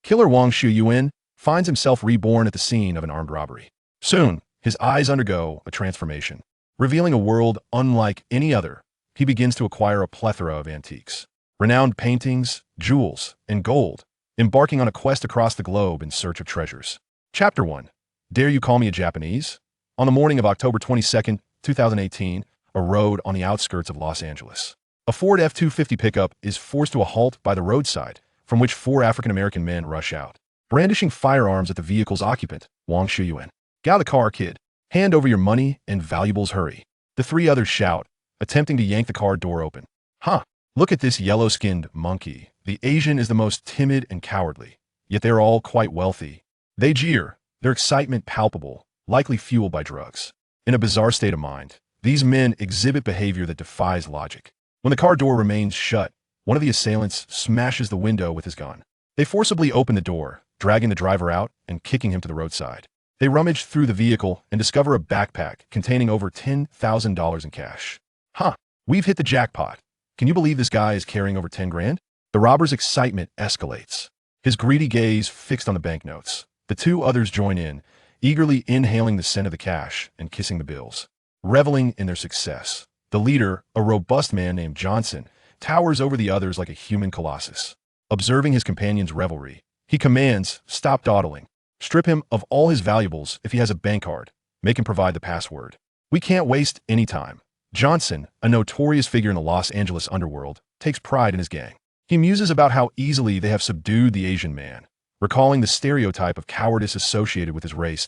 Killer Wang Xiuyuan finds himself reborn at the scene of an armed robbery. Soon, his eyes undergo a transformation. Revealing a world unlike any other, he begins to acquire a plethora of antiques, renowned paintings, jewels, and gold, embarking on a quest across the globe in search of treasures. Chapter 1. Dare You Call Me a Japanese? On the morning of October 22, 2018, a road on the outskirts of Los Angeles. A Ford F-250 pickup is forced to a halt by the roadside, from which 4 African-American men rush out, brandishing firearms at the vehicle's occupant, Wang Xiuyuan. Get out of the car, kid. Hand over your money and valuables, hurry. The 3 others shout, attempting to yank the car door open. Huh, look at this yellow-skinned monkey. The Asian is the most timid and cowardly, yet they're all quite wealthy. They jeer, their excitement palpable, likely fueled by drugs. In a bizarre state of mind, these men exhibit behavior that defies logic. When the car door remains shut, one of the assailants smashes the window with his gun. They forcibly open the door, dragging the driver out and kicking him to the roadside. They rummage through the vehicle and discover a backpack containing over $10,000 in cash. Huh, we've hit the jackpot. Can you believe this guy is carrying over 10 grand? The robber's excitement escalates, his greedy gaze fixed on the banknotes. The 2 others join in, eagerly inhaling the scent of the cash and kissing the bills, reveling in their success. The leader, a robust man named Johnson, towers over the others like a human colossus. Observing his companion's revelry, he commands, stop dawdling. Strip him of all his valuables if he has a bank card. Make him provide the password. We can't waste any time. Johnson, a notorious figure in the Los Angeles underworld, takes pride in his gang. He muses about how easily they have subdued the Asian man, recalling the stereotype of cowardice associated with his race.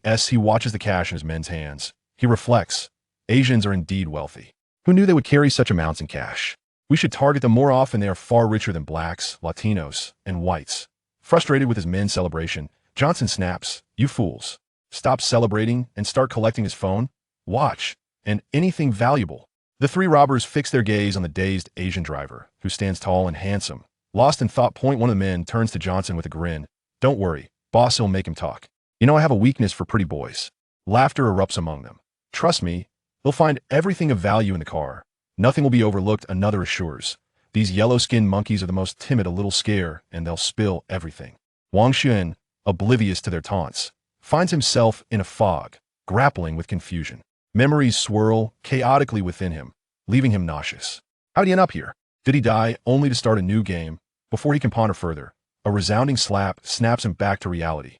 As he watches the cash in his men's hands, he reflects, Asians are indeed wealthy. Who knew they would carry such amounts in cash? We should target them more often. They are far richer than blacks, Latinos, and whites. Frustrated with his men's celebration, Johnson snaps, you fools. Stop celebrating and start collecting his phone, watch, and anything valuable. The 3 robbers fix their gaze on the dazed Asian driver, who stands tall and handsome. Lost in thought, one of the men turns to Johnson with a grin. Don't worry, boss will make him talk. You know I have a weakness for pretty boys. Laughter erupts among them. Trust me, they'll find everything of value in the car. Nothing will be overlooked, another assures. These yellow-skinned monkeys are the most timid, a little scare, and they'll spill everything. Wang Xiuyuan, oblivious to their taunts, finds himself in a fog, grappling with confusion. Memories swirl chaotically within him, leaving him nauseous. How'd he end up here? Did he die only to start a new game? Before he can ponder further, a resounding slap snaps him back to reality.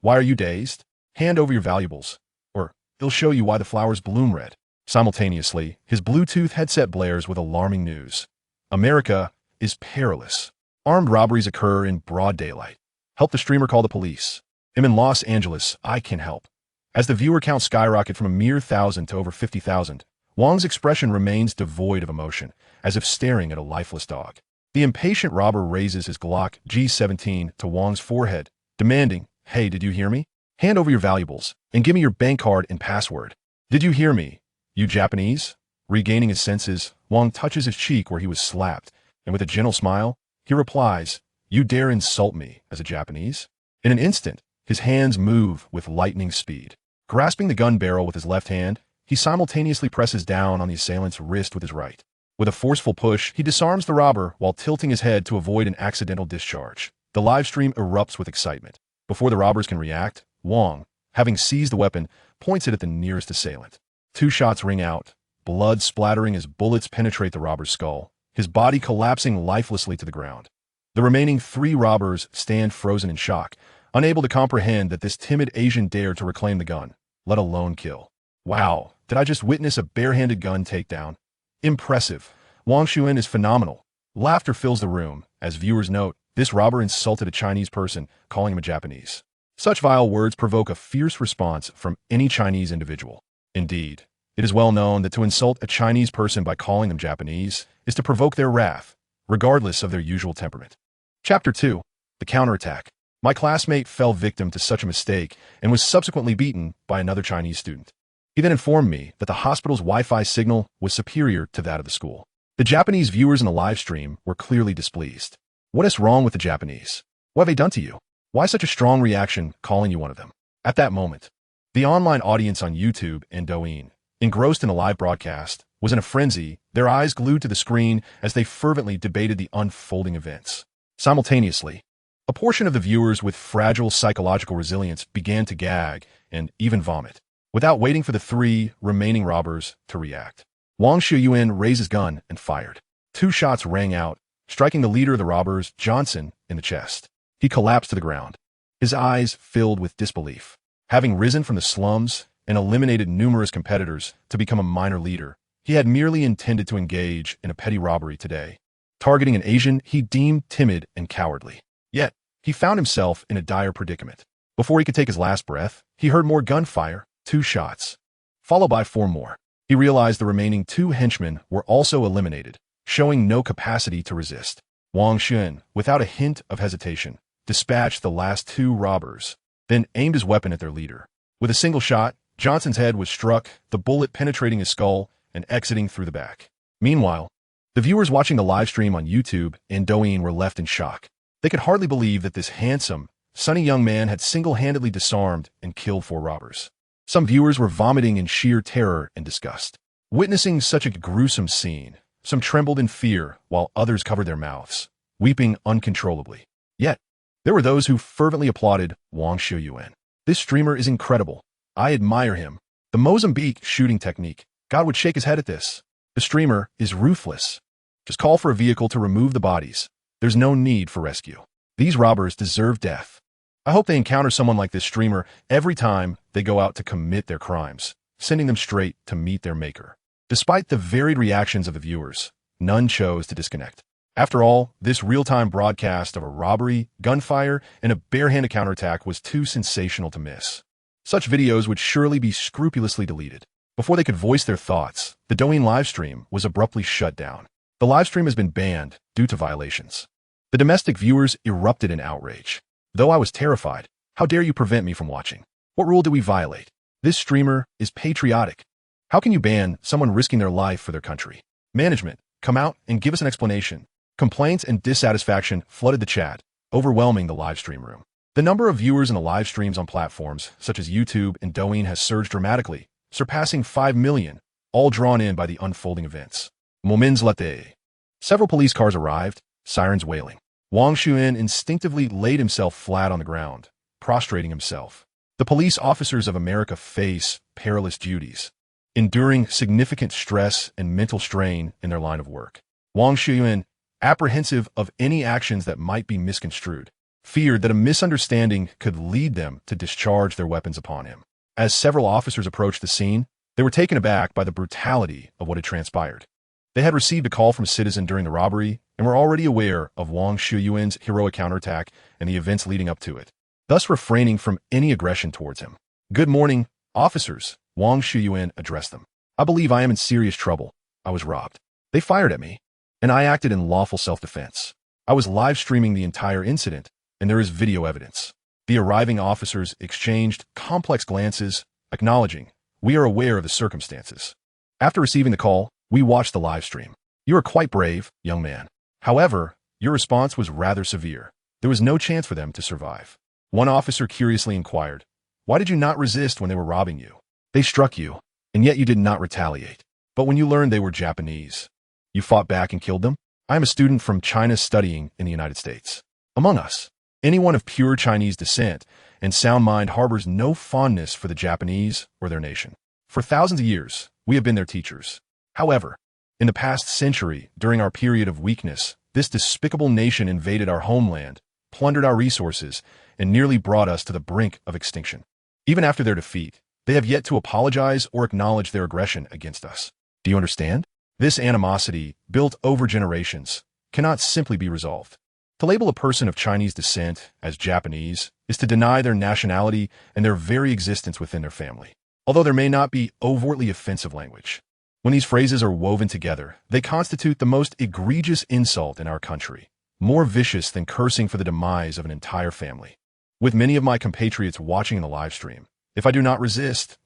Why are you dazed? Hand over your valuables, or they'll show you why the flowers bloom red. Simultaneously, his Bluetooth headset blares with alarming news. America is perilous. Armed robberies occur in broad daylight. Help the streamer call the police. I'm in Los Angeles. I can help. As the viewer count skyrocket from a mere 1,000 to over 50,000, Wang's expression remains devoid of emotion, as if staring at a lifeless dog. The impatient robber raises his Glock G17 to Wang's forehead, demanding, hey, did you hear me? Hand over your valuables, and give me your bank card and password. Did you hear me? You Japanese? Regaining his senses, Wang touches his cheek where he was slapped, and with a gentle smile, he replies, you dare insult me as a Japanese? In an instant, his hands move with lightning speed. Grasping the gun barrel with his left hand, he simultaneously presses down on the assailant's wrist with his right. With a forceful push, he disarms the robber while tilting his head to avoid an accidental discharge. The live stream erupts with excitement. Before the robbers can react, Wang, having seized the weapon, points it at the nearest assailant. 2 shots ring out, blood splattering as bullets penetrate the robber's skull, his body collapsing lifelessly to the ground. The remaining 3 robbers stand frozen in shock, unable to comprehend that this timid Asian dared to reclaim the gun, let alone kill. Wow, did I just witness a barehanded gun takedown? Impressive. Wang Xiuyuan is phenomenal. Laughter fills the room, as viewers note, this robber insulted a Chinese person, calling him a Japanese. Such vile words provoke a fierce response from any Chinese individual. Indeed, it is well known that to insult a Chinese person by calling them Japanese is to provoke their wrath, regardless of their usual temperament. Chapter 2. The Counterattack. My classmate fell victim to such a mistake and was subsequently beaten by another Chinese student. He then informed me that the hospital's Wi-Fi signal was superior to that of the school. The Japanese viewers in the live stream were clearly displeased. What is wrong with the Japanese? What have they done to you? Why such a strong reaction calling you one of them? At that moment, the online audience on YouTube and Douyin, engrossed in the live broadcast, was in a frenzy, their eyes glued to the screen as they fervently debated the unfolding events. Simultaneously, A portion of the viewers with fragile psychological resilience began to gag and even vomit, without waiting for the 3 remaining robbers to react. Wang Xiuyuan raised his gun and fired. 2 shots rang out, striking the leader of the robbers, Johnson, in the chest. He collapsed to the ground, his eyes filled with disbelief. Having risen from the slums and eliminated numerous competitors to become a minor leader, he had merely intended to engage in a petty robbery today, targeting an Asian he deemed timid and cowardly. Yet, he found himself in a dire predicament. Before he could take his last breath, he heard more gunfire, 2 shots, followed by 4 more. He realized the remaining 2 henchmen were also eliminated, showing no capacity to resist. Wang Xiuyuan, without a hint of hesitation, dispatched the last 2 robbers, then aimed his weapon at their leader. With a single shot, Johnson's head was struck, the bullet penetrating his skull and exiting through the back. Meanwhile, the viewers watching the live stream on YouTube and Douyin were left in shock. They could hardly believe that this handsome, sunny young man had single-handedly disarmed and killed 4 robbers. Some viewers were vomiting in sheer terror and disgust. Witnessing such a gruesome scene, some trembled in fear while others covered their mouths, weeping uncontrollably. Yet, there were those who fervently applauded Wang Xiuyuan. This streamer is incredible. I admire him. The Mozambique shooting technique. God would shake his head at this. The streamer is ruthless. Just call for a vehicle to remove the bodies. There's no need for rescue. These robbers deserve death. I hope they encounter someone like this streamer every time they go out to commit their crimes, sending them straight to meet their maker. Despite the varied reactions of the viewers, none chose to disconnect. After all, this real-time broadcast of a robbery, gunfire, and a barehanded counterattack was too sensational to miss. Such videos would surely be scrupulously deleted. Before they could voice their thoughts, the Douyin livestream was abruptly shut down. The livestream has been banned due to violations. The domestic viewers erupted in outrage. Though I was terrified, how dare you prevent me from watching? What rule did we violate? This streamer is patriotic. How can you ban someone risking their life for their country? Management, come out and give us an explanation. Complaints and dissatisfaction flooded the chat, overwhelming the live stream room. The number of viewers in the live streams on platforms such as YouTube and Douyin has surged dramatically, surpassing 5 million, all drawn in by the unfolding events. Moments later, several police cars arrived, sirens wailing. Wang Xiuyuan instinctively laid himself flat on the ground, prostrating himself. The police officers of America face perilous duties, enduring significant stress and mental strain in their line of work. Wang Xiuyuan, apprehensive of any actions that might be misconstrued, feared that a misunderstanding could lead them to discharge their weapons upon him. As several officers approached the scene, they were taken aback by the brutality of what had transpired. They had received a call from a citizen during the robbery and were already aware of Wang Xiuyuan's heroic counterattack and the events leading up to it, thus refraining from any aggression towards him. "Good morning, officers," Wang Xiuyuan addressed them. "I believe I am in serious trouble. I was robbed. They fired at me, and I acted in lawful self-defense. I was live streaming the entire incident, and there is video evidence." The arriving officers exchanged complex glances, acknowledging, "We are aware of the circumstances." After receiving the call, we watched the live stream. "You are quite brave, young man. However, your response was rather severe. There was no chance for them to survive." One officer curiously inquired, "Why did you not resist when they were robbing you? They struck you, and yet you did not retaliate. But when you learned they were Japanese, you fought back and killed them?" "I am a student from China studying in the United States. Among us, anyone of pure Chinese descent and sound mind harbors no fondness for the Japanese or their nation. For thousands of years, we have been their teachers. However, in the past century, during our period of weakness, this despicable nation invaded our homeland, plundered our resources, and nearly brought us to the brink of extinction. Even after their defeat, they have yet to apologize or acknowledge their aggression against us. Do you understand? This animosity, built over generations, cannot simply be resolved. To label a person of Chinese descent as Japanese is to deny their nationality and their very existence within their family. Although there may not be overtly offensive language, when these phrases are woven together, they constitute the most egregious insult in our country, more vicious than cursing for the demise of an entire family. With many of my compatriots watching in the live stream, if I do not resist,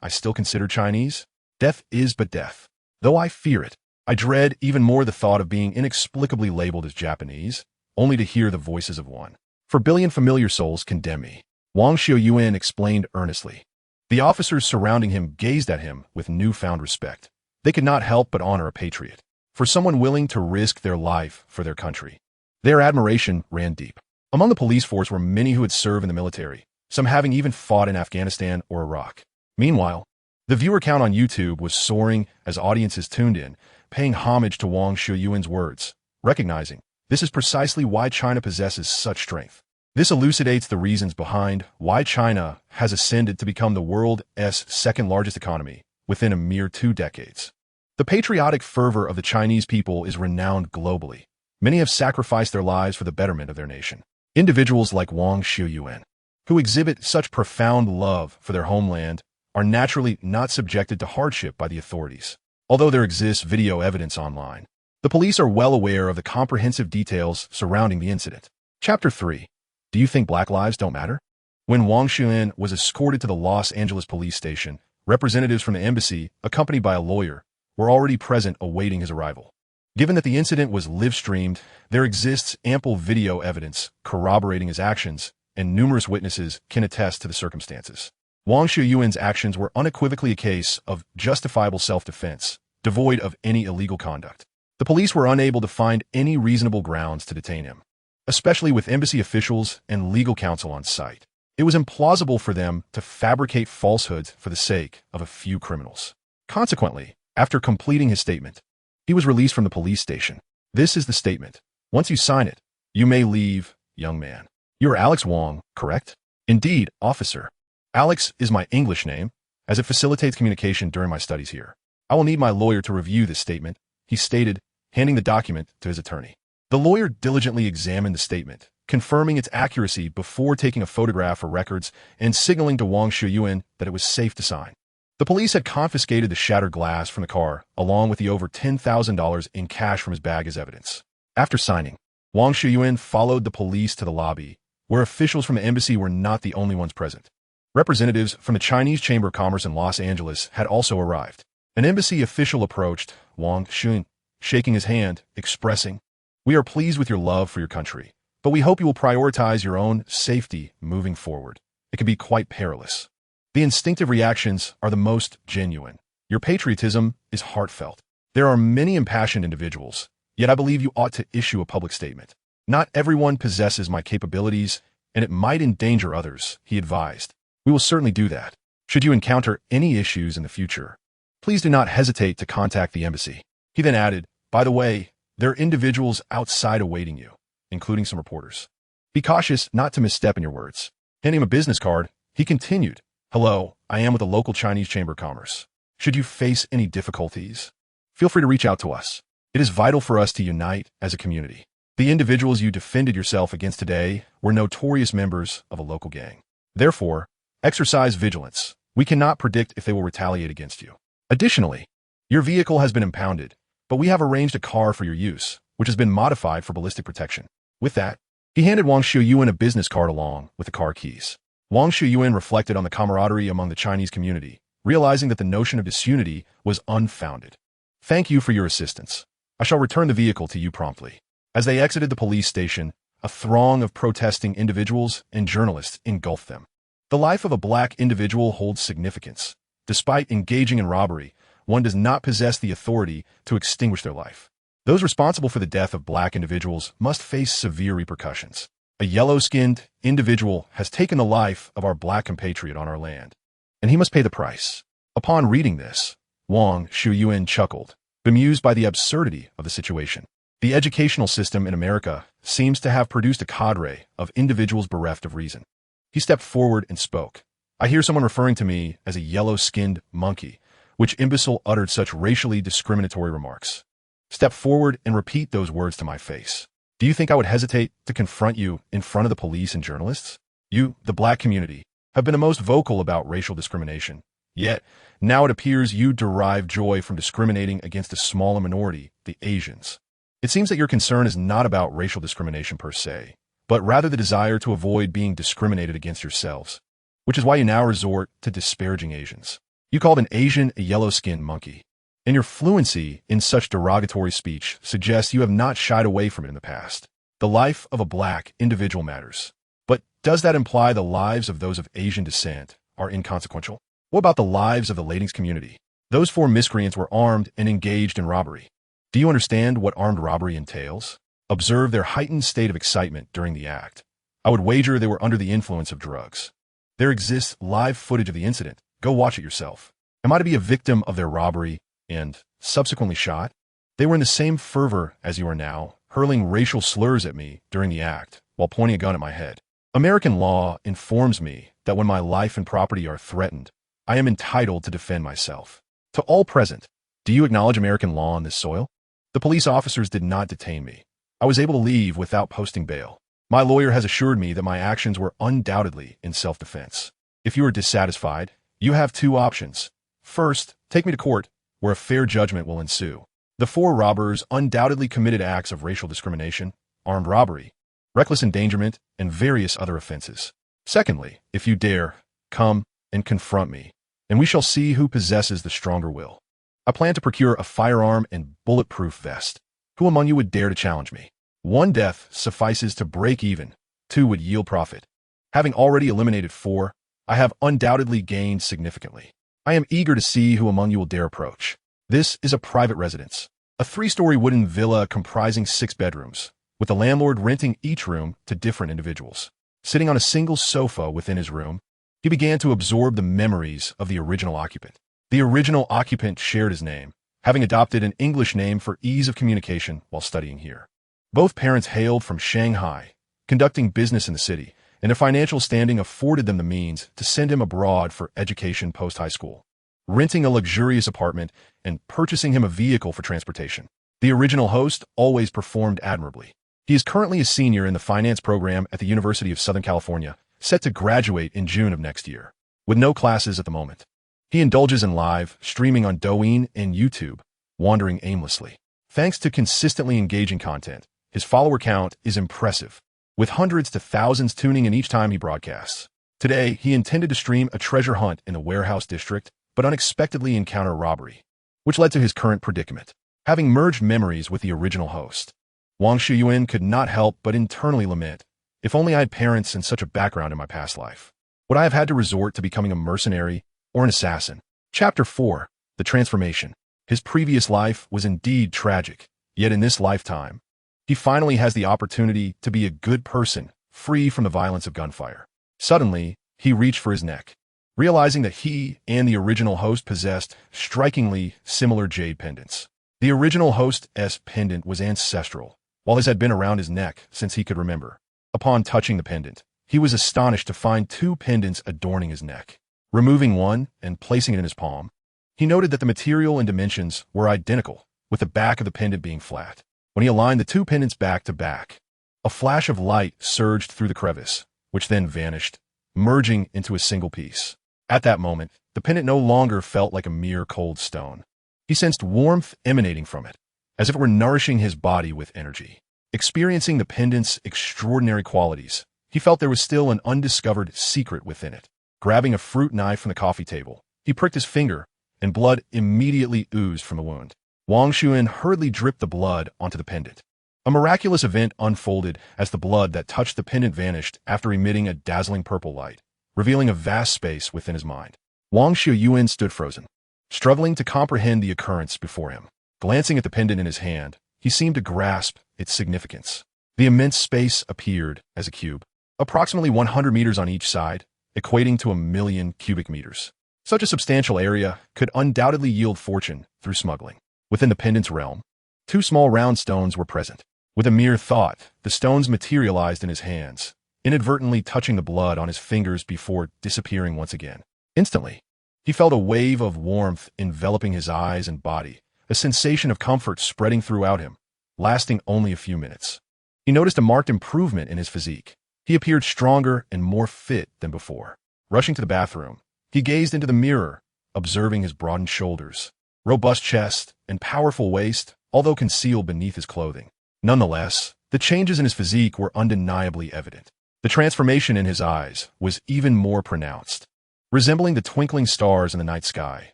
I still consider Chinese. Death is but death. Though I fear it, I dread even more the thought of being inexplicably labeled as Japanese, only to hear the voices of one. For billion familiar souls condemn me," Wang Xiuyuan explained earnestly. The officers surrounding him gazed at him with newfound respect. They could not help but honor a patriot, for someone willing to risk their life for their country. Their admiration ran deep. Among the police force were many who had served in the military, some having even fought in Afghanistan or Iraq. Meanwhile, the viewer count on YouTube was soaring as audiences tuned in, paying homage to Wang Xiuyuan's words, recognizing this is precisely why China possesses such strength. This elucidates the reasons behind why China has ascended to become the world's second-largest economy within a mere 2 decades. The patriotic fervor of the Chinese people is renowned globally. Many have sacrificed their lives for the betterment of their nation. Individuals like Wang Xiuyuan, who exhibit such profound love for their homeland, are naturally not subjected to hardship by the authorities. Although there exists video evidence online, the police are well aware of the comprehensive details surrounding the incident. Chapter 3. Do you think black lives don't matter? When Wang Xiuyuan was escorted to the Los Angeles police station, representatives from the embassy, accompanied by a lawyer, were already present awaiting his arrival. Given that the incident was live-streamed, there exists ample video evidence corroborating his actions, and numerous witnesses can attest to the circumstances. Wang Xiuyuan's actions were unequivocally a case of justifiable self-defense, devoid of any illegal conduct. The police were unable to find any reasonable grounds to detain him, especially with embassy officials and legal counsel on site. It was implausible for them to fabricate falsehoods for the sake of a few criminals. Consequently, after completing his statement, he was released from the police station. This is the statement. Once you sign it, you may leave, young man. You are Alex Wang, correct? Indeed, officer. Alex is my English name, as it facilitates communication during my studies here. I will need my lawyer to review this statement, he stated, handing the document to his attorney. The lawyer diligently examined the statement, confirming its accuracy before taking a photograph for records and signaling to Wang Xiuyuan that it was safe to sign. The police had confiscated the shattered glass from the car, along with the over $10,000 in cash from his bag as evidence. After signing, Wang Xiuyuan followed the police to the lobby, where officials from the embassy were not the only ones present. Representatives from the Chinese Chamber of Commerce in Los Angeles had also arrived. An embassy official approached Wang Xiuyuan, shaking his hand, expressing, "We are pleased with your love for your country, but we hope you will prioritize your own safety moving forward. It can be quite perilous. The instinctive reactions are the most genuine. Your patriotism is heartfelt. There are many impassioned individuals, yet I believe you ought to issue a public statement. Not everyone possesses my capabilities, and it might endanger others," he advised. "We will certainly do that. Should you encounter any issues in the future, please do not hesitate to contact the embassy." He then added, "By the way, there are individuals outside awaiting you, including some reporters. Be cautious not to misstep in your words." Handing him a business card, he continued, "Hello, I am with the local Chinese Chamber of Commerce. Should you face any difficulties, feel free to reach out to us. It is vital for us to unite as a community. The individuals you defended yourself against today were notorious members of a local gang. Therefore, exercise vigilance. We cannot predict if they will retaliate against you. Additionally, your vehicle has been impounded, but we have arranged a car for your use, which has been modified for ballistic protection." With that, he handed Wang Xiuyuan a business card along with the car keys. Wang Xiuyuan reflected on the camaraderie among the Chinese community, realizing that the notion of disunity was unfounded. "Thank you for your assistance. I shall return the vehicle to you promptly." As they exited the police station, a throng of protesting individuals and journalists engulfed them. The life of a black individual holds significance. Despite engaging in robbery, one does not possess the authority to extinguish their life. Those responsible for the death of black individuals must face severe repercussions. A yellow-skinned individual has taken the life of our black compatriot on our land, and he must pay the price. Upon reading this, Wang Xiuyuan chuckled, bemused by the absurdity of the situation. The educational system in America seems to have produced a cadre of individuals bereft of reason. He stepped forward and spoke. "I hear someone referring to me as a yellow-skinned monkey, which imbecile uttered such racially discriminatory remarks. Step forward and repeat those words to my face. Do you think I would hesitate to confront you in front of the police and journalists? You, the black community, have been the most vocal about racial discrimination. Yet, now it appears you derive joy from discriminating against a smaller minority, the Asians. It seems that your concern is not about racial discrimination per se, but rather the desire to avoid being discriminated against yourselves, which is why you now resort to disparaging Asians. You called an Asian a yellow-skinned monkey, and your fluency in such derogatory speech suggests you have not shied away from it in the past. The life of a black individual matters. But does that imply the lives of those of Asian descent are inconsequential? What about the lives of the Latinx community? Those 4 miscreants were armed and engaged in robbery. Do you understand what armed robbery entails? Observe their heightened state of excitement during the act. I would wager they were under the influence of drugs. There exists live footage of the incident. Go watch it yourself. Am I to be a victim of their robbery and subsequently shot? They were in the same fervor as you are now, hurling racial slurs at me during the act while pointing a gun at my head. American law informs me that when my life and property are threatened, I am entitled to defend myself. To all present, do you acknowledge American law on this soil? The police officers did not detain me. I was able to leave without posting bail. My lawyer has assured me that my actions were undoubtedly in self-defense. If you are dissatisfied, you have two options. First, take me to court, where a fair judgment will ensue. The four robbers undoubtedly committed acts of racial discrimination, armed robbery, reckless endangerment, and various other offenses. Secondly, if you dare, come and confront me, and we shall see who possesses the stronger will. I plan to procure a firearm and bulletproof vest. Who among you would dare to challenge me? 1 death suffices to break even, 2 would yield profit. Having already eliminated 4, I have undoubtedly gained significantly. I am eager to see who among you will dare approach. This is a private residence, a 3-story wooden villa comprising 6 bedrooms, with the landlord renting each room to different individuals. Sitting on a single sofa within his room, he began to absorb the memories of the original occupant. The original occupant shared his name, having adopted an English name for ease of communication while studying here. Both parents hailed from Shanghai, conducting business in the city, and their financial standing afforded them the means to send him abroad for education post-high school, renting a luxurious apartment and purchasing him a vehicle for transportation. The original host always performed admirably. He is currently a senior in the finance program at the University of Southern California, set to graduate in June of next year, with no classes at the moment. He indulges in live streaming on Douyin and YouTube, wandering aimlessly. Thanks to consistently engaging content, his follower count is impressive, with hundreds to thousands tuning in each time he broadcasts. Today, he intended to stream a treasure hunt in the warehouse district, but unexpectedly encountered robbery, which led to his current predicament. Having merged memories with the original host, Wang Xiuyuan could not help but internally lament, if only I had parents and such a background in my past life. Would I have had to resort to becoming a mercenary or an assassin? Chapter 4. The Transformation. His previous life was indeed tragic, yet in this lifetime, he finally has the opportunity to be a good person, free from the violence of gunfire. Suddenly, he reached for his neck, realizing that he and the original host possessed strikingly similar jade pendants. The original host's pendant was ancestral, while his had been around his neck since he could remember. Upon touching the pendant, he was astonished to find 2 pendants adorning his neck. Removing one and placing it in his palm, he noted that the material and dimensions were identical, with the back of the pendant being flat. When he aligned the 2 pendants back to back, a flash of light surged through the crevice, which then vanished, merging into a single piece. At that moment, the pendant no longer felt like a mere cold stone. He sensed warmth emanating from it, as if it were nourishing his body with energy. Experiencing the pendant's extraordinary qualities, he felt there was still an undiscovered secret within it. Grabbing a fruit knife from the coffee table, he pricked his finger, and blood immediately oozed from the wound. Wang Xiuyuan hurriedly dripped the blood onto the pendant. A miraculous event unfolded as the blood that touched the pendant vanished after emitting a dazzling purple light, revealing a vast space within his mind. Wang Xiuyuan stood frozen, struggling to comprehend the occurrence before him. Glancing at the pendant in his hand, he seemed to grasp its significance. The immense space appeared as a cube, approximately 100 meters on each side, equating to 1,000,000 cubic meters. Such a substantial area could undoubtedly yield fortune through smuggling. Within the pendant's realm, 2 small round stones were present. With a mere thought, the stones materialized in his hands, inadvertently touching the blood on his fingers before disappearing once again. Instantly, he felt a wave of warmth enveloping his eyes and body, a sensation of comfort spreading throughout him, lasting only a few minutes. He noticed a marked improvement in his physique. He appeared stronger and more fit than before. Rushing to the bathroom, he gazed into the mirror, observing his broadened shoulders, robust chest, and powerful waist, although concealed beneath his clothing. Nonetheless, the changes in his physique were undeniably evident. The transformation in his eyes was even more pronounced, resembling the twinkling stars in the night sky,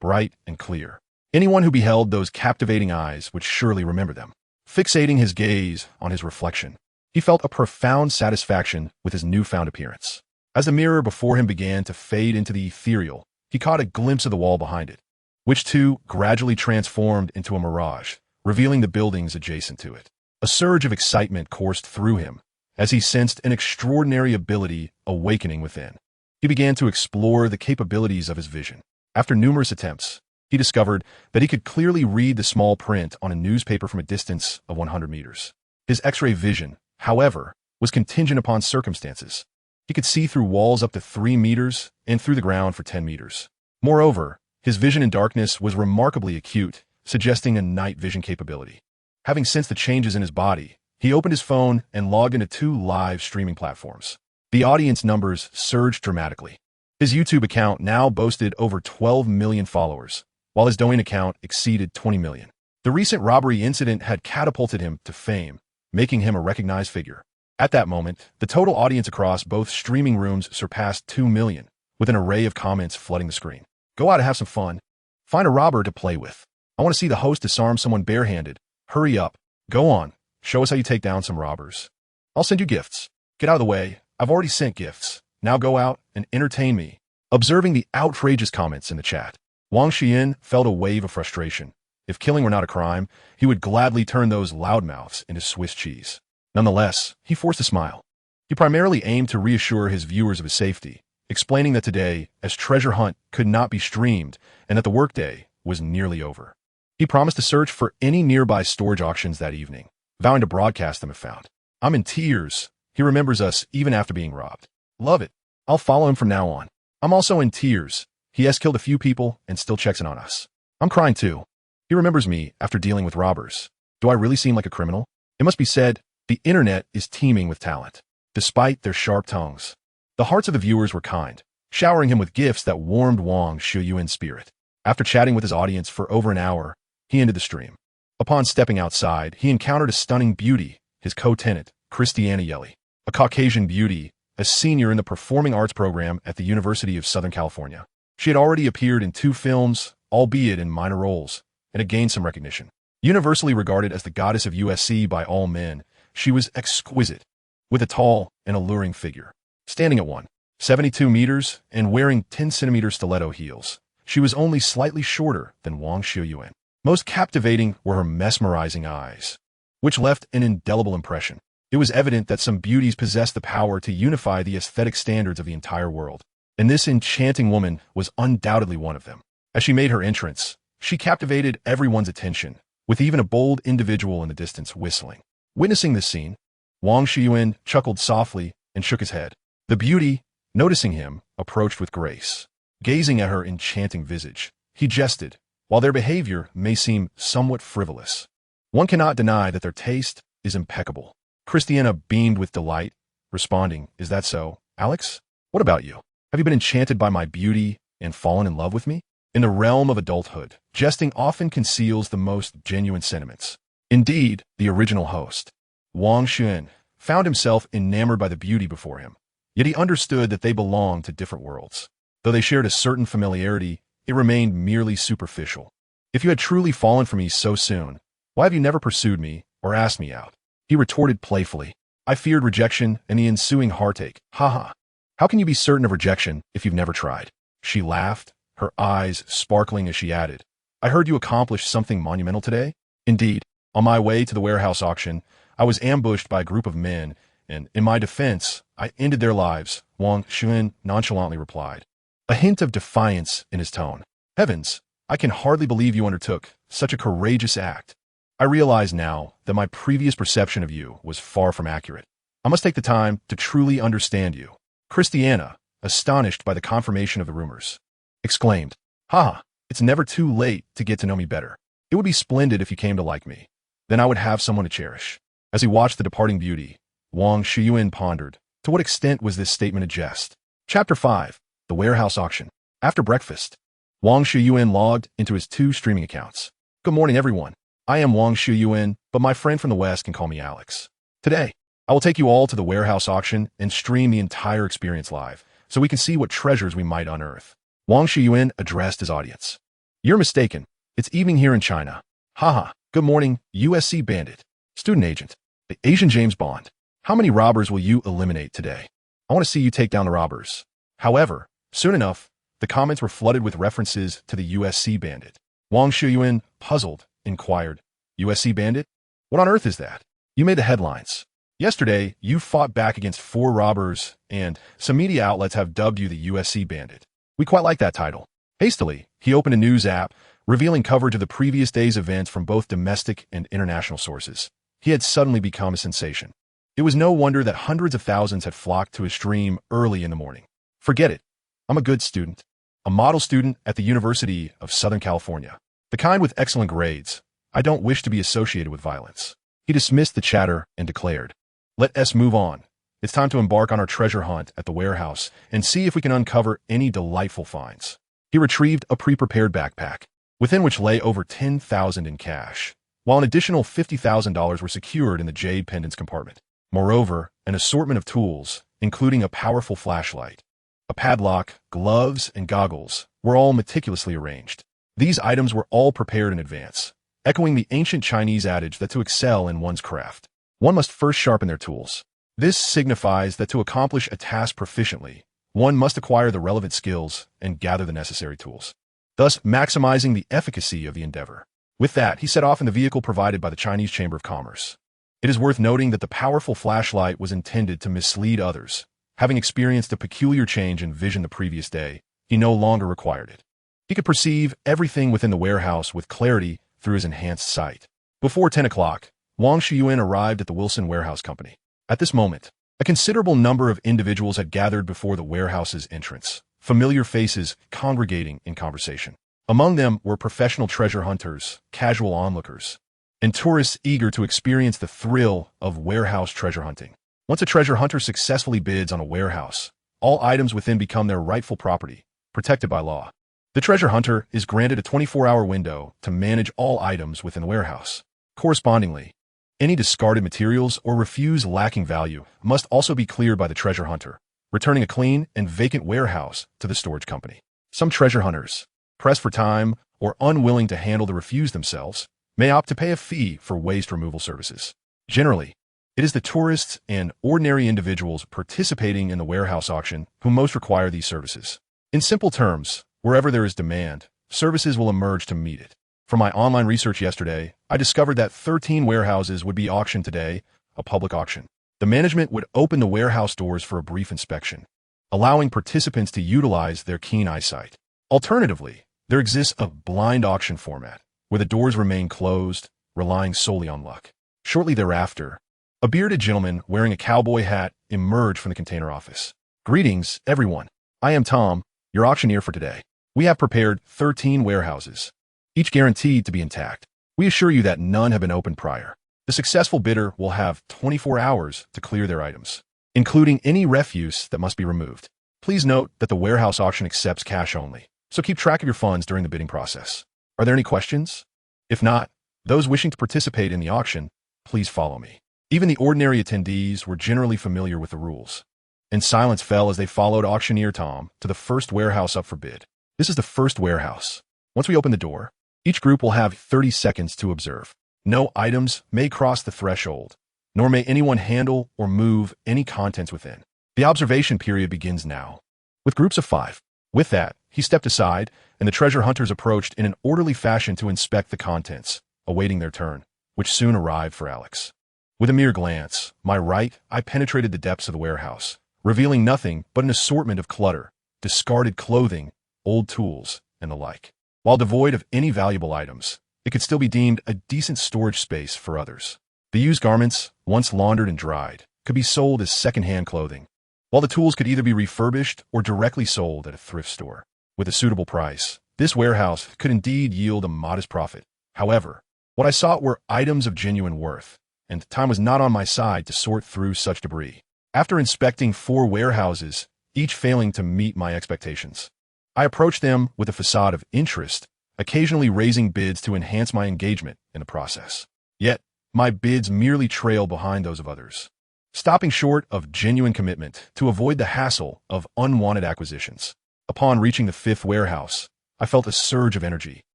bright and clear. Anyone who beheld those captivating eyes would surely remember them. Fixating his gaze on his reflection, he felt a profound satisfaction with his newfound appearance. As the mirror before him began to fade into the ethereal, he caught a glimpse of the wall behind it, which too gradually transformed into a mirage, revealing the buildings adjacent to it. A surge of excitement coursed through him as he sensed an extraordinary ability awakening within. He began to explore the capabilities of his vision. After numerous attempts, he discovered that he could clearly read the small print on a newspaper from a distance of 100 meters. His X-ray vision, however, was contingent upon circumstances. He could see through walls up to 3 meters and through the ground for 10 meters. Moreover, his vision in darkness was remarkably acute, suggesting a night vision capability. Having sensed the changes in his body, he opened his phone and logged into 2 live streaming platforms. The audience numbers surged dramatically. His YouTube account now boasted over 12 million followers, while his Douyin account exceeded 20 million. The recent robbery incident had catapulted him to fame, making him a recognized figure. At that moment, the total audience across both streaming rooms surpassed 2 million, with an array of comments flooding the screen. Go out and have some fun. Find a robber to play with. I want to see the host disarm someone barehanded. Hurry up. Go on. Show us how you take down some robbers. I'll send you gifts. Get out of the way. I've already sent gifts. Now go out and entertain me. Observing the outrageous comments in the chat, Wang Xiuyuan felt a wave of frustration. If killing were not a crime, he would gladly turn those loudmouths into Swiss cheese. Nonetheless, he forced a smile. He primarily aimed to reassure his viewers of his safety, explaining that today, as treasure hunt could not be streamed and that the workday was nearly over. He promised to search for any nearby storage auctions that evening, vowing to broadcast them if found. I'm in tears. He remembers us even after being robbed. Love it. I'll follow him from now on. I'm also in tears. He has killed a few people and still checks in on us. I'm crying too. He remembers me after dealing with robbers. Do I really seem like a criminal? It must be said, the internet is teeming with talent, despite their sharp tongues. The hearts of the viewers were kind, showering him with gifts that warmed Wang Xiuyuan's spirit. After chatting with his audience for over an hour, he ended the stream. Upon stepping outside, he encountered a stunning beauty, his co-tenant, Christiana Yelly, a Caucasian beauty, a senior in the performing arts program at the University of Southern California. She had already appeared in 2 films, albeit in minor roles, and had gained some recognition. Universally regarded as the goddess of USC by all men, she was exquisite, with a tall and alluring figure. Standing at 1.72 meters and wearing 10-centimeter stiletto heels, she was only slightly shorter than Wang Xiuyuan. Most captivating were her mesmerizing eyes, which left an indelible impression. It was evident that some beauties possessed the power to unify the aesthetic standards of the entire world, and this enchanting woman was undoubtedly one of them. As she made her entrance, she captivated everyone's attention, with even a bold individual in the distance whistling. Witnessing this scene, Wang Xiuyuan chuckled softly and shook his head. The beauty, noticing him, approached with grace. Gazing at her enchanting visage, he jested, while their behavior may seem somewhat frivolous. One cannot deny that their taste is impeccable. Christiana beamed with delight, responding, "Is that so, Alex? What about you? Have you been enchanted by my beauty and fallen in love with me?" In the realm of adulthood, jesting often conceals the most genuine sentiments. Indeed, the original host, Wang Xiuyuan, found himself enamored by the beauty before him, yet he understood that they belonged to different worlds. Though they shared a certain familiarity, it remained merely superficial. "If you had truly fallen for me so soon, why have you never pursued me or asked me out?" He retorted playfully. "I feared rejection and the ensuing heartache. Haha. How can you be certain of rejection if you've never tried?" She laughed, her eyes sparkling as she added, "I heard you accomplished something monumental today?" "Indeed. On my way to the warehouse auction, I was ambushed by a group of men, and in my defense, I ended their lives," Wang Xiuyuan nonchalantly replied, a hint of defiance in his tone. "Heavens, I can hardly believe you undertook such a courageous act. I realize now that my previous perception of you was far from accurate. I must take the time to truly understand you." Christiana, astonished by the confirmation of the rumors, exclaimed, "Haha, it's never too late to get to know me better. It would be splendid if you came to like me. Then I would have someone to cherish." As he watched the departing beauty, Wang Xiuyuan pondered, to what extent was this statement a jest? Chapter 5. The Warehouse Auction. After breakfast, Wang Xiuyuan logged into his 2 streaming accounts. "Good morning, everyone. I am Wang Xiuyuan, but my friend from the West can call me Alex. Today, I will take you all to the warehouse auction and stream the entire experience live, so we can see what treasures we might unearth." Wang Xiuyuan addressed his audience. "You're mistaken. It's evening here in China. Haha. Good morning, USC Bandit, Student Agent, the Asian James Bond. How many robbers will you eliminate today? I want to see you take down the robbers." However, soon enough, the comments were flooded with references to the USC Bandit. Wang Xiuyuan, puzzled, inquired, "USC Bandit? What on earth is that? You made the headlines. Yesterday, you fought back against 4 robbers, and some media outlets have dubbed you the USC Bandit. We quite like that title. Hastily, he opened a news app, revealing coverage of the previous day's events from both domestic and international sources. He had suddenly become a sensation. It was no wonder that hundreds of thousands had flocked to his stream early in the morning. Forget it. I'm a good student. A model student at the University of Southern California. The kind with excellent grades. I don't wish to be associated with violence. He dismissed the chatter and declared, "Let us move on. It's time to embark on our treasure hunt at the warehouse and see if we can uncover any delightful finds." He retrieved a pre-prepared backpack, within which lay over $10,000 in cash, while an additional $50,000 were secured in the jade pendants compartment. Moreover, an assortment of tools, including a powerful flashlight, a padlock, gloves, and goggles, were all meticulously arranged. These items were all prepared in advance, echoing the ancient Chinese adage that to excel in one's craft, one must first sharpen their tools. This signifies that to accomplish a task proficiently, one must acquire the relevant skills and gather the necessary tools, thus maximizing the efficacy of the endeavor. With that, he set off in the vehicle provided by the Chinese Chamber of Commerce. It is worth noting that the powerful flashlight was intended to mislead others. Having experienced a peculiar change in vision the previous day, he no longer required it. He could perceive everything within the warehouse with clarity through his enhanced sight. Before 10 o'clock, Wang Xiuyuan arrived at the Wilson Warehouse Company. At this moment, a considerable number of individuals had gathered before the warehouse's entrance, familiar faces congregating in conversation. Among them were professional treasure hunters, casual onlookers, and tourists eager to experience the thrill of warehouse treasure hunting. Once a treasure hunter successfully bids on a warehouse, all items within become their rightful property, protected by law. The treasure hunter is granted a 24-hour window to manage all items within the warehouse. Correspondingly, any discarded materials or refuse lacking value must also be cleared by the treasure hunter, returning a clean and vacant warehouse to the storage company. Some treasure hunters, pressed for time or unwilling to handle the refuse themselves, may opt to pay a fee for waste removal services. Generally, it is the tourists and ordinary individuals participating in the warehouse auction who most require these services. In simple terms, wherever there is demand, services will emerge to meet it. From my online research yesterday, I discovered that 13 warehouses would be auctioned today, a public auction. The management would open the warehouse doors for a brief inspection, allowing participants to utilize their keen eyesight. Alternatively, there exists a blind auction format, where the doors remain closed, relying solely on luck. Shortly thereafter, a bearded gentleman wearing a cowboy hat emerged from the container office. "Greetings, everyone. I am Tom, your auctioneer for today. We have prepared 13 warehouses, each guaranteed to be intact. We assure you that none have been opened prior. The successful bidder will have 24 hours to clear their items, including any refuse that must be removed. Please note that the warehouse auction accepts cash only, so keep track of your funds during the bidding process. Are there any questions? If not, those wishing to participate in the auction, please follow me." Even the ordinary attendees were generally familiar with the rules, and silence fell as they followed auctioneer Tom to the first warehouse up for bid. This is the first warehouse. Once we open the door, each group will have 30 seconds to observe. No items may cross the threshold, nor may anyone handle or move any contents within. The observation period begins now, with groups of 5. With that, he stepped aside, and the treasure hunters approached in an orderly fashion to inspect the contents, awaiting their turn, which soon arrived for Alex. With a mere glance, I penetrated the depths of the warehouse, revealing nothing but an assortment of clutter, discarded clothing, old tools, and the like. While devoid of any valuable items, it could still be deemed a decent storage space for others. The used garments, once laundered and dried, could be sold as second-hand clothing, while the tools could either be refurbished or directly sold at a thrift store. With a suitable price, this warehouse could indeed yield a modest profit. However, what I sought were items of genuine worth, and time was not on my side to sort through such debris. After inspecting 4 warehouses, each failing to meet my expectations, I approached them with a facade of interest, occasionally raising bids to enhance my engagement in the process. Yet, my bids merely trailed behind those of others, stopping short of genuine commitment to avoid the hassle of unwanted acquisitions. Upon reaching the 5th warehouse, I felt a surge of energy.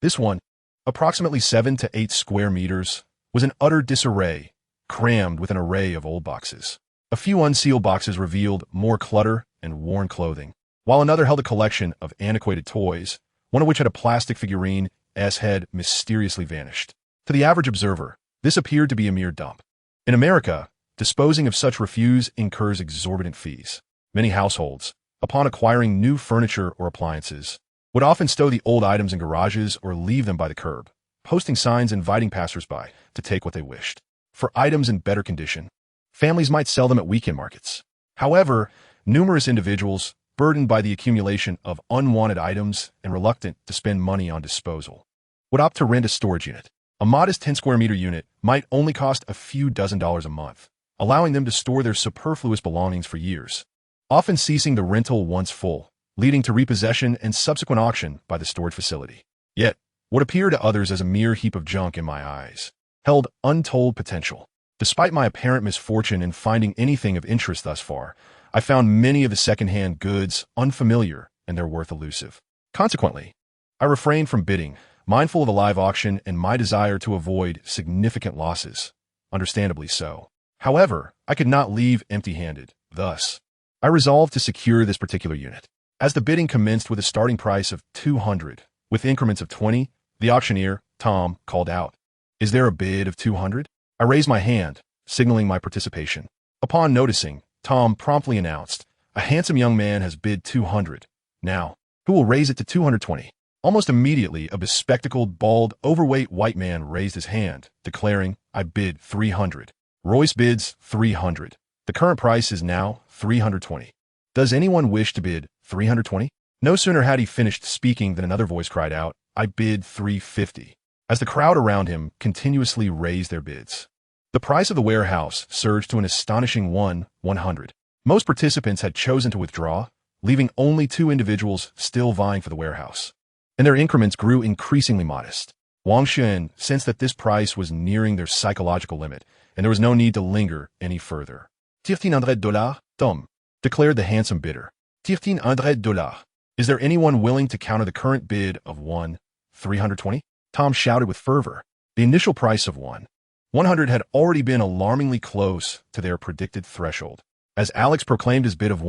This one, approximately 7 to 8 square meters, was in utter disarray, crammed with an array of old boxes. A few unsealed boxes revealed more clutter and worn clothing, while another held a collection of antiquated toys, one of which had a plastic figurine S head mysteriously vanished. To the average observer, this appeared to be a mere dump. In America, Disposing of such refuse incurs exorbitant fees. Many households, upon acquiring new furniture or appliances, would often stow the old items in garages or leave them by the curb, posting signs inviting passersby to take what they wished. For items in better condition, families might sell them at weekend markets. However, numerous individuals, burdened by the accumulation of unwanted items and reluctant to spend money on disposal, would opt to rent a storage unit. A modest 10 square meter unit might only cost a few dozen a month, allowing them to store their superfluous belongings for years, often ceasing the rental once full, leading to repossession and subsequent auction by the storage facility. Yet, what appeared to others as a mere heap of junk in my eyes held untold potential. Despite my apparent misfortune in finding anything of interest thus far, I found many of the second-hand goods unfamiliar and their worth elusive. Consequently, I refrained from bidding, mindful of a live auction and my desire to avoid significant losses. Understandably so. However, I could not leave empty-handed. Thus, I resolved to secure this particular unit. As the bidding commenced with a starting price of $200, with increments of $20, the auctioneer, Tom, called out, "Is there a bid of $200? I raised my hand, signaling my participation. Upon noticing, Tom promptly announced, "A handsome young man has bid $200. Now, who will raise it to $220? Almost immediately, a bespectacled, bald, overweight white man raised his hand, declaring, "I bid $300. Royce bids $300. The current price is now $320. Does anyone wish to bid $320? No sooner had he finished speaking than another voice cried out, "I bid $350. As the crowd around him continuously raised their bids. The price of the warehouse surged to an astonishing $100. Most participants had chosen to withdraw, leaving only 2 individuals still vying for the warehouse, and their increments grew increasingly modest. Wang Xiuyuan sensed that this price was nearing their psychological limit, and there was no need to linger any further. $1,300, Tom, declared the handsome bidder. $1,300. Is there anyone willing to counter the current bid of $320? Tom shouted with fervor. The initial price of $100 had already been alarmingly close to their predicted threshold. As Alex proclaimed his bid of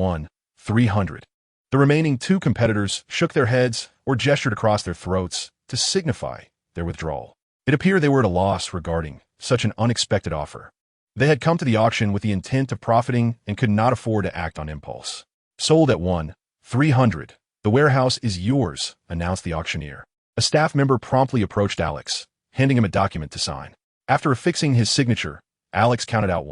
$300, the remaining 2 competitors shook their heads or gestured across their throats to signify their withdrawal. It appeared they were at a loss regarding such an unexpected offer. They had come to the auction with the intent of profiting and could not afford to act on impulse. Sold at $300. The warehouse is yours, announced the auctioneer. A staff member promptly approached Alex, handing him a document to sign. After affixing his signature, Alex counted out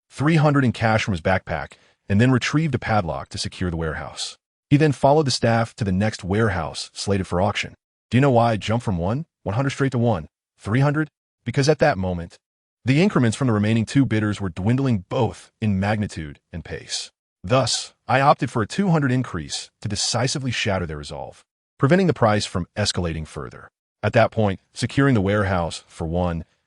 $300 in cash from his backpack and then retrieved a padlock to secure the warehouse. He then followed the staff to the next warehouse slated for auction. Do you know why I jumped from $100 straight to $300? Because at that moment, the increments from the remaining 2 bidders were dwindling both in magnitude and pace. Thus, I opted for a $200 increase to decisively shatter their resolve, preventing the price from escalating further. At that point, securing the warehouse for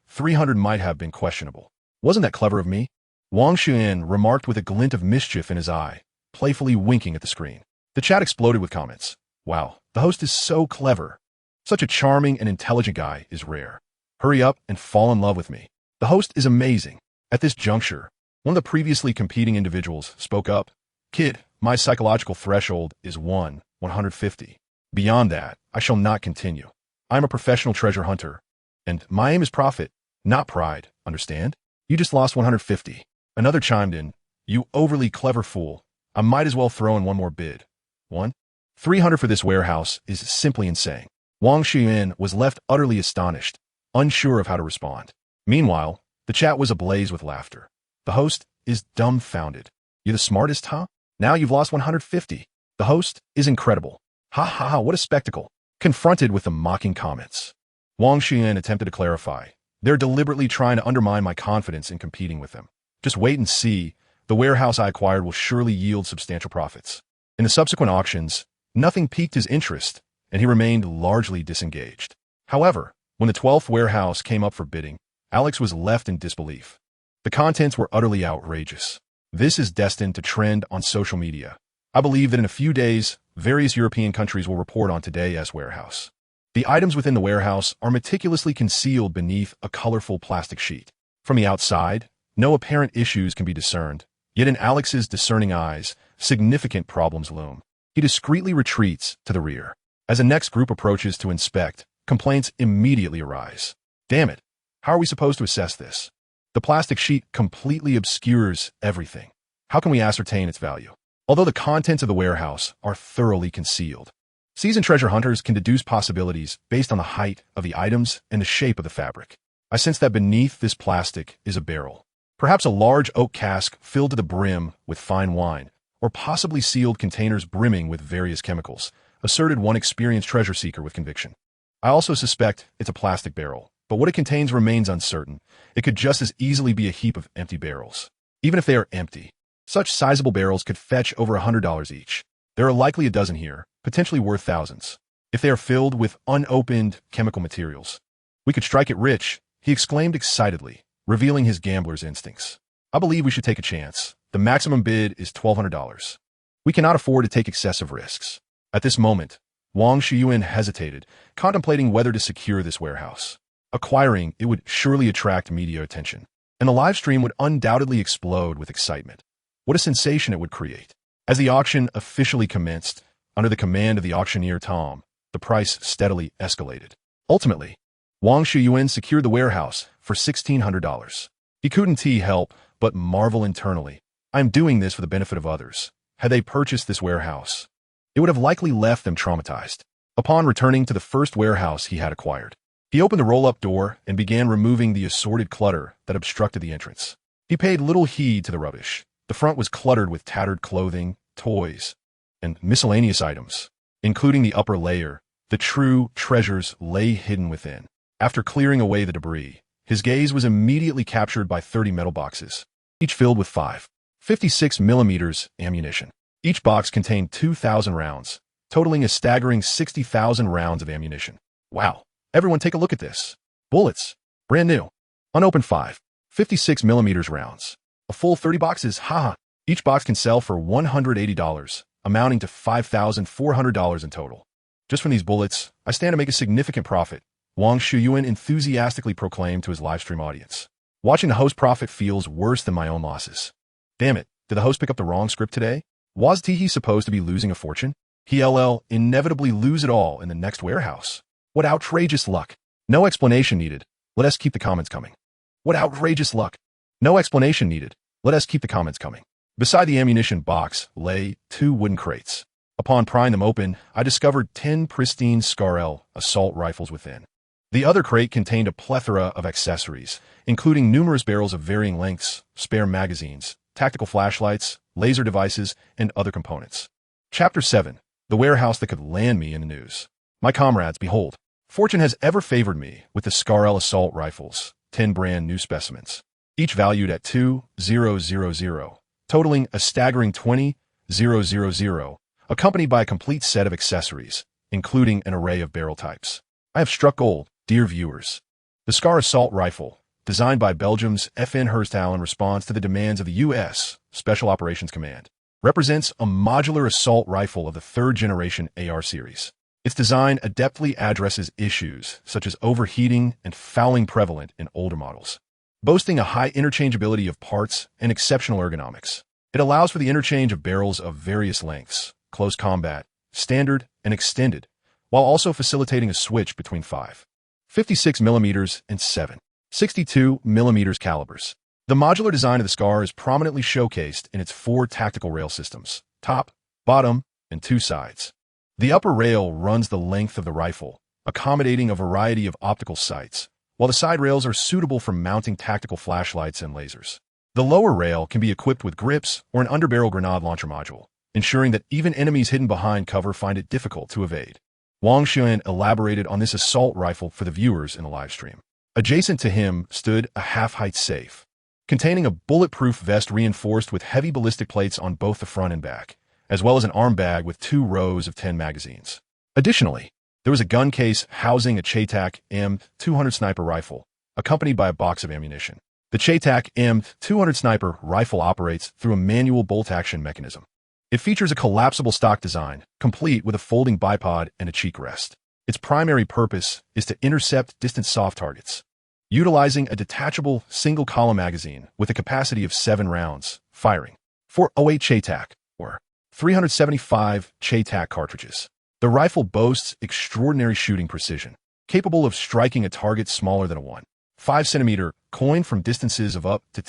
$300 might have been questionable. Wasn't that clever of me? Wang Xiuyuan remarked with a glint of mischief in his eye, playfully winking at the screen. The chat exploded with comments. Wow, the host is so clever. Such a charming and intelligent guy is rare. Hurry up and fall in love with me. The host is amazing. At this juncture, one of the previously competing individuals spoke up. Kid, my psychological threshold is $150. Beyond that, I shall not continue. I am a professional treasure hunter, and my aim is profit, not pride, understand? You just lost $150. Another chimed in, you overly clever fool. I might as well throw in one more bid. $300 for this warehouse is simply insane. Wang Xiuyuan was left utterly astonished, unsure of how to respond. Meanwhile, the chat was ablaze with laughter. The host is dumbfounded. You're the smartest, huh? Now you've lost $150. The host is incredible. Ha ha ha, what a spectacle. Confronted with the mocking comments, Wang Xiuyuan attempted to clarify. They're deliberately trying to undermine my confidence in competing with them. Just wait and see. The warehouse I acquired will surely yield substantial profits. In the subsequent auctions, nothing piqued his interest, and he remained largely disengaged. However, when the 12th warehouse came up for bidding, Alex was left in disbelief. The contents were utterly outrageous. This is destined to trend on social media. I believe that in a few days, various European countries will report on today's warehouse. The items within the warehouse are meticulously concealed beneath a colorful plastic sheet. From the outside, no apparent issues can be discerned, yet in Alex's discerning eyes, significant problems loom. He discreetly retreats to the rear. As the next group approaches to inspect, complaints immediately arise. Damn it, how are we supposed to assess this? The plastic sheet completely obscures everything. How can we ascertain its value? Although the contents of the warehouse are thoroughly concealed, seasoned treasure hunters can deduce possibilities based on the height of the items and the shape of the fabric. I sense that beneath this plastic is a barrel, perhaps a large oak cask filled to the brim with fine wine, or possibly sealed containers brimming with various chemicals, asserted one experienced treasure seeker with conviction. I also suspect it's a plastic barrel, but what it contains remains uncertain. It could just as easily be a heap of empty barrels. Even if they are empty, such sizable barrels could fetch over $100 each. There are likely a dozen here, potentially worth thousands. If they are filled with unopened chemical materials, we could strike it rich, he exclaimed excitedly, revealing his gambler's instincts. I believe we should take a chance. The maximum bid is $1,200. We cannot afford to take excessive risks. At this moment, Wang Xiuyuan hesitated, contemplating whether to secure this warehouse. Acquiring it would surely attract media attention, and the live stream would undoubtedly explode with excitement. What a sensation it would create. As the auction officially commenced, under the command of the auctioneer Tom, the price steadily escalated. Ultimately, Wang Xiuyuan secured the warehouse for $1,600. He couldn't help but marvel internally. I am doing this for the benefit of others. Had they purchased this warehouse, it would have likely left them traumatized. Upon returning to the first warehouse he had acquired, he opened the roll-up door and began removing the assorted clutter that obstructed the entrance. He paid little heed to the rubbish. The front was cluttered with tattered clothing, toys, and miscellaneous items. Including the upper layer, the true treasures lay hidden within. After clearing away the debris, his gaze was immediately captured by 30 metal boxes, each filled with 56mm ammunition. Each box contained 2,000 rounds, totaling a staggering 60,000 rounds of ammunition. Wow. Everyone take a look at this. Bullets. Brand new. Unopened 56mm rounds. A full 30 boxes, haha. Each box can sell for $180, amounting to $5,400 in total. Just from these bullets, I stand to make a significant profit, Wang Xiuyuan enthusiastically proclaimed to his livestream audience. Watching the host profit feels worse than my own losses. Damn it, did the host pick up the wrong script today? Was he supposed to be losing a fortune? He'll inevitably lose it all in the next warehouse. What outrageous luck. No explanation needed. Let us keep the comments coming. What outrageous luck. No explanation needed. Let us keep the comments coming. Beside the ammunition box lay 2 wooden crates. Upon prying them open, I discovered 10 pristine Scarl assault rifles within. The other crate contained a plethora of accessories, including numerous barrels of varying lengths, spare magazines, tactical flashlights, laser devices, and other components. Chapter 7. The warehouse that could land me in the news. My comrades, behold, fortune has ever favored me with the Scarl assault rifles, 10 brand new specimens, each valued at $2,000, totaling a staggering $20,000, accompanied by a complete set of accessories, including an array of barrel types. I have struck gold, dear viewers. The Scar assault rifle, designed by Belgium's FN Herstal in response to the demands of the U.S. Special Operations Command, represents a modular assault rifle of the 3rd generation AR series. Its design adeptly addresses issues such as overheating and fouling prevalent in older models. Boasting a high interchangeability of parts and exceptional ergonomics, it allows for the interchange of barrels of various lengths, close combat, standard, and extended, while also facilitating a switch between 56mm and 7.62mm calibers. The modular design of the Scar is prominently showcased in its 4 tactical rail systems, top, bottom, and 2 sides. The upper rail runs the length of the rifle, accommodating a variety of optical sights, while the side rails are suitable for mounting tactical flashlights and lasers. The lower rail can be equipped with grips or an underbarrel grenade launcher module, ensuring that even enemies hidden behind cover find it difficult to evade. Wang Xiuyuan elaborated on this assault rifle for the viewers in the livestream. Adjacent to him stood a half-height safe, containing a bulletproof vest reinforced with heavy ballistic plates on both the front and back, as well as an arm bag with 2 rows of 10 magazines. Additionally, there was a gun case housing a Chaytak M200 sniper rifle, accompanied by a box of ammunition. The Chaytak M200 sniper rifle operates through a manual bolt-action mechanism. It features a collapsible stock design, complete with a folding bipod and a cheek rest. Its primary purpose is to intercept distant soft targets, utilizing a detachable single-column magazine with a capacity of 7 rounds, firing 408 Chaytak, or 375 Chaytak cartridges. The rifle boasts extraordinary shooting precision, capable of striking a target smaller than a 5-centimeter coin from distances of up to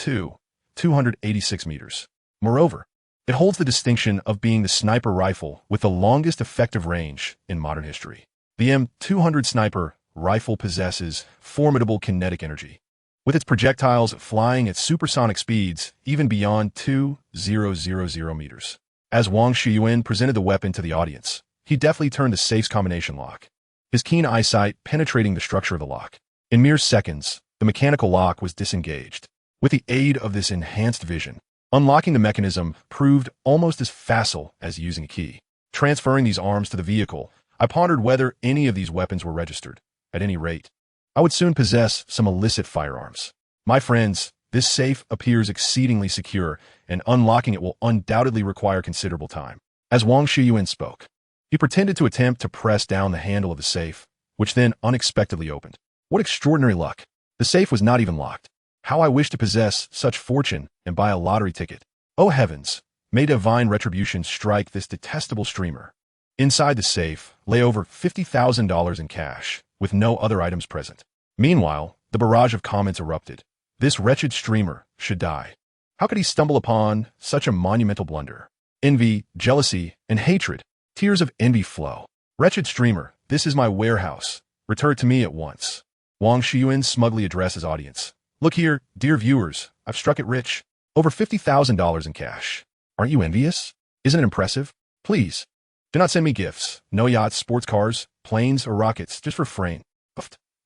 286 meters. Moreover, it holds the distinction of being the sniper rifle with the longest effective range in modern history. The M200 sniper rifle possesses formidable kinetic energy, with its projectiles flying at supersonic speeds even beyond 2,000 meters. As Wang Xiuyuan presented the weapon to the audience, he deftly turned the safe's combination lock, his keen eyesight penetrating the structure of the lock. In mere seconds, the mechanical lock was disengaged. With the aid of this enhanced vision, unlocking the mechanism proved almost as facile as using a key. Transferring these arms to the vehicle, I pondered whether any of these weapons were registered. At any rate, I would soon possess some illicit firearms. My friends, this safe appears exceedingly secure, and unlocking it will undoubtedly require considerable time. As Wang Xiuyuan spoke, he pretended to attempt to press down the handle of the safe, which then unexpectedly opened. What extraordinary luck! The safe was not even locked. How I wish to possess such fortune and buy a lottery ticket. Oh heavens, may divine retribution strike this detestable streamer. Inside the safe lay over $50,000 in cash, with no other items present. Meanwhile, the barrage of comments erupted. This wretched streamer should die. How could he stumble upon such a monumental blunder? Envy, jealousy, and hatred. Tears of envy flow. Wretched streamer, this is my warehouse. Return to me at once. Wang Xiuyuan smugly addressed his audience. Look here, dear viewers, I've struck it rich. Over $50,000 in cash. Aren't you envious? Isn't it impressive? Please, do not send me gifts. No yachts, sports cars, planes, or rockets. Just refrain.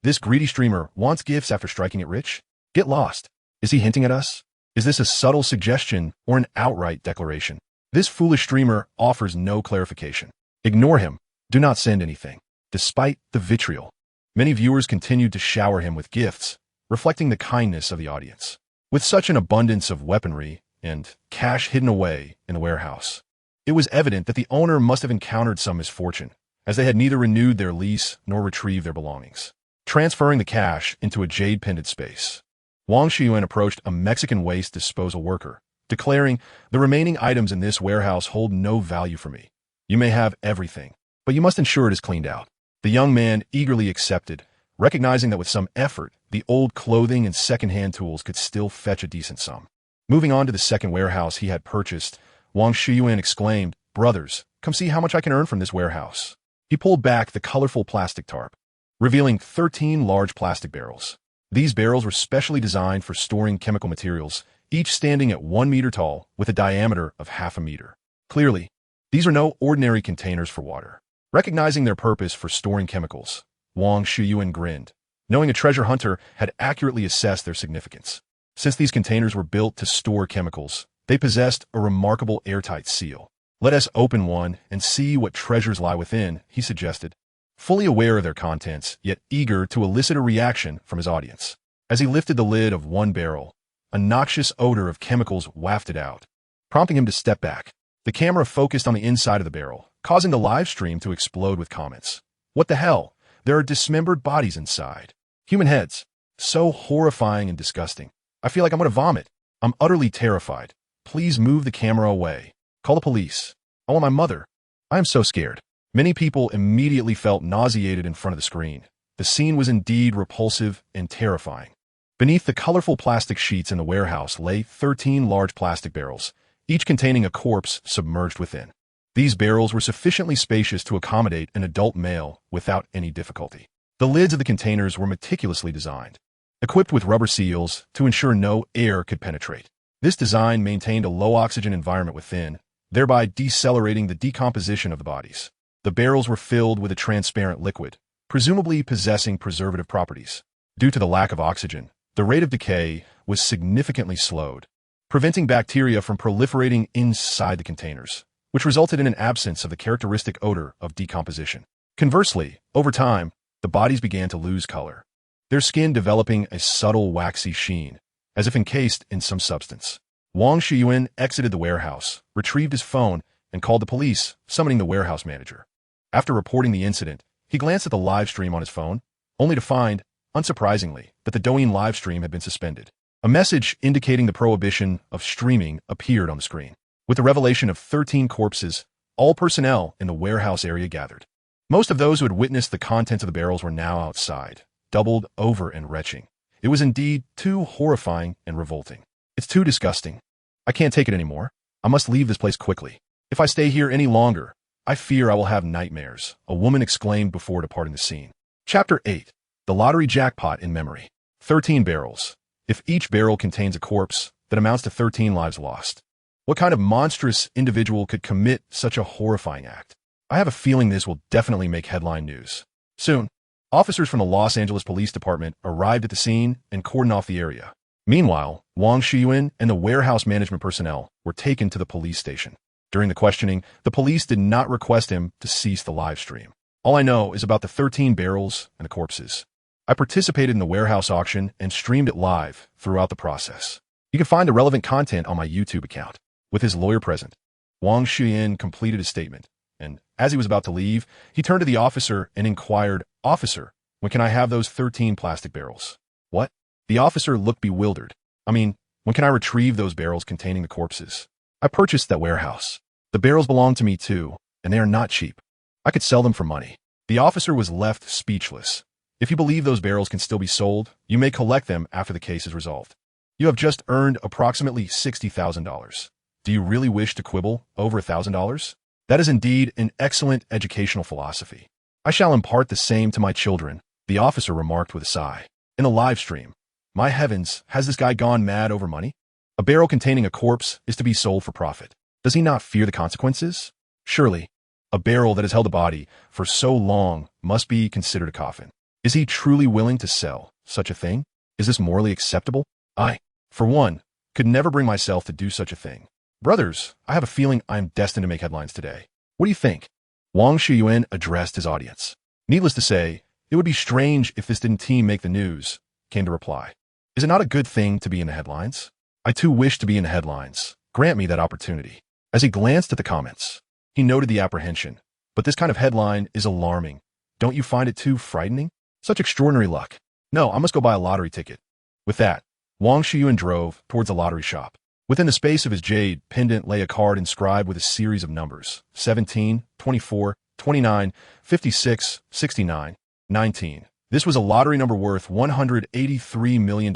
This greedy streamer wants gifts after striking it rich? Get lost. Is he hinting at us? Is this a subtle suggestion or an outright declaration? This foolish streamer offers no clarification. Ignore him. Do not send anything. Despite the vitriol, many viewers continued to shower him with gifts, reflecting the kindness of the audience. With such an abundance of weaponry and cash hidden away in the warehouse, it was evident that the owner must have encountered some misfortune, as they had neither renewed their lease nor retrieved their belongings. Transferring the cash into a jade-pendant space, Wang Xiuyuan approached a Mexican waste disposal worker, declaring, "The remaining items in this warehouse hold no value for me. You may have everything, but you must ensure it is cleaned out." The young man eagerly accepted, recognizing that with some effort, the old clothing and second-hand tools could still fetch a decent sum. Moving on to the second warehouse he had purchased, Wang Xiuyuan exclaimed, "Brothers, come see how much I can earn from this warehouse." He pulled back the colorful plastic tarp, revealing 13 large plastic barrels. These barrels were specially designed for storing chemical materials, each standing at 1 meter tall with a diameter of half a meter. Clearly, these are no ordinary containers for water. Recognizing their purpose for storing chemicals, Wang Xiuyuan grinned, knowing a treasure hunter had accurately assessed their significance. Since these containers were built to store chemicals, they possessed a remarkable airtight seal. "Let us open one and see what treasures lie within," he suggested, fully aware of their contents, yet eager to elicit a reaction from his audience. As he lifted the lid of one barrel, a noxious odor of chemicals wafted out, prompting him to step back. The camera focused on the inside of the barrel, causing the live stream to explode with comments. "What the hell? There are dismembered bodies inside. Human heads. So horrifying and disgusting. I feel like I'm going to vomit. I'm utterly terrified. Please move the camera away. Call the police. I want my mother. I am so scared." Many people immediately felt nauseated in front of the screen. The scene was indeed repulsive and terrifying. Beneath the colorful plastic sheets in the warehouse lay 13 large plastic barrels, each containing a corpse submerged within. These barrels were sufficiently spacious to accommodate an adult male without any difficulty. The lids of the containers were meticulously designed, equipped with rubber seals to ensure no air could penetrate. This design maintained a low-oxygen environment within, thereby decelerating the decomposition of the bodies. The barrels were filled with a transparent liquid, presumably possessing preservative properties. Due to the lack of oxygen, the rate of decay was significantly slowed, preventing bacteria from proliferating inside the containers, which resulted in an absence of the characteristic odor of decomposition. Conversely, over time, the bodies began to lose color, their skin developing a subtle waxy sheen, as if encased in some substance. Wang Xiuyuan exited the warehouse, retrieved his phone, and called the police, summoning the warehouse manager. After reporting the incident, he glanced at the live stream on his phone, only to find, unsurprisingly, that the Douyin live stream had been suspended. A message indicating the prohibition of streaming appeared on the screen. With the revelation of 13 corpses, all personnel in the warehouse area gathered. Most of those who had witnessed the contents of the barrels were now outside, doubled over and retching. It was indeed too horrifying and revolting. It's too disgusting. I can't take it anymore. I must leave this place quickly. If I stay here any longer, I fear I will have nightmares, a woman exclaimed before departing the scene. Chapter 8. The Lottery Jackpot in Memory. 13 barrels. If each barrel contains a corpse, that amounts to 13 lives lost. What kind of monstrous individual could commit such a horrifying act? I have a feeling this will definitely make headline news. Soon, officers from the Los Angeles Police Department arrived at the scene and cordoned off the area. Meanwhile, Wang Xiuyuan and the warehouse management personnel were taken to the police station. During the questioning, the police did not request him to cease the live stream. All I know is about the 13 barrels and the corpses. I participated in the warehouse auction and streamed it live throughout the process. You can find the relevant content on my YouTube account. With his lawyer present, Wang Xiuyuan completed his statement, and as he was about to leave, he turned to the officer and inquired, "Officer, when can I have those 13 plastic barrels?" "What?" The officer looked bewildered. "I mean, when can I retrieve those barrels containing the corpses? I purchased that warehouse. The barrels belong to me too, and they are not cheap. I could sell them for money." The officer was left speechless. "If you believe those barrels can still be sold, you may collect them after the case is resolved. You have just earned approximately $60,000. Do you really wish to quibble over $1,000? That is indeed an excellent educational philosophy. I shall impart the same to my children," the officer remarked with a sigh. In the live stream, "My heavens, has this guy gone mad over money? A barrel containing a corpse is to be sold for profit. Does he not fear the consequences? Surely, a barrel that has held a body for so long must be considered a coffin. Is he truly willing to sell such a thing? Is this morally acceptable? I, for one, could never bring myself to do such a thing. Brothers, I have a feeling I am destined to make headlines today. What do you think?" Wang Xiuyuan addressed his audience. "Needless to say, it would be strange if this didn't make the news," came the reply. "Is it not a good thing to be in the headlines? I too wish to be in the headlines. Grant me that opportunity." As he glanced at the comments, he noted the apprehension. "But this kind of headline is alarming. Don't you find it too frightening? Such extraordinary luck. No, I must go buy a lottery ticket." With that, Wang Xiuyuan drove towards the lottery shop. Within the space of his jade pendant lay a card inscribed with a series of numbers: 17, 24, 29, 56, 69, 19. This was a lottery number worth $183 million,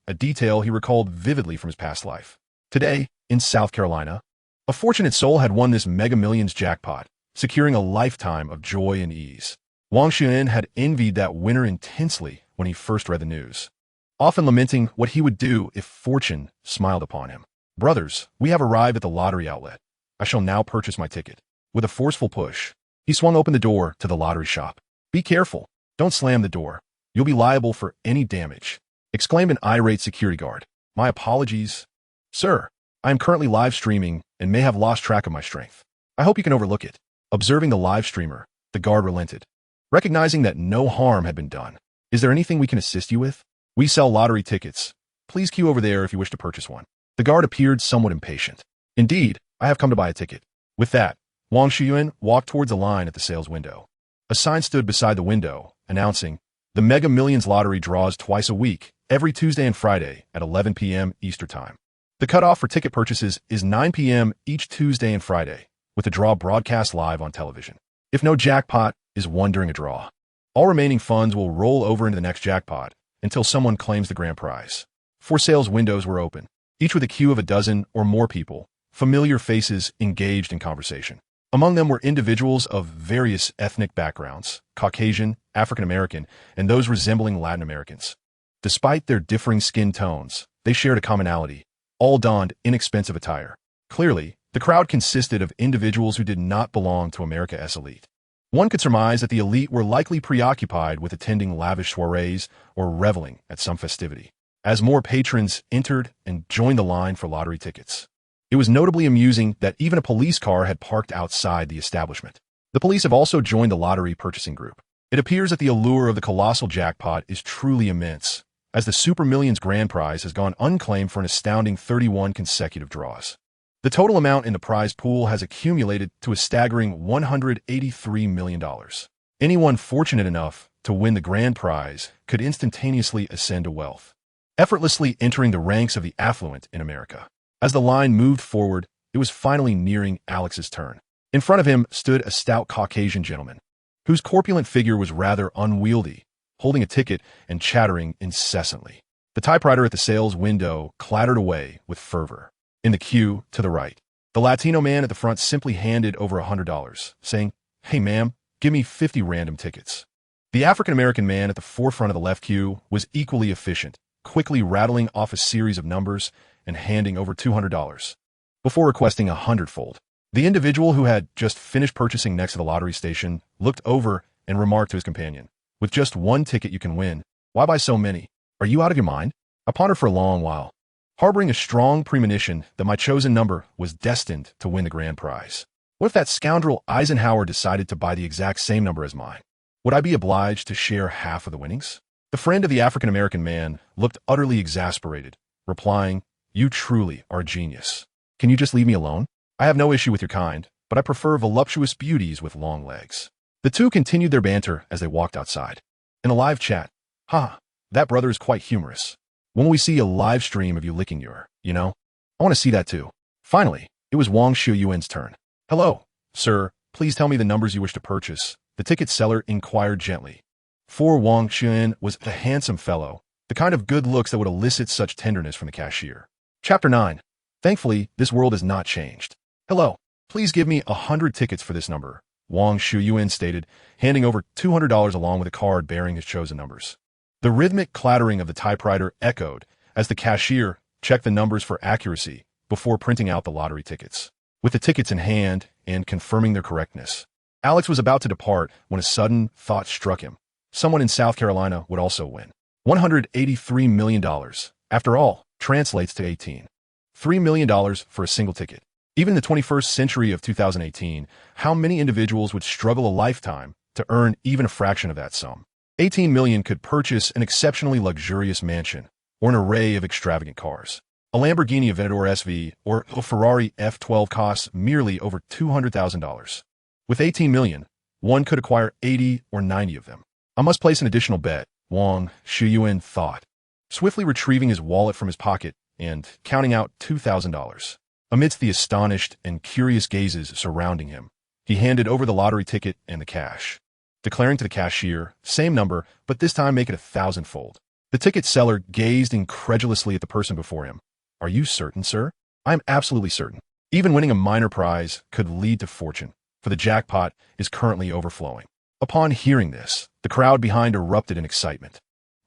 a detail he recalled vividly from his past life. Today, in South Carolina, a fortunate soul had won this Mega Millions jackpot, securing a lifetime of joy and ease. Wang Xiuyuan had envied that winner intensely when he first read the news, often lamenting what he would do if fortune smiled upon him. "Brothers, we have arrived at the lottery outlet. I shall now purchase my ticket." With a forceful push, he swung open the door to the lottery shop. "Be careful. Don't slam the door. You'll be liable for any damage," exclaimed an irate security guard. "My apologies. Sir, I am currently live streaming and may have lost track of my strength. I hope you can overlook it." Observing the live streamer, the guard relented, recognizing that no harm had been done. "Is there anything we can assist you with? We sell lottery tickets. Please queue over there if you wish to purchase one." The guard appeared somewhat impatient. "Indeed, I have come to buy a ticket." With that, Wang Xiuyuan walked towards a line at the sales window. A sign stood beside the window, announcing, "The Mega Millions lottery draws twice a week, every Tuesday and Friday at 11 p.m. Eastern Time. The cutoff for ticket purchases is 9 p.m. each Tuesday and Friday, with the draw broadcast live on television. If no jackpot is won during a draw, all remaining funds will roll over into the next jackpot until someone claims the grand prize." 4 sales windows were open, each with a queue of a dozen or more people, familiar faces engaged in conversation. Among them were individuals of various ethnic backgrounds, Caucasian, African American, and those resembling Latin Americans. Despite their differing skin tones, they shared a commonality. All donned inexpensive attire. Clearly, the crowd consisted of individuals who did not belong to America's elite. One could surmise that the elite were likely preoccupied with attending lavish soirees or reveling at some festivity, as more patrons entered and joined the line for lottery tickets. It was notably amusing that even a police car had parked outside the establishment. The police have also joined the lottery purchasing group. It appears that the allure of the colossal jackpot is truly immense, as the Super Millions grand prize has gone unclaimed for an astounding 31 consecutive draws. The total amount in the prize pool has accumulated to a staggering $183 million. Anyone fortunate enough to win the grand prize could instantaneously ascend to wealth, effortlessly entering the ranks of the affluent in America. As the line moved forward, it was finally nearing Alex's turn. In front of him stood a stout Caucasian gentleman, whose corpulent figure was rather unwieldy, holding a ticket and chattering incessantly. The typewriter at the sales window clattered away with fervor. In the queue to the right, the Latino man at the front simply handed over $100, saying, "Hey, ma'am, give me 50 random tickets." The African-American man at the forefront of the left queue was equally efficient, quickly rattling off a series of numbers and handing over $200, before requesting a hundredfold. The individual who had just finished purchasing next to the lottery station looked over and remarked to his companion, "With just one ticket you can win. Why buy so many? Are you out of your mind?" I pondered for a long while, harboring a strong premonition that my chosen number was destined to win the grand prize. What if that scoundrel Eisenhower decided to buy the exact same number as mine? Would I be obliged to share half of the winnings? The friend of the African-American man looked utterly exasperated, replying, "You truly are a genius. Can you just leave me alone? I have no issue with your kind, but I prefer voluptuous beauties with long legs." The two continued their banter as they walked outside. In a live chat, that brother is quite humorous. When will we see a live stream of you licking your, I want to see that too. Finally, it was Wang Xiuyuan's turn. "Hello, sir, please tell me the numbers you wish to purchase," the ticket seller inquired gently. For Wang Xiuyuan was a handsome fellow, the kind of good looks that would elicit such tenderness from the cashier. Chapter 9. Thankfully, this world has not changed. "Hello, please give me 100 tickets for this number," Wang Xiuyuan stated, handing over $200 along with a card bearing his chosen numbers. The rhythmic clattering of the typewriter echoed as the cashier checked the numbers for accuracy before printing out the lottery tickets. With the tickets in hand and confirming their correctness, Alex was about to depart when a sudden thought struck him. Someone in South Carolina would also win. $183 million, after all, translates to $3 million for a single ticket. Even in the 21st century of 2018, how many individuals would struggle a lifetime to earn even a fraction of that sum? 18 million could purchase an exceptionally luxurious mansion or an array of extravagant cars. A Lamborghini Aventador SV or a Ferrari F12 costs merely over $200,000. With 18 million, one could acquire 80 or 90 of them. I must place an additional bet, Wang Xiuyuan thought, swiftly retrieving his wallet from his pocket and counting out $2,000. Amidst the astonished and curious gazes surrounding him, he handed over the lottery ticket and the cash, declaring to the cashier, "Same number, but this time make it 1,000-fold." The ticket seller gazed incredulously at the person before him. "Are you certain, sir?" "I am absolutely certain. Even winning a minor prize could lead to fortune, for the jackpot is currently overflowing." Upon hearing this, the crowd behind erupted in excitement,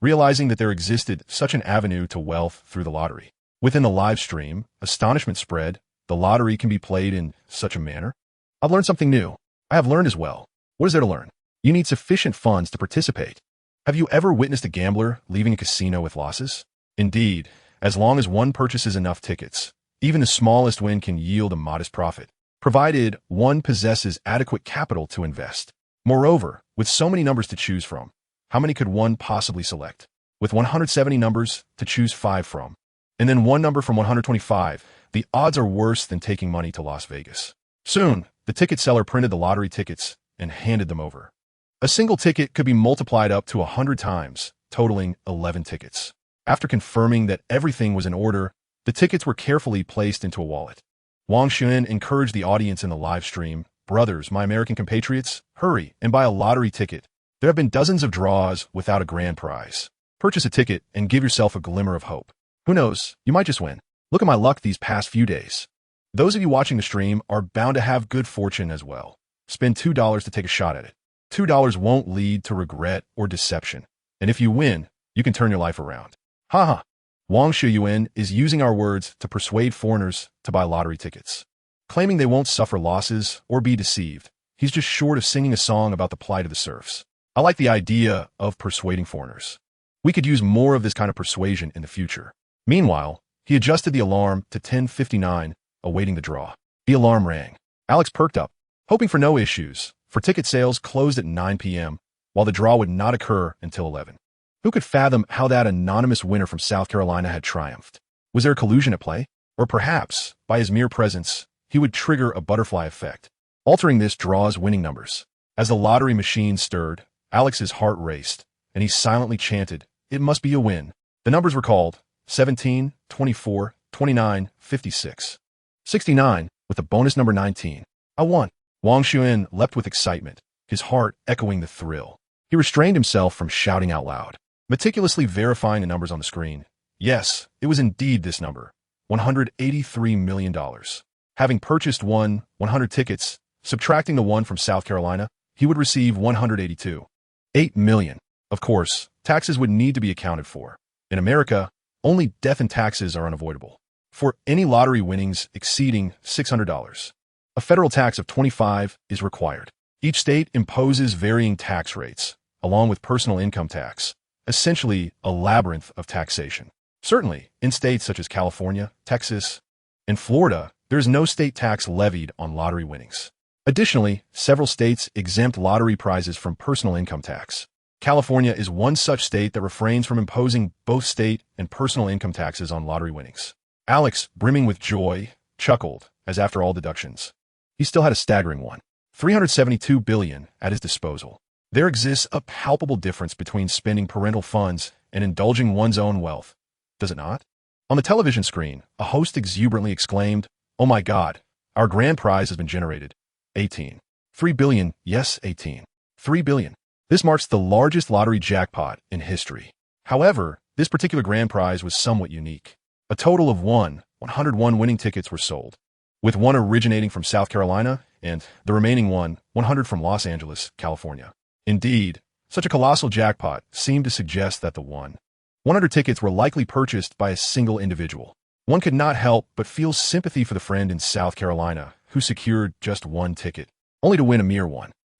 realizing that there existed such an avenue to wealth through the lottery. Within the live stream, astonishment spread. The lottery can be played in such a manner. I've learned something new. I have learned as well. What is there to learn? You need sufficient funds to participate. Have you ever witnessed a gambler leaving a casino with losses? Indeed, as long as one purchases enough tickets, even the smallest win can yield a modest profit, provided one possesses adequate capital to invest. Moreover, with so many numbers to choose from, how many could one possibly select? With 170 numbers to choose 5 from, and then one number from 125, the odds are worse than taking money to Las Vegas. Soon, the ticket seller printed the lottery tickets and handed them over. A single ticket could be multiplied up to 100 times, totaling 11 tickets. After confirming that everything was in order, the tickets were carefully placed into a wallet. Wang Xiuyuan encouraged the audience in the live stream, "Brothers, my American compatriots, hurry and buy a lottery ticket. There have been dozens of draws without a grand prize. Purchase a ticket and give yourself a glimmer of hope. Who knows, you might just win. Look at my luck these past few days." Those of you watching the stream are bound to have good fortune as well. Spend $2 to take a shot at it. $2 won't lead to regret or deception. And if you win, you can turn your life around. Haha. Wang Xiuyuan is using our words to persuade foreigners to buy lottery tickets. Claiming they won't suffer losses or be deceived, he's just short of singing a song about the plight of the serfs. I like the idea of persuading foreigners. We could use more of this kind of persuasion in the future. Meanwhile, he adjusted the alarm to 10:59, awaiting the draw. The alarm rang. Alex perked up, hoping for no issues, for ticket sales closed at 9 p.m., while the draw would not occur until 11. Who could fathom how that anonymous winner from South Carolina had triumphed? Was there a collusion at play? Or perhaps, by his mere presence, he would trigger a butterfly effect, altering this draw's winning numbers. As the lottery machine stirred, Alex's heart raced, and he silently chanted, "It must be a win." The numbers were called: 17, 24, 29, 56. 69, with the bonus number 19. I won. Wang Xiuyuan leapt with excitement, his heart echoing the thrill. He restrained himself from shouting out loud. Meticulously verifying the numbers on the screen, Yes, it was indeed this number, $183 million. Having purchased 100 tickets, subtracting the one from South Carolina, he would receive 182.8 million. Of course, taxes would need to be accounted for. In America, only death and taxes are unavoidable. For any lottery winnings exceeding $600, a federal tax of 25 is required. Each state imposes varying tax rates, along with personal income tax, essentially a labyrinth of taxation. Certainly, in states such as California, Texas, and Florida, there is no state tax levied on lottery winnings. Additionally, several states exempt lottery prizes from personal income tax. California is one such state that refrains from imposing both state and personal income taxes on lottery winnings. Alex, brimming with joy, chuckled, as after all deductions, he still had a staggering $372 billion at his disposal. There exists a palpable difference between spending parental funds and indulging one's own wealth, does it not? On the television screen, a host exuberantly exclaimed, "Oh my God, our grand prize has been generated. 3 billion, yes, 3 billion. This marks the largest lottery jackpot in history. However, this particular grand prize was somewhat unique. A total of 101 winning tickets were sold, with one originating from South Carolina and the remaining 100 from Los Angeles, California. Indeed, such a colossal jackpot seemed to suggest that the 100 tickets were likely purchased by a single individual. One could not help but feel sympathy for the friend in South Carolina who secured just one ticket, only to win a mere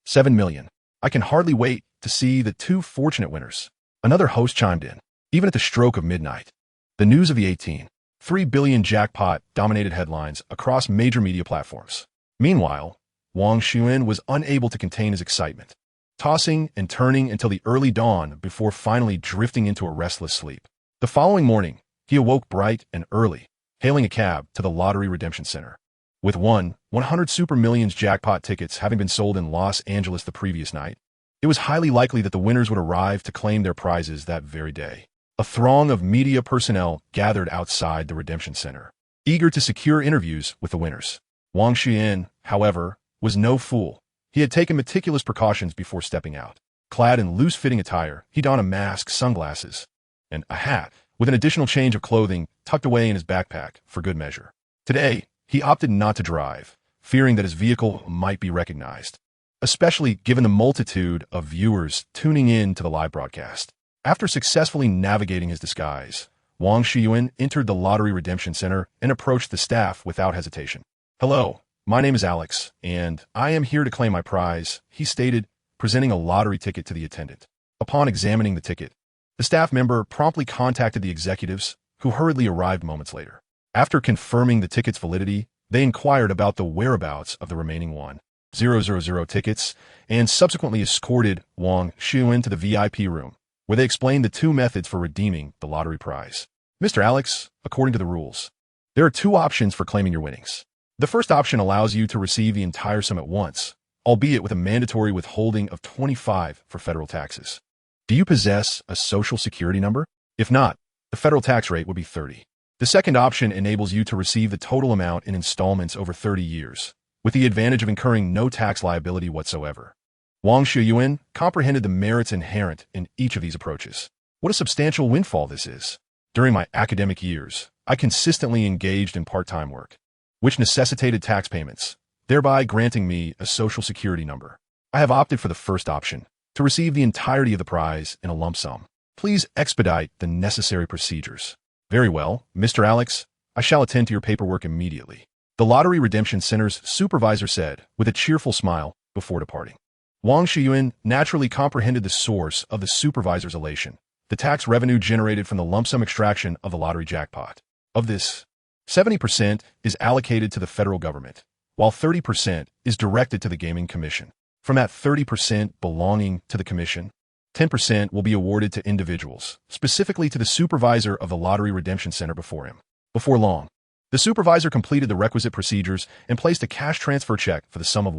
7 million. I can hardly wait to see the two fortunate winners." Another host chimed in. Even at the stroke of midnight, the news of the 3 billion jackpot dominated headlines across major media platforms. Meanwhile, Wang Xiuyuan was unable to contain his excitement, tossing and turning until the early dawn before finally drifting into a restless sleep. The following morning, he awoke bright and early, hailing a cab to the Lottery Redemption Center. With 100 Super Millions jackpot tickets having been sold in Los Angeles the previous night, it was highly likely that the winners would arrive to claim their prizes that very day. A throng of media personnel gathered outside the Redemption Center, eager to secure interviews with the winners. Wang Xiuyuan, however, was no fool. He had taken meticulous precautions before stepping out. Clad in loose-fitting attire, he donned a mask, sunglasses, and a hat, with an additional change of clothing tucked away in his backpack for good measure. Today, he opted not to drive, fearing that his vehicle might be recognized, especially given the multitude of viewers tuning in to the live broadcast. After successfully navigating his disguise, Wang Xiuyuan entered the Lottery Redemption Center and approached the staff without hesitation. "Hello, my name is Alex, and I am here to claim my prize," he stated, presenting a lottery ticket to the attendant. Upon examining the ticket, the staff member promptly contacted the executives, who hurriedly arrived moments later. After confirming the ticket's validity, they inquired about the whereabouts of the remaining 1,000 tickets and subsequently escorted Wang Xiuyuan to the VIP room, where they explained the two methods for redeeming the lottery prize. "Mr. Alex, according to the rules, there are two options for claiming your winnings. The first option allows you to receive the entire sum at once, albeit with a mandatory withholding of 25 for federal taxes. Do you possess a social security number? If not, the federal tax rate would be 30. The second option enables you to receive the total amount in installments over 30 years, with the advantage of incurring no tax liability whatsoever." Wang Xiuyuan comprehended the merits inherent in each of these approaches. What a substantial windfall this is. During my academic years, I consistently engaged in part-time work, which necessitated tax payments, thereby granting me a social security number. I have opted for the first option, to receive the entirety of the prize in a lump sum. Please expedite the necessary procedures. "Very well, Mr. Alex, I shall attend to your paperwork immediately," the Lottery Redemption Center's supervisor said with a cheerful smile before departing. Wang Xiuyuan naturally comprehended the source of the supervisor's elation, the tax revenue generated from the lump sum extraction of the lottery jackpot. Of this, 70% is allocated to the federal government, while 30% is directed to the Gaming Commission. From that 30% belonging to the commission, 10% will be awarded to individuals, specifically to the supervisor of the Lottery Redemption Center before him. Before long, the supervisor completed the requisite procedures and placed a cash transfer check for the sum of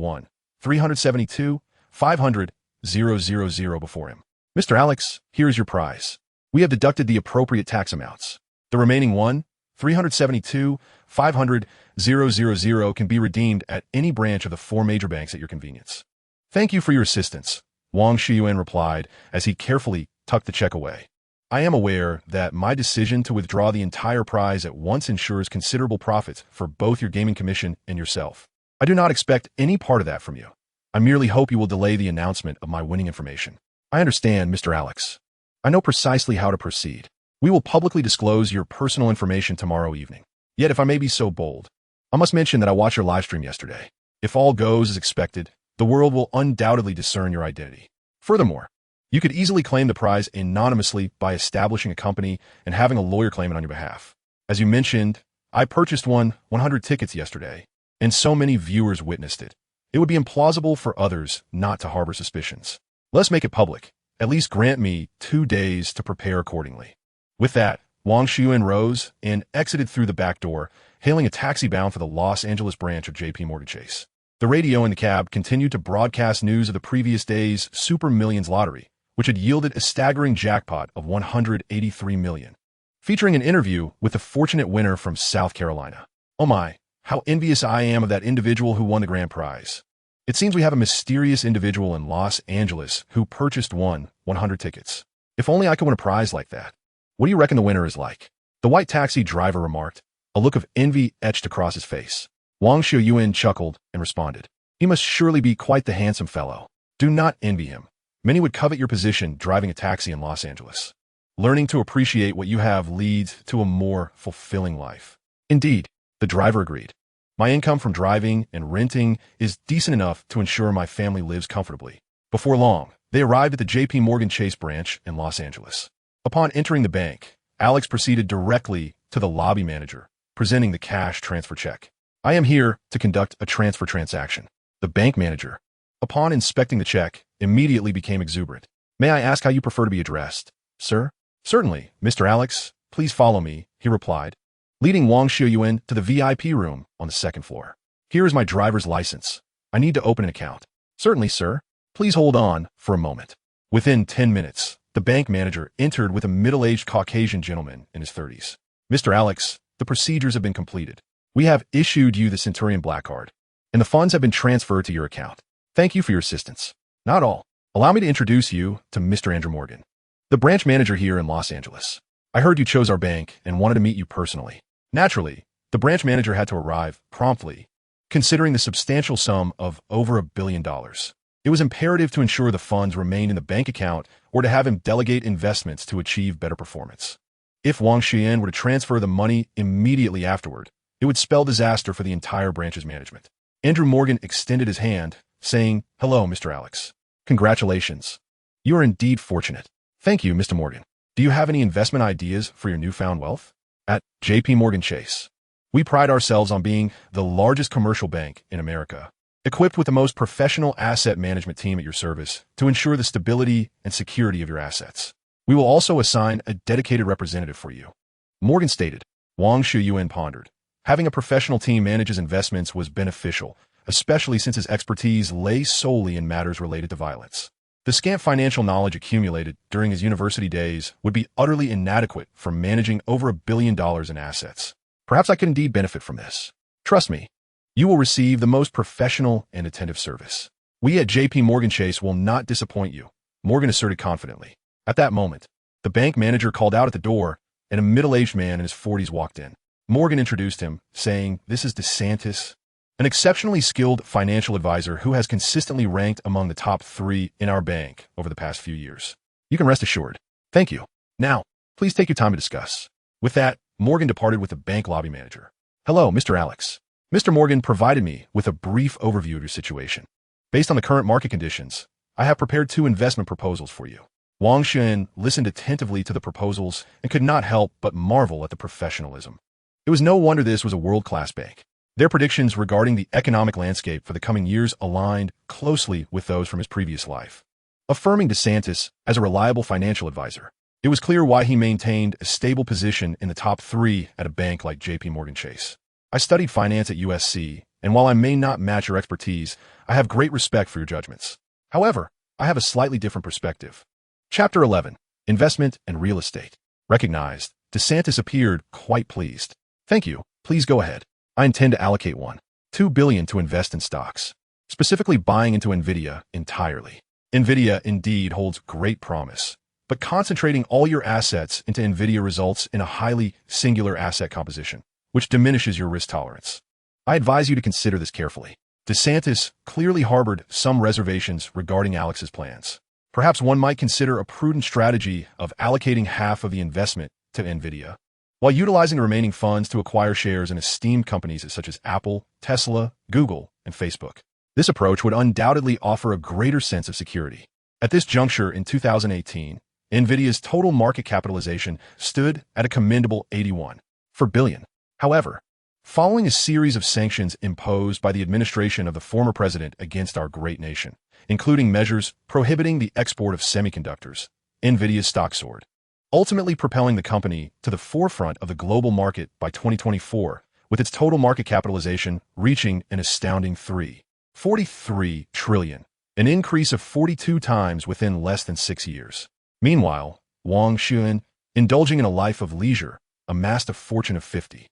372,500,000 before him. "Mr. Alex, here is your prize. We have deducted the appropriate tax amounts. The remaining 372,500,000 can be redeemed at any branch of the 4 major banks at your convenience." "Thank you for your assistance," Wang Xiuyuan replied as he carefully tucked the check away. I am aware that my decision to withdraw the entire prize at once ensures considerable profits for both your gaming commission and yourself. I do not expect any part of that from you. I merely hope you will delay the announcement of my winning information. I understand, Mr. Alex. I know precisely how to proceed. We will publicly disclose your personal information tomorrow evening. Yet, if I may be so bold, I must mention that I watched your livestream yesterday. If all goes as expected, the world will undoubtedly discern your identity. Furthermore, you could easily claim the prize anonymously by establishing a company and having a lawyer claim it on your behalf. As you mentioned, I purchased 100 tickets yesterday, and so many viewers witnessed it. It would be implausible for others not to harbor suspicions. Let's make it public. At least grant me 2 days to prepare accordingly. With that, Wang Xiuyuan rose and exited through the back door, hailing a taxi bound for the Los Angeles branch of JP Morgan Chase. The radio in the cab continued to broadcast news of the previous day's Super Millions lottery, which had yielded a staggering jackpot of $183 million, featuring an interview with the fortunate winner from South Carolina. Oh my, how envious I am of that individual who won the grand prize. It seems we have a mysterious individual in Los Angeles who purchased 100 tickets. If only I could win a prize like that. What do you reckon the winner is like? The white taxi driver remarked, a look of envy etched across his face. Wang Xiuyuan chuckled and responded, he must surely be quite the handsome fellow. Do not envy him. Many would covet your position driving a taxi in Los Angeles. Learning to appreciate what you have leads to a more fulfilling life. Indeed, the driver agreed. My income from driving and renting is decent enough to ensure my family lives comfortably. Before long, they arrived at the JP Morgan Chase branch in Los Angeles. Upon entering the bank, Alex proceeded directly to the lobby manager, presenting the cash transfer check. I am here to conduct a transfer transaction. The bank manager, upon inspecting the check, immediately became exuberant. May I ask how you prefer to be addressed, sir? Certainly, Mr. Alex. Please follow me, he replied, leading Wang Xiuyuan to the VIP room on the second floor. Here is my driver's license. I need to open an account. Certainly, sir. Please hold on for a moment. Within 10 minutes, the bank manager entered with a middle-aged Caucasian gentleman in his 30s. Mr. Alex, the procedures have been completed. We have issued you the Centurion Black Card, and the funds have been transferred to your account. Thank you for your assistance. Not all. Allow me to introduce you to Mr. Andrew Morgan, the branch manager here in Los Angeles. I heard you chose our bank and wanted to meet you personally. Naturally, the branch manager had to arrive promptly, considering the substantial sum of over $1 billion. It was imperative to ensure the funds remained in the bank account or to have him delegate investments to achieve better performance. If Wang Xiuyuan were to transfer the money immediately afterward, it would spell disaster for the entire branch's management. Andrew Morgan extended his hand, saying, hello, Mr. Alex. Congratulations. You are indeed fortunate. Thank you, Mr. Morgan. Do you have any investment ideas for your newfound wealth? At JP Morgan Chase, we pride ourselves on being the largest commercial bank in America, equipped with the most professional asset management team at your service to ensure the stability and security of your assets. We will also assign a dedicated representative for you. Morgan stated. Wang Xiuyuan pondered. Having a professional team manage his investments was beneficial, especially since his expertise lay solely in matters related to violence. The scant financial knowledge accumulated during his university days would be utterly inadequate for managing over $1 billion in assets. Perhaps I could indeed benefit from this. Trust me, you will receive the most professional and attentive service. We at JP Morgan Chase will not disappoint you, Morgan asserted confidently. At that moment, the bank manager called out at the door, and a middle-aged man in his 40s walked in. Morgan introduced him, saying, "This is DeSantis, an exceptionally skilled financial advisor who has consistently ranked among the top 3 in our bank over the past few years. You can rest assured. Thank you. Now, please take your time to discuss." With that, Morgan departed with the bank lobby manager. "Hello, Mr. Alex. Mr. Morgan provided me with a brief overview of your situation. Based on the current market conditions, I have prepared 2 investment proposals for you." Wang Xiuyuan listened attentively to the proposals and could not help but marvel at the professionalism. It was no wonder this was a world-class bank. Their predictions regarding the economic landscape for the coming years aligned closely with those from his previous life. Affirming DeSantis as a reliable financial advisor, it was clear why he maintained a stable position in the top 3 at a bank like JP Morgan Chase. "I studied finance at USC, and while I may not match your expertise, I have great respect for your judgments. However, I have a slightly different perspective." Chapter 11. Investment and Real Estate. Recognized, DeSantis appeared quite pleased. "Thank you. Please go ahead. I intend to allocate $2 billion to invest in stocks, specifically buying into NVIDIA entirely. NVIDIA indeed holds great promise, but concentrating all your assets into NVIDIA results in a highly singular asset composition, which diminishes your risk tolerance. I advise you to consider this carefully. DeSantis clearly harbored some reservations regarding Alex's plans. Perhaps one might consider a prudent strategy of allocating half of the investment to NVIDIA, while utilizing the remaining funds to acquire shares in esteemed companies such as Apple, Tesla, Google, and Facebook. This approach would undoubtedly offer a greater sense of security. At this juncture in 2018, NVIDIA's total market capitalization stood at a commendable $81 billion. However, following a series of sanctions imposed by the administration of the former president against our great nation, including measures prohibiting the export of semiconductors, NVIDIA's stock soared, ultimately propelling the company to the forefront of the global market by 2024, with its total market capitalization reaching an astounding $43 trillion, an increase of 42 times within less than 6 years. Meanwhile, Wang Xiuyuan, indulging in a life of leisure, amassed a fortune of $50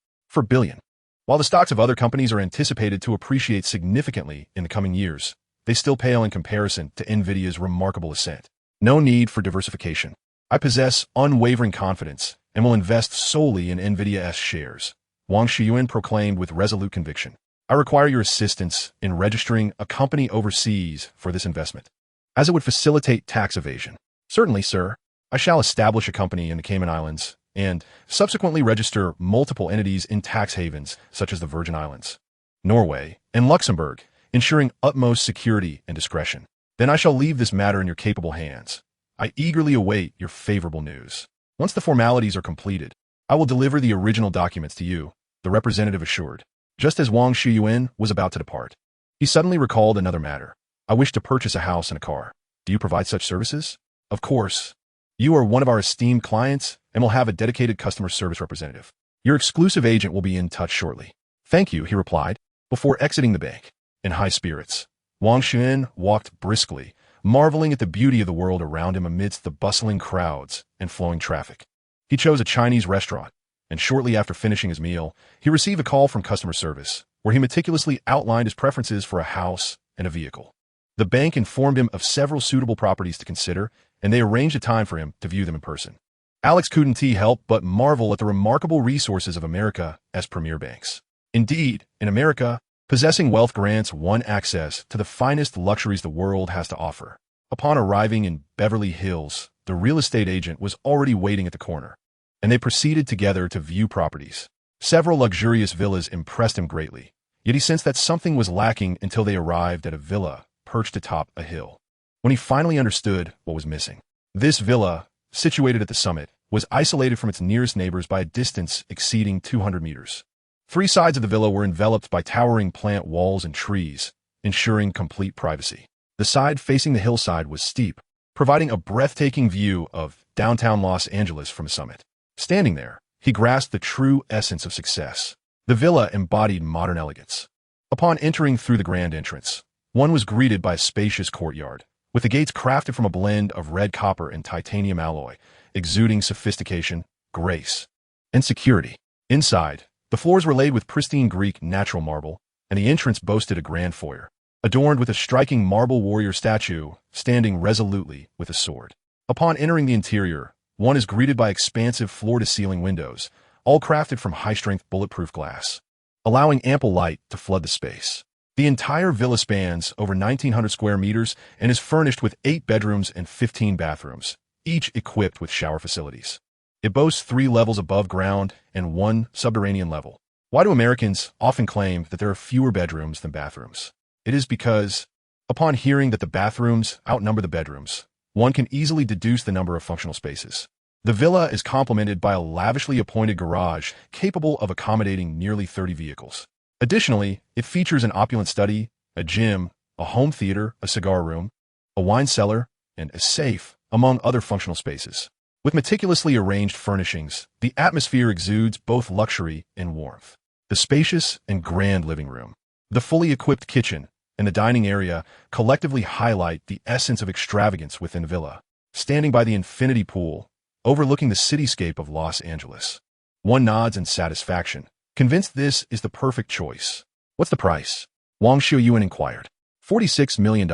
billion. While the stocks of other companies are anticipated to appreciate significantly in the coming years, they still pale in comparison to NVIDIA's remarkable ascent. No need for diversification. I possess unwavering confidence and will invest solely in NVIDIA's shares, Wang Xiuyuan proclaimed with resolute conviction. I require your assistance in registering a company overseas for this investment, as it would facilitate tax evasion. Certainly, sir. I shall establish a company in the Cayman Islands and subsequently register multiple entities in tax havens such as the Virgin Islands, Norway, and Luxembourg, ensuring utmost security and discretion. Then I shall leave this matter in your capable hands. I eagerly await your favorable news. Once the formalities are completed, I will deliver the original documents to you, the representative assured. Just as Wang Xiuyuan was about to depart, he suddenly recalled another matter. I wish to purchase a house and a car. Do you provide such services? Of course. You are one of our esteemed clients and will have a dedicated customer service representative. Your exclusive agent will be in touch shortly. Thank you, he replied, before exiting the bank. In high spirits, Wang Xiuyuan walked briskly, marveling at the beauty of the world around him amidst the bustling crowds and flowing traffic. He chose a Chinese restaurant, and shortly after finishing his meal, he received a call from customer service, where he meticulously outlined his preferences for a house and a vehicle. The bank informed him of several suitable properties to consider, and they arranged a time for him to view them in person. Alex couldn't help but marvel at the remarkable resources of America as premier banks. Indeed, in America, possessing wealth grants one access to the finest luxuries the world has to offer. Upon arriving in Beverly Hills, the real estate agent was already waiting at the corner, and they proceeded together to view properties. Several luxurious villas impressed him greatly, yet he sensed that something was lacking until they arrived at a villa perched atop a hill. When he finally understood what was missing, this villa, situated at the summit, was isolated from its nearest neighbors by a distance exceeding 200 meters. 3 sides of the villa were enveloped by towering plant walls and trees, ensuring complete privacy. The side facing the hillside was steep, providing a breathtaking view of downtown Los Angeles from the summit. Standing there, he grasped the true essence of success. The villa embodied modern elegance. Upon entering through the grand entrance, one was greeted by a spacious courtyard, with the gates crafted from a blend of red copper and titanium alloy, exuding sophistication, grace, and security. Inside, the floors were laid with pristine Greek natural marble, and the entrance boasted a grand foyer, adorned with a striking marble warrior statue standing resolutely with a sword. Upon entering the interior, one is greeted by expansive floor-to-ceiling windows, all crafted from high-strength bulletproof glass, allowing ample light to flood the space. The entire villa spans over 1,900 square meters and is furnished with 8 bedrooms and 15 bathrooms, each equipped with shower facilities. It boasts 3 levels above ground and 1 subterranean level. Why do Americans often claim that there are fewer bedrooms than bathrooms? It is because, upon hearing that the bathrooms outnumber the bedrooms, one can easily deduce the number of functional spaces. The villa is complemented by a lavishly appointed garage capable of accommodating nearly 30 vehicles. Additionally, it features an opulent study, a gym, a home theater, a cigar room, a wine cellar, and a safe, among other functional spaces. With meticulously arranged furnishings, the atmosphere exudes both luxury and warmth. The spacious and grand living room, the fully equipped kitchen, and the dining area collectively highlight the essence of extravagance within the villa. Standing by the infinity pool, overlooking the cityscape of Los Angeles, one nods in satisfaction, convinced this is the perfect choice. What's the price? Wang Xiuyuan inquired. $46 million.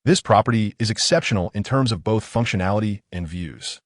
This property is exceptional in terms of both functionality and views.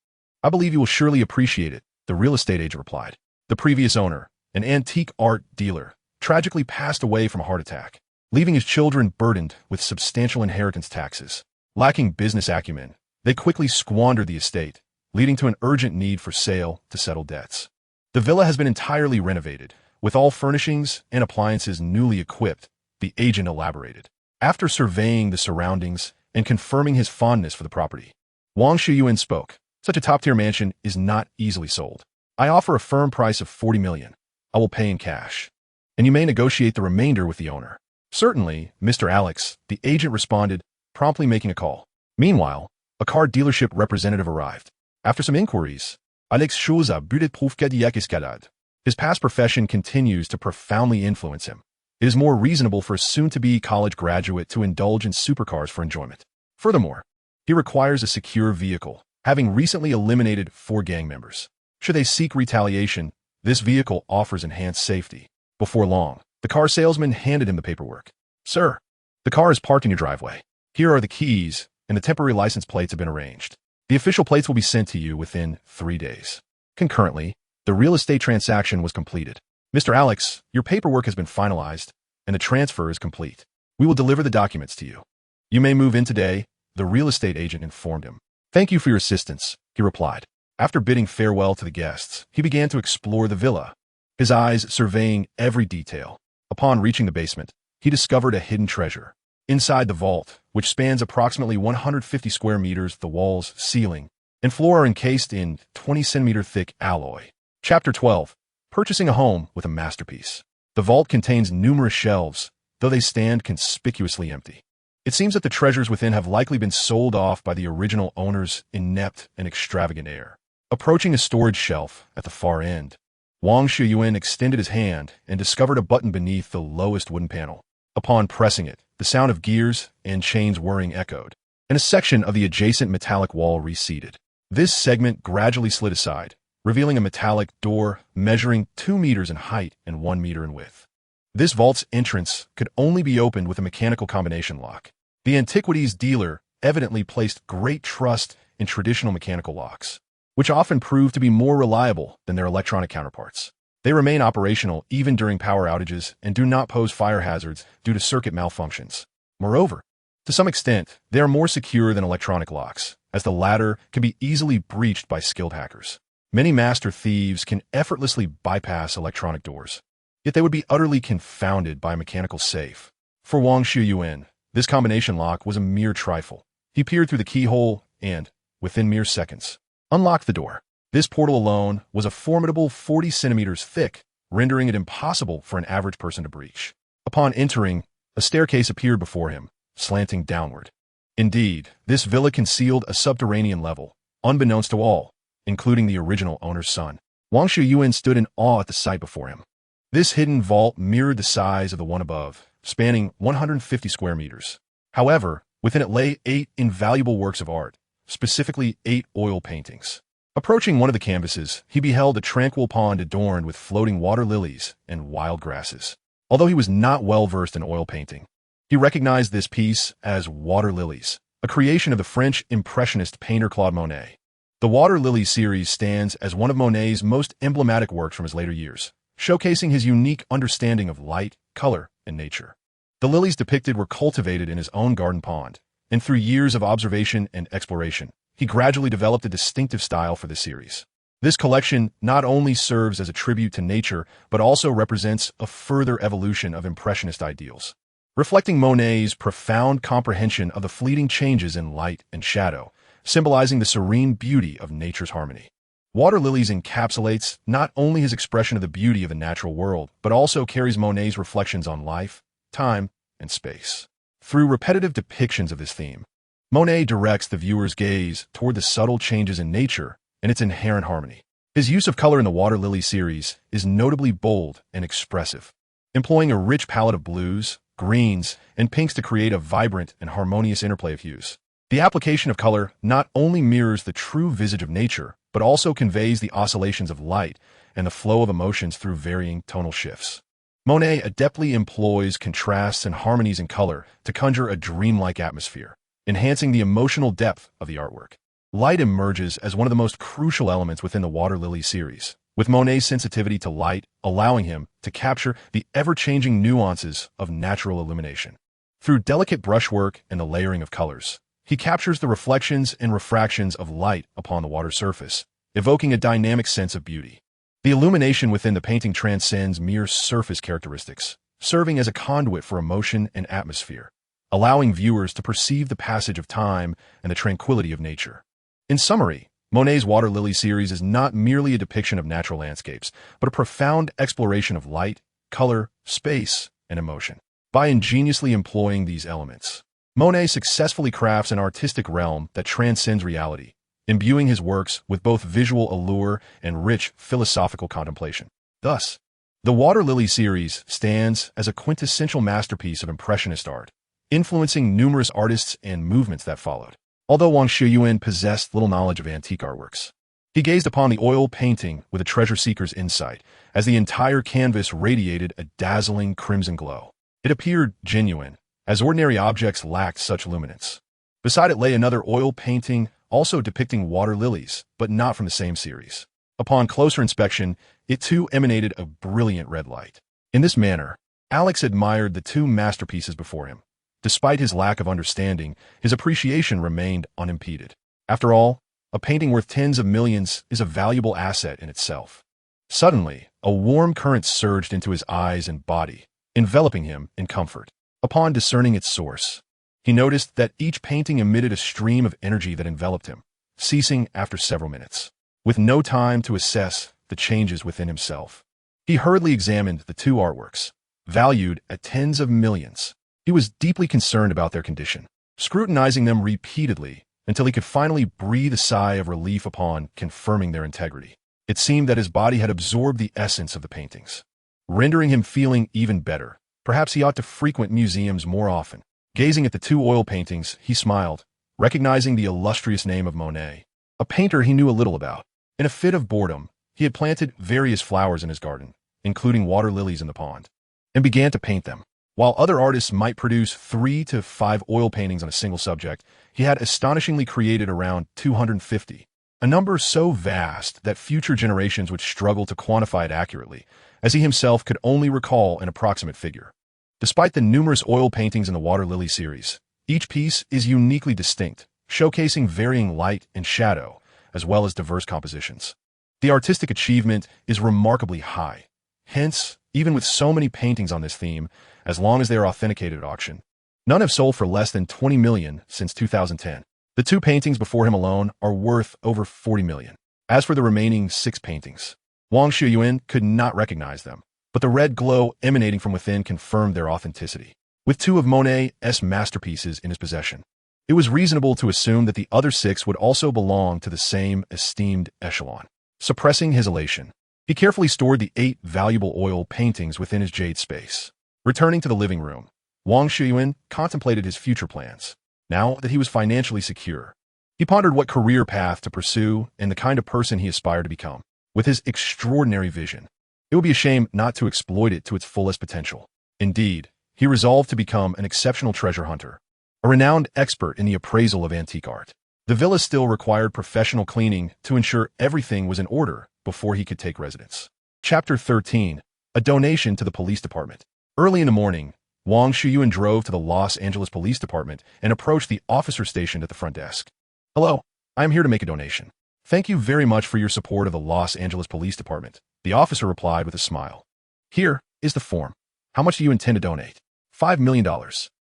I believe you will surely appreciate it, the real estate agent replied. The previous owner, an antique art dealer, tragically passed away from a heart attack, leaving his children burdened with substantial inheritance taxes. Lacking business acumen, they quickly squandered the estate, leading to an urgent need for sale to settle debts. The villa has been entirely renovated, with all furnishings and appliances newly equipped, the agent elaborated. After surveying the surroundings and confirming his fondness for the property, Wang Xiuyuan spoke. Such a top-tier mansion is not easily sold. I offer a firm price of 40 million. I will pay in cash. And you may negotiate the remainder with the owner. Certainly, Mr. Alex, the agent responded, promptly making a call. Meanwhile, a car dealership representative arrived. After some inquiries, Alex Xiuyuan budet escalade. His past profession continues to profoundly influence him. It is more reasonable for a soon-to-be college graduate to indulge in supercars for enjoyment. Furthermore, he requires a secure vehicle, having recently eliminated 4 gang members. Should they seek retaliation, this vehicle offers enhanced safety. Before long, the car salesman handed him the paperwork. Sir, the car is parked in your driveway. Here are the keys, and the temporary license plates have been arranged. The official plates will be sent to you within 3 days. Concurrently, the real estate transaction was completed. Mr. Alex, your paperwork has been finalized, and the transfer is complete. We will deliver the documents to you. You may move in today, the real estate agent informed him. Thank you for your assistance, he replied. After bidding farewell to the guests, he began to explore the villa, his eyes surveying every detail. Upon reaching the basement, he discovered a hidden treasure. Inside the vault, which spans approximately 150 square meters, the walls, ceiling, and floor are encased in 20-centimeter thick alloy. Chapter 12. Purchasing a home with a masterpiece. The vault contains numerous shelves, though they stand conspicuously empty. It seems that the treasures within have likely been sold off by the original owner's inept and extravagant heir. Approaching a storage shelf at the far end, Wang Xiuyuan extended his hand and discovered a button beneath the lowest wooden panel. Upon pressing it, the sound of gears and chains whirring echoed, and a section of the adjacent metallic wall receded. This segment gradually slid aside, revealing a metallic door measuring 2 meters in height and 1 meter in width. This vault's entrance could only be opened with a mechanical combination lock. The antiquities dealer evidently placed great trust in traditional mechanical locks, which often prove to be more reliable than their electronic counterparts. They remain operational even during power outages and do not pose fire hazards due to circuit malfunctions. Moreover, to some extent, they are more secure than electronic locks, as the latter can be easily breached by skilled hackers. Many master thieves can effortlessly bypass electronic doors, yet they would be utterly confounded by a mechanical safe. For Wang Xiuyuan, this combination lock was a mere trifle. He peered through the keyhole and, within mere seconds, unlocked the door. This portal alone was a formidable 40 centimeters thick, rendering it impossible for an average person to breach. Upon entering, a staircase appeared before him, slanting downward. Indeed, this villa concealed a subterranean level, unbeknownst to all, including the original owner's son. Wang Xiuyuan stood in awe at the sight before him. This hidden vault mirrored the size of the one above, spanning 150 square meters. However, within it lay 8 invaluable works of art, specifically 8 oil paintings. Approaching one of the canvases, he beheld a tranquil pond adorned with floating water lilies and wild grasses. Although he was not well versed in oil painting, he recognized this piece as Water Lilies, a creation of the French Impressionist painter Claude Monet. The Water Lily series stands as one of Monet's most emblematic works from his later years, showcasing his unique understanding of light, color, and nature. The lilies depicted were cultivated in his own garden pond, and through years of observation and exploration, he gradually developed a distinctive style for the series. This collection not only serves as a tribute to nature, but also represents a further evolution of Impressionist ideals, reflecting Monet's profound comprehension of the fleeting changes in light and shadow, symbolizing the serene beauty of nature's harmony. Water Lilies encapsulates not only his expression of the beauty of the natural world, but also carries Monet's reflections on life, time, and space. Through repetitive depictions of this theme, Monet directs the viewer's gaze toward the subtle changes in nature and its inherent harmony. His use of color in the Water Lily series is notably bold and expressive, employing a rich palette of blues, greens, and pinks to create a vibrant and harmonious interplay of hues. The application of color not only mirrors the true visage of nature, but also conveys the oscillations of light and the flow of emotions through varying tonal shifts. Monet adeptly employs contrasts and harmonies in color to conjure a dreamlike atmosphere, enhancing the emotional depth of the artwork. Light emerges as one of the most crucial elements within the Water Lily series, with Monet's sensitivity to light allowing him to capture the ever-changing nuances of natural illumination. Through delicate brushwork and the layering of colors, he captures the reflections and refractions of light upon the water surface, evoking a dynamic sense of beauty. The illumination within the painting transcends mere surface characteristics, serving as a conduit for emotion and atmosphere, allowing viewers to perceive the passage of time and the tranquility of nature. In summary, Monet's Water Lily series is not merely a depiction of natural landscapes, but a profound exploration of light, color, space, and emotion. By ingeniously employing these elements, Monet successfully crafts an artistic realm that transcends reality, imbuing his works with both visual allure and rich philosophical contemplation. Thus, the Water Lily series stands as a quintessential masterpiece of Impressionist art, influencing numerous artists and movements that followed. Although Wang Xiuyuan possessed little knowledge of antique artworks, he gazed upon the oil painting with a treasure-seeker's insight, as the entire canvas radiated a dazzling crimson glow. It appeared genuine, as ordinary objects lacked such luminance. Beside it lay another oil painting, also depicting water lilies, but not from the same series. Upon closer inspection, it too emanated a brilliant red light. In this manner, Alex admired the two masterpieces before him. Despite his lack of understanding, his appreciation remained unimpeded. After all, a painting worth tens of millions is a valuable asset in itself. Suddenly, a warm current surged into his eyes and body, enveloping him in comfort. Upon discerning its source, he noticed that each painting emitted a stream of energy that enveloped him, ceasing after several minutes. With no time to assess the changes within himself, he hurriedly examined the two artworks, valued at tens of millions. He was deeply concerned about their condition, scrutinizing them repeatedly until he could finally breathe a sigh of relief upon confirming their integrity. It seemed that his body had absorbed the essence of the paintings, rendering him feeling even better. Perhaps he ought to frequent museums more often. Gazing at the two oil paintings, he smiled, recognizing the illustrious name of Monet, a painter he knew a little about. In a fit of boredom, he had planted various flowers in his garden, including water lilies in the pond, and began to paint them. While other artists might produce 3 to 5 oil paintings on a single subject, he had astonishingly created around 250, a number so vast that future generations would struggle to quantify it accurately, as he himself could only recall an approximate figure. Despite the numerous oil paintings in the Water Lily series, each piece is uniquely distinct, showcasing varying light and shadow, as well as diverse compositions. The artistic achievement is remarkably high. Hence, even with so many paintings on this theme, as long as they are authenticated at auction, none have sold for less than 20 million since 2010. The two paintings before him alone are worth over 40 million. As for the remaining 6 paintings, Wang Xiuyuan could not recognize them, but the red glow emanating from within confirmed their authenticity. With 2 of Monet's masterpieces in his possession, it was reasonable to assume that the other 6 would also belong to the same esteemed echelon. Suppressing his elation, he carefully stored the 8 valuable oil paintings within his jade space. Returning to the living room, Wang Xiuyuan contemplated his future plans. Now that he was financially secure, he pondered what career path to pursue and the kind of person he aspired to become. With his extraordinary vision, it would be a shame not to exploit it to its fullest potential. Indeed, he resolved to become an exceptional treasure hunter, a renowned expert in the appraisal of antique art. The villa still required professional cleaning to ensure everything was in order before he could take residence. Chapter 13. A donation to the police department. Early in the morning, Wang Xiuyuan drove to the Los Angeles Police Department and approached the officer stationed at the front desk. "Hello, I am here to make a donation. Thank you very much for your support of the Los Angeles Police Department," the officer replied with a smile. "Here is the form. How much do you intend to donate?" $5 million.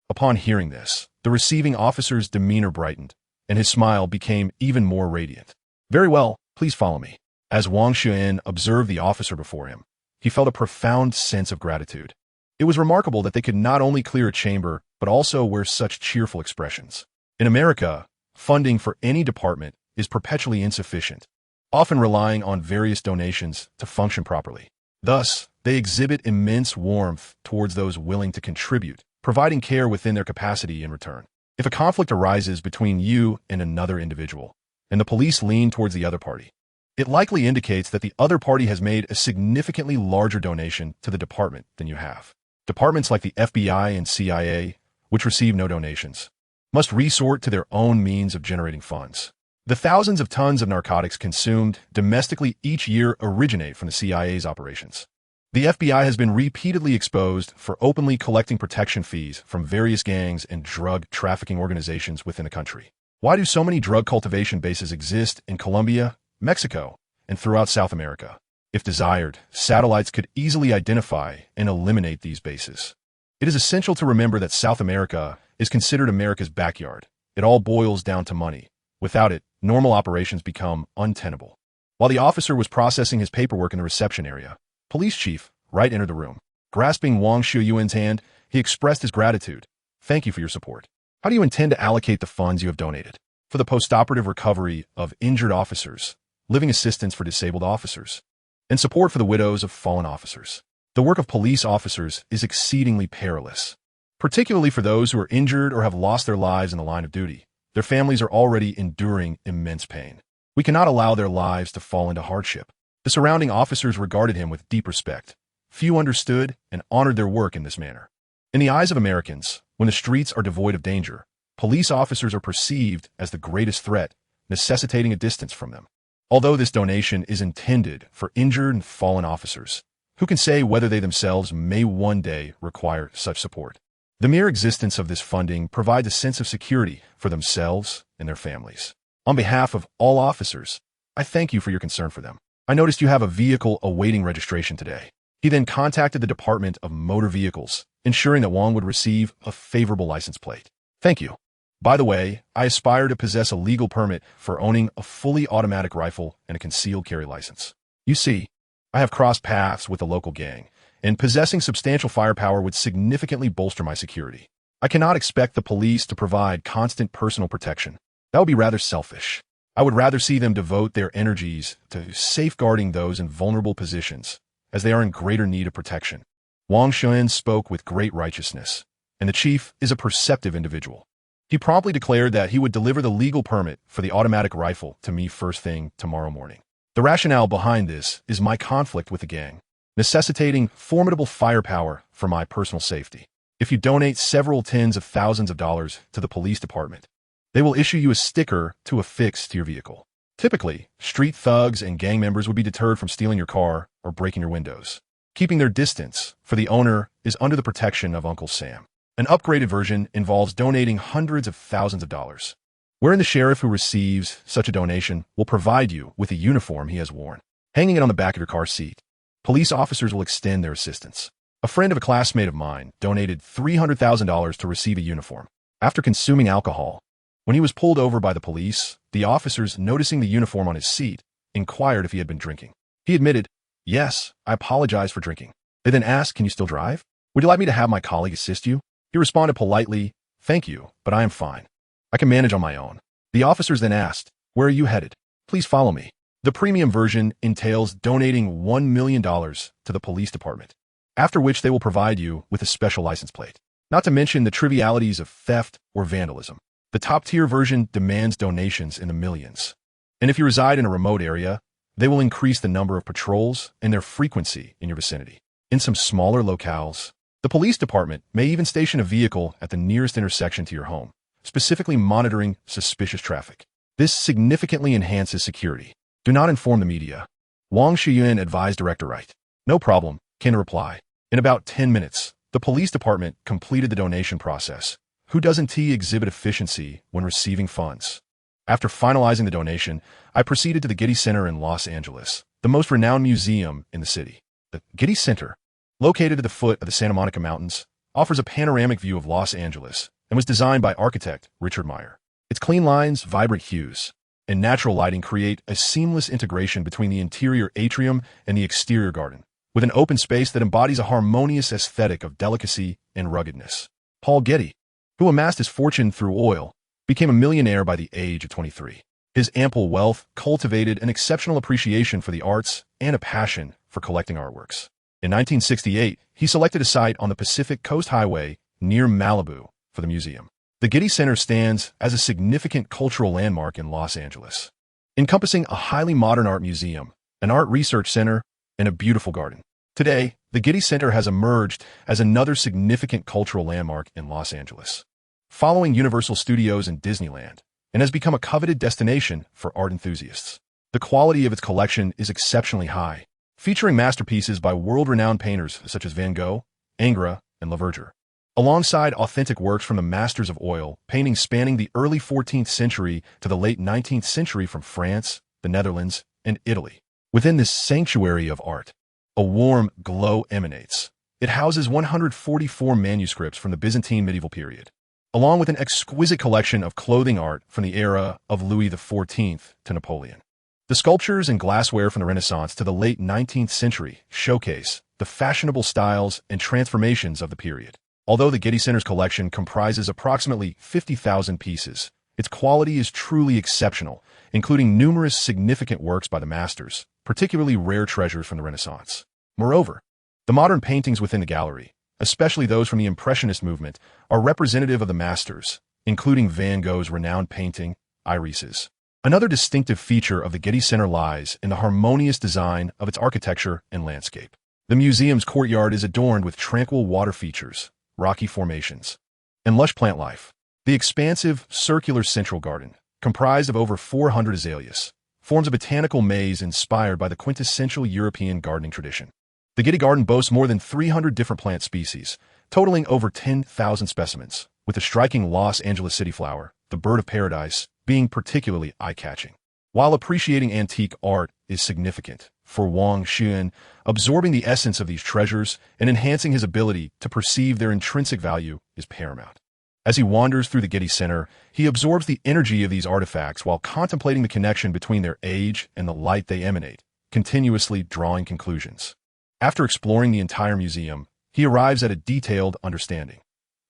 Upon hearing this, the receiving officer's demeanor brightened, and his smile became even more radiant. "Very well, please follow me." As Wang Xiuyuan observed the officer before him, he felt a profound sense of gratitude. It was remarkable that they could not only clear a chamber, but also wear such cheerful expressions. In America, funding for any department is perpetually insufficient, often relying on various donations to function properly. Thus, they exhibit immense warmth towards those willing to contribute, providing care within their capacity in return. If a conflict arises between you and another individual, and the police lean towards the other party, it likely indicates that the other party has made a significantly larger donation to the department than you have. Departments like the FBI and CIA, which receive no donations, must resort to their own means of generating funds. The thousands of tons of narcotics consumed domestically each year originate from the CIA's operations. The FBI has been repeatedly exposed for openly collecting protection fees from various gangs and drug trafficking organizations within the country. Why do so many drug cultivation bases exist in Colombia, Mexico, and throughout South America? If desired, satellites could easily identify and eliminate these bases. It is essential to remember that South America is considered America's backyard. It all boils down to money. Without it, normal operations become untenable. While the officer was processing his paperwork in the reception area, Police Chief Wright entered the room. Grasping Wang Xiuyuan's hand, he expressed his gratitude. "Thank you for your support. How do you intend to allocate the funds you have donated?" "For the postoperative recovery of injured officers, living assistance for disabled officers, and support for the widows of fallen officers." The work of police officers is exceedingly perilous, particularly for those who are injured or have lost their lives in the line of duty. Their families are already enduring immense pain. We cannot allow their lives to fall into hardship. The surrounding officers regarded him with deep respect. Few understood and honored their work in this manner. In the eyes of Americans, when the streets are devoid of danger, police officers are perceived as the greatest threat, necessitating a distance from them. Although this donation is intended for injured and fallen officers, who can say whether they themselves may one day require such support? The mere existence of this funding provides a sense of security for themselves and their families. On behalf of all officers, I thank you for your concern for them. I noticed you have a vehicle awaiting registration today. He then contacted the Department of Motor Vehicles, ensuring that Wang would receive a favorable license plate. Thank you. By the way, I aspire to possess a legal permit for owning a fully automatic rifle and a concealed carry license. You see, I have crossed paths with the local gang, and possessing substantial firepower would significantly bolster my security. I cannot expect the police to provide constant personal protection. That would be rather selfish. I would rather see them devote their energies to safeguarding those in vulnerable positions, as they are in greater need of protection. Wang Xiuyuan spoke with great righteousness, and the chief is a perceptive individual. He promptly declared that he would deliver the legal permit for the automatic rifle to me first thing tomorrow morning. The rationale behind this is my conflict with the gang, necessitating formidable firepower for my personal safety. If you donate several tens of thousands of dollars to the police department, they will issue you a sticker to affix to your vehicle. Typically, street thugs and gang members would be deterred from stealing your car or breaking your windows. Keeping their distance, for the owner, is under the protection of Uncle Sam. An upgraded version involves donating hundreds of thousands of dollars, wherein the sheriff who receives such a donation will provide you with a uniform he has worn, hanging it on the back of your car seat. Police officers will extend their assistance. A friend of a classmate of mine donated $300,000 to receive a uniform. After consuming alcohol, when he was pulled over by the police, the officers, noticing the uniform on his seat, inquired if he had been drinking. He admitted, "Yes, I apologize for drinking." They then asked, "Can you still drive? Would you like me to have my colleague assist you?" He responded politely, "Thank you, but I am fine. I can manage on my own." The officers then asked, "Where are you headed? Please follow me." The premium version entails donating $1 million to the police department, after which they will provide you with a special license plate. Not to mention the trivialities of theft or vandalism. The top-tier version demands donations in the millions. And if you reside in a remote area, they will increase the number of patrols and their frequency in your vicinity. In some smaller locales, the police department may even station a vehicle at the nearest intersection to your home, specifically monitoring suspicious traffic. This significantly enhances security. Do not inform the media. Wang Xiuyuan advised Director Wright. "No problem," Ken replied. In about 10 minutes, the police department completed the donation process. Who doesn't exhibit efficiency when receiving funds? After finalizing the donation, I proceeded to the Getty Center in Los Angeles, the most renowned museum in the city. The Getty Center, located at the foot of the Santa Monica Mountains, offers a panoramic view of Los Angeles and was designed by architect Richard Meyer. Its clean lines, vibrant hues, and natural lighting create a seamless integration between the interior atrium and the exterior garden, with an open space that embodies a harmonious aesthetic of delicacy and ruggedness. Paul Getty, who amassed his fortune through oil, became a millionaire by the age of 23. His ample wealth cultivated an exceptional appreciation for the arts and a passion for collecting artworks. In 1968, he selected a site on the Pacific Coast Highway near Malibu for the museum. The Getty Center stands as a significant cultural landmark in Los Angeles, encompassing a highly modern art museum, an art research center, and a beautiful garden. Today, the Getty Center has emerged as another significant cultural landmark in Los Angeles. following Universal Studios and Disneyland, and has become a coveted destination for art enthusiasts. The quality of its collection is exceptionally high, featuring masterpieces by world-renowned painters such as Van Gogh, Ingres, and Laverger, alongside authentic works from the masters of oil, paintings spanning the early 14th century to the late 19th century from France, the Netherlands, and Italy. Within this sanctuary of art, a warm glow emanates. It houses 144 manuscripts from the Byzantine medieval period, along with an exquisite collection of clothing art from the era of Louis XIV to Napoleon. The sculptures and glassware from the Renaissance to the late 19th century showcase the fashionable styles and transformations of the period. Although the Getty Center's collection comprises approximately 50,000 pieces, its quality is truly exceptional, including numerous significant works by the masters, particularly rare treasures from the Renaissance. Moreover, the modern paintings within the gallery, especially those from the Impressionist movement, are representative of the masters, including Van Gogh's renowned painting, Irises. Another distinctive feature of the Getty Center lies in the harmonious design of its architecture and landscape. The museum's courtyard is adorned with tranquil water features, rocky formations, and lush plant life. The expansive, circular central garden, comprised of over 400 azaleas, forms a botanical maze inspired by the quintessential European gardening tradition. The Getty Garden boasts more than 300 different plant species, totaling over 10,000 specimens, with the striking Los Angeles city flower, the bird of paradise, being particularly eye-catching. While appreciating antique art is significant, for Wang Xiuyuan, absorbing the essence of these treasures and enhancing his ability to perceive their intrinsic value is paramount. As he wanders through the Getty Center, he absorbs the energy of these artifacts while contemplating the connection between their age and the light they emanate, continuously drawing conclusions. After exploring the entire museum, he arrives at a detailed understanding.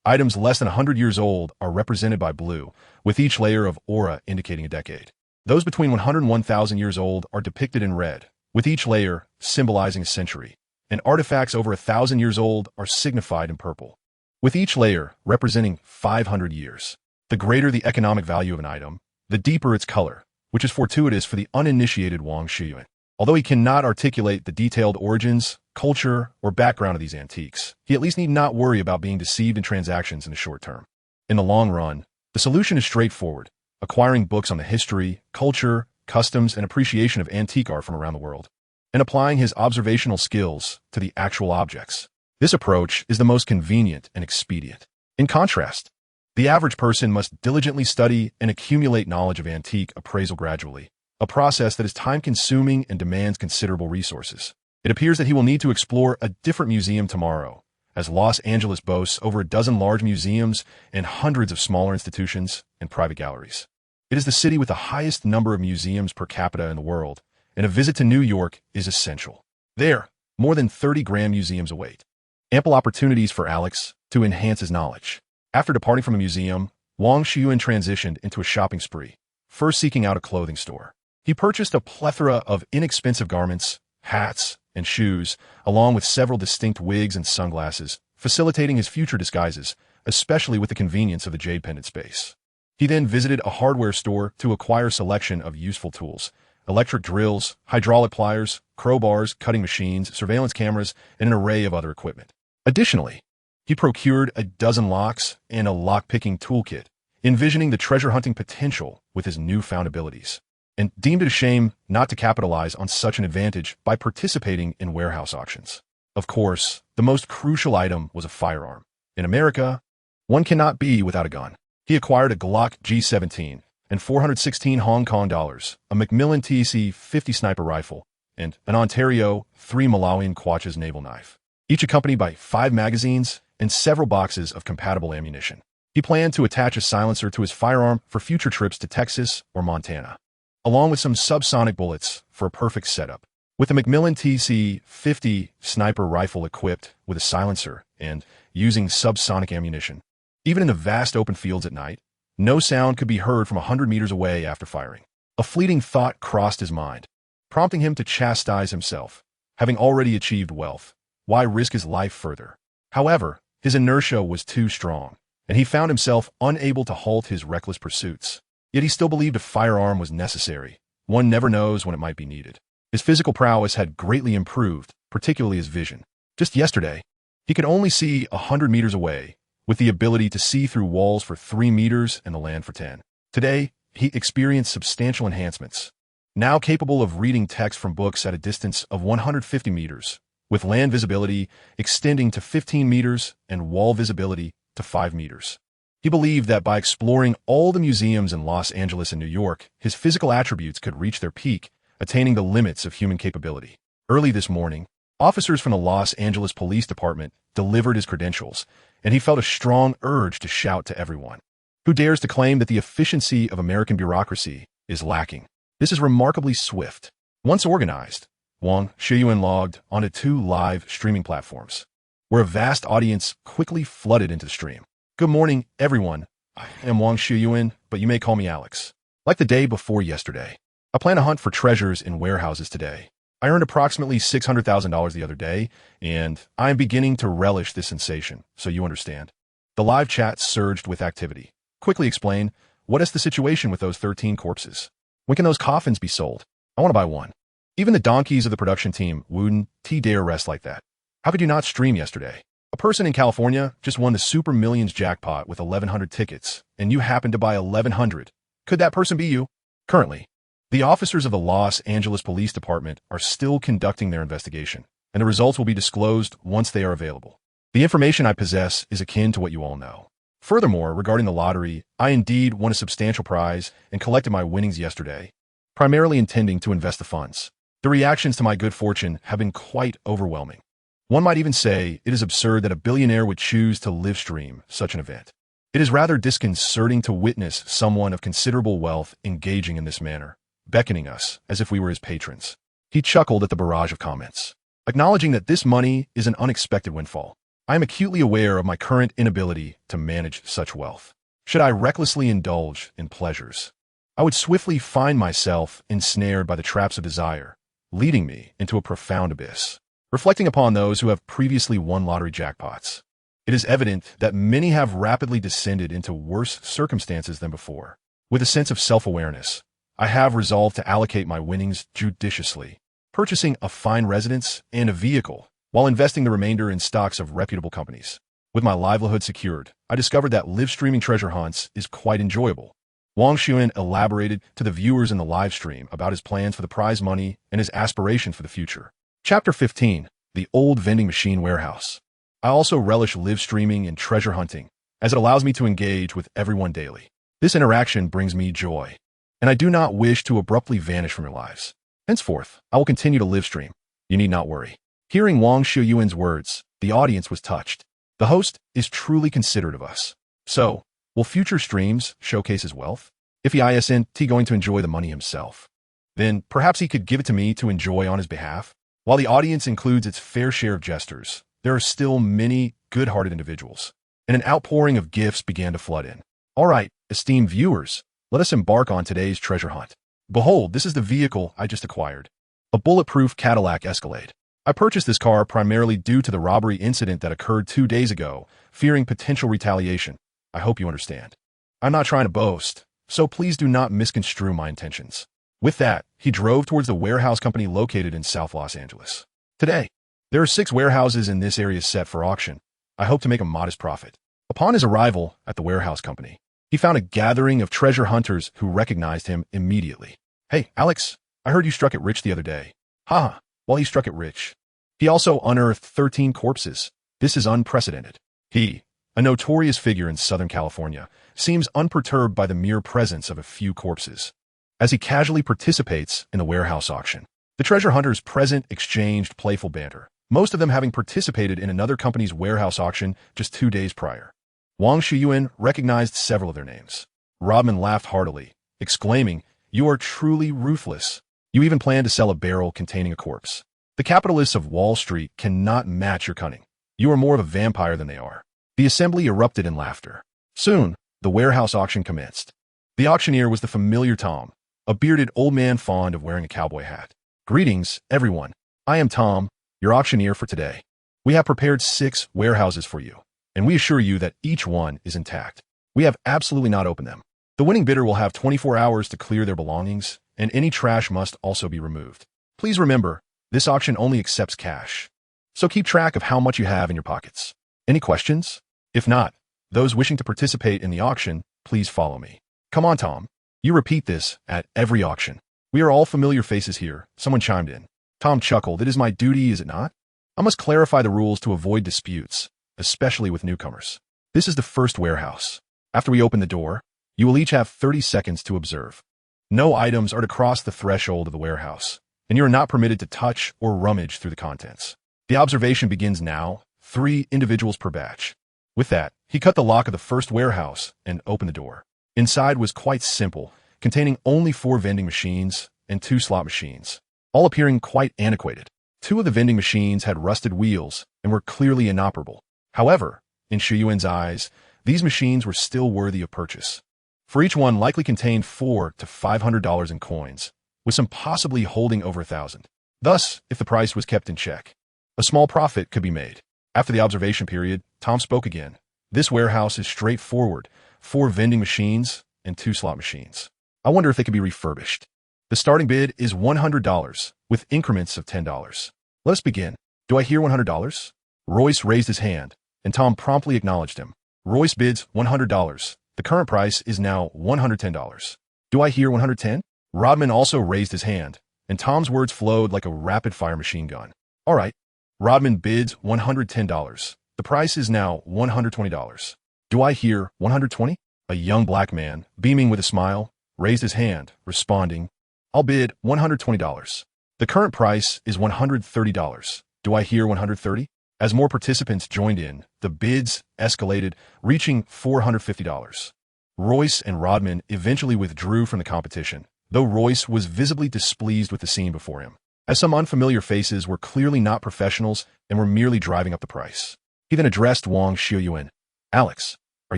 Items less than 100 years old are represented by blue, with each layer of aura indicating a decade. Those between 100 and 1,000 years old are depicted in red, with each layer symbolizing a century, and artifacts over 1,000 years old are signified in purple, with each layer representing 500 years. The greater the economic value of an item, the deeper its color, which is fortuitous for the uninitiated Wang Xiuyuan. Although he cannot articulate the detailed origins, culture, or background of these antiques, he at least need not worry about being deceived in transactions in the short term. In the long run, the solution is straightforward: acquiring books on the history, culture, customs, and appreciation of antique art from around the world, and applying his observational skills to the actual objects. This approach is the most convenient and expedient. In contrast, the average person must diligently study and accumulate knowledge of antique appraisal gradually, a process that is time-consuming and demands considerable resources. It appears that he will need to explore a different museum tomorrow, as Los Angeles boasts over a dozen large museums and hundreds of smaller institutions and private galleries. It is the city with the highest number of museums per capita in the world, and a visit to New York is essential. There, more than 30 grand museums await. Ample opportunities for Alex to enhance his knowledge. After departing from a museum, Wang Xiuyuan transitioned into a shopping spree, first seeking out a clothing store. He purchased a plethora of inexpensive garments, hats, and shoes, along with several distinct wigs and sunglasses, facilitating his future disguises, especially with the convenience of the jade pendant space. He then visited a hardware store to acquire a selection of useful tools: electric drills, hydraulic pliers, crowbars, cutting machines, surveillance cameras, and an array of other equipment. Additionally, he procured a dozen locks and a lock-picking toolkit, envisioning the treasure-hunting potential with his newfound abilities, and deemed it a shame not to capitalize on such an advantage by participating in warehouse auctions. Of course, the most crucial item was a firearm. In America, one cannot be without a gun. He acquired a Glock G17 and 416 Hong Kong dollars, a Macmillan TC-50 sniper rifle, and an Ontario 3 Malawian Quachas naval knife, each accompanied by 5 magazines and several boxes of compatible ammunition. He planned to attach a silencer to his firearm for future trips to Texas or Montana, along with some subsonic bullets for a perfect setup. With the Macmillan TC-50 sniper rifle equipped with a silencer and using subsonic ammunition, even in the vast open fields at night, no sound could be heard from 100 meters away after firing. A fleeting thought crossed his mind, prompting him to chastise himself. Having already achieved wealth, why risk his life further? However, his inertia was too strong, and he found himself unable to halt his reckless pursuits. Yet he still believed a firearm was necessary. One never knows when it might be needed. His physical prowess had greatly improved, particularly his vision. Just yesterday, he could only see 100 meters away, with the ability to see through walls for 3 meters and the land for 10. Today, he experienced substantial enhancements. Now capable of reading text from books at a distance of 150 meters, with land visibility extending to 15 meters and wall visibility to 5 meters. He believed that by exploring all the museums in Los Angeles and New York, his physical attributes could reach their peak, attaining the limits of human capability. Early this morning, officers from the Los Angeles Police Department delivered his credentials, and he felt a strong urge to shout to everyone who dares to claim that the efficiency of American bureaucracy is lacking. This is remarkably swift. Once organized, Wang Xiuyuan logged onto 2 live streaming platforms, where a vast audience quickly flooded into the stream. Good morning, everyone. I am Wang Xiuyuan, but you may call me Alex. Like the day before yesterday, I plan to hunt for treasures in warehouses today. I earned approximately $600,000 the other day, and I am beginning to relish this sensation, so you understand. The live chat surged with activity. Quickly explain, what is the situation with those 13 corpses? When can those coffins be sold? I want to buy one. Even the donkeys of the production team wouldn't dare rest like that. How could you not stream yesterday? A person in California just won the Super Millions jackpot with 1,100 tickets, and you happened to buy 1,100. Could that person be you? Currently, the officers of the Los Angeles Police Department are still conducting their investigation, and the results will be disclosed once they are available. The information I possess is akin to what you all know. Furthermore, regarding the lottery, I indeed won a substantial prize and collected my winnings yesterday, primarily intending to invest the funds. The reactions to my good fortune have been quite overwhelming. One might even say it is absurd that a billionaire would choose to live stream such an event. It is rather disconcerting to witness someone of considerable wealth engaging in this manner, beckoning us as if we were his patrons. He chuckled at the barrage of comments, acknowledging that this money is an unexpected windfall. I am acutely aware of my current inability to manage such wealth. Should I recklessly indulge in pleasures, I would swiftly find myself ensnared by the traps of desire, leading me into a profound abyss. Reflecting upon those who have previously won lottery jackpots, it is evident that many have rapidly descended into worse circumstances than before. With a sense of self-awareness, I have resolved to allocate my winnings judiciously, purchasing a fine residence and a vehicle, while investing the remainder in stocks of reputable companies. With my livelihood secured, I discovered that live streaming treasure hunts is quite enjoyable. Wang Xiuyuan elaborated to the viewers in the live stream about his plans for the prize money and his aspirations for the future. Chapter 15, The Old Vending Machine Warehouse. I also relish live streaming and treasure hunting, as it allows me to engage with everyone daily. This interaction brings me joy, and I do not wish to abruptly vanish from your lives. Henceforth, I will continue to live stream. You need not worry. Hearing Wang Xiuyuan's words, the audience was touched. The host is truly considerate of us. So, will future streams showcase his wealth? If he isn't going to enjoy the money himself, then perhaps he could give it to me to enjoy on his behalf. While the audience includes its fair share of jesters, there are still many good-hearted individuals, and an outpouring of gifts began to flood in. All right, esteemed viewers, let us embark on today's treasure hunt. Behold, this is the vehicle I just acquired. A bulletproof Cadillac Escalade. I purchased this car primarily due to the robbery incident that occurred 2 days ago, fearing potential retaliation. I hope you understand. I'm not trying to boast, so please do not misconstrue my intentions. With that, he drove towards the warehouse company located in South Los Angeles. Today, there are 6 warehouses in this area set for auction. I hope to make a modest profit. Upon his arrival at the warehouse company, he found a gathering of treasure hunters who recognized him immediately. Hey, Alex, I heard you struck it rich the other day. Haha. While he struck it rich, he also unearthed 13 corpses. This is unprecedented. He, a notorious figure in Southern California, seems unperturbed by the mere presence of a few corpses, as he casually participates in the warehouse auction. The treasure hunters present exchanged playful banter, most of them having participated in another company's warehouse auction just 2 days prior. Wang Xiuyuan recognized several of their names. Rodman laughed heartily, exclaiming, "You are truly ruthless. You even plan to sell a barrel containing a corpse. The capitalists of Wall Street cannot match your cunning. You are more of a vampire than they are." The assembly erupted in laughter. Soon, the warehouse auction commenced. The auctioneer was the familiar Tom, a bearded old man fond of wearing a cowboy hat. "Greetings, everyone. I am Tom, your auctioneer for today. We have prepared 6 warehouses for you, and we assure you that each one is intact. We have absolutely not opened them. The winning bidder will have 24 hours to clear their belongings, and any trash must also be removed. Please remember, this auction only accepts cash, so keep track of how much you have in your pockets. Any questions? If not, Those wishing to participate in the auction, please follow me. Come on, Tom. You repeat this at every auction. We are all familiar faces here, someone chimed in. Tom chuckled. It is my duty, is it not? I must clarify the rules to avoid disputes, especially with newcomers. This is the first warehouse. After we open the door, you will each have 30 seconds to observe. No items are to cross the threshold of the warehouse, and you are not permitted to touch or rummage through the contents. The observation begins now, 3 individuals per batch. With that, he cut the lock of the first warehouse and opened the door. Inside was quite simple, containing only 4 vending machines and 2 slot machines, all appearing quite antiquated. 2 of the vending machines had rusted wheels and were clearly inoperable. However, in Xiuyuan's eyes, these machines were still worthy of purchase. For each one likely contained $400 to $500 in coins, with some possibly holding over 1,000. Thus, if the price was kept in check, a small profit could be made. After the observation period, Tom spoke again. This warehouse is straightforward, 4 vending machines and 2 slot machines. I wonder if they could be refurbished. The starting bid is $100, with increments of $10. Let us begin. Do I hear $100? Royce raised his hand, and Tom promptly acknowledged him. Royce bids $100. The current price is now $110. Do I hear 110? Rodman also raised his hand, and Tom's words flowed like a rapid-fire machine gun. All right. Rodman bids $110. The price is now $120. Do I hear 120? A young black man, beaming with a smile, raised his hand, responding, I'll bid $120. The current price is $130. Do I hear 130? As more participants joined in, the bids escalated, reaching $450. Royce and Rodman eventually withdrew from the competition, though Royce was visibly displeased with the scene before him, as some unfamiliar faces were clearly not professionals and were merely driving up the price. He then addressed Wang Xiuyuan. Alex, are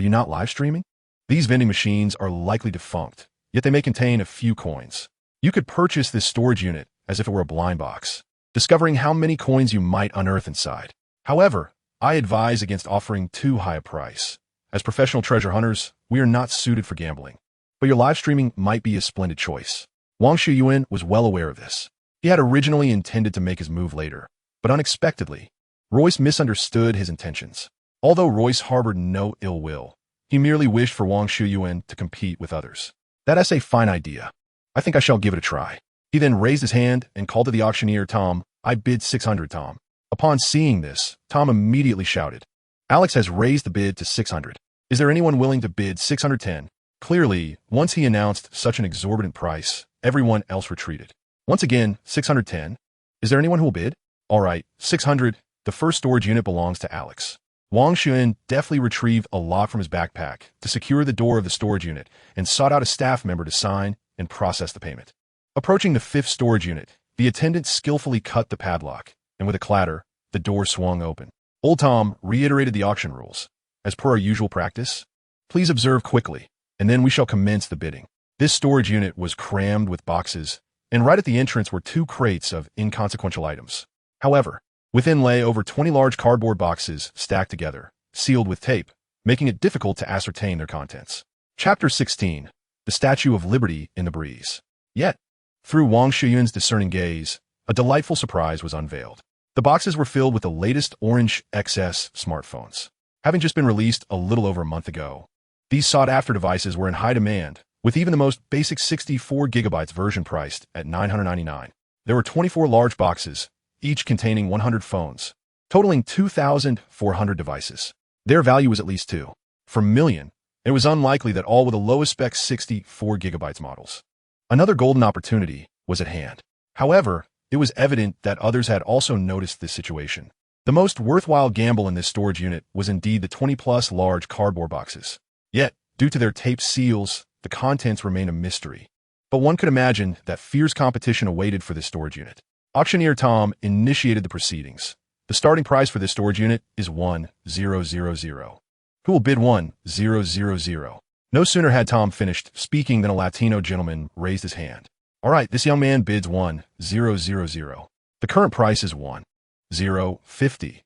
you not live streaming? These vending machines are likely defunct, yet they may contain a few coins. You could purchase this storage unit as if it were a blind box, discovering how many coins you might unearth inside. However, I advise against offering too high a price. As professional treasure hunters, we are not suited for gambling, but your live streaming might be a splendid choice. Wang Xiuyuan was well aware of this. He had originally intended to make his move later, but unexpectedly, Royce misunderstood his intentions. Although Royce harbored no ill will, he merely wished for Wang Xiuyuan to compete with others. That's a fine idea. I think I shall give it a try. He then raised his hand and called to the auctioneer, Tom, I bid $600, Tom. Upon seeing this, Tom immediately shouted, Alex has raised the bid to $600. Is there anyone willing to bid $610? Clearly, once he announced such an exorbitant price, everyone else retreated. Once again, $610. Is there anyone who will bid? All right, $600. The first storage unit belongs to Alex. Wang Xiuyuan deftly retrieved a lock from his backpack to secure the door of the storage unit and sought out a staff member to sign and process the payment. Approaching the 5th storage unit, the attendant skillfully cut the padlock, and with a clatter, the door swung open. Old Tom reiterated the auction rules. As per our usual practice, please observe quickly, and then we shall commence the bidding. This storage unit was crammed with boxes, and right at the entrance were 2 crates of inconsequential items. However, within lay over 20 large cardboard boxes stacked together, sealed with tape, making it difficult to ascertain their contents. Chapter 16. The Statue of Liberty in the Breeze. Yet, through Wang Xiuyuan's discerning gaze, a delightful surprise was unveiled. The boxes were filled with the latest orange XS smartphones. Having just been released a little over a month ago, these sought-after devices were in high demand, with even the most basic 64 gigabytes version priced at $999. There were 24 large boxes, each containing 100 phones, totaling 2,400 devices. Their value was at least $2 million. It was unlikely that all were the lowest spec 64 gigabytes models. Another golden opportunity was at hand. However, it was evident that others had also noticed this situation. The most worthwhile gamble in this storage unit was indeed the 20-plus large cardboard boxes. Yet, due to their taped seals, the contents remain a mystery. But one could imagine that fierce competition awaited for this storage unit. Auctioneer Tom initiated the proceedings. The starting price for this storage unit is $1,000. Who will bid $1,000? No sooner had Tom finished speaking than a Latino gentleman raised his hand. All right, this young man bids $1,000. The current price is $1,050.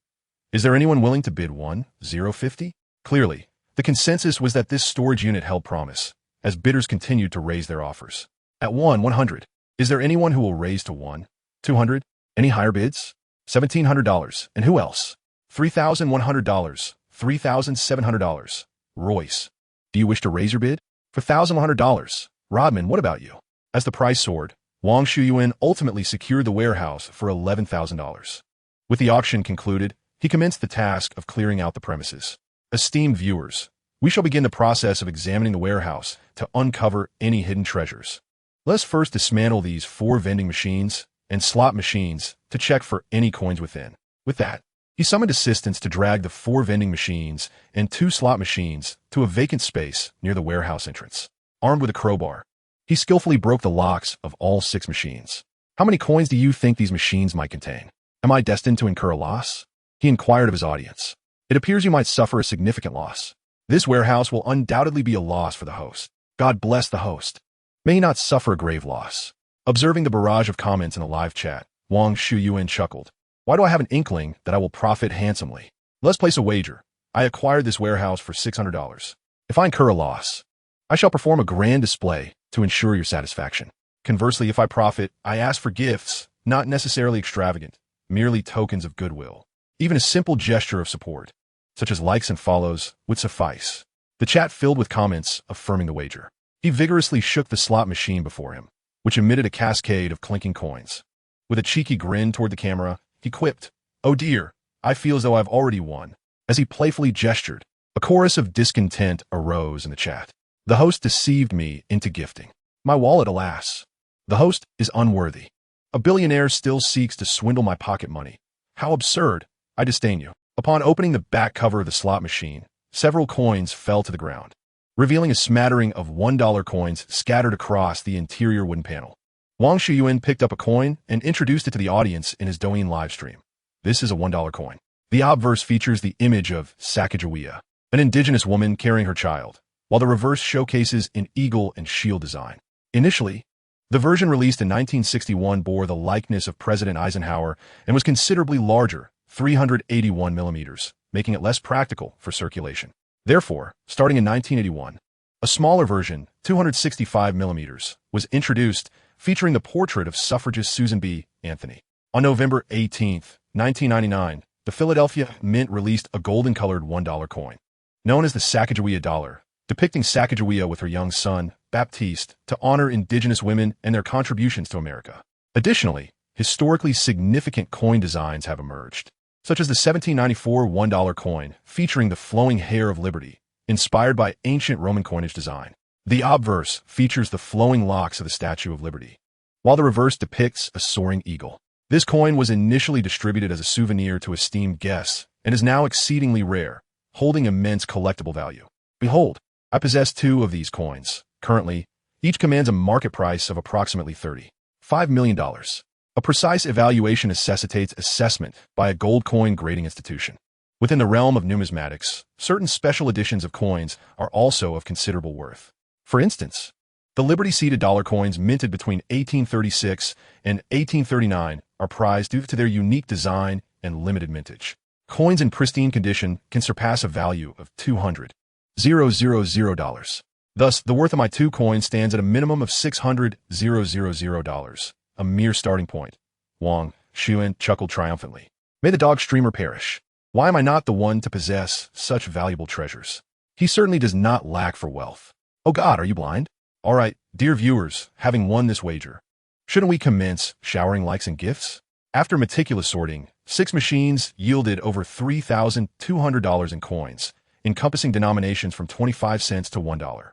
Is there anyone willing to bid $1,050? Clearly, the consensus was that this storage unit held promise, as bidders continued to raise their offers. At $1,100, is there anyone who will raise to $1,200? Any higher bids? $1,700. And who else? $3,100, $3,700. Royce. Do you wish to raise your bid? For $1,100. Rodman, what about you? As the price soared, Wang Xiuyuan ultimately secured the warehouse for $11,000. With the auction concluded, he commenced the task of clearing out the premises. Esteemed viewers, we shall begin the process of examining the warehouse to uncover any hidden treasures. Let's first dismantle these 4 vending machines and slot machines to check for any coins within. With that, he summoned assistants to drag the 4 vending machines and 2 slot machines to a vacant space near the warehouse entrance. Armed with a crowbar, he skillfully broke the locks of all 6 machines. How many coins do you think these machines might contain? Am I destined to incur a loss? He inquired of his audience. It appears you might suffer a significant loss. This warehouse will undoubtedly be a loss for the host. God bless the host. May he not suffer a grave loss. Observing the barrage of comments in the live chat, Wang Xiuyuan chuckled. Why do I have an inkling that I will profit handsomely? Let's place a wager. I acquired this warehouse for $600. If I incur a loss, I shall perform a grand display to ensure your satisfaction. Conversely, if I profit, I ask for gifts, not necessarily extravagant, merely tokens of goodwill. Even a simple gesture of support, such as likes and follows, would suffice. The chat filled with comments affirming the wager. He vigorously shook the slot machine before him, which emitted a cascade of clinking coins. With a cheeky grin toward the camera, he quipped, "Oh dear, I feel as though I've already won." As he playfully gestured, a chorus of discontent arose in the chat. The host deceived me into gifting. My wallet, alas. The host is unworthy. A billionaire still seeks to swindle my pocket money. How absurd. I disdain you. Upon opening the back cover of the slot machine, several coins fell to the ground, revealing a smattering of $1 coins scattered across the interior wooden panel. Wang Xiuyuan picked up a coin and introduced it to the audience in his Douyin livestream. This is a $1 coin. The obverse features the image of Sacagawea, an indigenous woman carrying her child, while the reverse showcases an eagle and shield design. Initially, the version released in 1961 bore the likeness of President Eisenhower and was considerably larger, 381 millimeters, making it less practical for circulation. Therefore, starting in 1981, a smaller version, 265 millimeters, was introduced, featuring the portrait of suffragist Susan B. Anthony. On November 18, 1999, the Philadelphia Mint released a golden-colored $1 coin, known as the Sacagawea dollar, depicting Sacagawea with her young son, Baptiste, to honor indigenous women and their contributions to America. Additionally, historically significant coin designs have emerged, such as the 1794 $1 coin featuring the flowing hair of liberty, inspired by ancient Roman coinage design. The obverse features the flowing locks of the Statue of Liberty, while the reverse depicts a soaring eagle. This coin was initially distributed as a souvenir to esteemed guests and is now exceedingly rare, holding immense collectible value. Behold, I possess 2 of these coins. Currently, each commands a market price of approximately $35 million. A precise evaluation necessitates assessment by a gold coin grading institution. Within the realm of numismatics, certain special editions of coins are also of considerable worth. For instance, the Liberty-seated dollar coins minted between 1836 and 1839 are prized due to their unique design and limited mintage. Coins in pristine condition can surpass a value of $200,000. Thus, the worth of my 2 coins stands at a minimum of $600,000, a mere starting point. Wang Xiuyuan chuckled triumphantly. May the dog streamer perish. Why am I not the one to possess such valuable treasures? He certainly does not lack for wealth. Oh God, are you blind? All right, dear viewers, having won this wager, shouldn't we commence showering likes and gifts? After meticulous sorting, 6 machines yielded over $3,200 in coins, encompassing denominations from 25 cents to $1.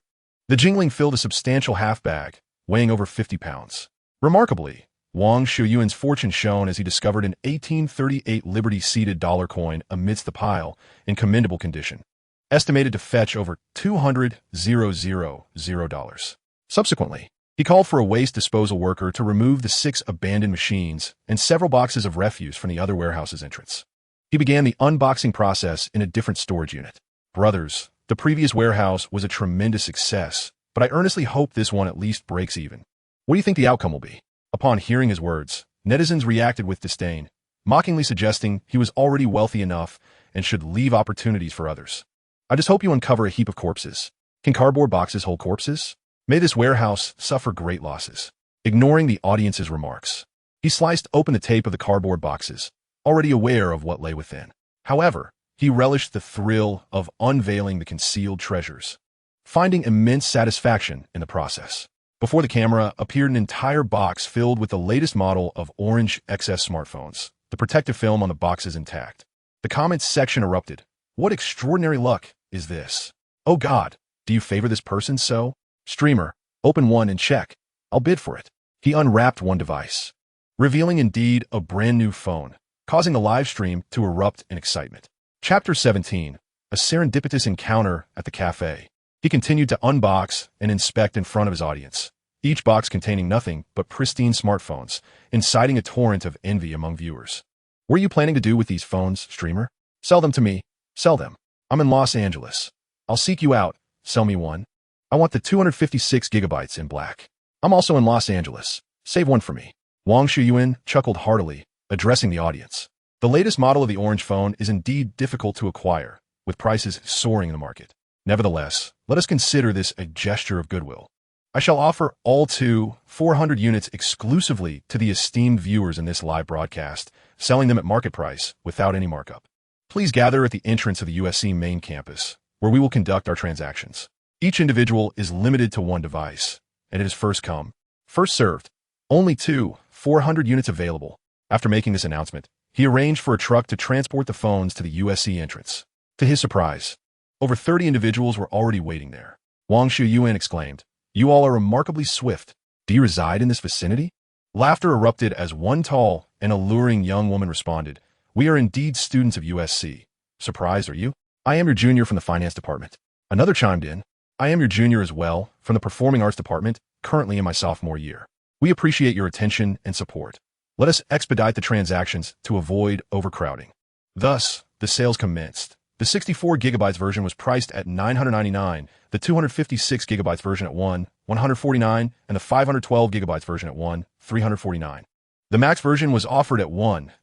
The jingling filled a substantial half bag, weighing over 50 pounds. Remarkably, Wang Xiuyuan's fortune shone as he discovered an 1838 Liberty-seated dollar coin amidst the pile in commendable condition, estimated to fetch over $200,000. Subsequently, he called for a waste disposal worker to remove the 6 abandoned machines and several boxes of refuse from the other warehouse's entrance. He began the unboxing process in a different storage unit. Brothers, the previous warehouse was a tremendous success, but I earnestly hope this one at least breaks even. What do you think the outcome will be? Upon hearing his words, netizens reacted with disdain, mockingly suggesting he was already wealthy enough and should leave opportunities for others. I just hope you uncover a heap of corpses. Can cardboard boxes hold corpses? May this warehouse suffer great losses. Ignoring the audience's remarks, he sliced open the tape of the cardboard boxes, already aware of what lay within. However, he relished the thrill of unveiling the concealed treasures, finding immense satisfaction in the process. Before the camera appeared an entire box filled with the latest model of Orange XS smartphones. The protective film on the box is intact. The comments section erupted. What extraordinary luck is this? Oh God, do you favor this person so? Streamer, open one and check. I'll bid for it. He unwrapped one device, revealing indeed a brand new phone, causing the live stream to erupt in excitement. Chapter 17, a serendipitous encounter at the cafe. He continued to unbox and inspect in front of his audience, each box containing nothing but pristine smartphones, inciting a torrent of envy among viewers. What are you planning to do with these phones, streamer? Sell them to me. Sell them. I'm in Los Angeles. I'll seek you out. Sell me one. I want the 256 gigabytes in black. I'm also in Los Angeles. Save one for me. Wang Xiuyuan chuckled heartily, addressing the audience. The latest model of the orange phone is indeed difficult to acquire, with prices soaring in the market. Nevertheless, let us consider this a gesture of goodwill. I shall offer all 400 units exclusively to the esteemed viewers in this live broadcast, selling them at market price without any markup. Please gather at the entrance of the USC main campus, where we will conduct our transactions. Each individual is limited to one device, and it is first come, first served. Only 400 units available. After making this announcement, he arranged for a truck to transport the phones to the USC entrance. To his surprise, over 30 individuals were already waiting there. Wang Xiuyuan exclaimed, "You all are remarkably swift. Do you reside in this vicinity?" Laughter erupted as one tall and alluring young woman responded, "We are indeed students of USC. Surprised, are you? I am your junior from the finance department." Another chimed in, "I am your junior as well, from the performing arts department, currently in my sophomore year. We appreciate your attention and support. Let us expedite the transactions to avoid overcrowding." Thus, the sales commenced. The 64 gigabytes version was priced at $999, the 256 gigabytes version at $149, and the 512 gigabytes version at $349. The max version was offered at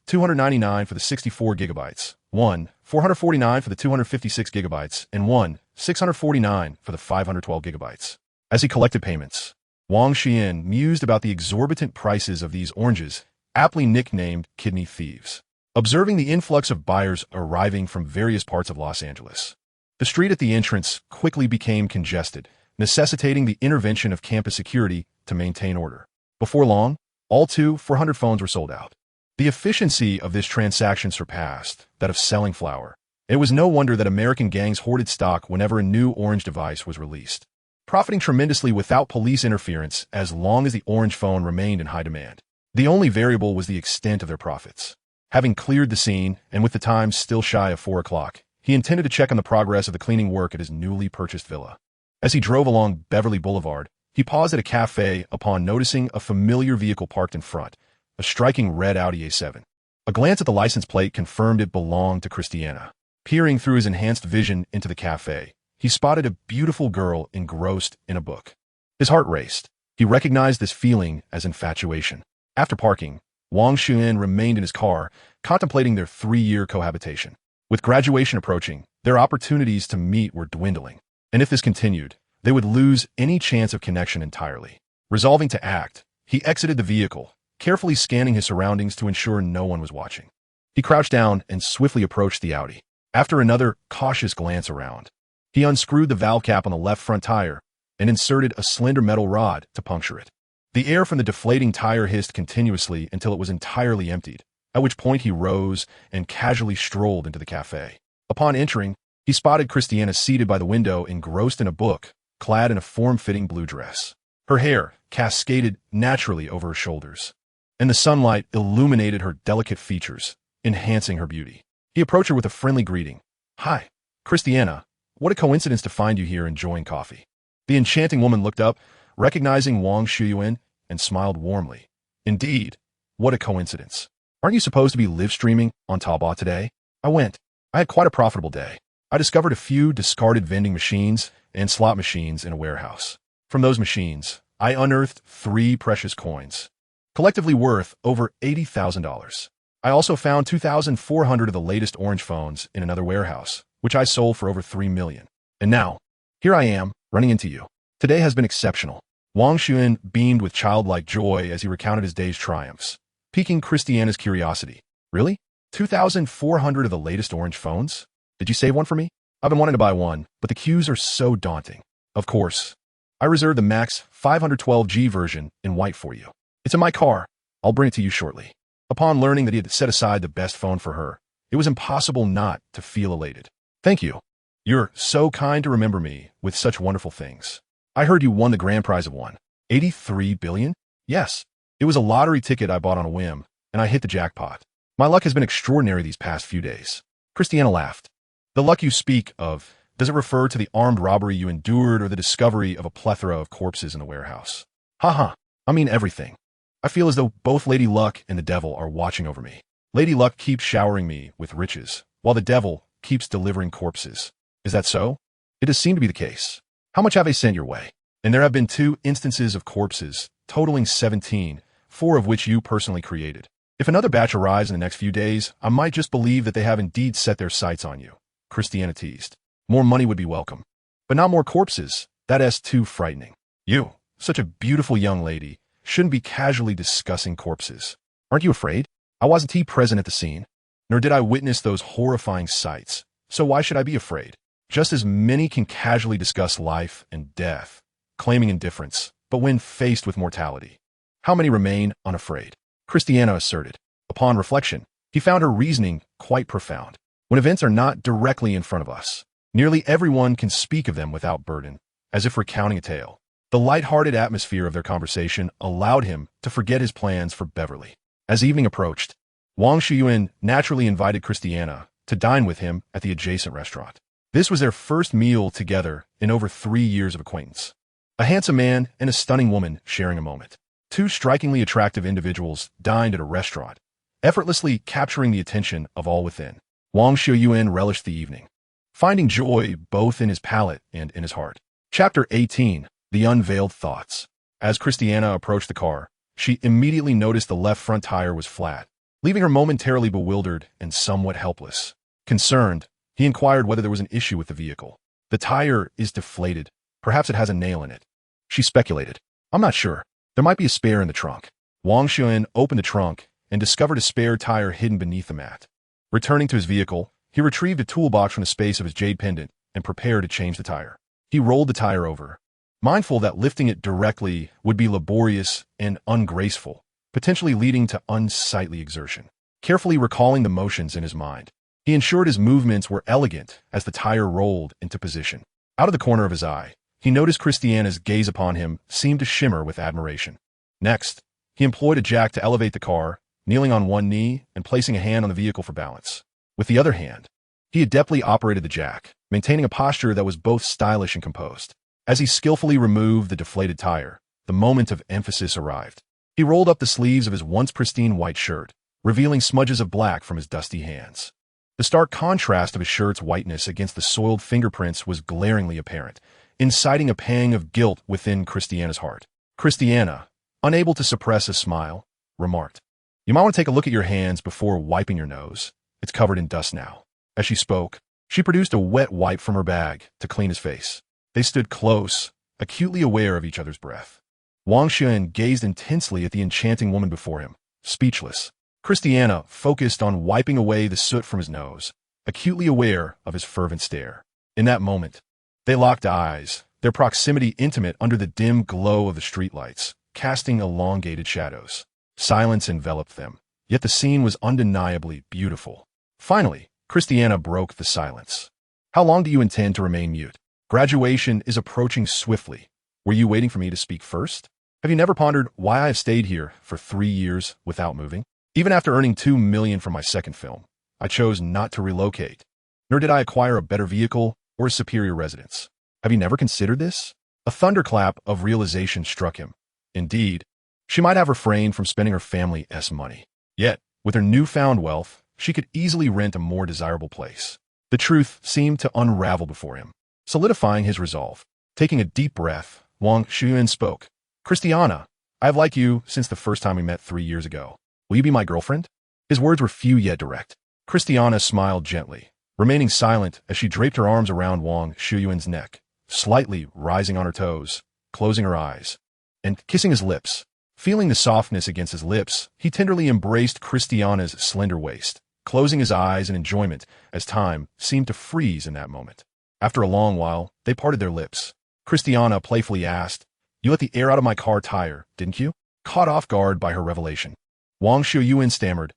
$299 for the 64 gigabytes, $449 for the 256 gigabytes, and $649 for the 512 gigabytes. As he collected payments, Wang Xiuyuan mused about the exorbitant prices of these oranges, aptly nicknamed kidney thieves, observing the influx of buyers arriving from various parts of Los Angeles. The street at the entrance quickly became congested, necessitating the intervention of campus security to maintain order. Before long, all 400 phones were sold out. The efficiency of this transaction surpassed that of selling flour. It was no wonder that American gangs hoarded stock whenever a new orange device was released, profiting tremendously without police interference as long as the orange phone remained in high demand. The only variable was the extent of their profits. Having cleared the scene, and with the time still shy of 4 o'clock, he intended to check on the progress of the cleaning work at his newly purchased villa. As he drove along Beverly Boulevard, he paused at a cafe upon noticing a familiar vehicle parked in front, a striking red Audi A7. A glance at the license plate confirmed it belonged to Christiana. Peering through his enhanced vision into the cafe, he spotted a beautiful girl engrossed in a book. His heart raced. He recognized this feeling as infatuation. After parking, Wang Xiuyuan remained in his car, contemplating their 3-year cohabitation. With graduation approaching, their opportunities to meet were dwindling, and if this continued, they would lose any chance of connection entirely. Resolving to act, he exited the vehicle, carefully scanning his surroundings to ensure no one was watching. He crouched down and swiftly approached the Audi. After another cautious glance around, he unscrewed the valve cap on the left front tire and inserted a slender metal rod to puncture it. The air from the deflating tire hissed continuously until it was entirely emptied, at which point he rose and casually strolled into the cafe. Upon entering, he spotted Christiana seated by the window engrossed in a book, clad in a form-fitting blue dress. Her hair cascaded naturally over her shoulders, and the sunlight illuminated her delicate features, enhancing her beauty. He approached her with a friendly greeting. "Hi, Christiana. What a coincidence to find you here enjoying coffee." The enchanting woman looked up, recognizing Wang Xiuyuan, and smiled warmly. "Indeed, what a coincidence. Aren't you supposed to be live streaming on Taobao today?" "I went. I had quite a profitable day. I discovered a few discarded vending machines and slot machines in a warehouse. From those machines, I unearthed 3 precious coins, collectively worth over $80,000. I also found 2,400 of the latest orange phones in another warehouse, which I sold for over $3 million. And now, here I am, running into you. Today has been exceptional." Wang Xiuyuan beamed with childlike joy as he recounted his day's triumphs, piquing Christiana's curiosity. "Really? 2,400 of the latest orange phones? Did you save one for me? I've been wanting to buy one, but the queues are so daunting. Of course. I reserved the max 512G version in white for you. It's in my car. I'll bring it to you shortly. Upon learning that he had set aside the best phone for her, it was impossible not to feel elated. Thank you. You're so kind to remember me with such wonderful things. I heard you won the grand prize of one. 83 billion? Yes. It was a lottery ticket I bought on a whim, and I hit the jackpot. My luck has been extraordinary these past few days. Christiana laughed. The luck you speak of, does it refer to the armed robbery you endured or the discovery of a plethora of corpses in the warehouse? Haha, I mean everything. I feel as though both Lady Luck and the devil are watching over me. Lady Luck keeps showering me with riches, while the devil keeps delivering corpses. Is that so? It does seem to be the case. How much have they sent your way? And there have been 2 instances of corpses, totaling 17, 4 of which you personally created. If another batch arrives in the next few days, I might just believe that they have indeed set their sights on you. Christiana teased. More money would be welcome. But not more corpses. That's too frightening. You, such a beautiful young lady, shouldn't be casually discussing corpses. Aren't you afraid? I wasn't present at the scene, nor did I witness those horrifying sights. So why should I be afraid? Just as many can casually discuss life and death, claiming indifference, but when faced with mortality, how many remain unafraid? Christiana asserted. Upon reflection, he found her reasoning quite profound. When events are not directly in front of us, nearly everyone can speak of them without burden, as if recounting a tale. The light-hearted atmosphere of their conversation allowed him to forget his plans for Beverly. As evening approached, Wang Xiuyuan naturally invited Christiana to dine with him at the adjacent restaurant. This was their first meal together in over 3 years of acquaintance. A handsome man and a stunning woman sharing a moment. 2 strikingly attractive individuals dined at a restaurant, effortlessly capturing the attention of all within. Wang Xiuyuan relished the evening, finding joy both in his palate and in his heart. Chapter 18. The Unveiled Thoughts. As Christiana approached the car, she immediately noticed the left front tire was flat, leaving her momentarily bewildered and somewhat helpless. Concerned, he inquired whether there was an issue with the vehicle. The tire is deflated. Perhaps it has a nail in it. She speculated. I'm not sure. There might be a spare in the trunk. Wang Xiuyuan opened the trunk and discovered a spare tire hidden beneath the mat. Returning to his vehicle, he retrieved a toolbox from the space of his jade pendant and prepared to change the tire. He rolled the tire over, mindful that lifting it directly would be laborious and ungraceful, potentially leading to unsightly exertion. Carefully recalling the motions in his mind, he ensured his movements were elegant as the tire rolled into position. Out of the corner of his eye, he noticed Christiana's gaze upon him seemed to shimmer with admiration. Next, he employed a jack to elevate the car, kneeling on one knee and placing a hand on the vehicle for balance. With the other hand, he adeptly operated the jack, maintaining a posture that was both stylish and composed. As he skillfully removed the deflated tire, the moment of emphasis arrived. He rolled up the sleeves of his once pristine white shirt, revealing smudges of black from his dusty hands. The stark contrast of his shirt's whiteness against the soiled fingerprints was glaringly apparent, inciting a pang of guilt within Christiana's heart. Christiana, unable to suppress a smile, remarked, "You might want to take a look at your hands before wiping your nose. It's covered in dust now." As she spoke, she produced a wet wipe from her bag to clean his face. They stood close, acutely aware of each other's breath. Wang Xiuyuan gazed intensely at the enchanting woman before him, speechless. Christiana focused on wiping away the soot from his nose, acutely aware of his fervent stare. In that moment, they locked eyes, their proximity intimate under the dim glow of the streetlights, casting elongated shadows. Silence enveloped them, yet the scene was undeniably beautiful. Finally, Christiana broke the silence. "How long do you intend to remain mute? Graduation is approaching swiftly. Were you waiting for me to speak first? Have you never pondered why I have stayed here for 3 years without moving? Even after earning $2 million from my second film, I chose not to relocate, nor did I acquire a better vehicle or a superior residence. Have you never considered this?" A thunderclap of realization struck him. Indeed, she might have refrained from spending her family's money. Yet, with her newfound wealth, she could easily rent a more desirable place. The truth seemed to unravel before him, solidifying his resolve. Taking a deep breath, Wang Xiuyuan spoke. "Christiana, I have liked you since the first time we met 3 years ago. Will you be my girlfriend?" His words were few yet direct. Christiana smiled gently, remaining silent as she draped her arms around Wang Xiuyuan's neck, slightly rising on her toes, closing her eyes, and kissing his lips. Feeling the softness against his lips, he tenderly embraced Christiana's slender waist, closing his eyes in enjoyment as time seemed to freeze in that moment. After a long while, they parted their lips. Christiana playfully asked, "You let the air out of my car tire, didn't you?" Caught off guard by her revelation, Wang Xiuyuan stammered,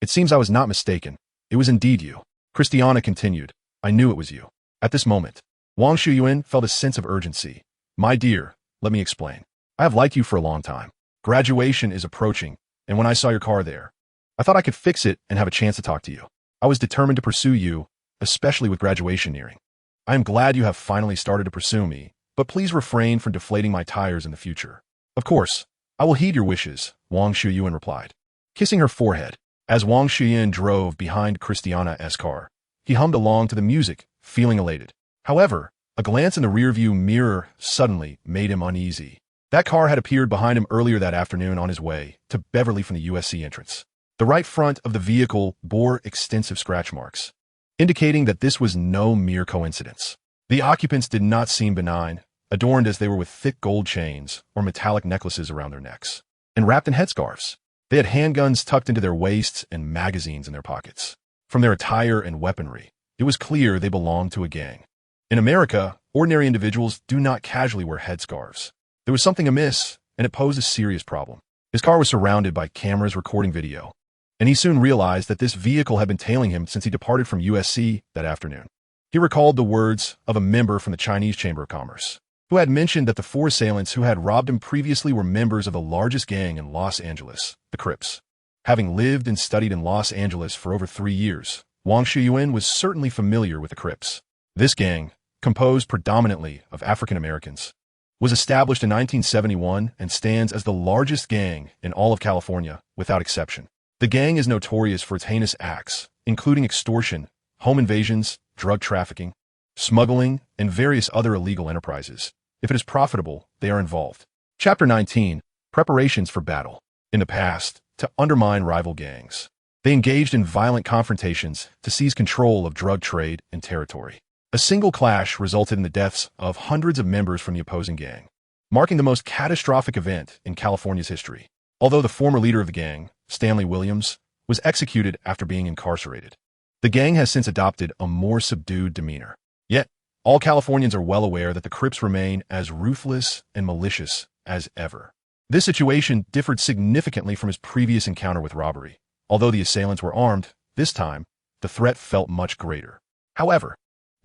It seems I was not mistaken. It was indeed you." Christiana continued, "I knew it was you." At this moment, Wang Xiuyuan felt a sense of urgency. "My dear, let me explain. I have liked you for a long time. Graduation is approaching, and when I saw your car there, I thought I could fix it and have a chance to talk to you. I was determined to pursue you, especially with graduation nearing. I am glad you have finally started to pursue me, but please refrain from deflating my tires in the future." "Of course, I will heed your wishes," Wang Xiuyuan replied, kissing her forehead. As Wang Xiuyuan drove behind Christiana's car, he hummed along to the music, feeling elated. However, a glance in the rearview mirror suddenly made him uneasy. That car had appeared behind him earlier that afternoon on his way to Beverly from the USC entrance. The right front of the vehicle bore extensive scratch marks, indicating that this was no mere coincidence. The occupants did not seem benign, adorned as they were with thick gold chains or metallic necklaces around their necks, and wrapped in headscarves. They had handguns tucked into their waists and magazines in their pockets. From their attire and weaponry, it was clear they belonged to a gang. In America, ordinary individuals do not casually wear headscarves. There was something amiss, and it posed a serious problem. His car was surrounded by cameras recording video, and he soon realized that this vehicle had been tailing him since he departed from USC that afternoon. He recalled the words of a member from the Chinese Chamber of Commerce, who had mentioned that the four assailants who had robbed him previously were members of the largest gang in Los Angeles, the Crips. Having lived and studied in Los Angeles for over 3 years, Wang Xiuyuan was certainly familiar with the Crips. This gang, composed predominantly of African Americans, was established in 1971 and stands as the largest gang in all of California, without exception. The gang is notorious for its heinous acts, including extortion, home invasions, drug trafficking, smuggling, and various other illegal enterprises. If it is profitable, they are involved. Chapter 19. Preparations for Battle. In the past, to undermine rival gangs, they engaged in violent confrontations to seize control of drug trade and territory. A single clash resulted in the deaths of hundreds of members from the opposing gang, marking the most catastrophic event in California's history. Although the former leader of the gang, Stanley Williams, was executed after being incarcerated, the gang has since adopted a more subdued demeanor. Yet, all Californians are well aware that the Crips remain as ruthless and malicious as ever. This situation differed significantly from his previous encounter with Robbery. Although the assailants were armed, this time, the threat felt much greater. However,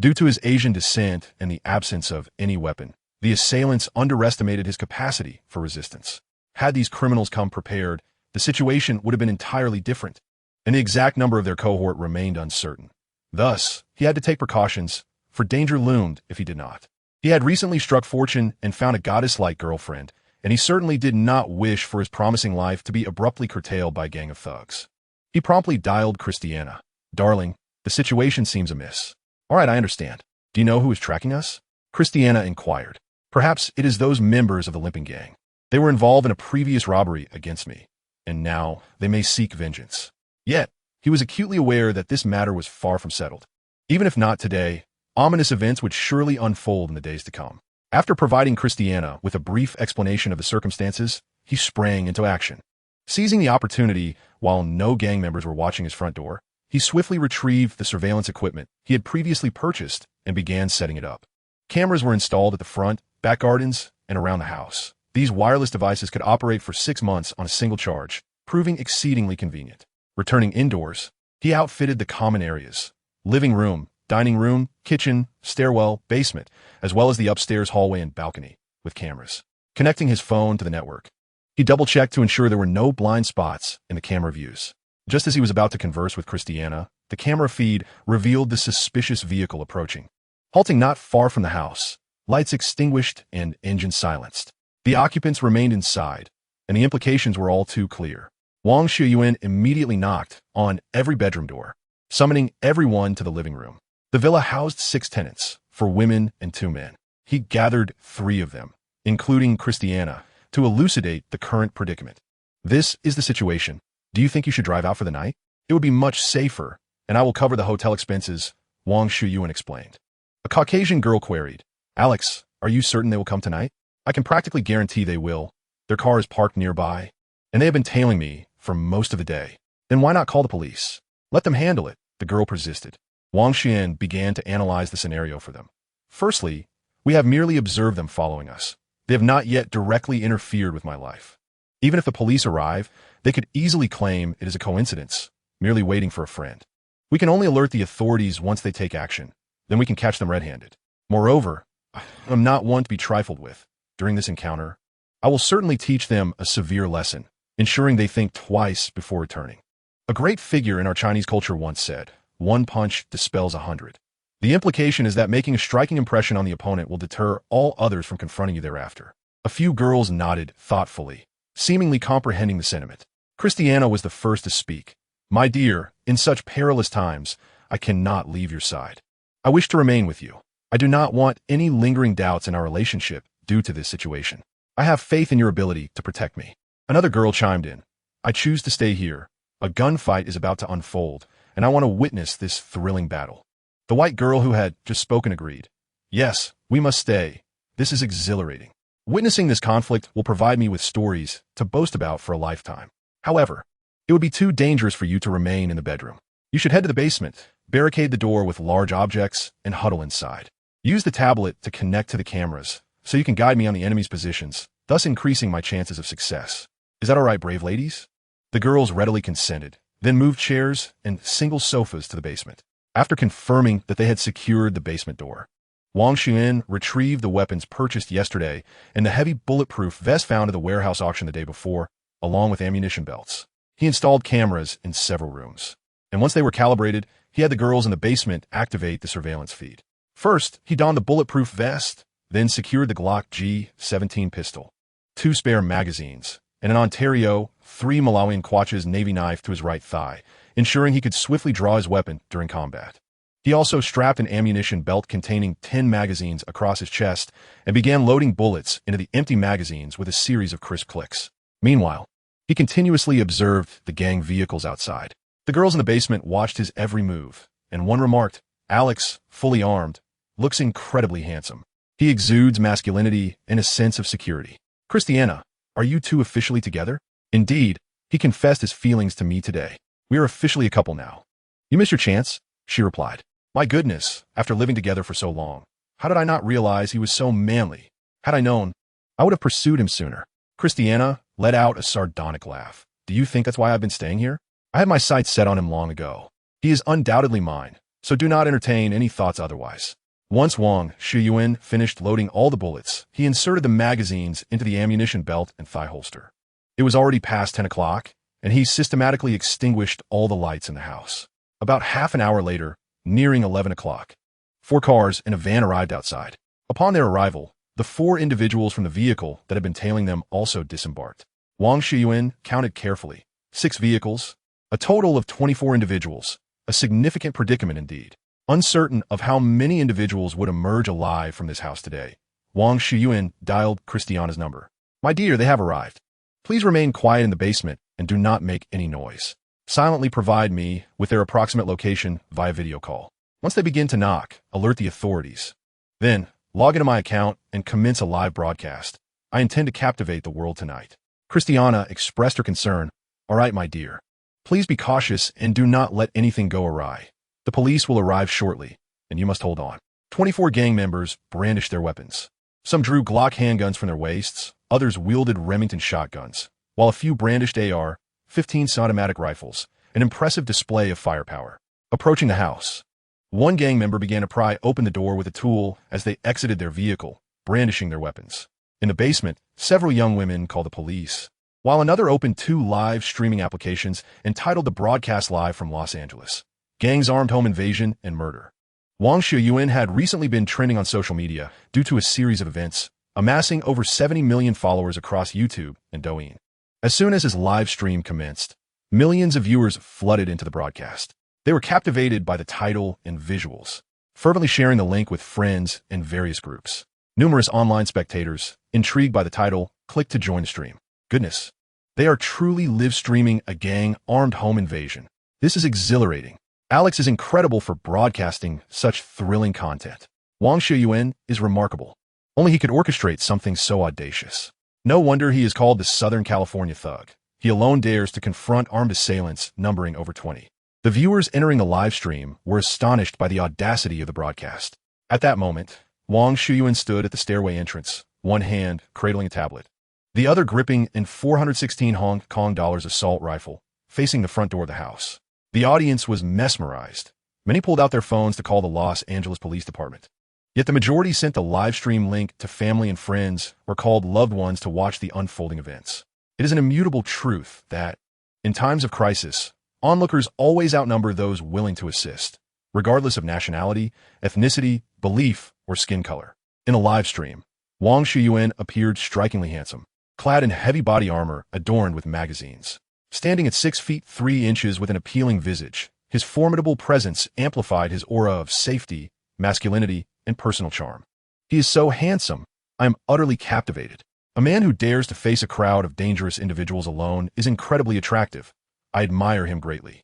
due to his Asian descent and the absence of any weapon, the assailants underestimated his capacity for resistance. Had these criminals come prepared, the situation would have been entirely different, and the exact number of their cohort remained uncertain. Thus, he had to take precautions, for danger loomed if he did not. He had recently struck fortune and found a goddess-like girlfriend, and he certainly did not wish for his promising life to be abruptly curtailed by a gang of thugs. He promptly dialed Christiana. "Darling, the situation seems amiss." "All right, I understand. Do you know who is tracking us?" Christiana inquired. "Perhaps it is those members of the limping gang. They were involved in a previous robbery against me, and now they may seek vengeance." Yet, he was acutely aware that this matter was far from settled. Even if not today, ominous events would surely unfold in the days to come. After providing Christiana with a brief explanation of the circumstances, he sprang into action. Seizing the opportunity while no gang members were watching his front door, he swiftly retrieved the surveillance equipment he had previously purchased and began setting it up. Cameras were installed at the front, back gardens, and around the house. These wireless devices could operate for 6 months on a single charge, proving exceedingly convenient. Returning indoors, he outfitted the common areas: living room, dining room, kitchen, stairwell, basement, as well as the upstairs hallway and balcony, with cameras. Connecting his phone to the network, he double-checked to ensure there were no blind spots in the camera views. Just as he was about to converse with Christiana, the camera feed revealed the suspicious vehicle approaching. Halting not far from the house, lights extinguished and engine silenced. The occupants remained inside, and the implications were all too clear. Wang Xiuyuan immediately knocked on every bedroom door, summoning everyone to the living room. The villa housed 6 tenants, 4 women and 2 men. He gathered 3 of them, including Christiana, to elucidate the current predicament. "This is the situation. Do you think you should drive out for the night? It would be much safer, and I will cover the hotel expenses," Wang Xiuyuan explained. A Caucasian girl queried, "Alex, are you certain they will come tonight?" "I can practically guarantee they will. Their car is parked nearby, and they have been tailing me for most of the day." "Then why not call the police?" Let them handle it, the girl persisted. Wang Xiuyuan began to analyze the scenario for them. Firstly, we have merely observed them following us. They have not yet directly interfered with my life. Even if the police arrive, they could easily claim it is a coincidence, merely waiting for a friend. We can only alert the authorities once they take action. Then we can catch them red-handed. Moreover, I'm not one to be trifled with. During this encounter, I will certainly teach them a severe lesson, ensuring they think twice before returning. A great figure in our Chinese culture once said, "One punch dispels 100." The implication is that making a striking impression on the opponent will deter all others from confronting you thereafter. A few girls nodded thoughtfully, seemingly comprehending the sentiment. Christiana was the first to speak. "My dear, in such perilous times, I cannot leave your side. I wish to remain with you. I do not want any lingering doubts in our relationship due to this situation. I have faith in your ability to protect me." Another girl chimed in. "I choose to stay here. A gunfight is about to unfold, and I want to witness this thrilling battle." The white girl who had just spoken agreed. "Yes, we must stay. This is exhilarating. Witnessing this conflict will provide me with stories to boast about for a lifetime. However, it would be too dangerous for you to remain in the bedroom. You should head to the basement, barricade the door with large objects, and huddle inside. Use the tablet to connect to the cameras, so you can guide me on the enemy's positions, thus increasing my chances of success. Is that all right, brave ladies?" The girls readily consented, then moved chairs and single sofas to the basement. After confirming that they had secured the basement door, Wang Xiuyuan retrieved the weapons purchased yesterday and the heavy bulletproof vest found at the warehouse auction the day before, along with ammunition belts. He installed cameras in several rooms, and once they were calibrated, he had the girls in the basement activate the surveillance feed. First, he donned the bulletproof vest, then secured the Glock G17 pistol, 2 spare magazines, and an Ontario 3 Malawian Quatches Navy knife to his right thigh, ensuring he could swiftly draw his weapon during combat. He also strapped an ammunition belt containing 10 magazines across his chest and began loading bullets into the empty magazines with a series of crisp clicks. Meanwhile, he continuously observed the gang vehicles outside. The girls in the basement watched his every move, and one remarked, "Alex, fully armed, looks incredibly handsome. He exudes masculinity and a sense of security." "Christiana, are you two officially together?" "Indeed, he confessed his feelings to me today. We are officially a couple now." "You missed your chance," she replied. "My goodness, after living together for so long, how did I not realize he was so manly? Had I known, I would have pursued him sooner." Christiana let out a sardonic laugh. "Do you think that's why I've been staying here? I had my sights set on him long ago. He is undoubtedly mine, so do not entertain any thoughts otherwise." Once Wang Xiuyuan finished loading all the bullets, he inserted the magazines into the ammunition belt and thigh holster. It was already past 10 o'clock, and he systematically extinguished all the lights in the house. About half an hour later, nearing 11 o'clock, 4 cars and a van arrived outside. Upon their arrival, the 4 individuals from the vehicle that had been tailing them also disembarked. Wang Xiuyuan counted carefully. 6 vehicles, a total of 24 individuals, a significant predicament indeed. Uncertain of how many individuals would emerge alive from this house today, Wang Xiuyuan dialed Christiana's number. "My dear, they have arrived. Please remain quiet in the basement and do not make any noise. Silently provide me with their approximate location via video call. Once they begin to knock, alert the authorities. Then, log into my account and commence a live broadcast. I intend to captivate the world tonight." Christiana expressed her concern. "All right, my dear. Please be cautious and do not let anything go awry. The police will arrive shortly, and you must hold on." 24 gang members brandished their weapons. Some drew Glock handguns from their waists, others wielded Remington shotguns, while a few brandished AR-15 automatic rifles, an impressive display of firepower. Approaching the house, one gang member began to pry open the door with a tool as they exited their vehicle, brandishing their weapons. In the basement, several young women called the police, while another opened 2 live streaming applications entitled The Broadcast Live from Los Angeles, Gangs Armed Home Invasion and Murder. Wang Xiuyuan had recently been trending on social media due to a series of events, amassing over 70 million followers across YouTube and Douyin. As soon as his live stream commenced, millions of viewers flooded into the broadcast. They were captivated by the title and visuals, fervently sharing the link with friends and various groups. Numerous online spectators, intrigued by the title, clicked to join the stream. Goodness, they are truly live streaming a gang-armed home invasion. This is exhilarating. Alex is incredible for broadcasting such thrilling content. Wang Xiuyuan is remarkable. Only he could orchestrate something so audacious. No wonder he is called the Southern California Thug. He alone dares to confront armed assailants numbering over 20. The viewers entering the live stream were astonished by the audacity of the broadcast. At that moment, Wang Xiuyuan stood at the stairway entrance, one hand cradling a tablet, the other gripping an 416 Hong Kong dollars assault rifle, facing the front door of the house. The audience was mesmerized. Many pulled out their phones to call the Los Angeles Police Department. Yet the majority sent the live stream link to family and friends or called loved ones to watch the unfolding events. It is an immutable truth that, in times of crisis, onlookers always outnumber those willing to assist, regardless of nationality, ethnicity, belief, or skin color. In a live stream, Wang Xiuyuan appeared strikingly handsome, clad in heavy body armor adorned with magazines. Standing at 6 feet 3 inches with an appealing visage, his formidable presence amplified his aura of safety, masculinity, and personal charm. He is so handsome, I am utterly captivated. A man who dares to face a crowd of dangerous individuals alone is incredibly attractive. I admire him greatly.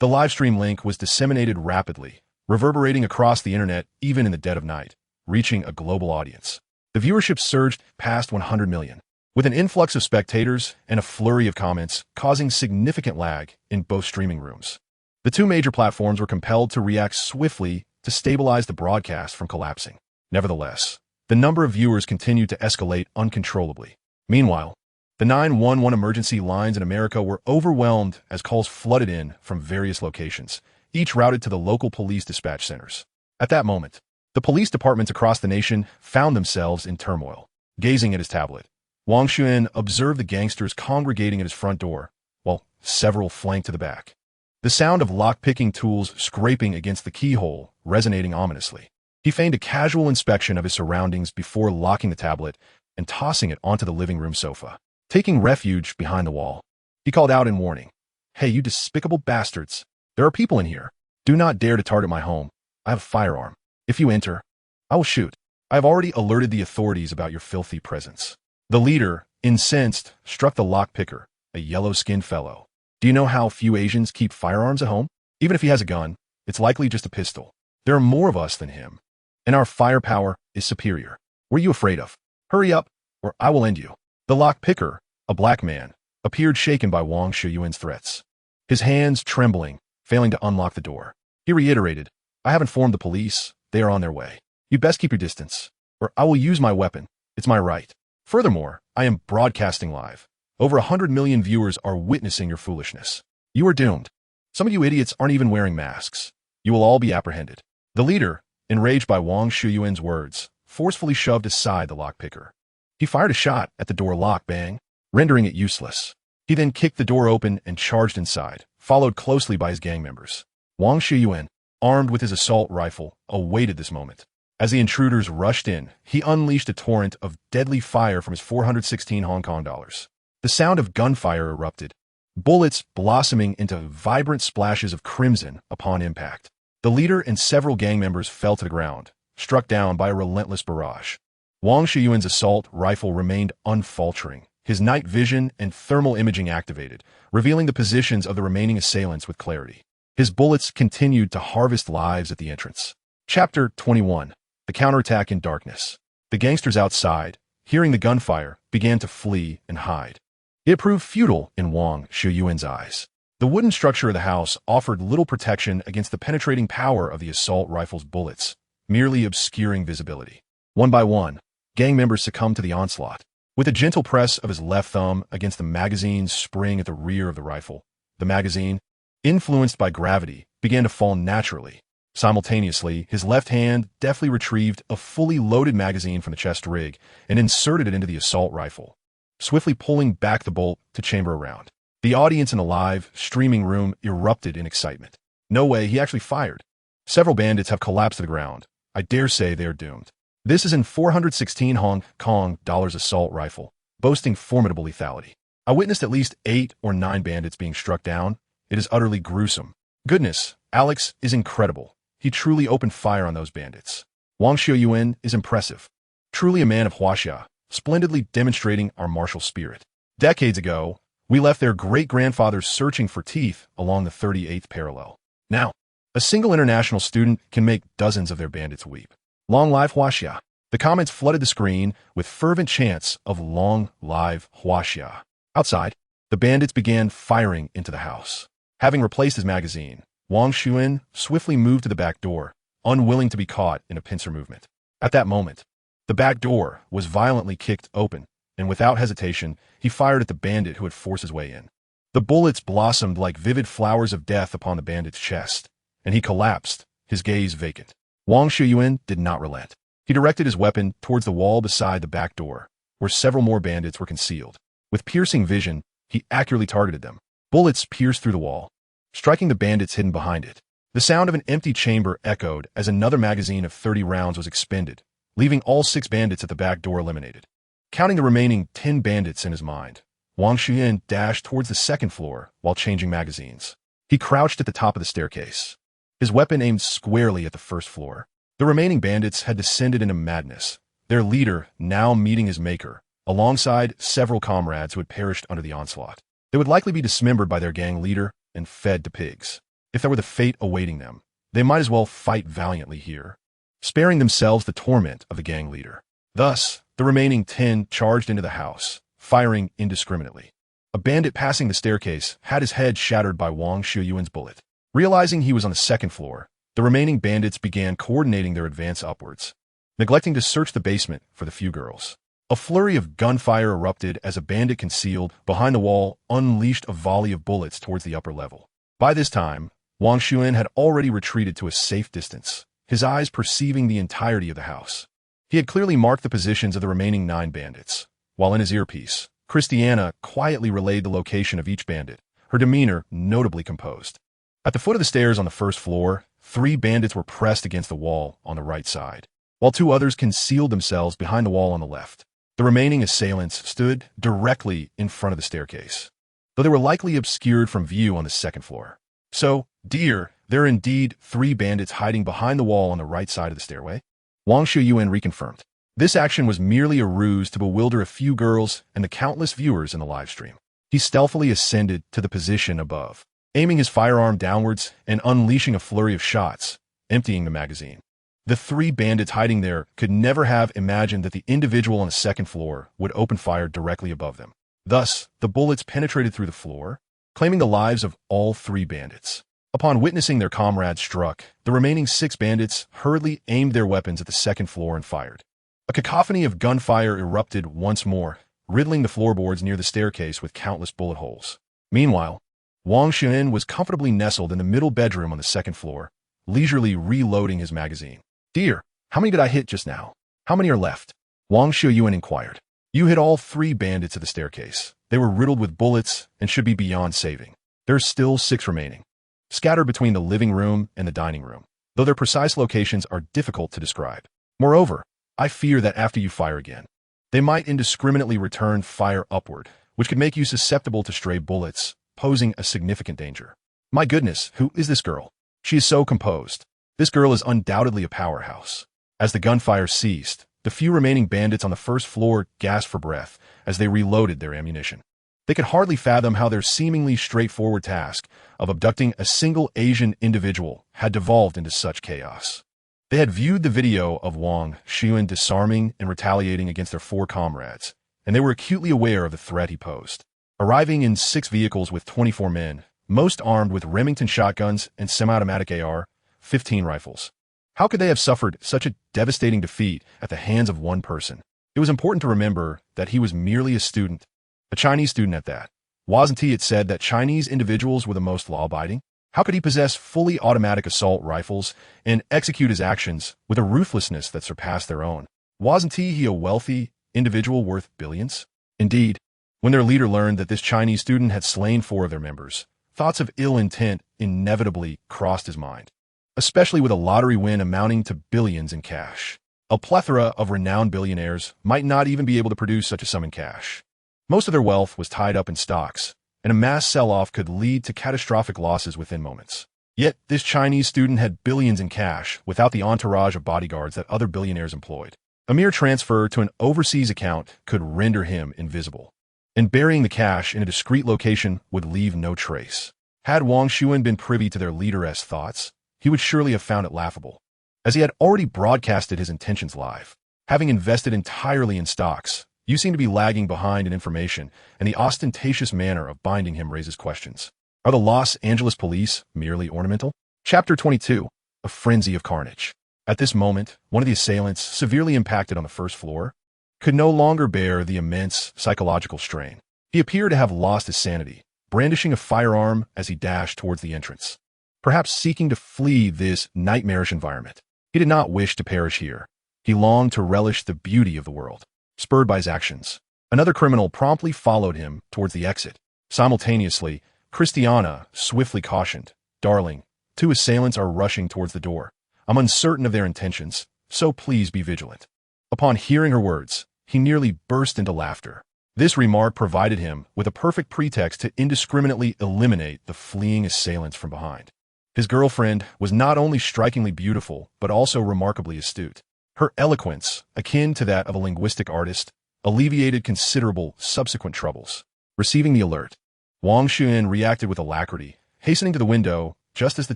The livestream link was disseminated rapidly, reverberating across the internet even in the dead of night, reaching a global audience. The viewership surged past 100 million, with an influx of spectators and a flurry of comments causing significant lag in both streaming rooms. The two major platforms were compelled to react swiftly to stabilize the broadcast from collapsing. Nevertheless, the number of viewers continued to escalate uncontrollably. Meanwhile, the 911 emergency lines in America were overwhelmed as calls flooded in from various locations, each routed to the local police dispatch centers. At that moment, the police departments across the nation found themselves in turmoil. Gazing at his tablet, Wang Xiuyuan observed the gangsters congregating at his front door, while several flanked to the back. The sound of lock-picking tools scraping against the keyhole resonating ominously. He feigned a casual inspection of his surroundings before locking the tablet and tossing it onto the living room sofa. Taking refuge behind the wall, he called out in warning, "Hey, you despicable bastards! There are people in here. Do not dare to target my home. I have a firearm. If you enter, I will shoot. I have already alerted the authorities about your filthy presence." The leader, incensed, struck the lockpicker, a yellow-skinned fellow. "Do you know how few Asians keep firearms at home? Even if he has a gun, it's likely just a pistol. There are more of us than him, and our firepower is superior. What are you afraid of? Hurry up, or I will end you." The lockpicker, a black man, appeared shaken by Wang Xiuyuan's threats. His hands trembling, failing to unlock the door. He reiterated, "I have informed the police. They are on their way. You'd best keep your distance, or I will use my weapon. It's my right. Furthermore, I am broadcasting live. Over 100 million viewers are witnessing your foolishness. You are doomed. Some of you idiots aren't even wearing masks. You will all be apprehended." The leader, enraged by Wang Xiuyuan's words, forcefully shoved aside the lockpicker. He fired a shot at the door lock, bang, rendering it useless. He then kicked the door open and charged inside, followed closely by his gang members. Wang Xiuyuan, armed with his assault rifle, awaited this moment. As the intruders rushed in, he unleashed a torrent of deadly fire from his 416 Hong Kong dollars. The sound of gunfire erupted, bullets blossoming into vibrant splashes of crimson upon impact. The leader and several gang members fell to the ground, struck down by a relentless barrage. Wang Xiuyuan's assault rifle remained unfaltering, his night vision and thermal imaging activated, revealing the positions of the remaining assailants with clarity. His bullets continued to harvest lives at the entrance. Chapter 21. The Counterattack in Darkness. The gangsters outside, hearing the gunfire, began to flee and hide. It proved futile in Wang Xiuyuan's eyes. The wooden structure of the house offered little protection against the penetrating power of the assault rifle's bullets, merely obscuring visibility. One by one, gang members succumbed to the onslaught. With a gentle press of his left thumb against the magazine's spring at the rear of the rifle, the magazine, influenced by gravity, began to fall naturally. Simultaneously, his left hand deftly retrieved a fully loaded magazine from the chest rig and inserted it into the assault rifle, swiftly pulling back the bolt to chamber around. The audience in the live, streaming room erupted in excitement. No way, he actually fired. Several bandits have collapsed to the ground. I dare say they are doomed. This is an 416 Hong Kong dollars assault rifle, boasting formidable lethality. I witnessed at least 8 or 9 bandits being struck down. It is utterly gruesome. Goodness, Alex is incredible. He truly opened fire on those bandits. Wang Xiuyuan is impressive. Truly a man of Huaxia, splendidly demonstrating our martial spirit. Decades ago, we left their great-grandfathers searching for teeth along the 38th parallel. Now, a single international student can make dozens of their bandits weep. Long live Huaxia. The comments flooded the screen with fervent chants of long live Huaxia. Outside, the bandits began firing into the house. Having replaced his magazine, Wang Xiuyuan swiftly moved to the back door, unwilling to be caught in a pincer movement. At that moment, the back door was violently kicked open, and without hesitation, he fired at the bandit who had forced his way in. The bullets blossomed like vivid flowers of death upon the bandit's chest, and he collapsed, his gaze vacant. Wang Xiuyuan did not relent. He directed his weapon towards the wall beside the back door, where several more bandits were concealed. With piercing vision, he accurately targeted them. Bullets pierced through the wall, striking the bandits hidden behind it. The sound of an empty chamber echoed as another magazine of 30 rounds was expended, leaving all 6 bandits at the back door eliminated. Counting the remaining 10 bandits in his mind, Wang Xiuyuan dashed towards the second floor while changing magazines. He crouched at the top of the staircase, his weapon aimed squarely at the first floor. The remaining bandits had descended into madness, their leader now meeting his maker, alongside several comrades who had perished under the onslaught. They would likely be dismembered by their gang leader and fed to pigs. If that were the fate awaiting them, they might as well fight valiantly here, sparing themselves the torment of the gang leader. Thus, the remaining 10 charged into the house, firing indiscriminately. A bandit passing the staircase had his head shattered by Wang Xiuyuan's bullet. Realizing he was on the second floor, the remaining bandits began coordinating their advance upwards, neglecting to search the basement for the few girls. A flurry of gunfire erupted as a bandit concealed behind the wall unleashed a volley of bullets towards the upper level. By this time, Wang Xiuyuan had already retreated to a safe distance, his eyes perceiving the entirety of the house. He had clearly marked the positions of the remaining 9 bandits, while in his earpiece, Christiana quietly relayed the location of each bandit, her demeanor notably composed. At the foot of the stairs on the first floor, 3 bandits were pressed against the wall on the right side, while 2 others concealed themselves behind the wall on the left. The remaining assailants stood directly in front of the staircase, though they were likely obscured from view on the second floor. So, dear, there are indeed 3 bandits hiding behind the wall on the right side of the stairway? Wang Xiuyuan reconfirmed. This action was merely a ruse to bewilder a few girls and the countless viewers in the livestream. He stealthily ascended to the position above, aiming his firearm downwards and unleashing a flurry of shots, emptying the magazine. The 3 bandits hiding there could never have imagined that the individual on the second floor would open fire directly above them. Thus, the bullets penetrated through the floor, claiming the lives of all 3 bandits. Upon witnessing their comrades struck, the remaining 6 bandits hurriedly aimed their weapons at the second floor and fired. A cacophony of gunfire erupted once more, riddling the floorboards near the staircase with countless bullet holes. Meanwhile, Wang Xiuyuan was comfortably nestled in the middle bedroom on the second floor, leisurely reloading his magazine. Dear, how many did I hit just now? How many are left? Wang Xiuyuan inquired. You hit all 3 bandits at the staircase. They were riddled with bullets and should be beyond saving. There's still 6 remaining, scattered between the living room and the dining room, though their precise locations are difficult to describe. Moreover, I fear that after you fire again, they might indiscriminately return fire upward, which could make you susceptible to stray bullets, posing a significant danger. My goodness, who is this girl? She is so composed. This girl is undoubtedly a powerhouse. As the gunfire ceased, the few remaining bandits on the first floor gasped for breath as they reloaded their ammunition. They could hardly fathom how their seemingly straightforward task of abducting a single Asian individual had devolved into such chaos. They had viewed the video of Wang Xiuyuan disarming and retaliating against their 4 comrades, and they were acutely aware of the threat he posed. Arriving in 6 vehicles with 24 men, most armed with Remington shotguns and semi-automatic AR-15 rifles. How could they have suffered such a devastating defeat at the hands of one person? It was important to remember that he was merely a student, a Chinese student at that. Wasn't he, it said, that Chinese individuals were the most law-abiding? How could he possess fully automatic assault rifles and execute his actions with a ruthlessness that surpassed their own? Wasn't he a wealthy individual worth billions? Indeed, when their leader learned that this Chinese student had slain 4 of their members, thoughts of ill intent inevitably crossed his mind, especially with a lottery win amounting to billions in cash. A plethora of renowned billionaires might not even be able to produce such a sum in cash. Most of their wealth was tied up in stocks, and a mass sell-off could lead to catastrophic losses within moments. Yet, this Chinese student had billions in cash without the entourage of bodyguards that other billionaires employed. A mere transfer to an overseas account could render him invisible, and burying the cash in a discreet location would leave no trace. Had Wang Xiuyuan been privy to their leader's thoughts, he would surely have found it laughable, as he had already broadcasted his intentions live. Having invested entirely in stocks, you seem to be lagging behind in information, and the ostentatious manner of binding him raises questions. Are the Los Angeles police merely ornamental? Chapter 22. A frenzy of carnage. At this moment, one of the assailants, severely impacted on the first floor, could no longer bear the immense psychological strain. He appeared to have lost his sanity, brandishing a firearm as he dashed towards the entrance, perhaps seeking to flee this nightmarish environment. He did not wish to perish here. He longed to relish the beauty of the world. Spurred by his actions, another criminal promptly followed him towards the exit. Simultaneously, Christiana swiftly cautioned, "Darling, two assailants are rushing towards the door. I'm uncertain of their intentions, so please be vigilant." Upon hearing her words, he nearly burst into laughter. This remark provided him with a perfect pretext to indiscriminately eliminate the fleeing assailants from behind. His girlfriend was not only strikingly beautiful, but also remarkably astute. Her eloquence, akin to that of a linguistic artist, alleviated considerable subsequent troubles. Receiving the alert, Wang Xiuyuan reacted with alacrity, hastening to the window just as the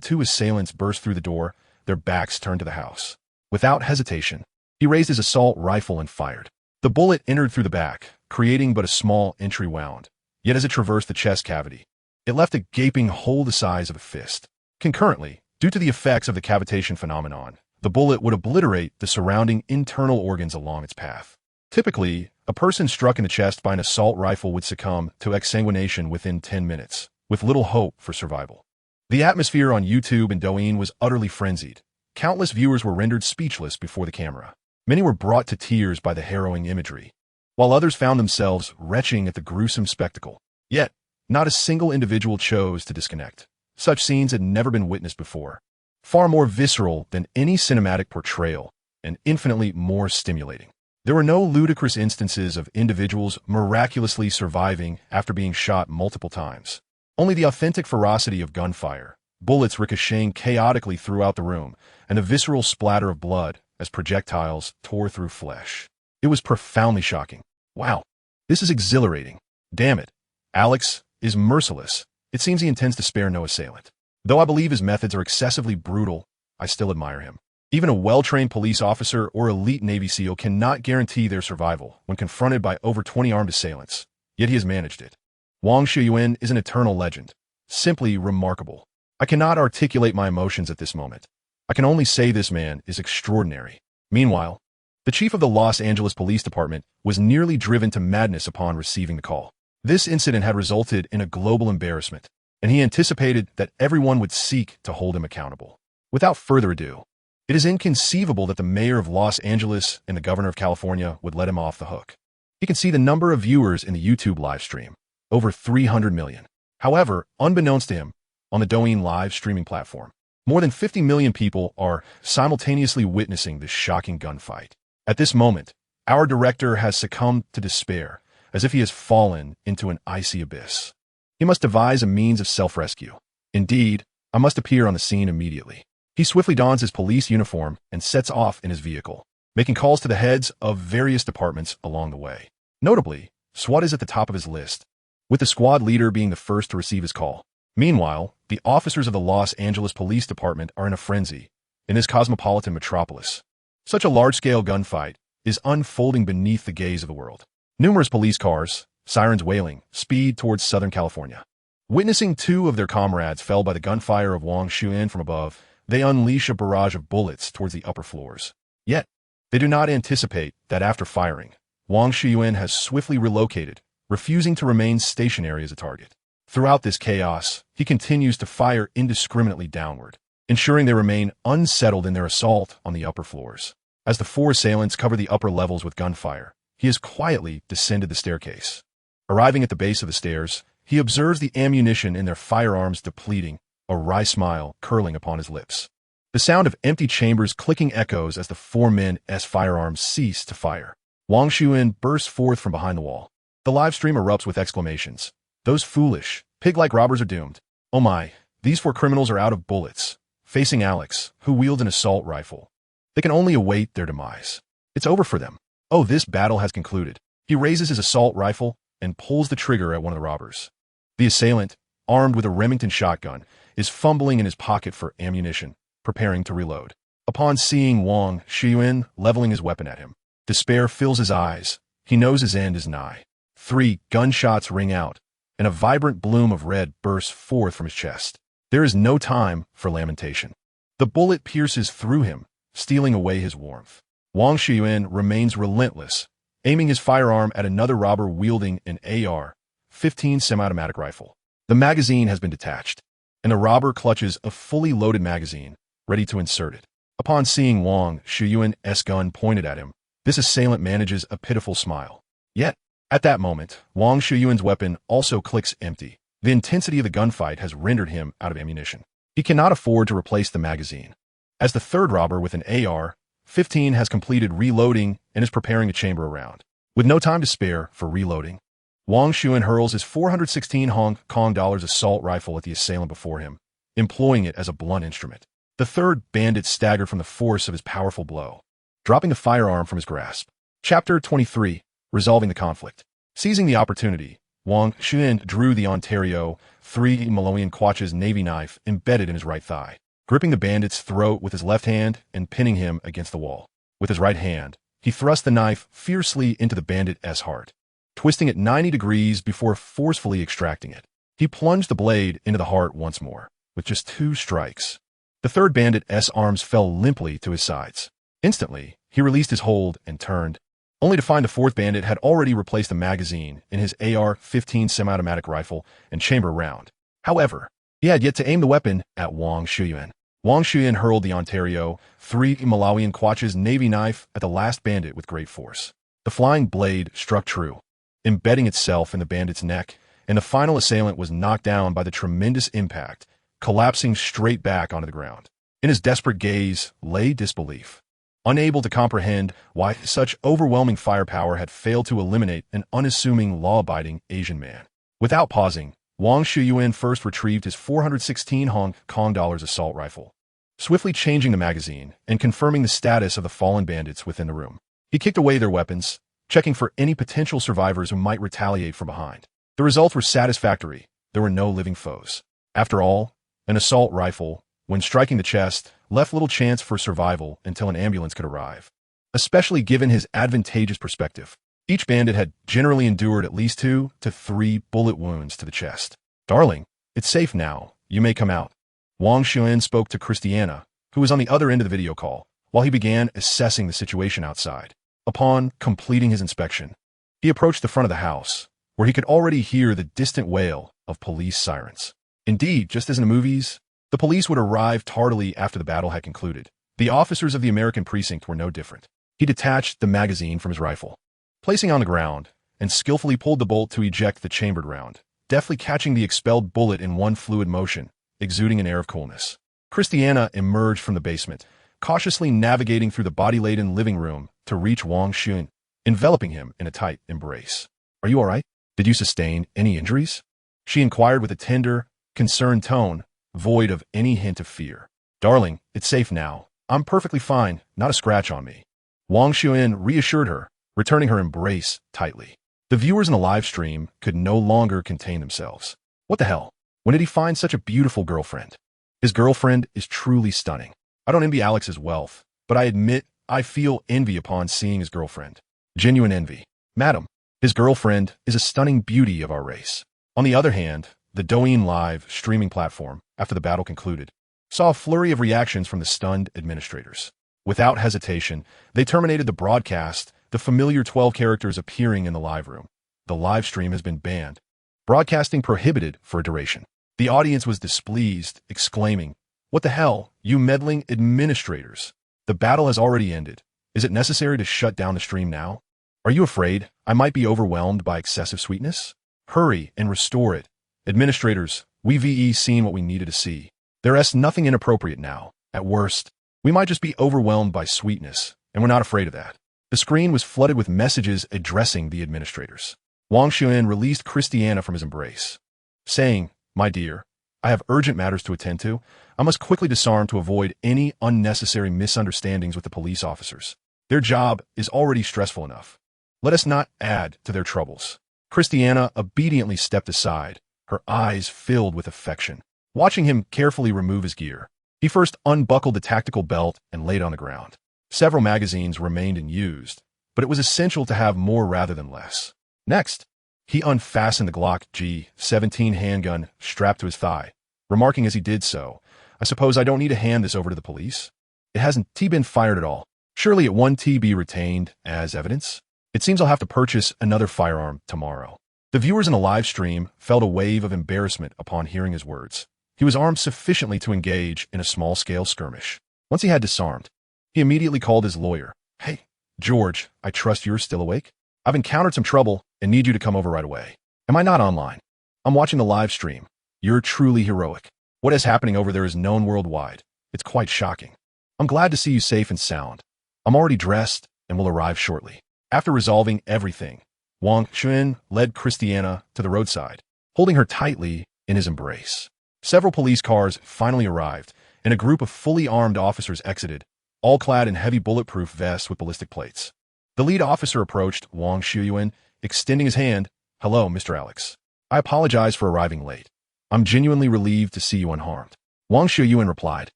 two assailants burst through the door, their backs turned to the house. Without hesitation, he raised his assault rifle and fired. The bullet entered through the back, creating but a small entry wound. Yet as it traversed the chest cavity, it left a gaping hole the size of a fist. Concurrently, due to the effects of the cavitation phenomenon, the bullet would obliterate the surrounding internal organs along its path. Typically, a person struck in the chest by an assault rifle would succumb to exsanguination within 10 minutes, with little hope for survival. The atmosphere on YouTube and Douyin was utterly frenzied. Countless viewers were rendered speechless before the camera. Many were brought to tears by the harrowing imagery, while others found themselves retching at the gruesome spectacle. Yet, not a single individual chose to disconnect. Such scenes had never been witnessed before. Far more visceral than any cinematic portrayal, and infinitely more stimulating. There were no ludicrous instances of individuals miraculously surviving after being shot multiple times. Only the authentic ferocity of gunfire, bullets ricocheting chaotically throughout the room, and the visceral splatter of blood as projectiles tore through flesh. It was profoundly shocking. Wow, this is exhilarating. Damn it, Alex is merciless. It seems he intends to spare no assailant. Though I believe his methods are excessively brutal, I still admire him. Even a well-trained police officer or elite Navy SEAL cannot guarantee their survival when confronted by over 20 armed assailants, yet he has managed it. Wang Xiuyuan is an eternal legend, simply remarkable. I cannot articulate my emotions at this moment. I can only say this man is extraordinary. Meanwhile, the chief of the Los Angeles Police Department was nearly driven to madness upon receiving the call. This incident had resulted in a global embarrassment, and he anticipated that everyone would seek to hold him accountable. Without further ado, it is inconceivable that the mayor of Los Angeles and the governor of California would let him off the hook. You can see the number of viewers in the YouTube live stream, over 300 million. However, unbeknownst to him, on the Douyin live streaming platform, more than 50 million people are simultaneously witnessing this shocking gunfight. At this moment, our director has succumbed to despair, as if he has fallen into an icy abyss. He must devise a means of self-rescue. Indeed, I must appear on the scene immediately. He swiftly dons his police uniform and sets off in his vehicle, making calls to the heads of various departments along the way. Notably, SWAT is at the top of his list, with the squad leader being the first to receive his call. Meanwhile, the officers of the Los Angeles Police Department are in a frenzy in this cosmopolitan metropolis. Such a large-scale gunfight is unfolding beneath the gaze of the world. Numerous police cars, sirens wailing, speed towards Southern California. Witnessing two of their comrades fell by the gunfire of Wang Xiuyuan from above, they unleash a barrage of bullets towards the upper floors. Yet, they do not anticipate that after firing, Wang Xiuyuan has swiftly relocated, refusing to remain stationary as a target. Throughout this chaos, he continues to fire indiscriminately downward, ensuring they remain unsettled in their assault on the upper floors. As the four assailants cover the upper levels with gunfire, he has quietly descended the staircase. Arriving at the base of the stairs, he observes the ammunition in their firearms depleting, a wry smile curling upon his lips. The sound of empty chambers clicking echoes as the four men's firearms cease to fire. Wang Xiuyuan bursts forth from behind the wall. The live stream erupts with exclamations. Those foolish, pig-like robbers are doomed. Oh my, these four criminals are out of bullets, facing Alex, who wields an assault rifle. They can only await their demise. It's over for them. Oh, this battle has concluded. He raises his assault rifle and pulls the trigger at one of the robbers. The assailant, armed with a Remington shotgun, is fumbling in his pocket for ammunition, preparing to reload. Upon seeing Wang Xiuyuan leveling his weapon at him, despair fills his eyes. He knows his end is nigh. 3 gunshots ring out, and a vibrant bloom of red bursts forth from his chest. There is no time for lamentation. The bullet pierces through him, stealing away his warmth. Wang Xiuyuan remains relentless, aiming his firearm at another robber wielding an AR-15 semi-automatic rifle. The magazine has been detached, and the robber clutches a fully loaded magazine, ready to insert it. Upon seeing Wang Xiuyuan's gun pointed at him, this assailant manages a pitiful smile. Yet, at that moment, Wang Xiuyuan's weapon also clicks empty. The intensity of the gunfight has rendered him out of ammunition. He cannot afford to replace the magazine. As the third robber with an AR-15 has completed reloading and is preparing a chamber round. With no time to spare for reloading, Wang Xiuyuan hurls his 416 Hong Kong dollars assault rifle at the assailant before him, employing it as a blunt instrument. The third bandit staggered from the force of his powerful blow, dropping the firearm from his grasp. Chapter 23. Resolving the conflict. Seizing the opportunity, Wang Xiuyuan drew the Ontario 3 Malawian Quatch's navy knife embedded in his right thigh, gripping the bandit's throat with his left hand and pinning him against the wall. With his right hand, he thrust the knife fiercely into the bandit's heart, twisting it 90 degrees before forcefully extracting it. He plunged the blade into the heart once more, with just 2 strikes. The third bandit's arms fell limply to his sides. Instantly, he released his hold and turned, only to find the fourth bandit had already replaced the magazine in his AR-15 semi-automatic rifle and chamber round. However, he had yet to aim the weapon at Wang Xiuyuan. Wang Xiuyuan hurled the Ontario 3 Malawian Quatch's navy knife at the last bandit with great force. The flying blade struck true, embedding itself in the bandit's neck, and the final assailant was knocked down by the tremendous impact, collapsing straight back onto the ground. In his desperate gaze lay disbelief. Unable to comprehend why such overwhelming firepower had failed to eliminate an unassuming, law-abiding Asian man. Without pausing, Wang Xiuyuan first retrieved his 416 Hong Kong dollars assault rifle, swiftly changing the magazine and confirming the status of the fallen bandits within the room. He kicked away their weapons, checking for any potential survivors who might retaliate from behind. The results were satisfactory. There were no living foes. After all, an assault rifle, when striking the chest, left little chance for survival until an ambulance could arrive, especially given his advantageous perspective. Each bandit had generally endured at least 2 to 3 bullet wounds to the chest. "Darling, it's safe now. You may come out." Wang Xiuyuan spoke to Christiana, who was on the other end of the video call, while he began assessing the situation outside. Upon completing his inspection, he approached the front of the house, where he could already hear the distant wail of police sirens. Indeed, just as in the movies, the police would arrive tardily after the battle had concluded. The officers of the American precinct were no different. He detached the magazine from his rifle, placing it on the ground, and skillfully pulled the bolt to eject the chambered round, deftly catching the expelled bullet in one fluid motion, exuding an air of coolness. Christiana emerged from the basement, cautiously navigating through the body-laden living room to reach Wang Xiuyuan, enveloping him in a tight embrace. "Are you all right? Did you sustain any injuries?" she inquired with a tender, concerned tone, void of any hint of fear. "Darling, it's safe now. I'm perfectly fine, not a scratch on me." Wang Xiuyuan reassured her, returning her embrace tightly. The viewers in the live stream could no longer contain themselves. What the hell? When did he find such a beautiful girlfriend? His girlfriend is truly stunning. I don't envy Alex's wealth, but I admit I feel envy upon seeing his girlfriend. Genuine envy. Madam, his girlfriend is a stunning beauty of our race. On the other hand, the Douyin live streaming platform, after the battle concluded, saw a flurry of reactions from the stunned administrators. Without hesitation, they terminated the broadcast, the familiar 12 characters appearing in the live room. The live stream has been banned. Broadcasting prohibited for a duration. The audience was displeased, exclaiming, "What the hell, you meddling administrators? The battle has already ended. Is it necessary to shut down the stream now? Are you afraid I might be overwhelmed by excessive sweetness? Hurry and restore it. Administrators, we've seen what we needed to see. There's nothing inappropriate now. At worst, we might just be overwhelmed by sweetness, and we're not afraid of that." The screen was flooded with messages addressing the administrators. Wang Xiuyuan released Christiana from his embrace, saying, "My dear, I have urgent matters to attend to. I must quickly disarm to avoid any unnecessary misunderstandings with the police officers. Their job is already stressful enough. Let us not add to their troubles." Christiana obediently stepped aside, her eyes filled with affection. Watching him carefully remove his gear, he first unbuckled the tactical belt and laid it on the ground. Several magazines remained unused, but it was essential to have more rather than less. Next, He unfastened the Glock G-17 handgun strapped to his thigh, remarking as he did so, "I suppose I don't need to hand this over to the police? It hasn't been fired at all. Surely it won't be retained as evidence? It seems I'll have to purchase another firearm tomorrow." The viewers in the live stream felt a wave of embarrassment upon hearing his words. He was armed sufficiently to engage in a small-scale skirmish. Once he had disarmed, he immediately called his lawyer. "Hey, George, I trust you're still awake? I've encountered some trouble and need you to come over right away. Am I not online? I'm watching the live stream. You're truly heroic. What is happening over there is known worldwide. It's quite shocking. I'm glad to see you safe and sound. I'm already dressed and will arrive shortly." After resolving everything, Wang Xiuyuan led Christiana to the roadside, holding her tightly in his embrace. Several police cars finally arrived, and a group of fully armed officers exited, all clad in heavy bulletproof vests with ballistic plates. The lead officer approached Wang Xiuyuan, extending his hand. "Hello, Mr. Alex. I apologize for arriving late. I'm genuinely relieved to see you unharmed." Wang Xiuyuan replied,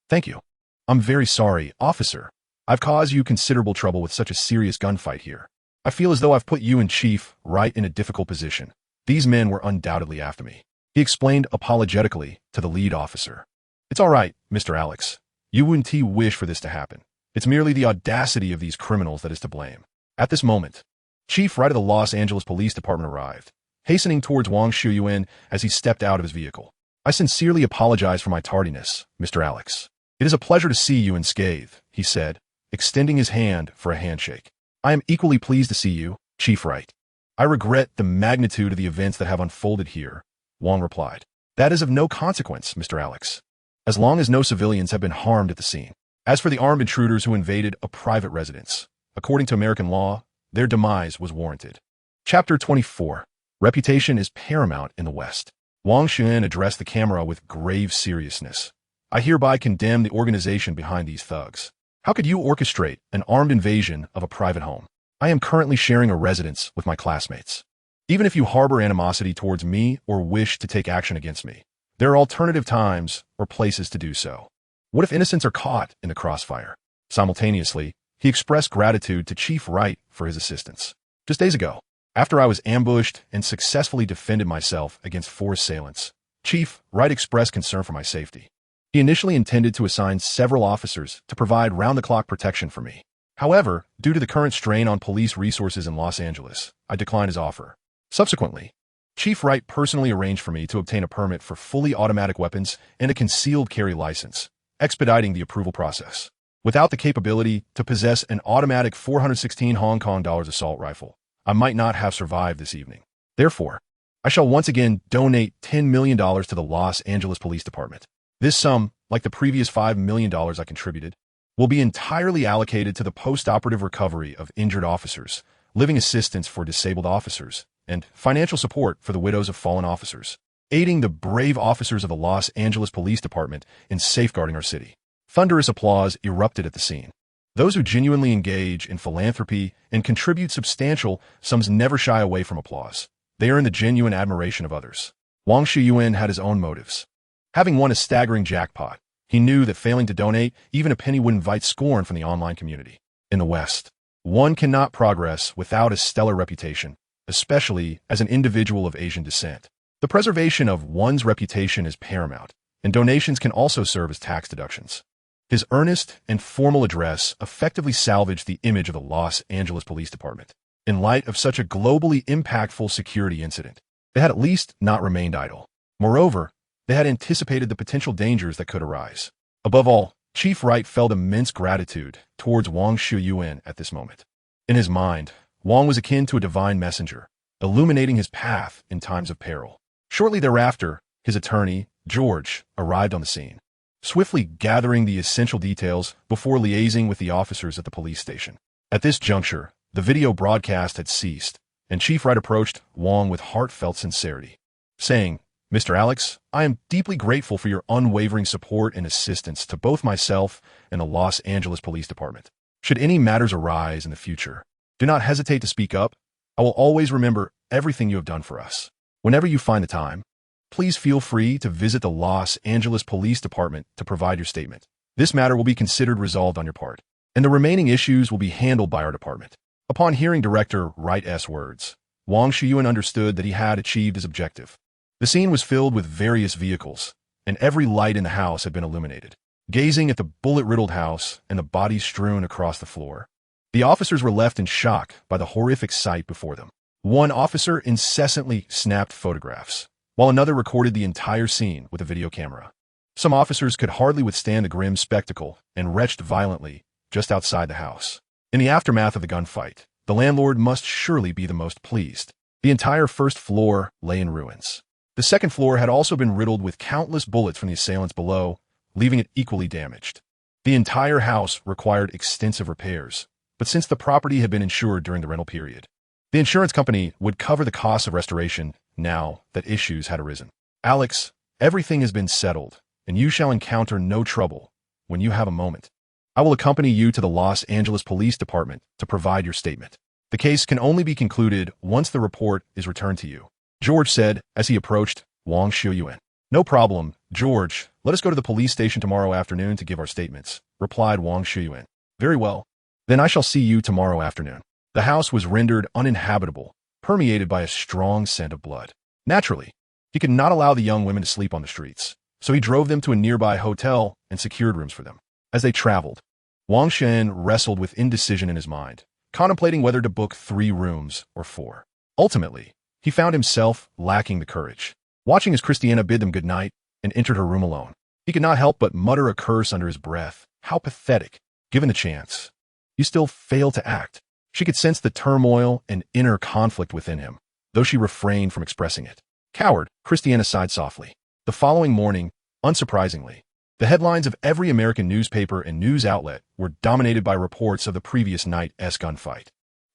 "Thank you. I'm very sorry, officer. I've caused you considerable trouble with such a serious gunfight here. I feel as though I've put you and Chief Wright in a difficult position. These men were undoubtedly after me," he explained apologetically to the lead officer. "It's all right, Mr. Alex. You wouldn't wish for this to happen. It's merely the audacity of these criminals that is to blame." At this moment, Chief Wright of the Los Angeles Police Department arrived, hastening towards Wang Xiuyuan as he stepped out of his vehicle. "I sincerely apologize for my tardiness, Mr. Alex. It is a pleasure to see you unscathed," he said, extending his hand for a handshake. "I am equally pleased to see you, Chief Wright." "I regret the magnitude of the events that have unfolded here," Wang replied. "That is of no consequence, Mr. Alex, as long as no civilians have been harmed at the scene. As for the armed intruders who invaded a private residence, according to American law, their demise was warranted." Chapter 24. Reputation is paramount in the West. Wang Xiuyuan addressed the camera with grave seriousness. "I hereby condemn the organization behind these thugs. How could you orchestrate an armed invasion of a private home? I am currently sharing a residence with my classmates. Even if you harbor animosity towards me or wish to take action against me, there are alternative times or places to do so. What if innocents are caught in the crossfire?" Simultaneously, he expressed gratitude to Chief Wright for his assistance. "Just days ago, after I was ambushed and successfully defended myself against 4 assailants, Chief Wright expressed concern for my safety. He initially intended to assign several officers to provide round-the-clock protection for me. However, due to the current strain on police resources in Los Angeles, I declined his offer. Subsequently, Chief Wright personally arranged for me to obtain a permit for fully automatic weapons and a concealed carry license, expediting the approval process. Without the capability to possess an automatic 416 Hong Kong dollars assault rifle, I might not have survived this evening. Therefore, I shall once again donate $10 million to the Los Angeles Police Department. This sum, like the previous $5 million I contributed, will be entirely allocated to the post-operative recovery of injured officers, living assistance for disabled officers, and financial support for the widows of fallen officers, aiding the brave officers of the Los Angeles Police Department in safeguarding our city." Thunderous applause erupted at the scene. Those who genuinely engage in philanthropy and contribute substantial sums never shy away from applause. They earn the genuine admiration of others. Wang Xiuyuan had his own motives. Having won a staggering jackpot, he knew that failing to donate even a penny would invite scorn from the online community. In the West, one cannot progress without a stellar reputation, especially as an individual of Asian descent. The preservation of one's reputation is paramount, and donations can also serve as tax deductions. His earnest and formal address effectively salvaged the image of the Los Angeles Police Department. In light of such a globally impactful security incident, they had at least not remained idle. Moreover, they had anticipated the potential dangers that could arise. Above all, Chief Wright felt immense gratitude towards Wang Xiuyuan at this moment. In his mind, Wang was akin to a divine messenger, illuminating his path in times of peril. Shortly thereafter, his attorney, George, arrived on the scene, swiftly gathering the essential details before liaising with the officers at the police station. At this juncture, the video broadcast had ceased, and Chief Wright approached Wang with heartfelt sincerity, saying, "Mr. Alex, I am deeply grateful for your unwavering support and assistance to both myself and the Los Angeles Police Department. Should any matters arise in the future, do not hesitate to speak up. I will always remember everything you have done for us. Whenever you find the time, please feel free to visit the Los Angeles Police Department to provide your statement. This matter will be considered resolved on your part, and the remaining issues will be handled by our department." Upon hearing Director Wright's words, Wang Xiuyuan understood that he had achieved his objective. The scene was filled with various vehicles, and every light in the house had been illuminated. Gazing at the bullet-riddled house and the bodies strewn across the floor, the officers were left in shock by the horrific sight before them. One officer incessantly snapped photographs, while another recorded the entire scene with a video camera. Some officers could hardly withstand the grim spectacle and retched violently just outside the house. In the aftermath of the gunfight, the landlord must surely be the most pleased. The entire first floor lay in ruins. The second floor had also been riddled with countless bullets from the assailants below, leaving it equally damaged. The entire house required extensive repairs, but since the property had been insured during the rental period, the insurance company would cover the costs of restoration now that issues had arisen. Alex, everything has been settled, and you shall encounter no trouble when you have a moment. I will accompany you to the Los Angeles Police Department to provide your statement. The case can only be concluded once the report is returned to you, George said as he approached Wang Xiuyuan. No problem, George. Let us go to the police station tomorrow afternoon to give our statements, replied Wang Xiuyuan. Very well. Then I shall see you tomorrow afternoon. The house was rendered uninhabitable, permeated by a strong scent of blood. Naturally, he could not allow the young women to sleep on the streets, so he drove them to a nearby hotel and secured rooms for them. As they traveled, Wang Xiuyuan wrestled with indecision in his mind, contemplating whether to book 3 rooms or 4. Ultimately, he found himself lacking the courage. Watching as Christiana bid them good night and entered her room alone, he could not help but mutter a curse under his breath. How pathetic. Given the chance, you still fail to act. She could sense the turmoil and inner conflict within him, though she refrained from expressing it. Coward, Christiana sighed softly. The following morning, unsurprisingly, the headlines of every American newspaper and news outlet were dominated by reports of the previous night's gunfight.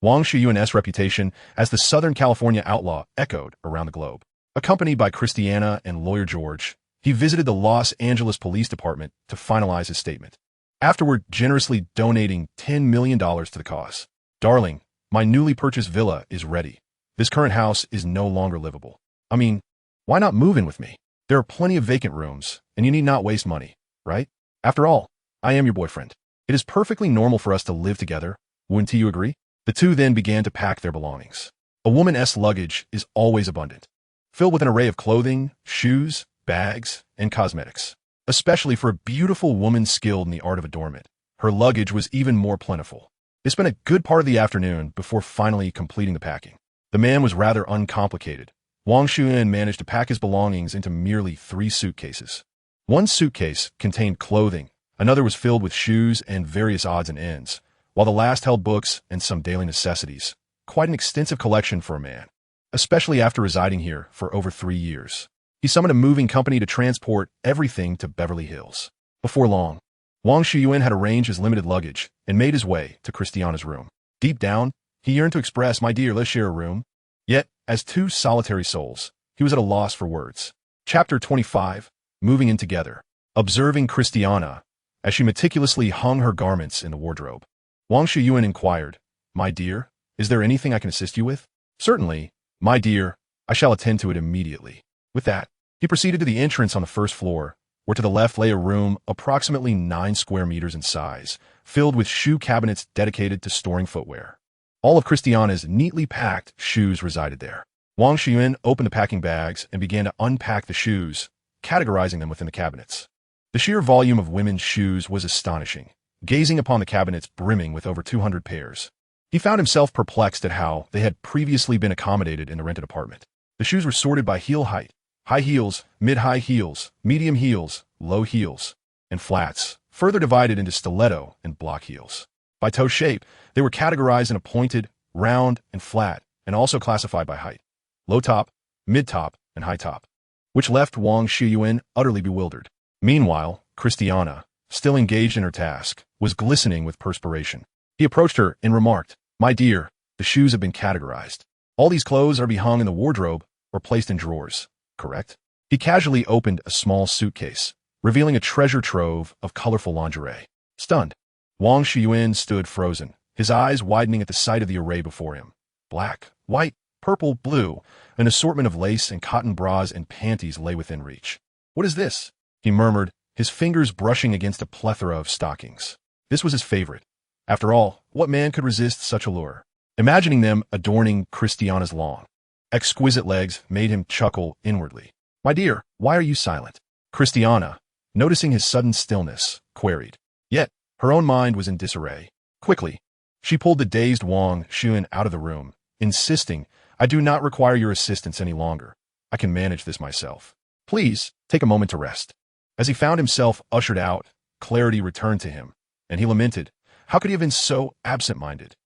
Wang Xiuyuan's reputation as the Southern California outlaw echoed around the globe. Accompanied by Christiana and lawyer George, he visited the Los Angeles Police Department to finalize his statement, afterward generously donating $10 million to the cause. Darling, my newly purchased villa is ready. This current house is no longer livable. I mean, why not move in with me? There are plenty of vacant rooms, and you need not waste money, right? After all, I am your boyfriend. It is perfectly normal for us to live together. Wouldn't you agree? The two then began to pack their belongings. A woman's luggage is always abundant, filled with an array of clothing, shoes, bags, and cosmetics. Especially for a beautiful woman skilled in the art of adornment, her luggage was even more plentiful. They spent a good part of the afternoon before finally completing the packing. The man was rather uncomplicated. Wang Xiuyuan managed to pack his belongings into merely 3 suitcases. One suitcase contained clothing, another was filled with shoes and various odds and ends, while the last held books and some daily necessities. Quite an extensive collection for a man, especially after residing here for over 3 years. He summoned a moving company to transport everything to Beverly Hills. Before long, Wang Xiuyuan had arranged his limited luggage and made his way to Christiana's room. Deep down, he yearned to express, "My dear, let's share a room." Yet, as 2 solitary souls, he was at a loss for words. Chapter 25, Moving in Together. Observing Christiana, as she meticulously hung her garments in the wardrobe, Wang Xiuyuan inquired, "My dear, is there anything I can assist you with?" "Certainly, my dear, I shall attend to it immediately." With that, he proceeded to the entrance on the first floor, where to the left lay a room approximately 9 square meters in size, filled with shoe cabinets dedicated to storing footwear. All of Christiana's neatly packed shoes resided there. Wang Xiuyuan opened the packing bags and began to unpack the shoes, categorizing them within the cabinets. The sheer volume of women's shoes was astonishing, gazing upon the cabinets brimming with over 200 pairs. He found himself perplexed at how they had previously been accommodated in the rented apartment. The shoes were sorted by heel height: high heels, mid-high heels, medium heels, low heels, and flats, further divided into stiletto and block heels. By toe shape, they were categorized in a pointed, round, and flat, and also classified by height: low top, mid top, and high top, which left Wang Xiuyuan utterly bewildered. Meanwhile, Christiana, still engaged in her task, was glistening with perspiration. He approached her and remarked, "My dear, the shoes have been categorized. All these clothes are to be hung in the wardrobe or placed in drawers, correct?" He casually opened a small suitcase, revealing a treasure trove of colorful lingerie. Stunned, Wang Xiuyuan stood frozen, his eyes widening at the sight of the array before him. Black, white, purple, blue, an assortment of lace and cotton bras and panties lay within reach. "What is this?" he murmured, his fingers brushing against a plethora of stockings. This was his favorite. After all, what man could resist such allure? Imagining them adorning Christiana's long, exquisite legs made him chuckle inwardly. "My dear, why are you silent?" Christiana, noticing his sudden stillness, queried. Yet, her own mind was in disarray. Quickly, she pulled the dazed Wang Xiuyuan out of the room, insisting, "I do not require your assistance any longer. I can manage this myself. Please, take a moment to rest." As he found himself ushered out, clarity returned to him, and he lamented, how could he have been so absent-minded?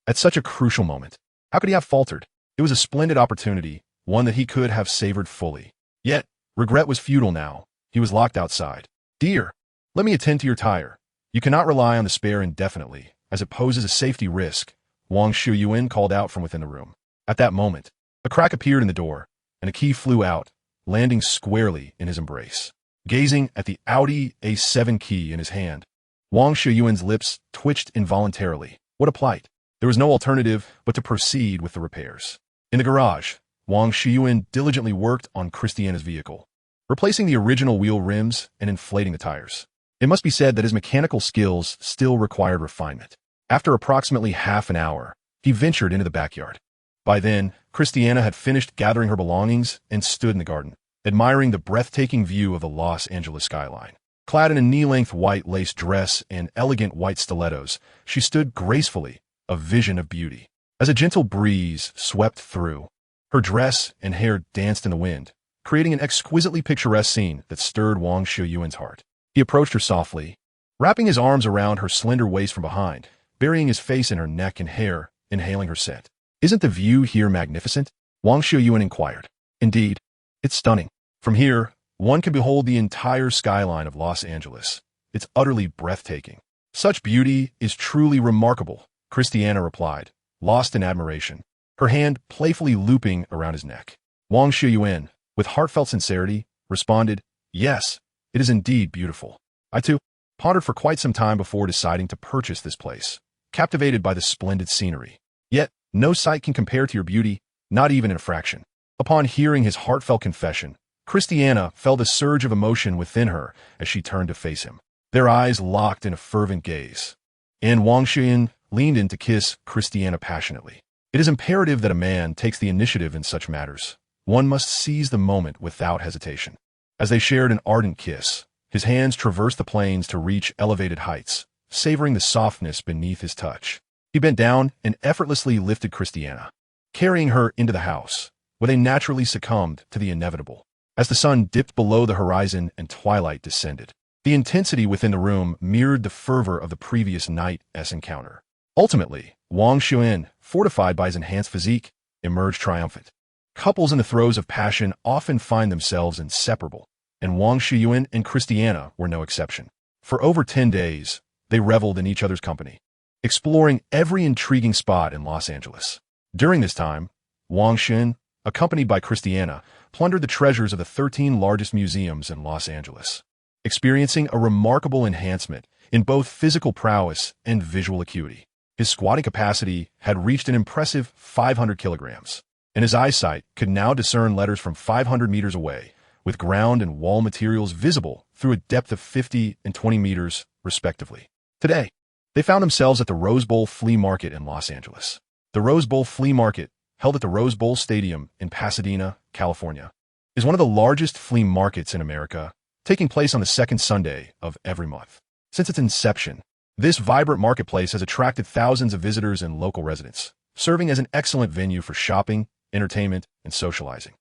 At such a crucial moment. How could he have faltered? It was a splendid opportunity, one that he could have savored fully. Yet, regret was futile now. He was locked outside. "Dear, let me attend to your tire. You cannot rely on the spare indefinitely, as it poses a safety risk," Wang Xiuyuan called out from within the room. At that moment, a crack appeared in the door, and a key flew out, landing squarely in his embrace. Gazing at the Audi A7 key in his hand, Wang Xiuyuan's lips twitched involuntarily. What a plight! There was no alternative but to proceed with the repairs. In the garage, Wang Xiuyuan diligently worked on Christiana's vehicle, replacing the original wheel rims and inflating the tires. It must be said that his mechanical skills still required refinement. After approximately half an hour, he ventured into the backyard. By then, Christiana had finished gathering her belongings and stood in the garden, admiring the breathtaking view of the Los Angeles skyline. Clad in a knee-length white lace dress and elegant white stilettos, she stood gracefully, a vision of beauty. As a gentle breeze swept through, her dress and hair danced in the wind, creating an exquisitely picturesque scene that stirred Wang Xiuyuan's heart. He approached her softly, wrapping his arms around her slender waist from behind, burying his face in her neck and hair, inhaling her scent. "Isn't the view here magnificent?" Wang Xiuyuan inquired. "Indeed, it's stunning. From here, one can behold the entire skyline of Los Angeles. It's utterly breathtaking." "Such beauty is truly remarkable," Christiana replied, lost in admiration, her hand playfully looping around his neck. Wang Xiuyuan, with heartfelt sincerity, responded, "Yes, it is indeed beautiful. I too pondered for quite some time before deciding to purchase this place, captivated by the splendid scenery. Yet, no sight can compare to your beauty, not even in a fraction." Upon hearing his heartfelt confession, Christiana felt a surge of emotion within her as she turned to face him. Their eyes locked in a fervent gaze, and Wang Xiuyuan leaned in to kiss Christiana passionately. It is imperative that a man takes the initiative in such matters. One must seize the moment without hesitation. As they shared an ardent kiss, his hands traversed the plains to reach elevated heights, savoring the softness beneath his touch. He bent down and effortlessly lifted Christiana, carrying her into the house, where they naturally succumbed to the inevitable. As the sun dipped below the horizon and twilight descended, the intensity within the room mirrored the fervor of the previous night's encounter. Ultimately, Wang Xiuyuan, fortified by his enhanced physique, emerged triumphant. Couples in the throes of passion often find themselves inseparable, and Wang Xiuyuan and Christiana were no exception. For over 10 days, they reveled in each other's company, exploring every intriguing spot in Los Angeles. During this time, Wang Xiuyuan, accompanied by Christiana, plundered the treasures of the 13 largest museums in Los Angeles, experiencing a remarkable enhancement in both physical prowess and visual acuity. His squatting capacity had reached an impressive 500 kilograms, and his eyesight could now discern letters from 500 meters away, with ground and wall materials visible through a depth of 50 and 20 meters, respectively. Today, they found themselves at the Rose Bowl Flea Market in Los Angeles. The Rose Bowl Flea Market, held at the Rose Bowl Stadium in Pasadena, California, is one of the largest flea markets in America, taking place on the second Sunday of every month. Since its inception, this vibrant marketplace has attracted thousands of visitors and local residents, serving as an excellent venue for shopping, entertainment, and socializing.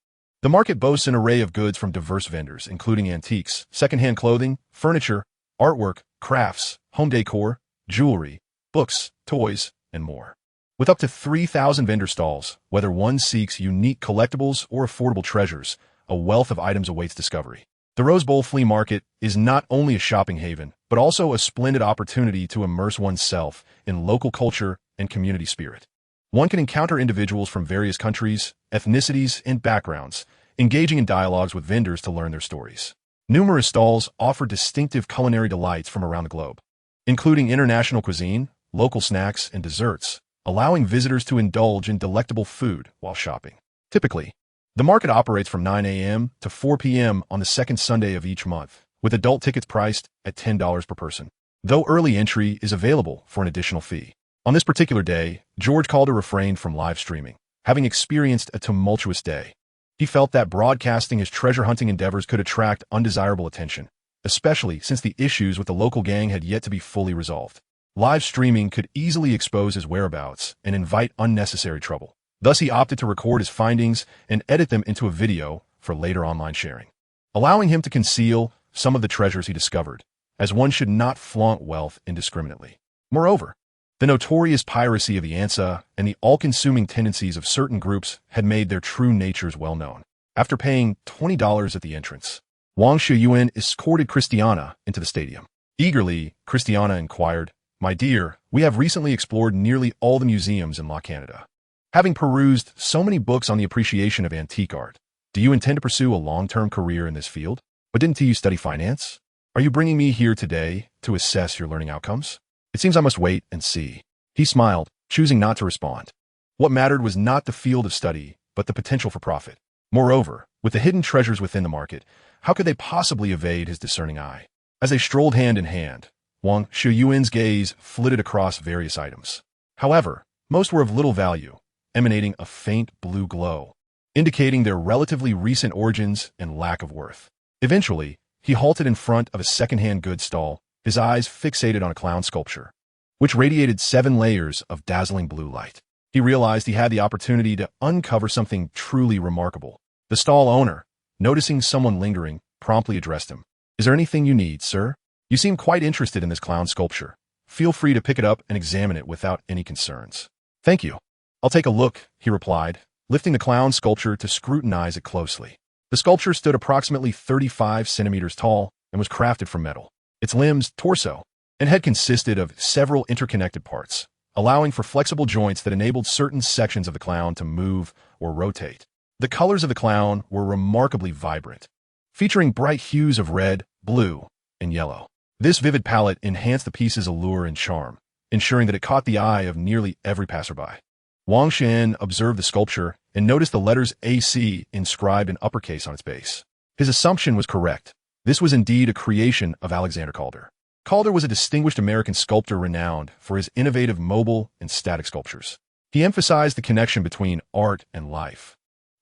The market boasts an array of goods from diverse vendors, including antiques, secondhand clothing, furniture, artwork, crafts, home decor, jewelry, books, toys, and more. With up to 3,000 vendor stalls, whether one seeks unique collectibles or affordable treasures, a wealth of items awaits discovery. The Rose Bowl Flea Market is not only a shopping haven, but also a splendid opportunity to immerse oneself in local culture and community spirit. One can encounter individuals from various countries, ethnicities, and backgrounds, engaging in dialogues with vendors to learn their stories. Numerous stalls offer distinctive culinary delights from around the globe, including international cuisine, local snacks, and desserts, allowing visitors to indulge in delectable food while shopping. Typically, the market operates from 9 a.m. to 4 p.m. on the second Sunday of each month, with adult tickets priced at $10 per person, though early entry is available for an additional fee. On this particular day, George Calder refrained from live streaming, having experienced a tumultuous day. He felt that broadcasting his treasure-hunting endeavors could attract undesirable attention, especially since the issues with the local gang had yet to be fully resolved. Live streaming could easily expose his whereabouts and invite unnecessary trouble. Thus, he opted to record his findings and edit them into a video for later online sharing, allowing him to conceal some of the treasures he discovered, as one should not flaunt wealth indiscriminately. Moreover, the notorious piracy of the ANSA and the all-consuming tendencies of certain groups had made their true natures well known. After paying $20 at the entrance, Wang Xiuyuan escorted Christiana into the stadium. Eagerly, Christiana inquired, "My dear, we have recently explored nearly all the museums in La Canada. Having perused so many books on the appreciation of antique art, do you intend to pursue a long-term career in this field? But didn't you study finance? Are you bringing me here today to assess your learning outcomes? It seems I must wait and see." He smiled, choosing not to respond. What mattered was not the field of study, but the potential for profit. Moreover, with the hidden treasures within the market, how could they possibly evade his discerning eye? As they strolled hand in hand, Wang Xiuyuan's gaze flitted across various items. However, most were of little value, emanating a faint blue glow, indicating their relatively recent origins and lack of worth. Eventually, he halted in front of a second-hand goods stall, his eyes fixated on a clown sculpture, which radiated 7 layers of dazzling blue light. He realized he had the opportunity to uncover something truly remarkable. The stall owner, noticing someone lingering, promptly addressed him. "Is there anything you need, sir? You seem quite interested in this clown sculpture. Feel free to pick it up and examine it without any concerns." "Thank you. I'll take a look," he replied, lifting the clown sculpture to scrutinize it closely. The sculpture stood approximately 35 centimeters tall and was crafted from metal. Its limbs, torso, and head consisted of several interconnected parts, allowing for flexible joints that enabled certain sections of the clown to move or rotate. The colors of the clown were remarkably vibrant, featuring bright hues of red, blue, and yellow. This vivid palette enhanced the piece's allure and charm, ensuring that it caught the eye of nearly every passerby. Wang Xiuyuan observed the sculpture and noticed the letters AC inscribed in uppercase on its base. His assumption was correct. This was indeed a creation of Alexander Calder. Calder was a distinguished American sculptor renowned for his innovative mobile and static sculptures. He emphasized the connection between art and life,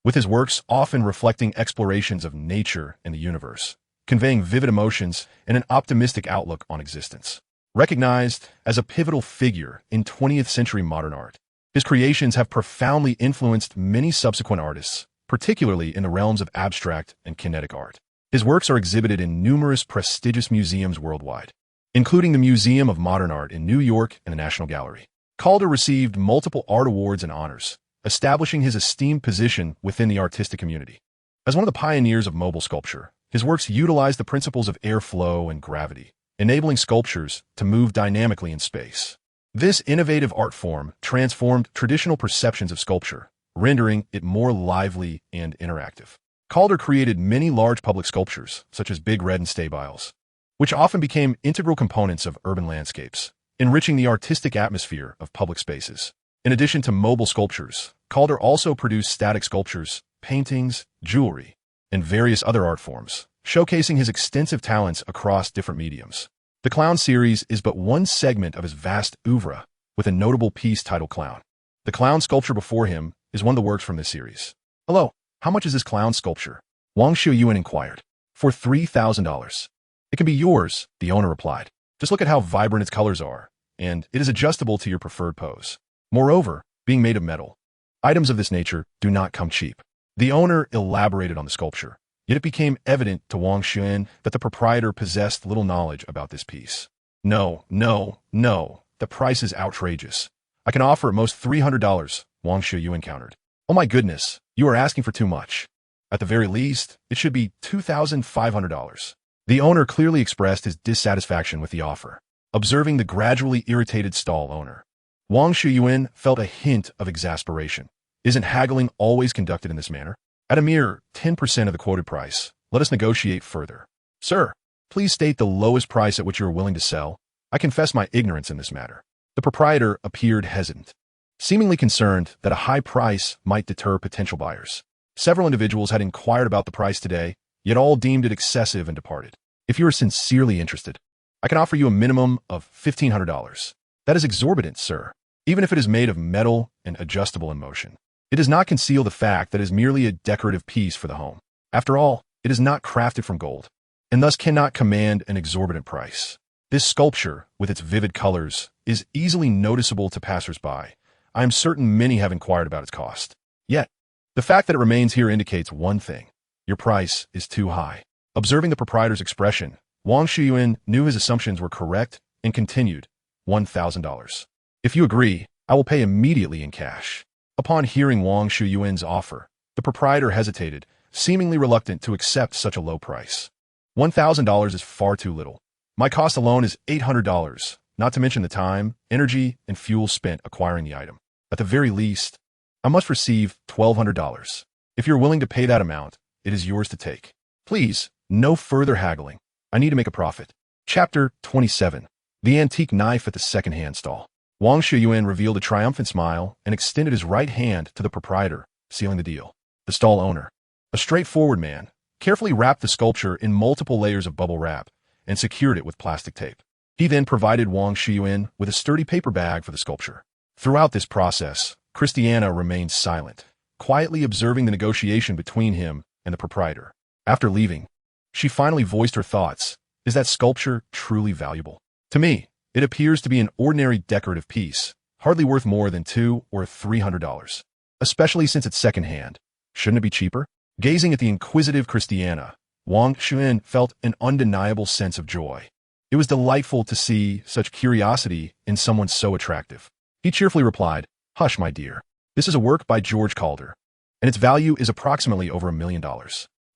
with his works often reflecting explorations of nature and the universe, conveying vivid emotions and an optimistic outlook on existence. Recognized as a pivotal figure in 20th century modern art, his creations have profoundly influenced many subsequent artists, particularly in the realms of abstract and kinetic art. His works are exhibited in numerous prestigious museums worldwide, including the Museum of Modern Art in New York and the National Gallery. Calder received multiple art awards and honors, establishing his esteemed position within the artistic community. As one of the pioneers of mobile sculpture, his works utilize the principles of airflow and gravity, enabling sculptures to move dynamically in space. This innovative art form transformed traditional perceptions of sculpture, rendering it more lively and interactive. Calder created many large public sculptures, such as Big Red and Stabiles, which often became integral components of urban landscapes, enriching the artistic atmosphere of public spaces. In addition to mobile sculptures, Calder also produced static sculptures, paintings, jewelry, and various other art forms, showcasing his extensive talents across different mediums. The Clown series is but one segment of his vast oeuvre, with a notable piece titled Clown. The clown sculpture before him is one of the works from this series. "Hello, how much is this clown sculpture?" Wang Xiuyuan inquired. "For $3,000. "It can be yours," the owner replied. "Just look at how vibrant its colors are, and it is adjustable to your preferred pose. Moreover, being made of metal, items of this nature do not come cheap." The owner elaborated on the sculpture, yet it became evident to Wang Xiuyuan that the proprietor possessed little knowledge about this piece. No, the price is outrageous. I can offer at most $300, Wang Xiuyuan countered. "Oh my goodness, you are asking for too much. At the very least, it should be $2,500. The owner clearly expressed his dissatisfaction with the offer, observing the gradually irritated stall owner. Wang Xiuyuan felt a hint of exasperation. Isn't haggling always conducted in this manner? At a mere 10% of the quoted price, let us negotiate further. "Sir, please state the lowest price at which you are willing to sell. I confess my ignorance in this matter." The proprietor appeared hesitant, seemingly concerned that a high price might deter potential buyers. Several individuals had inquired about the price today, yet all deemed it excessive and departed. "If you are sincerely interested, I can offer you a minimum of $1,500. "That is exorbitant, sir. even if it is made of metal and adjustable in motion. It does not conceal the fact that it is merely a decorative piece for the home. After all, it is not crafted from gold, and thus cannot command an exorbitant price. This sculpture, with its vivid colors, is easily noticeable to passers-by. I am certain many have inquired about its cost. Yet, the fact that it remains here indicates one thing. Your price is too high. Observing the proprietor's expression, Wang Xiuyuan knew his assumptions were correct and continued, $1,000. If you agree, I will pay immediately in cash. Upon hearing Wang Xiuyuan's offer, the proprietor hesitated, seemingly reluctant to accept such a low price. $1,000 is far too little. My cost alone is $800, not to mention the time, energy, and fuel spent acquiring the item. At the very least, I must receive $1,200. If you're willing to pay that amount, it is yours to take. Please, no further haggling. I need to make a profit. Chapter 27. The Antique Knife at the Second-Hand Stall. Wang Xiuyuan revealed a triumphant smile and extended his right hand to the proprietor, sealing the deal. The stall owner, a straightforward man, carefully wrapped the sculpture in multiple layers of bubble wrap and secured it with plastic tape. He then provided Wang Xiuyuan with a sturdy paper bag for the sculpture. Throughout this process, Christiana remained silent, quietly observing the negotiation between him and the proprietor. After leaving, she finally voiced her thoughts. Is that sculpture truly valuable? To me, it appears to be an ordinary decorative piece, hardly worth more than $200 or $300, especially since it's secondhand. Shouldn't it be cheaper? Gazing at the inquisitive Christiana, Wang Xiuyuan felt an undeniable sense of joy. It was delightful to see such curiosity in someone so attractive. He cheerfully replied, "Hush, my dear. This is a work by George Calder, and its value is approximately over $1 million.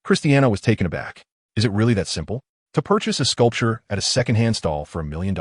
Christiana was taken aback. Is it really that simple? To purchase a sculpture at a second-hand stall for $1 million?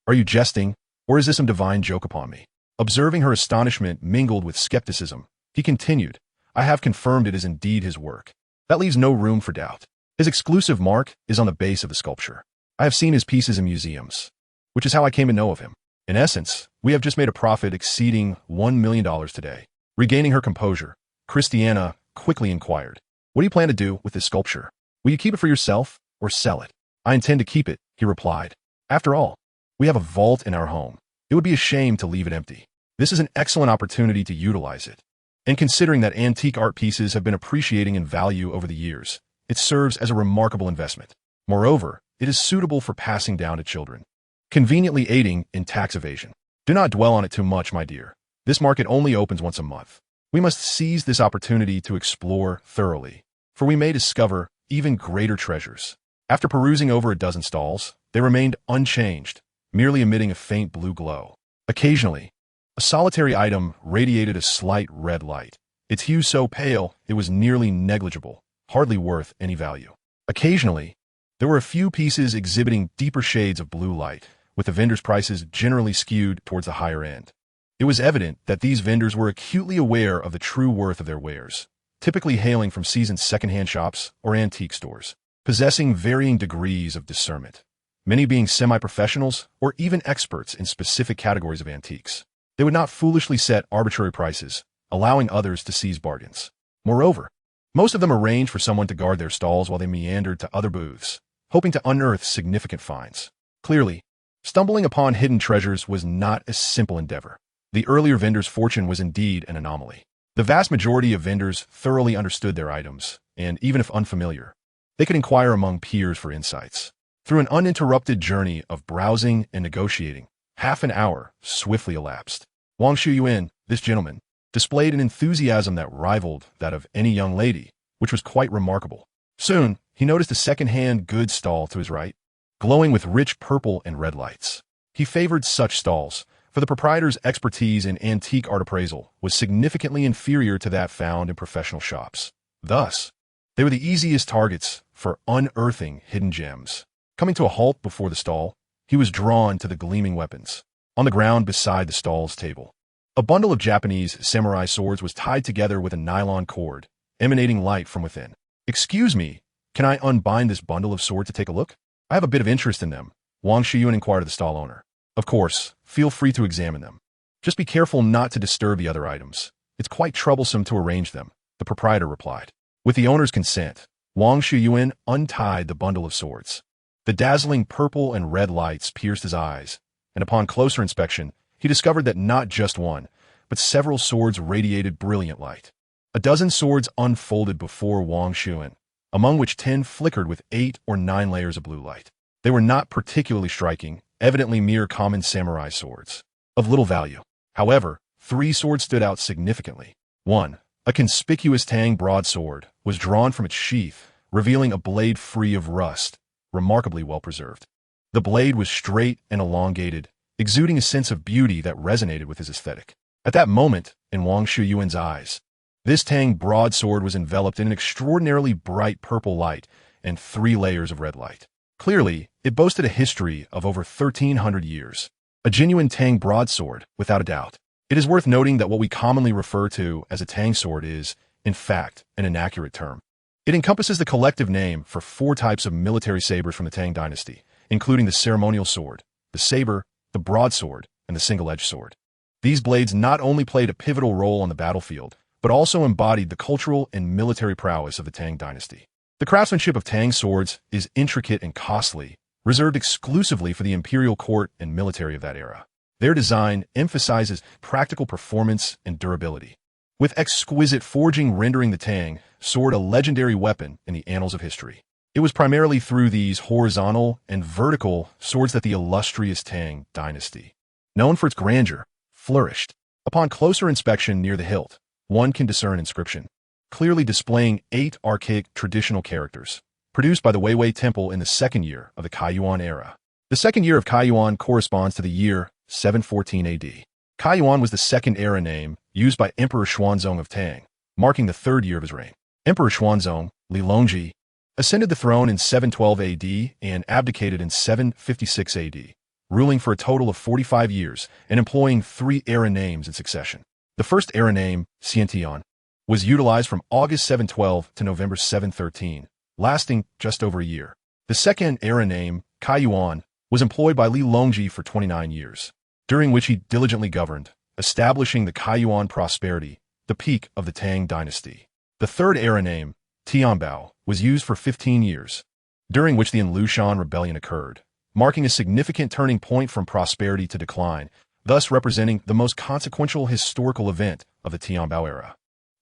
Are you jesting, or is this some divine joke upon me?" Observing her astonishment mingled with skepticism, he continued, "I have confirmed it is indeed his work. That leaves no room for doubt. His exclusive mark is on the base of the sculpture. I have seen his pieces in museums, which is how I came to know of him. In essence, we have just made a profit exceeding $1 million today." Regaining her composure, Christiana quickly inquired, "What do you plan to do with this sculpture? Will you keep it for yourself or sell it?" "I intend to keep it," he replied. "After all, we have a vault in our home. It would be a shame to leave it empty. This is an excellent opportunity to utilize it. And considering that antique art pieces have been appreciating in value over the years, it serves as a remarkable investment. Moreover, it is suitable for passing down to children, conveniently aiding in tax evasion. Do not dwell on it too much, my dear. This market only opens once a month. We must seize this opportunity to explore thoroughly, for we may discover even greater treasures." After perusing over a dozen stalls, they remained unchanged, merely emitting a faint blue glow. Occasionally, a solitary item radiated a slight red light, its hue so pale it was nearly negligible, hardly worth any value. Occasionally, there were a few pieces exhibiting deeper shades of blue light, with the vendors' prices generally skewed towards the higher end. It was evident that these vendors were acutely aware of the true worth of their wares, typically hailing from seasoned secondhand shops or antique stores, possessing varying degrees of discernment, many being semi-professionals or even experts in specific categories of antiques. They would not foolishly set arbitrary prices, allowing others to seize bargains. Moreover, most of them arranged for someone to guard their stalls while they meandered to other booths, hoping to unearth significant finds. Clearly, stumbling upon hidden treasures was not a simple endeavor. The earlier vendors' fortune was indeed an anomaly. The vast majority of vendors thoroughly understood their items, and even if unfamiliar, they could inquire among peers for insights. Through an uninterrupted journey of browsing and negotiating, half an hour swiftly elapsed. Wang Xiuyuan, this gentleman, displayed an enthusiasm that rivaled that of any young lady, which was quite remarkable. Soon, he noticed a second-hand goods stall to his right, glowing with rich purple and red lights. He favored such stalls, for the proprietor's expertise in antique art appraisal was significantly inferior to that found in professional shops. Thus, they were the easiest targets for unearthing hidden gems. Coming to a halt before the stall, he was drawn to the gleaming weapons. On the ground beside the stall's table, a bundle of Japanese samurai swords was tied together with a nylon cord, emanating light from within. "Excuse me, can I unbind this bundle of swords to take a look? I have a bit of interest in them," Wang Xiuyuan inquired of the stall owner. "Of course, feel free to examine them. Just be careful not to disturb the other items. It's quite troublesome to arrange them," the proprietor replied. With the owner's consent, Wang Xiuyuan untied the bundle of swords. The dazzling purple and red lights pierced his eyes, and upon closer inspection, he discovered that not just one, but several swords radiated brilliant light. A dozen swords unfolded before Wang Xiuyuan, among which 10 flickered with 8 or 9 layers of blue light. They were not particularly striking, evidently mere common samurai swords. Of little value. However, 3 swords stood out significantly. 1. A conspicuous Tang broadsword was drawn from its sheath, revealing a blade free of rust, remarkably well preserved. The blade was straight and elongated, exuding a sense of beauty that resonated with his aesthetic. At that moment, in Wang Xiuyuan's eyes, this Tang broadsword was enveloped in an extraordinarily bright purple light and 3 layers of red light. Clearly, it boasted a history of over 1,300 years. A genuine Tang broadsword, without a doubt. It is worth noting that what we commonly refer to as a Tang sword is, in fact, an inaccurate term. It encompasses the collective name for 4 types of military sabers from the Tang dynasty, including the ceremonial sword, the saber, the broadsword, and the single-edged sword. These blades not only played a pivotal role on the battlefield, but also embodied the cultural and military prowess of the Tang dynasty. The craftsmanship of Tang swords is intricate and costly, reserved exclusively for the imperial court and military of that era. Their design emphasizes practical performance and durability, with exquisite forging rendering the Tang sword a legendary weapon in the annals of history. It was primarily through these horizontal and vertical swords that the illustrious Tang dynasty, known for its grandeur, flourished. Upon closer inspection near the hilt, one can discern inscription, clearly displaying 8 archaic traditional characters, produced by the Weiwei Temple in the 2nd year of the Kaiyuan era. The 2nd year of Kaiyuan corresponds to the year 714 AD. Kaiyuan was the 2nd era name used by Emperor Xuanzong of Tang, marking the 3rd year of his reign. Emperor Xuanzong, Li Longji, ascended the throne in 712 AD and abdicated in 756 AD, ruling for a total of 45 years and employing 3 era names in succession. The first era name, Xiantian, was utilized from August 712 to November 713, lasting just over a year. The second era name, Kaiyuan, was employed by Li Longji for 29 years, during which he diligently governed, establishing the Kaiyuan prosperity, the peak of the Tang dynasty. The third era name, Tianbao, was used for 15 years, during which the Lushan rebellion occurred, marking a significant turning point from prosperity to decline, thus representing the most consequential historical event of the Tianbao era.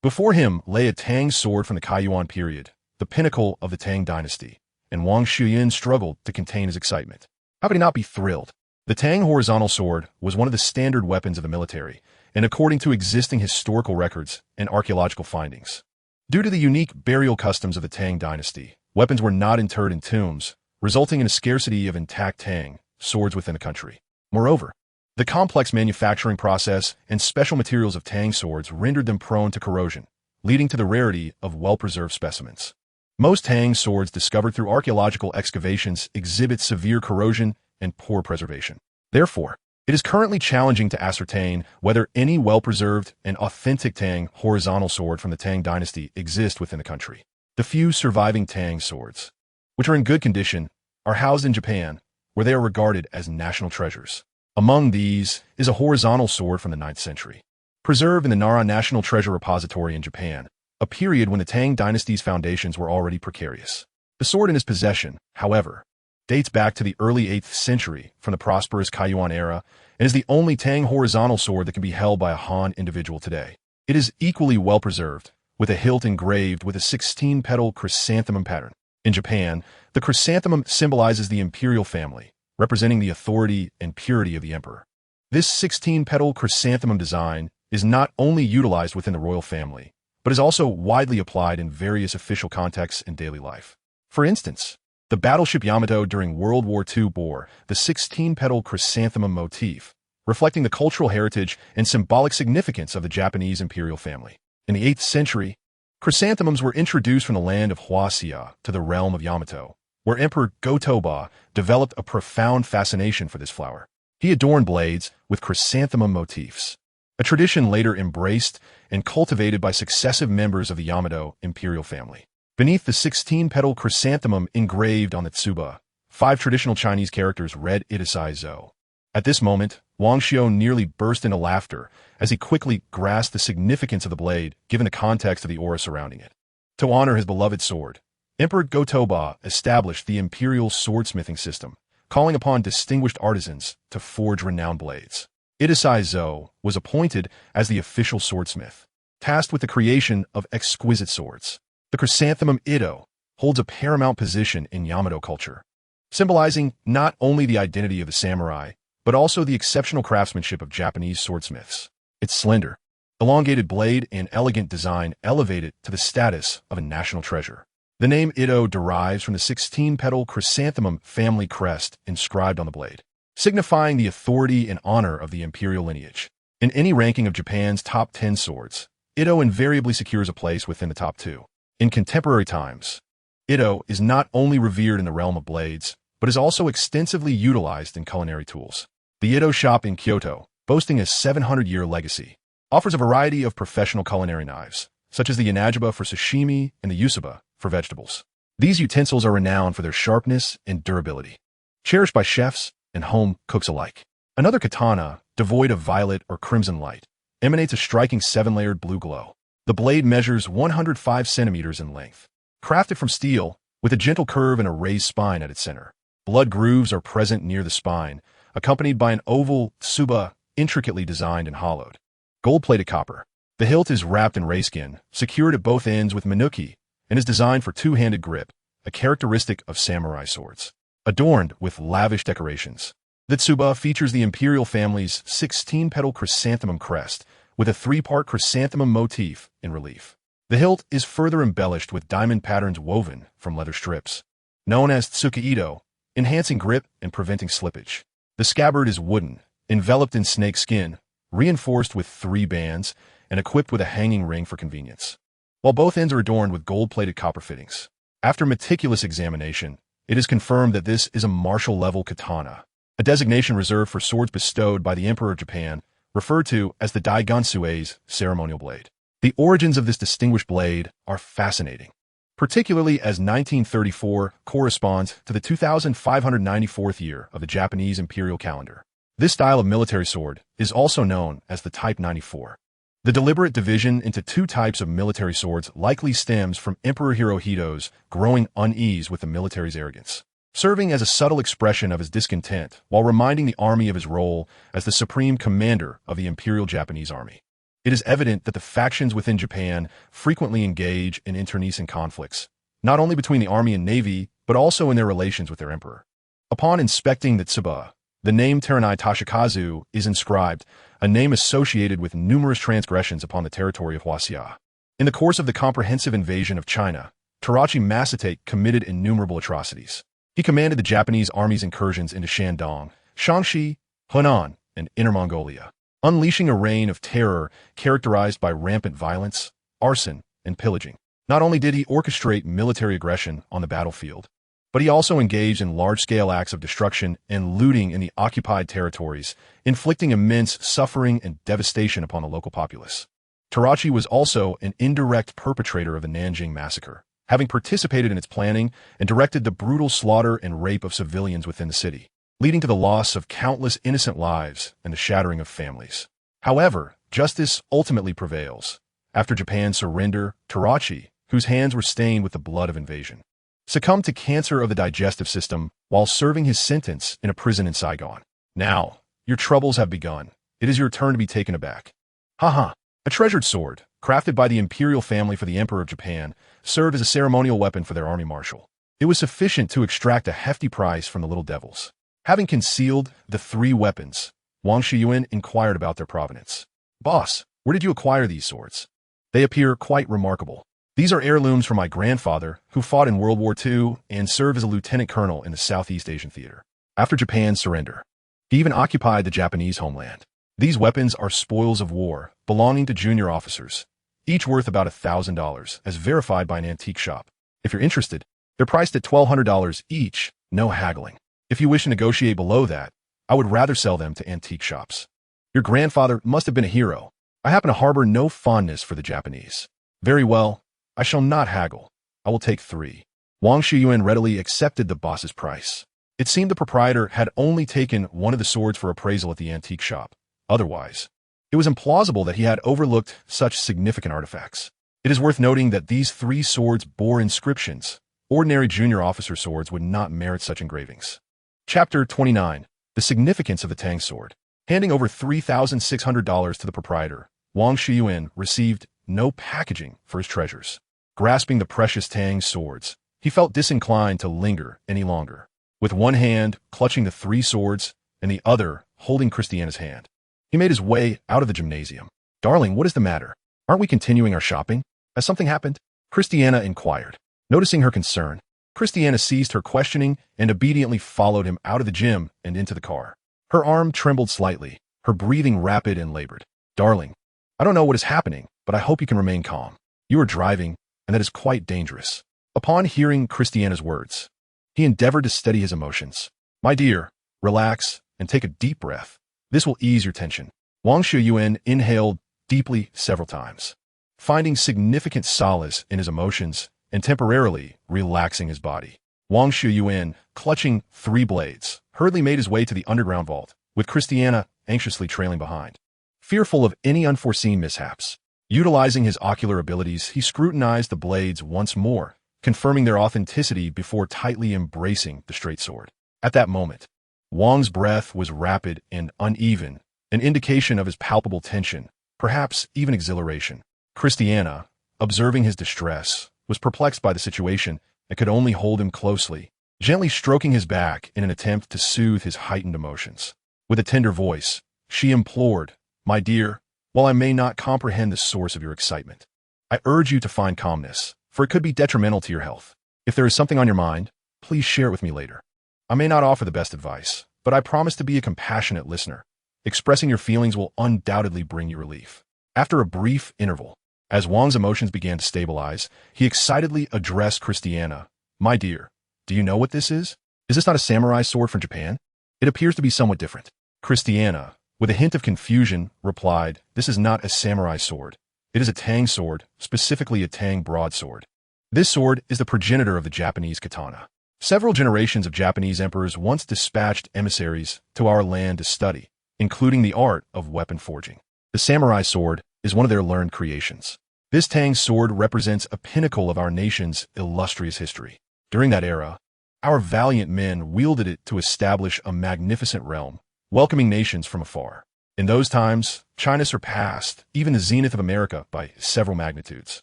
Before him lay a Tang sword from the Kaiyuan period, the pinnacle of the Tang dynasty, and Wang Xiuyuan struggled to contain his excitement. How could he not be thrilled? The Tang horizontal sword was one of the standard weapons of the military, and according to existing historical records and archaeological findings. Due to the unique burial customs of the Tang dynasty, weapons were not interred in tombs, resulting in a scarcity of intact Tang swords within the country. Moreover, the complex manufacturing process and special materials of Tang swords rendered them prone to corrosion, leading to the rarity of well-preserved specimens. Most Tang swords discovered through archaeological excavations exhibit severe corrosion and poor preservation. Therefore, it is currently challenging to ascertain whether any well-preserved and authentic Tang horizontal sword from the Tang dynasty exist within the country. The few surviving Tang swords, which are in good condition, are housed in Japan, where they are regarded as national treasures. Among these is a horizontal sword from the 9th century, preserved in the Nara National Treasure Repository in Japan, a period when the Tang dynasty's foundations were already precarious. The sword in his possession, however, dates back to the early 8th century from the prosperous Kaiyuan era and is the only Tang horizontal sword that can be held by a Han individual today. It is equally well preserved, with a hilt engraved with a 16-petal chrysanthemum pattern. In Japan, the chrysanthemum symbolizes the imperial family, representing the authority and purity of the emperor. This 16-petal chrysanthemum design is not only utilized within the royal family, but is also widely applied in various official contexts in daily life. For instance, the battleship Yamato during World War II bore the 16-petal chrysanthemum motif, reflecting the cultural heritage and symbolic significance of the Japanese imperial family. In the 8th century, chrysanthemums were introduced from the land of Huaxia to the realm of Yamato, where Emperor Go-Toba developed a profound fascination for this flower. He adorned blades with chrysanthemum motifs, a tradition later embraced and cultivated by successive members of the Yamato imperial family. Beneath the 16-petal chrysanthemum engraved on the tsuba, 5 traditional Chinese characters read Itasai Zo. At this moment, Wang Xiuyuan nearly burst into laughter as he quickly grasped the significance of the blade given the context of the aura surrounding it. To honor his beloved sword, Emperor Go-Toba established the imperial swordsmithing system, calling upon distinguished artisans to forge renowned blades. Idasai Zo was appointed as the official swordsmith, tasked with the creation of exquisite swords. The chrysanthemum Ido holds a paramount position in Yamato culture, symbolizing not only the identity of the samurai, but also the exceptional craftsmanship of Japanese swordsmiths. Its slender, elongated blade and elegant design elevate it to the status of a national treasure. The name Ido derives from the 16-petal chrysanthemum family crest inscribed on the blade, signifying the authority and honor of the imperial lineage. In any ranking of Japan's top 10 swords, Ido invariably secures a place within the top 2. In contemporary times, Ido is not only revered in the realm of blades, but is also extensively utilized in culinary tools. The Ido shop in Kyoto, boasting a 700-year legacy, offers a variety of professional culinary knives, such as the Yanagiba for sashimi and the Yusuba for vegetables. These utensils are renowned for their sharpness and durability, cherished by chefs and home cooks alike. Another katana, devoid of violet or crimson light, emanates a striking 7-layered blue glow. The blade measures 105 centimeters in length, crafted from steel, with a gentle curve and a raised spine at its center. Blood grooves are present near the spine, accompanied by an oval tsuba intricately designed and hollowed. Gold-plated copper. The hilt is wrapped in rayskin, secured at both ends with manuki, and is designed for two-handed grip, a characteristic of samurai swords. Adorned with lavish decorations, the tsuba features the imperial family's 16-petal chrysanthemum crest, with a 3-part chrysanthemum motif in relief. The hilt is further embellished with diamond patterns woven from leather strips, known as tsukaido, enhancing grip and preventing slippage. The scabbard is wooden, enveloped in snake skin, reinforced with 3 bands, and equipped with a hanging ring for convenience, while both ends are adorned with gold-plated copper fittings. After meticulous examination, it is confirmed that this is a martial-level katana, a designation reserved for swords bestowed by the Emperor of Japan, referred to as the Daigansui's ceremonial blade. The origins of this distinguished blade are fascinating, particularly as 1934 corresponds to the 2594th year of the Japanese imperial calendar. This style of military sword is also known as the Type 94. The deliberate division into 2 types of military swords likely stems from Emperor Hirohito's growing unease with the military's arrogance, serving as a subtle expression of his discontent while reminding the army of his role as the supreme commander of the Imperial Japanese Army. It is evident that the factions within Japan frequently engage in internecine conflicts, not only between the army and navy, but also in their relations with their emperor. Upon inspecting the tsuba, the name Teranai Toshikazu is inscribed, a name associated with numerous transgressions upon the territory of Huaxia. In the course of the comprehensive invasion of China, Tarachi Masatate committed innumerable atrocities. He commanded the Japanese army's incursions into Shandong, Shaanxi, Hunan, and Inner Mongolia, unleashing a reign of terror characterized by rampant violence, arson, and pillaging. Not only did he orchestrate military aggression on the battlefield, but he also engaged in large-scale acts of destruction and looting in the occupied territories, inflicting immense suffering and devastation upon the local populace. Tarachi was also an indirect perpetrator of the Nanjing massacre, having participated in its planning and directed the brutal slaughter and rape of civilians within the city, leading to the loss of countless innocent lives and the shattering of families. However, justice ultimately prevails. After Japan's surrender, Tarachi, whose hands were stained with the blood of invasion, succumbed to cancer of the digestive system while serving his sentence in a prison in Saigon. Now, your troubles have begun. It is your turn to be taken aback. Haha. A treasured sword, crafted by the imperial family for the Emperor of Japan, served as a ceremonial weapon for their army marshal. It was sufficient to extract a hefty price from the little devils. Having concealed the 3 weapons, Wang Xiuyuan inquired about their provenance. Boss, where did you acquire these swords? They appear quite remarkable. These are heirlooms from my grandfather, who fought in World War II and served as a lieutenant colonel in the Southeast Asian Theater. After Japan's surrender, he even occupied the Japanese homeland. These weapons are spoils of war, belonging to junior officers, each worth about $1,000, as verified by an antique shop. If you're interested, they're priced at $1,200 each, no haggling. If you wish to negotiate below that, I would rather sell them to antique shops. Your grandfather must have been a hero. I happen to harbor no fondness for the Japanese. Very well. I shall not haggle. I will take 3. Wang Xiuyuan readily accepted the boss's price. It seemed the proprietor had only taken one of the swords for appraisal at the antique shop. Otherwise, it was implausible that he had overlooked such significant artifacts. It is worth noting that these 3 swords bore inscriptions. Ordinary junior officer swords would not merit such engravings. Chapter 29. The Significance of the Tang Sword. Handing over $3,600 to the proprietor, Wang Xiuyuan received no packaging for his treasures. Grasping the precious Tang swords, he felt disinclined to linger any longer. With one hand clutching the 3 swords and the other holding Christiana's hand, he made his way out of the gymnasium. "Darling, what is the matter? Aren't we continuing our shopping? Has something happened?" Christiana inquired. Noticing her concern, Christiana ceased her questioning and obediently followed him out of the gym and into the car. Her arm trembled slightly, her breathing rapid and labored. "Darling, I don't know what is happening, but I hope you can remain calm. You are driving, and that is quite dangerous." Upon hearing Christiana's words, he endeavored to steady his emotions. "My dear, relax and take a deep breath. This will ease your tension." Wang Xiuyuan inhaled deeply several times, finding significant solace in his emotions and temporarily relaxing his body. Wang Xiuyuan, clutching 3 blades, hurriedly made his way to the underground vault, with Christiana anxiously trailing behind. Fearful of any unforeseen mishaps, utilizing his ocular abilities, he scrutinized the blades once more, confirming their authenticity before tightly embracing the straight sword. At that moment, Wang's breath was rapid and uneven, an indication of his palpable tension, perhaps even exhilaration. Christiana, observing his distress, was perplexed by the situation and could only hold him closely, gently stroking his back in an attempt to soothe his heightened emotions. With a tender voice, she implored, "My dear, while I may not comprehend the source of your excitement, I urge you to find calmness, for it could be detrimental to your health. If there is something on your mind, please share it with me later. I may not offer the best advice, but I promise to be a compassionate listener. Expressing your feelings will undoubtedly bring you relief." After a brief interval, as Wang's emotions began to stabilize, he excitedly addressed Christiana. "My dear, do you know what this is? Is this not a samurai sword from Japan? It appears to be somewhat different." Christiana, with a hint of confusion, replied, "This is not a samurai sword. It is a Tang sword, specifically a Tang broadsword. This sword is the progenitor of the Japanese katana. Several generations of Japanese emperors once dispatched emissaries to our land to study, including the art of weapon forging. The samurai sword is one of their learned creations. This Tang sword represents a pinnacle of our nation's illustrious history. During that era, our valiant men wielded it to establish a magnificent realm, welcoming nations from afar. In those times, China surpassed even the zenith of America by several magnitudes.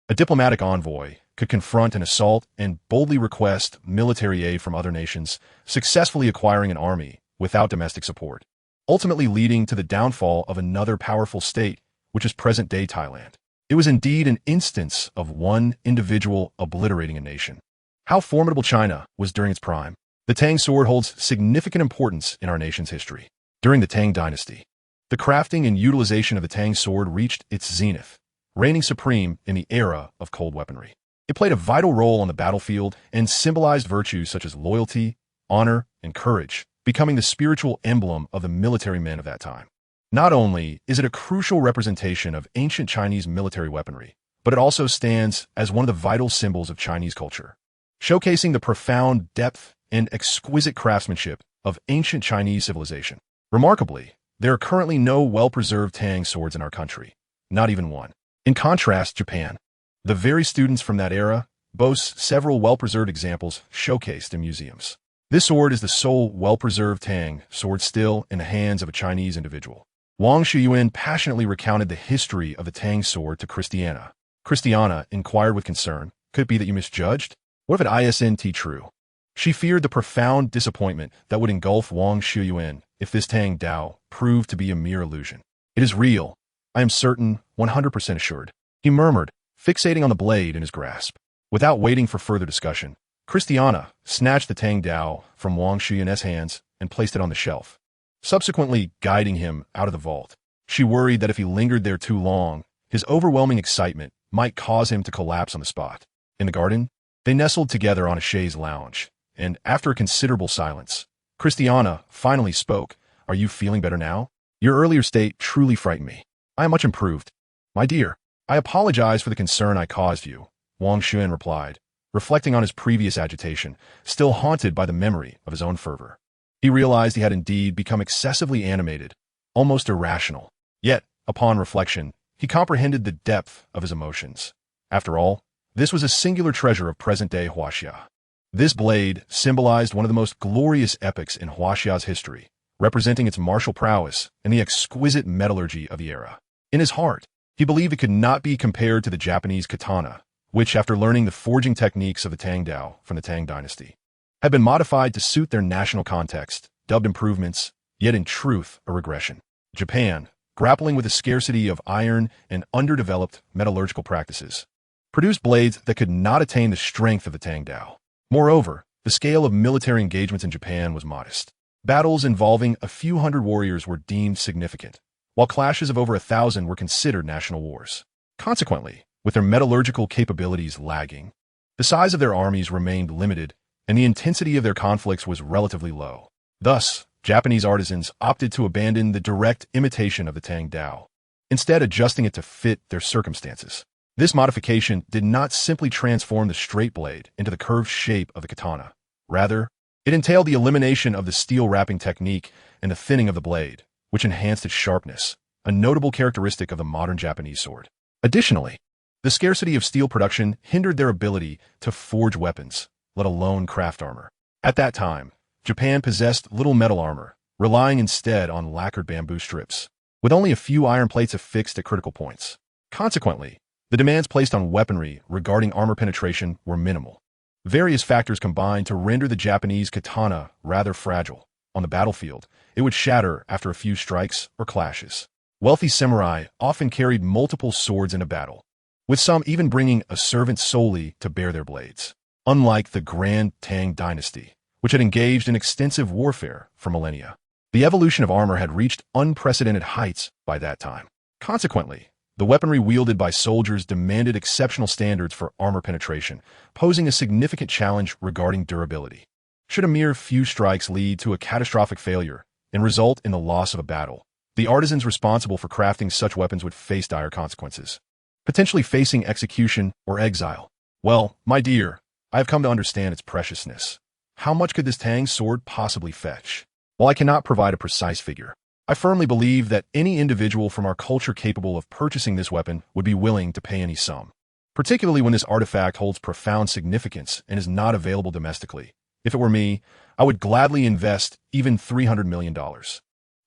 A diplomatic envoy could confront an assault and boldly request military aid from other nations, successfully acquiring an army without domestic support, ultimately leading to the downfall of another powerful state, which is present-day Thailand. It was indeed an instance of one individual obliterating a nation. How formidable China was during its prime. The Tang sword holds significant importance in our nation's history. During the Tang dynasty, the crafting and utilization of the Tang sword reached its zenith, reigning supreme in the era of cold weaponry. It played a vital role on the battlefield and symbolized virtues such as loyalty, honor, and courage, becoming the spiritual emblem of the military men of that time. Not only is it a crucial representation of ancient Chinese military weaponry, but it also stands as one of the vital symbols of Chinese culture, showcasing the profound depth and exquisite craftsmanship of ancient Chinese civilization. Remarkably, there are currently no well-preserved Tang swords in our country, not even one. In contrast, Japan, the very students from that era, boasts several well-preserved examples showcased in museums. This sword is the sole well-preserved Tang sword still in the hands of a Chinese individual. Wang Xiuyuan passionately recounted the history of the Tang sword to Christiana. Christiana inquired with concern, "Could it be that you misjudged? What if it isn't true?" She feared the profound disappointment that would engulf Wang Xiuyuan if this Tang Dao proved to be a mere illusion. "It is real. I am certain, 100% assured," he murmured, fixating on the blade in his grasp. Without waiting for further discussion, Christiana snatched the Tang Dao from Wang Xiuyuan's hands and placed it on the shelf, subsequently guiding him out of the vault. She worried that if he lingered there too long, his overwhelming excitement might cause him to collapse on the spot. In the garden, they nestled together on a chaise lounge, and after a considerable silence, Christiana finally spoke. "Are you feeling better now? Your earlier state truly frightened me. I am much improved. My dear, I apologize for the concern I caused you," Wang Xiuyuan replied, reflecting on his previous agitation, still haunted by the memory of his own fervor. He realized he had indeed become excessively animated, almost irrational. Yet, upon reflection, he comprehended the depth of his emotions. After all, this was a singular treasure of present-day Huaxia. This blade symbolized one of the most glorious epochs in Huaxia's history, representing its martial prowess and the exquisite metallurgy of the era. In his heart, he believed it could not be compared to the Japanese katana, which, after learning the forging techniques of the Tang Dao from the Tang dynasty, had been modified to suit their national context, dubbed improvements, yet in truth a regression. Japan, grappling with the scarcity of iron and underdeveloped metallurgical practices, produced blades that could not attain the strength of the Tang Dao. Moreover, the scale of military engagements in Japan was modest. Battles involving a few hundred warriors were deemed significant, while clashes of over 1,000 were considered national wars. Consequently, with their metallurgical capabilities lagging, the size of their armies remained limited and the intensity of their conflicts was relatively low. Thus, Japanese artisans opted to abandon the direct imitation of the Tang Dao, instead adjusting it to fit their circumstances. This modification did not simply transform the straight blade into the curved shape of the katana. Rather, it entailed the elimination of the steel wrapping technique and the thinning of the blade, which enhanced its sharpness, a notable characteristic of the modern Japanese sword. Additionally, the scarcity of steel production hindered their ability to forge weapons, let alone craft armor. At that time, Japan possessed little metal armor, relying instead on lacquered bamboo strips, with only a few iron plates affixed at critical points. Consequently, the demands placed on weaponry regarding armor penetration were minimal. Various factors combined to render the Japanese katana rather fragile. On the battlefield, it would shatter after a few strikes or clashes. Wealthy samurai often carried multiple swords in a battle, with some even bringing a servant solely to bear their blades. Unlike the Grand Tang dynasty, which had engaged in extensive warfare for millennia, the evolution of armor had reached unprecedented heights by that time. Consequently, the weaponry wielded by soldiers demanded exceptional standards for armor penetration, posing a significant challenge regarding durability. Should a mere few strikes lead to a catastrophic failure and result in the loss of a battle, the artisans responsible for crafting such weapons would face dire consequences, potentially facing execution or exile. Well, my dear, I have come to understand its preciousness. How much could this Tang sword possibly fetch? While I cannot provide a precise figure, I firmly believe that any individual from our culture capable of purchasing this weapon would be willing to pay any sum, particularly when this artifact holds profound significance and is not available domestically. If it were me, I would gladly invest even $300 million.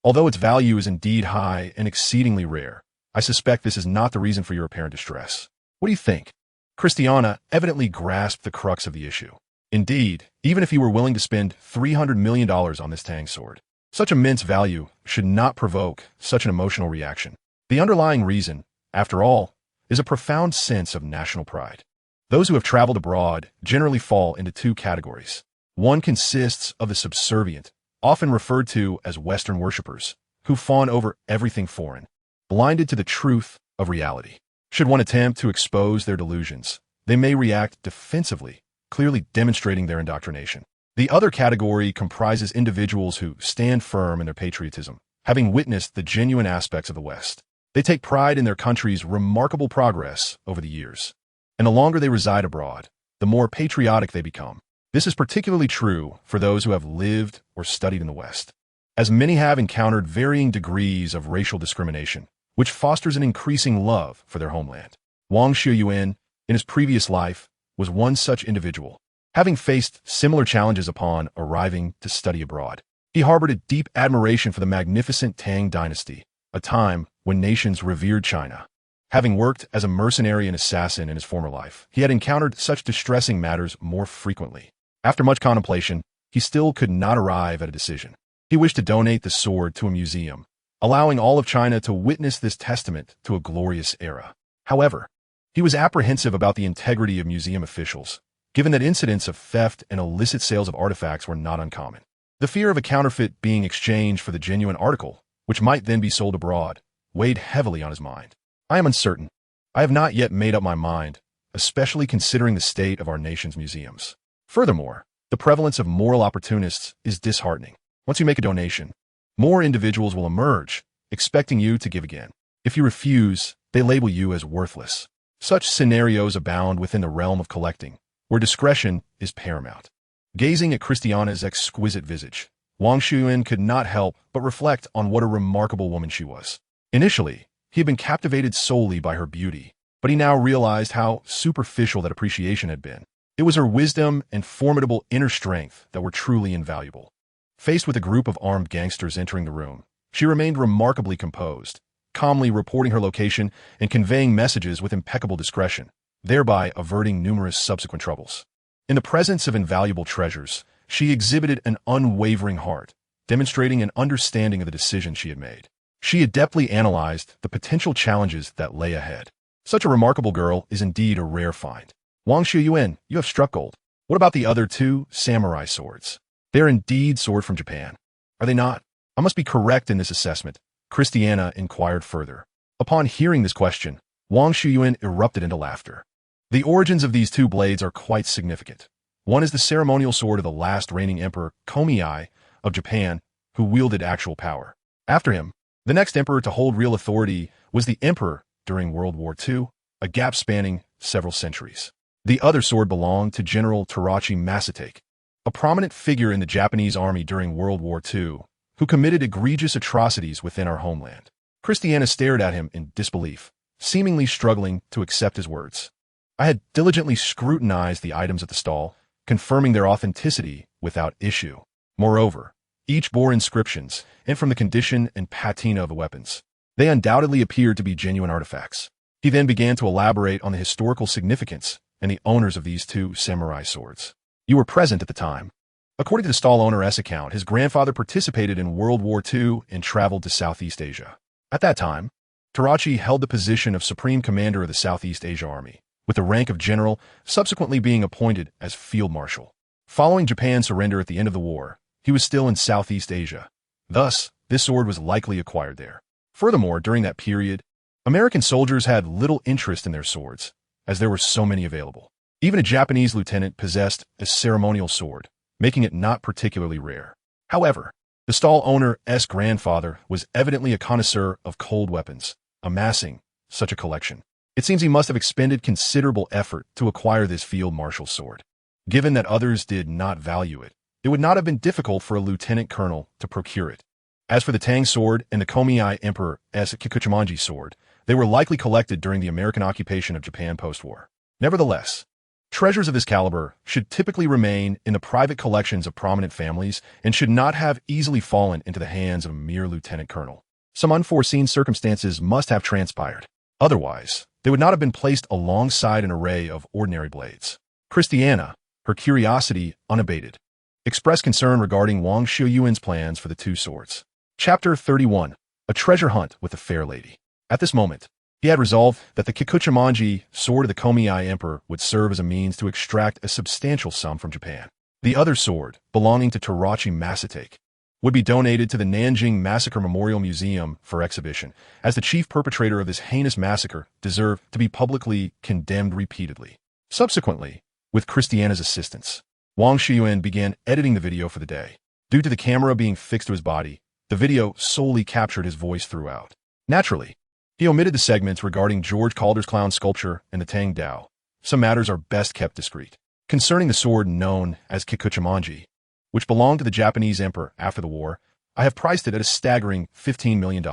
Although its value is indeed high and exceedingly rare, I suspect this is not the reason for your apparent distress. What do you think? Christiana evidently grasped the crux of the issue. Indeed, even if he were willing to spend $300 million on this Tang sword, such immense value should not provoke such an emotional reaction. The underlying reason, after all, is a profound sense of national pride. Those who have traveled abroad generally fall into two categories. One consists of the subservient, often referred to as Western worshippers, who fawn over everything foreign, blinded to the truth of reality. Should one attempt to expose their delusions, they may react defensively, clearly demonstrating their indoctrination. The other category comprises individuals who stand firm in their patriotism, having witnessed the genuine aspects of the West. They take pride in their country's remarkable progress over the years, and the longer they reside abroad, the more patriotic they become. This is particularly true for those who have lived or studied in the West, as many have encountered varying degrees of racial discrimination, which fosters an increasing love for their homeland. Wang Xiuyuan, in his previous life, was one such individual. Having faced similar challenges upon arriving to study abroad, he harbored a deep admiration for the magnificent Tang dynasty, a time when nations revered China. Having worked as a mercenary and assassin in his former life, he had encountered such distressing matters more frequently. After much contemplation, he still could not arrive at a decision. He wished to donate the sword to a museum, allowing all of China to witness this testament to a glorious era. However, he was apprehensive about the integrity of museum officials, given that incidents of theft and illicit sales of artifacts were not uncommon. The fear of a counterfeit being exchanged for the genuine article, which might then be sold abroad, weighed heavily on his mind. I am uncertain. I have not yet made up my mind, especially considering the state of our nation's museums. Furthermore, the prevalence of moral opportunists is disheartening. Once you make a donation, more individuals will emerge, expecting you to give again. If you refuse, they label you as worthless. Such scenarios abound within the realm of collecting, where discretion is paramount. Gazing at Christiana's exquisite visage, Wang Xiuyuan could not help but reflect on what a remarkable woman she was. Initially, he had been captivated solely by her beauty, but he now realized how superficial that appreciation had been. It was her wisdom and formidable inner strength that were truly invaluable. Faced with a group of armed gangsters entering the room, she remained remarkably composed, calmly reporting her location and conveying messages with impeccable discretion, thereby averting numerous subsequent troubles. In the presence of invaluable treasures, she exhibited an unwavering heart, demonstrating an understanding of the decision she had made. She adeptly analyzed the potential challenges that lay ahead. Such a remarkable girl is indeed a rare find. Wang Xiuyuan, you have struck gold. What about the other two samurai swords? They are indeed sword from Japan. Are they not? I must be correct in this assessment, Christiana inquired further. Upon hearing this question, Wang Xiuyuan erupted into laughter. The origins of these two blades are quite significant. One is the ceremonial sword of the last reigning emperor, Komeei, of Japan, who wielded actual power. After him, the next emperor to hold real authority was the emperor during World War II, a gap spanning several centuries. The other sword belonged to General Terachi Masatake, a prominent figure in the Japanese army during World War II, who committed egregious atrocities within our homeland. Christiana stared at him in disbelief, seemingly struggling to accept his words. I had diligently scrutinized the items at the stall, confirming their authenticity without issue. Moreover, each bore inscriptions, and from the condition and patina of the weapons, they undoubtedly appeared to be genuine artifacts. He then began to elaborate on the historical significance and the owners of these two samurai swords. You were present at the time. According to the stall owner's account, his grandfather participated in World War II and traveled to Southeast Asia. At that time, Terachi held the position of Supreme Commander of the Southeast Asia Army, with the rank of general, subsequently being appointed as Field Marshal. Following Japan's surrender at the end of the war, he was still in Southeast Asia. Thus, this sword was likely acquired there. Furthermore, during that period, American soldiers had little interest in their swords, as there were so many available. Even a Japanese lieutenant possessed a ceremonial sword, making it not particularly rare. However, the stall owner's grandfather was evidently a connoisseur of cold weapons, amassing such a collection. It seems he must have expended considerable effort to acquire this field marshal's sword. Given that others did not value it, it would not have been difficult for a lieutenant colonel to procure it. As for the Tang sword and the Komeei Emperor's Kikuchimanji sword, they were likely collected during the American occupation of Japan post-war. Nevertheless, treasures of this caliber should typically remain in the private collections of prominent families and should not have easily fallen into the hands of a mere lieutenant colonel. Some unforeseen circumstances must have transpired. Otherwise, they would not have been placed alongside an array of ordinary blades. Christiana, her curiosity unabated, expressed concern regarding Wang Xiuyuan's plans for the two swords. Chapter 31. A Treasure Hunt with a Fair Lady. At this moment, he had resolved that the Kikuchimanji sword of the Komeei Emperor would serve as a means to extract a substantial sum from Japan. The other sword, belonging to Terachi Masatake, would be donated to the Nanjing Massacre Memorial Museum for exhibition, as the chief perpetrator of this heinous massacre deserved to be publicly condemned repeatedly. Subsequently, with Christiana's assistance, Wang Xiuyuan began editing the video for the day. Due to the camera being fixed to his body, the video solely captured his voice throughout. Naturally, he omitted the segments regarding George Calder's clown sculpture and the Tang Dao. Some matters are best kept discreet. Concerning the sword known as Kikuchimanji, which belonged to the Japanese emperor after the war, I have priced it at a staggering $15 million.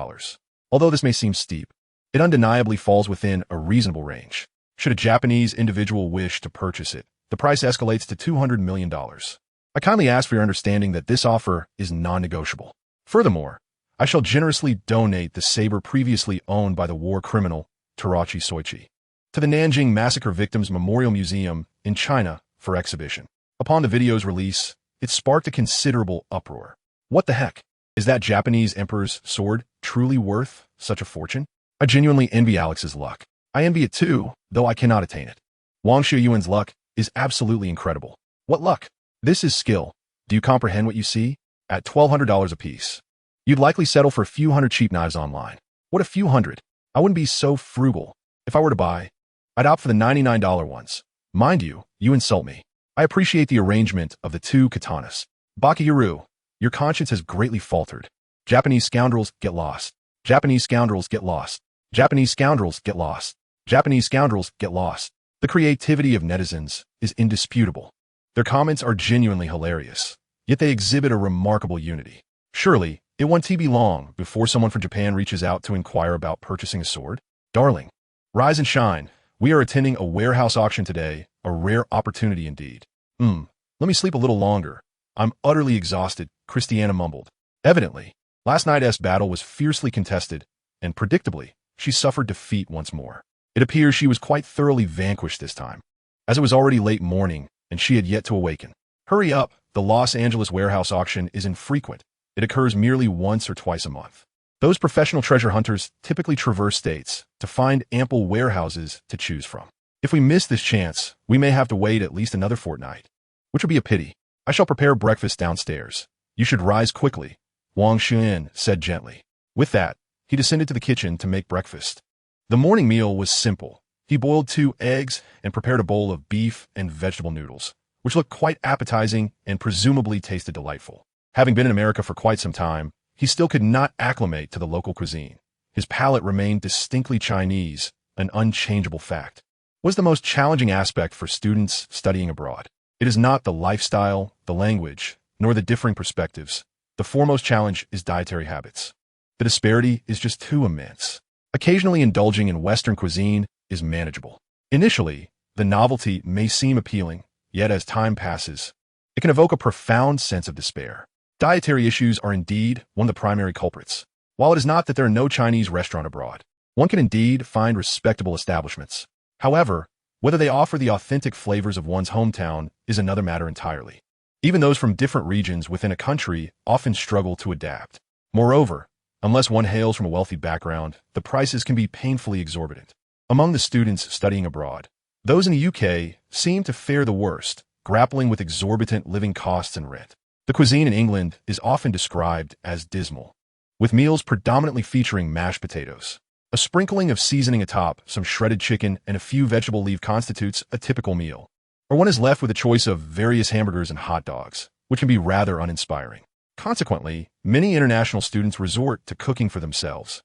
Although this may seem steep, it undeniably falls within a reasonable range. Should a Japanese individual wish to purchase it, the price escalates to $200 million. I kindly ask for your understanding that this offer is non-negotiable. Furthermore, I shall generously donate the saber previously owned by the war criminal Terachi Soichi to the Nanjing Massacre Victims Memorial Museum in China for exhibition. Upon the video's release, it sparked a considerable uproar. What the heck? Is that Japanese emperor's sword truly worth such a fortune? I genuinely envy Alex's luck. I envy it too, though I cannot attain it. Wang Xiuyuan's luck is absolutely incredible. What luck? This is skill. Do you comprehend what you see? At $1,200 apiece, you'd likely settle for a few hundred cheap knives online. What a few hundred? I wouldn't be so frugal. If I were to buy, I'd opt for the $99 ones. Mind you, you insult me. I appreciate the arrangement of the two katanas. Bakiyaru, your conscience has greatly faltered. Japanese scoundrels get lost. Japanese scoundrels get lost. Japanese scoundrels get lost. Japanese scoundrels get lost. The creativity of netizens is indisputable. Their comments are genuinely hilarious, yet they exhibit a remarkable unity. Surely, it won't be long before someone from Japan reaches out to inquire about purchasing a sword. Darling, rise and shine. We are attending a warehouse auction today, a rare opportunity indeed. Let me sleep a little longer. I'm utterly exhausted, Christiana mumbled. Evidently, last night's battle was fiercely contested, and predictably, she suffered defeat once more. It appears she was quite thoroughly vanquished this time, as it was already late morning and she had yet to awaken. Hurry up, the Los Angeles warehouse auction is infrequent. It occurs merely once or twice a month. Those professional treasure hunters typically traverse states to find ample warehouses to choose from. If we miss this chance, we may have to wait at least another fortnight, which would be a pity. I shall prepare breakfast downstairs. You should rise quickly, Wang Xiuyuan said gently. With that, he descended to the kitchen to make breakfast. The morning meal was simple. He boiled 2 eggs and prepared a bowl of beef and vegetable noodles, which looked quite appetizing and presumably tasted delightful. Having been in America for quite some time, he still could not acclimate to the local cuisine. His palate remained distinctly Chinese, an unchangeable fact. What is the most challenging aspect for students studying abroad? It is not the lifestyle, the language, nor the differing perspectives. The foremost challenge is dietary habits. The disparity is just too immense. Occasionally indulging in Western cuisine is manageable. Initially, the novelty may seem appealing, yet as time passes, it can evoke a profound sense of despair. Dietary issues are indeed one of the primary culprits. While it is not that there are no Chinese restaurants abroad, one can indeed find respectable establishments. However, whether they offer the authentic flavors of one's hometown is another matter entirely. Even those from different regions within a country often struggle to adapt. Moreover, unless one hails from a wealthy background, the prices can be painfully exorbitant. Among the students studying abroad, those in the UK seem to fare the worst, grappling with exorbitant living costs and rent. The cuisine in England is often described as dismal, with meals predominantly featuring mashed potatoes. A sprinkling of seasoning atop some shredded chicken and a few vegetable leaves constitutes a typical meal, or one is left with a choice of various hamburgers and hot dogs, which can be rather uninspiring. Consequently, many international students resort to cooking for themselves,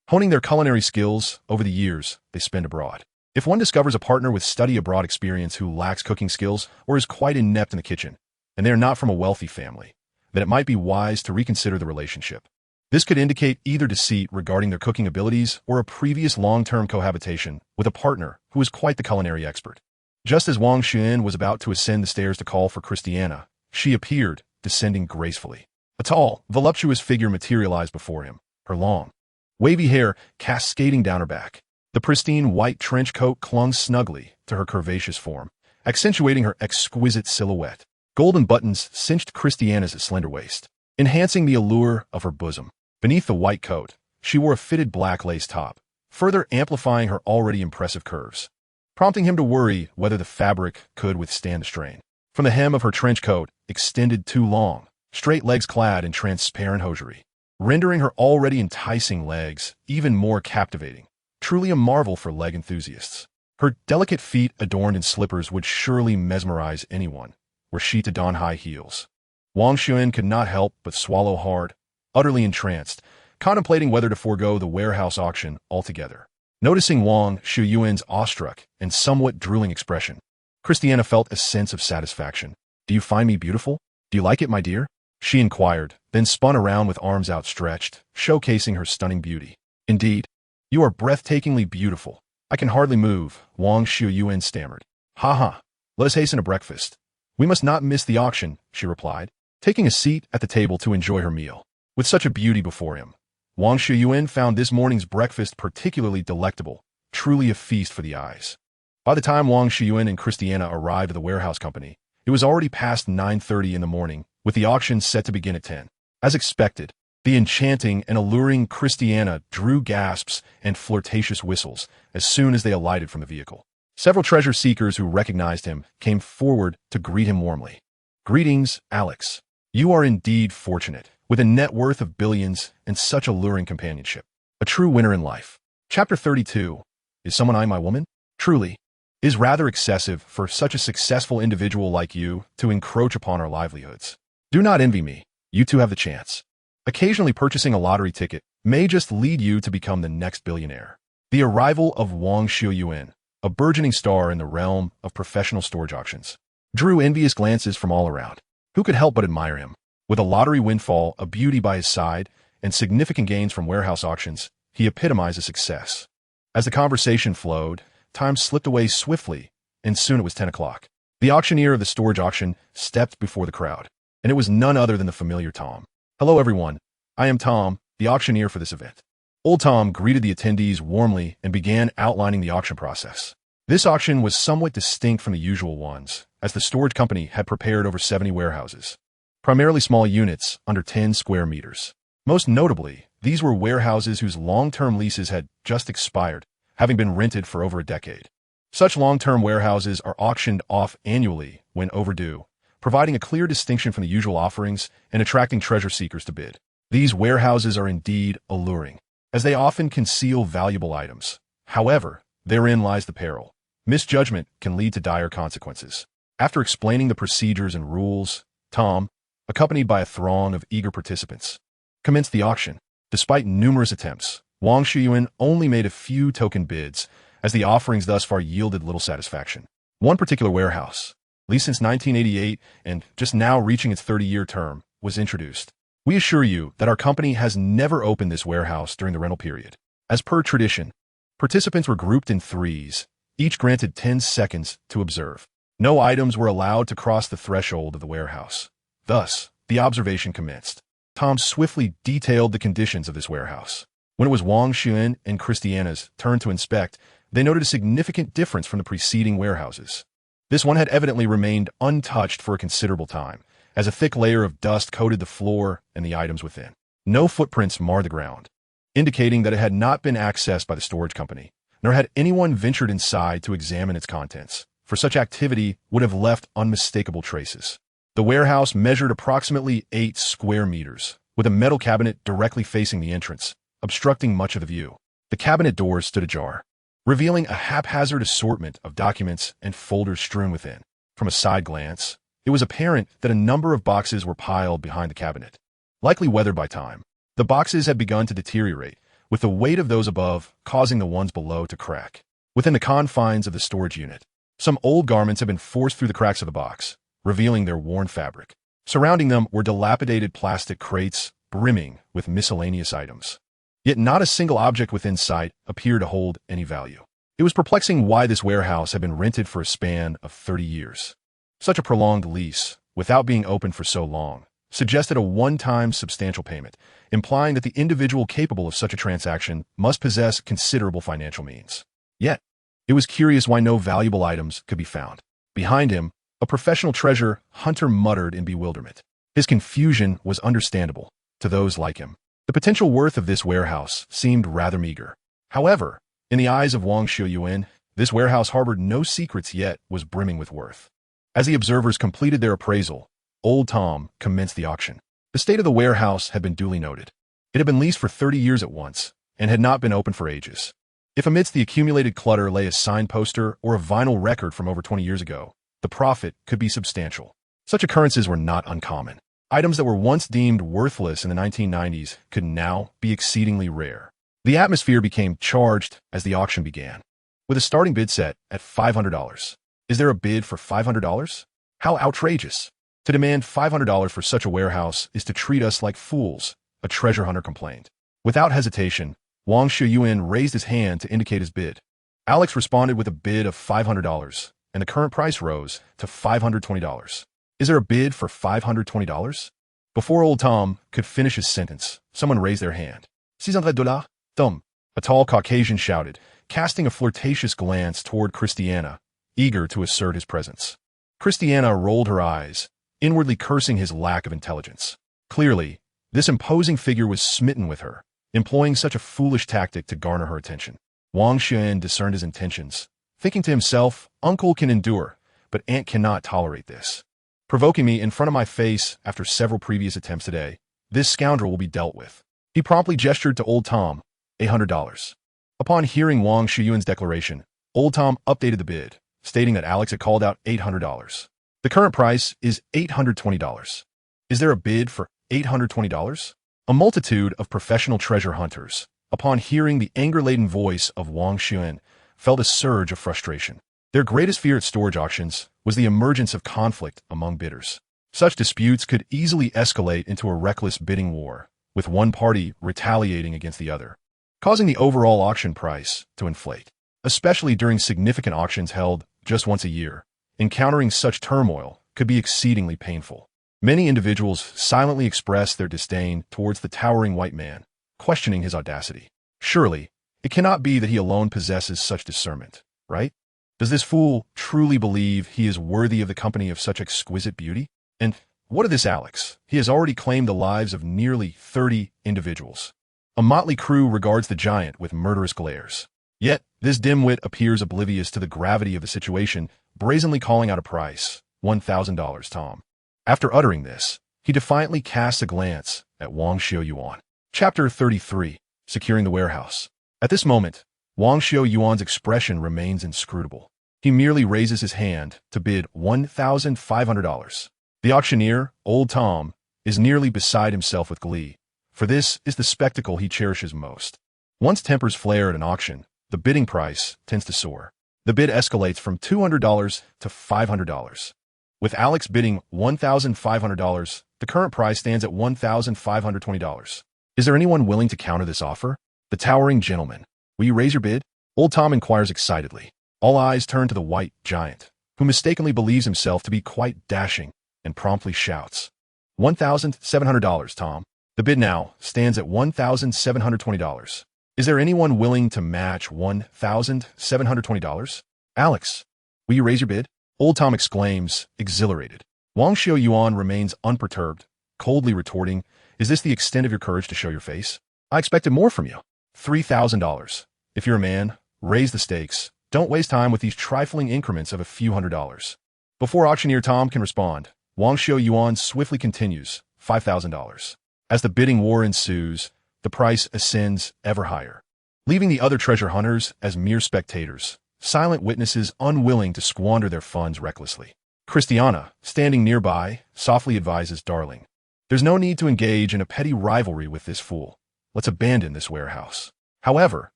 honing their culinary skills over the years they spend abroad. If one discovers a partner with study abroad experience who lacks cooking skills or is quite inept in the kitchen, and they are not from a wealthy family, then it might be wise to reconsider the relationship. This could indicate either deceit regarding their cooking abilities or a previous long-term cohabitation with a partner who is quite the culinary expert. Just as Wang Xiuyuan was about to ascend the stairs to call for Christiana, she appeared, descending gracefully. A tall, voluptuous figure materialized before him, her long, wavy hair cascading down her back. The pristine white trench coat clung snugly to her curvaceous form, accentuating her exquisite silhouette. Golden buttons cinched Christiana's slender waist, enhancing the allure of her bosom. Beneath the white coat, she wore a fitted black lace top, further amplifying her already impressive curves, prompting him to worry whether the fabric could withstand the strain. From the hem of her trench coat extended 2 long, straight legs clad in transparent hosiery, rendering her already enticing legs even more captivating. Truly a marvel for leg enthusiasts. Her delicate feet adorned in slippers would surely mesmerize anyone, were she to don high heels. Wang Xiuyuan could not help but swallow hard, utterly entranced, contemplating whether to forego the warehouse auction altogether. Noticing Wang Xiuyuan's awestruck and somewhat drooling expression, Christiana felt a sense of satisfaction. "Do you find me beautiful? Do you like it, my dear?" she inquired, then spun around with arms outstretched, showcasing her stunning beauty. "Indeed, you are breathtakingly beautiful. I can hardly move," Wang Xiuyuan stammered. "Ha ha, let us hasten to breakfast. We must not miss the auction," she replied, taking a seat at the table to enjoy her meal. With such a beauty before him, Wang Xiuyuan found this morning's breakfast particularly delectable, truly a feast for the eyes. By the time Wang Xiuyuan and Christiana arrived at the warehouse company, it was already past 9:30 in the morning, with the auction set to begin at 10. As expected, the enchanting and alluring Christiana drew gasps and flirtatious whistles as soon as they alighted from the vehicle. Several treasure seekers who recognized him came forward to greet him warmly. "Greetings, Alex. You are indeed fortunate, with a net worth of billions and such alluring companionship. A true winner in life." Chapter 32. Is someone eyeing my woman? Truly, it is rather excessive for such a successful individual like you to encroach upon our livelihoods. Do not envy me. You too have the chance. Occasionally purchasing a lottery ticket may just lead you to become the next billionaire. The arrival of Wang Xiuyuan, a burgeoning star in the realm of professional storage auctions, drew envious glances from all around. Who could help but admire him? With a lottery windfall, a beauty by his side, and significant gains from warehouse auctions, he epitomized a success. As the conversation flowed, time slipped away swiftly, and soon it was 10 o'clock. The auctioneer of the storage auction stepped before the crowd. and it was none other than the familiar Tom. "Hello everyone, I am Tom, the auctioneer for this event." Old Tom greeted the attendees warmly and began outlining the auction process. This auction was somewhat distinct from the usual ones, as the storage company had prepared over 70 warehouses, primarily small units under 10 square meters. Most notably, these were warehouses whose long-term leases had just expired, having been rented for over a decade. Such long-term warehouses are auctioned off annually when overdue, providing a clear distinction from the usual offerings and attracting treasure seekers to bid. These warehouses are indeed alluring, as they often conceal valuable items. However, therein lies the peril. Misjudgment can lead to dire consequences. After explaining the procedures and rules, Tom, accompanied by a throng of eager participants, commenced the auction. Despite numerous attempts, Wang Xiuyuan only made a few token bids, as the offerings thus far yielded little satisfaction. One particular warehouse, leased since 1988 and just now reaching its 30-year term, was introduced. "We assure you that our company has never opened this warehouse during the rental period." As per tradition, participants were grouped in threes, each granted 10 seconds to observe. No items were allowed to cross the threshold of the warehouse. Thus, the observation commenced. Tom swiftly detailed the conditions of this warehouse. When it was Wang Xiuyuan and Christiana's turn to inspect, they noted a significant difference from the preceding warehouses. This one had evidently remained untouched for a considerable time, as a thick layer of dust coated the floor and the items within. No footprints marred the ground, indicating that it had not been accessed by the storage company, nor had anyone ventured inside to examine its contents, for such activity would have left unmistakable traces. The warehouse measured approximately 8 square meters, with a metal cabinet directly facing the entrance, obstructing much of the view. The cabinet doors stood ajar, revealing a haphazard assortment of documents and folders strewn within. From a side glance, it was apparent that a number of boxes were piled behind the cabinet, likely weathered by time. The boxes had begun to deteriorate, with the weight of those above causing the ones below to crack. Within the confines of the storage unit, some old garments had been forced through the cracks of the box, revealing their worn fabric. Surrounding them were dilapidated plastic crates brimming with miscellaneous items. Yet not a single object within sight appeared to hold any value. It was perplexing why this warehouse had been rented for a span of 30 years. Such a prolonged lease, without being opened for so long, suggested a one-time substantial payment, implying that the individual capable of such a transaction must possess considerable financial means. Yet, it was curious why no valuable items could be found. Behind him, a professional treasure hunter muttered in bewilderment. His confusion was understandable to those like him. The potential worth of this warehouse seemed rather meager. However, in the eyes of Wang Xiuyuan, this warehouse harbored no secrets yet was brimming with worth. As the observers completed their appraisal, Old Tom commenced the auction. The state of the warehouse had been duly noted. It had been leased for 30 years at once, and had not been opened for ages. If amidst the accumulated clutter lay a signed poster or a vinyl record from over 20 years ago, the profit could be substantial. Such occurrences were not uncommon. Items that were once deemed worthless in the 1990s could now be exceedingly rare. The atmosphere became charged as the auction began, with a starting bid set at $500. Is there a bid for $500? How outrageous! To demand $500 for such a warehouse is to treat us like fools, a treasure hunter complained. Without hesitation, Wang Xiuyuan raised his hand to indicate his bid. Alex responded with a bid of $500, and the current price rose to $520. Is there a bid for $520? Before Old Tom could finish his sentence, someone raised their hand. $600? Tom, a tall Caucasian shouted, casting a flirtatious glance toward Christiana, eager to assert his presence. Christiana rolled her eyes, inwardly cursing his lack of intelligence. Clearly, this imposing figure was smitten with her, employing such a foolish tactic to garner her attention. Wang Xiuyuan discerned his intentions, thinking to himself, "Uncle can endure, but Aunt cannot tolerate this. Provoking me in front of my face after several previous attempts today, this scoundrel will be dealt with." He promptly gestured to Old Tom, $800. Upon hearing Wang Xiuyuan's declaration, Old Tom updated the bid, stating that Alex had called out $800. The current price is $820. Is there a bid for $820? A multitude of professional treasure hunters, upon hearing the anger-laden voice of Wang Xiuyuan, felt a surge of frustration. Their greatest fear at storage auctions was the emergence of conflict among bidders. Such disputes could easily escalate into a reckless bidding war, with one party retaliating against the other, causing the overall auction price to inflate. Especially during significant auctions held just once a year, encountering such turmoil could be exceedingly painful. Many individuals silently express their disdain towards the towering white man, questioning his audacity. Surely, it cannot be that he alone possesses such discernment, right? Does this fool truly believe he is worthy of the company of such exquisite beauty? And what of this Alex? He has already claimed the lives of nearly 30 individuals. A motley crew regards the giant with murderous glares. Yet, this dimwit appears oblivious to the gravity of the situation, brazenly calling out a price, $1,000, Tom. After uttering this, he defiantly casts a glance at Wang Xiuyuan. Chapter 33, Securing the Warehouse. At this moment, Wang Xiuyuan's expression remains inscrutable. He merely raises his hand to bid $1,500. The auctioneer, Old Tom, is nearly beside himself with glee, for this is the spectacle he cherishes most. Once tempers flare at an auction, the bidding price tends to soar. The bid escalates from $200 to $500. With Alex bidding $1,500, the current price stands at $1,520. Is there anyone willing to counter this offer? The towering gentleman. Will you raise your bid? Old Tom inquires excitedly. All eyes turn to the white giant, who mistakenly believes himself to be quite dashing, and promptly shouts, $1,700, Tom. The bid now stands at $1,720. Is there anyone willing to match $1,720? Alex, will you raise your bid? Old Tom exclaims, exhilarated. Wang Xiuyuan remains unperturbed, coldly retorting, is this the extent of your courage to show your face? I expected more from you. $3,000. If you're a man, raise the stakes. Don't waste time with these trifling increments of a few $100s. Before auctioneer Tom can respond, Wang Xiuyuan swiftly continues, $5,000. As the bidding war ensues, the price ascends ever higher, leaving the other treasure hunters as mere spectators, silent witnesses unwilling to squander their funds recklessly. Christiana, standing nearby, softly advises Darling, there's no need to engage in a petty rivalry with this fool. Let's abandon this warehouse. However,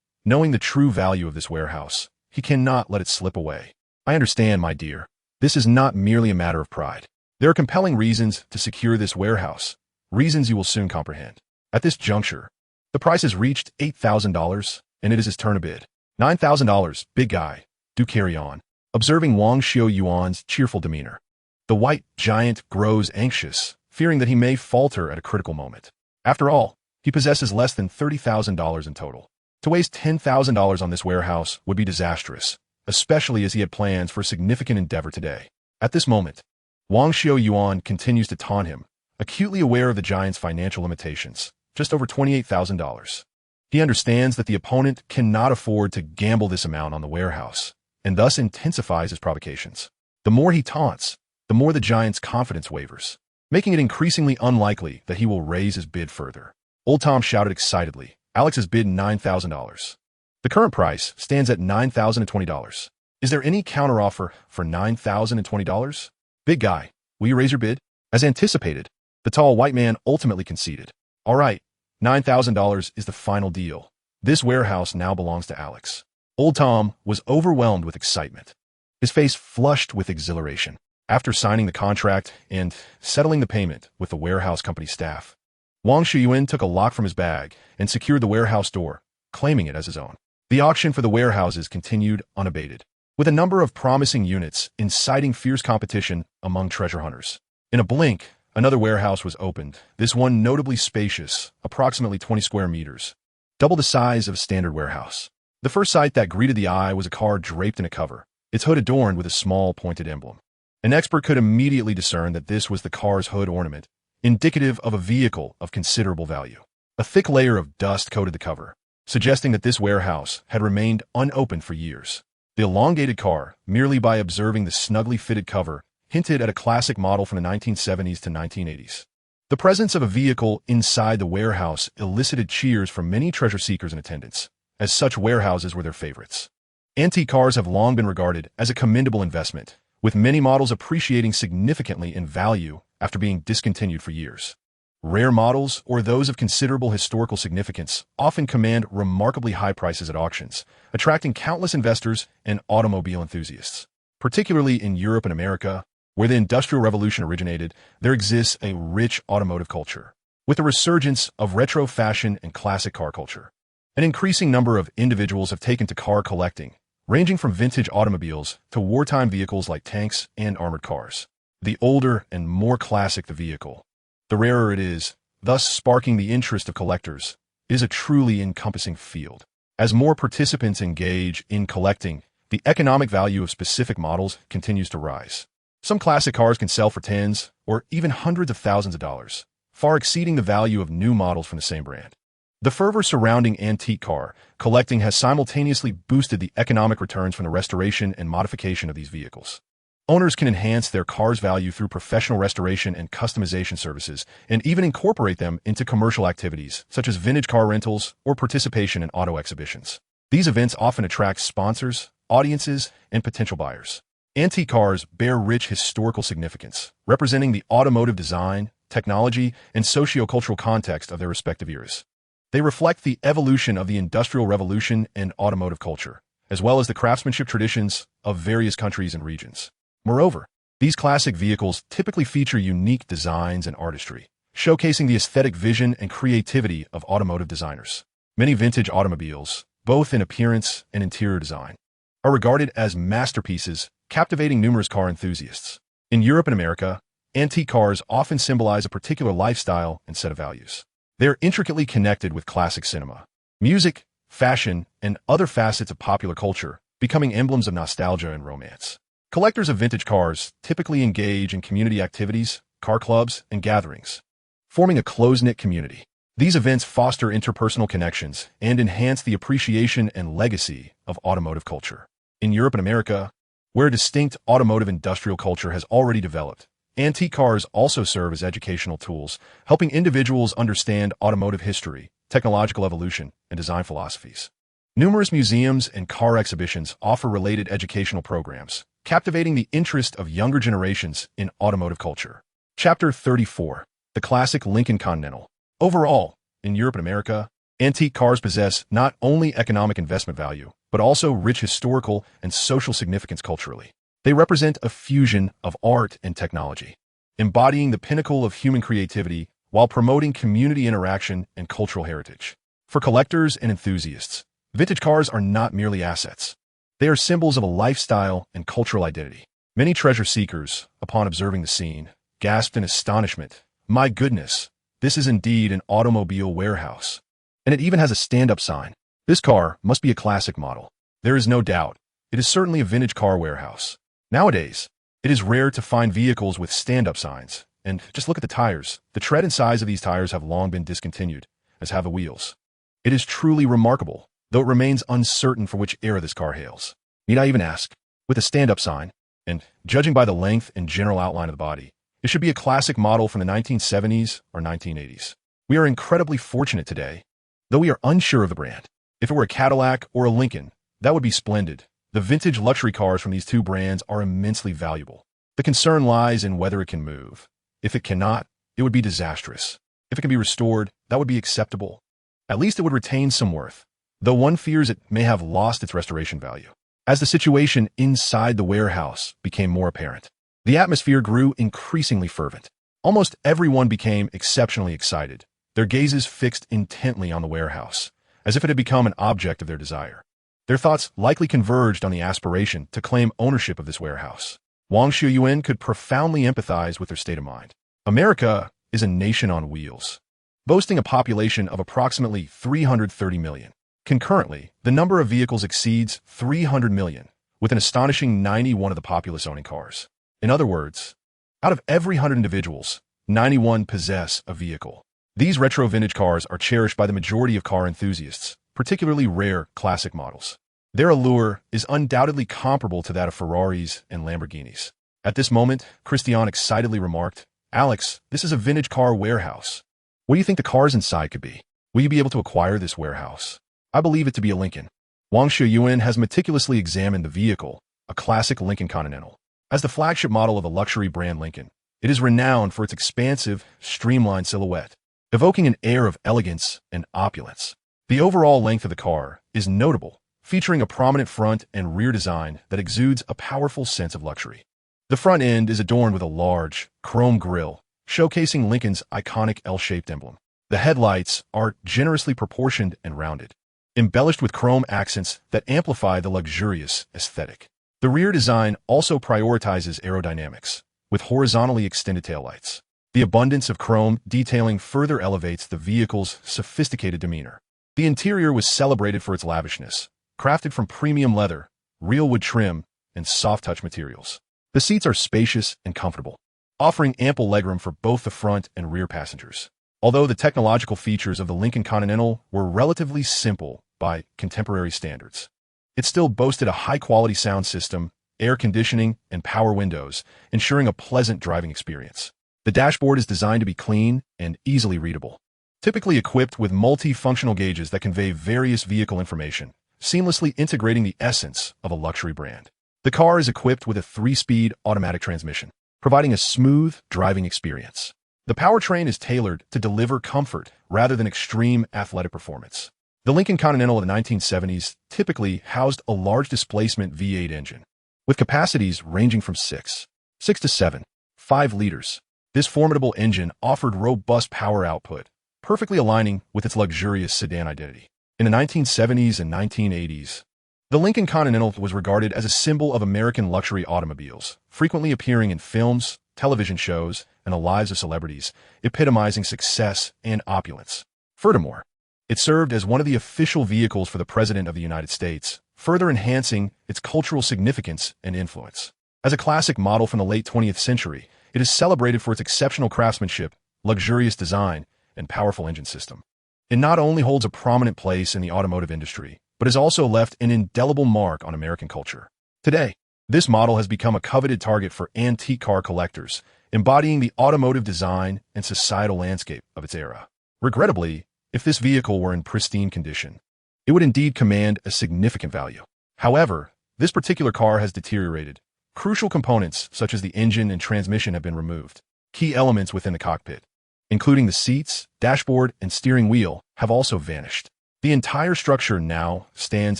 knowing the true value of this warehouse, he cannot let it slip away. I understand, my dear. This is not merely a matter of pride. There are compelling reasons to secure this warehouse, reasons you will soon comprehend. At this juncture, the price has reached $8,000, and it is his turn to bid. $9,000, big guy. Do carry on. Observing Wang Xiuyuan's cheerful demeanor, the white giant grows anxious, fearing that he may falter at a critical moment. After all, he possesses less than $30,000 in total. To waste $10,000 on this warehouse would be disastrous, especially as he had plans for a significant endeavor today. At this moment, Wang Xiuyuan continues to taunt him, acutely aware of the giant's financial limitations, just over $28,000. He understands that the opponent cannot afford to gamble this amount on the warehouse, and thus intensifies his provocations. The more he taunts, the more the giant's confidence wavers, making it increasingly unlikely that he will raise his bid further. Old Tom shouted excitedly, Alex has bid $9,000. The current price stands at $9,020. Is there any counteroffer for $9,020? Big guy, will you raise your bid? As anticipated, the tall white man ultimately conceded. All right, $9,000 is the final deal. This warehouse now belongs to Alex. Old Tom was overwhelmed with excitement, his face flushed with exhilaration. After signing the contract and settling the payment with the warehouse company staff, Wang Xiuyuan took a lock from his bag and secured the warehouse door, claiming it as his own. The auction for the warehouses continued unabated, with a number of promising units inciting fierce competition among treasure hunters. In a blink, another warehouse was opened, this one notably spacious, approximately 20 square meters, double the size of a standard warehouse. The first sight that greeted the eye was a car draped in a cover, its hood adorned with a small pointed emblem. An expert could immediately discern that this was the car's hood ornament, indicative of a vehicle of considerable value. A thick layer of dust coated the cover, suggesting that this warehouse had remained unopened for years. The elongated car, merely by observing the snugly fitted cover, hinted at a classic model from the 1970s to 1980s. The presence of a vehicle inside the warehouse elicited cheers from many treasure seekers in attendance, as such warehouses were their favorites. Antique cars have long been regarded as a commendable investment, with many models appreciating significantly in value after being discontinued for years. Rare models, or those of considerable historical significance, often command remarkably high prices at auctions, attracting countless investors and automobile enthusiasts. Particularly in Europe and America, where the Industrial Revolution originated, there exists a rich automotive culture, with the resurgence of retro fashion and classic car culture. An increasing number of individuals have taken to car collecting, ranging from vintage automobiles to wartime vehicles like tanks and armored cars. The older and more classic the vehicle, the rarer it is, thus sparking the interest of collectors. It is a truly encompassing field. As more participants engage in collecting, the economic value of specific models continues to rise. Some classic cars can sell for tens or even hundreds of thousands of dollars, far exceeding the value of new models from the same brand. The fervor surrounding antique car collecting has simultaneously boosted the economic returns from the restoration and modification of these vehicles. Owners can enhance their car's value through professional restoration and customization services, and even incorporate them into commercial activities, such as vintage car rentals or participation in auto exhibitions. These events often attract sponsors, audiences, and potential buyers. Antique cars bear rich historical significance, representing the automotive design, technology, and socio-cultural context of their respective eras. They reflect the evolution of the Industrial Revolution and automotive culture, as well as the craftsmanship traditions of various countries and regions. Moreover, these classic vehicles typically feature unique designs and artistry, showcasing the aesthetic vision and creativity of automotive designers. Many vintage automobiles, both in appearance and interior design, are regarded as masterpieces, captivating numerous car enthusiasts. In Europe and America, antique cars often symbolize a particular lifestyle and set of values. They are intricately connected with classic cinema, music, fashion, and other facets of popular culture, becoming emblems of nostalgia and romance. Collectors of vintage cars typically engage in community activities, car clubs, and gatherings, forming a close-knit community. These events foster interpersonal connections and enhance the appreciation and legacy of automotive culture. In Europe and America, where a distinct automotive industrial culture has already developed, antique cars also serve as educational tools, helping individuals understand automotive history, technological evolution, and design philosophies. Numerous museums and car exhibitions offer related educational programs, captivating the interest of younger generations in automotive culture. Chapter 34. The Classic Lincoln Continental. Overall, in Europe and America, antique cars possess not only economic investment value, but also rich historical and social significance culturally. They represent a fusion of art and technology, embodying the pinnacle of human creativity while promoting community interaction and cultural heritage. For collectors and enthusiasts, vintage cars are not merely assets. They are symbols of a lifestyle and cultural identity. Many treasure seekers, upon observing the scene, gasped in astonishment, "My goodness, this is indeed an automobile warehouse. And it even has a stand-up sign. This car must be a classic model." There is no doubt, it is certainly a vintage car warehouse. Nowadays, it is rare to find vehicles with stand-up signs, and just look at the tires. The tread and size of these tires have long been discontinued, as have the wheels. It is truly remarkable, though it remains uncertain for which era this car hails. Need I even ask? With a stand-up sign, and judging by the length and general outline of the body, it should be a classic model from the 1970s or 1980s. We are incredibly fortunate today, though we are unsure of the brand. If it were a Cadillac or a Lincoln, that would be splendid. The vintage luxury cars from these two brands are immensely valuable. The concern lies in whether it can move. If it cannot, it would be disastrous. If it can be restored, that would be acceptable. At least it would retain some worth, though one fears it may have lost its restoration value. As the situation inside the warehouse became more apparent, the atmosphere grew increasingly fervent. Almost everyone became exceptionally excited, their gazes fixed intently on the warehouse, as if it had become an object of their desire. Their thoughts likely converged on the aspiration to claim ownership of this warehouse. Wang Xiuyuan could profoundly empathize with their state of mind. America is a nation on wheels, boasting a population of approximately 330 million. Concurrently, the number of vehicles exceeds 300 million, with an astonishing 91 of the populace owning cars. In other words, out of every 100 individuals, 91 possess a vehicle. These retro vintage cars are cherished by the majority of car enthusiasts, particularly rare classic models. Their allure is undoubtedly comparable to that of Ferraris and Lamborghinis. At this moment, Christian excitedly remarked, "Alex, this is a vintage car warehouse. What do you think the cars inside could be? Will you be able to acquire this warehouse?" "I believe it to be a Lincoln." Wang Xiuyuan has meticulously examined the vehicle, a classic Lincoln Continental. As the flagship model of the luxury brand Lincoln, it is renowned for its expansive, streamlined silhouette, evoking an air of elegance and opulence. The overall length of the car is notable, featuring a prominent front and rear design that exudes a powerful sense of luxury. The front end is adorned with a large, chrome grille, showcasing Lincoln's iconic L-shaped emblem. The headlights are generously proportioned and rounded, embellished with chrome accents that amplify the luxurious aesthetic. The rear design also prioritizes aerodynamics, with horizontally extended taillights. The abundance of chrome detailing further elevates the vehicle's sophisticated demeanor. The interior was celebrated for its lavishness, crafted from premium leather, real wood trim, and soft-touch materials. The seats are spacious and comfortable, offering ample legroom for both the front and rear passengers. Although the technological features of the Lincoln Continental were relatively simple by contemporary standards, it still boasted a high-quality sound system, air conditioning, and power windows, ensuring a pleasant driving experience. The dashboard is designed to be clean and easily readable, typically equipped with multi-functional gauges that convey various vehicle information, seamlessly integrating the essence of a luxury brand. The car is equipped with a 3-speed automatic transmission, providing a smooth driving experience. The powertrain is tailored to deliver comfort rather than extreme athletic performance. The Lincoln Continental of the 1970s typically housed a large displacement V8 engine, with capacities ranging from 6 to 5 liters. This formidable engine offered robust power output, perfectly aligning with its luxurious sedan identity. In the 1970s and 1980s, the Lincoln Continental was regarded as a symbol of American luxury automobiles, frequently appearing in films, television shows, and the lives of celebrities, epitomizing success and opulence. Furthermore, it served as one of the official vehicles for the President of the United States, further enhancing its cultural significance and influence. As a classic model from the late 20th century, it is celebrated for its exceptional craftsmanship, luxurious design, and powerful engine system. It not only holds a prominent place in the automotive industry, but has also left an indelible mark on American culture. Today, this model has become a coveted target for antique car collectors, embodying the automotive design and societal landscape of its era. Regrettably, if this vehicle were in pristine condition, it would indeed command a significant value. However, this particular car has deteriorated. Crucial components such as the engine and transmission have been removed. Key elements within the cockpit, including the seats, dashboard, and steering wheel, have also vanished. The entire structure now stands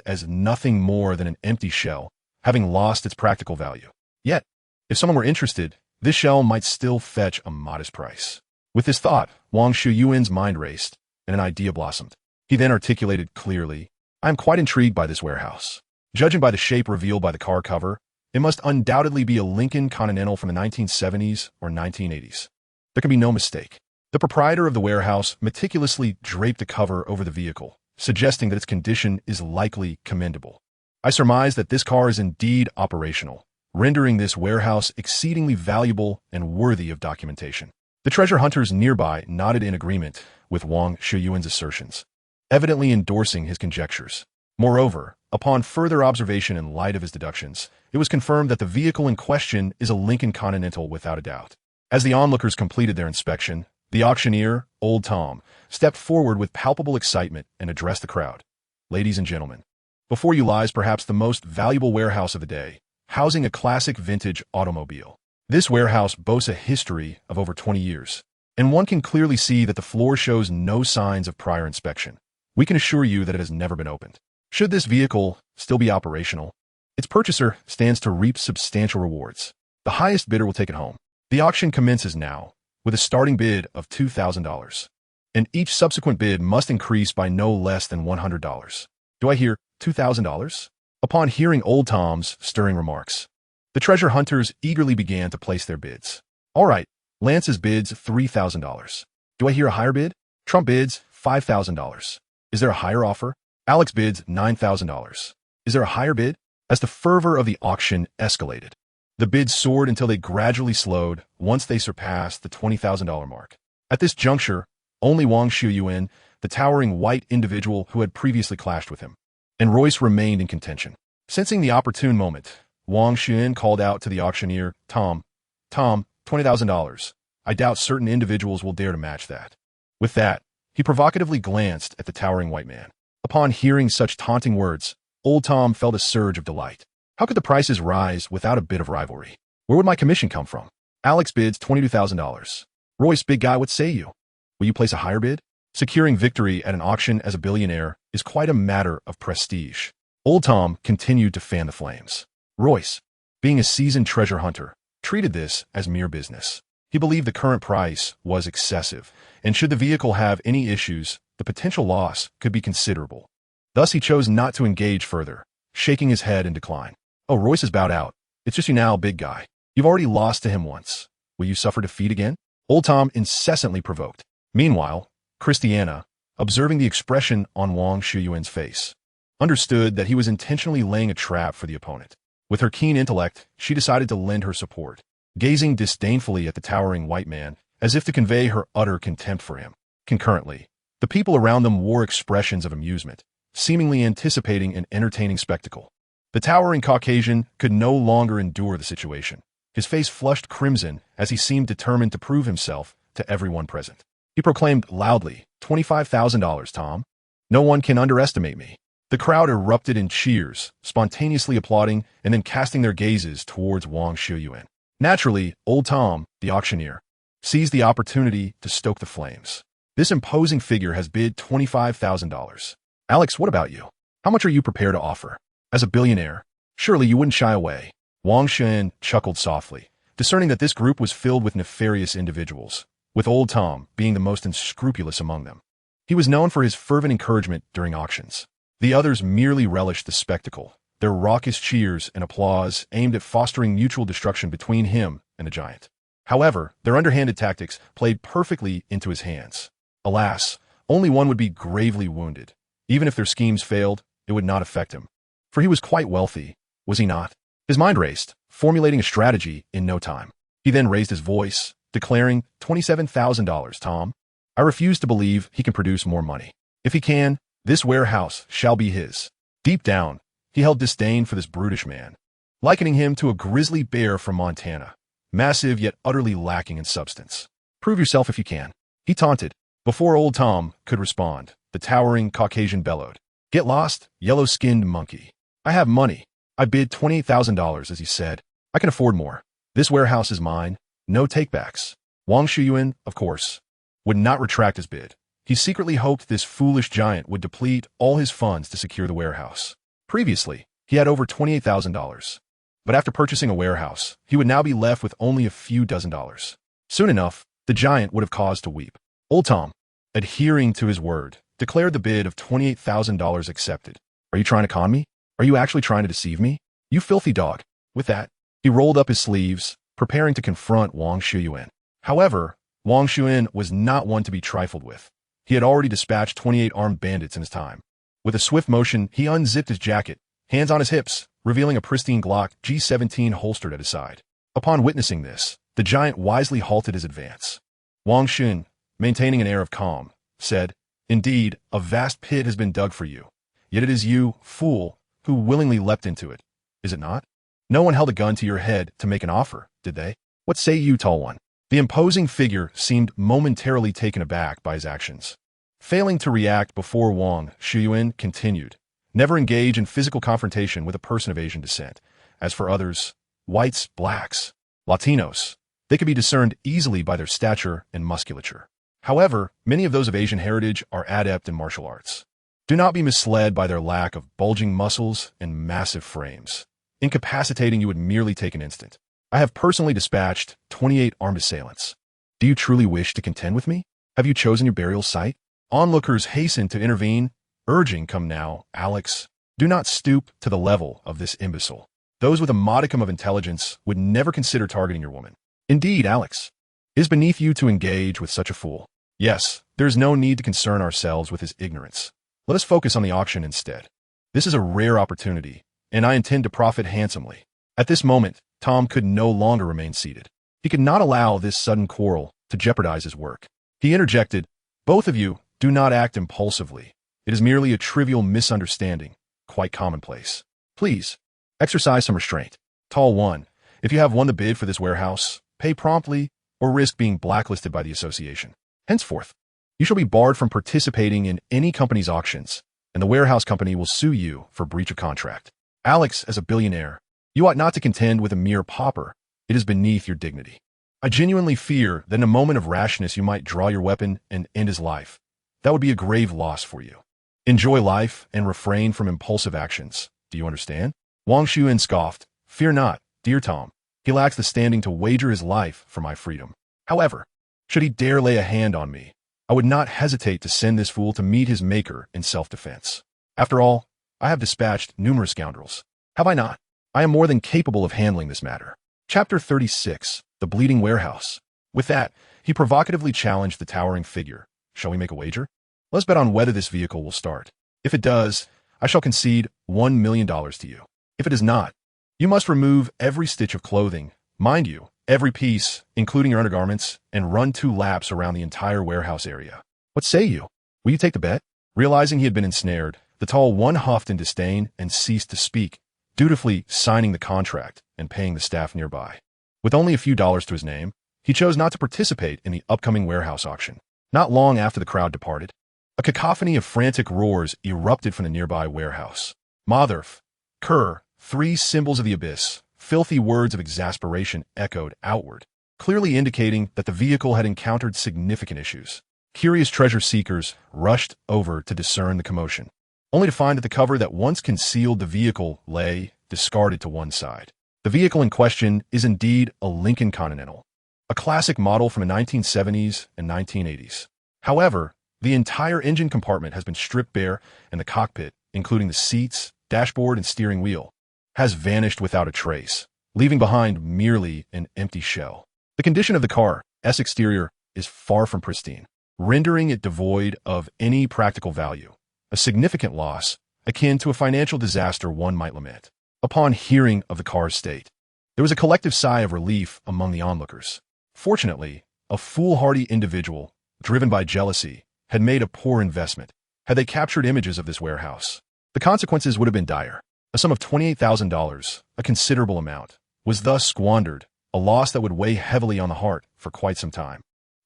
as nothing more than an empty shell, having lost its practical value. Yet, if someone were interested, this shell might still fetch a modest price. With this thought, Wang Xiuyuan's mind raced, and an idea blossomed. He then articulated clearly, "I am quite intrigued by this warehouse. Judging by the shape revealed by the car cover, it must undoubtedly be a Lincoln Continental from the 1970s or 1980s. There can be no mistake." The proprietor of the warehouse meticulously draped the cover over the vehicle, suggesting that its condition is likely commendable. "I surmise that this car is indeed operational, rendering this warehouse exceedingly valuable and worthy of documentation." The treasure hunters nearby nodded in agreement with Wang Xiuyuan's assertions, evidently endorsing his conjectures. Moreover, upon further observation in light of his deductions, it was confirmed that the vehicle in question is a Lincoln Continental without a doubt. As the onlookers completed their inspection, the auctioneer, Old Tom, stepped forward with palpable excitement and addressed the crowd. "Ladies and gentlemen, before you lies perhaps the most valuable warehouse of the day, housing a classic vintage automobile. This warehouse boasts a history of over 20 years, and one can clearly see that the floor shows no signs of prior inspection. We can assure you that it has never been opened. Should this vehicle still be operational, its purchaser stands to reap substantial rewards. The highest bidder will take it home. The auction commences now, with a starting bid of $2,000, and each subsequent bid must increase by no less than $100. Do I hear $2,000? Upon hearing Old Tom's stirring remarks, the treasure hunters eagerly began to place their bids. All right, Lance's bids $3,000. Do I hear a higher bid? Trump bids $5,000. Is there a higher offer? Alex bids $9,000. Is there a higher bid? As the fervor of the auction escalated, the bids soared until they gradually slowed once they surpassed the $20,000 mark. At this juncture, only Wang Xiuyuan, the towering white individual who had previously clashed with him, and Royce remained in contention. Sensing the opportune moment, Wang Xiuyuan called out to the auctioneer, Tom, $20,000. I doubt certain individuals will dare to match that." With that, he provocatively glanced at the towering white man. Upon hearing such taunting words, Old Tom felt a surge of delight. How could the prices rise without a bit of rivalry? Where would my commission come from? Alex bids $22,000. Royce, big guy, what say you? Will you place a higher bid? Securing victory at an auction as a billionaire is quite a matter of prestige. Old Tom continued to fan the flames. Royce, being a seasoned treasure hunter, treated this as mere business. He believed the current price was excessive, and should the vehicle have any issues, the potential loss could be considerable. Thus he chose not to engage further, shaking his head in decline. "Oh, Royce has bowed out. It's just you now, big guy. You've already lost to him once. Will you suffer defeat again? Old Tom incessantly provoked. Meanwhile, Christiana, observing the expression on Wang Xiuyuan's face, understood that he was intentionally laying a trap for the opponent. With her keen intellect, she decided to lend her support, gazing disdainfully at the towering white man, as if to convey her utter contempt for him. Concurrently, the people around them wore expressions of amusement, seemingly anticipating an entertaining spectacle. The towering Caucasian could no longer endure the situation. His face flushed crimson as he seemed determined to prove himself to everyone present. He proclaimed loudly, $25,000, Tom. No one can underestimate me. The crowd erupted in cheers, spontaneously applauding and then casting their gazes towards Wang Xiuyuan. Naturally, old Tom, the auctioneer, seized the opportunity to stoke the flames. This imposing figure has bid $25,000. Alex, what about you? How much are you prepared to offer? As a billionaire, surely you wouldn't shy away. Wang Xiuyuan chuckled softly, discerning that this group was filled with nefarious individuals, with old Tom being the most unscrupulous among them. He was known for his fervent encouragement during auctions. The others merely relished the spectacle, their raucous cheers and applause aimed at fostering mutual destruction between him and the giant. However, their underhanded tactics played perfectly into his hands. Alas, only one would be gravely wounded. Even if their schemes failed, it would not affect him. For he was quite wealthy, was he not? His mind raced, formulating a strategy in no time. He then raised his voice, declaring, $27,000, Tom. I refuse to believe he can produce more money. If he can, this warehouse shall be his. Deep down, he held disdain for this brutish man, likening him to a grizzly bear from Montana, massive yet utterly lacking in substance. Prove yourself if you can, he taunted. Before old Tom could respond, the towering Caucasian bellowed, Get lost, yellow-skinned monkey. I have money. I bid $28,000, as he said. I can afford more. This warehouse is mine. No takebacks. Wang Xiuyuan, of course, would not retract his bid. He secretly hoped this foolish giant would deplete all his funds to secure the warehouse. Previously, he had over $28,000. But after purchasing a warehouse, he would now be left with only a few dozen dollars. Soon enough, the giant would have cause to weep. Old Tom, adhering to his word, declared the bid of $28,000 accepted. Are you trying to con me? Are you actually trying to deceive me? You filthy dog. With that, he rolled up his sleeves, preparing to confront Wang Xiuyuan. However, Wang Xiuyuan was not one to be trifled with. He had already dispatched 28 armed bandits in his time. With a swift motion, he unzipped his jacket, hands on his hips, revealing a pristine Glock G17 holstered at his side. Upon witnessing this, the giant wisely halted his advance. Wang Xiuyuan, maintaining an air of calm, said, Indeed, a vast pit has been dug for you. Yet it is you, fool, who willingly leapt into it. Is it not? No one held a gun to your head to make an offer, did they? What say you, tall one? The imposing figure seemed momentarily taken aback by his actions. Failing to react before Wang Xiuyuan continued, Never engage in physical confrontation with a person of Asian descent. As for others, whites, blacks, Latinos, they could be discerned easily by their stature and musculature. However, many of those of Asian heritage are adept in martial arts. Do not be misled by their lack of bulging muscles and massive frames. Incapacitating you would merely take an instant. I have personally dispatched 28 armed assailants. Do you truly wish to contend with me? Have you chosen your burial site? Onlookers hastened to intervene, urging, Come now, Alex. Do not stoop to the level of this imbecile. Those with a modicum of intelligence would never consider targeting your woman. Indeed, Alex, it is beneath you to engage with such a fool. Yes, there is no need to concern ourselves with his ignorance. Let us focus on the auction instead. This is a rare opportunity, and I intend to profit handsomely. At this moment, Tom could no longer remain seated. He could not allow this sudden quarrel to jeopardize his work. He interjected, Both of you, do not act impulsively. It is merely a trivial misunderstanding, quite commonplace. Please, exercise some restraint. Tall one, if you have won the bid for this warehouse, pay promptly or risk being blacklisted by the association. Henceforth, you shall be barred from participating in any company's auctions, and the warehouse company will sue you for breach of contract. Alex, as a billionaire, you ought not to contend with a mere pauper. It is beneath your dignity. I genuinely fear that in a moment of rashness you might draw your weapon and end his life. That would be a grave loss for you. Enjoy life and refrain from impulsive actions. Do you understand? Wang Xiuyuan scoffed. Fear not, dear Tom. He lacks the standing to wager his life for my freedom. However, should he dare lay a hand on me, I would not hesitate to send this fool to meet his maker in self-defense. After all, I have dispatched numerous scoundrels. Have I not? I am more than capable of handling this matter. Chapter 36. The Bleeding Warehouse. With that, he provocatively challenged the towering figure. Shall we make a wager? Let's bet on whether this vehicle will start. If it does, I shall concede $1 million to you. If it does not, you must remove every stitch of clothing, mind you, every piece, including your undergarments, and run 2 laps around the entire warehouse area. What say you? Will you take the bet? Realizing he had been ensnared, the tall one huffed in disdain and ceased to speak, dutifully signing the contract and paying the staff nearby. With only a few dollars to his name, he chose not to participate in the upcoming warehouse auction. Not long after the crowd departed, a cacophony of frantic roars erupted from the nearby warehouse. Motherf, Cur, 3 symbols of the abyss, filthy words of exasperation echoed outward, clearly indicating that the vehicle had encountered significant issues. Curious treasure seekers rushed over to discern the commotion, only to find that the cover that once concealed the vehicle lay discarded to one side. The vehicle in question is indeed a Lincoln Continental, a classic model from the 1970s and 1980s. However, the entire engine compartment has been stripped bare, and the cockpit, including the seats, dashboard, and steering wheel, has vanished without a trace, leaving behind merely an empty shell. The condition of the car's exterior is far from pristine, rendering it devoid of any practical value, a significant loss akin to a financial disaster one might lament. Upon hearing of the car's state, there was a collective sigh of relief among the onlookers. Fortunately, a foolhardy individual, driven by jealousy, had made a poor investment had they captured images of this warehouse. The consequences would have been dire. A sum of $28,000, a considerable amount, was thus squandered, a loss that would weigh heavily on the heart for quite some time.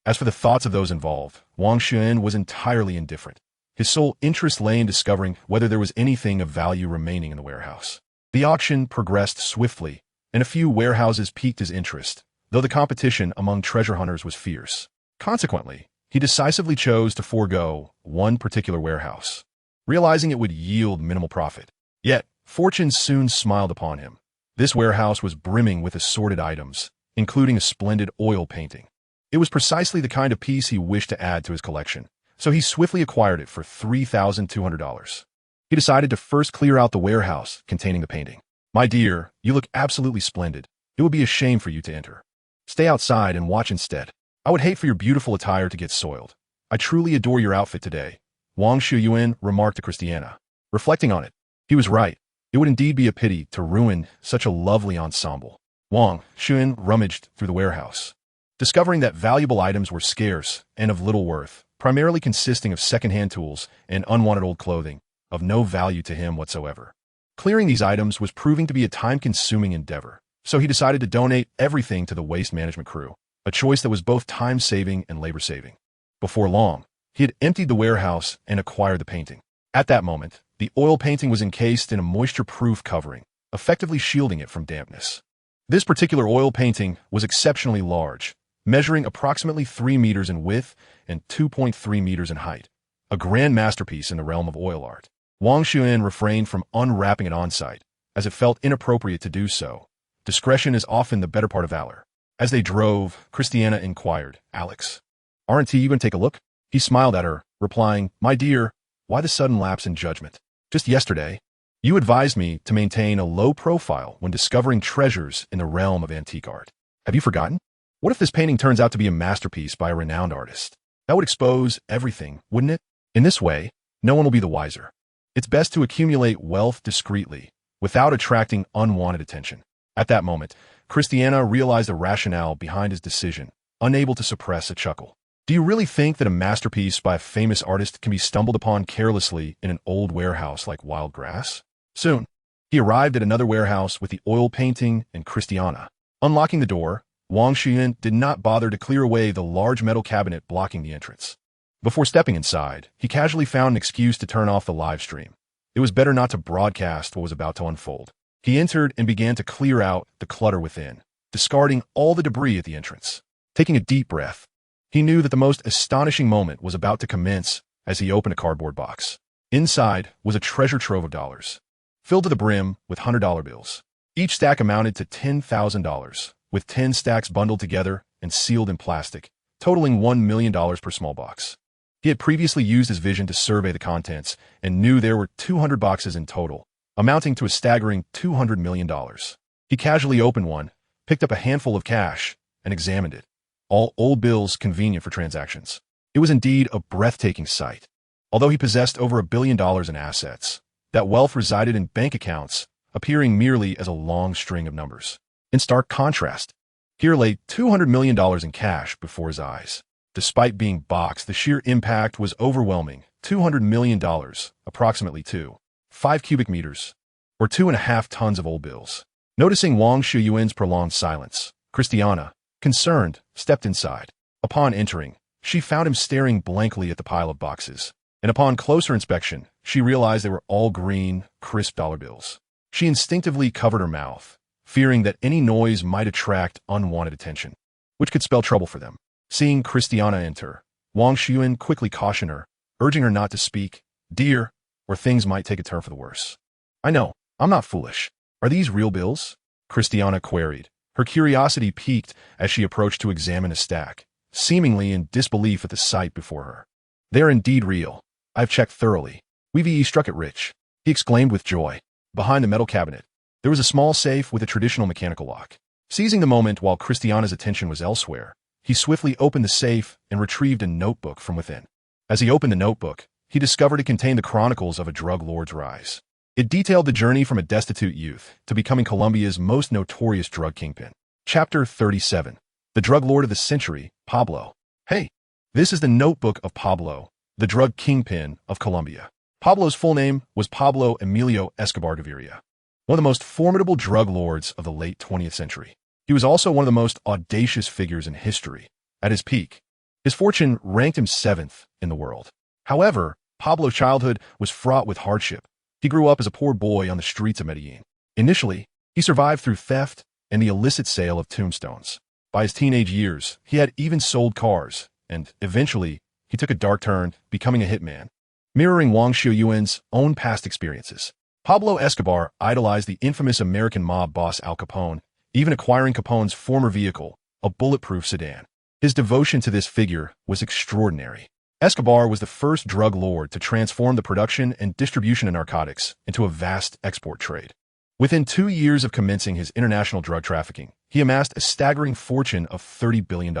As for the thoughts of those involved, Wang Xiuyuan was entirely indifferent. His sole interest lay in discovering whether there was anything of value remaining in the warehouse. The auction progressed swiftly, and a few warehouses piqued his interest, though the competition among treasure hunters was fierce. Consequently, he decisively chose to forego one particular warehouse, realizing it would yield minimal profit. Yet, fortune soon smiled upon him. This warehouse was brimming with assorted items, including a splendid oil painting. It was precisely the kind of piece he wished to add to his collection, so he swiftly acquired it for $3,200. He decided to first clear out the warehouse containing the painting. My dear, you look absolutely splendid. It would be a shame for you to enter. Stay outside and watch instead. I would hate for your beautiful attire to get soiled. I truly adore your outfit today, Wang Xiuyuan remarked to Christiana. Reflecting on it, he was right. It would indeed be a pity to ruin such a lovely ensemble. Wang Xiuyuan rummaged through the warehouse, discovering that valuable items were scarce and of little worth, primarily consisting of second-hand tools and unwanted old clothing, of no value to him whatsoever. Clearing these items was proving to be a time-consuming endeavor, so he decided to donate everything to the waste management crew, a choice that was both time-saving and labor-saving. Before long, he had emptied the warehouse and acquired the painting. At that moment, the oil painting was encased in a moisture-proof covering, effectively shielding it from dampness. This particular oil painting was exceptionally large, measuring approximately 3 meters in width and 2.3 meters in height, a grand masterpiece in the realm of oil art. Wang Xiuyuan refrained from unwrapping it on-site, as it felt inappropriate to do so. Discretion is often the better part of valor. As they drove, Christiana inquired, Alex, aren't you going to take a look? He smiled at her, replying, My dear, why the sudden lapse in judgment? Just yesterday, you advised me to maintain a low profile when discovering treasures in the realm of antique art. Have you forgotten? What if this painting turns out to be a masterpiece by a renowned artist? That would expose everything, wouldn't it? In this way, no one will be the wiser. It's best to accumulate wealth discreetly, without attracting unwanted attention. At that moment, Christiana realized the rationale behind his decision, unable to suppress a chuckle. Do you really think that a masterpiece by a famous artist can be stumbled upon carelessly in an old warehouse like wild grass? Soon, he arrived at another warehouse with the oil painting and Christiana. Unlocking the door, Wang Xiuyuan did not bother to clear away the large metal cabinet blocking the entrance. Before stepping inside, he casually found an excuse to turn off the live stream. It was better not to broadcast what was about to unfold. He entered and began to clear out the clutter within, discarding all the debris at the entrance. Taking a deep breath, he knew that the most astonishing moment was about to commence as he opened a cardboard box. Inside was a treasure trove of dollars, filled to the brim with $100 bills. Each stack amounted to $10,000, with 10 stacks bundled together and sealed in plastic, totaling $1 million per small box. He had previously used his vision to survey the contents and knew there were 200 boxes in total, amounting to a staggering $200 million. He casually opened one, picked up a handful of cash, and examined it. All old bills convenient for transactions. It was indeed a breathtaking sight. Although he possessed over $1 billion in assets, that wealth resided in bank accounts, appearing merely as a long string of numbers. In stark contrast, here lay $200 million in cash before his eyes. Despite being boxed, the sheer impact was overwhelming. $200 million, approximately 5 cubic meters, or 2.5 tons of old bills. Noticing Wang Xiuyuan's prolonged silence, Christiana, concerned, stepped inside. Upon entering, she found him staring blankly at the pile of boxes, and upon closer inspection, she realized they were all green, crisp dollar bills. She instinctively covered her mouth, fearing that any noise might attract unwanted attention, which could spell trouble for them. Seeing Christiana enter, Wang Xiuyuan quickly cautioned her, urging her not to speak, "Dear," or things might take a turn for the worse. "I know, I'm not foolish. Are these real bills?" Christiana queried, her curiosity piqued as she approached to examine a stack, seemingly in disbelief at the sight before her. "They are indeed real. I've checked thoroughly. We've struck it rich," he exclaimed with joy. Behind the metal cabinet, there was a small safe with a traditional mechanical lock. Seizing the moment while Christiana's attention was elsewhere, he swiftly opened the safe and retrieved a notebook from within. As he opened the notebook, he discovered it contained the chronicles of a drug lord's rise. It detailed the journey from a destitute youth to becoming Colombia's most notorious drug kingpin. Chapter 37. The Drug Lord of the Century, Pablo. Hey, this is the notebook of Pablo, the drug kingpin of Colombia. Pablo's full name was Pablo Emilio Escobar Gaviria, one of the most formidable drug lords of the late 20th century. He was also one of the most audacious figures in history. At his peak, his fortune ranked him 7th in the world. However, Pablo's childhood was fraught with hardship. He grew up as a poor boy on the streets of Medellin. Initially, he survived through theft and the illicit sale of tombstones. By his teenage years, he had even sold cars, and eventually, he took a dark turn, becoming a hitman. Mirroring Wang Xiuyuan's own past experiences, Pablo Escobar idolized the infamous American mob boss Al Capone, even acquiring Capone's former vehicle, a bulletproof sedan. His devotion to this figure was extraordinary. Escobar was the first drug lord to transform the production and distribution of narcotics into a vast export trade. Within 2 years of commencing his international drug trafficking, he amassed a staggering fortune of $30 billion.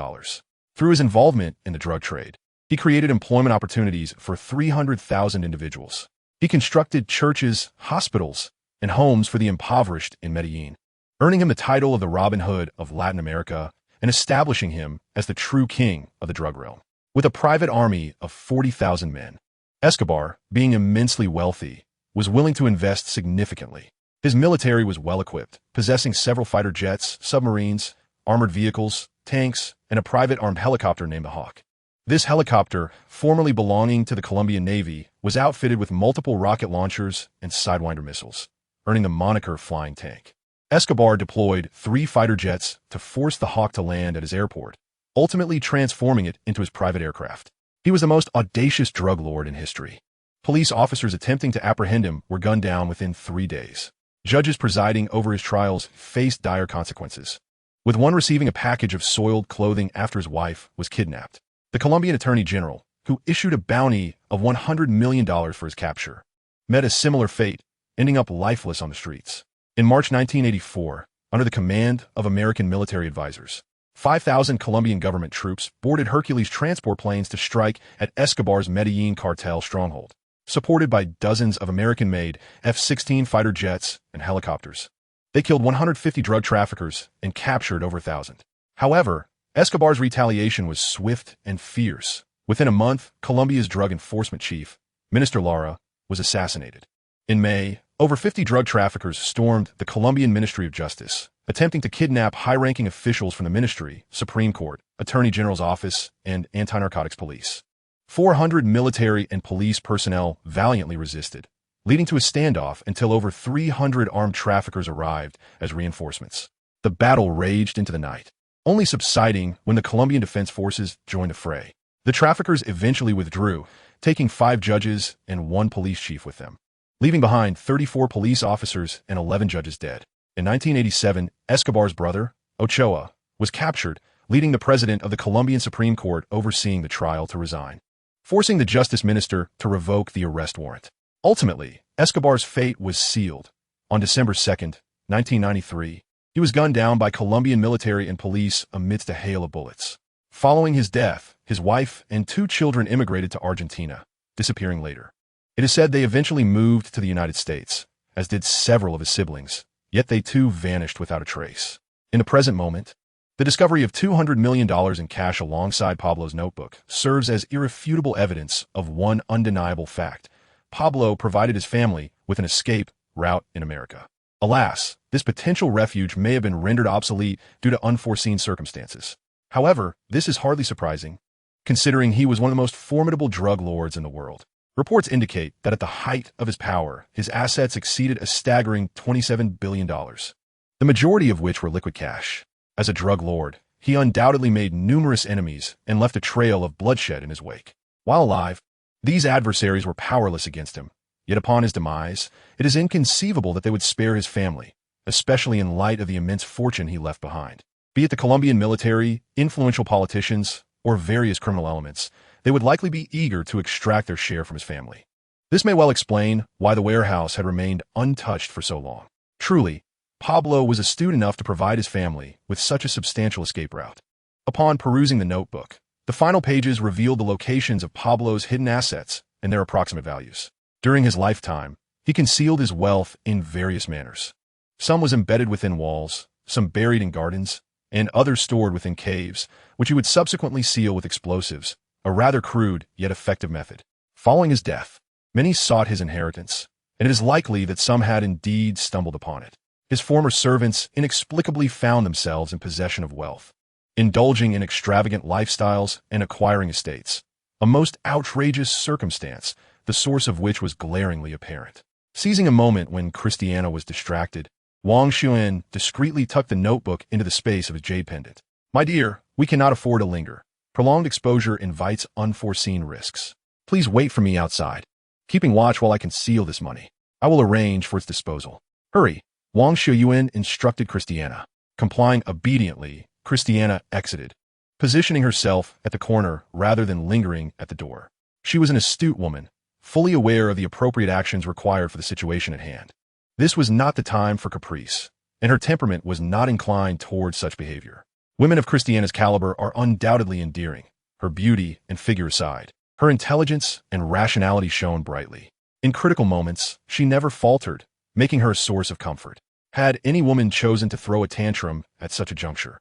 Through his involvement in the drug trade, he created employment opportunities for 300,000 individuals. He constructed churches, hospitals, and homes for the impoverished in Medellin, earning him the title of the Robin Hood of Latin America and establishing him as the true king of the drug realm. With a private army of 40,000 men, Escobar, being immensely wealthy, was willing to invest significantly. His military was well-equipped, possessing several fighter jets, submarines, armored vehicles, tanks, and a private armed helicopter named the Hawk. This helicopter, formerly belonging to the Colombian Navy, was outfitted with multiple rocket launchers and Sidewinder missiles, earning the moniker Flying Tank. Escobar deployed 3 fighter jets to force the Hawk to land at his airport, ultimately transforming it into his private aircraft. He was the most audacious drug lord in history. Police officers attempting to apprehend him were gunned down within 3 days. Judges presiding over his trials faced dire consequences, with one receiving a package of soiled clothing after his wife was kidnapped. The Colombian Attorney General, who issued a bounty of $100 million for his capture, met a similar fate, ending up lifeless on the streets. In March 1984, under the command of American military advisors, 5,000 Colombian government troops boarded Hercules transport planes to strike at Escobar's Medellin cartel stronghold, supported by dozens of American-made F-16 fighter jets and helicopters. They killed 150 drug traffickers and captured over 1,000. However, Escobar's retaliation was swift and fierce. Within a month, Colombia's drug enforcement chief, Minister Lara, was assassinated. In May, over 50 drug traffickers stormed the Colombian Ministry of Justice, attempting to kidnap high-ranking officials from the ministry, Supreme Court, Attorney General's office, and anti-narcotics police. 400 military and police personnel valiantly resisted, leading to a standoff until over 300 armed traffickers arrived as reinforcements. The battle raged into the night, only subsiding when the Colombian Defense Forces joined the fray. The traffickers eventually withdrew, taking 5 judges and 1 police chief with them, leaving behind 34 police officers and 11 judges dead. In 1987, Escobar's brother, Ochoa, was captured, leading the president of the Colombian Supreme Court overseeing the trial to resign, forcing the justice minister to revoke the arrest warrant. Ultimately, Escobar's fate was sealed. On December 2, 1993, He was gunned down by Colombian military and police amidst a hail of bullets. Following his death, his wife and 2 children immigrated to Argentina, disappearing later. It is said they eventually moved to the United States, as did several of his siblings, yet they too vanished without a trace. In the present moment, the discovery of $200 million in cash alongside Pablo's notebook serves as irrefutable evidence of one undeniable fact. Pablo provided his family with an escape route in America. Alas, this potential refuge may have been rendered obsolete due to unforeseen circumstances. However, this is hardly surprising, considering he was one of the most formidable drug lords in the world. Reports indicate that at the height of his power, his assets exceeded a staggering $27 billion, the majority of which were liquid cash. As a drug lord, he undoubtedly made numerous enemies and left a trail of bloodshed in his wake. While alive, these adversaries were powerless against him, yet upon his demise, it is inconceivable that they would spare his family, especially in light of the immense fortune he left behind. Be it the Colombian military, influential politicians, or various criminal elements, they would likely be eager to extract their share from his family. This may well explain why the warehouse had remained untouched for so long. Truly, Pablo was astute enough to provide his family with such a substantial escape route. Upon perusing the notebook, the final pages revealed the locations of Pablo's hidden assets and their approximate values. During his lifetime, he concealed his wealth in various manners. Some was embedded within walls, some buried in gardens, and others stored within caves, which he would subsequently seal with explosives, a rather crude yet effective method. Following his death, many sought his inheritance, and it is likely that some had indeed stumbled upon it. His former servants inexplicably found themselves in possession of wealth, indulging in extravagant lifestyles and acquiring estates, a most outrageous circumstance, the source of which was glaringly apparent. Seizing a moment when Christiana was distracted, Wang Xiuyuan discreetly tucked the notebook into the space of his jade pendant. "My dear, we cannot afford to linger. Prolonged exposure invites unforeseen risks. Please wait for me outside, keeping watch while I conceal this money. I will arrange for its disposal. Hurry." Wang Xiuyuan instructed Christiana. Complying obediently, Christiana exited, positioning herself at the corner rather than lingering at the door. She was an astute woman, fully aware of the appropriate actions required for the situation at hand. This was not the time for caprice, and her temperament was not inclined towards such behavior. Women of Christiana's caliber are undoubtedly endearing, her beauty and figure aside. Her intelligence and rationality shone brightly. In critical moments, she never faltered, making her a source of comfort. Had any woman chosen to throw a tantrum at such a juncture,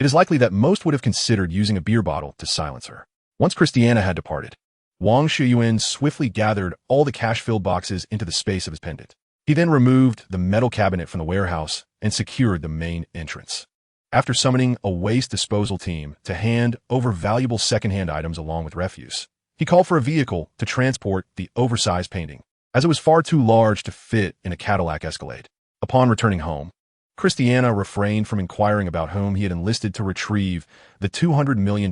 it is likely that most would have considered using a beer bottle to silence her. Once Christiana had departed, Wang Xiuyuan swiftly gathered all the cash-filled boxes into the space of his pendant. He then removed the metal cabinet from the warehouse and secured the main entrance. After summoning a waste disposal team to hand over valuable secondhand items along with refuse, he called for a vehicle to transport the oversized painting, as it was far too large to fit in a Cadillac Escalade. Upon returning home, Christiana refrained from inquiring about whom he had enlisted to retrieve the $200 million,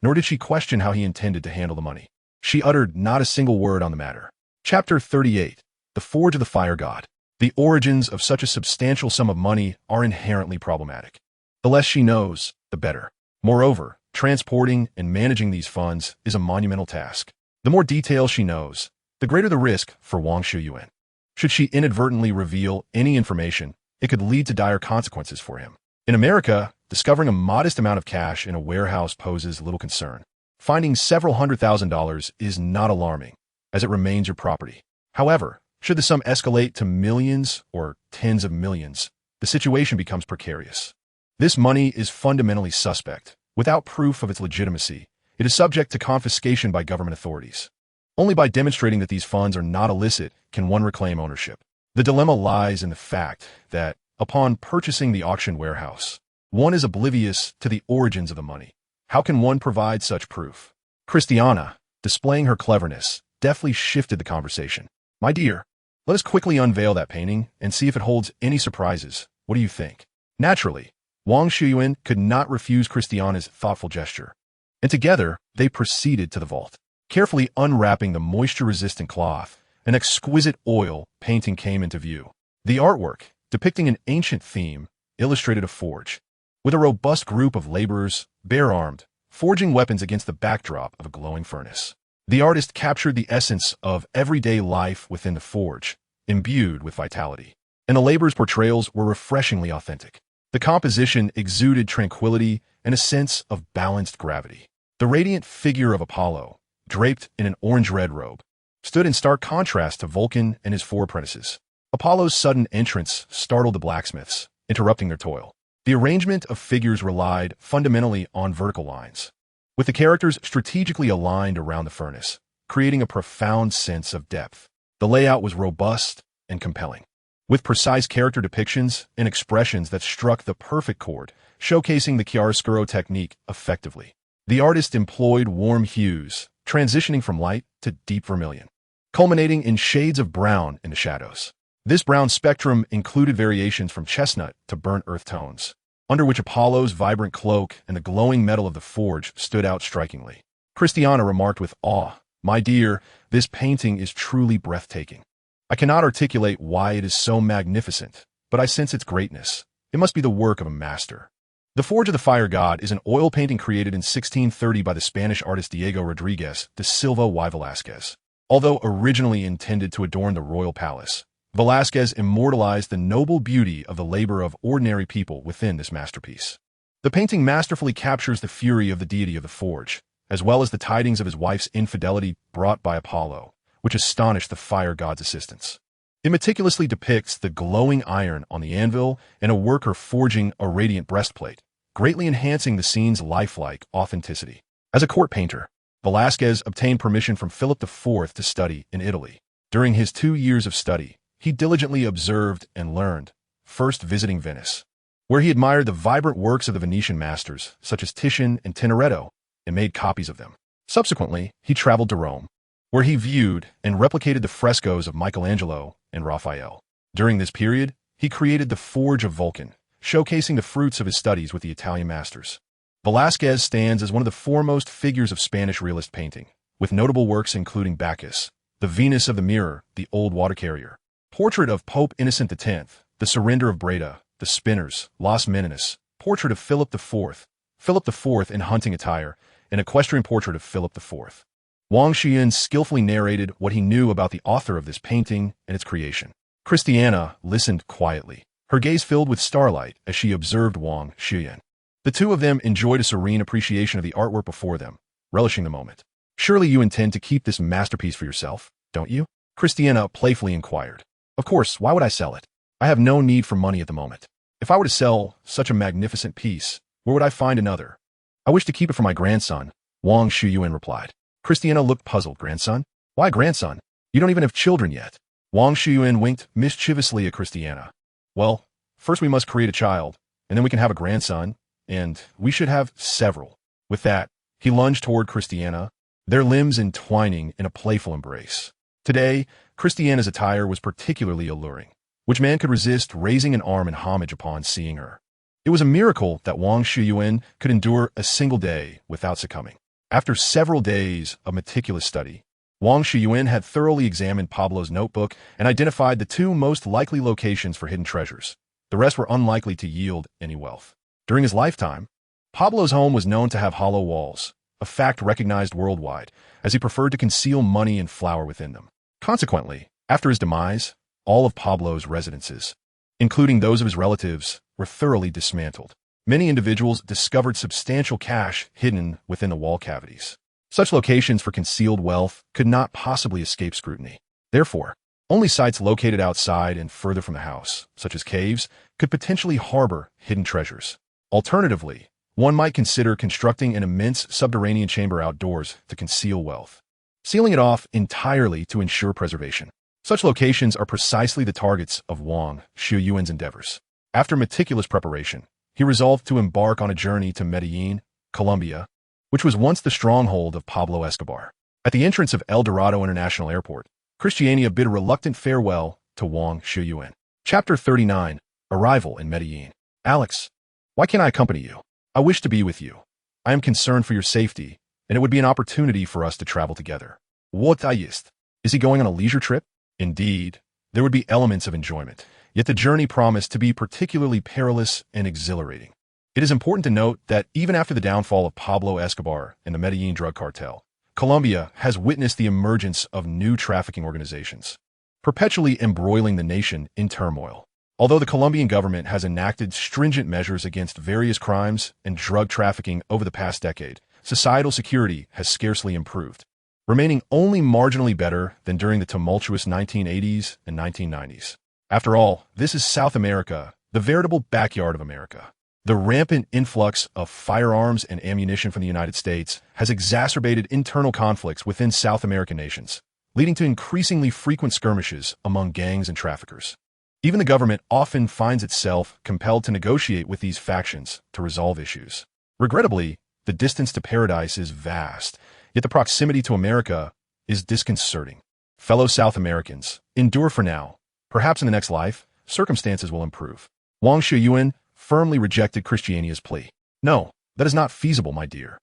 nor did she question how he intended to handle the money. She uttered not a single word on the matter. Chapter 38. The Forge of the Fire God. The origins of such a substantial sum of money are inherently problematic. The less she knows, the better. Moreover, transporting and managing these funds is a monumental task. The more detail she knows, the greater the risk for Wang Xiuyuan. Should she inadvertently reveal any information, it could lead to dire consequences for him. In America, discovering a modest amount of cash in a warehouse poses little concern. Finding several $100,000 is not alarming, as it remains your property. However, should the sum escalate to millions or tens of millions, the situation becomes precarious. This money is fundamentally suspect. Without proof of its legitimacy, it is subject to confiscation by government authorities. Only by demonstrating that these funds are not illicit can one reclaim ownership. The dilemma lies in the fact that, upon purchasing the auction warehouse, one is oblivious to the origins of the money. How can one provide such proof? Christiana, displaying her cleverness, deftly shifted the conversation. "My dear, let us quickly unveil that painting and see if it holds any surprises. What do you think?" Naturally, Wang Xiuyuan could not refuse Christiana's thoughtful gesture, and together they proceeded to the vault. Carefully unwrapping the moisture-resistant cloth, an exquisite oil painting came into view. The artwork, depicting an ancient theme, illustrated a forge, with a robust group of laborers, bare-armed, forging weapons against the backdrop of a glowing furnace. The artist captured the essence of everyday life within the forge, imbued with vitality. and the laborers' portrayals were refreshingly authentic. The composition exuded tranquility and a sense of balanced gravity. The radiant figure of Apollo, draped in an orange-red robe, stood in stark contrast to Vulcan and his four apprentices. Apollo's sudden entrance startled the blacksmiths, interrupting their toil. The arrangement of figures relied fundamentally on vertical lines, with the characters strategically aligned around the furnace, creating a profound sense of depth. The layout was robust and compelling, with precise character depictions and expressions that struck the perfect chord, showcasing the chiaroscuro technique effectively. The artist employed warm hues, transitioning from light to deep vermilion, culminating in shades of brown in the shadows. This brown spectrum included variations from chestnut to burnt earth tones, under which Apollo's vibrant cloak and the glowing metal of the forge stood out strikingly. Christiana remarked with awe, "My dear, this painting is truly breathtaking. I cannot articulate why it is so magnificent, but I sense its greatness. It must be the work of a master." The Forge of the Fire God is an oil painting created in 1630 by the Spanish artist Diego Rodriguez de Silva y Velázquez. Although originally intended to adorn the royal palace, Velázquez immortalized the noble beauty of the labor of ordinary people within this masterpiece. The painting masterfully captures the fury of the deity of the forge, as well as the tidings of his wife's infidelity brought by Apollo, which astonished the fire god's assistants. It meticulously depicts the glowing iron on the anvil and a worker forging a radiant breastplate, greatly enhancing the scene's lifelike authenticity. As a court painter, Velázquez obtained permission from Philip IV to study in Italy. During his 2 years of study, he diligently observed and learned, first visiting Venice, where he admired the vibrant works of the Venetian masters, such as Titian and Tintoretto, and made copies of them. Subsequently, he traveled to Rome, where he viewed and replicated the frescoes of Michelangelo and Raphael. During this period, he created the Forge of Vulcan, showcasing the fruits of his studies with the Italian masters. Velázquez stands as one of the foremost figures of Spanish realist painting, with notable works including Bacchus, the Venus of the Mirror, the Old Water Carrier, Portrait of Pope Innocent X, the Surrender of Breda, the Spinners, Las Meninas, Portrait of Philip IV in hunting attire, an equestrian portrait of Philip IV. Wang Xiuyuan skillfully narrated what he knew about the author of this painting and its creation. Christiana listened quietly, her gaze filled with starlight as she observed Wang Xiuyuan. The two of them enjoyed a serene appreciation of the artwork before them, relishing the moment. "Surely you intend to keep this masterpiece for yourself, don't you?" Christiana playfully inquired. "Of course, why would I sell it? I have no need for money at the moment. If I were to sell such a magnificent piece, where would I find another? I wish to keep it for my grandson," Wang Xiuyuan replied. Christiana looked puzzled. "Grandson? Why grandson? You don't even have children yet." Wang Xiuyuan winked mischievously at Christiana. "Well, first we must create a child, and then we can have a grandson, and we should have several." With that, he lunged toward Christiana, their limbs entwining in a playful embrace. Today, Christiana's attire was particularly alluring. Which man could resist raising an arm in homage upon seeing her? It was a miracle that Wang Xiuyuan could endure a single day without succumbing. After several days of meticulous study, Wang Xiuyuan had thoroughly examined Pablo's notebook and identified the 2 most likely locations for hidden treasures. The rest were unlikely to yield any wealth. During his lifetime, Pablo's home was known to have hollow walls, a fact recognized worldwide, as he preferred to conceal money and flour within them. Consequently, after his demise, all of Pablo's residences, including those of his relatives, were thoroughly dismantled. Many individuals discovered substantial cash hidden within the wall cavities. Such locations for concealed wealth could not possibly escape scrutiny. Therefore, only sites located outside and further from the house, such as caves, could potentially harbor hidden treasures. Alternatively, one might consider constructing an immense subterranean chamber outdoors to conceal wealth, sealing it off entirely to ensure preservation. Such locations are precisely the targets of Wang Xiuyuan's endeavors. After meticulous preparation, he resolved to embark on a journey to Medellin, Colombia, which was once the stronghold of Pablo Escobar. At the entrance of El Dorado International Airport, Christiana bid a reluctant farewell to Wang Xiuyuan. Chapter 39. Arrival in Medellin. "Alex, why can't I accompany you? I wish to be with you. I am concerned for your safety, and it would be an opportunity for us to travel together." "What ist? Is he going on a leisure trip?" Indeed, there would be elements of enjoyment, yet the journey promised to be particularly perilous and exhilarating. It is important to note that even after the downfall of Pablo Escobar and the Medellin drug cartel, Colombia has witnessed the emergence of new trafficking organizations, perpetually embroiling the nation in turmoil. Although the Colombian government has enacted stringent measures against various crimes and drug trafficking over the past decade, societal security has scarcely improved, remaining only marginally better than during the tumultuous 1980s and 1990s. After all, this is South America, the veritable backyard of America. The rampant influx of firearms and ammunition from the United States has exacerbated internal conflicts within South American nations, leading to increasingly frequent skirmishes among gangs and traffickers. Even the government often finds itself compelled to negotiate with these factions to resolve issues. Regrettably, the distance to paradise is vast, yet the proximity to America is disconcerting. Fellow South Americans, endure for now. Perhaps in the next life, circumstances will improve. Wang Xiuyuan firmly rejected Christiania's plea. No, that is not feasible, my dear.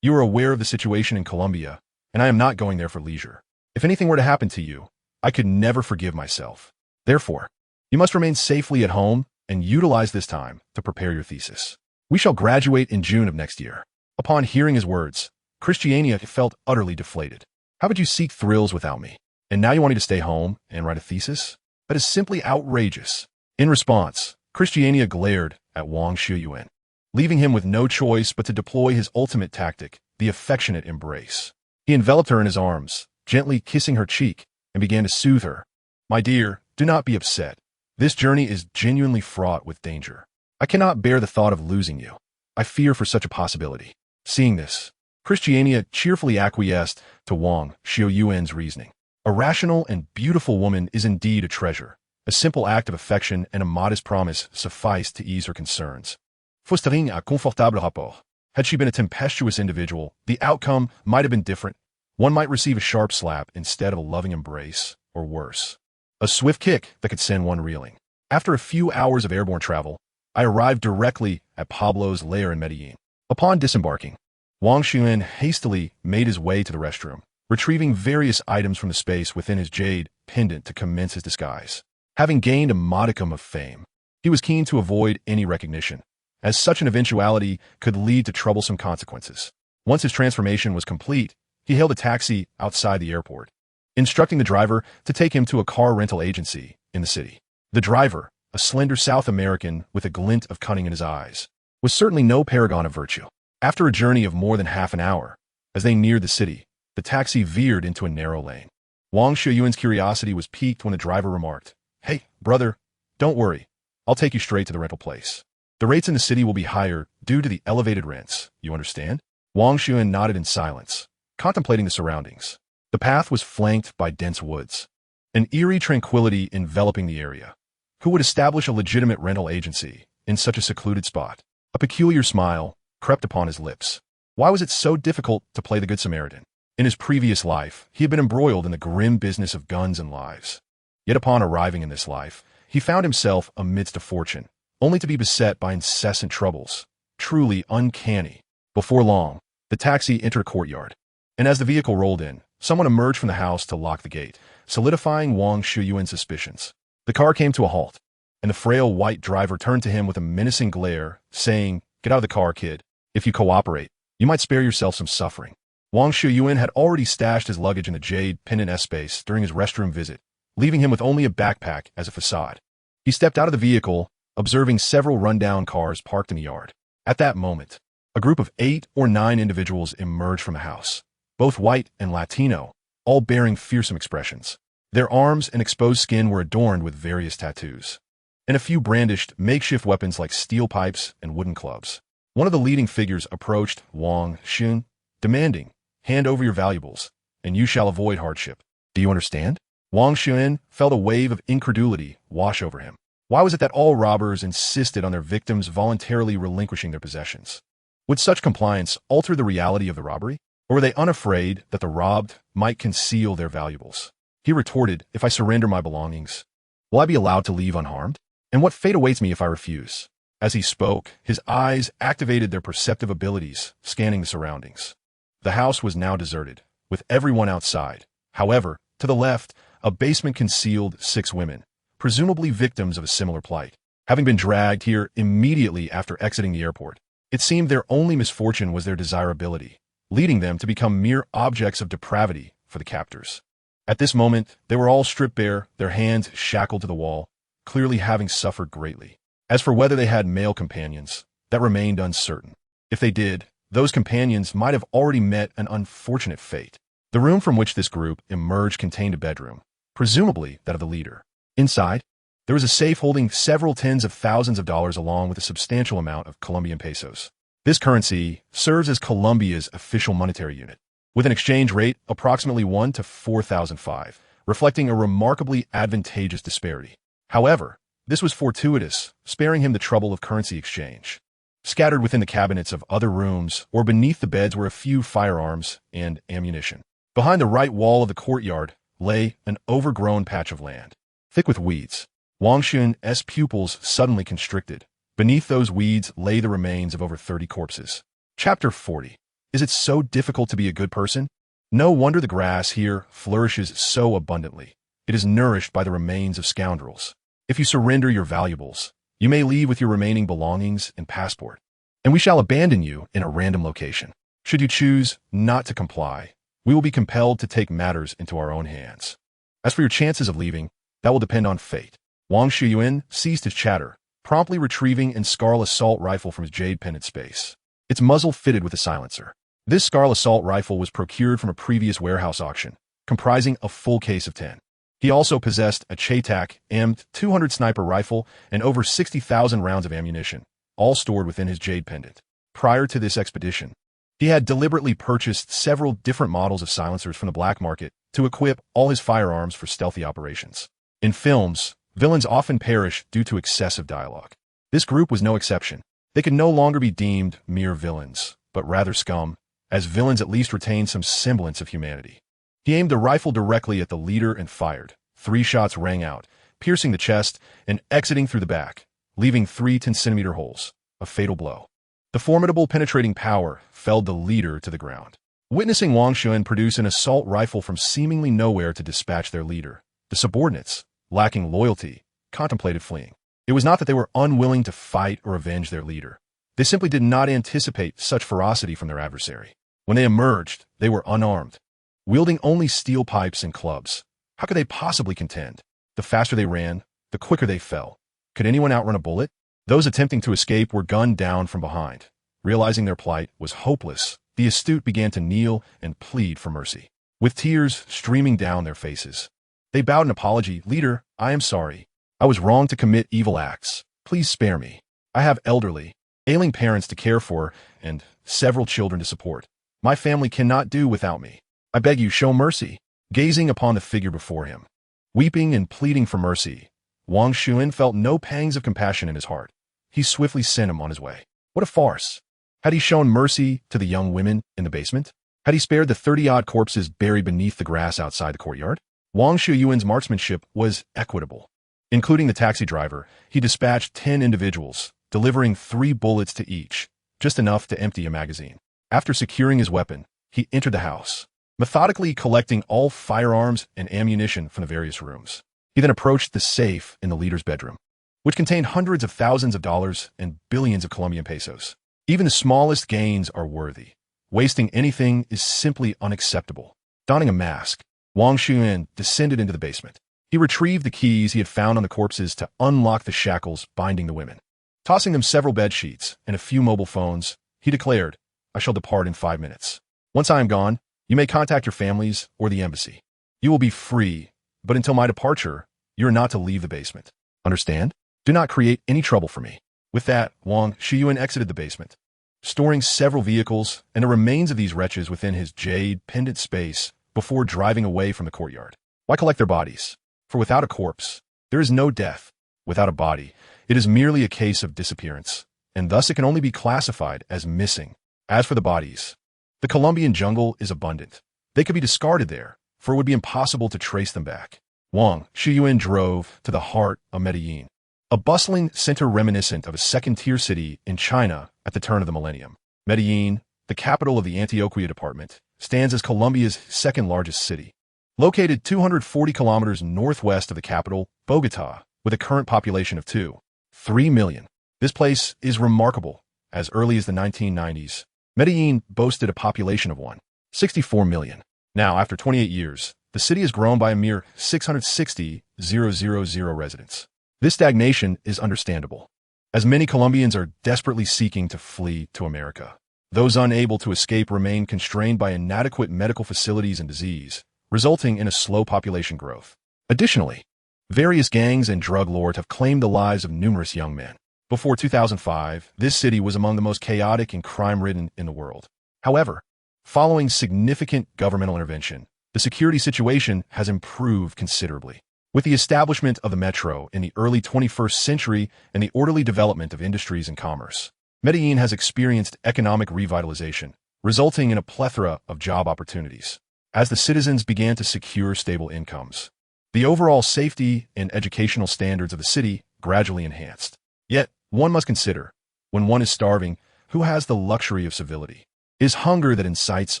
You are aware of the situation in Colombia, and I am not going there for leisure. If anything were to happen to you, I could never forgive myself. Therefore, you must remain safely at home and utilize this time to prepare your thesis. We shall graduate in June of next year. Upon hearing his words, Christiania felt utterly deflated. How could you seek thrills without me? And now you want me to stay home and write a thesis? That is simply outrageous. In response, Christiania glared at Wang Xiuyuan, leaving him with no choice but to deploy his ultimate tactic, the affectionate embrace. He enveloped her in his arms, gently kissing her cheek, and began to soothe her. My dear, do not be upset. This journey is genuinely fraught with danger. I cannot bear the thought of losing you. I fear for such a possibility. Seeing this, Christiania cheerfully acquiesced to Wang Xiuyuan's reasoning. A rational and beautiful woman is indeed a treasure. A simple act of affection and a modest promise sufficed to ease her concerns. Fostering un confortable rapport. Had she been a tempestuous individual, the outcome might have been different. One might receive a sharp slap instead of a loving embrace, or worse, a swift kick that could send one reeling. After a few hours of airborne travel, I arrived directly at Pablo's lair in Medellin. Upon disembarking, Wang Xiuyuan hastily made his way to the restroom, retrieving various items from the space within his jade pendant to commence his disguise. Having gained a modicum of fame, he was keen to avoid any recognition, as such an eventuality could lead to troublesome consequences. Once his transformation was complete, he hailed a taxi outside the airport, instructing the driver to take him to a car rental agency in the city. The driver, a slender South American with a glint of cunning in his eyes, was certainly no paragon of virtue. After a journey of more than half an hour, as they neared the city, the taxi veered into a narrow lane. Wang Xiuyuan's curiosity was piqued when the driver remarked, Hey, brother, don't worry. I'll take you straight to the rental place. The rates in the city will be higher due to the elevated rents, you understand? Wang Xiuyuan nodded in silence, contemplating the surroundings. The path was flanked by dense woods, an eerie tranquility enveloping the area. Who would establish a legitimate rental agency in such a secluded spot? A peculiar smile crept upon his lips. Why was it so difficult to play the Good Samaritan? In his previous life, he had been embroiled in the grim business of guns and lives. Yet upon arriving in this life, he found himself amidst a fortune, only to be beset by incessant troubles. Truly uncanny. Before long, the taxi entered a courtyard, and as the vehicle rolled in, someone emerged from the house to lock the gate, solidifying Wang Xiuyuan's suspicions. The car came to a halt, and the frail white driver turned to him with a menacing glare, saying, Get out of the car, kid. If you cooperate, you might spare yourself some suffering. Wang Xiuyuan had already stashed his luggage in the jade pendant S-space during his restroom visit, leaving him with only a backpack as a facade. He stepped out of the vehicle, observing several rundown cars parked in the yard. At that moment, a group of 8 or 9 individuals emerged from the house, both white and Latino, all bearing fearsome expressions. Their arms and exposed skin were adorned with various tattoos, and a few brandished makeshift weapons like steel pipes and wooden clubs. One of the leading figures approached Wang Xiuyuan, demanding, Hand over your valuables, and you shall avoid hardship. Do you understand? Wang Xiuyuan felt a wave of incredulity wash over him. Why was it that all robbers insisted on their victims voluntarily relinquishing their possessions? Would such compliance alter the reality of the robbery? Or were they unafraid that the robbed might conceal their valuables? He retorted, If I surrender my belongings, will I be allowed to leave unharmed? And what fate awaits me if I refuse? As he spoke, his eyes activated their perceptive abilities, scanning the surroundings. The house was now deserted, with everyone outside. However, to the left, a basement concealed 6 women, presumably victims of a similar plight, having been dragged here immediately after exiting the airport. It seemed their only misfortune was their desirability, leading them to become mere objects of depravity for the captors. At this moment, they were all stripped bare, their hands shackled to the wall, clearly having suffered greatly. As for whether they had male companions, that remained uncertain. If they did, those companions might have already met an unfortunate fate. The room from which this group emerged contained a bedroom, presumably that of the leader. Inside, there was a safe holding several tens of thousands of dollars along with a substantial amount of Colombian pesos. This currency serves as Colombia's official monetary unit, with an exchange rate approximately 1 to 4,005, reflecting a remarkably advantageous disparity. However, this was fortuitous, sparing him the trouble of currency exchange. Scattered within the cabinets of other rooms or beneath the beds were a few firearms and ammunition. Behind the right wall of the courtyard lay an overgrown patch of land, thick with weeds. Wang Xiuyuan's pupils suddenly constricted. Beneath those weeds lay the remains of over 30 corpses. Chapter 40. Is it so difficult to be a good person? No wonder the grass here flourishes so abundantly. It is nourished by the remains of scoundrels. If you surrender your valuables, you may leave with your remaining belongings and passport, and we shall abandon you in a random location. Should you choose not to comply, we will be compelled to take matters into our own hands. As for your chances of leaving, that will depend on fate. Wang Xiuyuan ceased his chatter, promptly retrieving an Scarl assault rifle from his jade pendant space. Its muzzle fitted with a silencer. This Scarl assault rifle was procured from a previous warehouse auction, comprising a full case of 10. He also possessed a Chaytak M200 sniper rifle and over 60,000 rounds of ammunition, all stored within his jade pendant. Prior to this expedition, he had deliberately purchased several different models of silencers from the black market to equip all his firearms for stealthy operations. In films, villains often perish due to excessive dialogue. This group was no exception. They could no longer be deemed mere villains, but rather scum, as villains at least retain some semblance of humanity. He aimed the rifle directly at the leader and fired. 3 shots rang out, piercing the chest and exiting through the back, leaving 3 10-centimeter holes, a fatal blow. The formidable penetrating power felled the leader to the ground. Witnessing Wang Xiuyuan produce an assault rifle from seemingly nowhere to dispatch their leader, the subordinates, lacking loyalty, contemplated fleeing. It was not that they were unwilling to fight or avenge their leader. They simply did not anticipate such ferocity from their adversary. When they emerged, they were unarmed, wielding only steel pipes and clubs. How could they possibly contend? The faster they ran, the quicker they fell. Could anyone outrun a bullet? Those attempting to escape were gunned down from behind. Realizing their plight was hopeless, the astute began to kneel and plead for mercy, with tears streaming down their faces. They bowed an apology. Leader, I am sorry. I was wrong to commit evil acts. Please spare me. I have elderly, ailing parents to care for and several children to support. My family cannot do without me. I beg you, show mercy. Gazing upon the figure before him, weeping and pleading for mercy, Wang Xiuyuan felt no pangs of compassion in his heart. He swiftly sent him on his way. What a farce! Had he shown mercy to the young women in the basement? Had he spared the 30-odd corpses buried beneath the grass outside the courtyard? Wang Xiuyuan's marksmanship was equitable. Including the taxi driver, he dispatched 10 individuals, delivering 3 bullets to each, just enough to empty a magazine. After securing his weapon, he entered the house, methodically collecting all firearms and ammunition from the various rooms. He then approached the safe in the leader's bedroom, which contained hundreds of thousands of dollars and billions of Colombian pesos. Even the smallest gains are worthy. Wasting anything is simply unacceptable. Donning a mask, Wang Xiuyuan descended into the basement. He retrieved the keys he had found on the corpses to unlock the shackles binding the women. Tossing them several bed sheets and a few mobile phones, he declared, I shall depart in 5 minutes. Once I am gone, you may contact your families or the embassy. You will be free, but until my departure, you are not to leave the basement. Understand? Do not create any trouble for me. With that, Wang Xiuyuan exited the basement, storing several vehicles and the remains of these wretches within his jade pendant space before driving away from the courtyard. Why collect their bodies? For without a corpse, there is no death. Without a body, it is merely a case of disappearance, and thus it can only be classified as missing. As for the bodies, the Colombian jungle is abundant. They could be discarded there, for it would be impossible to trace them back. Wang Xiuyuan drove to the heart of Medellin, a bustling center reminiscent of a second-tier city in China at the turn of the millennium. Medellin, the capital of the Antioquia department, stands as Colombia's second-largest city. Located 240 kilometers northwest of the capital, Bogotá, with a current population of 2.3 million. This place is remarkable. As early as the 1990s, Medellin boasted a population of 1.64 million. Now, after 28 years, the city has grown by a mere 660,000 residents. This stagnation is understandable, as many Colombians are desperately seeking to flee to America. Those unable to escape remain constrained by inadequate medical facilities and disease, resulting in a slow population growth. Additionally, various gangs and drug lords have claimed the lives of numerous young men. Before 2005, this city was among the most chaotic and crime-ridden in the world. However, following significant governmental intervention, the security situation has improved considerably. With the establishment of the metro in the early 21st century and the orderly development of industries and commerce, Medellin has experienced economic revitalization, resulting in a plethora of job opportunities. As the citizens began to secure stable incomes, the overall safety and educational standards of the city gradually enhanced. Yet, one must consider, when one is starving, who has the luxury of civility? It is hunger that incites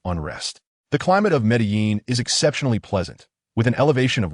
unrest. The climate of Medellin is exceptionally pleasant, with an elevation of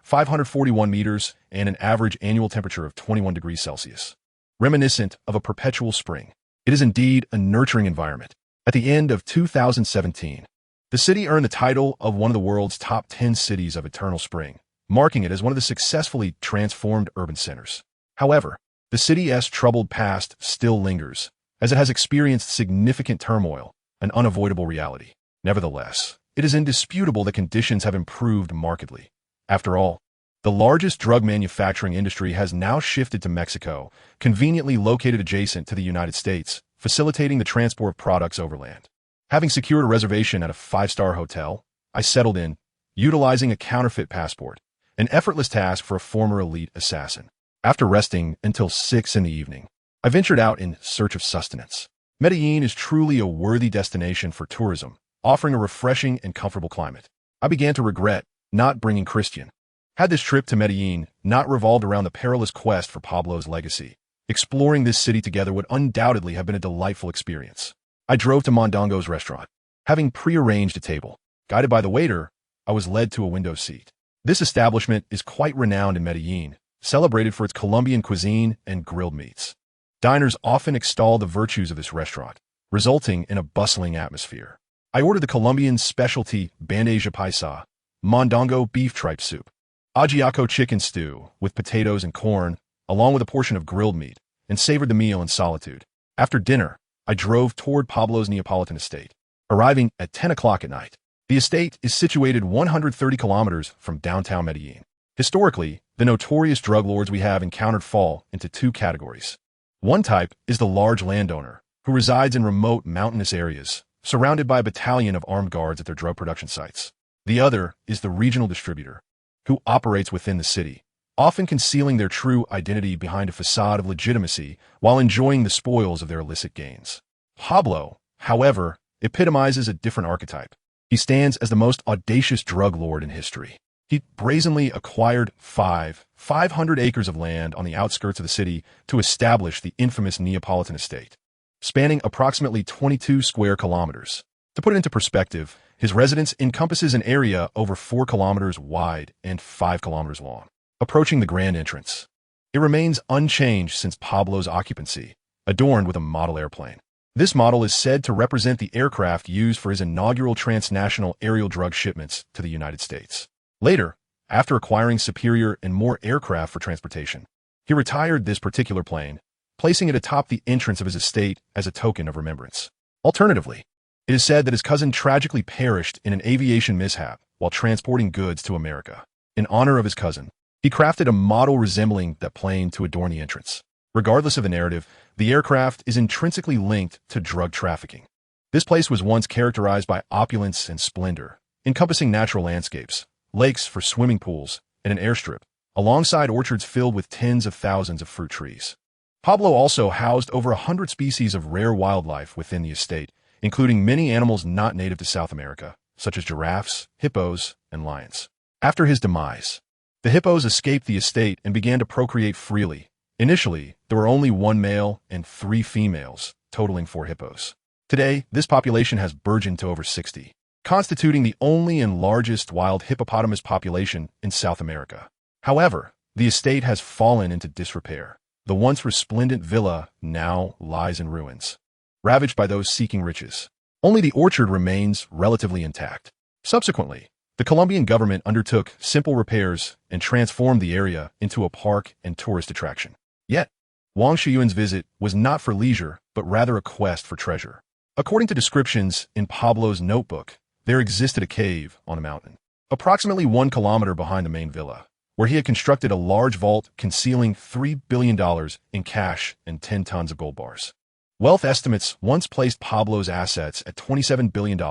541 meters and an average annual temperature of 21 degrees Celsius. Reminiscent of a perpetual spring, it is indeed a nurturing environment. At the end of 2017, the city earned the title of one of the world's top 10 cities of eternal spring, marking it as one of the successfully transformed urban centers. However, the city's troubled past still lingers, as it has experienced significant turmoil, an unavoidable reality. Nevertheless, it is indisputable that conditions have improved markedly. After all, the largest drug manufacturing industry has now shifted to Mexico, conveniently located adjacent to the United States, facilitating the transport of products overland. Having secured a reservation at a 5-star hotel, I settled in, utilizing a counterfeit passport, an effortless task for a former elite assassin. After resting until 6 in the evening, I ventured out in search of sustenance. Medellin is truly a worthy destination for tourism, offering a refreshing and comfortable climate. I began to regret not bringing Christian. Had this trip to Medellin not revolved around the perilous quest for Pablo's legacy, exploring this city together would undoubtedly have been a delightful experience. I drove to Mondongo's restaurant. Having prearranged a table, guided by the waiter, I was led to a window seat. This establishment is quite renowned in Medellin, celebrated for its Colombian cuisine and grilled meats. Diners often extol the virtues of this restaurant, resulting in a bustling atmosphere. I ordered the Colombian specialty bandeja paisa, mondongo beef tripe soup, ajiaco chicken stew with potatoes and corn, along with a portion of grilled meat, and savored the meal in solitude. After dinner, I drove toward Pablo's Neapolitan estate, arriving at 10 o'clock at night. The estate is situated 130 kilometers from downtown Medellin. Historically, the notorious drug lords we have encountered fall into two categories. One type is the large landowner, who resides in remote mountainous areas, surrounded by a battalion of armed guards at their drug production sites. The other is the regional distributor, who operates within the city, often concealing their true identity behind a facade of legitimacy while enjoying the spoils of their illicit gains. Pablo, however, epitomizes a different archetype. He stands as the most audacious drug lord in history. He brazenly acquired 500 acres of land on the outskirts of the city to establish the infamous Neapolitan estate, spanning approximately 22 square kilometers. To put it into perspective, his residence encompasses an area over 4 kilometers wide and 5 kilometers long. Approaching the grand entrance, it remains unchanged since Pablo's occupancy, adorned with a model airplane. This model is said to represent the aircraft used for his inaugural transnational aerial drug shipments to the United States. Later, after acquiring superior and more aircraft for transportation, he retired this particular plane, placing it atop the entrance of his estate as a token of remembrance. Alternatively, it is said that his cousin tragically perished in an aviation mishap while transporting goods to America. In honor of his cousin, he crafted a model resembling that plane to adorn the entrance. Regardless of the narrative, the aircraft is intrinsically linked to drug trafficking. This place was once characterized by opulence and splendor, encompassing natural landscapes, lakes for swimming pools, and an airstrip, alongside orchards filled with tens of thousands of fruit trees. Pablo also housed over 100 species of rare wildlife within the estate, including many animals not native to South America, such as giraffes, hippos, and lions. After his demise, the hippos escaped the estate and began to procreate freely. Initially, there were only 1 male and 3 females, totaling 4 hippos. Today, this population has burgeoned to over 60, constituting the only and largest wild hippopotamus population in South America. However, the estate has fallen into disrepair. The once resplendent villa now lies in ruins, ravaged by those seeking riches. Only the orchard remains relatively intact. Subsequently, The Colombian government undertook simple repairs and transformed the area into a park and tourist attraction. Yet, Wang Xiuyuan's visit was not for leisure, but rather a quest for treasure. According to descriptions in Pablo's notebook, there existed a cave on a mountain, approximately 1 kilometer behind the main villa, where he had constructed a large vault concealing $3 billion in cash and 10 tons of gold bars. Wealth estimates once placed Pablo's assets at $27 billion,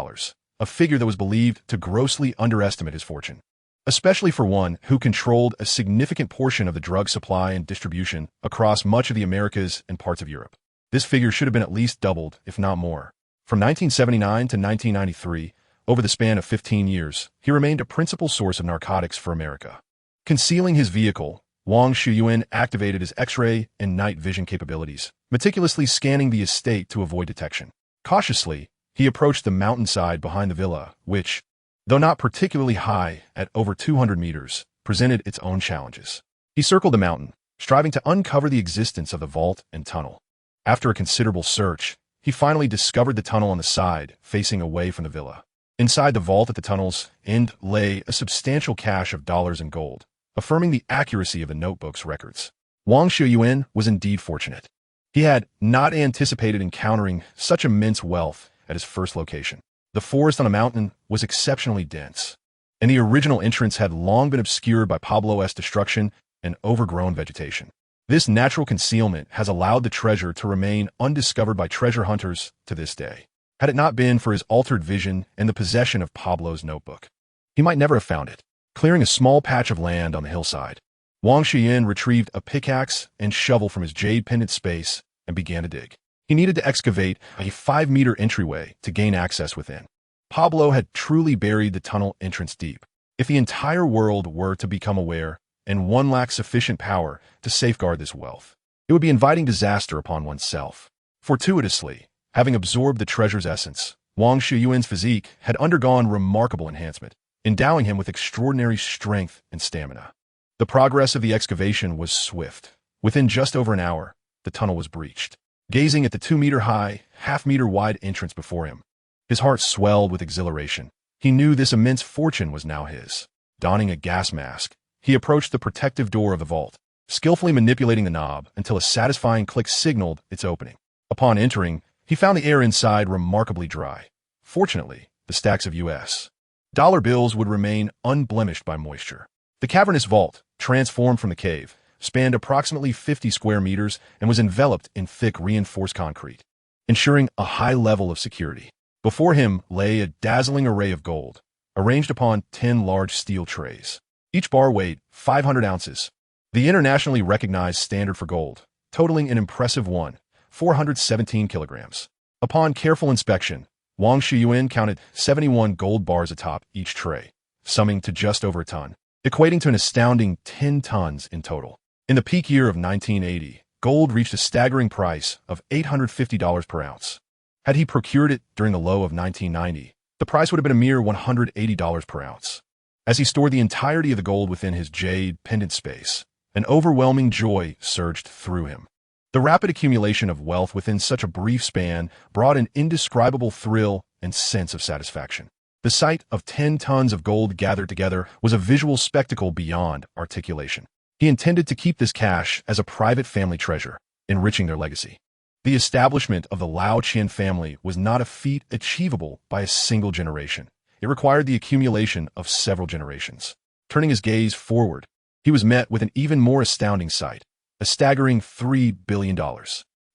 a figure that was believed to grossly underestimate his fortune, especially for one who controlled a significant portion of the drug supply and distribution across much of the Americas and parts of Europe. This figure should have been at least doubled, if not more. From 1979 to 1993, over the span of 15 years, he remained a principal source of narcotics for America. Concealing his vehicle, Wang Xiuyuan activated his X-ray and night vision capabilities, meticulously scanning the estate to avoid detection. Cautiously, he approached the mountainside behind the villa, which, though not particularly high at over 200 meters, presented its own challenges. He circled the mountain, striving to uncover the existence of the vault and tunnel. After a considerable search, he finally discovered the tunnel on the side, facing away from the villa. Inside the vault at the tunnel's end lay a substantial cache of dollars and gold, affirming the accuracy of the notebook's records. Wang Xiuyuan was indeed fortunate. He had not anticipated encountering such immense wealth at his first location. The forest on the mountain was exceptionally dense, and the original entrance had long been obscured by Pablo's destruction and overgrown vegetation. This natural concealment has allowed the treasure to remain undiscovered by treasure hunters to this day. Had it not been for his altered vision and the possession of Pablo's notebook, he might never have found it. Clearing a small patch of land on the hillside, Wang Xiuyuan retrieved a pickaxe and shovel from his jade pendant space and began to dig. He needed to excavate a 5-meter entryway to gain access within. Pablo had truly buried the tunnel entrance deep. If the entire world were to become aware, and one lacked sufficient power to safeguard this wealth, it would be inviting disaster upon oneself. Fortuitously, having absorbed the treasure's essence, Wang Xiuyuan's physique had undergone remarkable enhancement, endowing him with extraordinary strength and stamina. The progress of the excavation was swift. Within just over an hour, the tunnel was breached. Gazing at the 2-meter-high, half-meter-wide entrance before him, his heart swelled with exhilaration. He knew this immense fortune was now his. Donning a gas mask, he approached the protective door of the vault, skillfully manipulating the knob until a satisfying click signaled its opening. Upon entering, he found the air inside remarkably dry. Fortunately, the stacks of U.S. dollar bills would remain unblemished by moisture. The cavernous vault, transformed from the cave, spanned approximately 50 square meters and was enveloped in thick reinforced concrete, ensuring a high level of security. Before him lay a dazzling array of gold, arranged upon 10 large steel trays. Each bar weighed 500 ounces, the internationally recognized standard for gold, totaling an impressive 417 kilograms. Upon careful inspection, Wang Xiuyuan counted 71 gold bars atop each tray, summing to just over a ton, equating to an astounding 10 tons in total. In the peak year of 1980, gold reached a staggering price of $850 per ounce. Had he procured it during the low of 1990, the price would have been a mere $180 per ounce. As he stored the entirety of the gold within his jade pendant space, an overwhelming joy surged through him. The rapid accumulation of wealth within such a brief span brought an indescribable thrill and sense of satisfaction. The sight of 10 tons of gold gathered together was a visual spectacle beyond articulation. He intended to keep this cash as a private family treasure, enriching their legacy. The establishment of the Lao Qian family was not a feat achievable by a single generation. It required the accumulation of several generations. Turning his gaze forward, he was met with an even more astounding sight, a staggering $3 billion.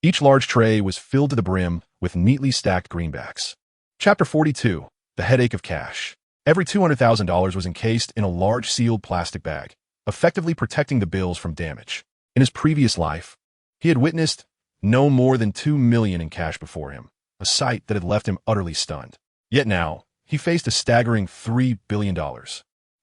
Each large tray was filled to the brim with neatly stacked greenbacks. Chapter 42, The Headache of Cash. Every $200,000 was encased in a large sealed plastic bag, effectively protecting the bills from damage. In his previous life, he had witnessed no more than $2 million in cash before him, a sight that had left him utterly stunned. Yet now, he faced a staggering $3 billion,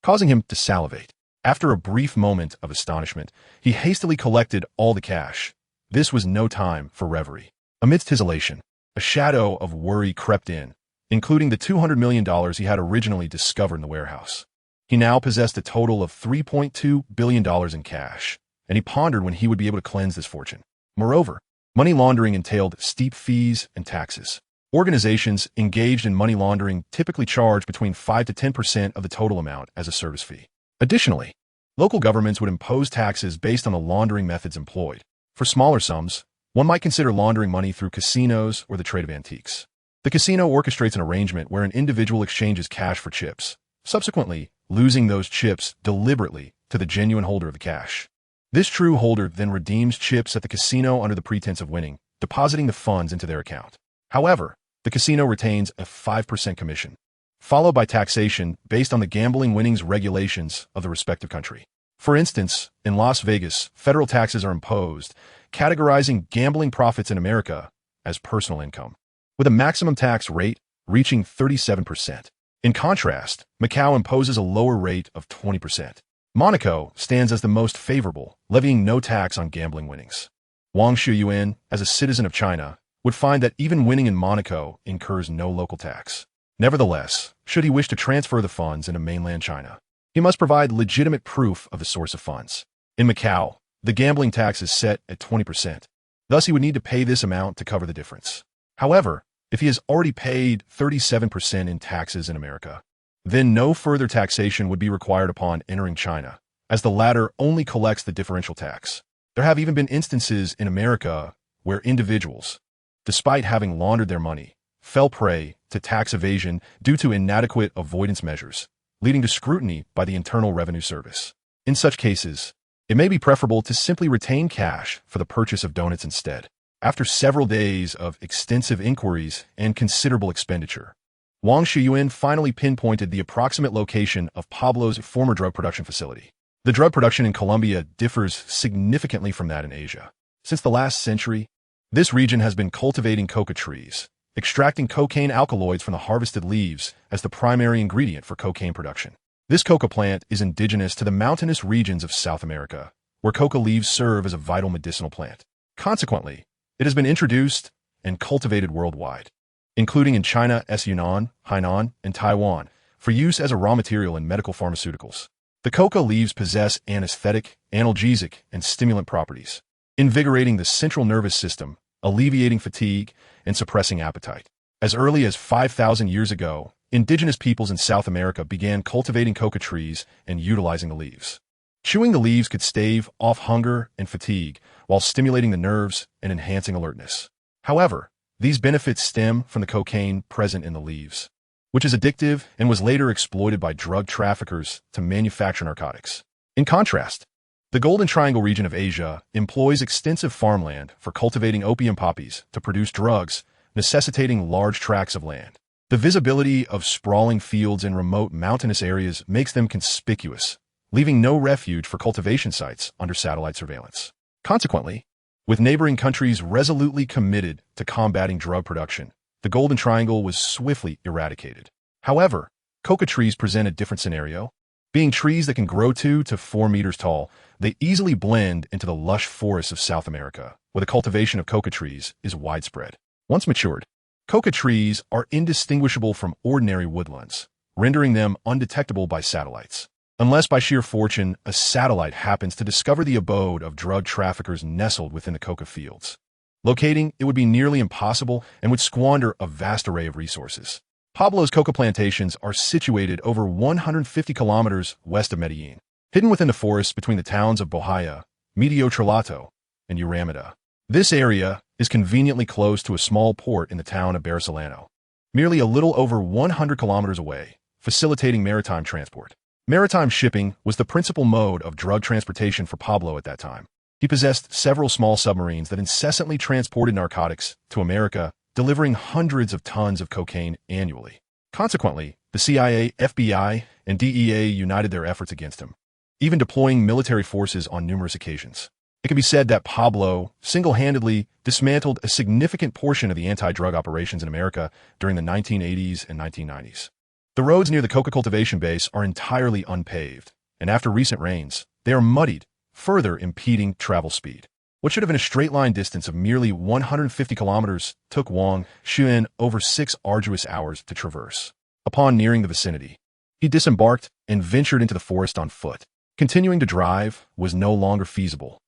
causing him to salivate. After a brief moment of astonishment, he hastily collected all the cash. This was no time for reverie. Amidst his elation, a shadow of worry crept in, including the $200 million he had originally discovered in the warehouse. He now possessed a total of $3.2 billion in cash, and he pondered when he would be able to cleanse this fortune. Moreover, money laundering entailed steep fees and taxes. Organizations engaged in money laundering typically charge between 5 to 10% of the total amount as a service fee. Additionally, local governments would impose taxes based on the laundering methods employed. For smaller sums, one might consider laundering money through casinos or the trade of antiques. The casino orchestrates an arrangement where an individual exchanges cash for chips, subsequently losing those chips deliberately to the genuine holder of the cash. This true holder then redeems chips at the casino under the pretense of winning, depositing the funds into their account. However, the casino retains a 5% commission, followed by taxation based on the gambling winnings regulations of the respective country. For instance, in Las Vegas, federal taxes are imposed, categorizing gambling profits in America as personal income, with a maximum tax rate reaching 37%. In contrast, Macau imposes a lower rate of 20%. Monaco stands as the most favorable, levying no tax on gambling winnings. Wang Xiuyuan, as a citizen of China, would find that even winning in Monaco incurs no local tax. Nevertheless, should he wish to transfer the funds into mainland China, he must provide legitimate proof of the source of funds. In Macau, the gambling tax is set at 20%. Thus, he would need to pay this amount to cover the difference. However, if he has already paid 37% in taxes in America, then no further taxation would be required upon entering China, as the latter only collects the differential tax. There have even been instances in America where individuals, despite having laundered their money, fell prey to tax evasion due to inadequate avoidance measures, leading to scrutiny by the Internal Revenue Service. In such cases, it may be preferable to simply retain cash for the purchase of donuts instead. After several days of extensive inquiries and considerable expenditure, Wang Xiuyuan finally pinpointed the approximate location of Pablo's former drug production facility. The drug production in Colombia differs significantly from that in Asia. Since the last century, this region has been cultivating coca trees, extracting cocaine alkaloids from the harvested leaves as the primary ingredient for cocaine production. This coca plant is indigenous to the mountainous regions of South America, where coca leaves serve as a vital medicinal plant. Consequently, it has been introduced and cultivated worldwide, including in China, Yunnan, Hainan, and Taiwan, for use as a raw material in medical pharmaceuticals. The coca leaves possess anesthetic, analgesic, and stimulant properties, invigorating the central nervous system, alleviating fatigue, and suppressing appetite. As early as 5,000 years ago, indigenous peoples in South America began cultivating coca trees and utilizing the leaves. Chewing the leaves could stave off hunger and fatigue while stimulating the nerves and enhancing alertness. However, these benefits stem from the cocaine present in the leaves, which is addictive and was later exploited by drug traffickers to manufacture narcotics. In contrast, the Golden Triangle region of Asia employs extensive farmland for cultivating opium poppies to produce drugs, necessitating large tracts of land. The visibility of sprawling fields in remote mountainous areas makes them conspicuous, leaving no refuge for cultivation sites under satellite surveillance. Consequently, with neighboring countries resolutely committed to combating drug production, the Golden Triangle was swiftly eradicated. However, coca trees present a different scenario. Being trees that can grow 2 to 4 meters tall, they easily blend into the lush forests of South America, where the cultivation of coca trees is widespread. Once matured, coca trees are indistinguishable from ordinary woodlands, rendering them undetectable by satellites. Unless by sheer fortune, a satellite happens to discover the abode of drug traffickers nestled within the coca fields. Locating it would be nearly impossible and would squander a vast array of resources. Pablo's coca plantations are situated over 150 kilometers west of Medellin, hidden within the forests between the towns of Bojaya, Medio Trolato, and Urameda. This area is conveniently close to a small port in the town of Barcelona, merely a little over 100 kilometers away, facilitating maritime transport. Maritime shipping was the principal mode of drug transportation for Pablo at that time. He possessed several small submarines that incessantly transported narcotics to America, delivering hundreds of tons of cocaine annually. Consequently, the CIA, FBI, and DEA united their efforts against him, even deploying military forces on numerous occasions. It can be said that Pablo single-handedly dismantled a significant portion of the anti-drug operations in America during the 1980s and 1990s. The roads near the coca cultivation base are entirely unpaved, and after recent rains, they are muddied, further impeding travel speed. What should have been a straight-line distance of merely 150 kilometers took Wang Xiuyuan over 6 arduous hours to traverse. Upon nearing the vicinity, he disembarked and ventured into the forest on foot. Continuing to drive was no longer feasible.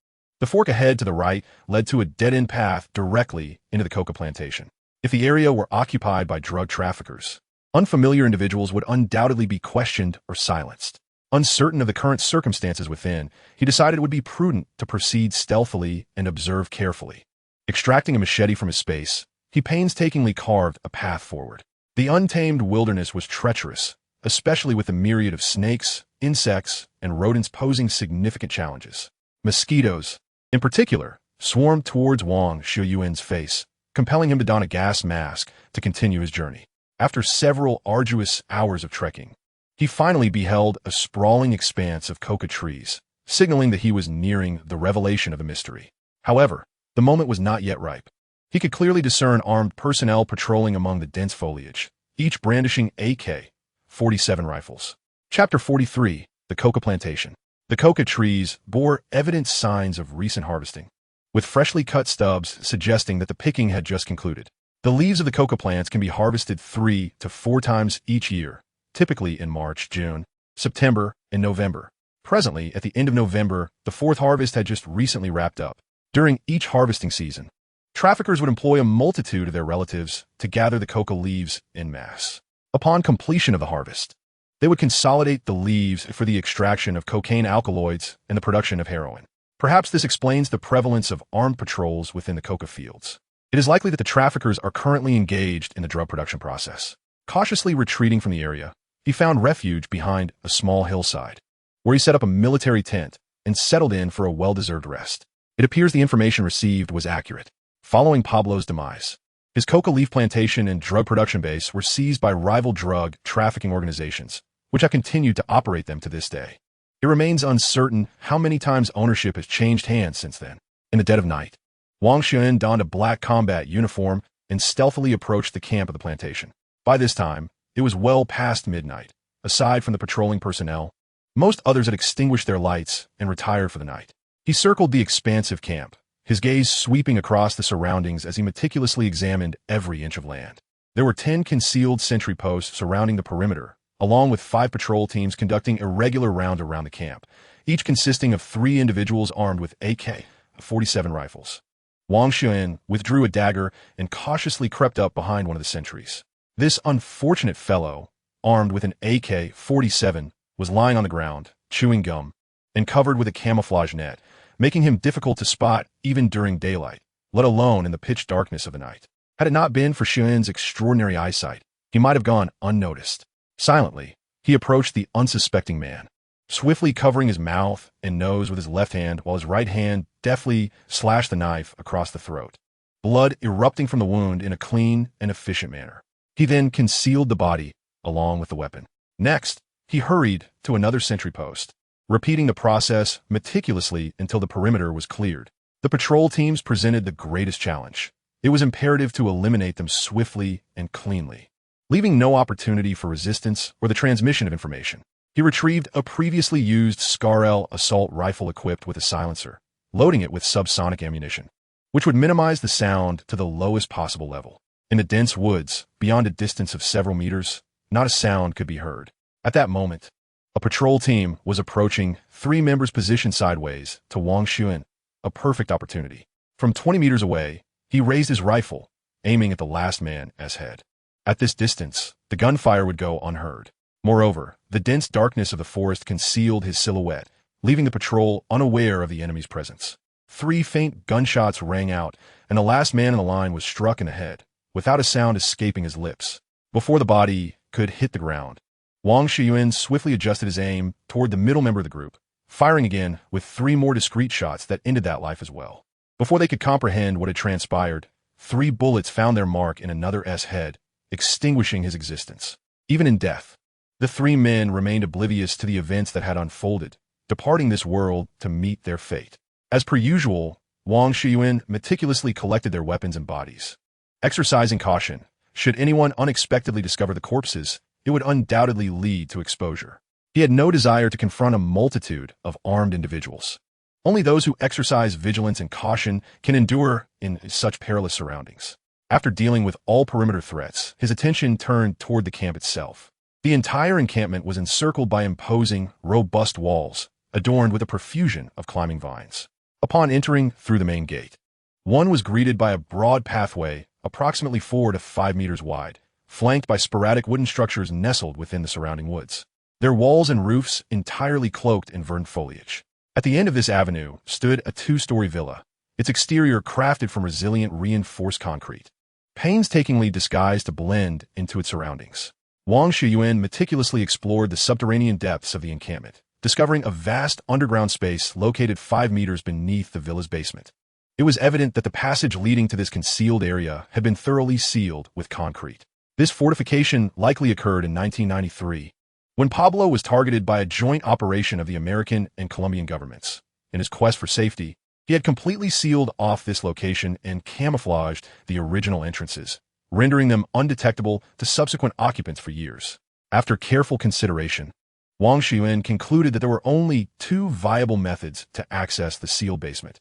The fork ahead to the right led to a dead-end path directly into the coca plantation. If the area were occupied by drug traffickers, unfamiliar individuals would undoubtedly be questioned or silenced. Uncertain of the current circumstances within, he decided it would be prudent to proceed stealthily and observe carefully. Extracting a machete from his space, he painstakingly carved a path forward. The untamed wilderness was treacherous, especially with the myriad of snakes, insects, and rodents posing significant challenges. Mosquitoes, in particular, swarmed towards Wang Xiuyuan's face, compelling him to don a gas mask to continue his journey. After several arduous hours of trekking, he finally beheld a sprawling expanse of coca trees, signaling that he was nearing the revelation of a mystery. However, the moment was not yet ripe. He could clearly discern armed personnel patrolling among the dense foliage, each brandishing AK-47 rifles. Chapter 43, The Coca Plantation. The coca trees bore evident signs of recent harvesting, with freshly cut stubs suggesting that the picking had just concluded. The leaves of the coca plants can be harvested 3 to 4 times each year, typically in March, June, September, and November. Presently, at the end of November, the 4th harvest had just recently wrapped up. During each harvesting season, traffickers would employ a multitude of their relatives to gather the coca leaves en masse. Upon completion of the harvest, they would consolidate the leaves for the extraction of cocaine alkaloids and the production of heroin. Perhaps this explains the prevalence of armed patrols within the coca fields. It is likely that the traffickers are currently engaged in the drug production process. Cautiously retreating from the area, he found refuge behind a small hillside, where he set up a military tent and settled in for a well-deserved rest. It appears the information received was accurate. Following Pablo's demise, his coca leaf plantation and drug production base were seized by rival drug trafficking organizations, which have continued to operate them to this day. It remains uncertain how many times ownership has changed hands since then. In the dead of night, Wang Xiuyuan donned a black combat uniform and stealthily approached the camp of the plantation. By this time, it was well past midnight. Aside from the patrolling personnel, most others had extinguished their lights and retired for the night. He circled the expansive camp, his gaze sweeping across the surroundings as he meticulously examined every inch of land. There were 10 concealed sentry posts surrounding the perimeter, along with 5 patrol teams conducting irregular rounds around the camp, each consisting of 3 individuals armed with AK-47 rifles. Wang Xiuyuan withdrew a dagger and cautiously crept up behind one of the sentries. This unfortunate fellow, armed with an AK-47, was lying on the ground, chewing gum, and covered with a camouflage net, making him difficult to spot even during daylight, let alone in the pitch darkness of the night. Had it not been for Xiuyuan's extraordinary eyesight, he might have gone unnoticed. Silently, he approached the unsuspecting man, swiftly covering his mouth and nose with his left hand while his right hand deftly slashed the knife across the throat, blood erupting from the wound in a clean and efficient manner. He then concealed the body along with the weapon. Next, he hurried to another sentry post, repeating the process meticulously until the perimeter was cleared. The patrol teams presented the greatest challenge. It was imperative to eliminate them swiftly and cleanly, leaving no opportunity for resistance or the transmission of information. He retrieved a previously used SCAR-L assault rifle equipped with a silencer, loading it with subsonic ammunition, which would minimize the sound to the lowest possible level. In the dense woods, beyond a distance of several meters, not a sound could be heard. At that moment, a patrol team was approaching, 3 members positioned sideways to Wang Xiuyuan, a perfect opportunity. From 20 meters away, he raised his rifle, aiming at the last man's head. At this distance, the gunfire would go unheard. Moreover, the dense darkness of the forest concealed his silhouette, leaving the patrol unaware of the enemy's presence. 3 faint gunshots rang out, and the last man in the line was struck in the head, without a sound escaping his lips. Before the body could hit the ground, Wang Xiuyuan swiftly adjusted his aim toward the middle member of the group, firing again with 3 more discreet shots that ended that life as well. Before they could comprehend what had transpired, 3 bullets found their mark in another's head, extinguishing his existence. Even in death, the 3 men remained oblivious to the events that had unfolded, departing this world to meet their fate. As per usual, Wang Xiuyuan meticulously collected their weapons and bodies. Exercising caution, should anyone unexpectedly discover the corpses, it would undoubtedly lead to exposure. He had no desire to confront a multitude of armed individuals. Only those who exercise vigilance and caution can endure in such perilous surroundings. After dealing with all perimeter threats, his attention turned toward the camp itself. The entire encampment was encircled by imposing, robust walls, adorned with a profusion of climbing vines. Upon entering through the main gate, one was greeted by a broad pathway approximately 4 to 5 meters wide, flanked by sporadic wooden structures nestled within the surrounding woods. Their walls and roofs entirely cloaked in verdant foliage. At the end of this avenue stood a two-story villa, its exterior crafted from resilient reinforced concrete, painstakingly disguised to blend into its surroundings. Wang Xiuyuan meticulously explored the subterranean depths of the encampment, discovering a vast underground space located 5 meters beneath the villa's basement. It was evident that the passage leading to this concealed area had been thoroughly sealed with concrete. This fortification likely occurred in 1993, when Pablo was targeted by a joint operation of the American and Colombian governments. In his quest for safety, he had completely sealed off this location and camouflaged the original entrances, rendering them undetectable to subsequent occupants for years. After careful consideration, Wang Xiuyuan concluded that there were only two viable methods to access the sealed basement.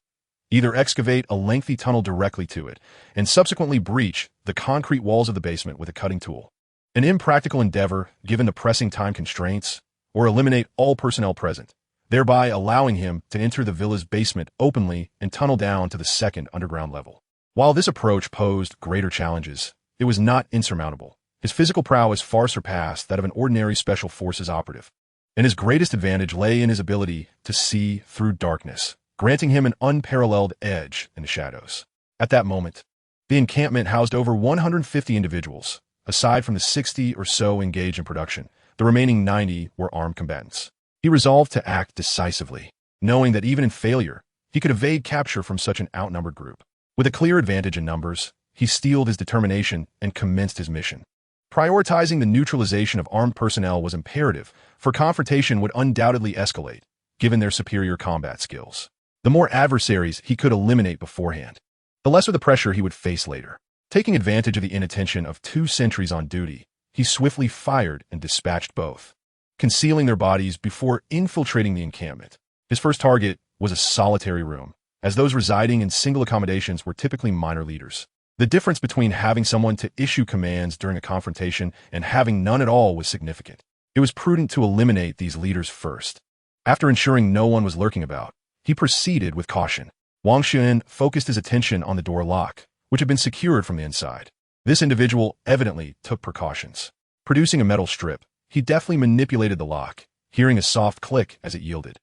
Either excavate a lengthy tunnel directly to it, and subsequently breach the concrete walls of the basement with a cutting tool. An impractical endeavor given the pressing time constraints, or eliminate all personnel present, thereby allowing him to enter the villa's basement openly and tunnel down to the second underground level. While this approach posed greater challenges, it was not insurmountable. His physical prowess far surpassed that of an ordinary special forces operative, and his greatest advantage lay in his ability to see through darkness, granting him an unparalleled edge in the shadows. At that moment, the encampment housed over 150 individuals. Aside from the 60 or so engaged in production, the remaining 90 were armed combatants. He resolved to act decisively, knowing that even in failure, he could evade capture from such an outnumbered group. With a clear advantage in numbers, he steeled his determination and commenced his mission. Prioritizing the neutralization of armed personnel was imperative, for confrontation would undoubtedly escalate, given their superior combat skills. The more adversaries he could eliminate beforehand, the lesser the pressure he would face later. Taking advantage of the inattention of two sentries on duty, he swiftly fired and dispatched both, concealing their bodies before infiltrating the encampment. His first target was a solitary room, as those residing in single accommodations were typically minor leaders. The difference between having someone to issue commands during a confrontation and having none at all was significant. It was prudent to eliminate these leaders first. After ensuring no one was lurking about, he proceeded with caution. Wang Xiuyuan focused his attention on the door lock, which had been secured from the inside. This individual evidently took precautions. Producing a metal strip, he deftly manipulated the lock, hearing a soft click as it yielded.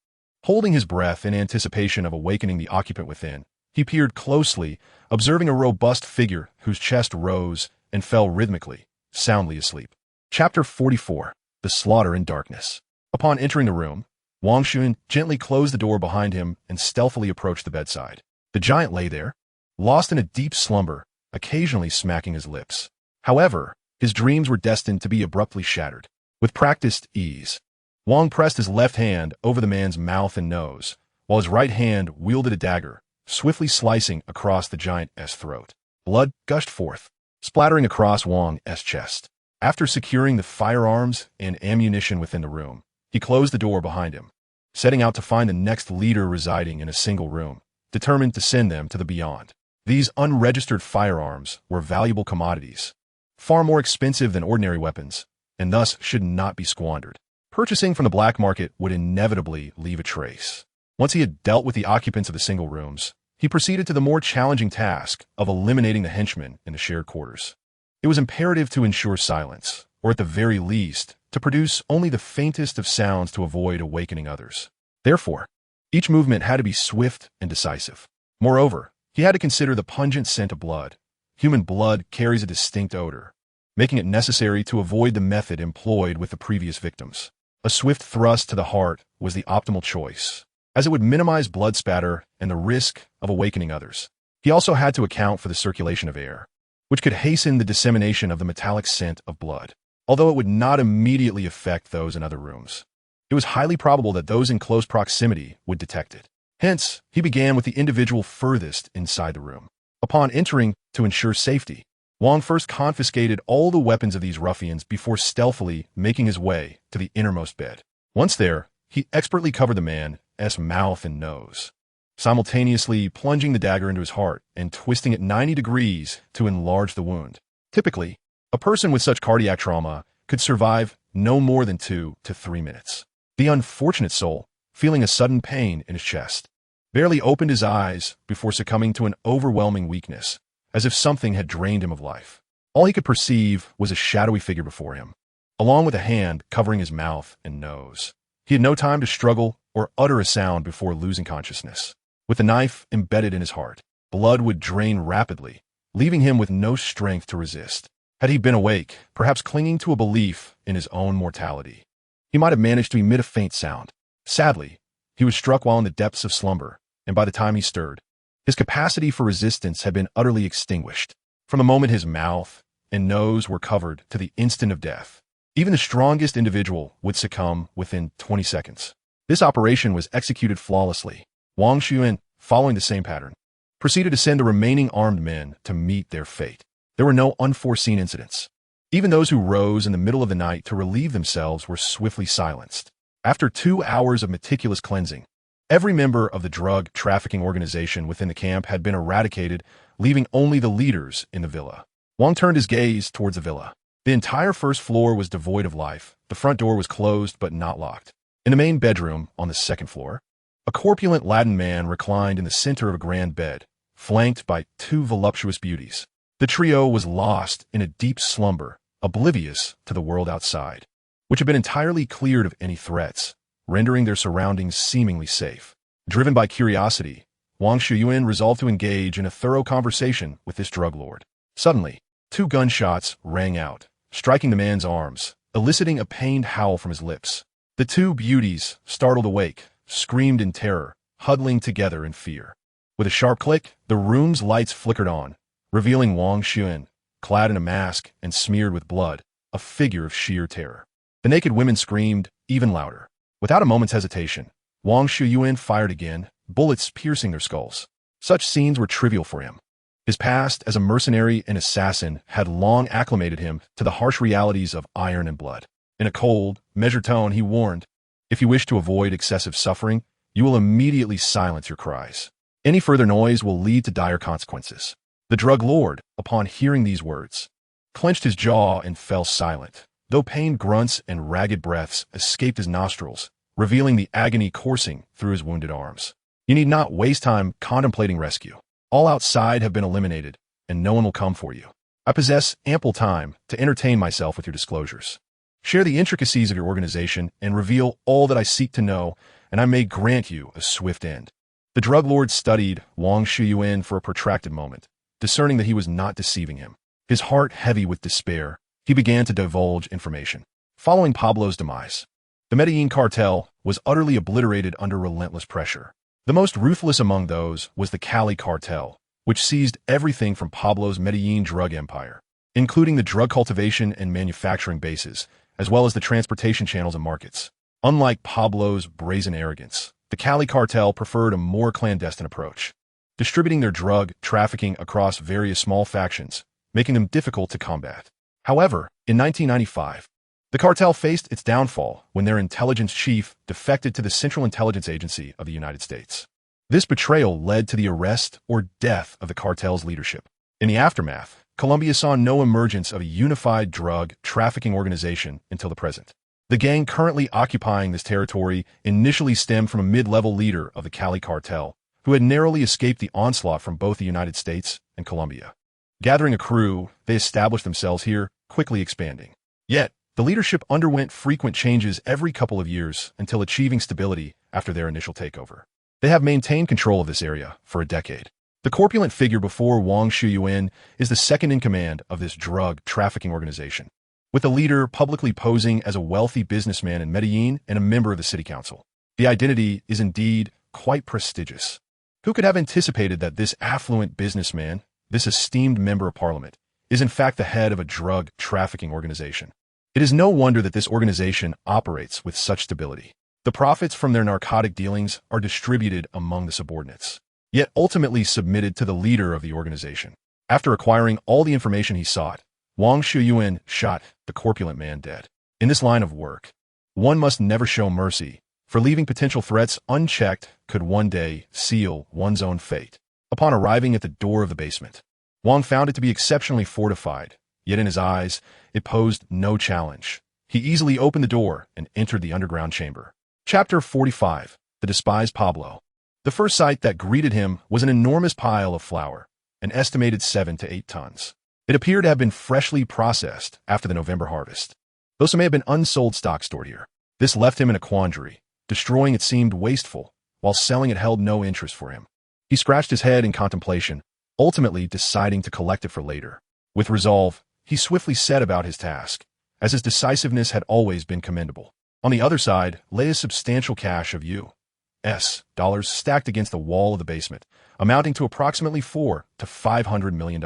Holding his breath in anticipation of awakening the occupant within, he peered closely, observing a robust figure whose chest rose and fell rhythmically, soundly asleep. Chapter 44. The Slaughter in Darkness. Upon entering the room, Wang Xiuyuan gently closed the door behind him and stealthily approached the bedside. The giant lay there, lost in a deep slumber, occasionally smacking his lips. However, his dreams were destined to be abruptly shattered. With practiced ease, Wang pressed his left hand over the man's mouth and nose, while his right hand wielded a dagger, swiftly slicing across the giant's throat. Blood gushed forth, splattering across Wang's chest. After securing the firearms and ammunition within the room, he closed the door behind him, setting out to find the next leader residing in a single room, determined to send them to the beyond. These unregistered firearms were valuable commodities, far more expensive than ordinary weapons, and thus should not be squandered. Purchasing from the black market would inevitably leave a trace. Once he had dealt with the occupants of the single rooms, he proceeded to the more challenging task of eliminating the henchmen in the shared quarters. It was imperative to ensure silence, or at the very least, to produce only the faintest of sounds to avoid awakening others. Therefore, each movement had to be swift and decisive. Moreover, he had to consider the pungent scent of blood. Human blood carries a distinct odor, making it necessary to avoid the method employed with the previous victims. A swift thrust to the heart was the optimal choice, as it would minimize blood spatter and the risk of awakening others. He also had to account for the circulation of air, which could hasten the dissemination of the metallic scent of blood, although it would not immediately affect those in other rooms. It was highly probable that those in close proximity would detect it. Hence, he began with the individual furthest inside the room. Upon entering to ensure safety, Wang first confiscated all the weapons of these ruffians before stealthily making his way to the innermost bed. Once there, he expertly covered the man's mouth and nose, simultaneously plunging the dagger into his heart and twisting it 90 degrees to enlarge the wound. Typically, a person with such cardiac trauma could survive no more than 2 to 3 minutes. The unfortunate soul, feeling a sudden pain in his chest, barely opened his eyes before succumbing to an overwhelming weakness, as if something had drained him of life. All he could perceive was a shadowy figure before him, along with a hand covering his mouth and nose. He had no time to struggle or utter a sound before losing consciousness. With the knife embedded in his heart, blood would drain rapidly, leaving him with no strength to resist. Had he been awake, perhaps clinging to a belief in his own mortality, he might have managed to emit a faint sound. Sadly, he was struck while in the depths of slumber, and by the time he stirred, his capacity for resistance had been utterly extinguished. From the moment his mouth and nose were covered to the instant of death, even the strongest individual would succumb within 20 seconds. This operation was executed flawlessly. Wang Xiuyuan, following the same pattern, proceeded to send the remaining armed men to meet their fate. There were no unforeseen incidents. Even those who rose in the middle of the night to relieve themselves were swiftly silenced. After 2 hours of meticulous cleansing, every member of the drug trafficking organization within the camp had been eradicated, leaving only the leaders in the villa. Wang turned his gaze towards the villa. The entire first floor was devoid of life. The front door was closed but not locked. In the main bedroom, on the second floor, a corpulent Latin man reclined in the center of a grand bed, flanked by 2 voluptuous beauties. The trio was lost in a deep slumber, oblivious to the world outside, which had been entirely cleared of any threats, rendering their surroundings seemingly safe. Driven by curiosity, Wang Xiuyuan resolved to engage in a thorough conversation with this drug lord. Suddenly, 2 gunshots rang out, striking the man's arms, eliciting a pained howl from his lips. The 2 beauties, startled awake, screamed in terror, huddling together in fear. With a sharp click, the room's lights flickered on, revealing Wang Xiuyuan, clad in a mask and smeared with blood, a figure of sheer terror. The naked women screamed even louder. Without a moment's hesitation, Wang Xiuyuan fired again, bullets piercing their skulls. Such scenes were trivial for him. His past as a mercenary and assassin had long acclimated him to the harsh realities of iron and blood. In a cold, measured tone, he warned, "If you wish to avoid excessive suffering, you will immediately silence your cries. Any further noise will lead to dire consequences." The drug lord, upon hearing these words, clenched his jaw and fell silent, though pained grunts and ragged breaths escaped his nostrils, revealing the agony coursing through his wounded arms. "You need not waste time contemplating rescue. All outside have been eliminated, and no one will come for you. I possess ample time to entertain myself with your disclosures. Share the intricacies of your organization and reveal all that I seek to know, and I may grant you a swift end." The drug lord studied Wang Xiuyuan for a protracted moment, discerning that he was not deceiving him. His heart heavy with despair, he began to divulge information. Following Pablo's demise, the Medellin cartel was utterly obliterated under relentless pressure. The most ruthless among those was the Cali cartel, which seized everything from Pablo's Medellin drug empire, including the drug cultivation and manufacturing bases, as well as the transportation channels and markets. Unlike Pablo's brazen arrogance, the Cali cartel preferred a more clandestine approach, distributing their drug trafficking across various small factions, making them difficult to combat. However, in 1995, the cartel faced its downfall when their intelligence chief defected to the Central Intelligence Agency of the United States. This betrayal led to the arrest or death of the cartel's leadership. In the aftermath, Colombia saw no emergence of a unified drug trafficking organization until the present. The gang currently occupying this territory initially stemmed from a mid-level leader of the Cali cartel, who had narrowly escaped the onslaught from both the United States and Colombia. Gathering a crew, they established themselves here, quickly expanding. Yet, the leadership underwent frequent changes every couple of years until achieving stability after their initial takeover. They have maintained control of this area for a decade. The corpulent figure before Wang Xiuyuan is the second in command of this drug trafficking organization, with the leader publicly posing as a wealthy businessman in Medellin and a member of the city council. The identity is indeed quite prestigious. Who could have anticipated that this affluent businessman, this esteemed member of parliament, is in fact the head of a drug trafficking organization? It is no wonder that this organization operates with such stability. The profits from their narcotic dealings are distributed among the subordinates, yet ultimately submitted to the leader of the organization. After acquiring all the information he sought, Wang Xiuyuan shot the corpulent man dead. In this line of work, one must never show mercy, for leaving potential threats unchecked could one day seal one's own fate. Upon arriving at the door of the basement, Wang found it to be exceptionally fortified, yet in his eyes, it posed no challenge. He easily opened the door and entered the underground chamber. Chapter 45. The Despised Pablo. The first sight that greeted him was an enormous pile of flour, an estimated 7 to 8 tons. It appeared to have been freshly processed after the November harvest, though some may have been unsold stock stored here. This left him in a quandary. Destroying it seemed wasteful, while selling it held no interest for him. He scratched his head in contemplation, ultimately deciding to collect it for later. With resolve, he swiftly set about his task, as his decisiveness had always been commendable. On the other side lay a substantial cache of U.S. dollars stacked against the wall of the basement, amounting to approximately $400 to $500 million.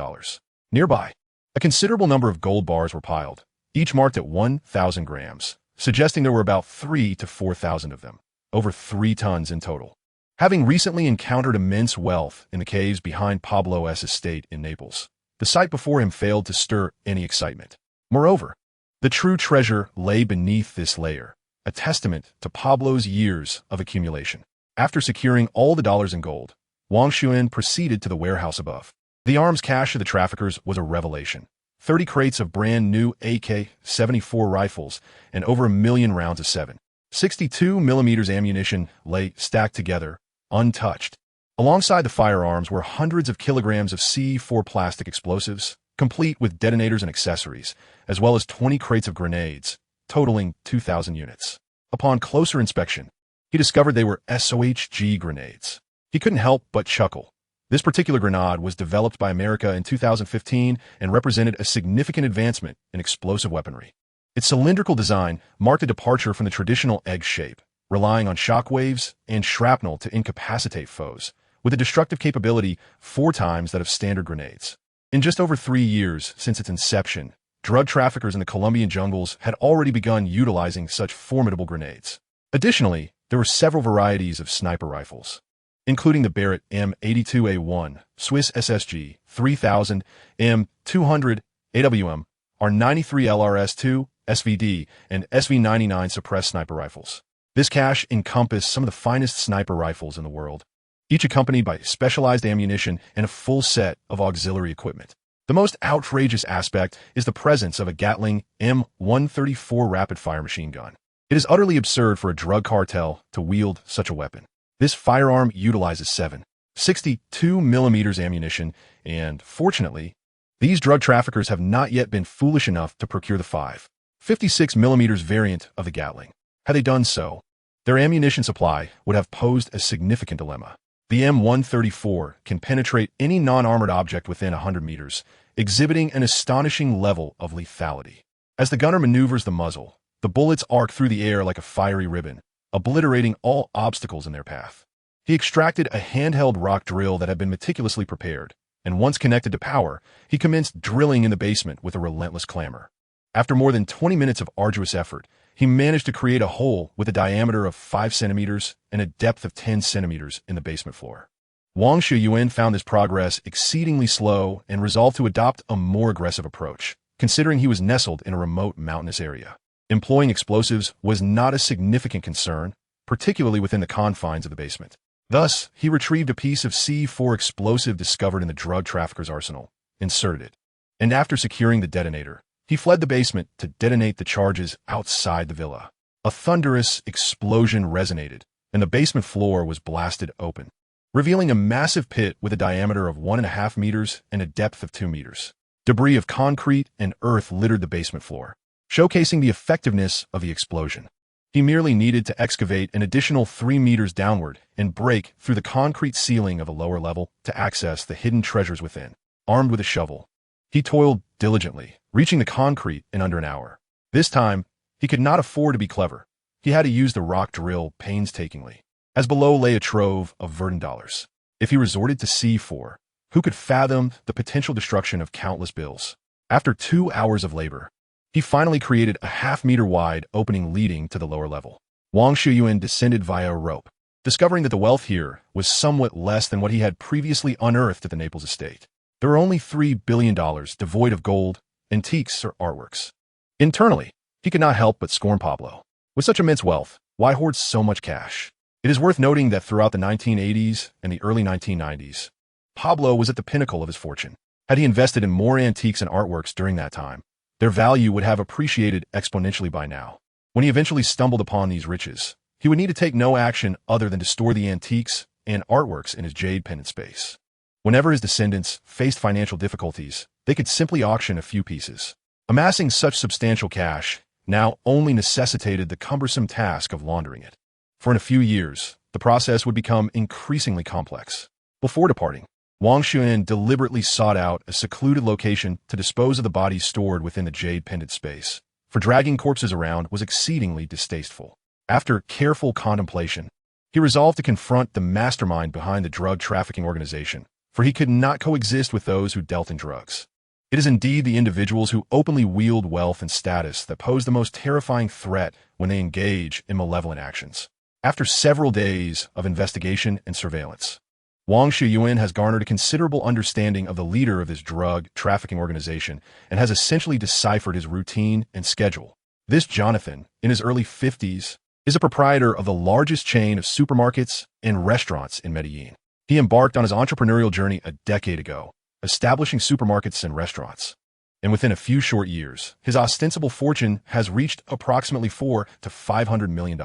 Nearby, a considerable number of gold bars were piled, each marked at 1,000 grams, suggesting there were about 3,000 to 4,000 of them, over 3 tons in total. Having recently encountered immense wealth in the caves behind Pablo's estate in Naples, the sight before him failed to stir any excitement. Moreover, the true treasure lay beneath this layer, a testament to Pablo's years of accumulation. After securing all the dollars in gold, Wang Xiuyuan proceeded to the warehouse above. The arms cache of the traffickers was a revelation. 30 crates of brand-new AK-74 rifles and over 1 million rounds of 7.62mm ammunition lay stacked together, untouched. Alongside the firearms were hundreds of kilograms of C4 plastic explosives, complete with detonators and accessories, as well as 20 crates of grenades, totaling 2,000 units. Upon closer inspection, he discovered they were SOHG grenades. He couldn't help but chuckle. This particular grenade was developed by America in 2015 and represented a significant advancement in explosive weaponry. Its cylindrical design marked a departure from the traditional egg shape, relying on shockwaves and shrapnel to incapacitate foes, with a destructive capability 4 times that of standard grenades. In just over 3 years since its inception, drug traffickers in the Colombian jungles had already begun utilizing such formidable grenades. Additionally, there were several varieties of sniper rifles, including the Barrett M82A1, Swiss SSG 3000, M200, AWM, R93 LRS2, SVD, and SV99 suppressed sniper rifles. This cache encompassed some of the finest sniper rifles in the world, each accompanied by specialized ammunition and a full set of auxiliary equipment. The most outrageous aspect is the presence of a Gatling M134 rapid-fire machine gun. It is utterly absurd for a drug cartel to wield such a weapon. This firearm utilizes 7.62mm ammunition, and, fortunately, these drug traffickers have not yet been foolish enough to procure the 5.56mm variant of the Gatling. Had they done so, their ammunition supply would have posed a significant dilemma. The M134 can penetrate any non-armored object within 100 meters, exhibiting an astonishing level of lethality. As the gunner maneuvers the muzzle, the bullets arc through the air like a fiery ribbon, obliterating all obstacles in their path. He extracted a handheld rock drill that had been meticulously prepared, and once connected to power, he commenced drilling in the basement with a relentless clamor. After more than 20 minutes of arduous effort, he managed to create a hole with a diameter of 5 centimeters and a depth of 10 centimeters in the basement floor. Wang Xiuyuan found this progress exceedingly slow and resolved to adopt a more aggressive approach, considering he was nestled in a remote mountainous area. Employing explosives was not a significant concern, particularly within the confines of the basement. Thus, he retrieved a piece of C4 explosive discovered in the drug trafficker's arsenal, inserted it, and after securing the detonator, he fled the basement to detonate the charges outside the villa. A thunderous explosion resonated, and the basement floor was blasted open, revealing a massive pit with a diameter of 1.5 meters and a depth of 2 meters. Debris of concrete and earth littered the basement floor, showcasing the effectiveness of the explosion. He merely needed to excavate an additional 3 meters downward and break through the concrete ceiling of a lower level to access the hidden treasures within. Armed with a shovel, he toiled diligently, reaching the concrete in under an hour. This time, he could not afford to be clever. He had to use the rock drill painstakingly, as below lay a trove of verdant dollars. If he resorted to C4, who could fathom the potential destruction of countless bills? After 2 hours of labor, he finally created a half-meter wide opening leading to the lower level. Wang Xiuyuan descended via a rope, discovering that the wealth here was somewhat less than what he had previously unearthed at the Naples estate. There were only $3 billion devoid of gold, antiques, or artworks. Internally, he could not help but scorn Pablo. With such immense wealth, why hoard so much cash? It is worth noting that throughout the 1980s and the early 1990s, Pablo was at the pinnacle of his fortune. Had he invested in more antiques and artworks during that time, their value would have appreciated exponentially by now. When he eventually stumbled upon these riches, he would need to take no action other than to store the antiques and artworks in his jade pendant space. Whenever his descendants faced financial difficulties, they could simply auction a few pieces. Amassing such substantial cash now only necessitated the cumbersome task of laundering it. For in a few years, the process would become increasingly complex. Before departing, Wang Xiuyuan deliberately sought out a secluded location to dispose of the bodies stored within the jade pendant space, for dragging corpses around was exceedingly distasteful. After careful contemplation, he resolved to confront the mastermind behind the drug trafficking organization, for he could not coexist with those who dealt in drugs. It is indeed the individuals who openly wield wealth and status that pose the most terrifying threat when they engage in malevolent actions. After several days of investigation and surveillance, Wang Xiuyuan has garnered a considerable understanding of the leader of this drug trafficking organization and has essentially deciphered his routine and schedule. This Jonathan, in his early 50s, is a proprietor of the largest chain of supermarkets and restaurants in Medellin. He embarked on his entrepreneurial journey a decade ago, establishing supermarkets and restaurants. And within a few short years, his ostensible fortune has reached approximately $400 to $500 million.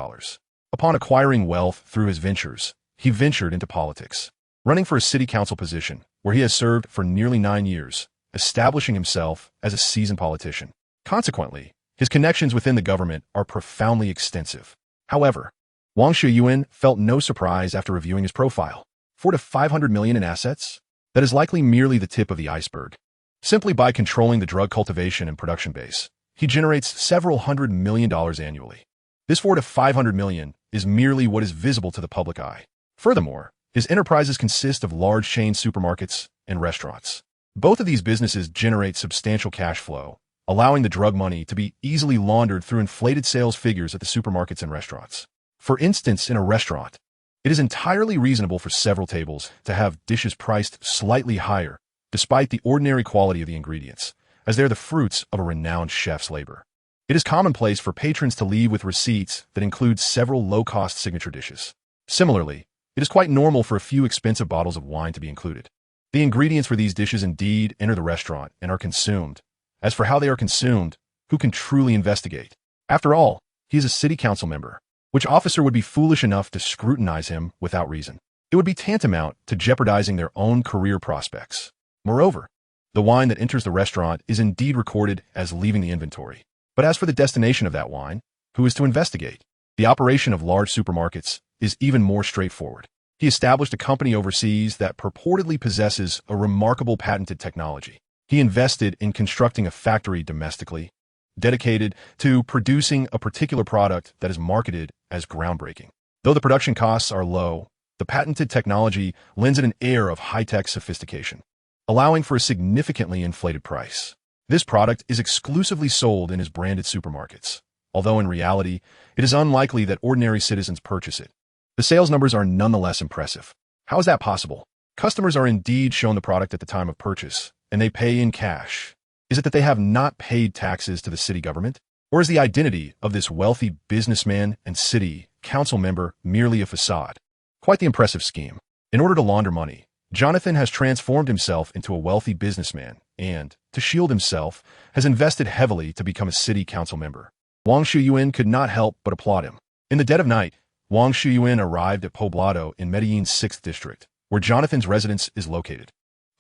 Upon acquiring wealth through his ventures, he ventured into politics, running for a city council position, where he has served for nearly 9 years, establishing himself as a seasoned politician. Consequently, his connections within the government are profoundly extensive. However, Wang Xiuyuan felt no surprise after reviewing his profile. $400 to $500 million in assets? That is likely merely the tip of the iceberg. Simply by controlling the drug cultivation and production base, he generates several $100 million annually. This $400 to $500 million is merely what is visible to the public eye. Furthermore, his enterprises consist of large chain supermarkets and restaurants. Both of these businesses generate substantial cash flow, allowing the drug money to be easily laundered through inflated sales figures at the supermarkets and restaurants. For instance, in a restaurant, it is entirely reasonable for several tables to have dishes priced slightly higher, despite the ordinary quality of the ingredients, as they are the fruits of a renowned chef's labor. It is commonplace for patrons to leave with receipts that include several low-cost signature dishes. Similarly, it is quite normal for a few expensive bottles of wine to be included. The ingredients for these dishes indeed enter the restaurant and are consumed. As for how they are consumed, who can truly investigate? After all, he is a city council member. Which officer would be foolish enough to scrutinize him without reason? It would be tantamount to jeopardizing their own career prospects. Moreover, the wine that enters the restaurant is indeed recorded as leaving the inventory. But as for the destination of that wine, who is to investigate? The operation of large supermarkets is even more straightforward. He established a company overseas that purportedly possesses a remarkable patented technology. He invested in constructing a factory domestically, dedicated to producing a particular product that is marketed as groundbreaking. Though the production costs are low, the patented technology lends it an air of high-tech sophistication, allowing for a significantly inflated price. This product is exclusively sold in his branded supermarkets, although in reality, it is unlikely that ordinary citizens purchase it. The sales numbers are nonetheless impressive. How is that possible? Customers are indeed shown the product at the time of purchase, and they pay in cash. Is it that they have not paid taxes to the city government? Or is the identity of this wealthy businessman and city council member merely a facade? Quite the impressive scheme. In order to launder money, Jonathan has transformed himself into a wealthy businessman and, to shield himself, has invested heavily to become a city council member. Wang Xiuyuan could not help but applaud him. In the dead of night, Wang Xiuyuan arrived at Poblado in Medellin's 6th district, where Jonathan's residence is located.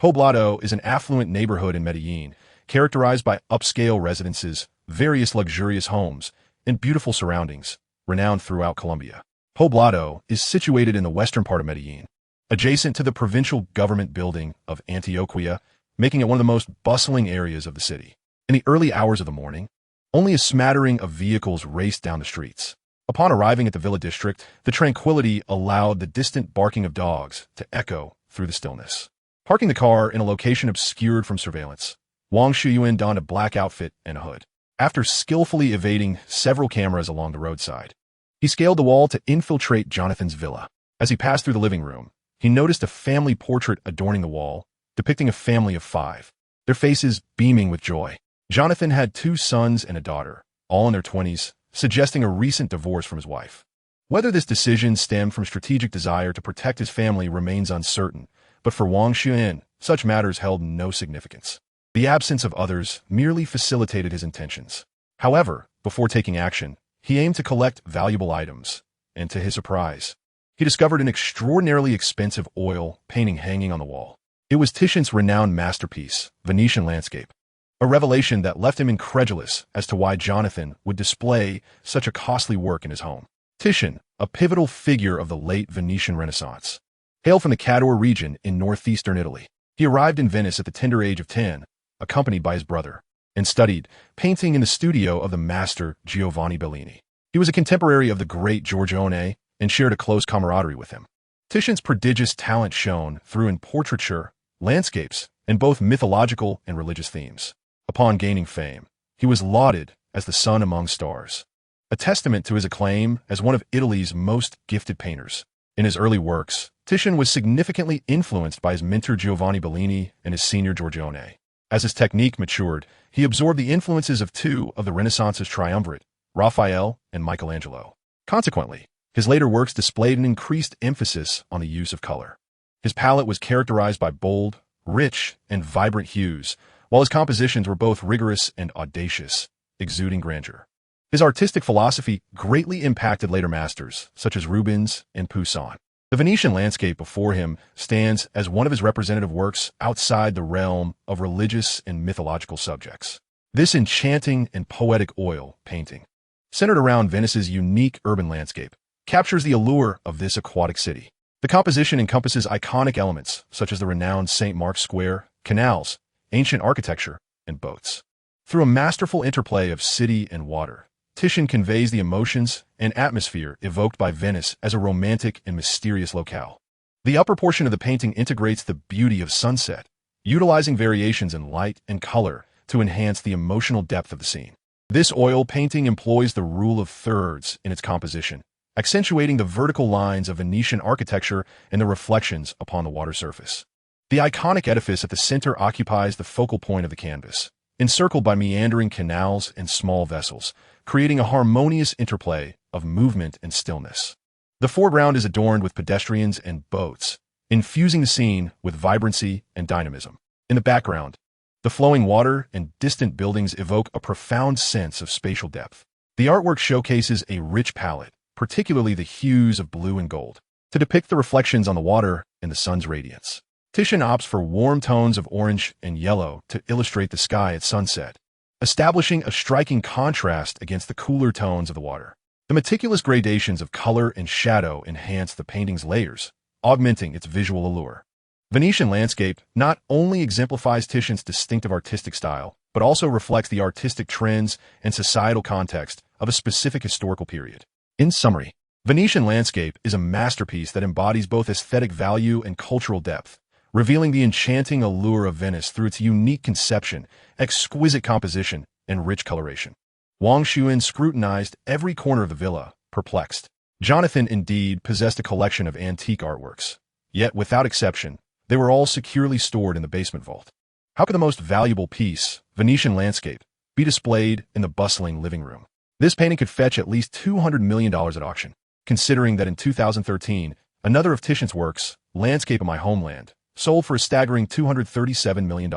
Poblado is an affluent neighborhood in Medellin, characterized by upscale residences, various luxurious homes, and beautiful surroundings, renowned throughout Colombia. Poblado is situated in the western part of Medellin, adjacent to the provincial government building of Antioquia, making it one of the most bustling areas of the city. In the early hours of the morning, only a smattering of vehicles raced down the streets. Upon arriving at the Villa district, the tranquility allowed the distant barking of dogs to echo through the stillness. Parking the car in a location obscured from surveillance, Wang Xiuyuan donned a black outfit and a hood. After skillfully evading several cameras along the roadside, he scaled the wall to infiltrate Jonathan's villa. As he passed through the living room, he noticed a family portrait adorning the wall, depicting a family of 5, their faces beaming with joy. Jonathan had 2 sons and a daughter, all in their 20s, suggesting a recent divorce from his wife. Whether this decision stemmed from strategic desire to protect his family remains uncertain, but for Wang Xiuyuan, such matters held no significance. The absence of others merely facilitated his intentions. However, before taking action, he aimed to collect valuable items, and to his surprise, he discovered an extraordinarily expensive oil painting hanging on the wall. It was Titian's renowned masterpiece, Venetian Landscape, a revelation that left him incredulous as to why Jonathan would display such a costly work in his home. Titian, a pivotal figure of the late Venetian Renaissance, hailed from the Cadore region in northeastern Italy. He arrived in Venice at the tender age of 10, accompanied by his brother, and studied painting in the studio of the master Giovanni Bellini. He was a contemporary of the great Giorgione and shared a close camaraderie with him. Titian's prodigious talent shone through in portraiture, landscapes, and both mythological and religious themes. Upon gaining fame, he was lauded as the sun among stars, a testament to his acclaim as one of Italy's most gifted painters. In his early works, Titian was significantly influenced by his mentor Giovanni Bellini and his senior Giorgione. As his technique matured, he absorbed the influences of two of the Renaissance's triumvirate, Raphael and Michelangelo. Consequently, his later works displayed an increased emphasis on the use of color. His palette was characterized by bold, rich, and vibrant hues, while his compositions were both rigorous and audacious, exuding grandeur. His artistic philosophy greatly impacted later masters, such as Rubens and Poussin. The Venetian landscape before him stands as one of his representative works outside the realm of religious and mythological subjects. This enchanting and poetic oil painting, centered around Venice's unique urban landscape, captures the allure of this aquatic city. The composition encompasses iconic elements such as the renowned St. Mark's Square, canals, ancient architecture, and boats. Through a masterful interplay of city and water, Titian conveys the emotions and atmosphere evoked by Venice as a romantic and mysterious locale. The upper portion of the painting integrates the beauty of sunset, utilizing variations in light and color to enhance the emotional depth of the scene. This oil painting employs the rule of thirds in its composition, accentuating the vertical lines of Venetian architecture and the reflections upon the water surface. The iconic edifice at the center occupies the focal point of the canvas, encircled by meandering canals and small vessels, creating a harmonious interplay of movement and stillness. The foreground is adorned with pedestrians and boats, infusing the scene with vibrancy and dynamism. In the background, the flowing water and distant buildings evoke a profound sense of spatial depth. The artwork showcases a rich palette, particularly the hues of blue and gold, to depict the reflections on the water and the sun's radiance. Titian opts for warm tones of orange and yellow to illustrate the sky at sunset, establishing a striking contrast against the cooler tones of the water. The meticulous gradations of color and shadow enhance the painting's layers, augmenting its visual allure. Venetian Landscape not only exemplifies Titian's distinctive artistic style, but also reflects the artistic trends and societal context of a specific historical period. In summary, Venetian Landscape is a masterpiece that embodies both aesthetic value and cultural depth, revealing the enchanting allure of Venice through its unique conception, exquisite composition, and rich coloration. Wang Xiuyuan scrutinized every corner of the villa, perplexed. Jonathan indeed possessed a collection of antique artworks, yet without exception, they were all securely stored in the basement vault. How could the most valuable piece, Venetian Landscape, be displayed in the bustling living room? This painting could fetch at least $200 million at auction, considering that in 2013, another of Titian's works, Landscape of My Homeland, sold for a staggering $237 million.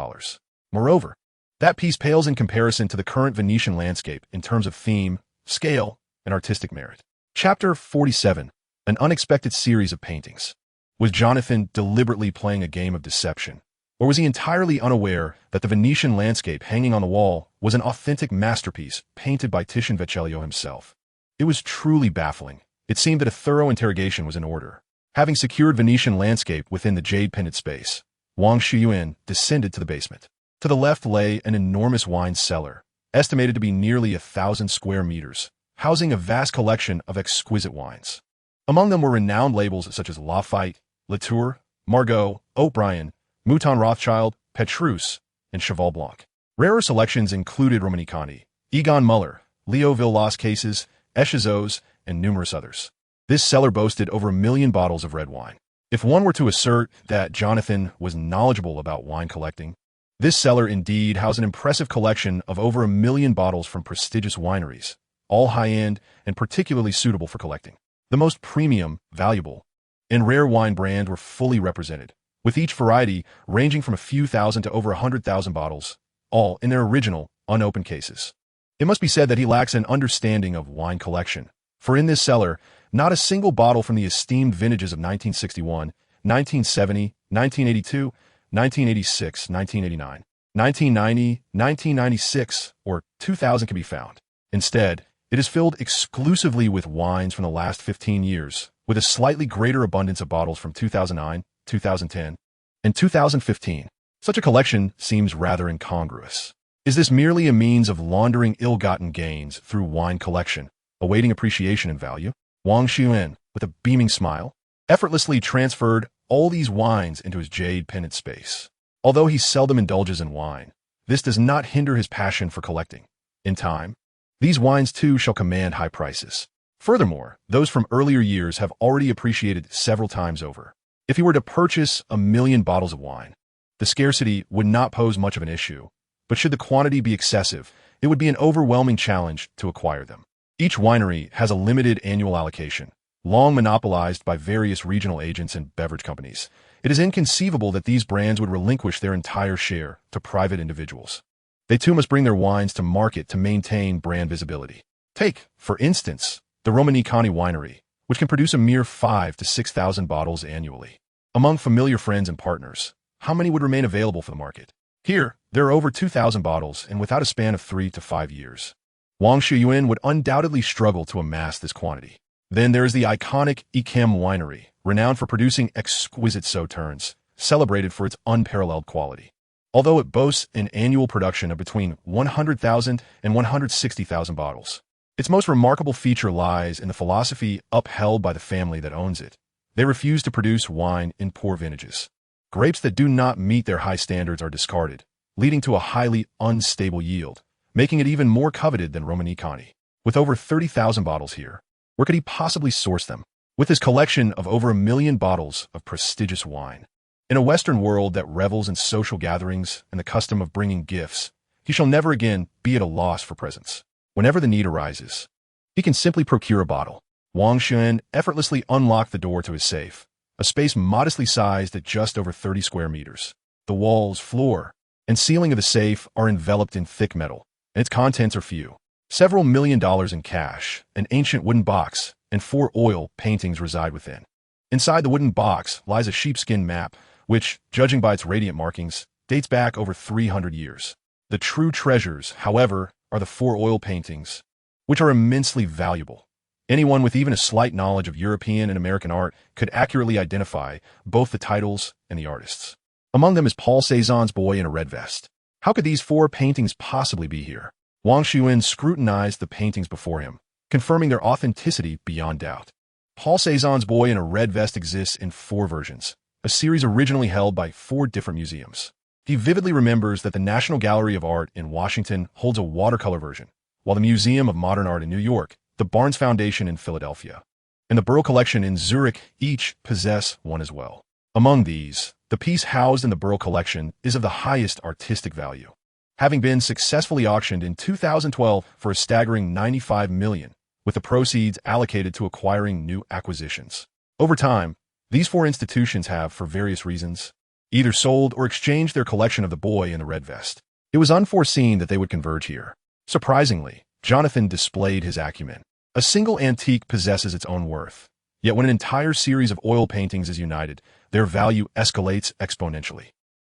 Moreover, that piece pales in comparison to the current Venetian landscape in terms of theme, scale, and artistic merit. Chapter 47, An Unexpected Series of Paintings. Was Jonathan deliberately playing a game of deception, or was he entirely unaware that the Venetian landscape hanging on the wall was an authentic masterpiece painted by Titian Vecellio himself? It was truly baffling. It seemed that a thorough interrogation was in order. Having secured Venetian Landscape within the jade-painted space, Wang Xiuyuan descended to the basement. To the left lay an enormous wine cellar, estimated to be nearly 1,000 square meters, housing a vast collection of exquisite wines. Among them were renowned labels such as Lafite, Latour, Margaux, O'Brien, Mouton Rothschild, Petrus, and Cheval Blanc. Rarer selections included Romanicani, Egon Muller, Leo Villas cases, Echezos, and numerous others. This cellar boasted over 1 million bottles of red wine. If one were to assert that Jonathan was knowledgeable about wine collecting, this cellar indeed housed an impressive collection of over 1 million bottles from prestigious wineries, all high-end and particularly suitable for collecting. The most premium, valuable, and rare wine brands were fully represented, with each variety ranging from a few thousand to over 100,000 bottles, all in their original, unopened cases. It must be said that he lacks an understanding of wine collection, for in this cellar, not a single bottle from the esteemed vintages of 1961, 1970, 1982, 1986, 1989, 1990, 1996, or 2000 can be found. Instead, it is filled exclusively with wines from the last 15 years, with a slightly greater abundance of bottles from 2009, 2010, and 2015. Such a collection seems rather incongruous. Is this merely a means of laundering ill-gotten gains through wine collection, awaiting appreciation and value? Wang Xiuyuan, with a beaming smile, effortlessly transferred all these wines into his jade pendant space. Although he seldom indulges in wine, this does not hinder his passion for collecting. In time, these wines too shall command high prices. Furthermore, those from earlier years have already appreciated several times over. If he were to purchase 1,000,000 bottles of wine, the scarcity would not pose much of an issue, but should the quantity be excessive, it would be an overwhelming challenge to acquire them. Each winery has a limited annual allocation, long monopolized by various regional agents and beverage companies. It is inconceivable that these brands would relinquish their entire share to private individuals. They too must bring their wines to market to maintain brand visibility. Take, for instance, the Romanicani winery, which can produce a mere 5,000 to 6,000 bottles annually. Among familiar friends and partners, how many would remain available for the market? Here, there are over 2,000 bottles, and without a span of 3 to 5 years. Wang Xiuyuan would undoubtedly struggle to amass this quantity. Then there is the iconic Ikem winery, renowned for producing exquisite sauternes, celebrated for its unparalleled quality. Although it boasts an annual production of between 100,000 and 160,000 bottles, its most remarkable feature lies in the philosophy upheld by the family that owns it. They refuse to produce wine in poor vintages. Grapes that do not meet their high standards are discarded, leading to a highly unstable yield, making it even more coveted than Romanicani. With over 30,000 bottles here, where could he possibly source them? With his collection of over 1,000,000 bottles of prestigious wine. In a Western world that revels in social gatherings and the custom of bringing gifts, he shall never again be at a loss for presents. Whenever the need arises, he can simply procure a bottle. Wang Xiuyuan effortlessly unlocked the door to his safe, a space modestly sized at just over 30 square meters. The walls, floor, and ceiling of the safe are enveloped in thick metal, and its contents are few. Several $1,000,000 in cash, an ancient wooden box, and 4 oil paintings reside within. Inside the wooden box lies a sheepskin map, which, judging by its radiant markings, dates back over 300 years. The true treasures, however, are the 4 oil paintings, which are immensely valuable. Anyone with even a slight knowledge of European and American art could accurately identify both the titles and the artists. Among them is Paul Cézanne's Boy in a Red Vest. How could these 4 paintings possibly be here? Wang Xiuyuan scrutinized the paintings before him, confirming their authenticity beyond doubt. Paul Cézanne's Boy in a Red Vest exists in 4 versions, a series originally held by 4 different museums. He vividly remembers that the National Gallery of Art in Washington holds a watercolor version, while the Museum of Modern Art in New York, the Barnes Foundation in Philadelphia, and the Burrell Collection in Zurich each possess one as well. Among these, the piece housed in the Burrell Collection is of the highest artistic value, having been successfully auctioned in 2012 for a staggering $95 million, with the proceeds allocated to acquiring new acquisitions. Over time, these 4 institutions have, for various reasons, either sold or exchanged their collection of the Boy in the Red Vest. It was unforeseen that they would converge here. Surprisingly, Jonathan displayed his acumen. A single antique possesses its own worth, yet when an entire series of oil paintings is united, their value escalates exponentially.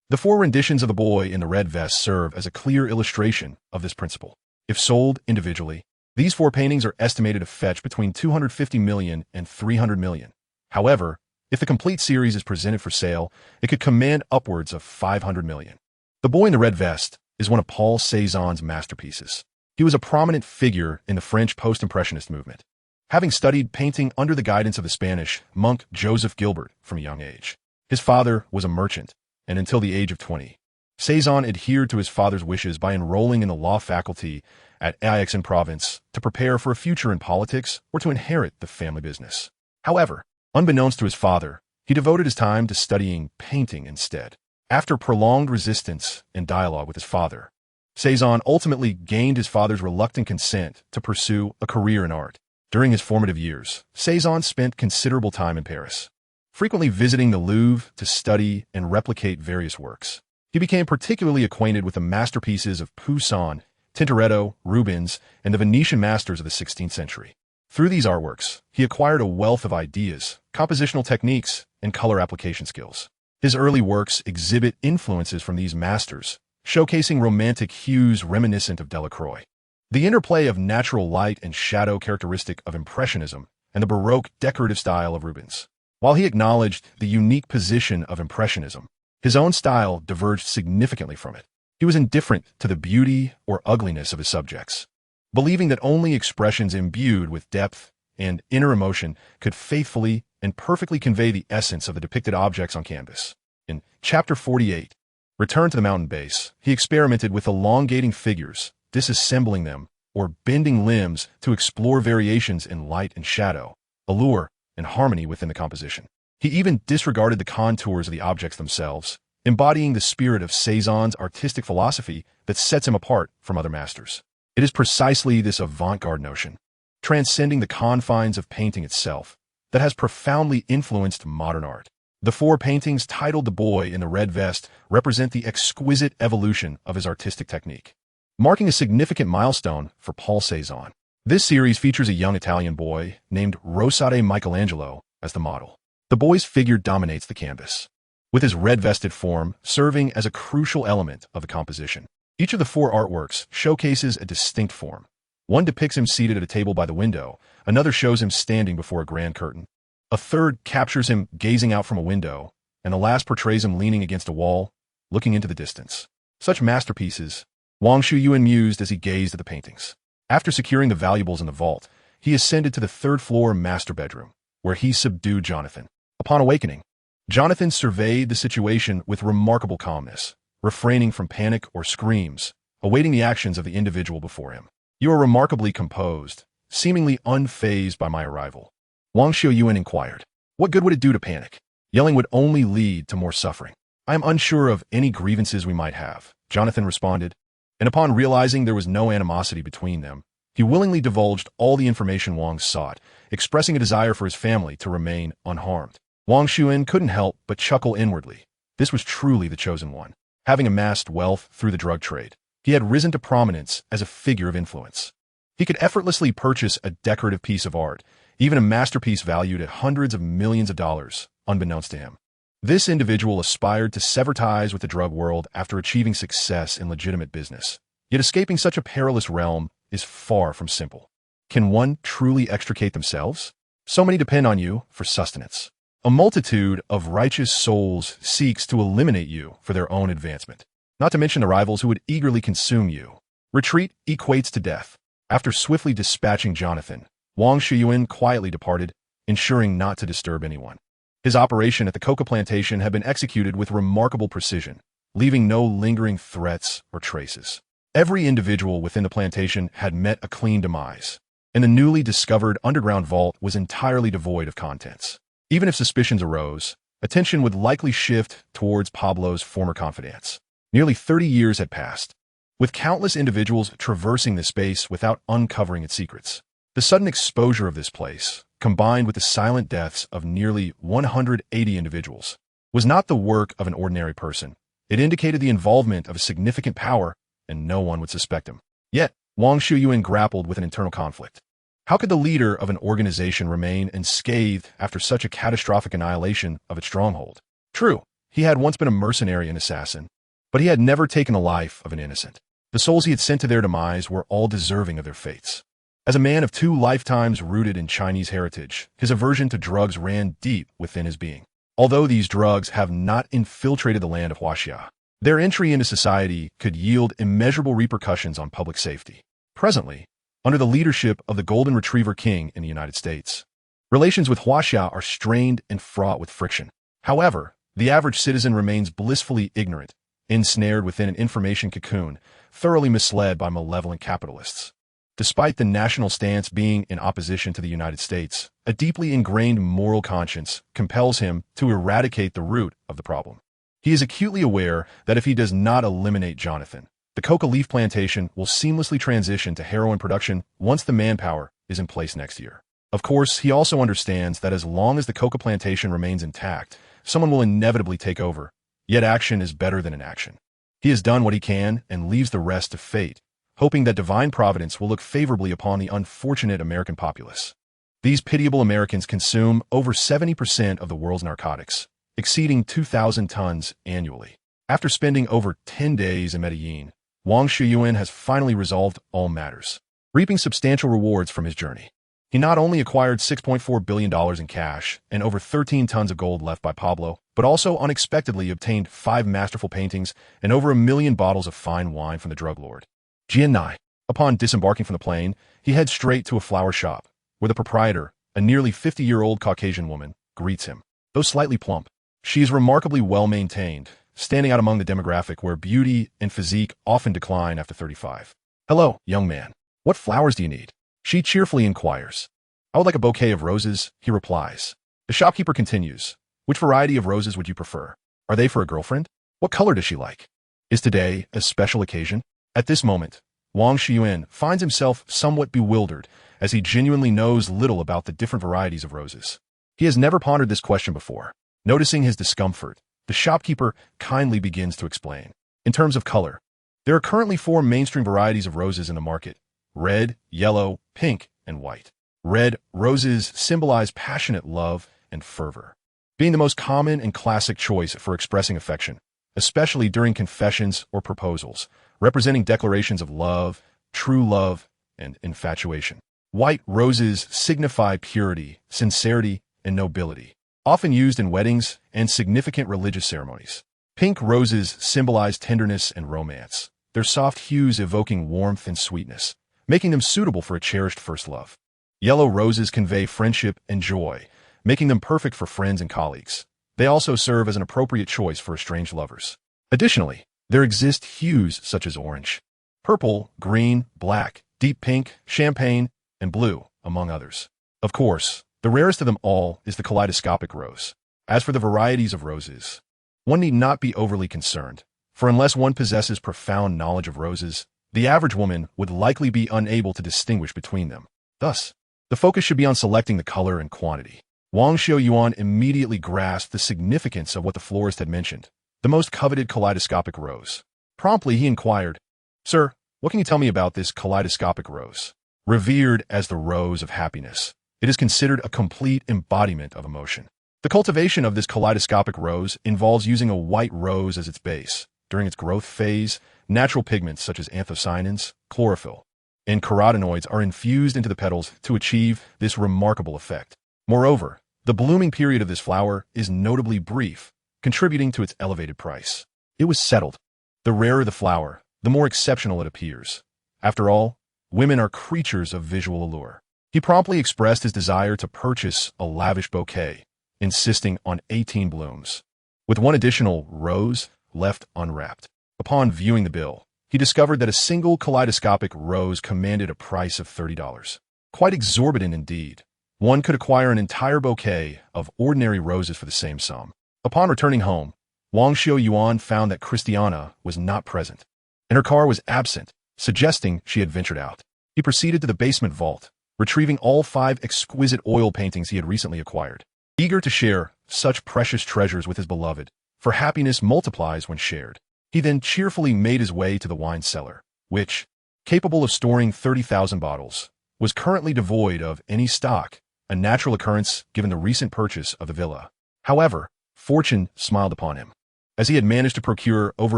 The 4 renditions of the Boy in the Red Vest serve as a clear illustration of this principle. If sold individually, these 4 paintings are estimated to fetch between $250 million and $300 million. However, if the complete series is presented for sale, it could command upwards of $500 million. The Boy in the Red Vest is one of Paul Cézanne's masterpieces. He was a prominent figure in the French post-impressionist movement, having studied painting under the guidance of the Spanish monk Joseph Gilbert from a young age. His father was a merchant, and until the age of 20, Cézanne adhered to his father's wishes by enrolling in the law faculty at Aix-en-Provence to prepare for a future in politics or to inherit the family business. However, unbeknownst to his father, he devoted his time to studying painting instead. After prolonged resistance and dialogue with his father, Cézanne ultimately gained his father's reluctant consent to pursue a career in art. During his formative years, Cézanne spent considerable time in Paris, frequently visiting the Louvre to study and replicate various works. He became particularly acquainted with the masterpieces of Poussin, Tintoretto, Rubens, and the Venetian masters of the 16th century. Through these artworks, he acquired a wealth of ideas, compositional techniques, and color application skills. His early works exhibit influences from these masters, showcasing romantic hues reminiscent of Delacroix. The interplay of natural light and shadow characteristic of Impressionism and the Baroque decorative style of Rubens. While he acknowledged the unique position of Impressionism, his own style diverged significantly from it. He was indifferent to the beauty or ugliness of his subjects, believing that only expressions imbued with depth and inner emotion could faithfully and perfectly convey the essence of the depicted objects on canvas. In Chapter 48, Return to the Mountain Base, he experimented with elongating figures, disassembling them, or bending limbs to explore variations in light and shadow, allure, and harmony within the composition. He even disregarded the contours of the objects themselves, embodying the spirit of Cézanne's artistic philosophy that sets him apart from other masters. It is precisely this avant-garde notion, transcending the confines of painting itself, that has profoundly influenced modern art. The 4 paintings titled The Boy in the Red Vest represent the exquisite evolution of his artistic technique, marking a significant milestone for Paul Cézanne. This series features a young Italian boy named Rosade Michelangelo as the model. The boy's figure dominates the canvas, with his red-vested form serving as a crucial element of the composition. Each of the 4 artworks showcases a distinct form. One depicts him seated at a table by the window, another shows him standing before a grand curtain, a third captures him gazing out from a window, and the last portrays him leaning against a wall, looking into the distance. Such masterpieces, Wang Xiuyuan mused as he gazed at the paintings. After securing the valuables in the vault, he ascended to the 3rd-floor master bedroom, where he subdued Jonathan. Upon awakening, Jonathan surveyed the situation with remarkable calmness, refraining from panic or screams, awaiting the actions of the individual before him. "You are remarkably composed, seemingly unfazed by my arrival," Wang Xiuyuan inquired. "What good would it do to panic? Yelling would only lead to more suffering." "I am unsure of any grievances we might have," Jonathan responded, and upon realizing there was no animosity between them, he willingly divulged all the information Wang sought, expressing a desire for his family to remain unharmed. Wang Xiuyuan couldn't help but chuckle inwardly. This was truly the chosen one. Having amassed wealth through the drug trade, he had risen to prominence as a figure of influence. He could effortlessly purchase a decorative piece of art, even a masterpiece valued at hundreds of millions of dollars, unbeknownst to him. This individual aspired to sever ties with the drug world after achieving success in legitimate business. Yet escaping such a perilous realm is far from simple. Can one truly extricate themselves? So many depend on you for sustenance. A multitude of righteous souls seeks to eliminate you for their own advancement, not to mention the rivals who would eagerly consume you. Retreat equates to death. After swiftly dispatching Jonathan, Wang Xiuyuan quietly departed, ensuring not to disturb anyone. His operation at the coca plantation had been executed with remarkable precision, leaving no lingering threats or traces. Every individual within the plantation had met a clean demise, and the newly discovered underground vault was entirely devoid of contents. Even if suspicions arose, attention would likely shift towards Pablo's former confidants. Nearly 30 years had passed, with countless individuals traversing the space without uncovering its secrets. The sudden exposure of this place, combined with the silent deaths of nearly 180 individuals, was not the work of an ordinary person. It indicated the involvement of a significant power, and no one would suspect him. Yet, Wang Xiuyuan grappled with an internal conflict. How could the leader of an organization remain unscathed after such a catastrophic annihilation of its stronghold? True, he had once been a mercenary and assassin, but he had never taken the life of an innocent. The souls he had sent to their demise were all deserving of their fates. As a man of 2 lifetimes rooted in Chinese heritage, his aversion to drugs ran deep within his being. Although these drugs have not infiltrated the land of Huaxia, their entry into society could yield immeasurable repercussions on public safety. Presently, under the leadership of the Golden Retriever King in the United States, relations with Huaxia are strained and fraught with friction. However, the average citizen remains blissfully ignorant, ensnared within an information cocoon, thoroughly misled by malevolent capitalists. Despite the national stance being in opposition to the United States, a deeply ingrained moral conscience compels him to eradicate the root of the problem. He is acutely aware that if he does not eliminate Jonathan, the coca leaf plantation will seamlessly transition to heroin production once the manpower is in place next year. Of course, he also understands that as long as the coca plantation remains intact, someone will inevitably take over, yet action is better than inaction. He has done what he can and leaves the rest to fate, hoping that divine providence will look favorably upon the unfortunate American populace. These pitiable Americans consume over 70% of the world's narcotics, exceeding 2,000 tons annually. After spending over 10 days in Medellin, Wang Xiuyuan has finally resolved all matters, reaping substantial rewards from his journey. He not only acquired $6.4 billion in cash and over 13 tons of gold left by Pablo, but also unexpectedly obtained 5 masterful paintings and over 1 million bottles of fine wine from the drug lord. Jian. Upon disembarking from the plane, he heads straight to a flower shop, where the proprietor, a nearly 50-year-old Caucasian woman, greets him. Though slightly plump, she is remarkably well-maintained, standing out among the demographic where beauty and physique often decline after 35. "Hello, young man. What flowers do you need?" she cheerfully inquires. "I would like a bouquet of roses," he replies. The shopkeeper continues. "Which variety of roses would you prefer? Are they for a girlfriend? What color does she like? Is today a special occasion?" At this moment, Wang Xiuyuan finds himself somewhat bewildered, as he genuinely knows little about the different varieties of roses. He has never pondered this question before. Noticing his discomfort, the shopkeeper kindly begins to explain. In terms of color, there are currently 4 mainstream varieties of roses in the market: red, yellow, pink, and white. Red roses symbolize passionate love and fervor, being the most common and classic choice for expressing affection, especially during confessions or proposals, representing declarations of love, true love, and infatuation. White roses signify purity, sincerity, and nobility, often used in weddings and significant religious ceremonies. Pink roses symbolize tenderness and romance, their soft hues evoking warmth and sweetness, making them suitable for a cherished first love. Yellow roses convey friendship and joy, making them perfect for friends and colleagues. They also serve as an appropriate choice for estranged lovers. Additionally, there exist hues such as orange, purple, green, black, deep pink, champagne, and blue, among others. Of course, the rarest of them all is the kaleidoscopic rose. As for the varieties of roses, one need not be overly concerned, for unless one possesses profound knowledge of roses, the average woman would likely be unable to distinguish between them. Thus, the focus should be on selecting the color and quantity. Wang Xiuyuan immediately grasped the significance of what the florist had mentioned, the most coveted kaleidoscopic rose. Promptly he inquired, "Sir, what can you tell me about this kaleidoscopic rose?" Revered as the rose of happiness, it is considered a complete embodiment of emotion. The cultivation of this kaleidoscopic rose involves using a white rose as its base. During its growth phase, natural pigments such as anthocyanins, chlorophyll, and carotenoids are infused into the petals to achieve this remarkable effect. Moreover, the blooming period of this flower is notably brief, contributing to its elevated price. It was settled. The rarer the flower, the more exceptional it appears. After all, women are creatures of visual allure. He promptly expressed his desire to purchase a lavish bouquet, insisting on 18 blooms, with one additional rose left unwrapped. Upon viewing the bill, he discovered that a single kaleidoscopic rose commanded a price of $30. Quite exorbitant indeed. One could acquire an entire bouquet of ordinary roses for the same sum. Upon returning home, Wang Xiuyuan found that Christiana was not present, and her car was absent, suggesting she had ventured out. He proceeded to the basement vault, retrieving all 5 exquisite oil paintings he had recently acquired. Eager to share such precious treasures with his beloved, for happiness multiplies when shared, he then cheerfully made his way to the wine cellar, which, capable of storing 30,000 bottles, was currently devoid of any stock, a natural occurrence given the recent purchase of the villa. However, fortune smiled upon him, as he had managed to procure over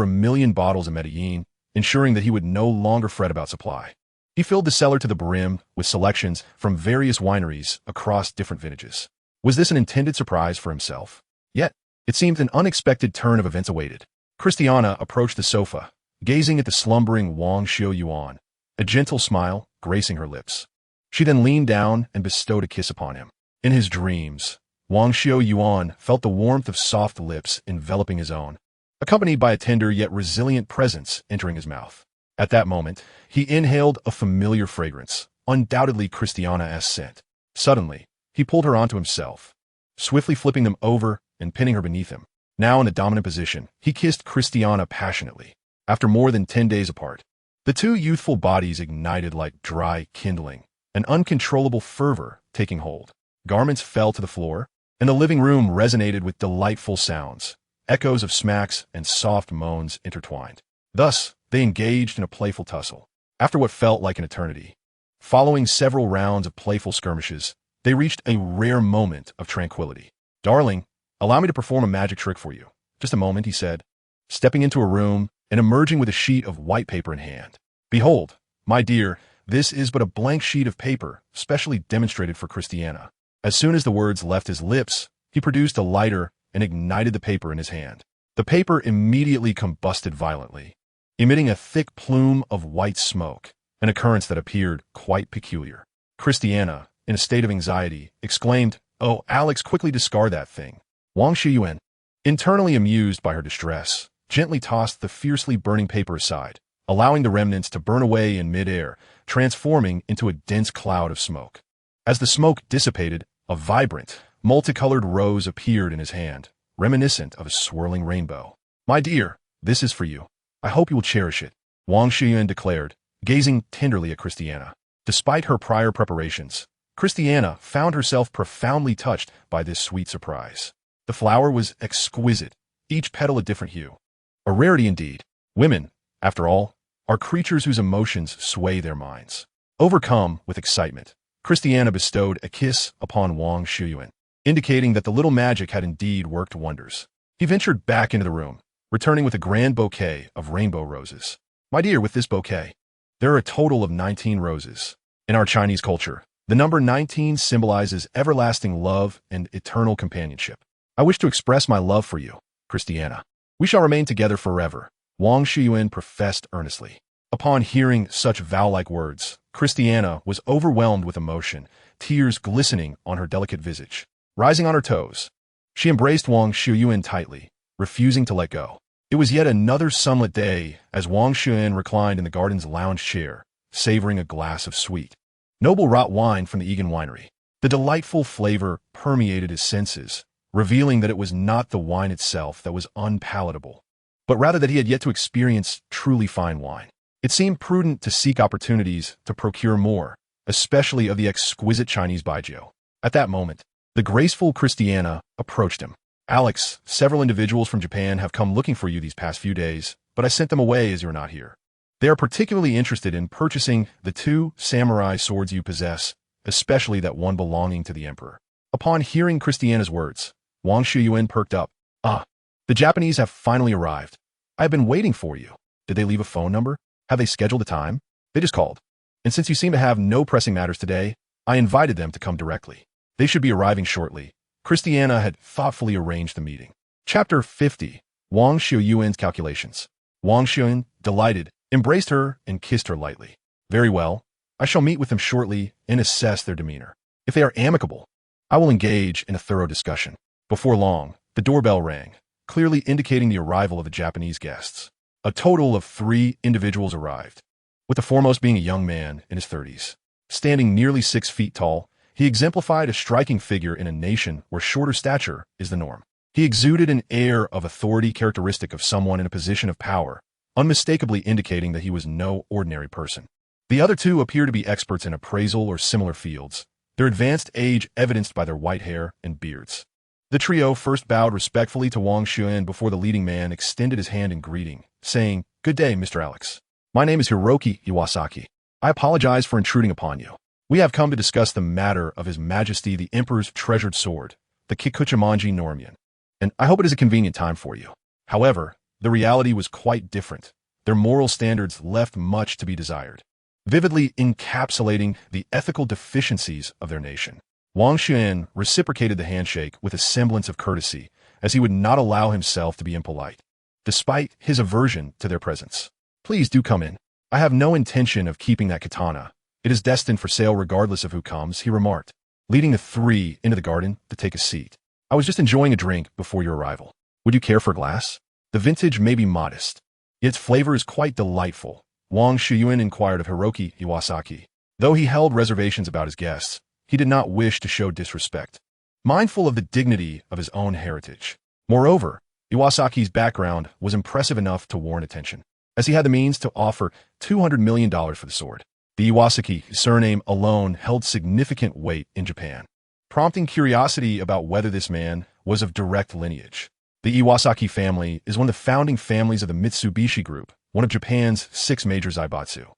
1 million bottles in Medellin, ensuring that he would no longer fret about supply. He filled the cellar to the brim with selections from various wineries across different vintages. Was this an intended surprise for himself? Yet, it seemed an unexpected turn of events awaited. Christiana approached the sofa, gazing at the slumbering Wang Xiuyuan, a gentle smile gracing her lips. She then leaned down and bestowed a kiss upon him. In his dreams, Wang Xiuyuan felt the warmth of soft lips enveloping his own, accompanied by a tender yet resilient presence entering his mouth. At that moment, he inhaled a familiar fragrance, undoubtedly Christiana's scent. Suddenly, he pulled her onto himself, swiftly flipping them over and pinning her beneath him. Now in the dominant position, he kissed Christiana passionately. After more than 10 days apart, the two youthful bodies ignited like dry kindling, an uncontrollable fervor taking hold. Garments fell to the floor, and the living room resonated with delightful sounds, echoes of smacks and soft moans intertwined. Thus, they engaged in a playful tussle. After what felt like an eternity, following several rounds of playful skirmishes, they reached a rare moment of tranquility. "Darling," Allow me to perform a magic trick for you. Just a moment, he said, stepping into a room and emerging with a sheet of white paper in hand. Behold, my dear, this is but a blank sheet of paper, specially demonstrated for Christiana. As soon as the words left his lips, he produced a lighter and ignited the paper in his hand. The paper immediately combusted violently, emitting a thick plume of white smoke, an occurrence that appeared quite peculiar. Christiana, in a state of anxiety, exclaimed, "Oh, Alex, quickly discard that thing." Wang Xiuyuan, internally amused by her distress, gently tossed the fiercely burning paper aside, allowing the remnants to burn away in midair, transforming into a dense cloud of smoke. As the smoke dissipated, a vibrant, multicolored rose appeared in his hand, reminiscent of a swirling rainbow. "My dear, this is for you. I hope you will cherish it," Wang Xiuyuan declared, gazing tenderly at Christiana. Despite her prior preparations, Christiana found herself profoundly touched by this sweet surprise. The flower was exquisite, each petal a different hue. A rarity indeed. Women, after all, are creatures whose emotions sway their minds. Overcome with excitement, Christiana bestowed a kiss upon Wang Xiuyuan, indicating that the little magic had indeed worked wonders. He ventured back into the room, returning with a grand bouquet of rainbow roses. "My dear, with this bouquet, there are a total of 19 roses. In our Chinese culture, the number 19 symbolizes everlasting love and eternal companionship. I wish to express my love for you, Christiana. We shall remain together forever," Wang Xiuyuan professed earnestly. Upon hearing such vow-like words, Christiana was overwhelmed with emotion, tears glistening on her delicate visage. Rising on her toes, she embraced Wang Xiuyuan tightly, refusing to let go. It was yet another sunlit day as Wang Xiuyuan reclined in the garden's lounge chair, savoring a glass of sweet, noble wrought wine from the Egan winery. The delightful flavor permeated his senses, revealing that it was not the wine itself that was unpalatable, but rather that he had yet to experience truly fine wine. It seemed prudent to seek opportunities to procure more, especially of the exquisite Chinese baijiu. At that moment, the graceful Christiana approached him. "Alex, several individuals from Japan have come looking for you these past few days, but I sent them away as you are not here. They are particularly interested in purchasing the 2 samurai swords you possess, especially that one belonging to the emperor." Upon hearing Christiana's words, Wang Xiuyuan perked up. "Ah, the Japanese have finally arrived. I have been waiting for you. Did they leave a phone number? Have they scheduled a time?" "They just called. And since you seem to have no pressing matters today, I invited them to come directly. They should be arriving shortly." Christiana had thoughtfully arranged the meeting. Chapter 50. Wang Xiuyuan's Calculations. Wang Xiuyuan, delighted, embraced her and kissed her lightly. "Very well. I shall meet with them shortly and assess their demeanor. If they are amicable, I will engage in a thorough discussion." Before long, the doorbell rang, clearly indicating the arrival of the Japanese guests. A total of 3 individuals arrived, with the foremost being a young man in his 30s. Standing nearly 6 feet tall, he exemplified a striking figure in a nation where shorter stature is the norm. He exuded an air of authority characteristic of someone in a position of power, unmistakably indicating that he was no ordinary person. The other 2 appear to be experts in appraisal or similar fields, their advanced age evidenced by their white hair and beards. The trio first bowed respectfully to Wang Xiuyuan before the leading man extended his hand in greeting, saying, "Good day, Mr. Alex. My name is Hiroki Iwasaki. I apologize for intruding upon you. We have come to discuss the matter of His Majesty the Emperor's treasured sword, the Kikuchimanji Normian, and I hope it is a convenient time for you." However, the reality was quite different. Their moral standards left much to be desired, vividly encapsulating the ethical deficiencies of their nation. Wang Xiuyuan reciprocated the handshake with a semblance of courtesy, as he would not allow himself to be impolite, despite his aversion to their presence. "Please do come in. I have no intention of keeping that katana. It is destined for sale regardless of who comes," he remarked, leading the 3 into the garden to take a seat. "I was just enjoying a drink before your arrival. Would you care for a glass? The vintage may be modest, yet its flavor is quite delightful," Wang Xiuyuan inquired of Hiroki Iwasaki. Though he held reservations about his guests, he did not wish to show disrespect, mindful of the dignity of his own heritage. Moreover, Iwasaki's background was impressive enough to warrant attention, as he had the means to offer $200 million for the sword. The Iwasaki surname alone held significant weight in Japan, prompting curiosity about whether this man was of direct lineage. The Iwasaki family is one of the founding families of the Mitsubishi Group, one of Japan's 6 major zaibatsu.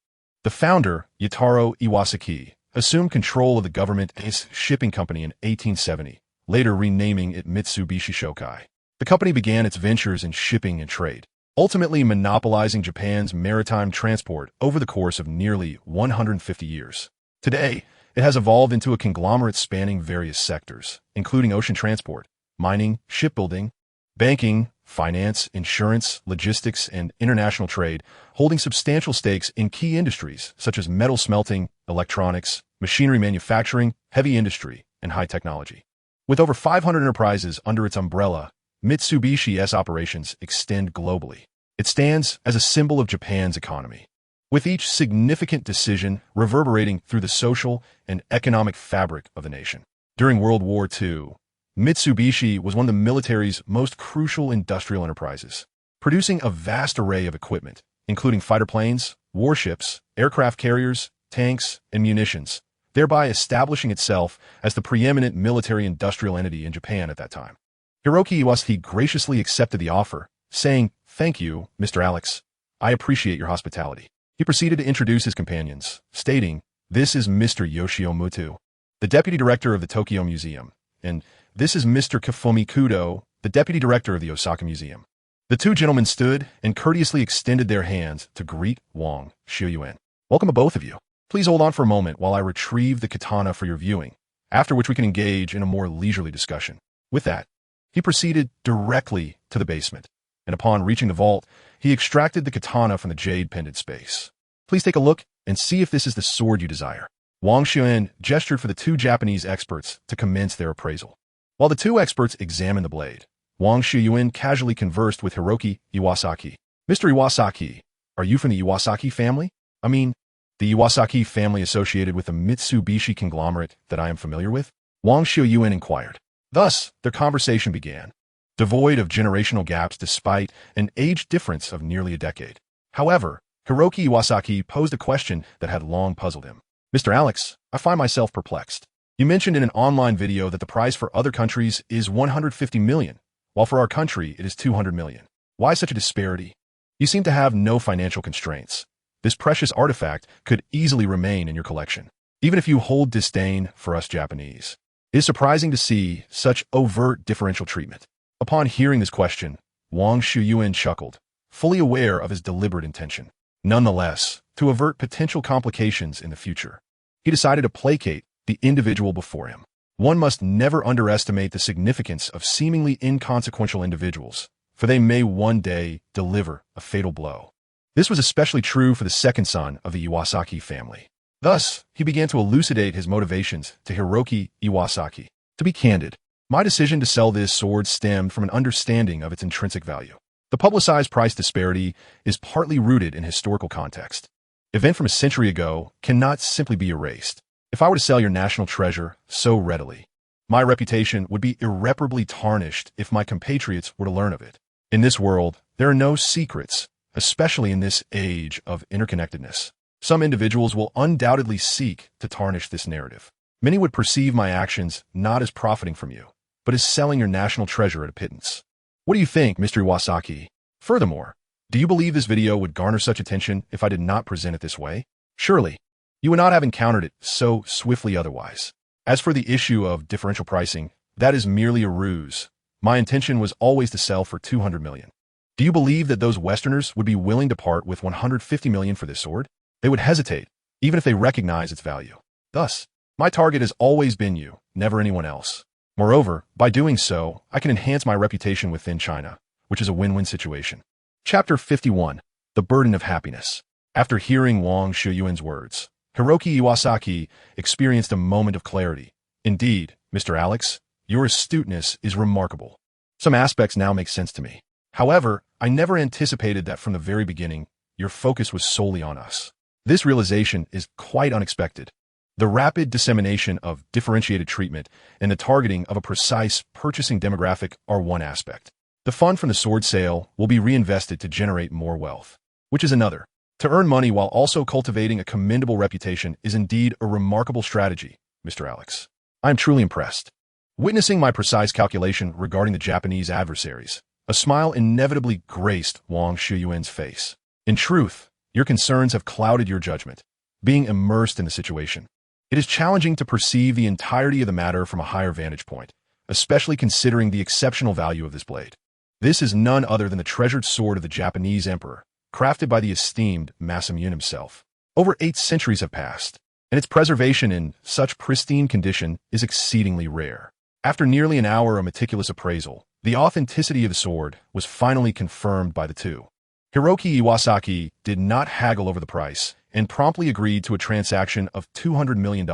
The founder, Yataro Iwasaki, assumed control of the government and its shipping company in 1870, later renaming it Mitsubishi Shokai. The company began its ventures in shipping and trade, ultimately monopolizing Japan's maritime transport over the course of nearly 150 years. Today, it has evolved into a conglomerate spanning various sectors, including ocean transport, mining, shipbuilding, banking, finance, insurance, logistics, and international trade, holding substantial stakes in key industries such as metal smelting, electronics, machinery manufacturing, heavy industry, and high technology. With over 500 enterprises under its umbrella, Mitsubishi's operations extend globally. It stands as a symbol of Japan's economy, with each significant decision reverberating through the social and economic fabric of the nation. During World War II, Mitsubishi was one of the military's most crucial industrial enterprises, producing a vast array of equipment, including fighter planes, warships, aircraft carriers, tanks, and munitions, thereby establishing itself as the preeminent military-industrial entity in Japan at that time. Hiroki Iwasaki graciously accepted the offer, saying, "Thank you, Mr. Alex. I appreciate your hospitality." He proceeded to introduce his companions, stating, "This is Mr. Yoshio Muto, the deputy director of the Tokyo Museum, and this is Mr. Kifumi Kudo, the deputy director of the Osaka Museum." The two gentlemen stood and courteously extended their hands to greet Wang Xiuyuan. "Welcome to both of you. Please hold on for a moment while I retrieve the katana for your viewing, after which we can engage in a more leisurely discussion." With that, he proceeded directly to the basement, and upon reaching the vault, he extracted the katana from the jade pendant space. "Please take a look and see if this is the sword you desire." Wang Xiuyuan gestured for the two Japanese experts to commence their appraisal. While the two experts examined the blade, Wang Xiuyuan casually conversed with Hiroki Iwasaki. "Mr. Iwasaki, are you from the Iwasaki family? I mean, the Iwasaki family associated with the Mitsubishi conglomerate that I am familiar with?" Wang Xiuyuan inquired. Thus, their conversation began, devoid of generational gaps despite an age difference of nearly a decade. However, Hiroki Iwasaki posed a question that had long puzzled him. "Mr. Alex, I find myself perplexed. You mentioned in an online video that the price for other countries is 150 million, while for our country it is 200 million. Why such a disparity? You seem to have no financial constraints. This precious artifact could easily remain in your collection, even if you hold disdain for us Japanese. It is surprising to see such overt differential treatment." Upon hearing this question, Wang Xiuyuan chuckled, fully aware of his deliberate intention. Nonetheless, to avert potential complications in the future, he decided to placate the individual before him. One must never underestimate the significance of seemingly inconsequential individuals, for they may one day deliver a fatal blow. This was especially true for the second son of the Iwasaki family. Thus, he began to elucidate his motivations to Hiroki Iwasaki. "To be candid, my decision to sell this sword stemmed from an understanding of its intrinsic value. The publicized price disparity is partly rooted in historical context. Event from a century ago cannot simply be erased. If I were to sell your national treasure so readily, my reputation would be irreparably tarnished if my compatriots were to learn of it. In this world, there are no secrets, especially in this age of interconnectedness. Some individuals will undoubtedly seek to tarnish this narrative. Many would perceive my actions not as profiting from you, but as selling your national treasure at a pittance. What do you think, Mr. Iwasaki? Furthermore, do you believe this video would garner such attention if I did not present it this way? Surely, you would not have encountered it so swiftly otherwise. As for the issue of differential pricing, that is merely a ruse. My intention was always to sell for 200 million. Do you believe that those Westerners would be willing to part with 150 million for this sword? They would hesitate, even if they recognize its value. Thus, my target has always been you, never anyone else. Moreover, by doing so, I can enhance my reputation within China, which is a win-win situation." Chapter 51. The Burden of Happiness. After hearing Wang Xiuyuan's words, Hiroki Iwasaki experienced a moment of clarity. "Indeed, Mr. Alex, your astuteness is remarkable. Some aspects now make sense to me. However, I never anticipated that from the very beginning, your focus was solely on us. This realization is quite unexpected. The rapid dissemination of differentiated treatment and the targeting of a precise purchasing demographic are one aspect. The fund from the sword sale will be reinvested to generate more wealth, which is another. To earn money while also cultivating a commendable reputation is indeed a remarkable strategy, Mr. Alex. I am truly impressed." Witnessing my precise calculation regarding the Japanese adversaries, a smile inevitably graced Wang Xiuyuan's face. "In truth, your concerns have clouded your judgment. Being immersed in the situation, it is challenging to perceive the entirety of the matter from a higher vantage point. especially considering the exceptional value of this blade. This is none other than the treasured sword of the Japanese emperor, crafted by the esteemed Masamune himself. Over 8 centuries have passed, and its preservation in such pristine condition is exceedingly rare. After nearly an hour of meticulous appraisal, the authenticity of the sword was finally confirmed by the two. Hiroki Iwasaki did not haggle over the price and promptly agreed to a transaction of $200 million,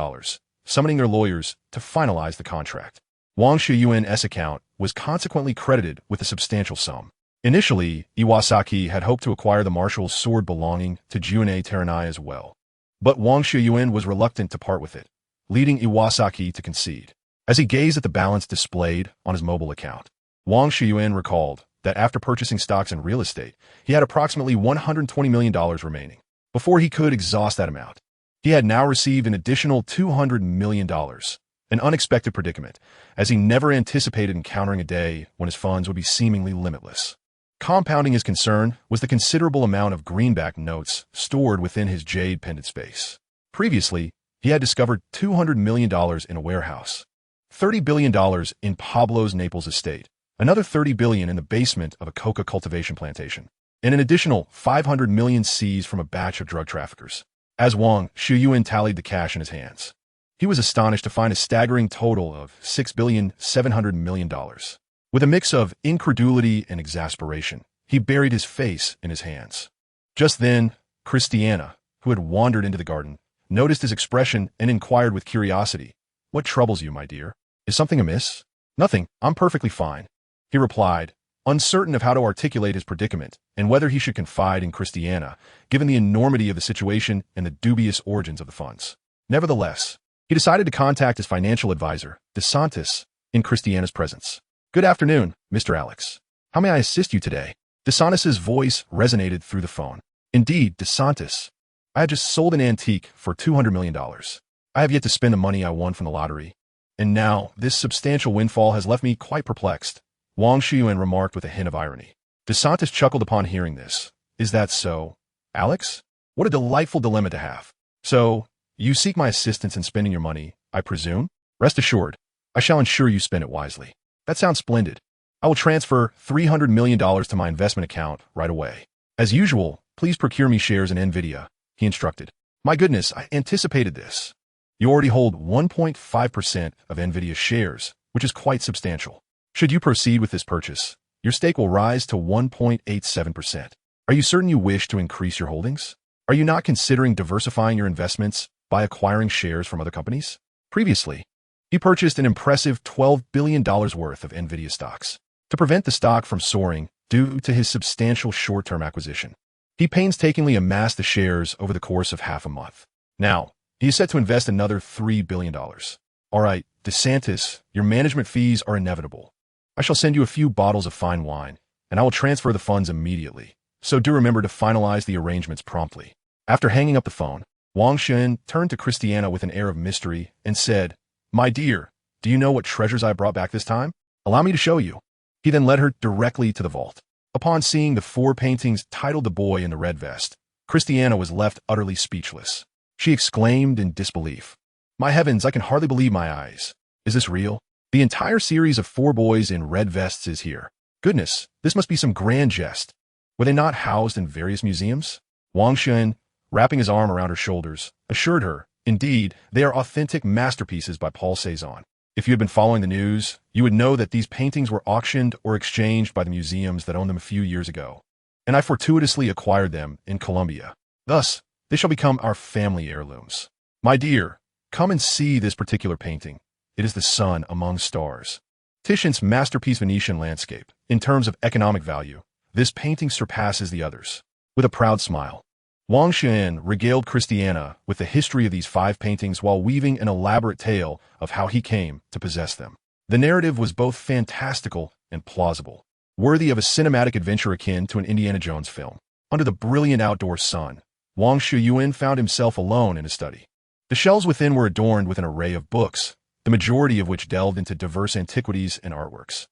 summoning their lawyers to finalize the contract. Wang Xiuyuan's account was consequently credited with a substantial sum. Initially, Iwasaki had hoped to acquire the marshal's sword belonging to Juné Teranai as well. But Wang Xiuyuan was reluctant to part with it, leading Iwasaki to concede. As he gazed at the balance displayed on his mobile account, Wang Xiuyuan recalled that after purchasing stocks in real estate, he had approximately $120 million remaining. Before he could exhaust that amount, he had now received an additional $200 million, an unexpected predicament, as he never anticipated encountering a day when his funds would be seemingly limitless. Compounding his concern was the considerable amount of greenback notes stored within his jade pendant space. Previously, he had discovered $200 million in a warehouse, $30 billion in Pablo's Naples estate, another $30 billion in the basement of a coca cultivation plantation, and an additional $500 million seized from a batch of drug traffickers. As Wang Xiuyuan tallied the cash in his hands, he was astonished to find a staggering total of $6.7 billion. With a mix of incredulity and exasperation, he buried his face in his hands. Just then, Christiana, who had wandered into the garden, noticed his expression and inquired with curiosity, "What troubles you, my dear? Is something amiss?" "Nothing, I'm perfectly fine," he replied, uncertain of how to articulate his predicament and whether he should confide in Christiana, given the enormity of the situation and the dubious origins of the funds. Nevertheless, he decided to contact his financial advisor, DeSantis, in Christiana's presence. "Good afternoon, Mr. Alex. How may I assist you today?" DeSantis' voice resonated through the phone. "Indeed, DeSantis. I have just sold an antique for $200 million. I have yet to spend the money I won from the lottery, and now this substantial windfall has left me quite perplexed," Wang Xiuyuan remarked with a hint of irony. DeSantis chuckled upon hearing this. "Is that so, Alex? What a delightful dilemma to have. So, you seek my assistance in spending your money, I presume? Rest assured, I shall ensure you spend it wisely." "That sounds splendid. I will transfer $300 million to my investment account right away. As usual, please procure me shares in NVIDIA," he instructed. "My goodness, I anticipated this. You already hold 1.5% of NVIDIA shares, which is quite substantial. Should you proceed with this purchase, your stake will rise to 1.87%. Are you certain you wish to increase your holdings? Are you not considering diversifying your investments by acquiring shares from other companies?" Previously, he purchased an impressive $12 billion worth of NVIDIA stocks. To prevent the stock from soaring due to his substantial short-term acquisition, he painstakingly amassed the shares over the course of half a month. Now, he is set to invest another $3 billion. "All right, DeSantis, your management fees are inevitable. I shall send you a few bottles of fine wine, and I will transfer the funds immediately. So do remember to finalize the arrangements promptly." After hanging up the phone, Wang Xiuyuan turned to Christiana with an air of mystery and said, "My dear, do you know what treasures I brought back this time? Allow me to show you." He then led her directly to the vault. Upon seeing the 4 paintings titled The Boy in the Red Vest, Christiana was left utterly speechless. She exclaimed in disbelief, "My heavens, I can hardly believe my eyes. Is this real? The entire series of 4 boys in red vests is here. Goodness, this must be some grand jest. Were they not housed in various museums?" Wang Xiuyuan, wrapping his arm around her shoulders, assured her, "Indeed, they are authentic masterpieces by Paul Cézanne. If you had been following the news, you would know that these paintings were auctioned or exchanged by the museums that owned them a few years ago, and I fortuitously acquired them in Colombia. Thus, they shall become our family heirlooms. My dear, come and see this particular painting. It is the sun among stars. Titian's masterpiece Venetian landscape. In terms of economic value, this painting surpasses the others." With a proud smile, Wang Xiuyuan regaled Christiana with the history of these 5 paintings while weaving an elaborate tale of how he came to possess them. The narrative was both fantastical and plausible, worthy of a cinematic adventure akin to an Indiana Jones film. Under the brilliant outdoor sun, Wang Xiuyuan found himself alone in his study. The shelves within were adorned with an array of books, the majority of which delved into diverse antiquities and artworks.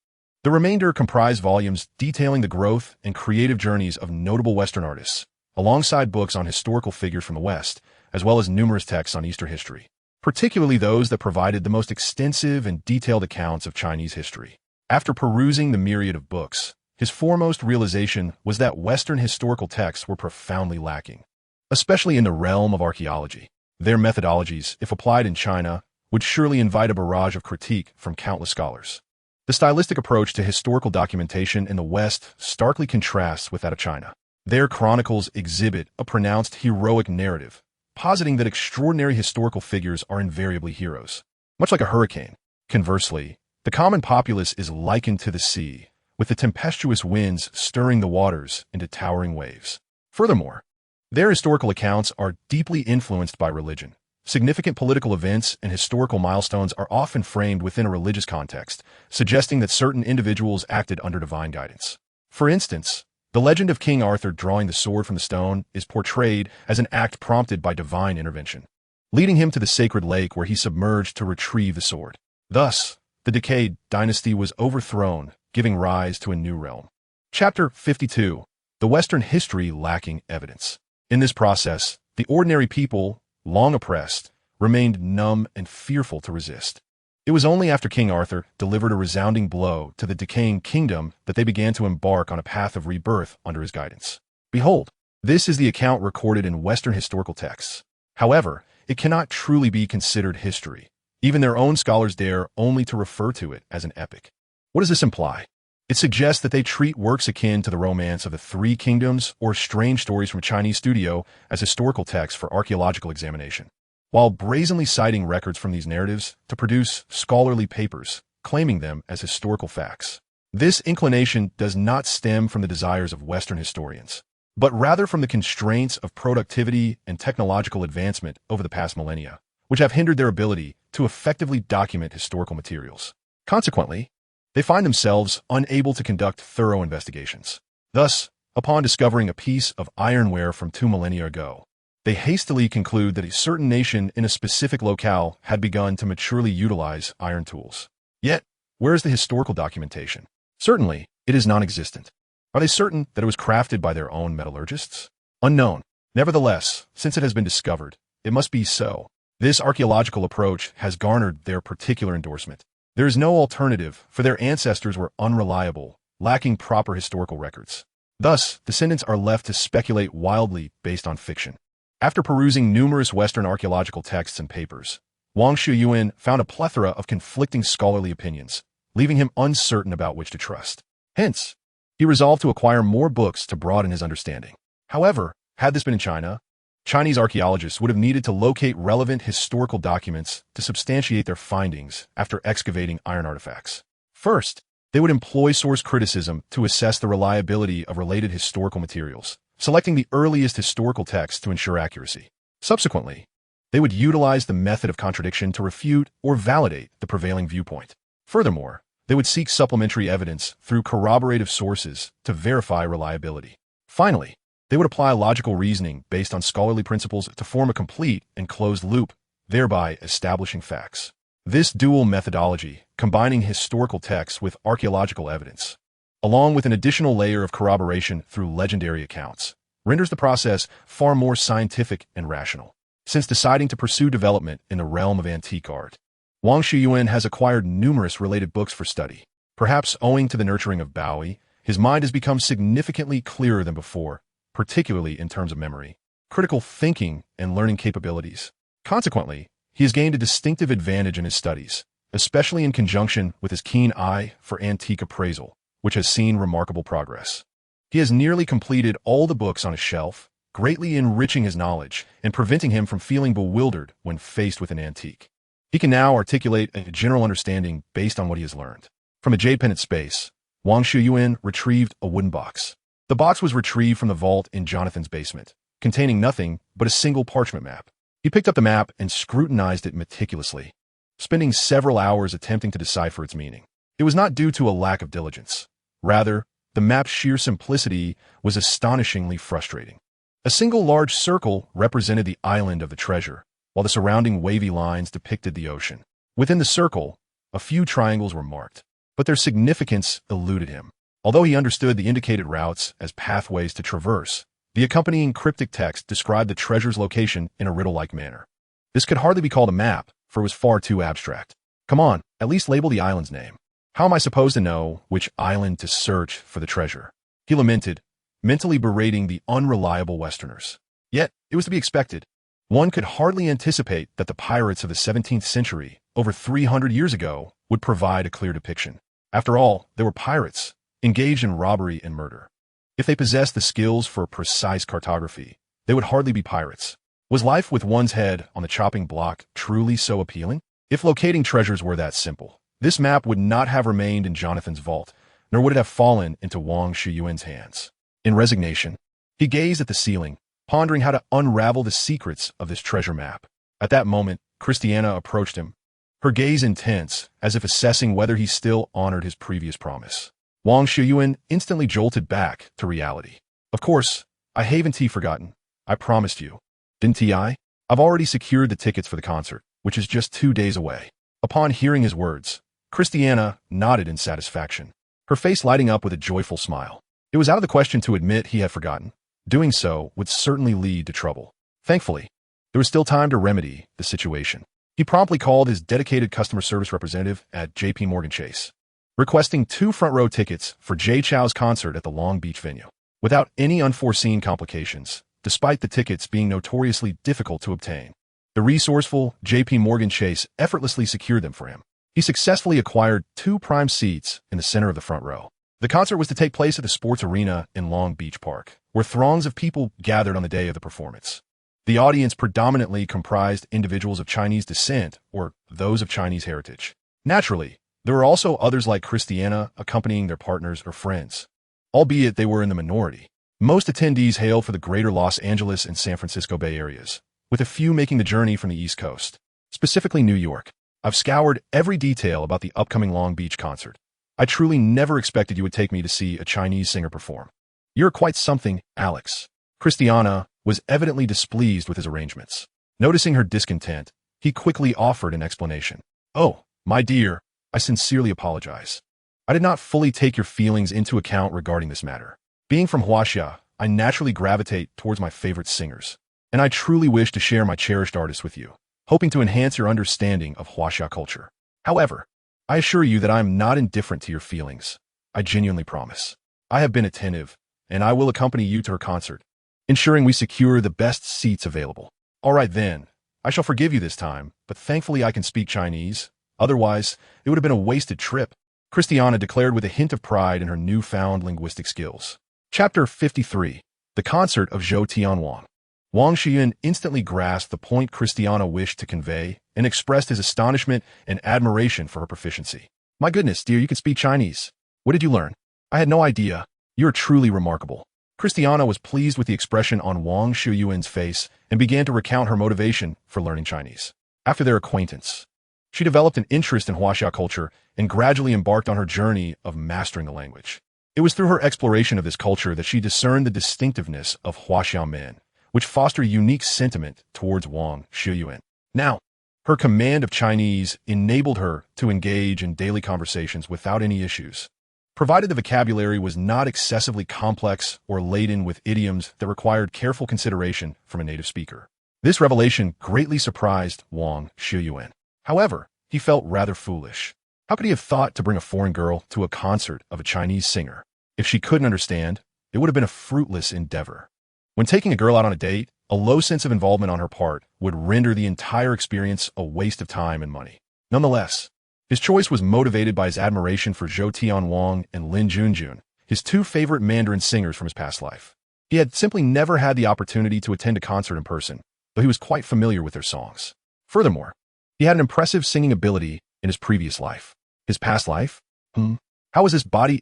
The remainder comprised volumes detailing the growth and creative journeys of notable Western artists, alongside books on historical figures from the West, as well as numerous texts on Eastern history. particularly those that provided the most extensive and detailed accounts of Chinese history. After perusing the myriad of books, his foremost realization was that Western historical texts were profoundly lacking, especially in the realm of archaeology. Their methodologies, if applied in China, would surely invite a barrage of critique from countless scholars. The stylistic approach to historical documentation in the West starkly contrasts with that of China. Their chronicles exhibit a pronounced heroic narrative, positing that extraordinary historical figures are invariably heroes, much like a hurricane. Conversely, the common populace is likened to the sea, with the tempestuous winds stirring the waters into towering waves. Furthermore, their historical accounts are deeply influenced by religion. Significant political events and historical milestones are often framed within a religious context, suggesting that certain individuals acted under divine guidance. For instance, the legend of King Arthur drawing the sword from the stone is portrayed as an act prompted by divine intervention, leading him to the sacred lake where he submerged to retrieve the sword. Thus, the decayed dynasty was overthrown, giving rise to a new realm. Chapter 52. The Western History Lacking Evidence. In this process, the ordinary people, long oppressed, remained numb and fearful to resist. It was only after King Arthur delivered a resounding blow to the decaying kingdom that they began to embark on a path of rebirth under his guidance. Behold, this is the account recorded in Western historical texts. However, it cannot truly be considered history. Even their own scholars dare only to refer to it as an epic. What does this imply? It suggests that they treat works akin to the romance of the Three Kingdoms or strange stories from a Chinese studio as historical texts for archaeological examination, while brazenly citing records from these narratives to produce scholarly papers, claiming them as historical facts. This inclination does not stem from the desires of Western historians, but rather from the constraints of productivity and technological advancement over the past millennia, which have hindered their ability to effectively document historical materials. Consequently, they find themselves unable to conduct thorough investigations. Thus, upon discovering a piece of ironware from 2 millennia ago, they hastily conclude that a certain nation in a specific locale had begun to maturely utilize iron tools. Yet, where is the historical documentation? Certainly, it is non-existent. Are they certain that it was crafted by their own metallurgists? Unknown. Nevertheless, since it has been discovered, it must be so. This archaeological approach has garnered their particular endorsement. There is no alternative, for their ancestors were unreliable, lacking proper historical records. Thus, descendants are left to speculate wildly based on fiction. After perusing numerous Western archaeological texts and papers, Wang Xiuyuan found a plethora of conflicting scholarly opinions, leaving him uncertain about which to trust. Hence, he resolved to acquire more books to broaden his understanding. However, had this been in China, Chinese archaeologists would have needed to locate relevant historical documents to substantiate their findings after excavating iron artifacts. First, they would employ source criticism to assess the reliability of related historical materials, selecting the earliest historical texts to ensure accuracy. Subsequently, they would utilize the method of contradiction to refute or validate the prevailing viewpoint. Furthermore, they would seek supplementary evidence through corroborative sources to verify reliability. Finally, they would apply logical reasoning based on scholarly principles to form a complete and closed loop, thereby establishing facts. This dual methodology, combining historical texts with archaeological evidence, along with an additional layer of corroboration through legendary accounts, renders the process far more scientific and rational. Since deciding to pursue development in the realm of antique art, Wang Xiuyuan has acquired numerous related books for study. Perhaps owing to the nurturing of Bowie, his mind has become significantly clearer than before, particularly in terms of memory, critical thinking, and learning capabilities. Consequently, he has gained a distinctive advantage in his studies, especially in conjunction with his keen eye for antique appraisal, which has seen remarkable progress. He has nearly completed all the books on his shelf, greatly enriching his knowledge and preventing him from feeling bewildered when faced with an antique. He can now articulate a general understanding based on what he has learned. From a jade pendant space, Wang Xiuyuan retrieved a wooden box. The box was retrieved from the vault in Jonathan's basement, containing nothing but a single parchment map. He picked up the map and scrutinized it meticulously, spending several hours attempting to decipher its meaning. It was not due to a lack of diligence. Rather, the map's sheer simplicity was astonishingly frustrating. A single large circle represented the island of the treasure, while the surrounding wavy lines depicted the ocean. Within the circle, a few triangles were marked, but their significance eluded him. Although he understood the indicated routes as pathways to traverse, the accompanying cryptic text described the treasure's location in a riddle-like manner. This could hardly be called a map, for it was far too abstract. Come on, at least label the island's name. How am I supposed to know which island to search for the treasure? He lamented, mentally berating the unreliable Westerners. Yet, it was to be expected. One could hardly anticipate that the pirates of the 17th century, over 300 years ago, would provide a clear depiction. After all, they were pirates, engaged in robbery and murder. If they possessed the skills for precise cartography, they would hardly be pirates. Was life with one's head on the chopping block truly so appealing? If locating treasures were that simple, this map would not have remained in Jonathan's vault, nor would it have fallen into Wang Xiuyuan's hands. In resignation, he gazed at the ceiling, pondering how to unravel the secrets of this treasure map. At that moment, Christiana approached him, her gaze intense, as if assessing whether he still honored his previous promise. Wang Xiuyuan instantly jolted back to reality. Of course, I haven't forgotten. I promised you. Didn't I? I've already secured the tickets for the concert, which is just 2 days away. Upon hearing his words, Christiana nodded in satisfaction, her face lighting up with a joyful smile. It was out of the question to admit he had forgotten. Doing so would certainly lead to trouble. Thankfully, there was still time to remedy the situation. He promptly called his dedicated customer service representative at JP Chase, requesting 2 front-row tickets for Jay Chou's concert at the Long Beach venue. Without any unforeseen complications, despite the tickets being notoriously difficult to obtain, the resourceful JP Chase effortlessly secured them for him. He successfully acquired 2 prime seats in the center of the front row. The concert was to take place at the sports arena in Long Beach Park, where throngs of people gathered on the day of the performance. The audience predominantly comprised individuals of Chinese descent or those of Chinese heritage. Naturally, there were also others like Christiana accompanying their partners or friends, albeit they were in the minority. Most attendees hailed for the greater Los Angeles and San Francisco Bay areas, with a few making the journey from the East Coast, specifically New York. I've scoured every detail about the upcoming Long Beach concert. I truly never expected you would take me to see a Chinese singer perform. You're quite something, Alex. Christiana was evidently displeased with his arrangements. Noticing her discontent, he quickly offered an explanation. Oh, my dear, I sincerely apologize. I did not fully take your feelings into account regarding this matter. Being from Huaxia, I naturally gravitate towards my favorite singers, and I truly wish to share my cherished artists with you, hoping to enhance your understanding of Huaxia culture. However, I assure you that I am not indifferent to your feelings. I genuinely promise. I have been attentive, and I will accompany you to her concert, ensuring we secure the best seats available. All right then, I shall forgive you this time, but thankfully I can speak Chinese. Otherwise, it would have been a wasted trip, Christiana declared with a hint of pride in her newfound linguistic skills. Chapter 53. The Concert of Zhou Tianwang. Wang Xiuyuan instantly grasped the point Christiana wished to convey and expressed his astonishment and admiration for her proficiency. My goodness, dear, you can speak Chinese. What did you learn? I had no idea. You're truly remarkable. Christiana was pleased with the expression on Wang Xiuyuan's face and began to recount her motivation for learning Chinese. After their acquaintance, she developed an interest in Huaxia culture and gradually embarked on her journey of mastering the language. It was through her exploration of this culture that she discerned the distinctiveness of Huaxia men, which fostered a unique sentiment towards Wang Xiuyuan. Now, her command of Chinese enabled her to engage in daily conversations without any issues, provided the vocabulary was not excessively complex or laden with idioms that required careful consideration from a native speaker. This revelation greatly surprised Wang Xiuyuan. However, he felt rather foolish. How could he have thought to bring a foreign girl to a concert of a Chinese singer? If she couldn't understand, it would have been a fruitless endeavor. When taking a girl out on a date, a low sense of involvement on her part would render the entire experience a waste of time and money. Nonetheless, his choice was motivated by his admiration for Zhou Tianwang and Lin Junjun, his 2 favorite Mandarin singers from his past life. He had simply never had the opportunity to attend a concert in person, though he was quite familiar with their songs. Furthermore, he had an impressive singing ability in his previous life. His past life? How was this body's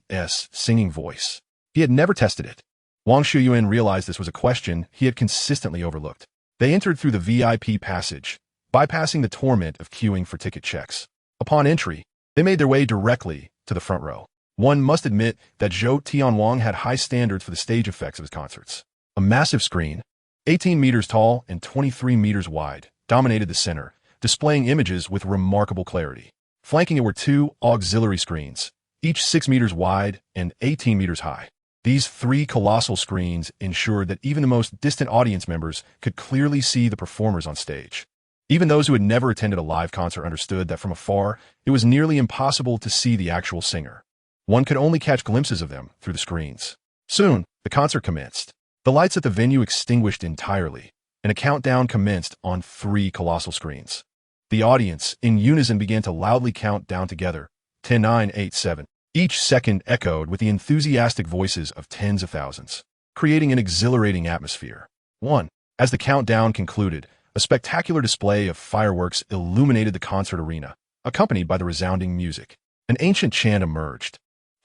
singing voice? He had never tested it. Wang Xiuyuan realized this was a question he had consistently overlooked. They entered through the VIP passage, bypassing the torment of queuing for ticket checks. Upon entry, they made their way directly to the front row. One must admit that Zhou Tianwang had high standards for the stage effects of his concerts. A massive screen, 18 meters tall and 23 meters wide, dominated the center, displaying images with remarkable clarity. Flanking it were 2 auxiliary screens, each 6 meters wide and 18 meters high. These 3 colossal screens ensured that even the most distant audience members could clearly see the performers on stage. Even those who had never attended a live concert understood that from afar, it was nearly impossible to see the actual singer. One could only catch glimpses of them through the screens. Soon, the concert commenced. The lights at the venue extinguished entirely, and a countdown commenced on 3 colossal screens. The audience, in unison, began to loudly count down together, 10, 9, 8, 7. Each second echoed with the enthusiastic voices of tens of thousands, creating an exhilarating atmosphere. 1. As the countdown concluded, a spectacular display of fireworks illuminated the concert arena, accompanied by the resounding music. An ancient chant emerged,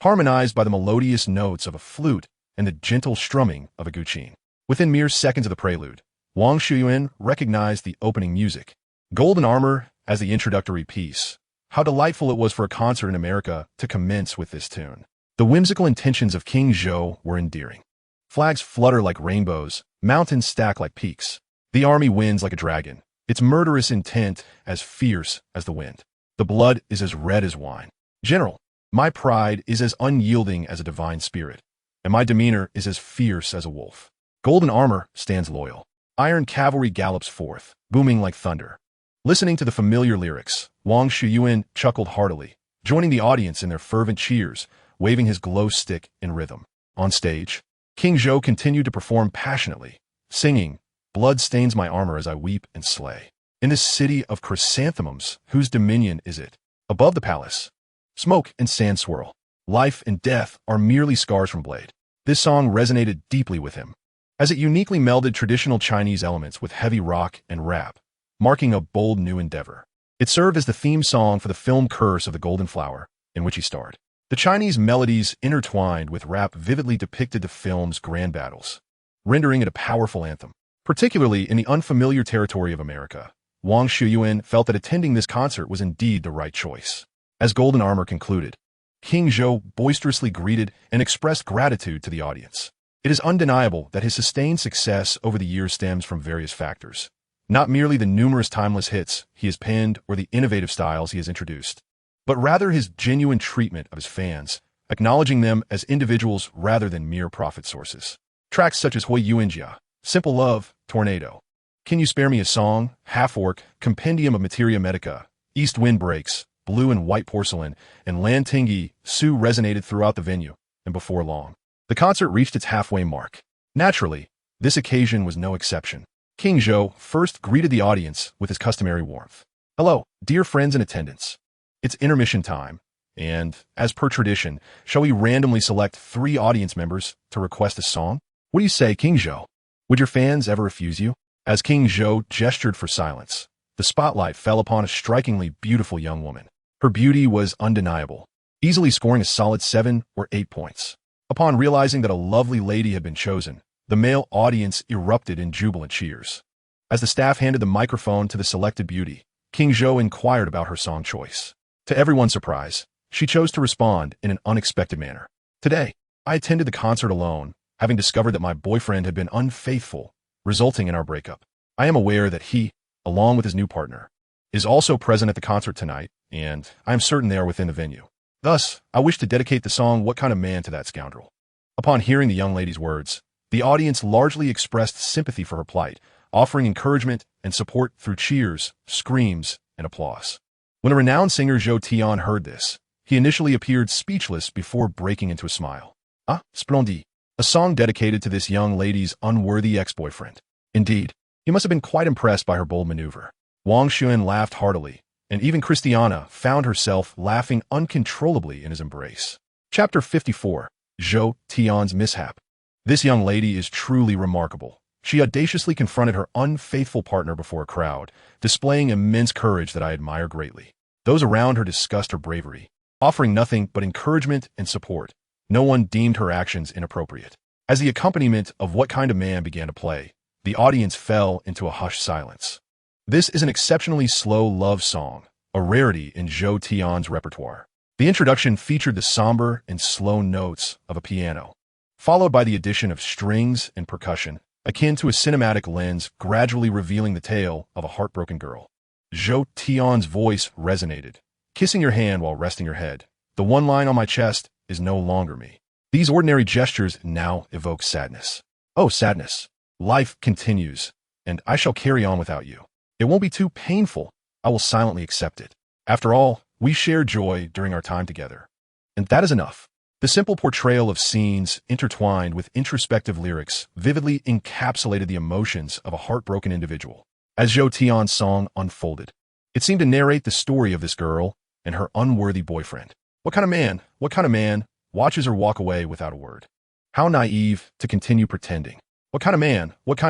harmonized by the melodious notes of a flute and the gentle strumming of a guqin. Within mere seconds of the prelude, Wang Xiuyuan recognized the opening music. Golden Armor as the introductory piece. How delightful it was for a concert in America to commence with this tune. The whimsical intentions of King Zhou were endearing. Flags flutter like rainbows, mountains stack like peaks. The army wins like a dragon, its murderous intent as fierce as the wind. The blood is as red as wine. General, my pride is as unyielding as a divine spirit, and my demeanor is as fierce as a wolf. Golden Armor stands loyal. Iron cavalry gallops forth, booming like thunder. Listening to the familiar lyrics, Wang Xiuyuan chuckled heartily, joining the audience in their fervent cheers, waving his glow stick in rhythm. On stage, King Zhou continued to perform passionately, singing, "Blood stains my armor as I weep and slay. In this city of chrysanthemums, whose dominion is it? Above the palace, smoke and sand swirl. Life and death are merely scars from blade." This song resonated deeply with him, as it uniquely melded traditional Chinese elements with heavy rock and rap, marking a bold new endeavor. It served as the theme song for the film Curse of the Golden Flower, in which he starred. The Chinese melodies intertwined with rap vividly depicted the film's grand battles, rendering it a powerful anthem. Particularly in the unfamiliar territory of America, Wang Xiuyuan felt that attending this concert was indeed the right choice. As Golden Armor concluded, King Zhou boisterously greeted and expressed gratitude to the audience. It is undeniable that his sustained success over the years stems from various factors, not merely the numerous timeless hits he has penned or the innovative styles he has introduced, but rather his genuine treatment of his fans, acknowledging them as individuals rather than mere profit sources. Tracks such as Hui Yuanjia, Simple Love, Tornado, Can You Spare Me a Song, Half Orc, Compendium of Materia Medica, East Wind Breaks, Blue and White Porcelain, and Lan Tingi Su resonated throughout the venue, and before long, the concert reached its halfway mark. Naturally, this occasion was no exception. King Zhou first greeted the audience with his customary warmth. "Hello, dear friends in attendance. It's intermission time, and, as per tradition, shall we randomly select 3 audience members to request a song? What do you say, King Zhou? Would your fans ever refuse you?" As King Zhou gestured for silence, the spotlight fell upon a strikingly beautiful young woman. Her beauty was undeniable, easily scoring a solid 7 or 8 points. Upon realizing that a lovely lady had been chosen, the male audience erupted in jubilant cheers. As the staff handed the microphone to the selected beauty, King Zhou inquired about her song choice. To everyone's surprise, she chose to respond in an unexpected manner. "Today, I attended the concert alone, having discovered that my boyfriend had been unfaithful, resulting in our breakup. I am aware that he, along with his new partner, is also present at the concert tonight, and I am certain they are within the venue. Thus, I wish to dedicate the song What Kind of Man to that scoundrel." Upon hearing the young lady's words, the audience largely expressed sympathy for her plight, offering encouragement and support through cheers, screams, and applause. When a renowned singer Zhou Tian heard this, he initially appeared speechless before breaking into a smile. "Ah, splendid. A song dedicated to this young lady's unworthy ex-boyfriend. Indeed, he must have been quite impressed by her bold maneuver." Wang Xiuyuan laughed heartily, and even Christiana found herself laughing uncontrollably in his embrace. Chapter 54. Zhou Tian's Mishap. This young lady is truly remarkable. She audaciously confronted her unfaithful partner before a crowd, displaying immense courage that I admire greatly. Those around her discussed her bravery, offering nothing but encouragement and support. No one deemed her actions inappropriate. As the accompaniment of What Kind of Man began to play, the audience fell into a hushed silence. This is an exceptionally slow love song, a rarity in Zhou Tian's repertoire. The introduction featured the somber and slow notes of a piano, followed by the addition of strings and percussion, akin to a cinematic lens gradually revealing the tale of a heartbroken girl. Zhou Tian's voice resonated. "Kissing your hand while resting your head. The one line on my chest is no longer me. These ordinary gestures now evoke sadness. Oh, sadness. Life continues, and I shall carry on without you. It won't be too painful. I will silently accept it. After all, we shared joy during our time together. And that is enough. The simple portrayal of scenes intertwined with introspective lyrics vividly encapsulated the emotions of a heartbroken individual. As Zhou Tian's song unfolded, it seemed to narrate the story of this girl and her unworthy boyfriend. What kind of man watches her walk away without a word? How naive to continue pretending. What kind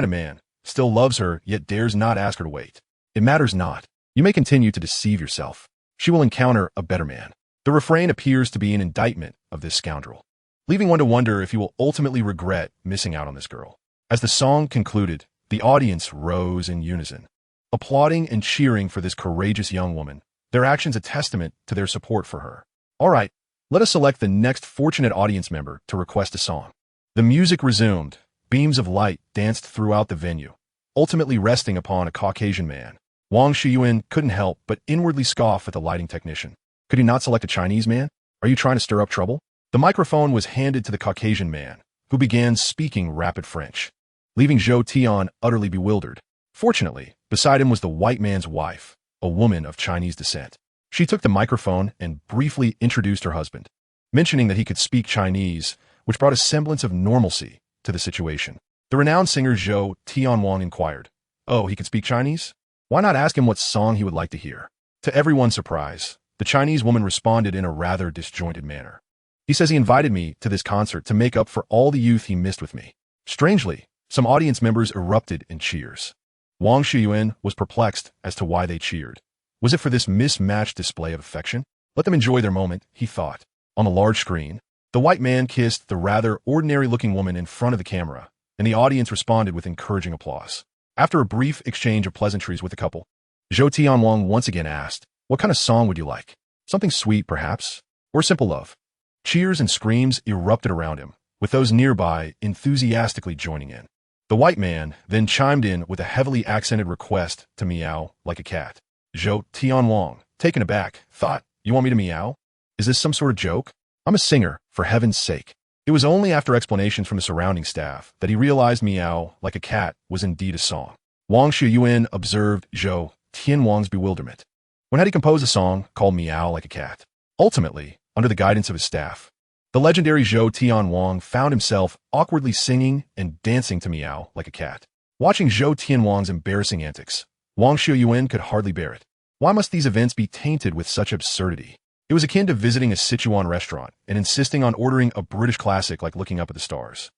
of man still loves her yet dares not ask her to wait? It matters not. You may continue to deceive yourself. She will encounter a better man. The refrain appears to be an indictment of this scoundrel, leaving one to wonder if he will ultimately regret missing out on this girl. As the song concluded, the audience rose in unison, applauding and cheering for this courageous young woman, their actions a testament to their support for her. All right, let us select the next fortunate audience member to request a song. The music resumed. Beams of light danced throughout the venue, ultimately resting upon a Caucasian man. Wang Xiuyuan couldn't help but inwardly scoff at the lighting technician. Could he not select a Chinese man? Are you trying to stir up trouble? The microphone was handed to the Caucasian man, who began speaking rapid French, leaving Zhou Tian utterly bewildered. Fortunately, beside him was the white man's wife, a woman of Chinese descent. She took the microphone and briefly introduced her husband, mentioning that he could speak Chinese, which brought a semblance of normalcy to the situation. The renowned singer Zhou Tianwang inquired, "Oh, he can speak Chinese? Why not ask him what song he would like to hear?" To everyone's surprise, the Chinese woman responded in a rather disjointed manner. "He says he invited me to this concert to make up for all the youth he missed with me." Strangely, some audience members erupted in cheers. Wang Xiuyuan was perplexed as to why they cheered. Was it for this mismatched display of affection? Let them enjoy their moment, he thought. On the large screen, the white man kissed the rather ordinary-looking woman in front of the camera, and the audience responded with encouraging applause. After a brief exchange of pleasantries with the couple, Zhou Tianwang once again asked, "What kind of song would you like? Something sweet, perhaps? Or simple love?" Cheers and screams erupted around him, with those nearby enthusiastically joining in. The white man then chimed in with a heavily accented request to meow like a cat. Zhou Tianwang, taken aback, thought, "You want me to meow? Is this some sort of joke? I'm a singer, for heaven's sake." It was only after explanations from the surrounding staff that he realized meow like a cat was indeed a song. Wang Xiuyuan observed Zhou Tianwang's bewilderment. When had he composed a song called Meow Like a Cat? Ultimately, under the guidance of his staff, the legendary Zhou Tianwang found himself awkwardly singing and dancing to Meow Like a Cat. Watching Zhou Tianwang's embarrassing antics, Wang Xiuyuan could hardly bear it. Why must these events be tainted with such absurdity? It was akin to visiting a Sichuan restaurant and insisting on ordering a British classic like Looking Up at the Stars.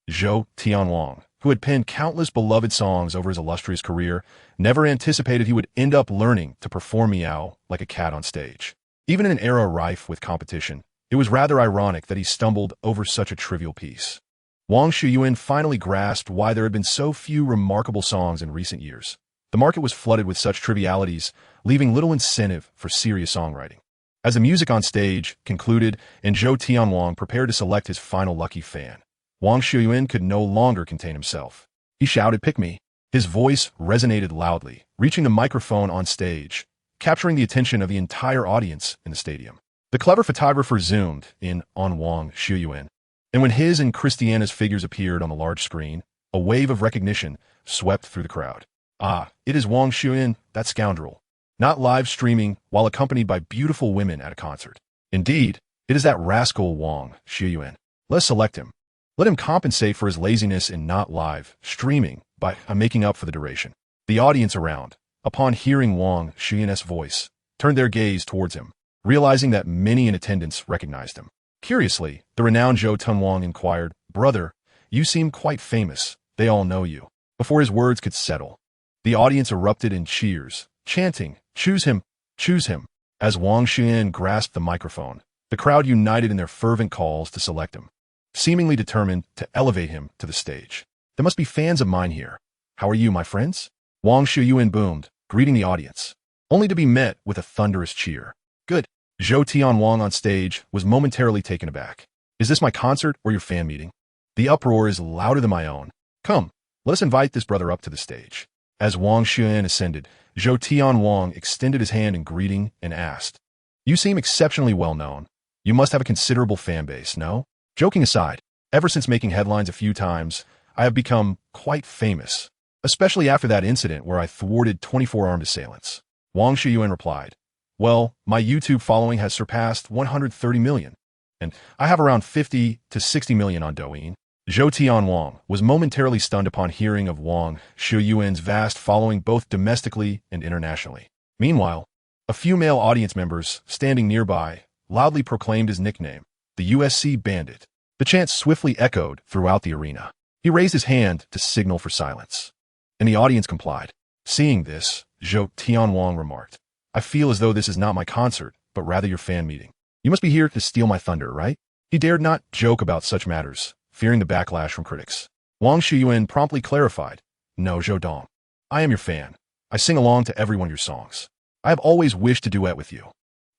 Zhou Tianwang, who had penned countless beloved songs over his illustrious career, never anticipated he would end up learning to perform Meow Like a Cat on stage. Even in an era rife with competition, it was rather ironic that he stumbled over such a trivial piece. Wang Xiuyuan finally grasped why there had been so few remarkable songs in recent years. The market was flooded with such trivialities, leaving little incentive for serious songwriting. As the music on stage concluded and Zhou Tianwang prepared to select his final lucky fan, Wang Xiuyuan could no longer contain himself. He shouted, "Pick me." His voice resonated loudly, reaching the microphone on stage, capturing the attention of the entire audience in the stadium. The clever photographer zoomed in on Wang Xiuyuan, and when his and Christiana's figures appeared on the large screen, a wave of recognition swept through the crowd. Ah, it is Wang Xiuyuan, that scoundrel. Not live streaming while accompanied by beautiful women at a concert. Indeed, it is that rascal Wang Xiuyuan. Let's select him. Let him compensate for his laziness in not live streaming by making up for the duration. The audience around, upon hearing Wang Xiuyuan's voice, turned their gaze towards him, realizing that many in attendance recognized him. Curiously, the renowned Zhou Tianwang inquired, "Brother, you seem quite famous. They all know you." Before his words could settle, the audience erupted in cheers, chanting, "Choose him! Choose him!" As Wang Xiuyuan grasped the microphone, the crowd united in their fervent calls to select him, seemingly determined to elevate him to the stage. "There must be fans of mine here. How are you, my friends?" Wang Xiuyuan boomed, greeting the audience, only to be met with a thunderous cheer. "Good." Zhou Tianwang on stage was momentarily taken aback. "Is this my concert or your fan meeting? The uproar is louder than my own. Come, let us invite this brother up to the stage." As Wang Xiuyuan ascended, Zhou Tianwang extended his hand in greeting and asked, "You seem exceptionally well known. You must have a considerable fan base, no?" Joking aside, ever since making headlines a few times, I have become quite famous. especially after that incident where I thwarted 24 armed assailants. Wang Xiuyuan replied, well, my YouTube following has surpassed 130 million, and I have around 50 to 60 million on Douyin. Zhou Tianwang was momentarily stunned upon hearing of Wang Xiuyuan's vast following both domestically and internationally. Meanwhile, a few male audience members standing nearby loudly proclaimed his nickname, the USC Bandit. The chant swiftly echoed throughout the arena. He raised his hand to signal for silence, and the audience complied. Seeing this, Zhou Tianwang remarked, I feel as though this is not my concert, but rather your fan meeting. You must be here to steal my thunder, right? He dared not joke about such matters, fearing the backlash from critics. Wang Xiuyuan promptly clarified, no, Zhou Dong. I am your fan. I sing along to every one of your songs. I have always wished to duet with you.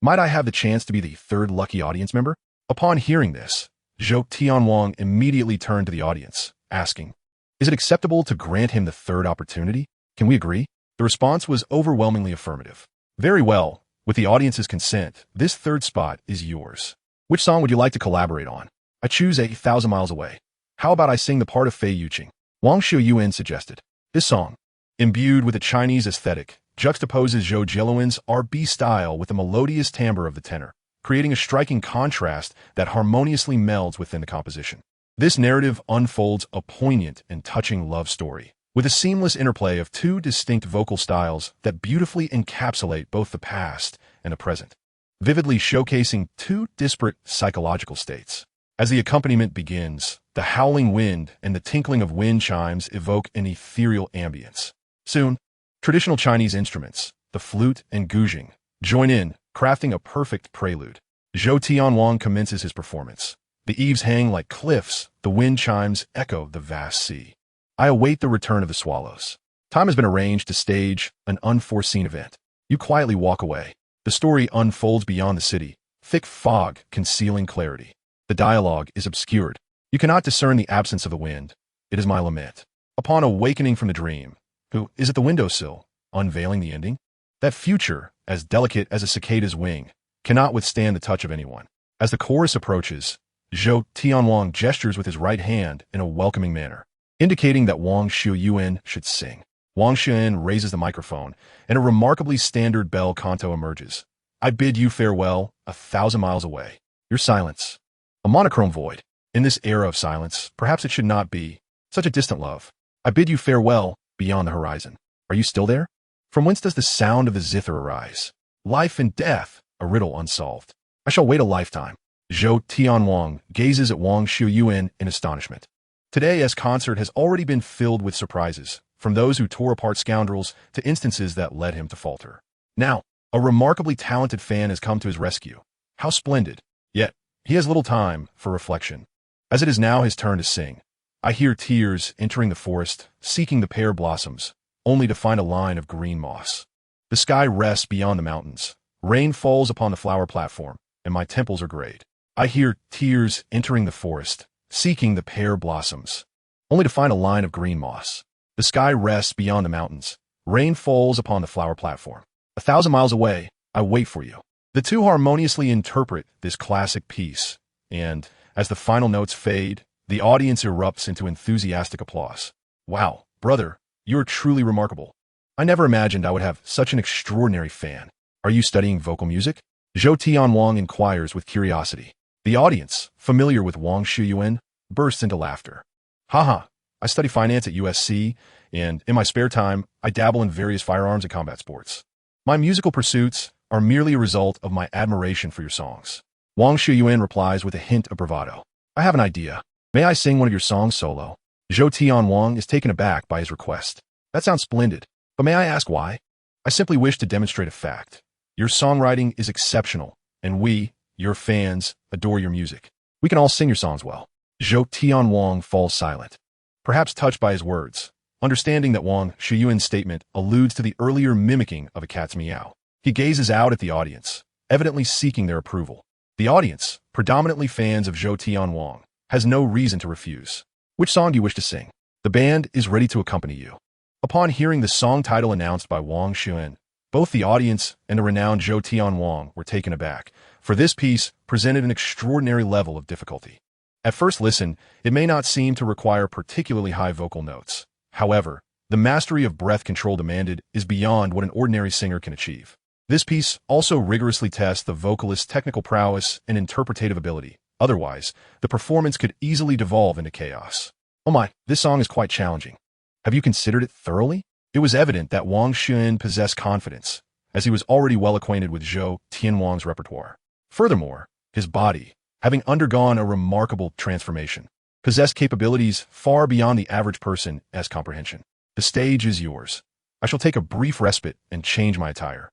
Might I have the chance to be the third lucky audience member? Upon hearing this, Zhou Tianwang immediately turned to the audience, asking, is it acceptable to grant him the third opportunity? Can we agree? The response was overwhelmingly affirmative. Very well. With the audience's consent, this third spot is yours. Which song would you like to collaborate on? I choose 1,000 Miles Away. How about I sing the part of Fei Yuqing? Wang Xiuyuan suggested. This song, imbued with a Chinese aesthetic, juxtaposes Zhou Jiluan's R&B style with the melodious timbre of the tenor, creating a striking contrast that harmoniously melds within the composition. This narrative unfolds a poignant and touching love story, with a seamless interplay of two distinct vocal styles that beautifully encapsulate both the past and the present, vividly showcasing two disparate psychological states. As the accompaniment begins, the howling wind and the tinkling of wind chimes evoke an ethereal ambience. Soon, traditional Chinese instruments, the flute and guzheng, join in, crafting a perfect prelude. Zhou Tianwang commences his performance. The eaves hang like cliffs, the wind chimes echo the vast sea. I await the return of the swallows. Time has been arranged to stage an unforeseen event. You quietly walk away. The story unfolds beyond the city, thick fog concealing clarity. The dialogue is obscured. You cannot discern the absence of the wind. It is my lament. Upon awakening from the dream, who is at the windowsill, unveiling the ending? That future, as delicate as a cicada's wing, cannot withstand the touch of anyone. As the chorus approaches, Zhou Tianwang gestures with his right hand in a welcoming manner, indicating that Wang Xiuyuan should sing. Wang Xiuyuan raises the microphone, and a remarkably standard bel canto emerges. I bid you farewell, 1,000 miles away. Your silence. A monochrome void. In this era of silence, perhaps it should not be. Such a distant love. I bid you farewell, beyond the horizon. Are you still there? From whence does the sound of the zither arise? Life and death, a riddle unsolved. I shall wait a lifetime. Zhou Tianwang gazes at Wang Xiuyuan in astonishment. Today's concert has already been filled with surprises, from those who tore apart scoundrels to instances that led him to falter. Now, a remarkably talented fan has come to his rescue. How splendid. Yet, he has little time for reflection. As it is now his turn to sing, I hear tears entering the forest, seeking the pear blossoms, only to find a line of green moss. The sky rests beyond the mountains. Rain falls upon the flower platform, and my temples are grayed. I hear tears entering the forest, seeking the pear blossoms, only to find a line of green moss. The sky rests beyond the mountains. Rain falls upon the flower platform. 1,000 miles away, I wait for you. The two harmoniously interpret this classic piece, and as the final notes fade, the audience erupts into enthusiastic applause. Wow, brother, you're truly remarkable. I never imagined I would have such an extraordinary fan. Are you studying vocal music? Zhou Tianwang inquires with curiosity. The audience, familiar with Wang Xiuyuan, bursts into laughter. Haha, I study finance at USC, and in my spare time, I dabble in various firearms and combat sports. My musical pursuits are merely a result of my admiration for your songs. Wang Xiuyuan replies with a hint of bravado. I have an idea. May I sing one of your songs solo? Zhou Tianwang is taken aback by his request. That sounds splendid, but may I ask why? I simply wish to demonstrate a fact. Your songwriting is exceptional, and we, your fans, adore your music. We can all sing your songs well. Zhou Tianwang falls silent, perhaps touched by his words, understanding that Wang Xiuyuan's statement alludes to the earlier mimicking of a cat's meow. He gazes out at the audience, evidently seeking their approval. The audience, predominantly fans of Zhou Tianwang, has no reason to refuse. Which song do you wish to sing? The band is ready to accompany you. Upon hearing the song title announced by Wang Xiuyuan, both the audience and the renowned Zhou Tianwang were taken aback, for this piece presented an extraordinary level of difficulty. At first listen, it may not seem to require particularly high vocal notes. However, The mastery of breath control demanded is beyond what an ordinary singer can achieve. This piece also rigorously tests the vocalist's technical prowess and interpretative ability. Otherwise, the performance could easily devolve into chaos. Oh my, this song is quite challenging. Have you considered it thoroughly? It was evident that Wang Xiuyuan possessed confidence, as he was already well acquainted with Zhou Tianwang's repertoire. Furthermore, his body, having undergone a remarkable transformation, possessed capabilities far beyond the average person as comprehension. The stage is yours. I shall take a brief respite and change my attire,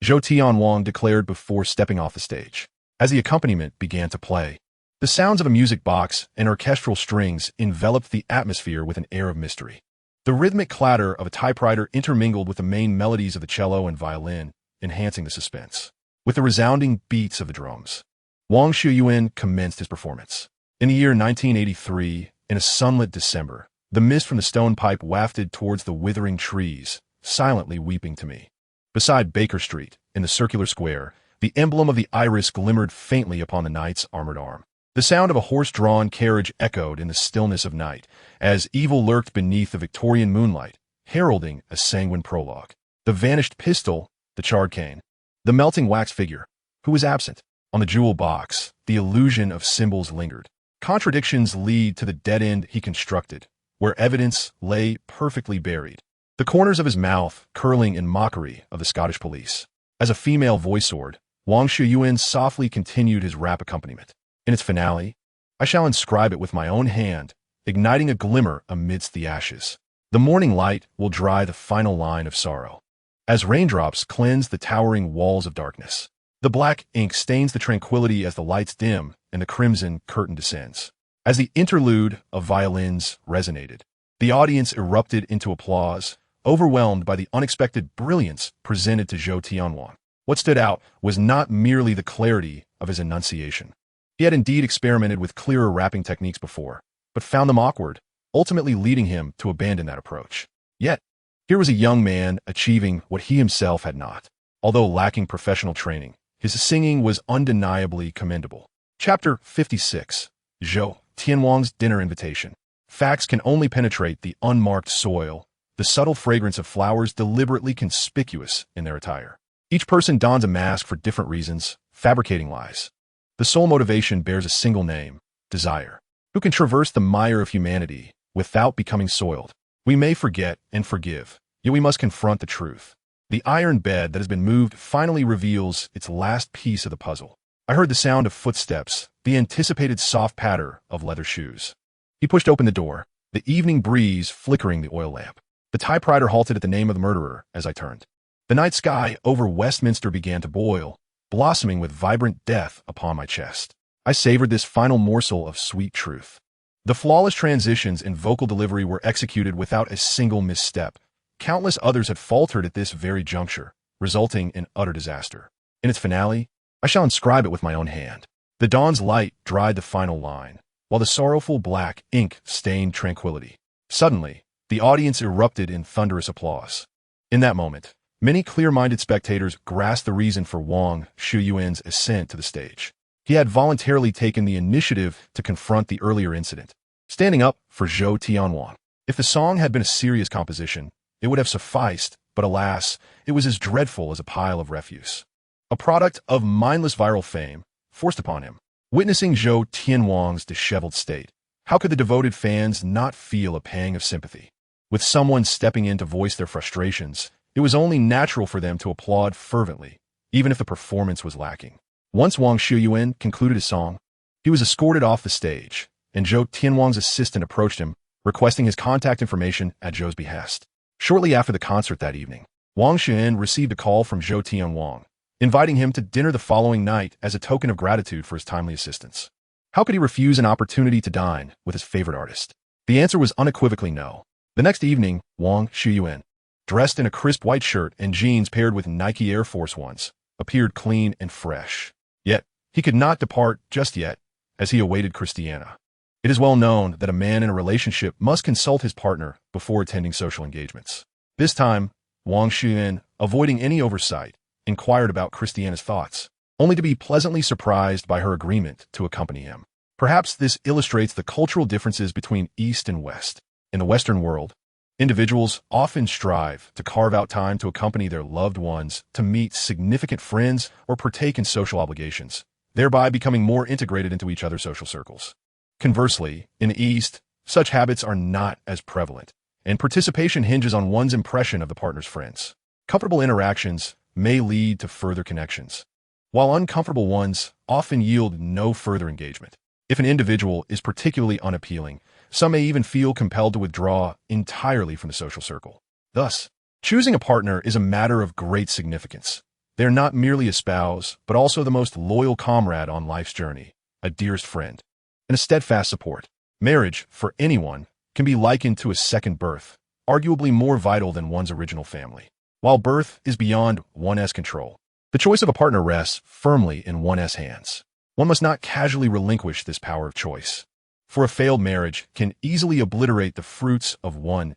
Zhou Tianwang declared before stepping off the stage. As the accompaniment began to play, the sounds of a music box and orchestral strings enveloped the atmosphere with an air of mystery. The rhythmic clatter of a typewriter intermingled with the main melodies of the cello and violin, enhancing the suspense. With the resounding beats of the drums, Wang Xiuyuan commenced his performance. In the year 1983, in a sunlit December, the mist from the stone pipe wafted towards the withering trees, silently weeping to me. Beside Baker Street, in the circular square, the emblem of the iris glimmered faintly upon the knight's armored arm. The sound of a horse-drawn carriage echoed in the stillness of night, as evil lurked beneath the Victorian moonlight, heralding a sanguine prologue. The vanished pistol, the charred cane, the melting wax figure, who was absent? On the jewel box, the illusion of symbols lingered. Contradictions lead to the dead end he constructed, where evidence lay perfectly buried. The corners of his mouth curling in mockery of the Scottish police. As a female voice sword, Wang Xiuyuan softly continued his rap accompaniment. In its finale, I shall inscribe it with my own hand, igniting a glimmer amidst the ashes. The morning light will dry the final line of sorrow. As raindrops cleanse the towering walls of darkness, the black ink stains the tranquility as the lights dim and the crimson curtain descends. As the interlude of violins resonated, the audience erupted into applause, overwhelmed by the unexpected brilliance presented to Zhou Tianwang. What stood out was not merely the clarity of his enunciation. He had indeed experimented with clearer rapping techniques before, but found them awkward, ultimately leading him to abandon that approach. Yet, here was a young man achieving what he himself had not. Although lacking professional training, his singing was undeniably commendable. Chapter 56. Zhou Tianwang's Dinner Invitation. Facts can only penetrate the unmarked soil, the subtle fragrance of flowers deliberately conspicuous in their attire. Each person dons a mask for different reasons, fabricating lies. The sole motivation bears a single name, desire. Who can traverse the mire of humanity without becoming soiled? We may forget and forgive, yet we must confront the truth. The iron bed that has been moved finally reveals its last piece of the puzzle. I heard the sound of footsteps, the anticipated soft patter of leather shoes. He pushed open the door, the evening breeze flickering the oil lamp. The typewriter halted at the name of the murderer as I turned. The night sky over Westminster began to boil, blossoming with vibrant death upon my chest. I savored this final morsel of sweet truth. The flawless transitions in vocal delivery were executed without a single misstep. Countless others had faltered at this very juncture, resulting in utter disaster. In its finale, I shall inscribe it with my own hand. The dawn's light dried the final line, while the sorrowful black ink stained tranquility. Suddenly, the audience erupted in thunderous applause. In that moment, many clear-minded spectators grasped the reason for Wang Xiuyuan's ascent to the stage. He had voluntarily taken the initiative to confront the earlier incident, standing up for Zhou Tianwang. If the song had been a serious composition, it would have sufficed, but alas, it was as dreadful as a pile of refuse. A product of mindless viral fame, forced upon him. Witnessing Zhou Tianwang's disheveled state, how could the devoted fans not feel a pang of sympathy? With someone stepping in to voice their frustrations, it was only natural for them to applaud fervently, even if the performance was lacking. Once Wang Xiuyuan concluded his song, he was escorted off the stage, and Zhou Tianwang's assistant approached him, requesting his contact information at Zhou's behest. Shortly after the concert that evening, Wang Xiuyuan received a call from Zhou Tianwang, inviting him to dinner the following night as a token of gratitude for his timely assistance. How could he refuse an opportunity to dine with his favorite artist? The answer was unequivocally no. The next evening, Wang Xiuyuan, dressed in a crisp white shirt and jeans paired with Nike Air Force Ones, appeared clean and fresh. Yet, he could not depart just yet, as he awaited Christiana. It is well known that a man in a relationship must consult his partner before attending social engagements. This time, Wang Xiuyuan, avoiding any oversight, inquired about Christiana's thoughts, only to be pleasantly surprised by her agreement to accompany him. Perhaps this illustrates the cultural differences between East and West. In the Western world, Individuals often strive to carve out time to accompany their loved ones, to meet significant friends, or partake in social obligations, thereby becoming more integrated into each other's social circles. Conversely, in the East, such habits are not as prevalent, and participation hinges on one's impression of the partner's friends. Comfortable interactions may lead to further connections, while uncomfortable ones often yield no further engagement. If an individual is particularly unappealing, some may even feel compelled to withdraw entirely from the social circle. Thus, choosing a partner is a matter of great significance. They are not merely a spouse, but also the most loyal comrade on life's journey, a dearest friend, and a steadfast support. Marriage, for anyone, can be likened to a second birth, arguably more vital than one's original family. While birth is beyond one's control, the choice of a partner rests firmly in one's hands. One must not casually relinquish this power of choice, for a failed marriage can easily obliterate the fruits of one's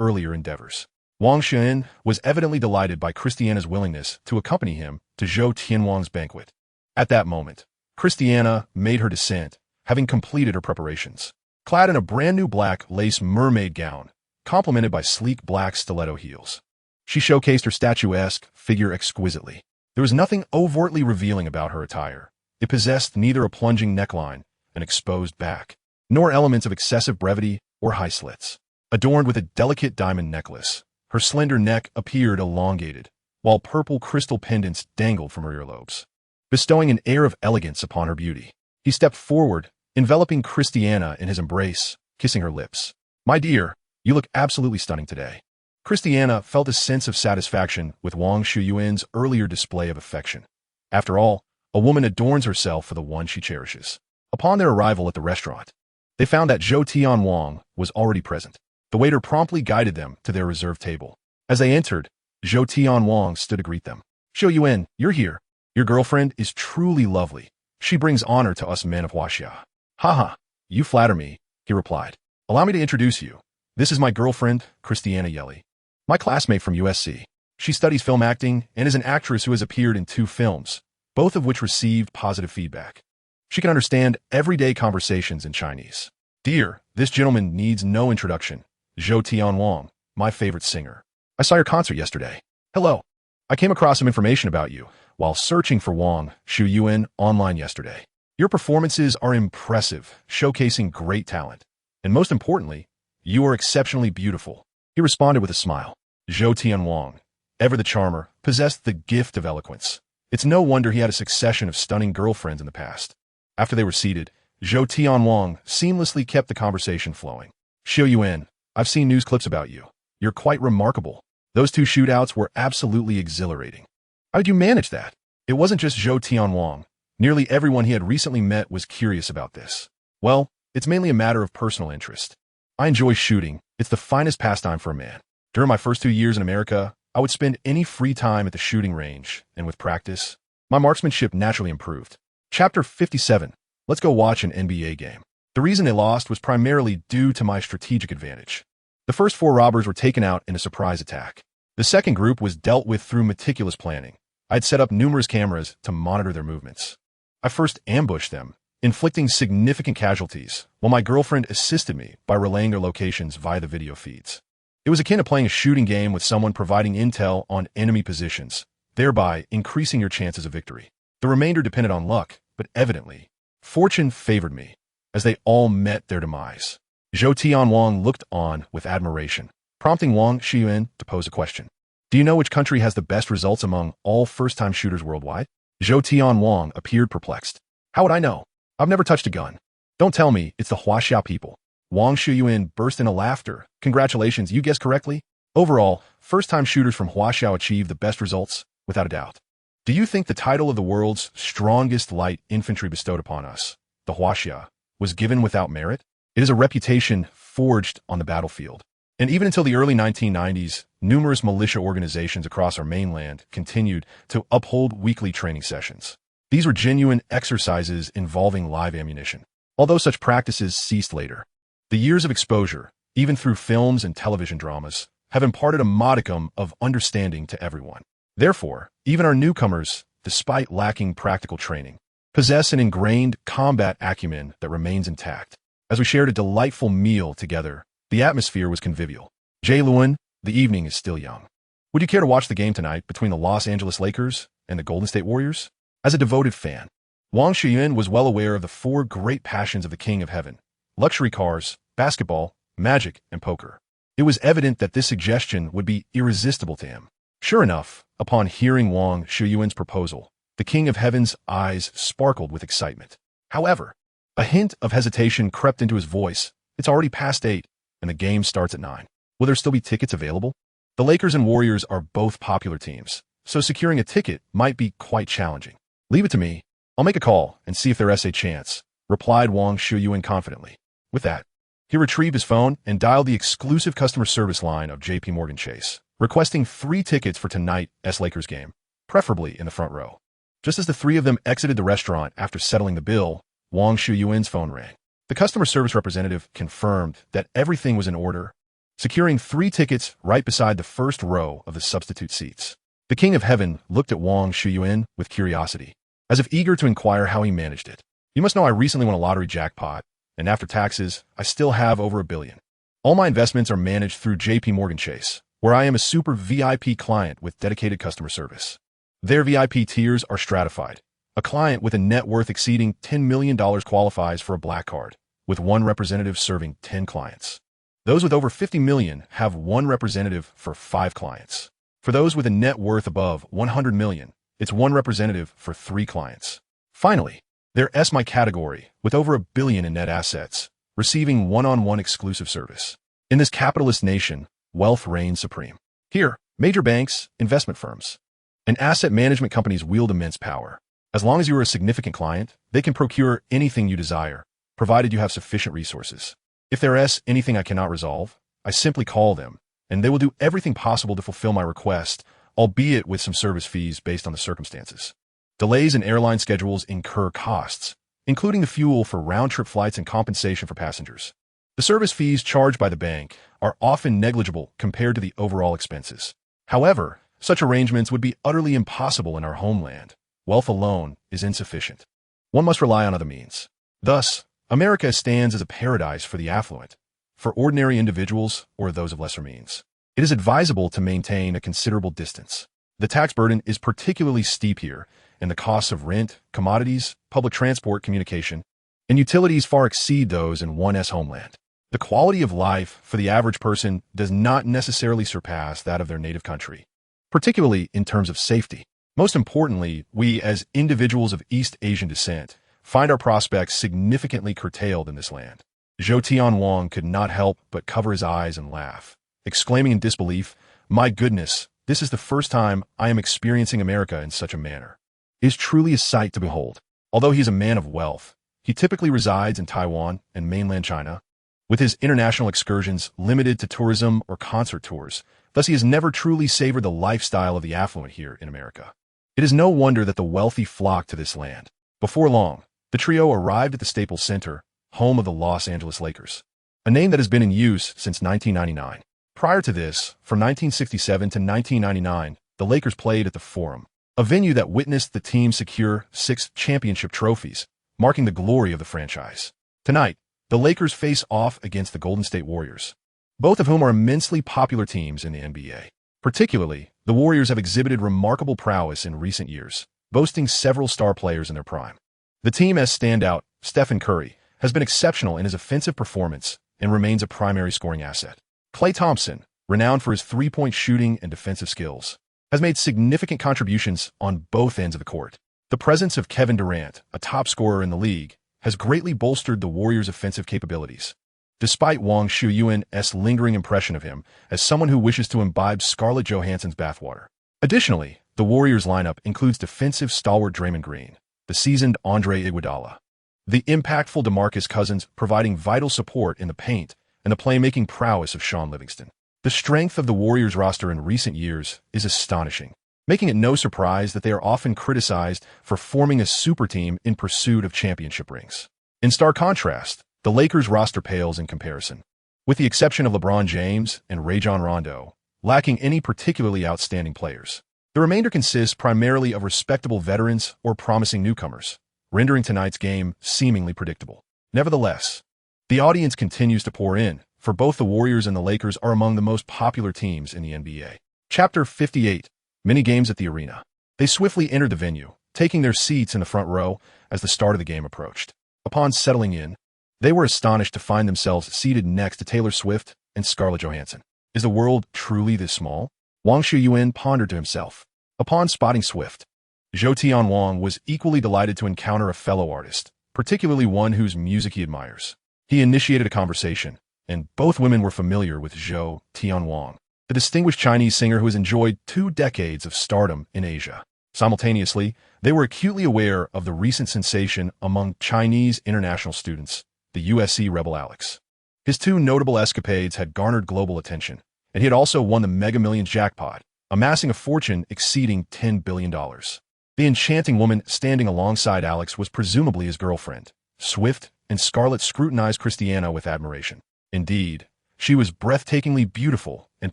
earlier endeavors. Wang Xiuyuan was evidently delighted by Christiana's willingness to accompany him to Zhou Tianwang's banquet. At that moment, Christiana made her descent, having completed her preparations. Clad in a brand-new black lace mermaid gown, complemented by sleek black stiletto heels, she showcased her statuesque figure exquisitely. There was nothing overtly revealing about her attire. It possessed neither a plunging neckline, an exposed back, nor elements of excessive brevity or high slits. Adorned with a delicate diamond necklace, her slender neck appeared elongated, while purple crystal pendants dangled from her earlobes, bestowing an air of elegance upon her beauty. He stepped forward, enveloping Christiana in his embrace, kissing her lips. "My dear, you look absolutely stunning today." Christiana felt a sense of satisfaction with Wang Xiuyuan's earlier display of affection. After all, a woman adorns herself for the one she cherishes. Upon their arrival at the restaurant, they found that Zhou Tianwang was already present. The waiter promptly guided them to their reserved table. As they entered, Zhou Tianwang stood to greet them. "Xiuyuan, you're here. Your girlfriend is truly lovely. She brings honor to us men of Huaxia." "Haha, you flatter me," he replied. "Allow me to introduce you. This is my girlfriend, Christiana Yeli, my classmate from USC. She studies film acting and is an actress who has appeared in 2 films, both of which received positive feedback. She can understand everyday conversations in Chinese. Dear, this gentleman needs no introduction. Zhou Tianwang, my favorite singer. I saw your concert yesterday. Hello. I came across some information about you while searching for Wang Xiuyuan online yesterday. Your performances are impressive, showcasing great talent. And most importantly, you are exceptionally beautiful." He responded with a smile. Zhou Tianwang, ever the charmer, possessed the gift of eloquence. It's no wonder he had a succession of stunning girlfriends in the past. After they were seated, Zhou Tianwang seamlessly kept the conversation flowing. "Xiuyuan, I've seen news clips about you. You're quite remarkable. Those 2 shootouts were absolutely exhilarating. How did you manage that?" It wasn't just Zhou Tianwang. Nearly everyone he had recently met was curious about this. "Well, it's mainly a matter of personal interest. I enjoy shooting. It's the finest pastime for a man. During my first 2 years in America, I would spend any free time at the shooting range, and with practice, my marksmanship naturally improved." Chapter 57. Let's go watch an NBA game. The reason they lost was primarily due to my strategic advantage. The first 4 robbers were taken out in a surprise attack. The second group was dealt with through meticulous planning. I'd set up numerous cameras to monitor their movements. I first ambushed them, inflicting significant casualties, while my girlfriend assisted me by relaying their locations via the video feeds. It was akin to playing a shooting game with someone providing intel on enemy positions, thereby increasing your chances of victory. The remainder depended on luck, but evidently, fortune favored me, as they all met their demise. Zhou Tianwang looked on with admiration, prompting Wang Xiuyuan to pose a question. "Do you know which country has the best results among all first-time shooters worldwide?" Zhou Tianwang appeared perplexed. "How would I know? I've never touched a gun." "Don't tell me it's the Huaxia people." Wang Xiuyuan burst into laughter. "Congratulations, you guessed correctly. Overall, first-time shooters from Huaxia achieved the best results, without a doubt. Do you think the title of the world's strongest light infantry bestowed upon us, the Huaxia, was given without merit? It is a reputation forged on the battlefield. And even until the early 1990s, numerous militia organizations across our mainland continued to uphold weekly training sessions. These were genuine exercises involving live ammunition, although such practices ceased later. The years of exposure, even through films and television dramas, have imparted a modicum of understanding to everyone. Therefore, even our newcomers, despite lacking practical training, possess an ingrained combat acumen that remains intact. As we shared a delightful meal together, the atmosphere was convivial. Xiuyuan, the evening is still young. Would you care to watch the game tonight between the Los Angeles Lakers and the Golden State Warriors? As a devoted fan, Wang Xiuyuan was well aware of the four great passions of the King of Heaven: luxury cars, basketball, magic, and poker. It was evident that this suggestion would be irresistible to him. Sure enough, upon hearing Wang Xiuyuan's proposal, the King of Heaven's eyes sparkled with excitement. However, a hint of hesitation crept into his voice. It's already past 8, and the game starts at 9. Will there still be tickets available? The Lakers and Warriors are both popular teams, so securing a ticket might be quite challenging. Leave it to me. I'll make a call and see if there is a chance, replied Wang Xiuyuan confidently. With that, he retrieved his phone and dialed the exclusive customer service line of J.P. Morgan Chase, requesting 3 tickets for tonight's Lakers game, preferably in the front row. Just as the three of them exited the restaurant after settling the bill, Wang Xiuyuan's phone rang. The customer service representative confirmed that everything was in order, securing 3 tickets right beside the first row of the substitute seats. The King of Heaven looked at Wang Xiuyuan with curiosity, as if eager to inquire how he managed it. You must know I recently won a lottery jackpot, and after taxes, I still have over $1 billion. All my investments are managed through J.P. Morgan Chase, where I am a super VIP client with dedicated customer service. Their VIP tiers are stratified. A client with a net worth exceeding $10 million qualifies for a black card, with one representative serving 10 clients. Those with over $50 million have one representative for 5 clients. For those with a net worth above $100 million, it's one representative for 3 clients. Finally, there's my category, with over $1 billion in net assets, receiving one-on-one exclusive service. In this capitalist nation, wealth reigns supreme. Here, major banks, investment firms, and asset management companies wield immense power. As long as you are a significant client, they can procure anything you desire, provided you have sufficient resources. If there is anything I cannot resolve, I simply call them, and they will do everything possible to fulfill my request, albeit with some service fees based on the circumstances. Delays in airline schedules incur costs, including the fuel for round-trip flights and compensation for passengers. The service fees charged by the bank are often negligible compared to the overall expenses. However, such arrangements would be utterly impossible in our homeland. Wealth alone is insufficient. One must rely on other means. Thus, America stands as a paradise for the affluent, for ordinary individuals or those of lesser means. It is advisable to maintain a considerable distance. The tax burden is particularly steep here, and the costs of rent, commodities, public transport, communication, and utilities far exceed those in one's homeland. The quality of life for the average person does not necessarily surpass that of their native country, particularly in terms of safety. Most importantly, we as individuals of East Asian descent find our prospects significantly curtailed in this land. Zhou Tianwang could not help but cover his eyes and laugh, exclaiming in disbelief, "My goodness, this is the first time I am experiencing America in such a manner. It is truly a sight to behold." Although he is a man of wealth, he typically resides in Taiwan and mainland China, with his international excursions limited to tourism or concert tours. Thus, he has never truly savored the lifestyle of the affluent here in America. It is no wonder that the wealthy flock to this land. Before long, the trio arrived at the Staples Center, home of the Los Angeles Lakers, a name that has been in use since 1999. Prior to this, from 1967 to 1999, the Lakers played at the Forum, a venue that witnessed the team secure 6 championship trophies, marking the glory of the franchise. Tonight, the Lakers face off against the Golden State Warriors, both of whom are immensely popular teams in the NBA. Particularly, the Warriors have exhibited remarkable prowess in recent years, boasting several star players in their prime. The team's standout, Stephen Curry, has been exceptional in his offensive performance and remains a primary scoring asset. Klay Thompson, renowned for his three-point shooting and defensive skills, has made significant contributions on both ends of the court. The presence of Kevin Durant, a top scorer in the league, has greatly bolstered the Warriors' offensive capabilities, despite Wang Xiuyuan's lingering impression of him as someone who wishes to imbibe Scarlett Johansson's bathwater. Additionally, the Warriors' lineup includes defensive stalwart Draymond Green, the seasoned Andre Iguodala, the impactful DeMarcus Cousins providing vital support in the paint, and the playmaking prowess of Sean Livingston. The strength of the Warriors roster in recent years is astonishing, making it no surprise that they are often criticized for forming a super team in pursuit of championship rings. In stark contrast, the Lakers roster pales in comparison, with the exception of LeBron James and Rajon Rondo, lacking any particularly outstanding players. The remainder consists primarily of respectable veterans or promising newcomers, rendering tonight's game seemingly predictable. Nevertheless, the audience continues to pour in, for both the Warriors and the Lakers are among the most popular teams in the NBA. Chapter 58. Mini-games at the arena. They swiftly entered the venue, taking their seats in the front row as the start of the game approached. Upon settling in, they were astonished to find themselves seated next to Taylor Swift and Scarlett Johansson. Is the world truly this small? Wang Xiuyuan pondered to himself. Upon spotting Swift, Zhou Tianwang was equally delighted to encounter a fellow artist, particularly one whose music he admires. He initiated a conversation, and both women were familiar with Zhou Tianwang, the distinguished Chinese singer who has enjoyed 2 decades of stardom in Asia. Simultaneously, they were acutely aware of the recent sensation among Chinese international students, the USC rebel Alex. His 2 notable escapades had garnered global attention, and he had also won the Mega Millions jackpot, amassing a fortune exceeding $10 billion. The enchanting woman standing alongside Alex was presumably his girlfriend. Swift and Scarlett scrutinized Christiana with admiration. Indeed, she was breathtakingly beautiful and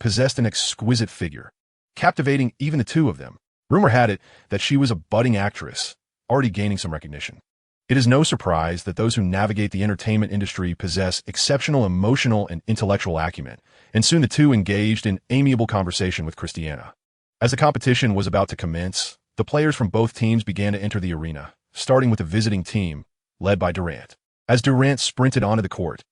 possessed an exquisite figure, captivating even the 2 of them. Rumor had it that she was a budding actress, already gaining some recognition. It is no surprise that those who navigate the entertainment industry possess exceptional emotional and intellectual acumen, and soon the 2 engaged in amiable conversation with Christiana. As the competition was about to commence, the players from both teams began to enter the arena, starting with the visiting team, led by Durant. As Durant sprinted onto the court,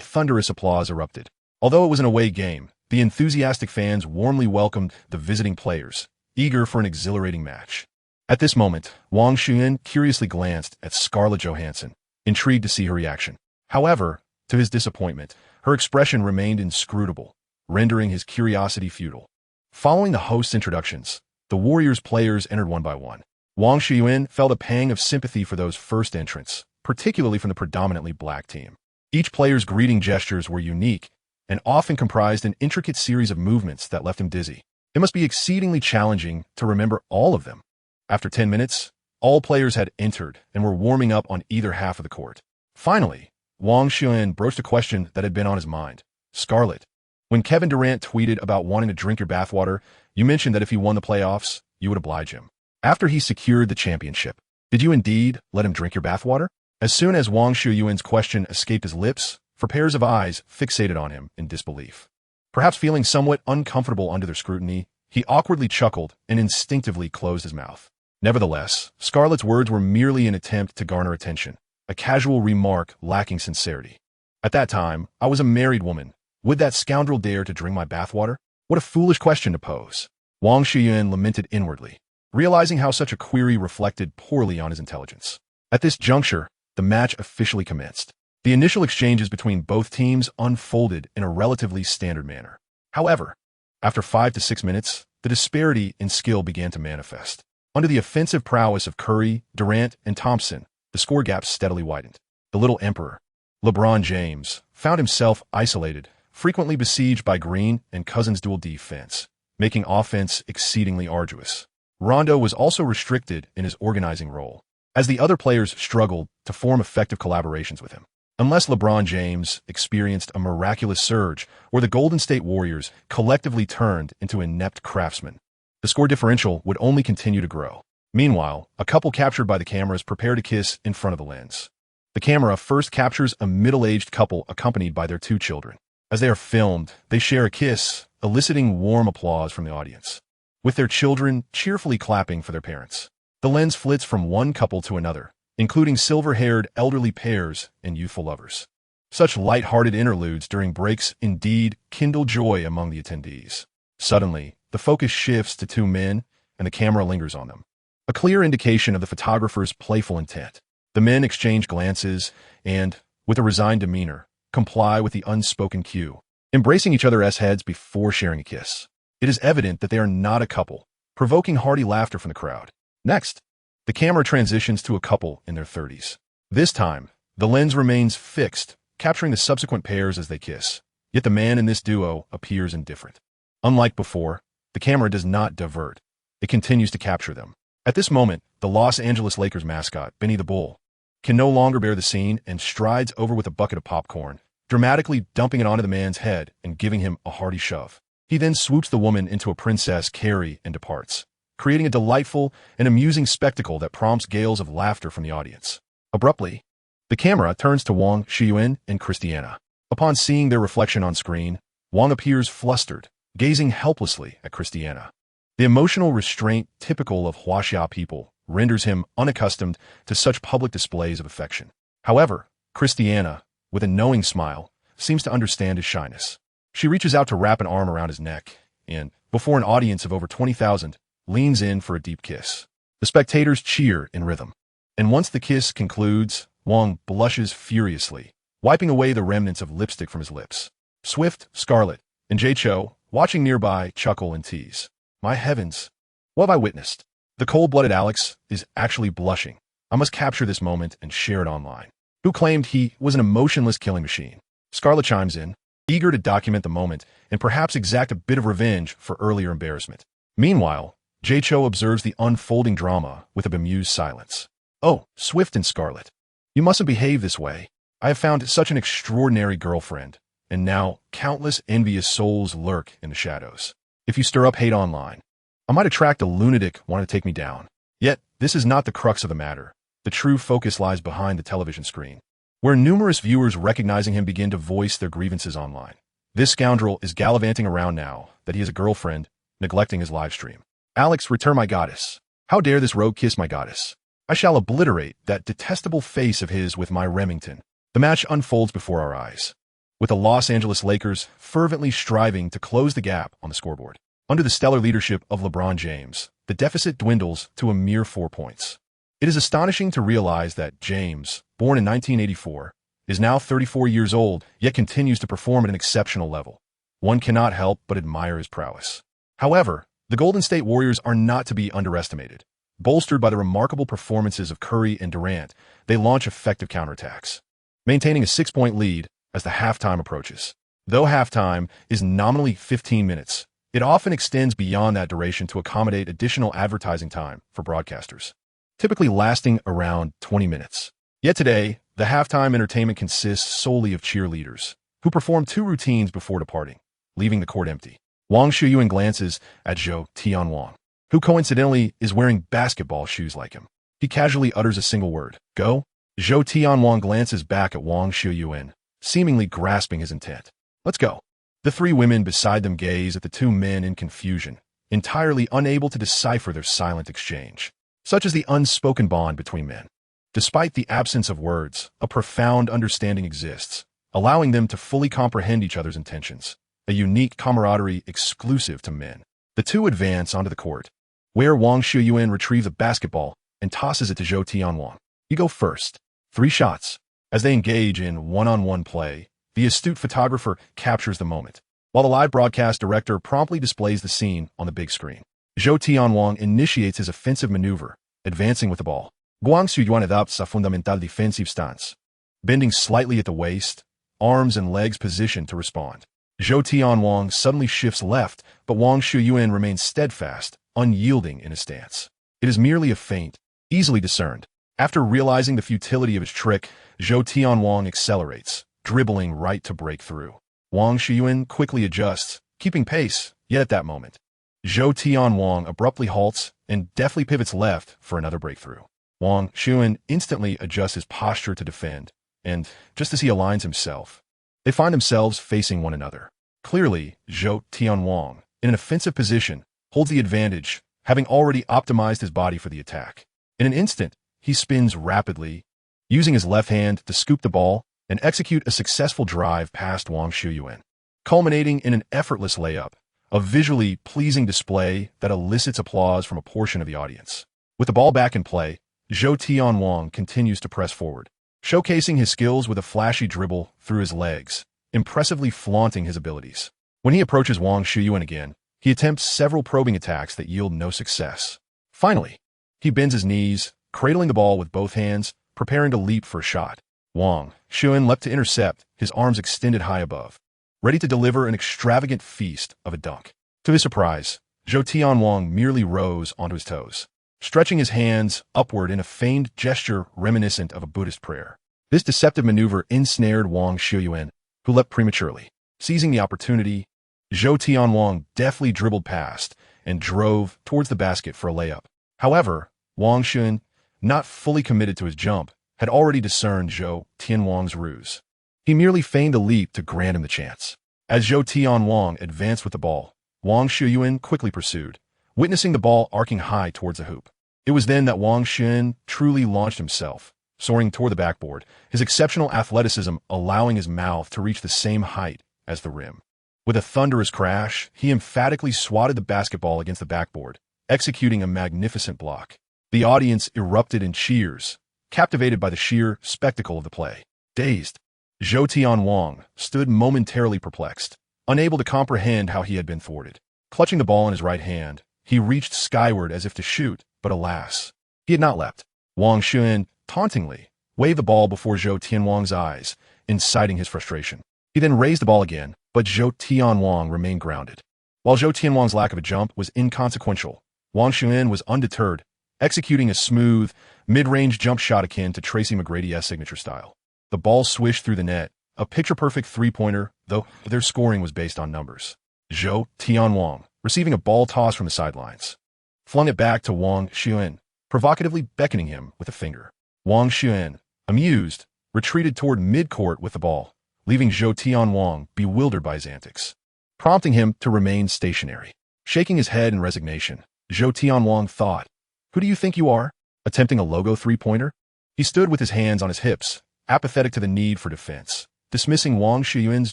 thunderous applause erupted. Although it was an away game, the enthusiastic fans warmly welcomed the visiting players, eager for an exhilarating match. At this moment, Wang Xiuyuan curiously glanced at Scarlett Johansson, intrigued to see her reaction. However, to his disappointment, her expression remained inscrutable, rendering his curiosity futile. Following the host's introductions, the Warriors players entered one by one. Wang Xiuyuan felt a pang of sympathy for those first entrants, particularly from the predominantly black team. Each player's greeting gestures were unique and often comprised an intricate series of movements that left him dizzy. It must be exceedingly challenging to remember all of them. After 10 minutes, all players had entered and were warming up on either half of the court. Finally, Wang Xiuyuan broached a question that had been on his mind. Scarlett, when Kevin Durant tweeted about wanting to drink your bathwater, you mentioned that if he won the playoffs, you would oblige him. After he secured the championship, did you indeed let him drink your bathwater? As soon as Wang Xiuyuan's question escaped his lips, 4 pairs of eyes fixated on him in disbelief. Perhaps feeling somewhat uncomfortable under their scrutiny, he awkwardly chuckled and instinctively closed his mouth. Nevertheless, Scarlett's words were merely an attempt to garner attention, a casual remark lacking sincerity. At that time, I was a married woman. Would that scoundrel dare to drink my bathwater? What a foolish question to pose. Wang Xiuyuan lamented inwardly, realizing how such a query reflected poorly on his intelligence. At this juncture, the match officially commenced. The initial exchanges between both teams unfolded in a relatively standard manner. However, after 5 to 6 minutes, the disparity in skill began to manifest. Under the offensive prowess of Curry, Durant, and Thompson, the score gap steadily widened. The little emperor, LeBron James, found himself isolated, frequently besieged by Green and Cousins' dual defense, making offense exceedingly arduous. Rondo was also restricted in his organizing role, as the other players struggled to form effective collaborations with him. Unless LeBron James experienced a miraculous surge or the Golden State Warriors collectively turned into inept craftsmen, the score differential would only continue to grow. Meanwhile, a couple captured by the cameras prepare to kiss in front of the lens. The camera first captures a middle-aged couple accompanied by their 2 children. As they are filmed, they share a kiss, eliciting warm applause from the audience, with their children cheerfully clapping for their parents. The lens flits from one couple to another, including silver-haired elderly pairs and youthful lovers. Such light-hearted interludes during breaks indeed kindle joy among the attendees. Suddenly, the focus shifts to 2 men, and the camera lingers on them, a clear indication of the photographer's playful intent. The men exchange glances and, with a resigned demeanor, comply with the unspoken cue, embracing each other's heads before sharing a kiss. It is evident that they are not a couple, provoking hearty laughter from the crowd. Next, the camera transitions to a couple in their 30s. This time, the lens remains fixed, capturing the subsequent pairs as they kiss. Yet the man in this duo appears indifferent. Unlike before, the camera does not divert. It continues to capture them. At this moment, the Los Angeles Lakers mascot, Benny the Bull, can no longer bear the scene and strides over with a bucket of popcorn, dramatically dumping it onto the man's head and giving him a hearty shove. He then swoops the woman into a Princess Carrie and departs, creating a delightful and amusing spectacle that prompts gales of laughter from the audience. Abruptly, the camera turns to Wang Xiuyuan and Christiana. Upon seeing their reflection on screen, Wang appears flustered, gazing helplessly at Christiana. The emotional restraint typical of Huaxia people renders him unaccustomed to such public displays of affection. However, Christiana, with a knowing smile, seems to understand his shyness. She reaches out to wrap an arm around his neck and, before an audience of over 20,000, leans in for a deep kiss. The spectators cheer in rhythm. And once the kiss concludes, Wang blushes furiously, wiping away the remnants of lipstick from his lips. Swift, Scarlet, and Jay-Cho, watching nearby, chuckle and tease. My heavens, what have I witnessed? The cold-blooded Alex is actually blushing. I must capture this moment and share it online. Who claimed he was an emotionless killing machine? Scarlet chimes in, eager to document the moment and perhaps exact a bit of revenge for earlier embarrassment. Meanwhile, Jay-Cho observes the unfolding drama with a bemused silence. Oh, Swift and Scarlet, you mustn't behave this way. I have found such an extraordinary girlfriend, and now countless envious souls lurk in the shadows. If you stir up hate online, I might attract a lunatic wanting to take me down. Yet, this is not the crux of the matter. The true focus lies behind the television screen, where numerous viewers recognizing him begin to voice their grievances online. This scoundrel is gallivanting around now that he has a girlfriend, neglecting his live stream. Alex, return my goddess. How dare this rogue kiss my goddess? I shall obliterate that detestable face of his with my Remington. The match unfolds before our eyes, with the Los Angeles Lakers fervently striving to close the gap on the scoreboard. Under the stellar leadership of LeBron James, the deficit dwindles to a mere 4 points. It is astonishing to realize that James, born in 1984, is now 34 years old, yet continues to perform at an exceptional level. One cannot help but admire his prowess. However, the Golden State Warriors are not to be underestimated. Bolstered by the remarkable performances of Curry and Durant, they launch effective counterattacks, maintaining a 6-point lead as the halftime approaches. Though halftime is nominally 15 minutes, it often extends beyond that duration to accommodate additional advertising time for broadcasters, typically lasting around 20 minutes. Yet today, the halftime entertainment consists solely of cheerleaders, who perform 2 routines before departing, leaving the court empty. Wang Xiuyuan glances at Zhou Tianwang, who coincidentally is wearing basketball shoes like him. He casually utters a single word, go. Zhou Tianwang glances back at Wang Xiuyuan, seemingly grasping his intent. Let's go. The 3 women beside them gaze at the 2 men in confusion, entirely unable to decipher their silent exchange. Such is the unspoken bond between men. Despite the absence of words, a profound understanding exists, allowing them to fully comprehend each other's intentions, a unique camaraderie exclusive to men. The 2 advance onto the court, where Wang Xiuyuan retrieves a basketball and tosses it to Zhou Tianwang. You go first. 3 shots. As they engage in one-on-one play, the astute photographer captures the moment, while the live broadcast director promptly displays the scene on the big screen. Zhou Tianwang initiates his offensive maneuver, advancing with the ball. Wang Xiuyuan adopts a fundamental defensive stance, bending slightly at the waist, arms and legs positioned to respond. Zhou Tianwang suddenly shifts left, but Wang Xiuyuan remains steadfast, unyielding in his stance. It is merely a feint, easily discerned. After realizing the futility of his trick, Zhou Tianwang accelerates, dribbling right to break through. Wang Xiuyuan quickly adjusts, keeping pace, yet at that moment, Zhou Tianwang abruptly halts and deftly pivots left for another breakthrough. Wang Xiuyuan instantly adjusts his posture to defend, and just as he aligns himself, they find themselves facing one another. Clearly, Zhou Tianwang, in an offensive position, holds the advantage, having already optimized his body for the attack. In an instant, he spins rapidly, using his left hand to scoop the ball and execute a successful drive past Wang Xiuyuan, culminating in an effortless layup, a visually pleasing display that elicits applause from a portion of the audience. With the ball back in play, Zhou Tianwang continues to press forward, showcasing his skills with a flashy dribble through his legs, impressively flaunting his abilities. When he approaches Wang Xiuyuan again, he attempts several probing attacks that yield no success. Finally, he bends his knees, cradling the ball with both hands, preparing to leap for a shot. Wang Xiuyuan leapt to intercept, his arms extended high above, ready to deliver an extravagant feast of a dunk. To his surprise, Zhou Tianwang merely rose onto his toes, stretching his hands upward in a feigned gesture reminiscent of a Buddhist prayer. This deceptive maneuver ensnared Wang Xiuyuan, who leapt prematurely. Seizing the opportunity, Zhou Tianwang deftly dribbled past and drove towards the basket for a layup. However, Wang Xiuyuan, not fully committed to his jump, had already discerned Zhou Tianwang's ruse. He merely feigned a leap to grant him the chance. As Zhou Tianwang advanced with the ball, Wang Xiuyuan quickly pursued, witnessing the ball arcing high towards the hoop. It was then that Wang Xiuyuan truly launched himself, soaring toward the backboard, his exceptional athleticism allowing his mouth to reach the same height as the rim. With a thunderous crash, he emphatically swatted the basketball against the backboard, executing a magnificent block. The audience erupted in cheers, captivated by the sheer spectacle of the play. Dazed, Zhou Tianwang stood momentarily perplexed, unable to comprehend how he had been thwarted. Clutching the ball in his right hand, he reached skyward as if to shoot, but alas, he had not leapt. Wang Xiuyuan tauntingly waved the ball before Zhou Tianwang's eyes, inciting his frustration. He then raised the ball again, but Zhou Tianwang remained grounded. While Zhou Tianwang's lack of a jump was inconsequential, Wang Xiuyuan was undeterred, executing a smooth, mid-range jump shot akin to Tracy McGrady's signature style. The ball swished through the net, a picture-perfect three-pointer, though their scoring was based on numbers. Zhou Tianwang, receiving a ball toss from the sidelines, flung it back to Wang Xiuyuan, provocatively beckoning him with a finger. Wang Xiuyuan, amused, retreated toward mid-court with the ball, leaving Zhou Tianwang bewildered by his antics, prompting him to remain stationary. Shaking his head in resignation, Zhou Tianwang thought, "Who do you think you are? Attempting a logo three-pointer?" He stood with his hands on his hips, apathetic to the need for defense, dismissing Wang Xiuyuan's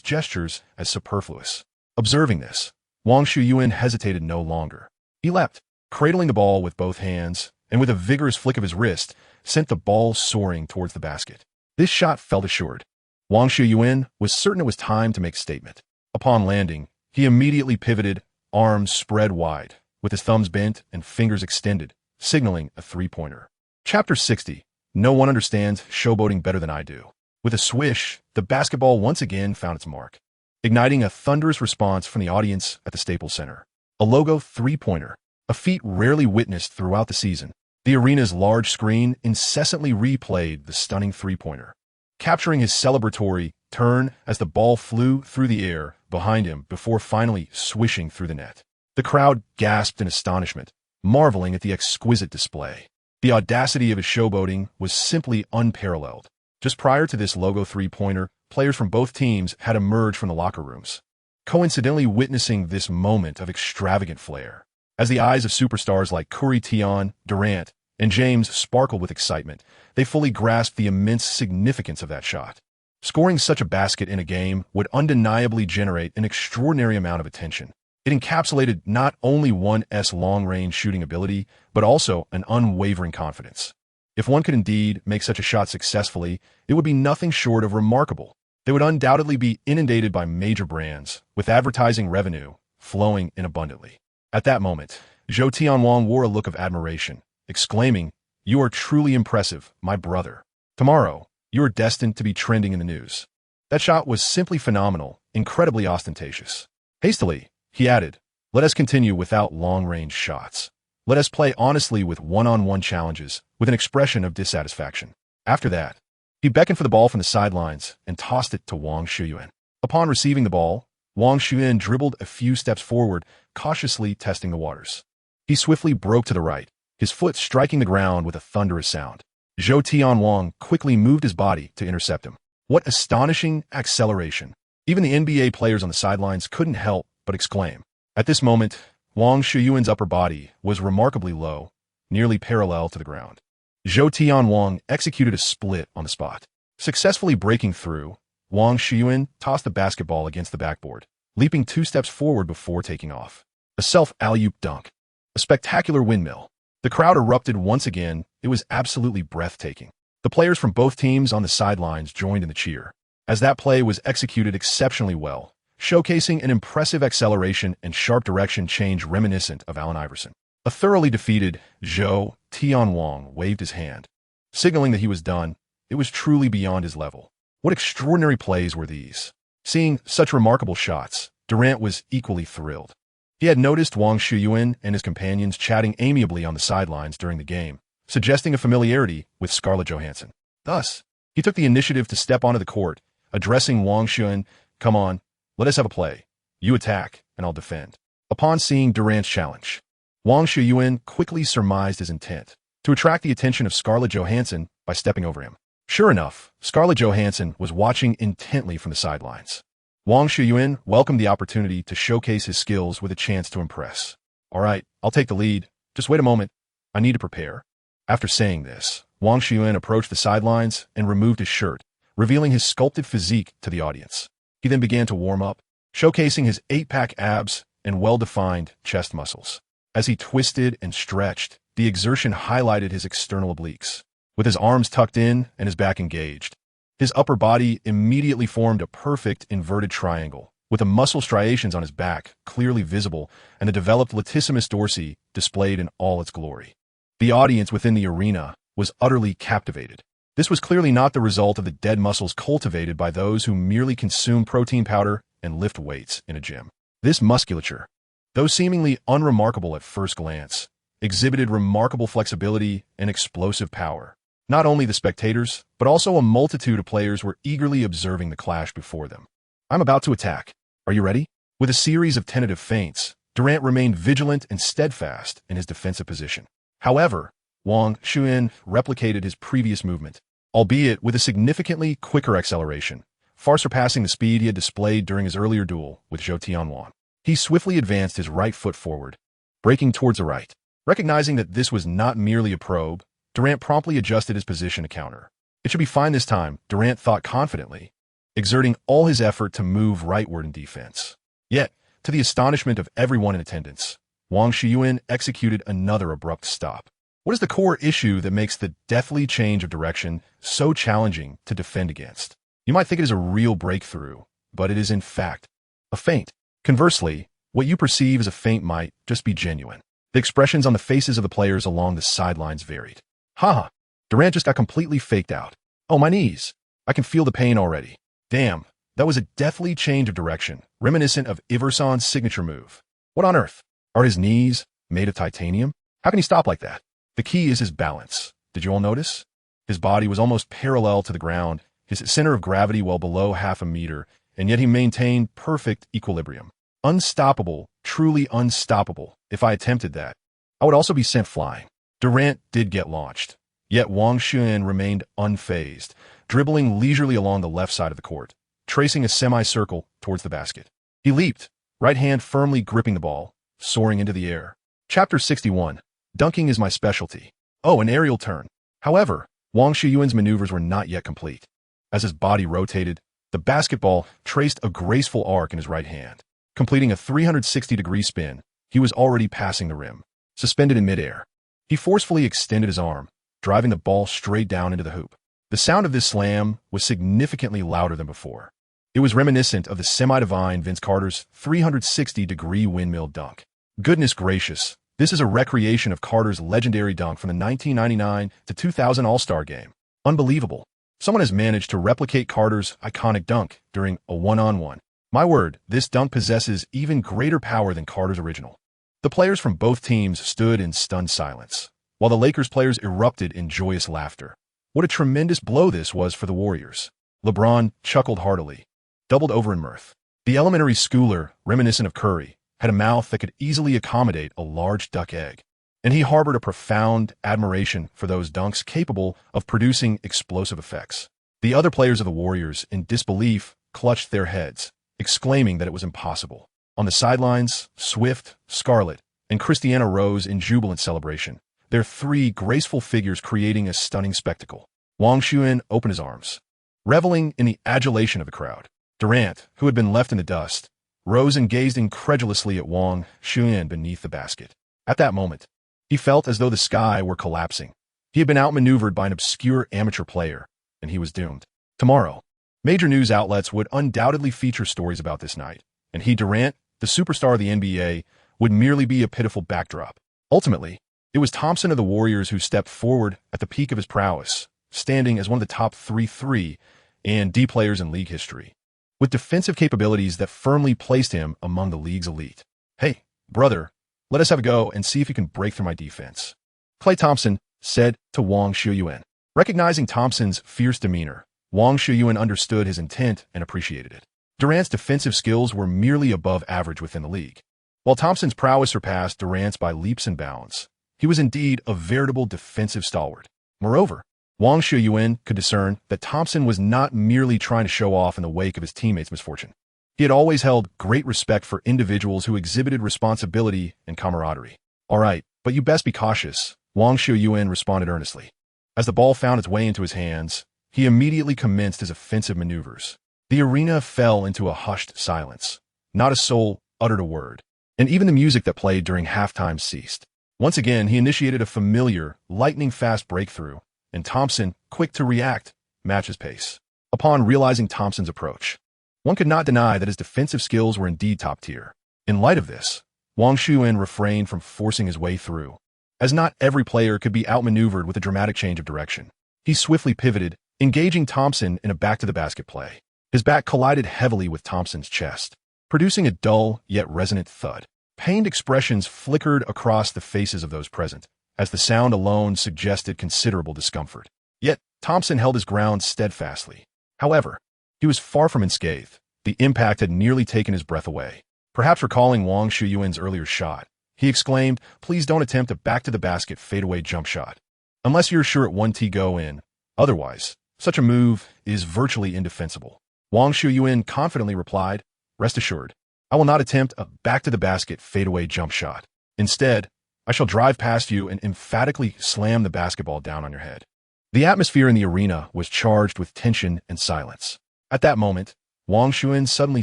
gestures as superfluous. Observing this, Wang Xiuyuan hesitated no longer. He leapt, cradling the ball with both hands, and with a vigorous flick of his wrist, sent the ball soaring towards the basket. This shot felt assured. Wang Xiuyuan was certain it was time to make a statement. Upon landing, he immediately pivoted, arms spread wide, with his thumbs bent and fingers extended, signaling a three-pointer. Chapter 60. No one understands showboating better than I do. With a swish, the basketball once again found its mark, igniting a thunderous response from the audience at the Staples Center. A logo three-pointer, a feat rarely witnessed throughout the season. The arena's large screen incessantly replayed the stunning three-pointer, capturing his celebratory turn as the ball flew through the air behind him before finally swishing through the net. The crowd gasped in astonishment, marveling at the exquisite display. The audacity of his showboating was simply unparalleled. Just prior to this logo three-pointer, players from both teams had emerged from the locker rooms, coincidentally witnessing this moment of extravagant flair. As the eyes of superstars like Curry, Tion, Durant, and James sparkled with excitement, they fully grasped the immense significance of that shot. Scoring such a basket in a game would undeniably generate an extraordinary amount of attention. It encapsulated not only one's long-range shooting ability, but also an unwavering confidence. If one could indeed make such a shot successfully, it would be nothing short of remarkable. They would undoubtedly be inundated by major brands, with advertising revenue flowing in abundantly. At that moment, Zhou Tianwang wore a look of admiration, exclaiming, "You are truly impressive, my brother. Tomorrow, you are destined to be trending in the news." That shot was simply phenomenal, incredibly ostentatious. Hastily, he added, "Let us continue without long-range shots. Let us play honestly with one-on-one challenges, with an expression of dissatisfaction." After that, he beckoned for the ball from the sidelines and tossed it to Wang Xiuyuan. Upon receiving the ball, Wang Xiuyuan dribbled a few steps forward, cautiously testing the waters. He swiftly broke to the right, his foot striking the ground with a thunderous sound. Zhou Tianwang quickly moved his body to intercept him. What astonishing acceleration! Even the NBA players on the sidelines couldn't help but exclaim. At this moment, Wang Xiuyuan's upper body was remarkably low, nearly parallel to the ground. Zhou Tianwang executed a split on the spot. Successfully breaking through, Wang Xiuyuan tossed the basketball against the backboard, leaping 2 steps forward before taking off. A self-alley-oop dunk. A spectacular windmill. The crowd erupted once again. It was absolutely breathtaking. The players from both teams on the sidelines joined in the cheer, as that play was executed exceptionally well, showcasing an impressive acceleration and sharp direction change reminiscent of Allen Iverson. A thoroughly defeated Zhou Tianwang waved his hand, signaling that he was done. It was truly beyond his level. What extraordinary plays were these? Seeing such remarkable shots, Durant was equally thrilled. He had noticed Wang Xiuyuan and his companions chatting amiably on the sidelines during the game, suggesting a familiarity with Scarlett Johansson. Thus, he took the initiative to step onto the court, addressing Wang Xiuyuan, "Come on, let us have a play. You attack, and I'll defend." Upon seeing Durant's challenge, Wang Xiuyuan quickly surmised his intent, to attract the attention of Scarlett Johansson by stepping over him. Sure enough, Scarlett Johansson was watching intently from the sidelines. Wang Xiuyuan welcomed the opportunity to showcase his skills with a chance to impress. All right, I'll take the lead. Just wait a moment. I need to prepare. After saying this, Wang Xiuyuan approached the sidelines and removed his shirt, revealing his sculpted physique to the audience. He then began to warm up, showcasing his 8-pack abs and well-defined chest muscles. As he twisted and stretched, the exertion highlighted his external obliques. With his arms tucked in and his back engaged, his upper body immediately formed a perfect inverted triangle, with the muscle striations on his back clearly visible and the developed latissimus dorsi displayed in all its glory. The audience within the arena was utterly captivated. This was clearly not the result of the dead muscles cultivated by those who merely consume protein powder and lift weights in a gym. This musculature, though seemingly unremarkable at first glance, exhibited remarkable flexibility and explosive power. Not only the spectators, but also a multitude of players were eagerly observing the clash before them. I'm about to attack. Are you ready? With a series of tentative feints, Durant remained vigilant and steadfast in his defensive position. However, Wang Xiuyuan replicated his previous movement, albeit with a significantly quicker acceleration, far surpassing the speed he had displayed during his earlier duel with Zhou Tianwan. He swiftly advanced his right foot forward, breaking towards the right. Recognizing that this was not merely a probe, Durant promptly adjusted his position to counter. It should be fine this time, Durant thought confidently, exerting all his effort to move rightward in defense. Yet, to the astonishment of everyone in attendance, Wang Xiuyuan executed another abrupt stop. What is the core issue that makes the deathly change of direction so challenging to defend against? You might think it is a real breakthrough, but it is in fact a feint. Conversely, what you perceive as a feint might just be genuine. The expressions on the faces of the players along the sidelines varied. Ha! Durant just got completely faked out. Oh, my knees. I can feel the pain already. Damn, that was a deathly change of direction, reminiscent of Iverson's signature move. What on earth? Are his knees made of titanium? How can he stop like that? The key is his balance. Did you all notice? His body was almost parallel to the ground, his center of gravity well below half a meter, and yet he maintained perfect equilibrium. Unstoppable, truly unstoppable. If I attempted that, I would also be sent flying. Durant did get launched, yet Wang Xiuyuan remained unfazed, dribbling leisurely along the left side of the court, tracing a semicircle towards the basket. He leaped, right hand firmly gripping the ball, soaring into the air. Chapter 61. Dunking is my specialty. Oh, an aerial turn. However, Wang Xiuyuan's maneuvers were not yet complete. As his body rotated, the basketball traced a graceful arc in his right hand. Completing a 360-degree spin, he was already passing the rim, suspended in midair. He forcefully extended his arm, driving the ball straight down into the hoop. The sound of this slam was significantly louder than before. It was reminiscent of the semi-divine Vince Carter's 360-degree windmill dunk. Goodness gracious, this is a recreation of Carter's legendary dunk from the 1999 to 2000 All-Star Game. Unbelievable. Someone has managed to replicate Carter's iconic dunk during a one-on-one. My word, this dunk possesses even greater power than Carter's original. The players from both teams stood in stunned silence, while the Lakers players erupted in joyous laughter. What a tremendous blow this was for the Warriors. LeBron chuckled heartily, doubled over in mirth. The elementary schooler, reminiscent of Curry, had a mouth that could easily accommodate a large duck egg, and he harbored a profound admiration for those dunks capable of producing explosive effects. The other players of the Warriors, in disbelief, clutched their heads, exclaiming that it was impossible. On the sidelines, Swift, Scarlett, and Christiana rose in jubilant celebration, their three graceful figures creating a stunning spectacle. Wang Xiuyuan opened his arms, reveling in the adulation of the crowd. Durant, who had been left in the dust, rose and gazed incredulously at Wang Xiuyuan beneath the basket. At that moment, he felt as though the sky were collapsing. He had been outmaneuvered by an obscure amateur player, and he was doomed. Tomorrow, major news outlets would undoubtedly feature stories about this night, and he, Durant, the superstar of the NBA, would merely be a pitiful backdrop. Ultimately, it was Thompson of the Warriors who stepped forward at the peak of his prowess, standing as one of the top 3 and D players in league history, with defensive capabilities that firmly placed him among the league's elite. Hey, brother, let us have a go and see if you can break through my defense, Klay Thompson said to Wang Xiuyuan. Recognizing Thompson's fierce demeanor, Wang Xiuyuan understood his intent and appreciated it. Durant's defensive skills were merely above average within the league. While Thompson's prowess surpassed Durant's by leaps and bounds, he was indeed a veritable defensive stalwart. Moreover, Wang Xiuyuan could discern that Thompson was not merely trying to show off in the wake of his teammates' misfortune. He had always held great respect for individuals who exhibited responsibility and camaraderie. All right, but you best be cautious, Wang Xiuyuan responded earnestly. As the ball found its way into his hands, he immediately commenced his offensive maneuvers. The arena fell into a hushed silence. Not a soul uttered a word, and even the music that played during halftime ceased. Once again, he initiated a familiar, lightning-fast breakthrough, and Thompson, quick to react, matched his pace. Upon realizing Thompson's approach, one could not deny that his defensive skills were indeed top tier. In light of this, Wang Xiuyuan refrained from forcing his way through, as not every player could be outmaneuvered with a dramatic change of direction. He swiftly pivoted, engaging Thompson in a back-to-the-basket play. His back collided heavily with Thompson's chest, producing a dull yet resonant thud. Pained expressions flickered across the faces of those present, as the sound alone suggested considerable discomfort. Yet, Thompson held his ground steadfastly. However, he was far from unscathed. The impact had nearly taken his breath away. Perhaps recalling Wang Xiuyuan's earlier shot, he exclaimed, "Please don't attempt a back-to-the-basket fadeaway jump shot. Unless you're sure at 1T go in. Otherwise, such a move is virtually indefensible." Wang Xiuyuan confidently replied, "Rest assured, I will not attempt a back-to-the-basket fadeaway jump shot. Instead, I shall drive past you and emphatically slam the basketball down on your head." The atmosphere in the arena was charged with tension and silence. At that moment, Wang Xiuyuan suddenly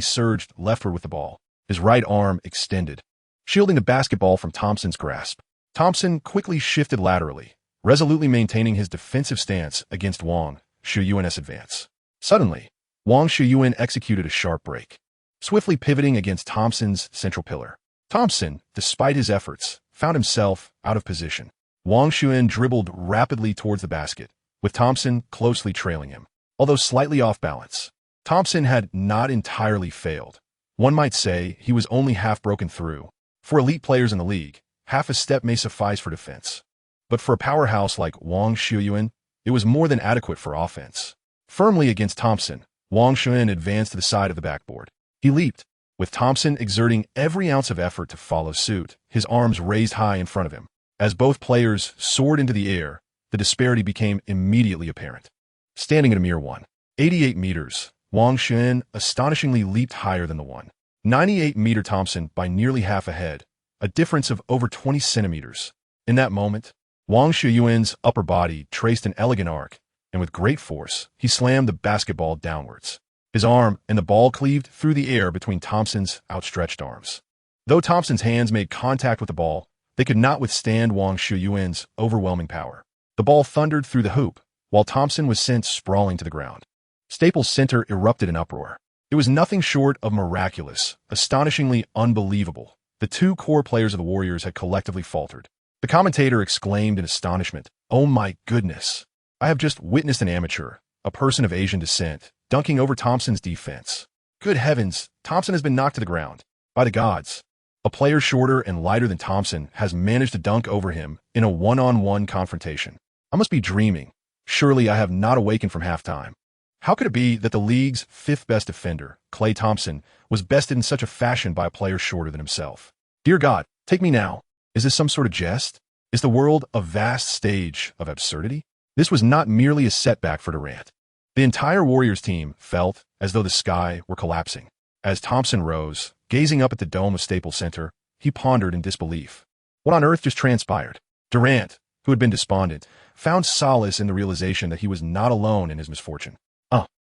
surged leftward with the ball, his right arm extended, shielding the basketball from Thompson's grasp. Thompson quickly shifted laterally, resolutely maintaining his defensive stance against Wang Xiuyuan's advance. Suddenly, Wang Xiuyuan executed a sharp break, swiftly pivoting against Thompson's central pillar. Thompson, despite his efforts, found himself out of position. Wang Xiuyuan dribbled rapidly towards the basket, with Thompson closely trailing him. Although slightly off balance, Thompson had not entirely failed. One might say he was only half broken through. For elite players in the league, half a step may suffice for defense. But for a powerhouse like Wang Xiuyuan, it was more than adequate for offense. Firmly against Thompson, Wang Xiuyuan advanced to the side of the backboard. He leaped, with Thompson exerting every ounce of effort to follow suit, his arms raised high in front of him. As both players soared into the air, the disparity became immediately apparent. Standing at a mere 188 meters, Wang Xiuyuan astonishingly leaped higher than the 198-meter Thompson by nearly half a head, a difference of over 20 centimeters. In that moment, Wang Xiuyuan's upper body traced an elegant arc, and with great force, he slammed the basketball downwards. His arm and the ball cleaved through the air between Thompson's outstretched arms. Though Thompson's hands made contact with the ball, they could not withstand Wang Xiuyuan's overwhelming power. The ball thundered through the hoop, while Thompson was sent sprawling to the ground. Staples Center erupted in uproar. It was nothing short of miraculous, astonishingly unbelievable. The two core players of the Warriors had collectively faltered. The commentator exclaimed in astonishment, "Oh my goodness! I have just witnessed an amateur, a person of Asian descent, dunking over Thompson's defense. Good heavens, Thompson has been knocked to the ground. By the gods! A player shorter and lighter than Thompson has managed to dunk over him in a one-on-one confrontation. I must be dreaming. Surely I have not awakened from halftime. How could it be that the league's fifth-best defender, Klay Thompson, was bested in such a fashion by a player shorter than himself? Dear God, take me now. Is this some sort of jest? Is the world a vast stage of absurdity?" This was not merely a setback for Durant. The entire Warriors team felt as though the sky were collapsing. As Thompson rose, gazing up at the dome of Staples Center, he pondered in disbelief. What on earth just transpired? Durant, who had been despondent, found solace in the realization that he was not alone in his misfortune.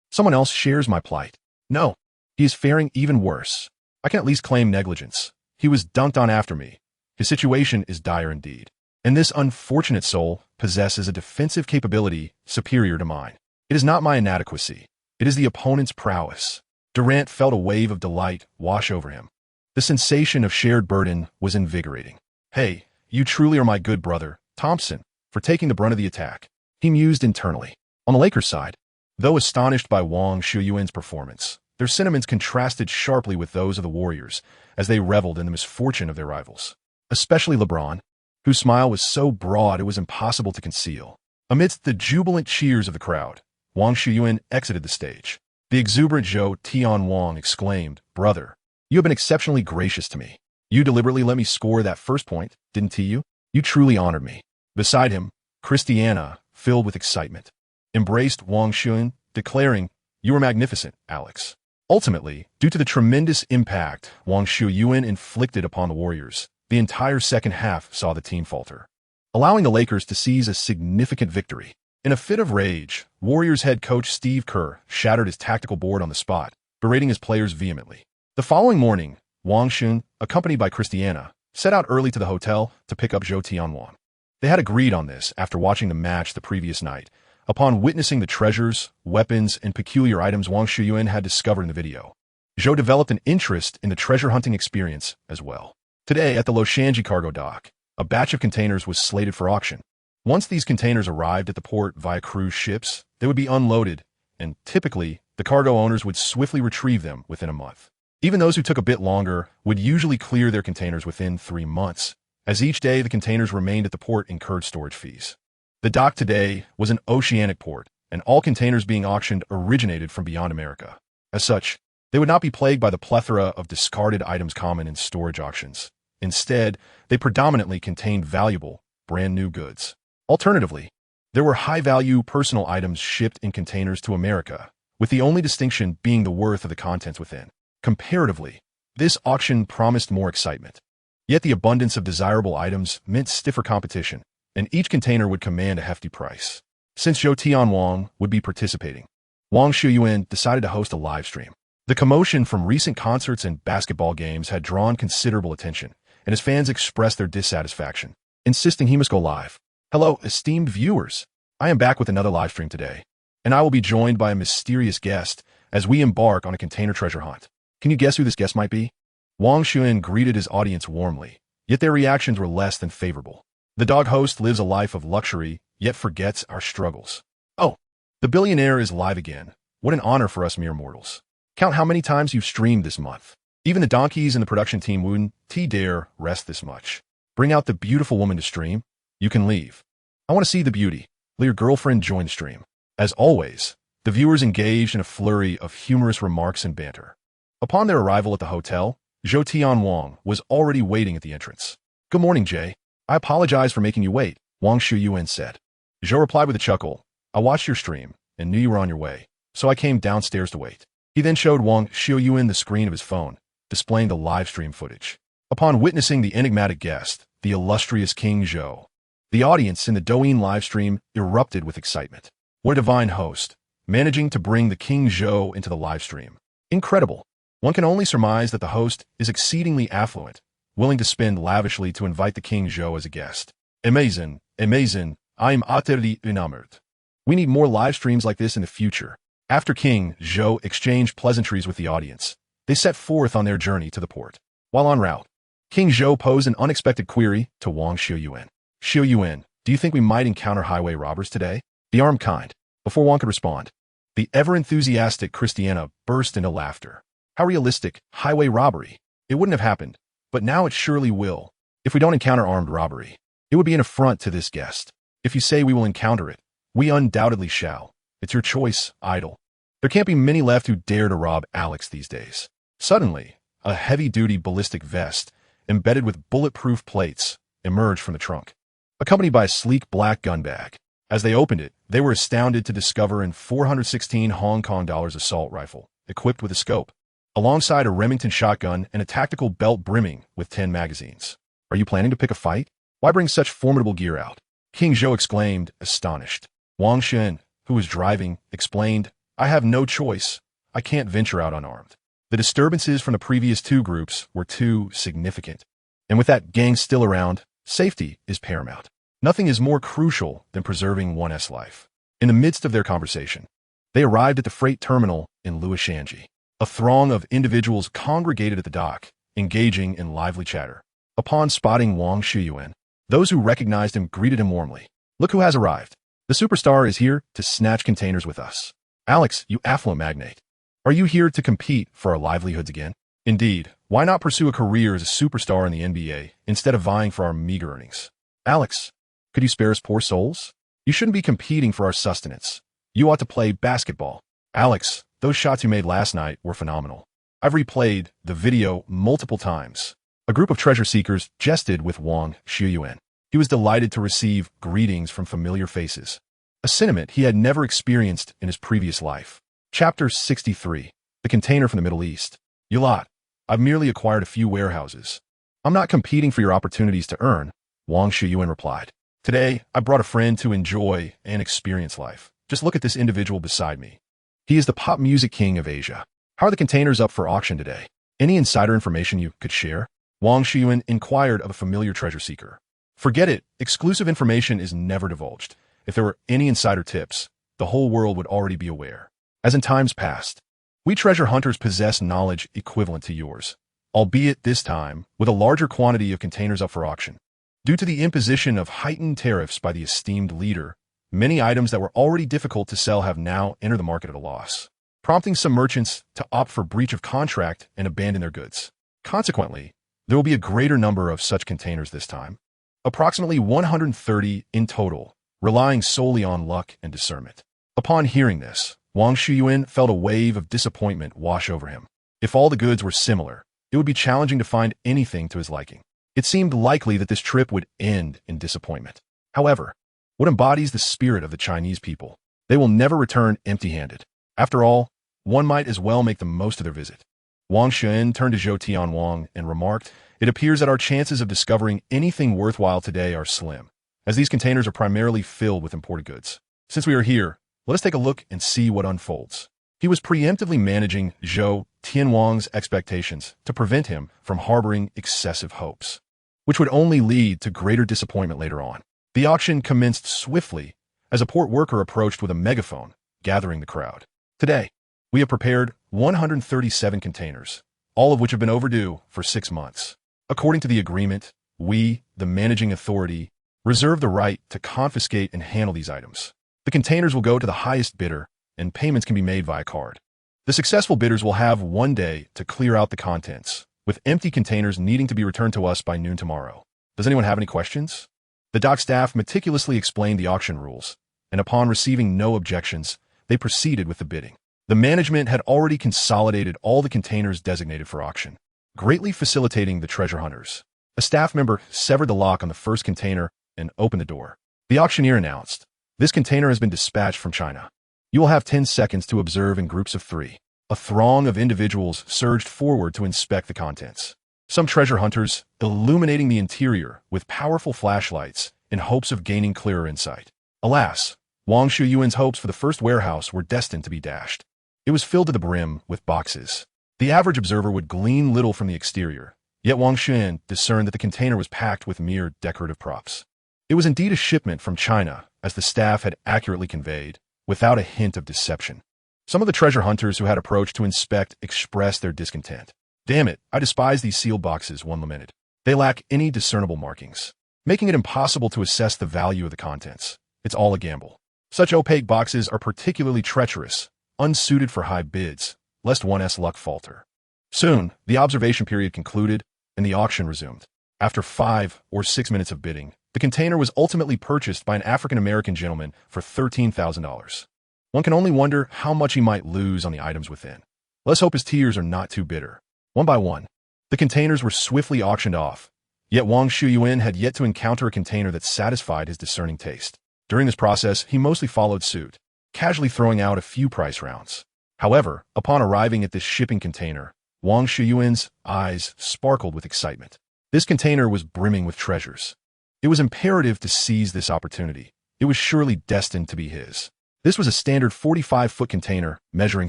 Someone else shares my plight. No, he is faring even worse. I can at least claim negligence. He was dunked on after me. His situation is dire indeed. And this unfortunate soul possesses a defensive capability superior to mine. It is not my inadequacy. It is the opponent's prowess. Durant felt a wave of delight wash over him. The sensation of shared burden was invigorating. "Hey, you truly are my good brother, Thompson, for taking the brunt of the attack," he mused internally. On the Lakers' side, though astonished by Wang Xiuyuan's performance, their sentiments contrasted sharply with those of the Warriors as they reveled in the misfortune of their rivals. Especially LeBron, whose smile was so broad it was impossible to conceal. Amidst the jubilant cheers of the crowd, Wang Xiuyuan exited the stage. The exuberant Zhou Tian Wang exclaimed, "Brother, you have been exceptionally gracious to me. You deliberately let me score that first point, didn't you? You truly honored me." Beside him, Christiana, filled with excitement, embraced Wang Xiuyuan, declaring, "You were magnificent, Alex." Ultimately, due to the tremendous impact Wang Xiuyuan inflicted upon the Warriors, the entire second half saw the team falter, allowing the Lakers to seize a significant victory. In a fit of rage, Warriors head coach Steve Kerr shattered his tactical board on the spot, berating his players vehemently. The following morning, Wang Xiuyuan, accompanied by Christiana, set out early to the hotel to pick up Zhou Tianwang. They had agreed on this after watching the match the previous night, upon witnessing the treasures, weapons, and peculiar items Wang Xiuyuan had discovered in the video. Zhou developed an interest in the treasure hunting experience as well. Today, at the Loshanji cargo dock, a batch of containers was slated for auction. Once these containers arrived at the port via cruise ships, they would be unloaded, and typically, the cargo owners would swiftly retrieve them within a month. Even those who took a bit longer would usually clear their containers within 3 months, as each day the containers remained at the port incurred storage fees. The dock today was an oceanic port, and all containers being auctioned originated from beyond America. As such, they would not be plagued by the plethora of discarded items common in storage auctions. Instead, they predominantly contained valuable, brand-new goods. Alternatively, there were high-value personal items shipped in containers to America, with the only distinction being the worth of the contents within. Comparatively, this auction promised more excitement. Yet the abundance of desirable items meant stiffer competition, and each container would command a hefty price. Since Zhou Tianwang would be participating, Wang Xiuyuan decided to host a live stream. The commotion from recent concerts and basketball games had drawn considerable attention, and his fans expressed their dissatisfaction, insisting he must go live. "Hello, esteemed viewers. I am back with another live stream today, and I will be joined by a mysterious guest as we embark on a container treasure hunt. Can you guess who this guest might be?" Wang Xiuyuan greeted his audience warmly, yet their reactions were less than favorable. The dog host lives a life of luxury, yet forgets our struggles. "Oh, the billionaire is live again. What an honor for us mere mortals. Count how many times you've streamed this month. Even the donkeys and the production team wouldn't dare rest this much. Bring out the beautiful woman to stream. You can leave. I want to see the beauty. Let your girlfriend join the stream." As always, the viewers engaged in a flurry of humorous remarks and banter. Upon their arrival at the hotel, Zhou Tianwang was already waiting at the entrance. "Good morning, Jay. I apologize for making you wait," Wang Xiuyuan said. Zhou replied with a chuckle, "I watched your stream and knew you were on your way, so I came downstairs to wait." He then showed Wang Xiuyuan the screen of his phone, displaying the live stream footage. Upon witnessing the enigmatic guest, the illustrious King Zhou, the audience in the Douyin live stream erupted with excitement. What a divine host, managing to bring the King Zhou into the live stream. Incredible. One can only surmise that the host is exceedingly affluent, willing to spend lavishly to invite the King Zhou as a guest. Amazing, amazing, I am utterly enamored. We need more live streams like this in the future. After King Zhou exchanged pleasantries with the audience, they set forth on their journey to the port. While en route, King Zhou posed an unexpected query to Wang Xiuyuan. "Xiuyuan, do you think we might encounter highway robbers today? The armed kind?" Before Wang could respond, the ever-enthusiastic Christiana burst into laughter. "How realistic, highway robbery. It wouldn't have happened, but now it surely will. If we don't encounter armed robbery, it would be an affront to this guest. If you say we will encounter it, we undoubtedly shall. It's your choice, idol. There can't be many left who dare to rob Alex these days." Suddenly, a heavy-duty ballistic vest, embedded with bulletproof plates, emerged from the trunk, accompanied by a sleek black gun bag. As they opened it, they were astounded to discover an 416 Hong Kong dollars assault rifle, equipped with a scope, alongside a Remington shotgun and a tactical belt brimming with 10 magazines. "Are you planning to pick a fight? Why bring such formidable gear out?" King Zhou exclaimed, astonished. Wang Xiuyuan, who was driving, explained, "I have no choice. I can't venture out unarmed. The disturbances from the previous 2 groups were too significant. And with that gang still around, safety is paramount. Nothing is more crucial than preserving one's life." In the midst of their conversation, they arrived at the freight terminal in Luoshanji. A throng of individuals congregated at the dock, engaging in lively chatter. Upon spotting Wang Xiuyuan, those who recognized him greeted him warmly. "Look who has arrived. The superstar is here to snatch containers with us. Alex, you affluent magnate. Are you here to compete for our livelihoods again? Indeed, why not pursue a career as a superstar in the NBA instead of vying for our meager earnings? Alex, could you spare us poor souls? You shouldn't be competing for our sustenance. You ought to play basketball. Alex, those shots you made last night were phenomenal. I've replayed the video multiple times." A group of treasure seekers jested with Wang Xiuyuan. He was delighted to receive greetings from familiar faces, a sentiment he had never experienced in his previous life. Chapter 63. The Container from the Middle East. Yalat, I've merely acquired a few warehouses. I'm not competing for your opportunities to earn, Wang Xiuyuan replied. Today, I brought a friend to enjoy and experience life. Just look at this individual beside me. He is the pop music king of Asia. How are the containers up for auction today? Any insider information you could share? Wang Xiuyuan inquired of a familiar treasure seeker. Forget it, exclusive information is never divulged. If there were any insider tips, the whole world would already be aware. As in times past, we treasure hunters possess knowledge equivalent to yours, albeit this time with a larger quantity of containers up for auction. Due to the imposition of heightened tariffs by the esteemed leader, many items that were already difficult to sell have now entered the market at a loss, prompting some merchants to opt for breach of contract and abandon their goods. Consequently, there will be a greater number of such containers this time, approximately 130 in total, relying solely on luck and discernment. Upon hearing this, Wang Xiuyuan felt a wave of disappointment wash over him. If all the goods were similar, it would be challenging to find anything to his liking. It seemed likely that this trip would end in disappointment. However, what embodies the spirit of the Chinese people? They will never return empty-handed. After all, one might as well make the most of their visit. Wang Xiuyuan turned to Zhou Tianwang and remarked, "It appears that our chances of discovering anything worthwhile today are slim, as these containers are primarily filled with imported goods. Since we are here, let us take a look and see what unfolds." He was preemptively managing Zhou Tianwang's expectations to prevent him from harboring excessive hopes, which would only lead to greater disappointment later on. The auction commenced swiftly as a port worker approached with a megaphone, gathering the crowd. "Today, we have prepared 137 containers, all of which have been overdue for 6 months. According to the agreement, we, the managing authority, reserve the right to confiscate and handle these items. The containers will go to the highest bidder, and payments can be made via card. The successful bidders will have 1 day to clear out the contents, with empty containers needing to be returned to us by noon tomorrow. Does anyone have any questions?" The dock staff meticulously explained the auction rules, and upon receiving no objections, they proceeded with the bidding. The management had already consolidated all the containers designated for auction, greatly facilitating the treasure hunters. A staff member severed the lock on the first container and opened the door. The auctioneer announced, "This container has been dispatched from China. You will have 10 seconds to observe in groups of 3. A throng of individuals surged forward to inspect the contents. Some treasure hunters illuminating the interior with powerful flashlights in hopes of gaining clearer insight. Alas, Wang Xiuyuan's hopes for the first warehouse were destined to be dashed. It was filled to the brim with boxes. The average observer would glean little from the exterior, yet Wang Xiuyuan discerned that the container was packed with mere decorative props. It was indeed a shipment from China, as the staff had accurately conveyed, without a hint of deception. Some of the treasure hunters who had approached to inspect expressed their discontent. "Damn it, I despise these sealed boxes," one lamented. "They lack any discernible markings, making it impossible to assess the value of the contents. It's all a gamble. Such opaque boxes are particularly treacherous, unsuited for high bids, lest one's luck falter." Soon, the observation period concluded, and the auction resumed. After 5 or 6 minutes of bidding, the container was ultimately purchased by an African-American gentleman for $13,000. One can only wonder how much he might lose on the items within. Let's hope his tears are not too bitter. One by one, the containers were swiftly auctioned off, yet Wang Xiuyuan had yet to encounter a container that satisfied his discerning taste. During this process, he mostly followed suit, casually throwing out a few price rounds. However, upon arriving at this shipping container, Wang Xiuyuan's eyes sparkled with excitement. This container was brimming with treasures. It was imperative to seize this opportunity. It was surely destined to be his. This was a standard 45-foot container measuring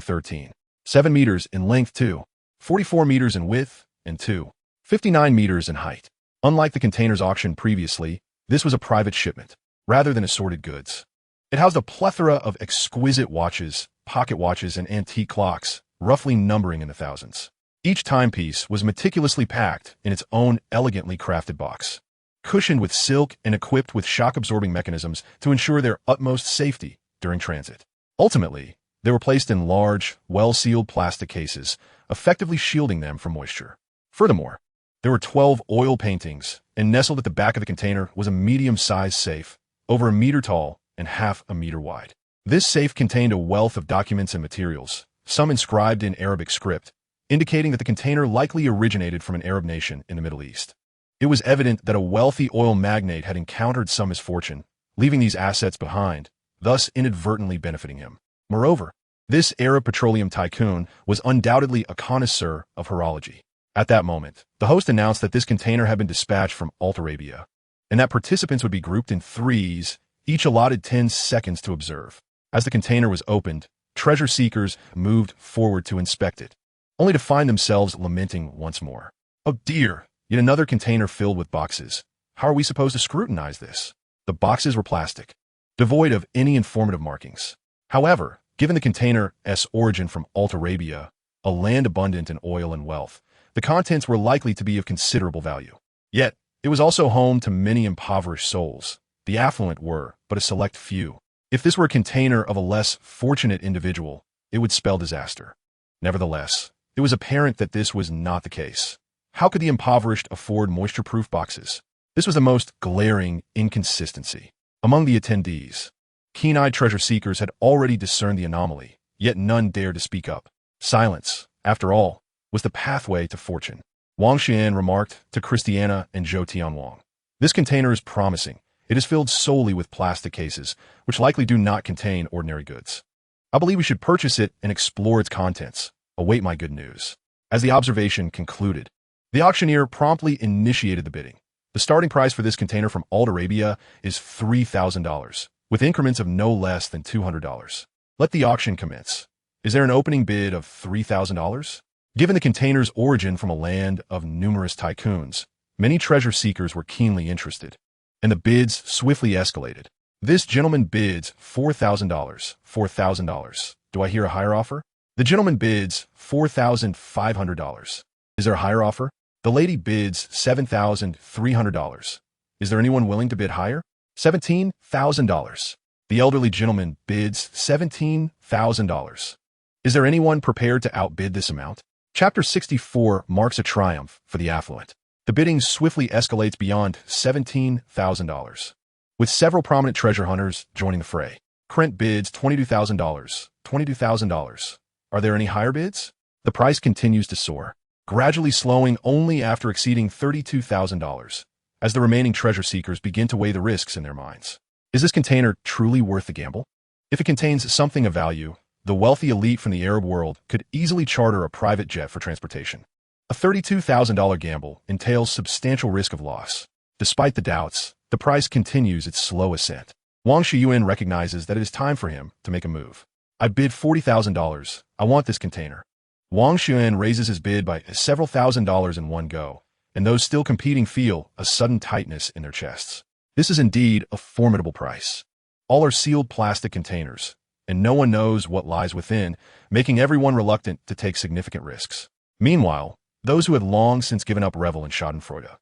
13.7 meters in length, 2.44 meters in width, and 2.59 meters in height. Unlike the containers auctioned previously, this was a private shipment, rather than assorted goods. It housed a plethora of exquisite watches, pocket watches, and antique clocks, roughly numbering in the thousands. Each timepiece was meticulously packed in its own elegantly crafted box, cushioned with silk and equipped with shock-absorbing mechanisms to ensure their utmost safety during transit. Ultimately, they were placed in large, well-sealed plastic cases, effectively shielding them from moisture. Furthermore, there were 12 oil paintings, and nestled at the back of the container was a medium-sized safe, over a meter tall and half a meter wide. This safe contained a wealth of documents and materials, some inscribed in Arabic script, indicating that the container likely originated from an Arab nation in the Middle East. It was evident that a wealthy oil magnate had encountered some misfortune, leaving these assets behind, thus inadvertently benefiting him. Moreover, this Arab petroleum tycoon was undoubtedly a connoisseur of horology. At that moment, the host announced that this container had been dispatched from Arabia, and that participants would be grouped in threes, each allotted 10 seconds to observe. As the container was opened, treasure seekers moved forward to inspect it, only to find themselves lamenting once more. Oh dear, yet another container filled with boxes. How are we supposed to scrutinize this? The boxes were plastic, devoid of any informative markings. However, given the container's origin from Arabia, a land abundant in oil and wealth, the contents were likely to be of considerable value. Yet, it was also home to many impoverished souls. The affluent were but a select few. If this were a container of a less fortunate individual, it would spell disaster. Nevertheless, it was apparent that this was not the case. How could the impoverished afford moisture-proof boxes? This was the most glaring inconsistency. Among the attendees, keen-eyed treasure seekers had already discerned the anomaly, yet none dared to speak up. Silence, after all, was the pathway to fortune. Wang Xiuyuan remarked to Christiana and Zhou Tianwang. This container is promising. It is filled solely with plastic cases, which likely do not contain ordinary goods. I believe we should purchase it and explore its contents. Await my good news. As the observation concluded, the auctioneer promptly initiated the bidding. The starting price for this container from Arabia is $3,000, with increments of no less than $200. Let the auction commence. Is there an opening bid of $3,000? Given the container's origin from a land of numerous tycoons, many treasure seekers were keenly interested, and the bids swiftly escalated. This gentleman bids $4,000. $4,000. Do I hear a higher offer? The gentleman bids $4,500. Is there a higher offer? The lady bids $7,300. Is there anyone willing to bid higher? $17,000. The elderly gentleman bids $17,000. Is there anyone prepared to outbid this amount? Chapter 64 marks a triumph for the affluent. The bidding swiftly escalates beyond $17,000, with several prominent treasure hunters joining the fray. Krent bids $22,000. $22,000. Are there any higher bids? The price continues to soar, gradually slowing only after exceeding $32,000, as the remaining treasure seekers begin to weigh the risks in their minds. Is this container truly worth the gamble? If it contains something of value, the wealthy elite from the Arab world could easily charter a private jet for transportation. A $32,000 gamble entails substantial risk of loss. Despite the doubts, the price continues its slow ascent. Wang Xiuyuan recognizes that it is time for him to make a move. I bid $40,000. I want this container. Wang Xiuyuan raises his bid by several $1,000s in one go, and those still competing feel a sudden tightness in their chests. This is indeed a formidable price. All are sealed plastic containers, and no one knows what lies within, making everyone reluctant to take significant risks. Meanwhile, those who had long since given up revel in schadenfreude.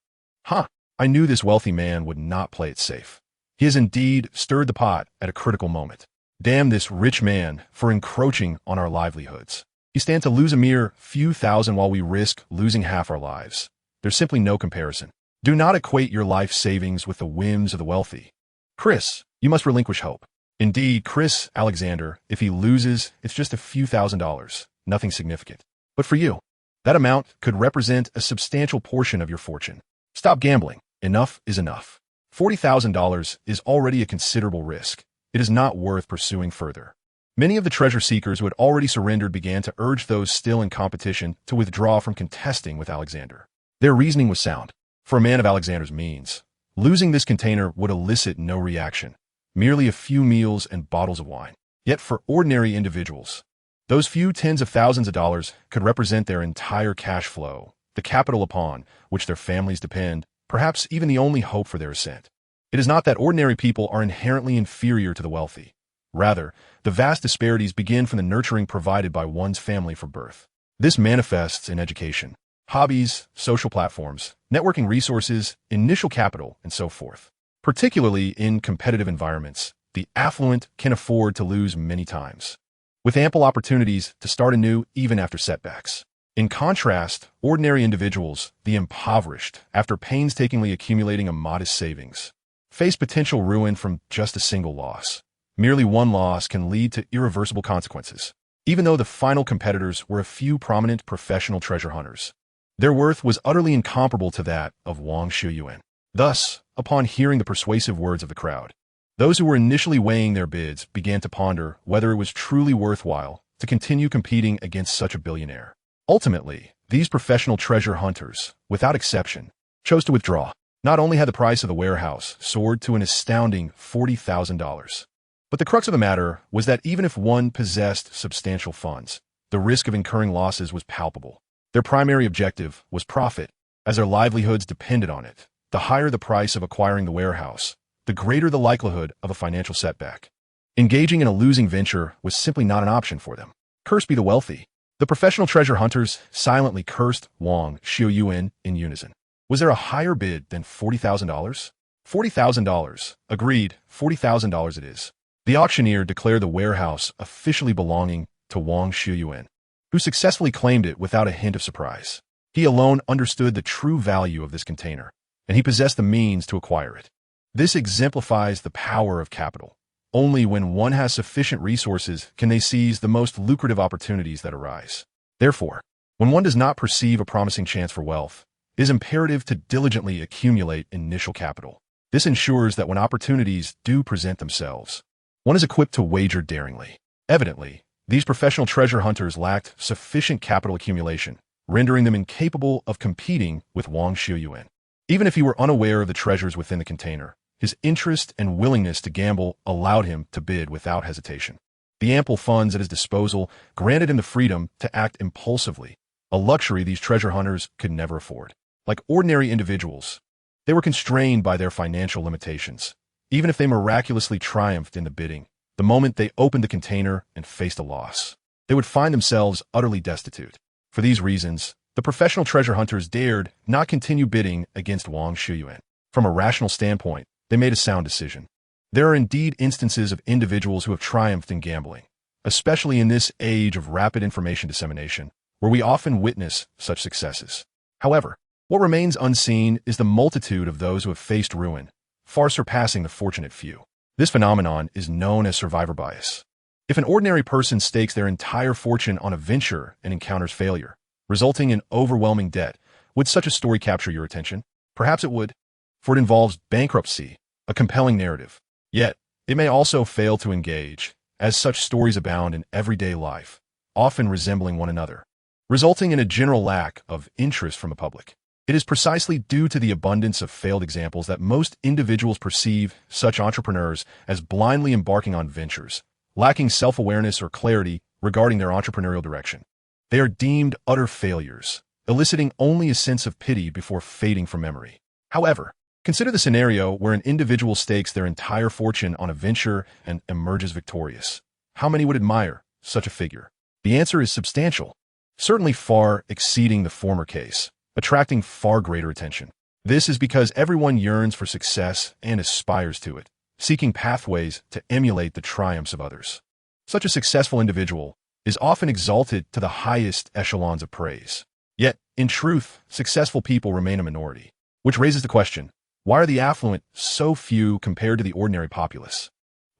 I knew this wealthy man would not play it safe. He has indeed stirred the pot at a critical moment. Damn this rich man for encroaching on our livelihoods. He stands to lose a mere few thousand while we risk losing half our lives. There's simply no comparison. Do not equate your life savings with the whims of the wealthy. Chris, you must relinquish hope. Indeed, Chris Alexander, if he loses, it's just a few $1,000s, nothing significant. But for you, that amount could represent a substantial portion of your fortune. Stop gambling. Enough is enough. $40,000 is already a considerable risk. It is not worth pursuing further. Many of the treasure seekers who had already surrendered began to urge those still in competition to withdraw from contesting with Alexander. Their reasoning was sound. For a man of Alexander's means, losing this container would elicit no reaction, merely a few meals and bottles of wine. Yet for ordinary individuals, those few tens of thousands of dollars could represent their entire cash flow, the capital upon which their families depend, perhaps even the only hope for their ascent. It is not that ordinary people are inherently inferior to the wealthy. Rather, the vast disparities begin from the nurturing provided by one's family for birth. This manifests in education, hobbies, social platforms, networking resources, initial capital, and so forth. Particularly in competitive environments, the affluent can afford to lose many times, with ample opportunities to start anew even after setbacks. In contrast, ordinary individuals, the impoverished, after painstakingly accumulating a modest savings, face potential ruin from just a single loss. Merely one loss can lead to irreversible consequences. Even though the final competitors were a few prominent professional treasure hunters, their worth was utterly incomparable to that of Wang Xiuyuan. Thus, upon hearing the persuasive words of the crowd, Those who were initially weighing their bids began to ponder whether it was truly worthwhile to continue competing against such a billionaire. Ultimately, these professional treasure hunters, without exception, chose to withdraw. Not only had the price of the warehouse soared to an astounding $40,000, but the crux of the matter was that even if one possessed substantial funds, the risk of incurring losses was palpable. Their primary objective was profit, as their livelihoods depended on it. The higher the price of acquiring the warehouse, the greater the likelihood of a financial setback. Engaging in a losing venture was simply not an option for them. Cursed be the wealthy. The professional treasure hunters silently cursed Wang Xiuyuan in unison. Was there a higher bid than $40,000? $40,000. Agreed, $40,000 it is. The auctioneer declared the warehouse officially belonging to Wang Xiuyuan, who successfully claimed it without a hint of surprise. He alone understood the true value of this container, and he possessed the means to acquire it. This exemplifies the power of capital. Only when one has sufficient resources can they seize the most lucrative opportunities that arise. Therefore, when one does not perceive a promising chance for wealth, it is imperative to diligently accumulate initial capital. This ensures that when opportunities do present themselves, one is equipped to wager daringly. Evidently, these professional treasure hunters lacked sufficient capital accumulation, rendering them incapable of competing with Wang Xiuyuan. Even if he were unaware of the treasures within the container, his interest and willingness to gamble allowed him to bid without hesitation. The ample funds at his disposal granted him the freedom to act impulsively, a luxury these treasure hunters could never afford. Like ordinary individuals, they were constrained by their financial limitations. Even if they miraculously triumphed in the bidding, the moment they opened the container and faced a loss, they would find themselves utterly destitute. For these reasons, the professional treasure hunters dared not continue bidding against Wang Xiuyuan. From a rational standpoint, they made a sound decision. There are indeed instances of individuals who have triumphed in gambling, especially in this age of rapid information dissemination, where we often witness such successes. However, what remains unseen is the multitude of those who have faced ruin, far surpassing the fortunate few. This phenomenon is known as survivor bias. If an ordinary person stakes their entire fortune on a venture and encounters failure, resulting in overwhelming debt, would such a story capture your attention? Perhaps it would, for it involves bankruptcy, a compelling narrative. Yet, it may also fail to engage, as such stories abound in everyday life, often resembling one another, resulting in a general lack of interest from the public. It is precisely due to the abundance of failed examples that most individuals perceive such entrepreneurs as blindly embarking on ventures, lacking self-awareness or clarity regarding their entrepreneurial direction. They are deemed utter failures, eliciting only a sense of pity before fading from memory. However, consider the scenario where an individual stakes their entire fortune on a venture and emerges victorious. How many would admire such a figure? The answer is substantial, certainly far exceeding the former case, attracting far greater attention. This is because everyone yearns for success and aspires to it, seeking pathways to emulate the triumphs of others. Such a successful individual is often exalted to the highest echelons of praise. Yet, in truth, successful people remain a minority, which raises the question, why are the affluent so few compared to the ordinary populace?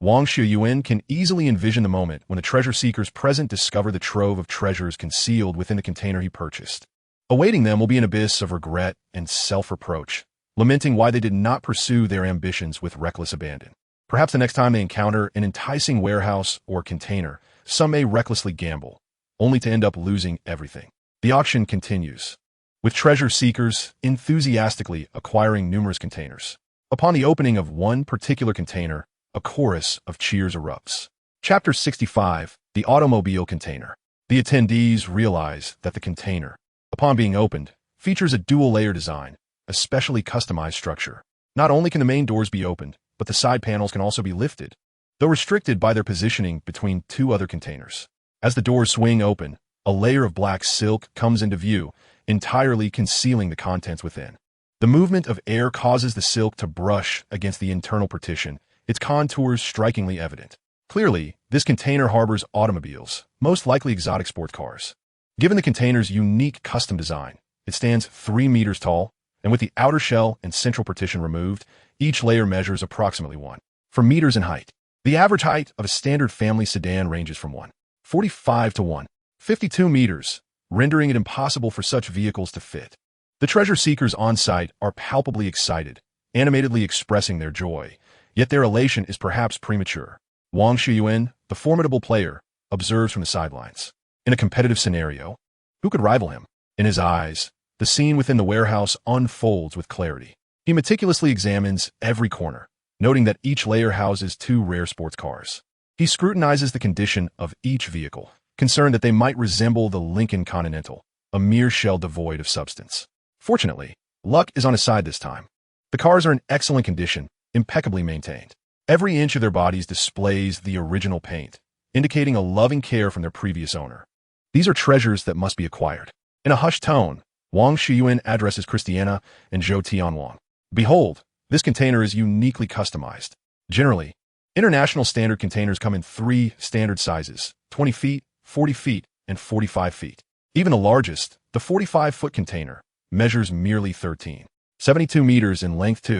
Wang Xiuyuan can easily envision the moment when the treasure seekers present discover the trove of treasures concealed within the container he purchased. Awaiting them will be an abyss of regret and self-reproach, lamenting why they did not pursue their ambitions with reckless abandon. Perhaps the next time they encounter an enticing warehouse or container, some may recklessly gamble, only to end up losing everything. The auction continues, with treasure seekers enthusiastically acquiring numerous containers. Upon the opening of one particular container, a chorus of cheers erupts. Chapter 65, The Automobile Container. The attendees realize that the container, upon being opened, features a dual-layer design, a specially customized structure. Not only can the main doors be opened, but the side panels can also be lifted, though restricted by their positioning between two other containers. As the doors swing open, a layer of black silk comes into view, entirely concealing the contents within. The movement of air causes the silk to brush against the internal partition, its contours strikingly evident. Clearly, this container harbors automobiles, most likely exotic sports cars. Given the container's unique custom design, it stands 3 meters tall, and with the outer shell and central partition removed, each layer measures approximately 1.4 meters in height. The average height of a standard family sedan ranges from 1.45 to 1.52 meters, rendering it impossible for such vehicles to fit. The treasure seekers on site are palpably excited, animatedly expressing their joy, Yet their elation is perhaps premature. Wang Xiuyuan, the formidable player, observes from the sidelines. In a competitive scenario, who could rival him? In his eyes, the scene within the warehouse unfolds with clarity. He meticulously examines every corner, noting that each layer houses 2 rare sports cars. He scrutinizes the condition of each vehicle, concerned that they might resemble the Lincoln Continental, a mere shell devoid of substance. Fortunately, luck is on his side this time. The cars are in excellent condition, impeccably maintained. Every inch of their bodies displays the original paint, indicating a loving care from their previous owner. These are treasures that must be acquired. In a hushed tone, Wang Xiuyuan addresses Christiana and Zhou Tianwang. Behold, this container is uniquely customized. Generally, international standard containers come in 3 standard sizes, 20 feet, 40 feet, and 45 feet. Even the largest, the 45-foot container, measures merely 72 meters in length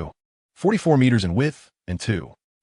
44 meters in width, and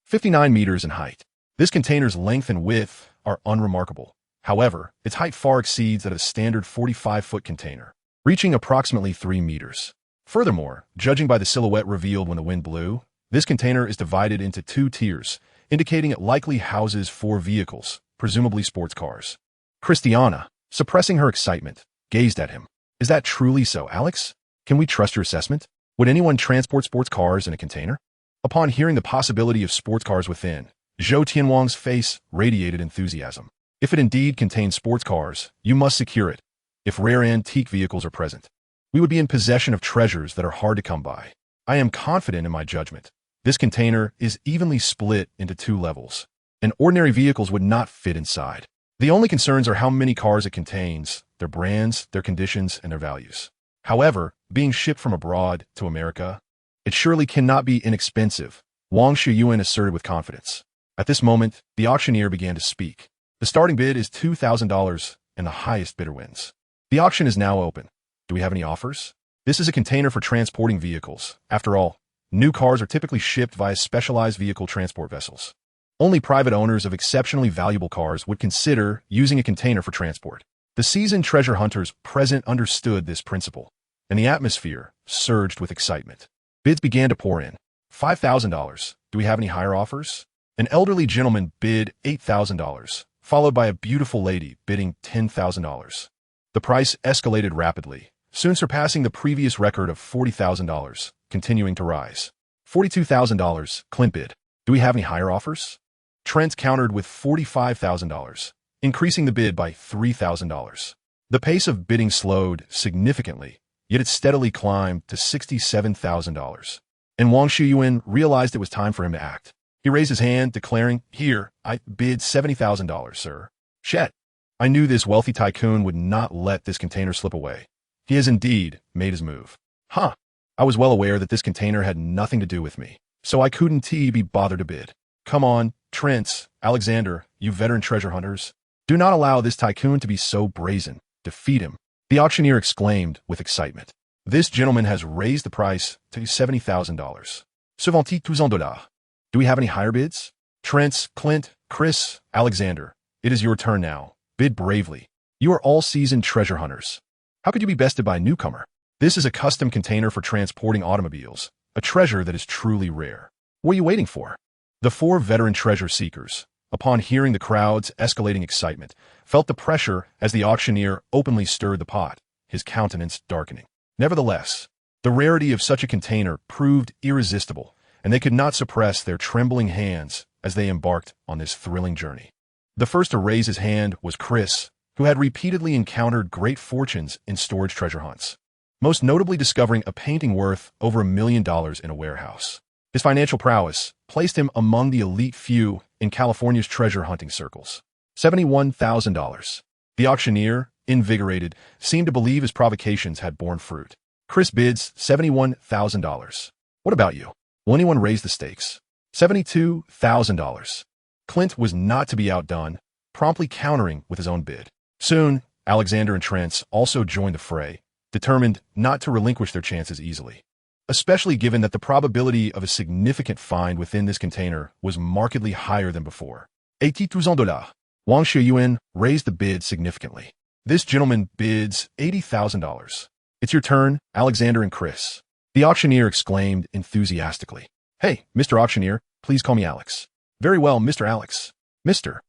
59 meters in height. This container's length and width are unremarkable. However, its height far exceeds that of a standard 45-foot container, reaching approximately 3 meters. Furthermore, judging by the silhouette revealed when the wind blew, this container is divided into 2 tiers, indicating it likely houses 4 vehicles, presumably sports cars. Christiana, suppressing her excitement, gazed at him. Is that truly so, Alex? Can we trust your assessment? Would anyone transport sports cars in a container? Upon hearing the possibility of sports cars within, Zhou Tianwang's face radiated enthusiasm. If it indeed contains sports cars, you must secure it. If rare antique vehicles are present, we would be in possession of treasures that are hard to come by. I am confident in my judgment. This container is evenly split into 2 levels, and ordinary vehicles would not fit inside. The only concerns are how many cars it contains, their brands, their conditions, and their values. However, being shipped from abroad to America, it surely cannot be inexpensive, Wang Xiuyuan asserted with confidence. At this moment, the auctioneer began to speak. The starting bid is $2,000, and the highest bidder wins. The auction is now open. Do we have any offers? This is a container for transporting vehicles. After all, new cars are typically shipped via specialized vehicle transport vessels. Only private owners of exceptionally valuable cars would consider using a container for transport. The seasoned treasure hunters present understood this principle, and the atmosphere surged with excitement. Bids began to pour in. $5,000. Do we have any higher offers? An elderly gentleman bid $8,000, followed by a beautiful lady bidding $10,000. The price escalated rapidly, soon surpassing the previous record of $40,000, continuing to rise. $42,000, Clint bid. Do we have any higher offers? Trent countered with $45,000, increasing the bid by $3,000. The pace of bidding slowed significantly, yet it steadily climbed to $67,000. And Wang Xiuyuan realized it was time for him to act. He raised his hand, declaring, "Here, I bid $70,000, sir." Chet, I knew this wealthy tycoon would not let this container slip away. He has indeed made his move. Huh. I was well aware that this container had nothing to do with me, so I couldn't be bothered to bid. Come on, Trent, Alexander, you veteran treasure hunters. Do not allow this tycoon to be so brazen. Defeat him. The auctioneer exclaimed with excitement. This gentleman has raised the price to $70,000. $70,000. Do we have any higher bids? Trent, Clint, Chris, Alexander, it is your turn now. Bid bravely. You are all seasoned treasure hunters. How could you be bested by a newcomer? This is a custom container for transporting automobiles, a treasure that is truly rare. What are you waiting for? The 4 veteran treasure seekers, upon hearing the crowd's escalating excitement, felt the pressure as the auctioneer openly stirred the pot, his countenance darkening. Nevertheless, the rarity of such a container proved irresistible, and they could not suppress their trembling hands as they embarked on this thrilling journey. The first to raise his hand was Chris, who had repeatedly encountered great fortunes in storage treasure hunts, most notably discovering a painting worth over $1 million in a warehouse. His financial prowess placed him among the elite few in California's treasure hunting circles. $71,000. The auctioneer, invigorated, seemed to believe his provocations had borne fruit. Chris bids $71,000. What about you? Will anyone raise the stakes? $72,000. Clint was not to be outdone, promptly countering with his own bid. Soon, Alexander and Trent also joined the fray, determined not to relinquish their chances easily, especially given that the probability of a significant find within this container was markedly higher than before. $80,000. Wang Xiuyuan raised the bid significantly. This gentleman bids $80,000. It's your turn, Alexander and Chris. The auctioneer exclaimed enthusiastically. Hey, Mr. Auctioneer, Please call me Alex. Very well, Mr. Alex. Mr.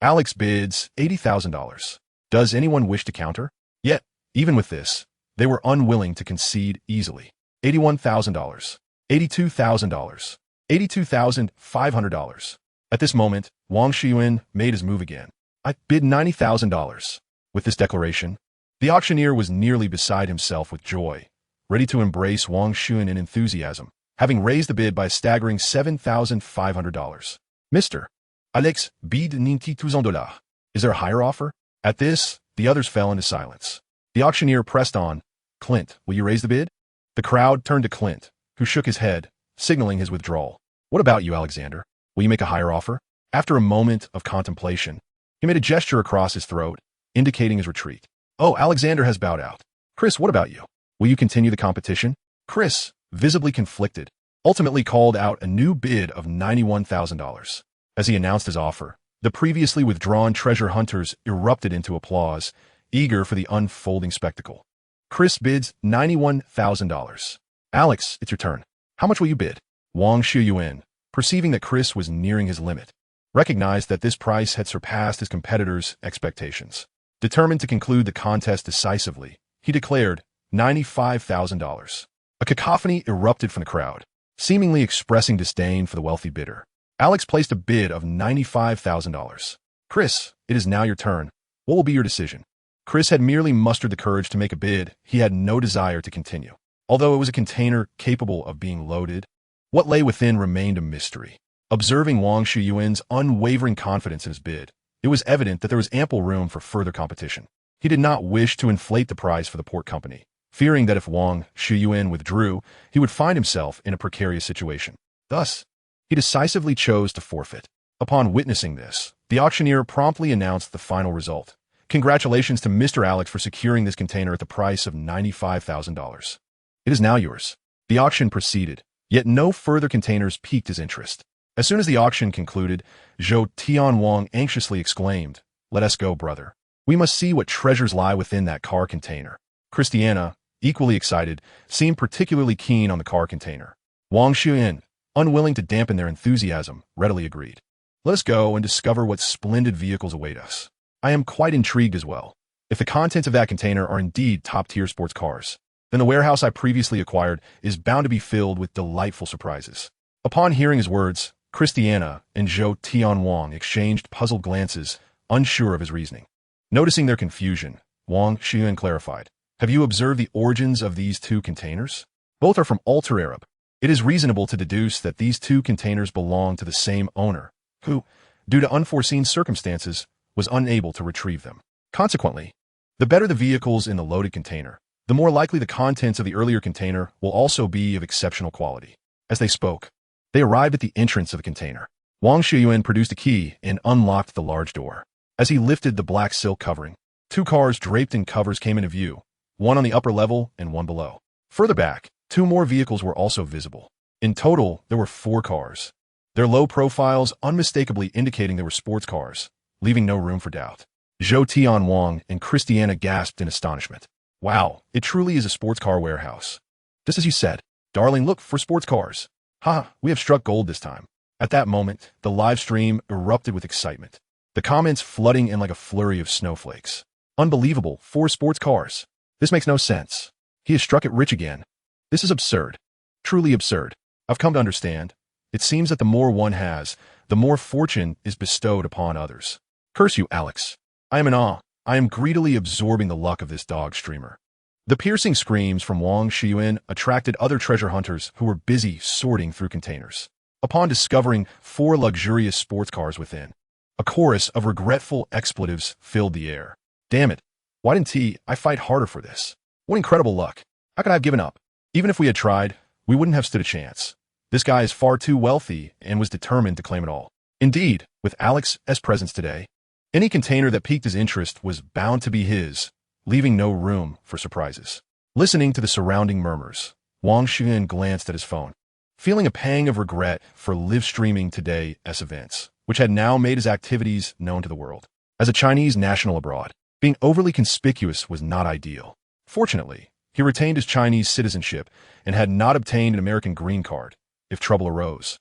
Alex bids $80,000. Does anyone wish to counter? Yet, even with this, they were unwilling to concede easily. $81,000. $82,000. $82,500. At this moment, Wang Xiuyuan made his move again. I bid $90,000. With this declaration, the auctioneer was nearly beside himself with joy, ready to embrace Wang Xiuyuan in enthusiasm, having raised the bid by a staggering $7,500. Mr. Alex bid $90,000. Is there a higher offer? At this, the others fell into silence. The auctioneer pressed on. Clint, will you raise the bid? The crowd turned to Clint, who shook his head, signaling his withdrawal. What about you, Alexander? Will you make a higher offer? After a moment of contemplation, he made a gesture across his throat, indicating his retreat. Oh, Alexander has bowed out. Chris, what about you? Will you continue the competition? Chris, visibly conflicted, ultimately called out a new bid of $91,000. As he announced his offer, the previously withdrawn treasure hunters erupted into applause, eager for the unfolding spectacle. Chris bids $91,000. Alex, it's your turn. How much will you bid? Wang Xiuyuan, perceiving that Chris was nearing his limit, recognized that this price had surpassed his competitor's expectations. Determined to conclude the contest decisively, he declared $95,000. A cacophony erupted from the crowd, seemingly expressing disdain for the wealthy bidder. Alex placed a bid of $95,000. Chris, it is now your turn. What will be your decision? Chris had merely mustered the courage to make a bid. He had no desire to continue. Although it was a container capable of being loaded, what lay within remained a mystery. Observing Wang Xiuyuan's unwavering confidence in his bid, it was evident that there was ample room for further competition. He did not wish to inflate the price for the port company, fearing that if Wang Xiuyuan withdrew, he would find himself in a precarious situation. Thus, he decisively chose to forfeit. Upon witnessing this, the auctioneer promptly announced the final result. Congratulations to Mr. Alex for securing this container at the price of $95,000. It is now yours. The auction proceeded, yet no further containers piqued his interest. As soon as the auction concluded, Zhou Tianwang anxiously exclaimed, "Let us go, brother. We must see what treasures lie within that car container." Christiana, equally excited, seemed particularly keen on the car container. Wang Xiuyuan, unwilling to dampen their enthusiasm, readily agreed. Let us go and discover what splendid vehicles await us. I am quite intrigued as well. If the contents of that container are indeed top-tier sports cars, then the warehouse I previously acquired is bound to be filled with delightful surprises. Upon hearing his words, Christiana and Zhou Tianwang exchanged puzzled glances, unsure of his reasoning. Noticing their confusion, Wang Xiuyuan clarified, "Have you observed the origins of these two containers? Both are from Altar Arab. It is reasonable to deduce that these two containers belong to the same owner, who, due to unforeseen circumstances, was unable to retrieve them. Consequently, the better the vehicles in the loaded container, the more likely the contents of the earlier container will also be of exceptional quality." As they spoke, they arrived at the entrance of the container. Wang Xiuyuan produced a key and unlocked the large door. As he lifted the black silk covering, two cars draped in covers came into view, one on the upper level and one below. Further back, two more vehicles were also visible. In total, there were 4 cars, their low profiles unmistakably indicating they were sports cars, leaving no room for doubt. Zhou Tianwang and Christiana gasped in astonishment. Wow, it truly is a sports car warehouse. Just as you said, darling, look for sports cars. Ha, we have struck gold this time. At that moment, the live stream erupted with excitement, the comments flooding in like a flurry of snowflakes. Unbelievable, 4 sports cars. This makes no sense. He has struck it rich again. This is absurd. Truly absurd. I've come to understand. It seems that the more one has, the more fortune is bestowed upon others. Curse you, Alex. I am in awe. I am greedily absorbing the luck of this dog streamer. The piercing screams from Wang Xiuyuan attracted other treasure hunters who were busy sorting through containers. Upon discovering 4 luxurious sports cars within, a chorus of regretful expletives filled the air. Damn it. Why didn't I fight harder for this? What incredible luck. How could I have given up? Even if we had tried, we wouldn't have stood a chance. This guy is far too wealthy and was determined to claim it all. Indeed, with Alex's presence today, any container that piqued his interest was bound to be his, leaving no room for surprises. Listening to the surrounding murmurs, Wang Xiuyuan glanced at his phone, feeling a pang of regret for live streaming today's events, which had now made his activities known to the world. As a Chinese national abroad, being overly conspicuous was not ideal. Fortunately, he retained his Chinese citizenship and had not obtained an American green card if trouble arose.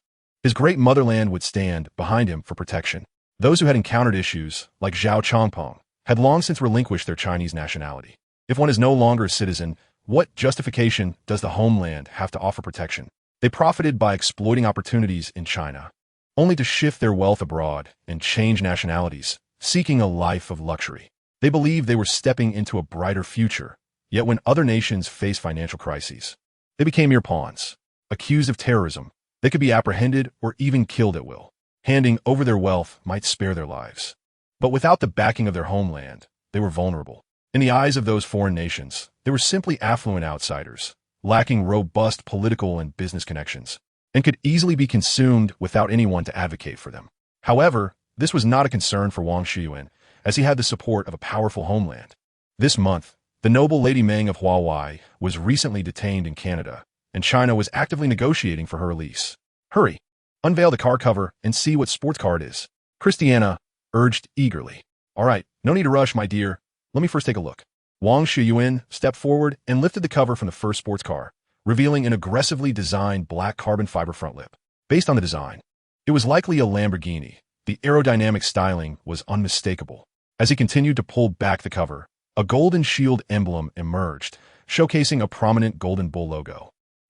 His great motherland would stand behind him for protection. Those who had encountered issues, like Zhao Chongpeng, had long since relinquished their Chinese nationality. If one is no longer a citizen, what justification does the homeland have to offer protection? They profited by exploiting opportunities in China, only to shift their wealth abroad and change nationalities, seeking a life of luxury. They believed they were stepping into a brighter future, yet when other nations face financial crises, they became mere pawns. Accused of terrorism, they could be apprehended or even killed at will. Handing over their wealth might spare their lives. But without the backing of their homeland, they were vulnerable. In the eyes of those foreign nations, they were simply affluent outsiders, lacking robust political and business connections, and could easily be consumed without anyone to advocate for them. However, this was not a concern for Wang Xiuyuan, as he had the support of a powerful homeland. This month, the noble Lady Meng of Huawei was recently detained in Canada, and China was actively negotiating for her release. Hurry, unveil the car cover and see what sports car it is, Christiana urged eagerly. All right, no need to rush, my dear. Let me first take a look. Wang Xiuyuan stepped forward and lifted the cover from the first sports car, revealing an aggressively designed black carbon fiber front lip. Based on the design, it was likely a Lamborghini. The aerodynamic styling was unmistakable. As he continued to pull back the cover, a golden shield emblem emerged, showcasing a prominent golden bull logo.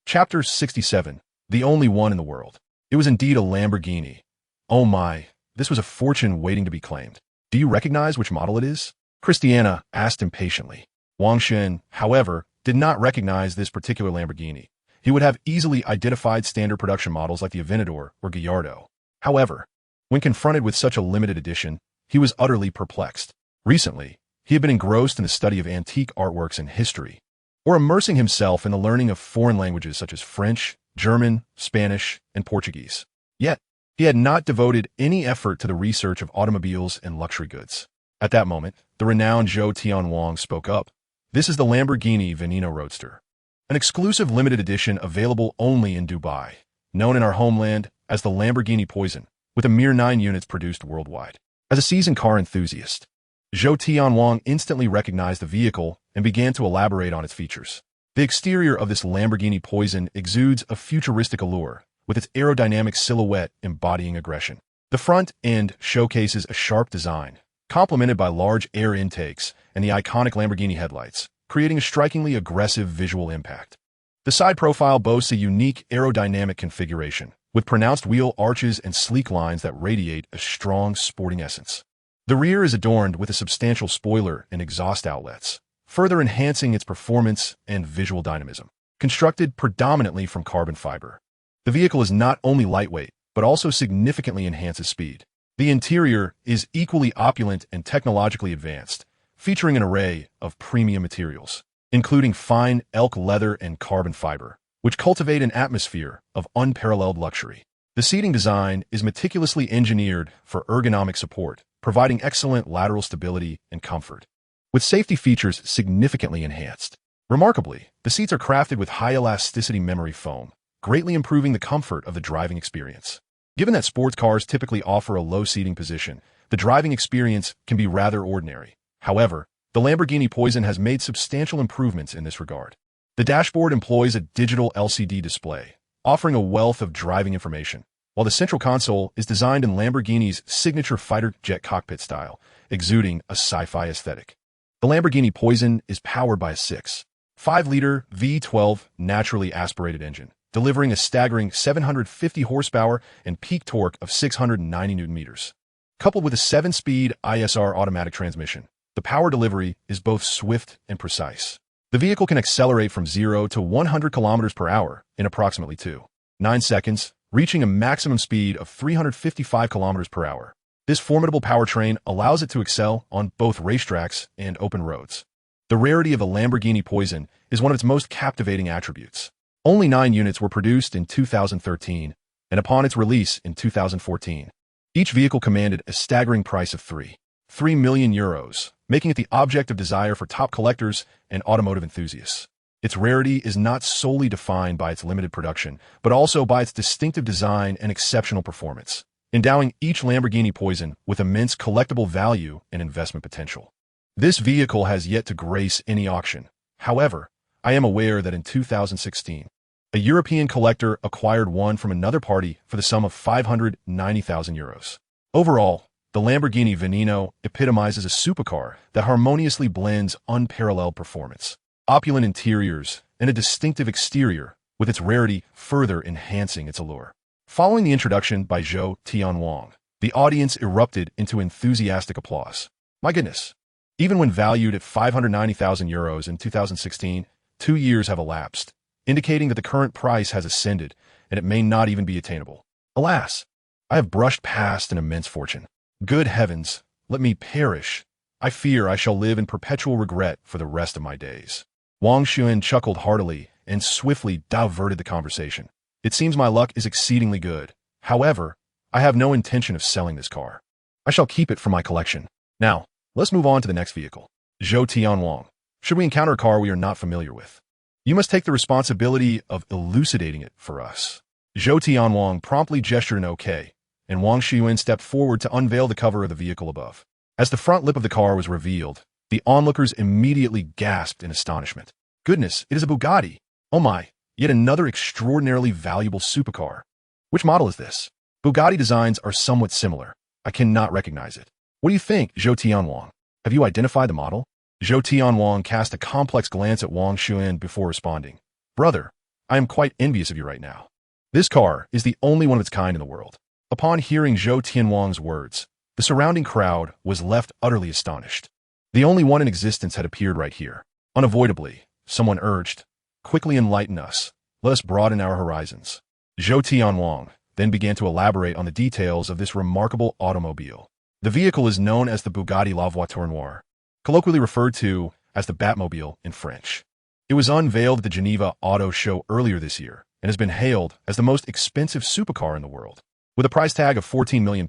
Chapter 67, the only one in the world. It was indeed a Lamborghini. Oh my, this was a fortune waiting to be claimed. Do you recognize which model it is? Christiana asked impatiently. Wang Xiuyuan, however, did not recognize this particular Lamborghini. He would have easily identified standard production models like the Aventador or Gallardo. However, when confronted with such a limited edition, he was utterly perplexed. Recently, he had been engrossed in the study of antique artworks and history, or immersing himself in the learning of foreign languages such as French, German, Spanish, and Portuguese. Yet, he had not devoted any effort to the research of automobiles and luxury goods. At that moment, the renowned Zhou Tianwang spoke up. This is the Lamborghini Veneno Roadster, an exclusive limited edition available only in Dubai, known in our homeland as the Lamborghini Poison, with a mere 9 units produced worldwide. As a seasoned car enthusiast, Zhou Tianwang instantly recognized the vehicle and began to elaborate on its features. The exterior of this Lamborghini Poison exudes a futuristic allure, with its aerodynamic silhouette embodying aggression. The front end showcases a sharp design, complemented by large air intakes and the iconic Lamborghini headlights, creating a strikingly aggressive visual impact. The side profile boasts a unique aerodynamic configuration, with pronounced wheel arches and sleek lines that radiate a strong sporting essence. The rear is adorned with a substantial spoiler and exhaust outlets, further enhancing its performance and visual dynamism. Constructed predominantly from carbon fiber, the vehicle is not only lightweight, but also significantly enhances speed. The interior is equally opulent and technologically advanced, featuring an array of premium materials, including fine elk leather and carbon fiber, which cultivate an atmosphere of unparalleled luxury. The seating design is meticulously engineered for ergonomic support, providing excellent lateral stability and comfort, with safety features significantly enhanced. Remarkably, the seats are crafted with high-elasticity memory foam, greatly improving the comfort of the driving experience. Given that sports cars typically offer a low seating position, the driving experience can be rather ordinary. However, the Lamborghini Poison has made substantial improvements in this regard. The dashboard employs a digital LCD display, offering a wealth of driving information, while the central console is designed in Lamborghini's signature fighter jet cockpit style, exuding a sci-fi aesthetic. The Lamborghini Poison is powered by a 6.5-liter V12 naturally aspirated engine, delivering a staggering 750 horsepower and peak torque of 690 Nm. Coupled with a 7-speed ISR automatic transmission, the power delivery is both swift and precise. The vehicle can accelerate from 0 to 100 km per hour in approximately 2.9 seconds, reaching a maximum speed of 355 km per hour. This formidable powertrain allows it to excel on both racetracks and open roads. The rarity of the Lamborghini Poison is one of its most captivating attributes. Only 9 units were produced in 2013, and upon its release in 2014, each vehicle commanded a staggering price of 3 million euros, making it the object of desire for top collectors and automotive enthusiasts. Its rarity is not solely defined by its limited production, but also by its distinctive design and exceptional performance, endowing each Lamborghini Poison with immense collectible value and investment potential. This vehicle has yet to grace any auction. However, I am aware that in 2016, A European collector acquired one from another party for the sum of 590,000 euros. Overall, the Lamborghini Veneno epitomizes a supercar that harmoniously blends unparalleled performance, opulent interiors, and a distinctive exterior, with its rarity further enhancing its allure. Following the introduction by Zhou Tianwang, the audience erupted into enthusiastic applause. My goodness. Even when valued at 590,000 euros in 2016, 2 years have elapsed, indicating that the current price has ascended and it may not even be attainable. Alas, I have brushed past an immense fortune. Good heavens, let me perish. I fear I shall live in perpetual regret for the rest of my days. Wang Xiuyuan chuckled heartily and swiftly diverted the conversation. It seems my luck is exceedingly good. However, I have no intention of selling this car. I shall keep it for my collection. Now, let's move on to the next vehicle. Zhou Tianwang. Should we encounter a car we are not familiar with, you must take the responsibility of elucidating it for us. Zhou Tianwang promptly gestured an OK, and Wang Xiuyuan stepped forward to unveil the cover of the vehicle above. As the front lip of the car was revealed, the onlookers immediately gasped in astonishment. Goodness, it is a Bugatti. Oh my, yet another extraordinarily valuable supercar. Which model is this? Bugatti designs are somewhat similar. I cannot recognize it. What do you think, Zhou Tianwang? Have you identified the model? Zhou Tianwang cast a complex glance at Wang Xiuyuan before responding. Brother, I am quite envious of you right now. This car is the only one of its kind in the world. Upon hearing Zhou Tianwang's words, the surrounding crowd was left utterly astonished. The only one in existence had appeared right here. Unavoidably, someone urged, quickly enlighten us. Let us broaden our horizons. Zhou Tianwang then began to elaborate on the details of this remarkable automobile. The vehicle is known as the Bugatti La Voiture Noire, colloquially referred to as the Batmobile in French. It was unveiled at the Geneva Auto Show earlier this year and has been hailed as the most expensive supercar in the world. With a price tag of £14 million,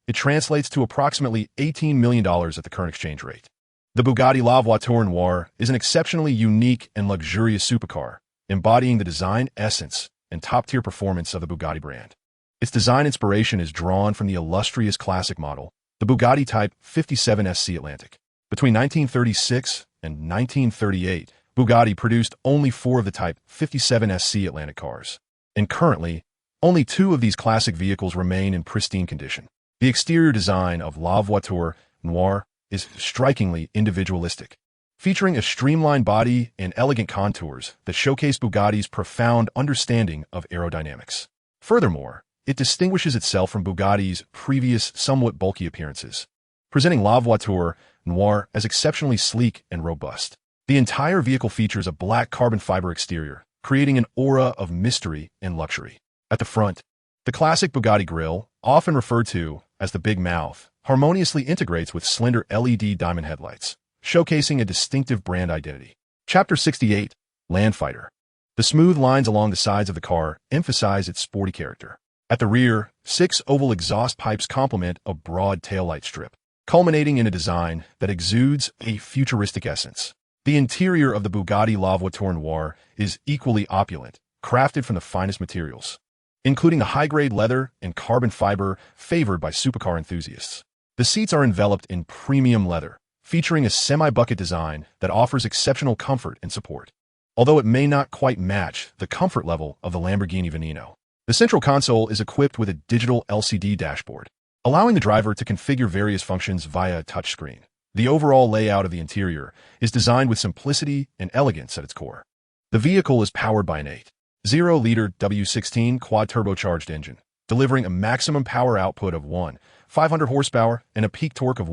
it translates to approximately $18 million at the current exchange rate. The Bugatti La Voiture Noire is an exceptionally unique and luxurious supercar, embodying the design essence and top-tier performance of the Bugatti brand. Its design inspiration is drawn from the illustrious classic model, the Bugatti Type 57 SC Atlantic. Between 1936 and 1938, Bugatti produced only 4 of the Type 57 SC Atlantic cars. And currently, only 2 of these classic vehicles remain in pristine condition. The exterior design of La Voiture Noire is strikingly individualistic, featuring a streamlined body and elegant contours that showcase Bugatti's profound understanding of aerodynamics. Furthermore, it distinguishes itself from Bugatti's previous somewhat bulky appearances, presenting La Voiture Noire as exceptionally sleek and robust. The entire vehicle features a black carbon fiber exterior, creating an aura of mystery and luxury. At the front, the classic Bugatti grille, often referred to as the Big Mouth, harmoniously integrates with slender LED diamond headlights, showcasing a distinctive brand identity. Chapter 68, Land Fighter. The smooth lines along the sides of the car emphasize its sporty character. At the rear, 6 oval exhaust pipes complement a broad taillight strip, culminating in a design that exudes a futuristic essence. The interior of the Bugatti La Voiture Noire is equally opulent, crafted from the finest materials, including the high-grade leather and carbon fiber favored by supercar enthusiasts. The seats are enveloped in premium leather, featuring a semi-bucket design that offers exceptional comfort and support, although it may not quite match the comfort level of the Lamborghini Veneno. The central console is equipped with a digital LCD dashboard, allowing the driver to configure various functions via a touchscreen. The overall layout of the interior is designed with simplicity and elegance at its core. The vehicle is powered by an 8.0-liter W16 quad-turbocharged engine, delivering a maximum power output of 500 horsepower and a peak torque of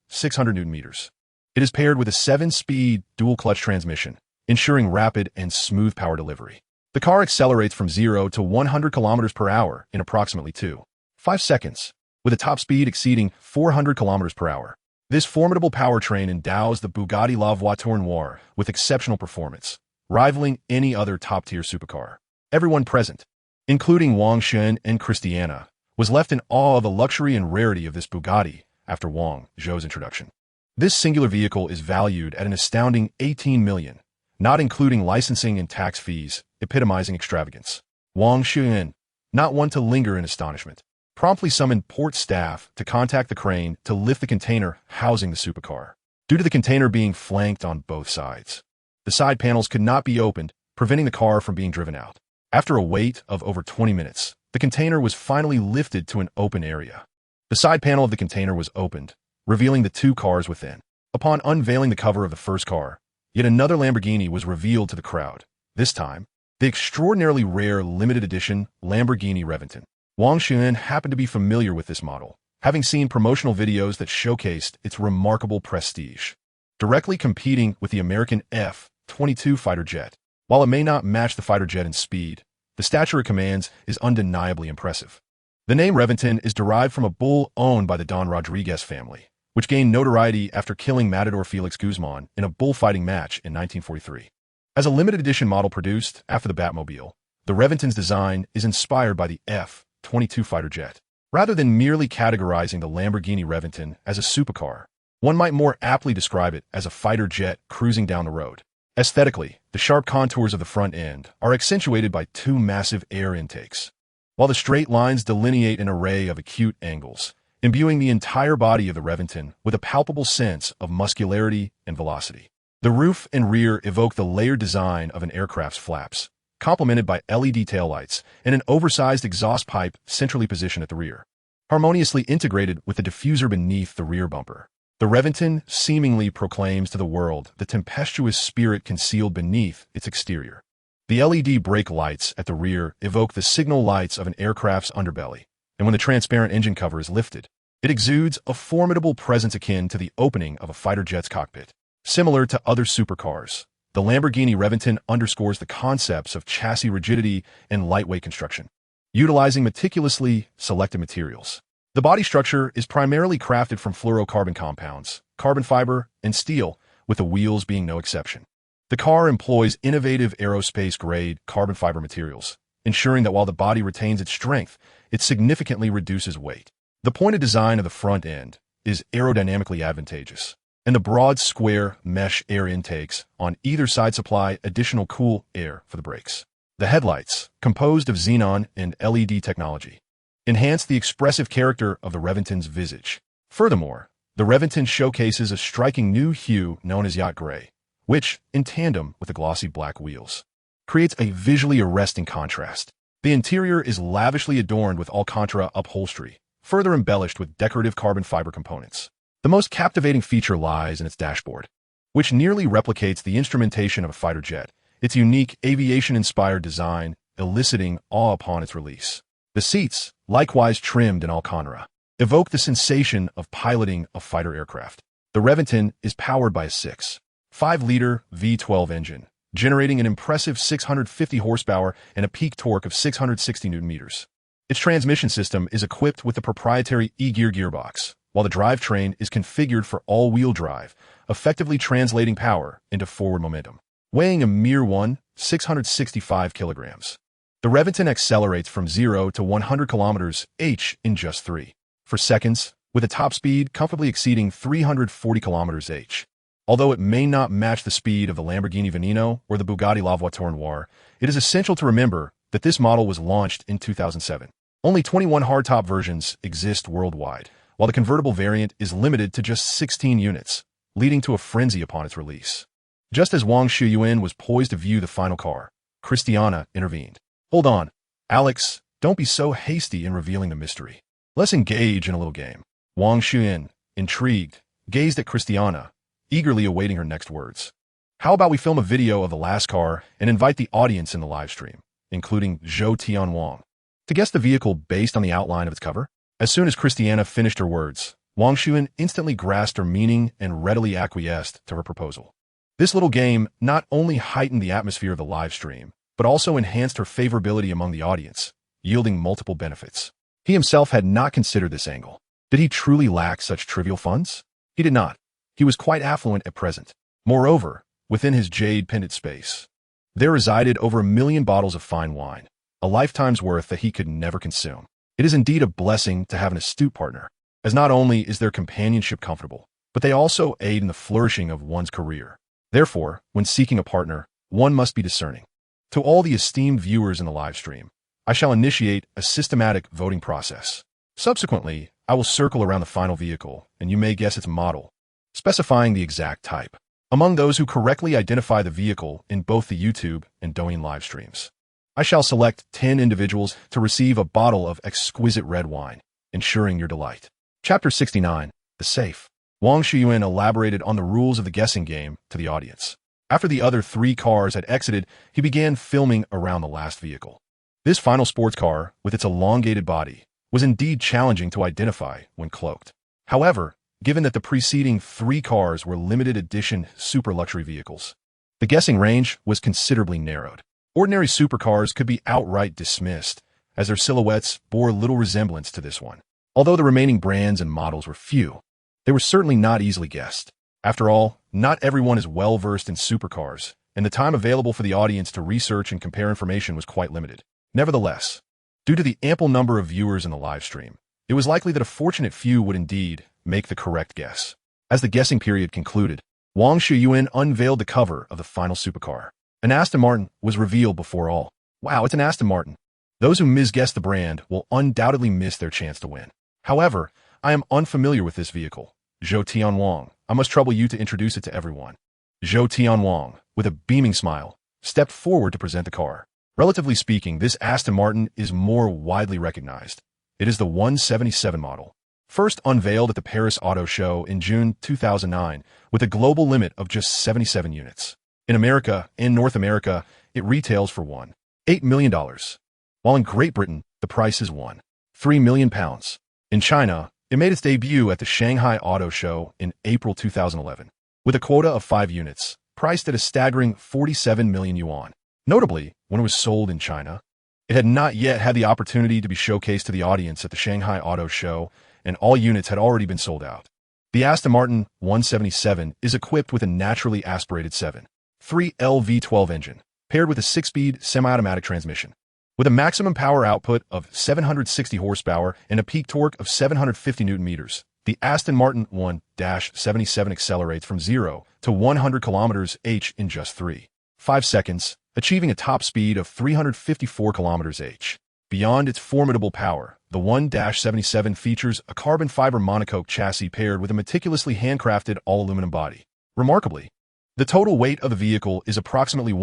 600 newton-meters. It is paired with a 7-speed dual-clutch transmission, ensuring rapid and smooth power delivery. The car accelerates from 0 to 100 kilometers per hour in approximately 2.5 seconds, with a top speed exceeding 400 kilometers per hour. This formidable powertrain endows the Bugatti La Voiture Noire with exceptional performance, rivaling any other top-tier supercar. Everyone present, including Wang Xiuyuan and Christiana, was left in awe of the luxury and rarity of this Bugatti after Wang Zhou's introduction. This singular vehicle is valued at an astounding $18 million, not including licensing and tax fees, epitomizing extravagance. Wang Xiuyuan, not one to linger in astonishment, promptly summoned port staff to contact the crane to lift the container housing the supercar. Due to the container being flanked on both sides, the side panels could not be opened, preventing the car from being driven out. After a wait of over 20 minutes, the container was finally lifted to an open area. The side panel of the container was opened, revealing the two cars within. Upon unveiling the cover of the first car, yet another Lamborghini was revealed to the crowd. This time, the extraordinarily rare limited edition Lamborghini Reventon. Wang Xiuyuan happened to be familiar with this model, having seen promotional videos that showcased its remarkable prestige. Directly competing with the American F-22 fighter jet. While it may not match the fighter jet in speed, the stature it commands is undeniably impressive. The name Reventon is derived from a bull owned by the Don Rodriguez family, which gained notoriety after killing Matador Felix Guzman in a bullfighting match in 1943. As a limited edition model produced after the Batmobile, the Reventon's design is inspired by the F-22 fighter jet. Rather than merely categorizing the Lamborghini Reventon as a supercar, one might more aptly describe it as a fighter jet cruising down the road. Aesthetically, the sharp contours of the front end are accentuated by two massive air intakes, while the straight lines delineate an array of acute angles, imbuing the entire body of the Reventon with a palpable sense of muscularity and velocity. The roof and rear evoke the layered design of an aircraft's flaps, complemented by LED taillights and an oversized exhaust pipe centrally positioned at the rear, harmoniously integrated with the diffuser beneath the rear bumper. The Reventon seemingly proclaims to the world the tempestuous spirit concealed beneath its exterior. The LED brake lights at the rear evoke the signal lights of an aircraft's underbelly, and when the transparent engine cover is lifted, it exudes a formidable presence akin to the opening of a fighter jet's cockpit. Similar to other supercars, the Lamborghini Reventon underscores the concepts of chassis rigidity and lightweight construction, utilizing meticulously selected materials. The body structure is primarily crafted from fluorocarbon compounds, carbon fiber, and steel, with the wheels being no exception. The car employs innovative aerospace-grade carbon fiber materials, ensuring that while the body retains its strength, it significantly reduces weight. The pointed design of the front end is aerodynamically advantageous, and the broad square mesh air intakes on either side supply additional cool air for the brakes. The headlights, composed of xenon and LED technology, enhance the expressive character of the Reventon's visage. Furthermore, the Reventon showcases a striking new hue known as yacht gray, which, in tandem with the glossy black wheels, creates a visually arresting contrast. The interior is lavishly adorned with Alcantara upholstery, further embellished with decorative carbon fiber components. The most captivating feature lies in its dashboard, which nearly replicates the instrumentation of a fighter jet, its unique aviation-inspired design eliciting awe upon its release. The seats, likewise trimmed in Alcantara, evoke the sensation of piloting a fighter aircraft. The Reventon is powered by a 6.5-liter V12 engine, generating an impressive 650 horsepower and a peak torque of 660 Nm. Its transmission system is equipped with a proprietary E-gear gearbox, while the drivetrain is configured for all-wheel drive, effectively translating power into forward momentum. Weighing a mere 665 kilograms, the Reventon accelerates from 0 to 100 km/h in just 3.4 seconds, with a top speed comfortably exceeding 340 km/h. Although it may not match the speed of the Lamborghini Veneno or the Bugatti La Voiture Noire, it is essential to remember that this model was launched in 2007. Only 21 hardtop versions exist worldwide, while the convertible variant is limited to just 16 units, leading to a frenzy upon its release. Just as Wang Xiuyuan was poised to view the final car, Christiana intervened. "Hold on, Alex, don't be so hasty in revealing the mystery. Let's engage in a little game." Wang Xiuyuan, intrigued, gazed at Christiana, eagerly awaiting her next words. "How about we film a video of the last car and invite the audience in the live stream, including Zhou Tianwang, to guess the vehicle based on the outline of its cover?" As soon as Christiana finished her words, Wang Xiuyuan instantly grasped her meaning and readily acquiesced to her proposal. This little game not only heightened the atmosphere of the live stream, but also enhanced her favorability among the audience, yielding multiple benefits. He himself had not considered this angle. Did he truly lack such trivial funds? He did not. He was quite affluent at present. Moreover, within his jade pendant space, there resided over 1 million bottles of fine wine, a lifetime's worth that he could never consume. It is indeed a blessing to have an astute partner, as not only is their companionship comfortable, but they also aid in the flourishing of one's career. Therefore, when seeking a partner, one must be discerning. To all the esteemed viewers in the live stream, I shall initiate a systematic voting process. Subsequently, I will circle around the final vehicle, and you may guess its model, specifying the exact type. Among those who correctly identify the vehicle in both the YouTube and Douyin live streams, I shall select 10 individuals to receive a bottle of exquisite red wine, ensuring your delight. Chapter 69. The Safe. Wang Xiuyuan elaborated on the rules of the guessing game to the audience. After the other 3 cars had exited, he began filming around the last vehicle. This final sports car, with its elongated body, was indeed challenging to identify when cloaked. However, given that the preceding 3 cars were limited edition super luxury vehicles, the guessing range was considerably narrowed. Ordinary supercars could be outright dismissed, as their silhouettes bore little resemblance to this one. Although the remaining brands and models were few, they were certainly not easily guessed. After all, not everyone is well-versed in supercars, and the time available for the audience to research and compare information was quite limited. Nevertheless, due to the ample number of viewers in the live stream, it was likely that a fortunate few would indeed make the correct guess. As the guessing period concluded, Wang Xiuyuan unveiled the cover of the final supercar. An Aston Martin was revealed before all. Wow, it's an Aston Martin. Those who misguess the brand will undoubtedly miss their chance to win. However, I am unfamiliar with this vehicle. Zhou Tianwang, I must trouble you to introduce it to everyone. Zhou Tianwang, with a beaming smile, stepped forward to present the car. Relatively speaking, this Aston Martin is more widely recognized. It is the 177 model, first unveiled at the Paris Auto Show in June 2009 with a global limit of just 77 units. In America and North America, it retails for $1.8 million, while in Great Britain, the price is £1.3 million. In China, it made its debut at the Shanghai Auto Show in April 2011, with a quota of 5 units, priced at a staggering 47 million yuan. Notably, when it was sold in China, it had not yet had the opportunity to be showcased to the audience at the Shanghai Auto Show, and all units had already been sold out. The Aston Martin 177 is equipped with a naturally aspirated 7.3L V12 engine, paired with a 6-speed semi-automatic transmission. With a maximum power output of 760 horsepower and a peak torque of 750 Nm, the Aston Martin 1-77 accelerates from 0 to 100 km/h in just 3.5 seconds, achieving a top speed of 354 km/h. Beyond its formidable power, the 1-77 features a carbon fiber monocoque chassis paired with a meticulously handcrafted all-aluminum body. Remarkably, the total weight of the vehicle is approximately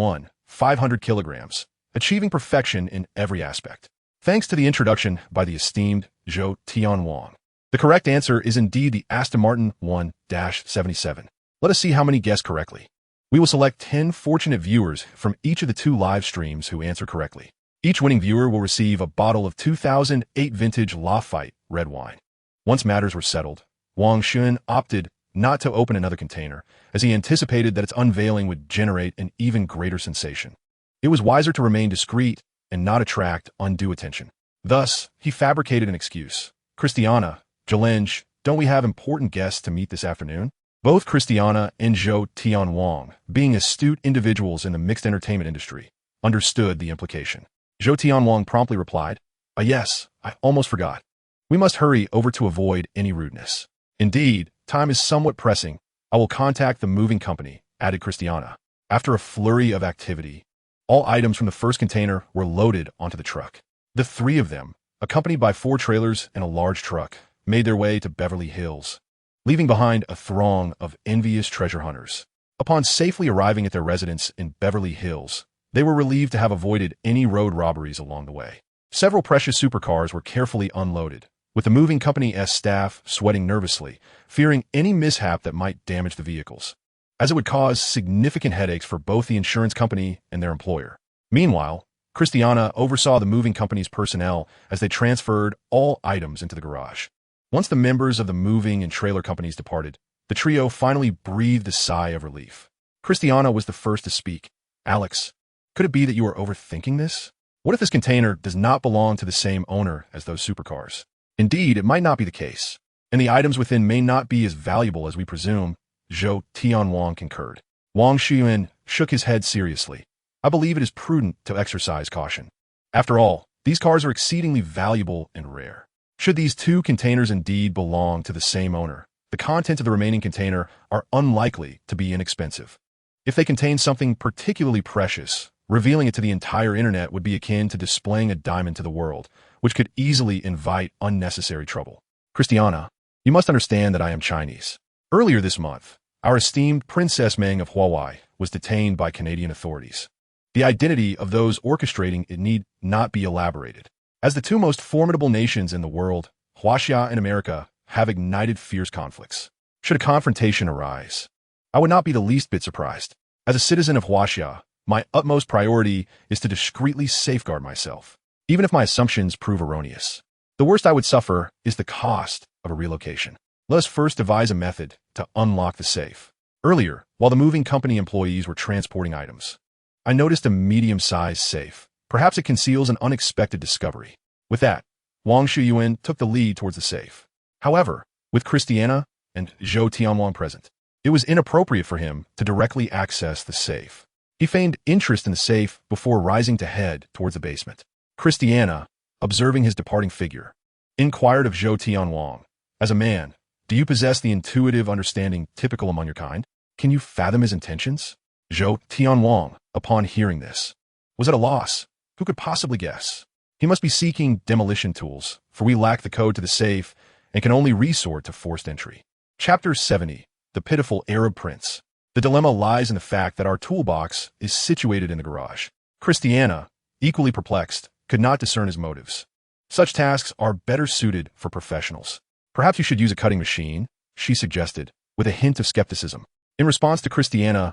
500 kilograms, achieving perfection in every aspect. Thanks to the introduction by the esteemed Zhou Tianwang, the correct answer is indeed the Aston Martin 1-77. Let us see how many guessed correctly. We will select 10 fortunate viewers from each of the 2 live streams who answer correctly. Each winning viewer will receive a bottle of 2008 vintage Lafite red wine. Once matters were settled, Wang Xiuyuan opted not to open another container, as he anticipated that its unveiling would generate an even greater sensation. It was wiser to remain discreet and not attract undue attention. Thus, he fabricated an excuse. Christiana, Jelenge, don't we have important guests to meet this afternoon? Both Christiana and Zhou Tianwang, being astute individuals in the mixed entertainment industry, understood the implication. Zhou Tianwang promptly replied, yes, I almost forgot. We must hurry over to avoid any rudeness. Indeed, time is somewhat pressing. I will contact the moving company, added Christiana. After a flurry of activity, all items from the first container were loaded onto the truck. The 3 of them, accompanied by 4 trailers and a large truck, made their way to Beverly Hills, leaving behind a throng of envious treasure hunters. Upon safely arriving at their residence in Beverly Hills, they were relieved to have avoided any road robberies along the way. Several precious supercars were carefully unloaded, with the moving company's staff sweating nervously, fearing any mishap that might damage the vehicles, as it would cause significant headaches for both the insurance company and their employer. Meanwhile, Christiana oversaw the moving company's personnel as they transferred all items into the garage. Once the members of the moving and trailer companies departed, the trio finally breathed a sigh of relief. Christiana was the first to speak. Alex, could it be that you are overthinking this? What if this container does not belong to the same owner as those supercars? Indeed, it might not be the case, and the items within may not be as valuable as we presume. Zhou Tianwang concurred. Wang Xiuyuan shook his head seriously. I believe it is prudent to exercise caution. After all, these cars are exceedingly valuable and rare. Should these 2 containers indeed belong to the same owner, the contents of the remaining container are unlikely to be inexpensive. If they contain something particularly precious, revealing it to the entire internet would be akin to displaying a diamond to the world, which could easily invite unnecessary trouble. Christiana, you must understand that I am Chinese. Earlier this month, our esteemed Princess Meng of Huawei was detained by Canadian authorities. The identity of those orchestrating it need not be elaborated. As the two most formidable nations in the world, Huaxia and America, have ignited fierce conflicts. Should a confrontation arise, I would not be the least bit surprised. As a citizen of Huaxia, my utmost priority is to discreetly safeguard myself, even if my assumptions prove erroneous. The worst I would suffer is the cost of a relocation. Let us first devise a method to unlock the safe. Earlier, while the moving company employees were transporting items, I noticed a medium-sized safe. Perhaps it conceals an unexpected discovery. With that, Wang Xiuyuan took the lead towards the safe. However, with Christiana and Zhou Tianwang present, it was inappropriate for him to directly access the safe. He feigned interest in the safe before rising to head towards the basement. Christiana, observing his departing figure, inquired of Zhou Tianwang, "As a man, do you possess the intuitive understanding typical among your kind? Can you fathom his intentions?" Zhou Tianwang, upon hearing this, was at a loss. Who could possibly guess? He must be seeking demolition tools, for we lack the code to the safe and can only resort to forced entry. Chapter 70. The Pitiful Arab Prince. The dilemma lies in the fact that our toolbox is situated in the garage. Christiana, equally perplexed, could not discern his motives. Such tasks are better suited for professionals. "Perhaps you should use a cutting machine," she suggested, with a hint of skepticism. In response to Christiana's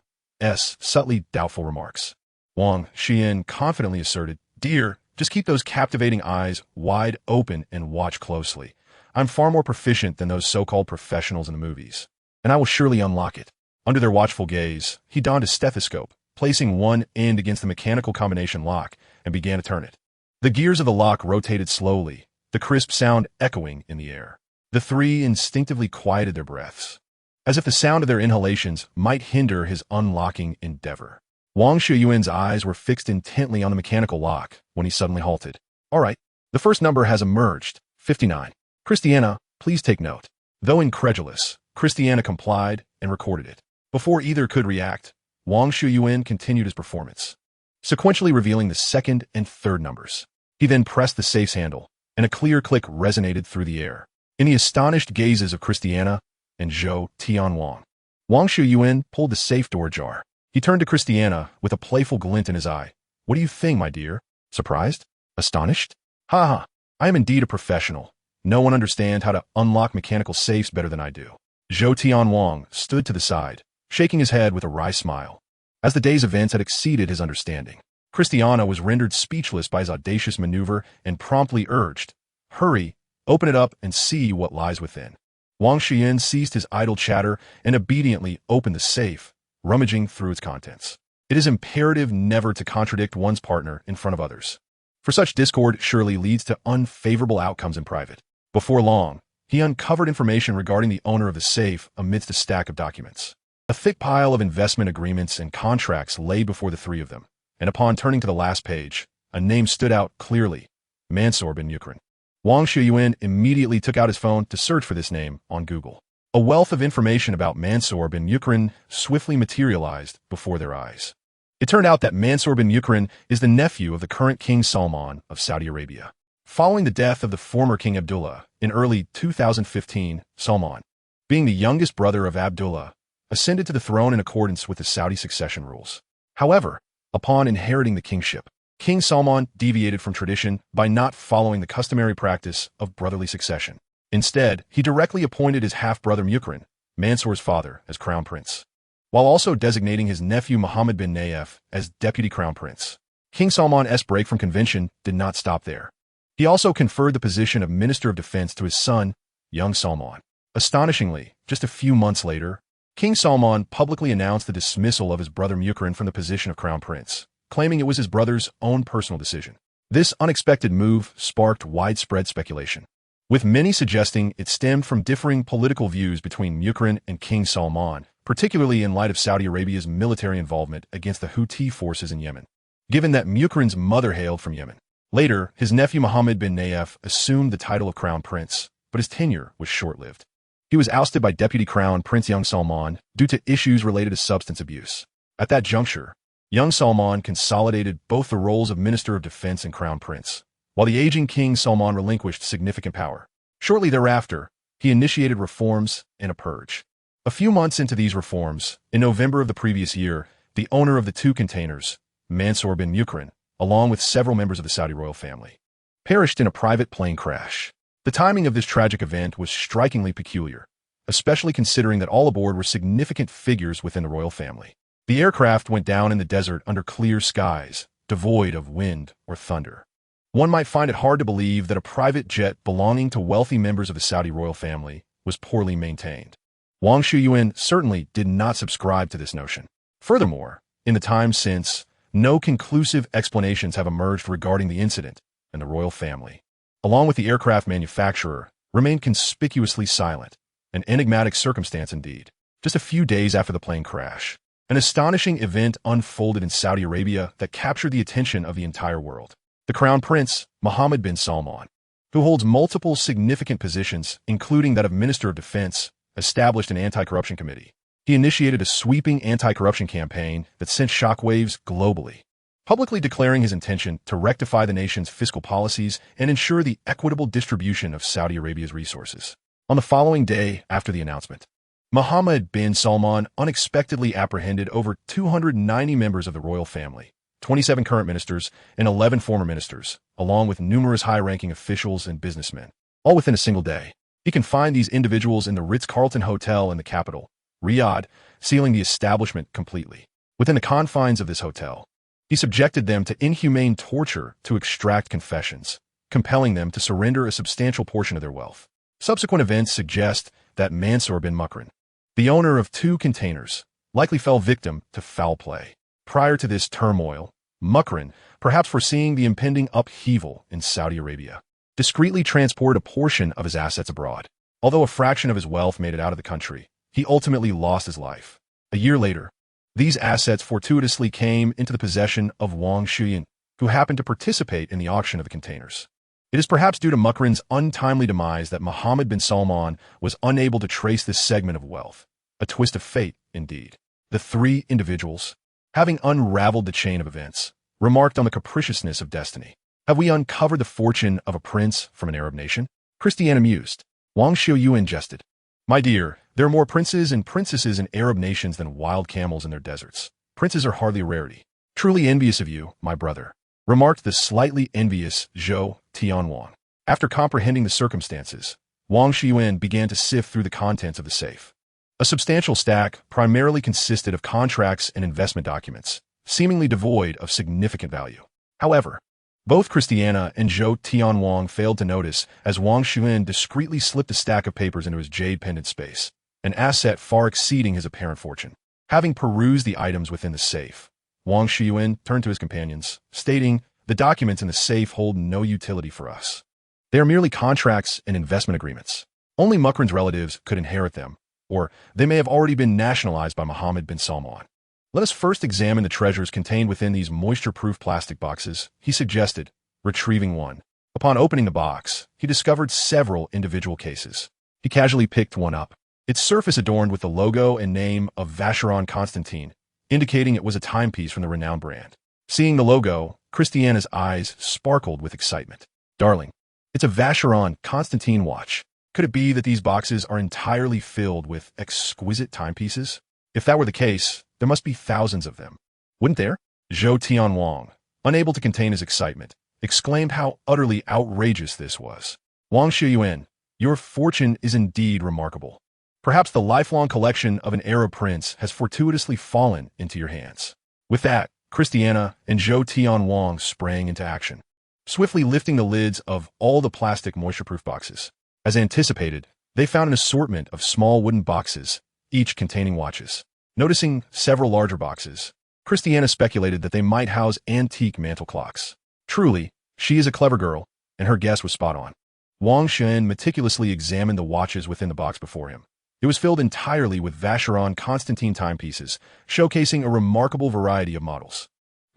subtly doubtful remarks, Wang Xiuyuan confidently asserted, "Dear, just keep those captivating eyes wide open and watch closely. I'm far more proficient than those so-called professionals in the movies, and I will surely unlock it." Under their watchful gaze, he donned a stethoscope, placing one end against the mechanical combination lock, and began to turn it. The gears of the lock rotated slowly, the crisp sound echoing in the air. The three instinctively quieted their breaths, as if the sound of their inhalations might hinder his unlocking endeavor. Wang Xiuyuan's eyes were fixed intently on the mechanical lock when he suddenly halted. "All right, the first number has emerged, 59. Christiana, please take note." Though incredulous, Christiana complied and recorded it. Before either could react, Wang Xiuyuan continued his performance, sequentially revealing the second and third numbers. He then pressed the safe's handle, and a clear click resonated through the air. In the astonished gazes of Christiana and Zhou Tianwang, Wang Xiuyuan pulled the safe door ajar. He turned to Christiana with a playful glint in his eye. "What do you think, my dear? Surprised? Astonished? Ha ha, I am indeed a professional. No one understands how to unlock mechanical safes better than I do." Zhou Tianwang stood to the side, shaking his head with a wry smile. As the day's events had exceeded his understanding, Christiana was rendered speechless by his audacious maneuver and promptly urged, "Hurry, open it up and see what lies within." Wang Xiuyuan ceased his idle chatter and obediently opened the safe, rummaging through its contents. It is imperative never to contradict one's partner in front of others, for such discord surely leads to unfavorable outcomes in private. Before long, he uncovered information regarding the owner of the safe amidst a stack of documents. A thick pile of investment agreements and contracts lay before the three of them, and upon turning to the last page, a name stood out clearly: Mansour bin Yukrin. Wang Xiuyuan immediately took out his phone to search for this name on Google. A wealth of information about Mansour bin Yukrin swiftly materialized before their eyes. It turned out that Mansour bin Yukrin is the nephew of the current King Salman of Saudi Arabia. Following the death of the former King Abdullah in early 2015, Salman, being the youngest brother of Abdullah, ascended to the throne in accordance with the Saudi succession rules. However, upon inheriting the kingship, King Salman deviated from tradition by not following the customary practice of brotherly succession. Instead, he directly appointed his half-brother Mukrin, Mansour's father, as crown prince, while also designating his nephew Mohammed bin Nayef as deputy crown prince. King Salman's break from convention did not stop there. He also conferred the position of Minister of Defense to his son, young Salman. Astonishingly, just a few months later, King Salman publicly announced the dismissal of his brother Mukrin from the position of crown prince, claiming it was his brother's own personal decision. This unexpected move sparked widespread speculation, with many suggesting it stemmed from differing political views between Mukrin and King Salman, particularly in light of Saudi Arabia's military involvement against the Houthi forces in Yemen. Given that Mukrin's mother hailed from Yemen, later his nephew Mohammed bin Nayef assumed the title of crown prince, but his tenure was short-lived. He was ousted by Deputy Crown Prince Young Salman due to issues related to substance abuse. At that juncture, Young Salman consolidated both the roles of Minister of Defense and Crown Prince, while the aging King Salman relinquished significant power. Shortly thereafter, he initiated reforms and a purge. A few months into these reforms, in November of the previous year, the owner of the two containers, Mansour bin Mukrin, along with several members of the Saudi royal family, perished in a private plane crash. The timing of this tragic event was strikingly peculiar, especially considering that all aboard were significant figures within the royal family. The aircraft went down in the desert under clear skies, devoid of wind or thunder. One might find it hard to believe that a private jet belonging to wealthy members of the Saudi royal family was poorly maintained. Wang Xiuyuan certainly did not subscribe to this notion. Furthermore, in the time since, no conclusive explanations have emerged regarding the incident, and the royal family, along with the aircraft manufacturer, remained conspicuously silent, an enigmatic circumstance indeed. Just a few days after the plane crash, an astonishing event unfolded in Saudi Arabia that captured the attention of the entire world. The Crown Prince, Mohammed bin Salman, who holds multiple significant positions, including that of Minister of Defense, established an anti-corruption committee. He initiated a sweeping anti-corruption campaign that sent shockwaves globally, publicly declaring his intention to rectify the nation's fiscal policies and ensure the equitable distribution of Saudi Arabia's resources. On the following day after the announcement, Mohammed bin Salman unexpectedly apprehended over 290 members of the royal family, 27 current ministers, and 11 former ministers, along with numerous high-ranking officials and businessmen, all within a single day. He confined these individuals in the Ritz-Carlton Hotel in the capital, Riyadh, sealing the establishment completely. Within the confines of this hotel, he subjected them to inhumane torture to extract confessions, compelling them to surrender a substantial portion of their wealth. Subsequent events suggest that Mansour bin Mukrin, the owner of 2 containers, likely fell victim to foul play. Prior to this turmoil, Mukrin, perhaps foreseeing the impending upheaval in Saudi Arabia, discreetly transported a portion of his assets abroad. Although a fraction of his wealth made it out of the country, he ultimately lost his life. A year later, these assets fortuitously came into the possession of Wang Xiuyuan, who happened to participate in the auction of the containers. It is perhaps due to Mukrin's untimely demise that Mohammed bin Salman was unable to trace this segment of wealth. A twist of fate, indeed. The 3 individuals, having unraveled the chain of events, remarked on the capriciousness of destiny. Have we uncovered the fortune of a prince from an Arab nation? Christiane mused. Wang Xiuyuan jested. My dear, there are more princes and princesses in Arab nations than wild camels in their deserts. Princes are hardly a rarity. Truly envious of you, my brother, remarked the slightly envious Zhou Tianwang. After comprehending the circumstances, Wang Xiuyuan began to sift through the contents of the safe. A substantial stack primarily consisted of contracts and investment documents, seemingly devoid of significant value. However, both Christiana and Zhou Tianwang failed to notice as Wang Xiuyuan discreetly slipped a stack of papers into his jade pendant space, an asset far exceeding his apparent fortune. Having perused the items within the safe, Wang Xiuyuan turned to his companions, stating, "The documents in the safe hold no utility for us. They are merely contracts and investment agreements. Only Mukrin's relatives could inherit them, or they may have already been nationalized by Mohammed bin Salman. Let us first examine the treasures contained within these moisture-proof plastic boxes," he suggested, retrieving one. Upon opening the box, he discovered several individual cases. He casually picked one up, its surface adorned with the logo and name of Vacheron Constantin, indicating it was a timepiece from the renowned brand. Seeing the logo, Christiana's eyes sparkled with excitement. "Darling, it's a Vacheron Constantin watch. Could it be that these boxes are entirely filled with exquisite timepieces? If that were the case, there must be thousands of them. Wouldn't there?" Zhou Tianwang, unable to contain his excitement, exclaimed how utterly outrageous this was. "Wang Xiuyuan, your fortune is indeed remarkable. Perhaps the lifelong collection of an Arab prince has fortuitously fallen into your hands." With that, Christiana and Zhou Tianwang sprang into action, swiftly lifting the lids of all the plastic moisture-proof boxes. As anticipated, they found an assortment of small wooden boxes, each containing watches. Noticing several larger boxes, Christiana speculated that they might house antique mantle clocks. Truly, she is a clever girl, and her guess was spot on. Wang Xiuyuan meticulously examined the watches within the box before him. It was filled entirely with Vacheron Constantin timepieces, showcasing a remarkable variety of models.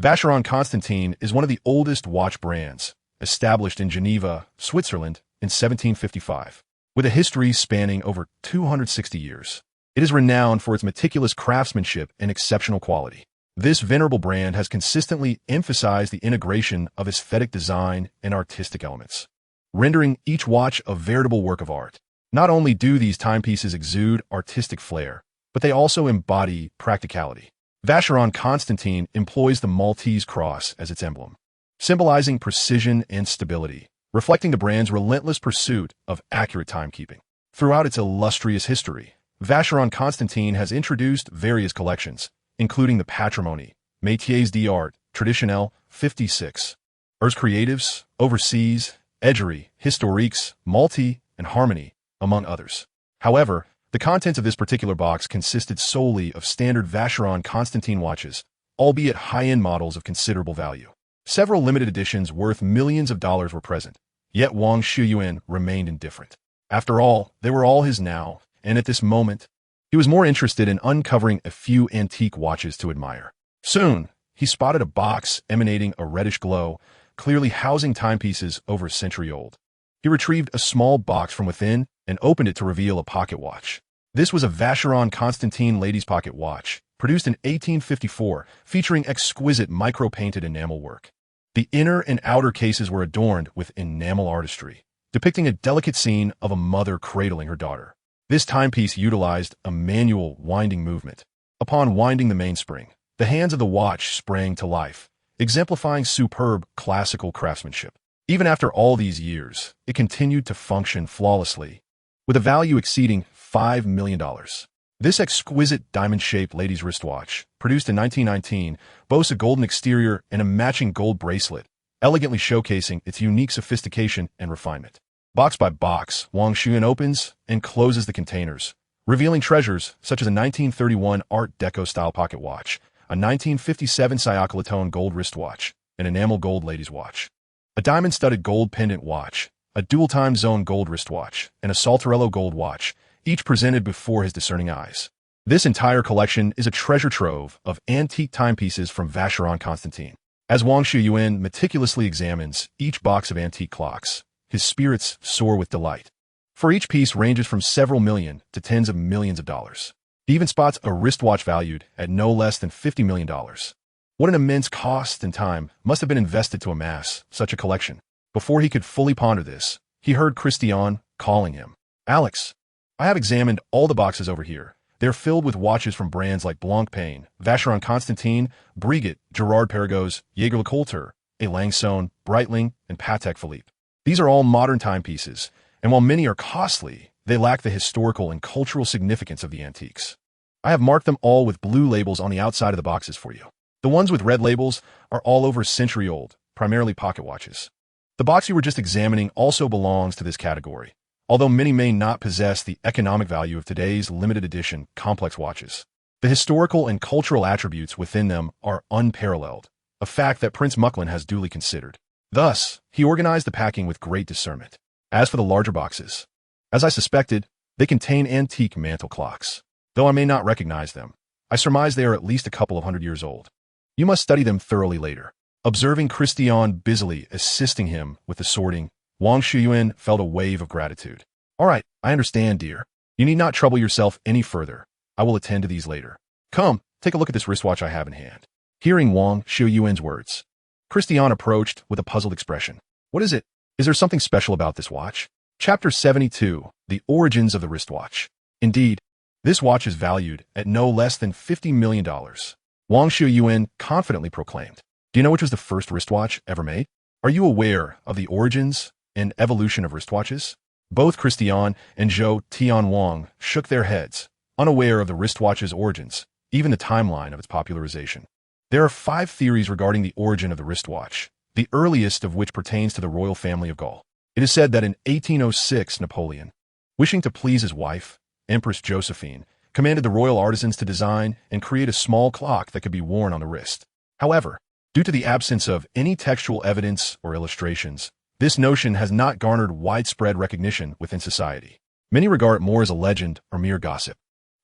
Vacheron Constantin is one of the oldest watch brands, established in Geneva, Switzerland, in 1755. With a history spanning over 260 years, it is renowned for its meticulous craftsmanship and exceptional quality. This venerable brand has consistently emphasized the integration of aesthetic design and artistic elements, rendering each watch a veritable work of art. Not only do these timepieces exude artistic flair, but they also embody practicality. Vacheron Constantine employs the Maltese cross as its emblem, symbolizing precision and stability, reflecting the brand's relentless pursuit of accurate timekeeping. Throughout its illustrious history, Vacheron Constantine has introduced various collections, including the Patrimony, Métiers d'Art, Traditionnel, 56, Ars Creatives, Overseas, Edgery, Historiques, Multi, and Harmony, among others. However, the contents of this particular box consisted solely of standard Vacheron Constantine watches, albeit high-end models of considerable value. Several limited editions worth millions of dollars were present, yet Wang Xiuyuan remained indifferent. After all, they were all his now, and at this moment, he was more interested in uncovering a few antique watches to admire. Soon, he spotted a box emanating a reddish glow, clearly housing timepieces over a century old. He retrieved a small box from within and opened it to reveal a pocket watch. This was a Vacheron Constantine ladies' pocket watch, produced in 1854, featuring exquisite micro-painted enamel work. The inner and outer cases were adorned with enamel artistry, depicting a delicate scene of a mother cradling her daughter. This timepiece utilized a manual winding movement. Upon winding the mainspring, the hands of the watch sprang to life, exemplifying superb classical craftsmanship. Even after all these years, it continued to function flawlessly, with a value exceeding $5 million. This exquisite diamond-shaped ladies' wristwatch, produced in 1919, boasts a golden exterior and a matching gold bracelet, elegantly showcasing its unique sophistication and refinement. Box by box, Wang Xiuyuan opens and closes the containers, revealing treasures such as a 1931 Art Deco-style pocket watch, a 1957 Cyclotone gold wristwatch, an enamel gold ladies' watch, a diamond-studded gold pendant watch, a dual-time zone gold wristwatch, and a Saltarello gold watch, each presented before his discerning eyes. This entire collection is a treasure trove of antique timepieces from Vacheron Constantine. As Wang Xiuyuan meticulously examines each box of antique clocks, his spirits soar with delight. For each piece ranges from several million to tens of millions of dollars. He even spots a wristwatch valued at no less than $50 million. What an immense cost and time must have been invested to amass such a collection. Before he could fully ponder this, he heard Christian calling him. "Alex, I have examined all the boxes over here. They're filled with watches from brands like Blancpain, Vacheron Constantine, Breguet, Gerard Perregaux, Jaeger-LeCoultre, A. Langsone, Breitling, and Patek Philippe. These are all modern timepieces, and while many are costly, they lack the historical and cultural significance of the antiques. I have marked them all with blue labels on the outside of the boxes for you. The ones with red labels are all over a century old, primarily pocket watches. The box you were just examining also belongs to this category, although many may not possess the economic value of today's limited edition complex watches. The historical and cultural attributes within them are unparalleled, a fact that Prince Mucklin has duly considered. Thus, he organized the packing with great discernment. As for the larger boxes, as I suspected, they contain antique mantle clocks. Though I may not recognize them, I surmise they are at least a couple of 100 years old. You must study them thoroughly later." Observing Christian busily assisting him with the sorting, Wang Xiuyuan felt a wave of gratitude. "All right, I understand, dear. You need not trouble yourself any further. I will attend to these later. Come, take a look at this wristwatch I have in hand." Hearing Wang Xiuyuan's words, Christian approached with a puzzled expression. "What is it? Is there something special about this watch?" Chapter 72, The Origins of the Wristwatch. Indeed, this watch is valued at no less than $50 million. Wang Xiuyuan confidently proclaimed. "Do you know which was the first wristwatch ever made? Are you aware of the origins and evolution of wristwatches?" Both Christian and Zhou Tianwang shook their heads, unaware of the wristwatch's origins, even the timeline of its popularization. There are 5 theories regarding the origin of the wristwatch, the earliest of which pertains to the royal family of Gaul. It is said that in 1806, Napoleon, wishing to please his wife, Empress Josephine, commanded the royal artisans to design and create a small clock that could be worn on the wrist. However, due to the absence of any textual evidence or illustrations, this notion has not garnered widespread recognition within society. Many regard it more as a legend or mere gossip.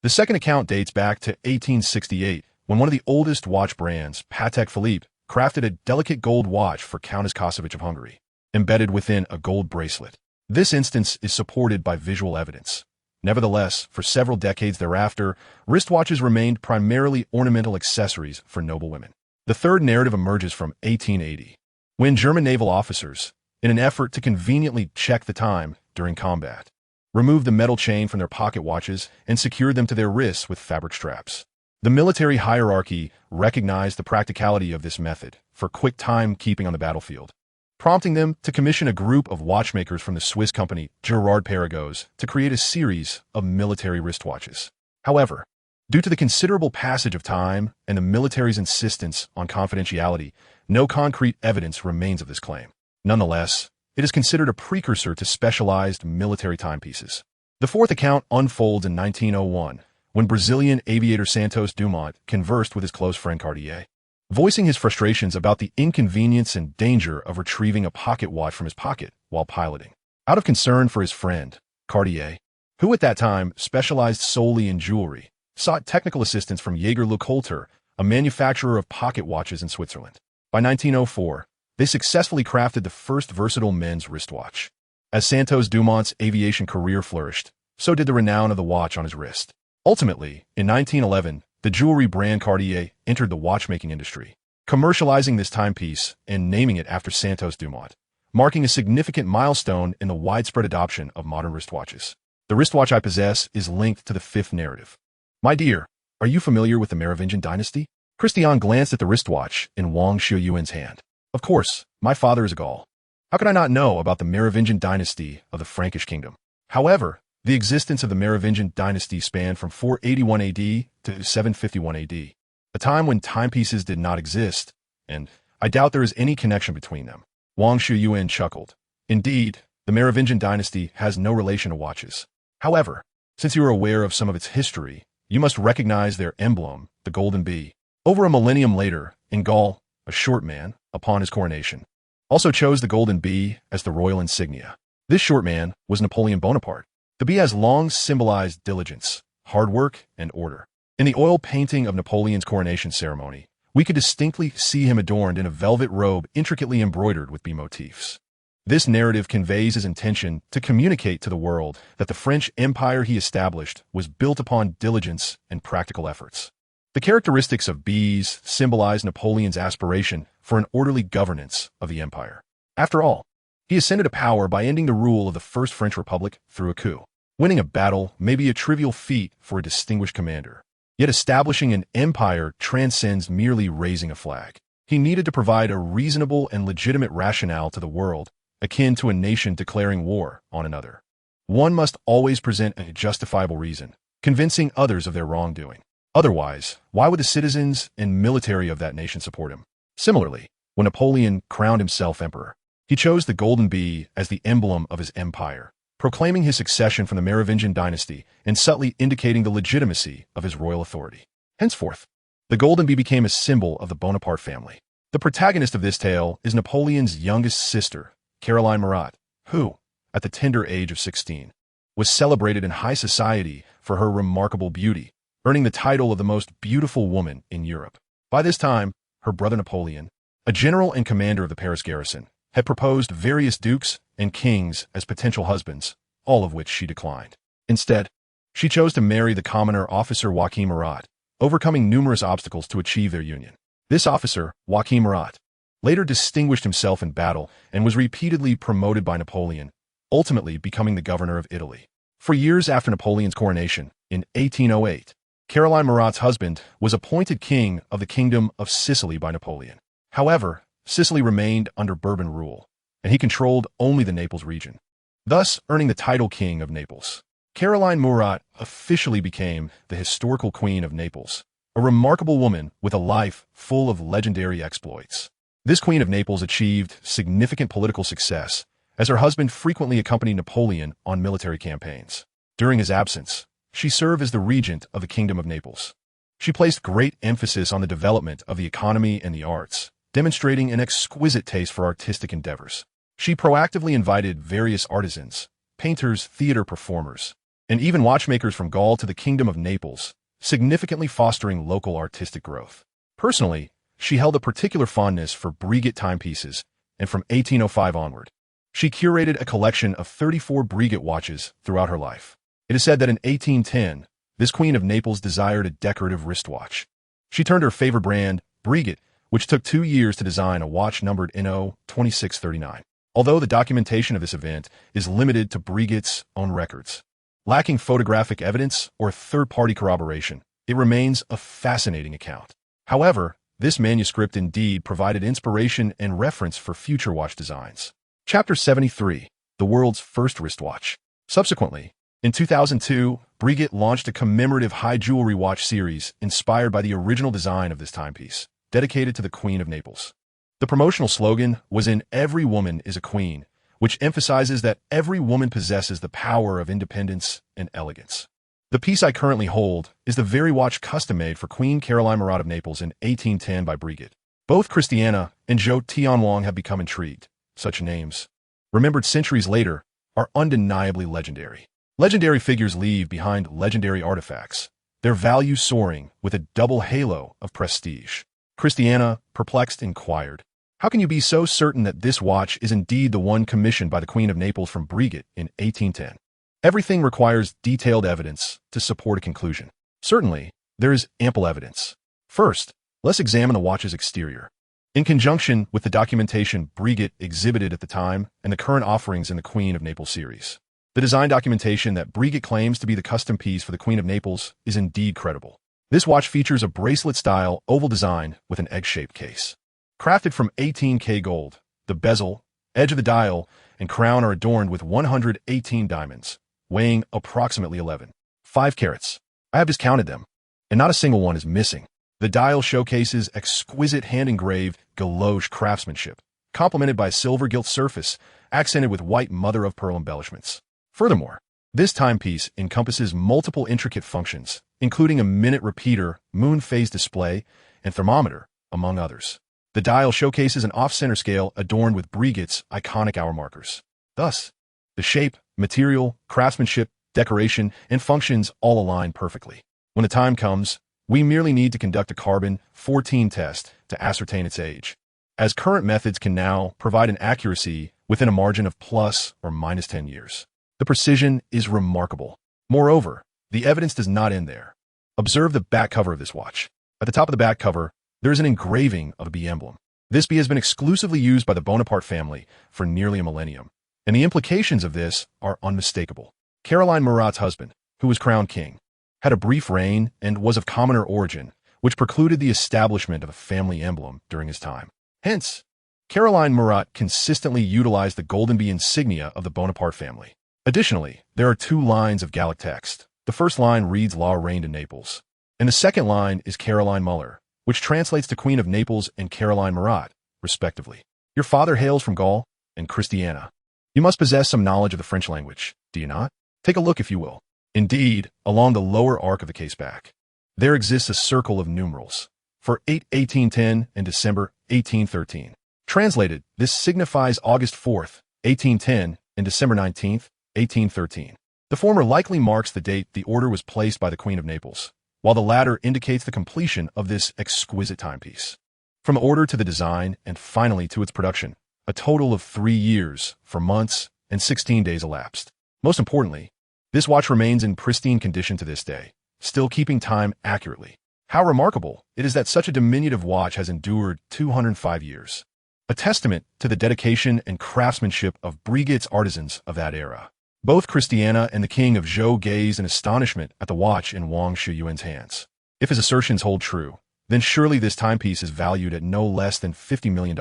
The second account dates back to 1868, when one of the oldest watch brands, Patek Philippe, crafted a delicate gold watch for Countess Kosovich of Hungary, embedded within a gold bracelet. This instance is supported by visual evidence. Nevertheless, for several decades thereafter, wristwatches remained primarily ornamental accessories for noble women. The third narrative emerges from 1880, when German naval officers, in an effort to conveniently check the time during combat, removed the metal chain from their pocket watches and secured them to their wrists with fabric straps. The military hierarchy recognized the practicality of this method for quick time-keeping on the battlefield, prompting them to commission a group of watchmakers from the Swiss company Gerard Perregaux to create a series of military wristwatches. However, due to the considerable passage of time and the military's insistence on confidentiality, no concrete evidence remains of this claim. Nonetheless, it is considered a precursor to specialized military timepieces. The fourth account unfolds in 1901, when Brazilian aviator Santos Dumont conversed with his close friend Cartier, voicing his frustrations about the inconvenience and danger of retrieving a pocket watch from his pocket while piloting. Out of concern for his friend, Cartier, who at that time specialized solely in jewelry, sought technical assistance from Jaeger LeCoultre, a manufacturer of pocket watches in Switzerland. By 1904, they successfully crafted the first versatile men's wristwatch. As Santos Dumont's aviation career flourished, so did the renown of the watch on his wrist. Ultimately, in 1911, the jewelry brand Cartier entered the watchmaking industry, commercializing this timepiece and naming it after Santos Dumont, marking a significant milestone in the widespread adoption of modern wristwatches. The wristwatch I possess is linked to the fifth narrative. My dear, are you familiar with the Merovingian dynasty? Christian glanced at the wristwatch in Wang Xiuyuan's hand. Of course, my father is a Gaul. How could I not know about the Merovingian dynasty of the Frankish kingdom? However, the existence of the Merovingian dynasty spanned from 481 AD to 751 AD, a time when timepieces did not exist, and I doubt there is any connection between them. Wang Xiuyuan chuckled. Indeed, the Merovingian dynasty has no relation to watches. However, since you are aware of some of its history, you must recognize their emblem, the golden bee. Over a millennium later, in Gaul, a short man, upon his coronation, also chose the golden bee as the royal insignia. This short man was Napoleon Bonaparte. The bee has long symbolized diligence, hard work, and order. In the oil painting of Napoleon's coronation ceremony, we could distinctly see him adorned in a velvet robe intricately embroidered with bee motifs. This narrative conveys his intention to communicate to the world that the French empire he established was built upon diligence and practical efforts. The characteristics of bees symbolize Napoleon's aspiration for an orderly governance of the empire. After all, he ascended to power by ending the rule of the First French Republic through a coup. Winning a battle may be a trivial feat for a distinguished commander, yet establishing an empire transcends merely raising a flag. He needed to provide a reasonable and legitimate rationale to the world, akin to a nation declaring war on another. One must always present a justifiable reason, convincing others of their wrongdoing. Otherwise, why would the citizens and military of that nation support him? Similarly, when Napoleon crowned himself emperor, he chose the golden bee as the emblem of his empire, proclaiming his succession from the Merovingian dynasty and subtly indicating the legitimacy of his royal authority. Henceforth, the golden bee became a symbol of the Bonaparte family. The protagonist of this tale is Napoleon's youngest sister, Caroline Murat, who, at the tender age of 16, was celebrated in high society for her remarkable beauty, earning the title of the most beautiful woman in Europe. By this time, her brother Napoleon, a general and commander of the Paris garrison, had proposed various dukes and kings as potential husbands, all of which she declined. Instead, she chose to marry the commoner officer Joachim Murat, overcoming numerous obstacles to achieve their union. This officer, Joachim Murat, later distinguished himself in battle and was repeatedly promoted by Napoleon, ultimately becoming the governor of Italy. For years after Napoleon's coronation, in 1808, Caroline Murat's husband was appointed king of the Kingdom of Sicily by Napoleon. However, Sicily remained under Bourbon rule, and he controlled only the Naples region, thus earning the title King of Naples. Caroline Murat officially became the historical Queen of Naples, a remarkable woman with a life full of legendary exploits. This Queen of Naples achieved significant political success, as her husband frequently accompanied Napoleon on military campaigns. During his absence, she served as the regent of the Kingdom of Naples. She placed great emphasis on the development of the economy and the arts, demonstrating an exquisite taste for artistic endeavors. She proactively invited various artisans, painters, theater performers, and even watchmakers from Gaul to the Kingdom of Naples, significantly fostering local artistic growth. Personally, she held a particular fondness for Breguet timepieces, and from 1805 onward, she curated a collection of 34 Breguet watches throughout her life. It is said that in 1810, this Queen of Naples desired a decorative wristwatch. She turned her favorite brand, Breguet, which took 2 years to design, a watch numbered NO 2639. Although the documentation of this event is limited to Breguet's own records, lacking photographic evidence or third-party corroboration, it remains a fascinating account. However, this manuscript indeed provided inspiration and reference for future watch designs. Chapter 73, The World's First Wristwatch. Subsequently, in 2002, Breguet launched a commemorative high jewelry watch series inspired by the original design of this timepiece, dedicated to the Queen of Naples. The promotional slogan was "In Every Woman is a Queen," which emphasizes that every woman possesses the power of independence and elegance. The piece I currently hold is the very watch custom-made for Queen Caroline Murat of Naples in 1810 by Breguet. Both Christiana and Zhou Tianhuang have become intrigued. Such names, remembered centuries later, are undeniably legendary. Legendary figures leave behind legendary artifacts, their value soaring with a double halo of prestige. Christiana, perplexed, inquired, "How can you be so certain that this watch is indeed the one commissioned by the Queen of Naples from Breguet in 1810? Everything requires detailed evidence to support a conclusion." Certainly, there is ample evidence. First, let's examine the watch's exterior. In conjunction with the documentation Breguet exhibited at the time and the current offerings in the Queen of Naples series, the design documentation that Breguet claims to be the custom piece for the Queen of Naples is indeed credible. This watch features a bracelet-style oval design with an egg-shaped case. Crafted from 18K gold, the bezel, edge of the dial, and crown are adorned with 118 diamonds, weighing approximately 11.5 carats. I have discounted them, and not a single one is missing. The dial showcases exquisite hand-engraved galoche craftsmanship, complemented by a silver gilt surface, accented with white mother-of-pearl embellishments. Furthermore, this timepiece encompasses multiple intricate functions, including a minute repeater, moon phase display, and thermometer, among others. The dial showcases an off-center scale adorned with Breguet's iconic hour markers. Thus, the shape, material, craftsmanship, decoration, and functions all align perfectly. When the time comes, we merely need to conduct a carbon-14 test to ascertain its age, as current methods can now provide an accuracy within a margin of plus or minus 10 years. The precision is remarkable. Moreover, the evidence does not end there. Observe the back cover of this watch. At the top of the back cover, there is an engraving of a bee emblem. This bee has been exclusively used by the Bonaparte family for nearly a millennium, and the implications of this are unmistakable. Caroline Murat's husband, who was crowned king, had a brief reign and was of commoner origin, which precluded the establishment of a family emblem during his time. Hence, Caroline Murat consistently utilized the golden bee insignia of the Bonaparte family. Additionally, there are two lines of Gallic text. The first line reads "Law reigned in Naples," and the second line is Caroline Muller, which translates to Queen of Naples and Caroline Murat, respectively. Your father hails from Gaul and Christiana. You must possess some knowledge of the French language, do you not? Take a look if you will. Indeed, along the lower arc of the case back, there exists a circle of numerals for 1810 and December 1813. Translated, this signifies August 4th, 1810 and December 19th, 1813. The former likely marks the date the order was placed by the Queen of Naples, while the latter indicates the completion of this exquisite timepiece. From the order to the design and finally to its production, a total of 3 years, 4 months, and 16 days elapsed. Most importantly, this watch remains in pristine condition to this day, still keeping time accurately. How remarkable it is that such a diminutive watch has endured 205 years, a testament to the dedication and craftsmanship of Breguet's artisans of that era. Both Christiana and the King of Zhou gazed in astonishment at the watch in Wang Xiuyuan's hands. If his assertions hold true, then surely this timepiece is valued at no less than $50 million.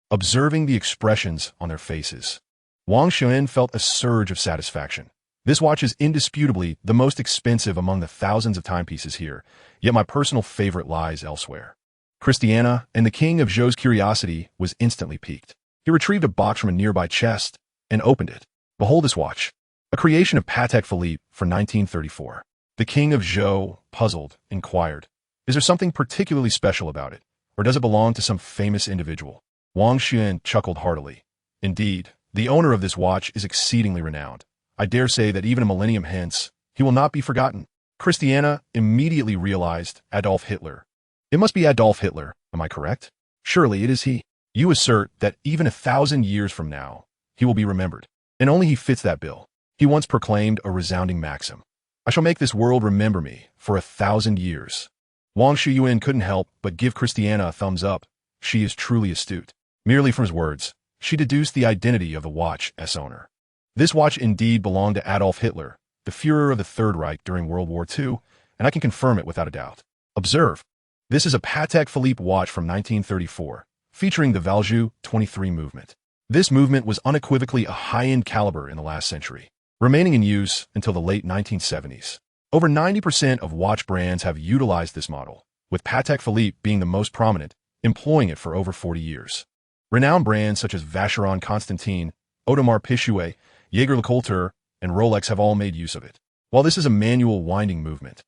Observing the expressions on their faces, Wang Xiuyuan felt a surge of satisfaction. This watch is indisputably the most expensive among the thousands of timepieces here, yet my personal favorite lies elsewhere. Christiana and the King of Zhou's curiosity was instantly piqued. He retrieved a box from a nearby chest and opened it. Behold this watch, a creation of Patek Philippe for 1934. The King of Zhou, puzzled, inquired, "Is there something particularly special about it, or does it belong to some famous individual?" Wang Xiuyuan chuckled heartily. "Indeed, the owner of this watch is exceedingly renowned. I dare say that even a millennium hence, he will not be forgotten." Christiana immediately realized Adolf Hitler. It must be Adolf Hitler, am I correct? Surely it is he. You assert that even 1,000 years from now, he will be remembered. And only he fits that bill. He once proclaimed a resounding maxim: "I shall make this world remember me for 1,000 years." Wang Xiuyuan couldn't help but give Christiana a thumbs up. She is truly astute. Merely from his words, she deduced the identity of the watch's owner. This watch indeed belonged to Adolf Hitler, the Führer of the Third Reich during World War II, and and I can confirm it without a doubt. Observe. This is a Patek Philippe watch from 1934, featuring the Valjoux 23 movement. This movement was unequivocally a high-end caliber in the last century, remaining in use until the late 1970s. Over 90% of watch brands have utilized this model, with Patek Philippe being the most prominent, employing it for over 40 years. Renowned brands such as Vacheron Constantin, Audemars Piguet, Jaeger-LeCoultre, and Rolex have all made use of it. While this is a manual winding movement,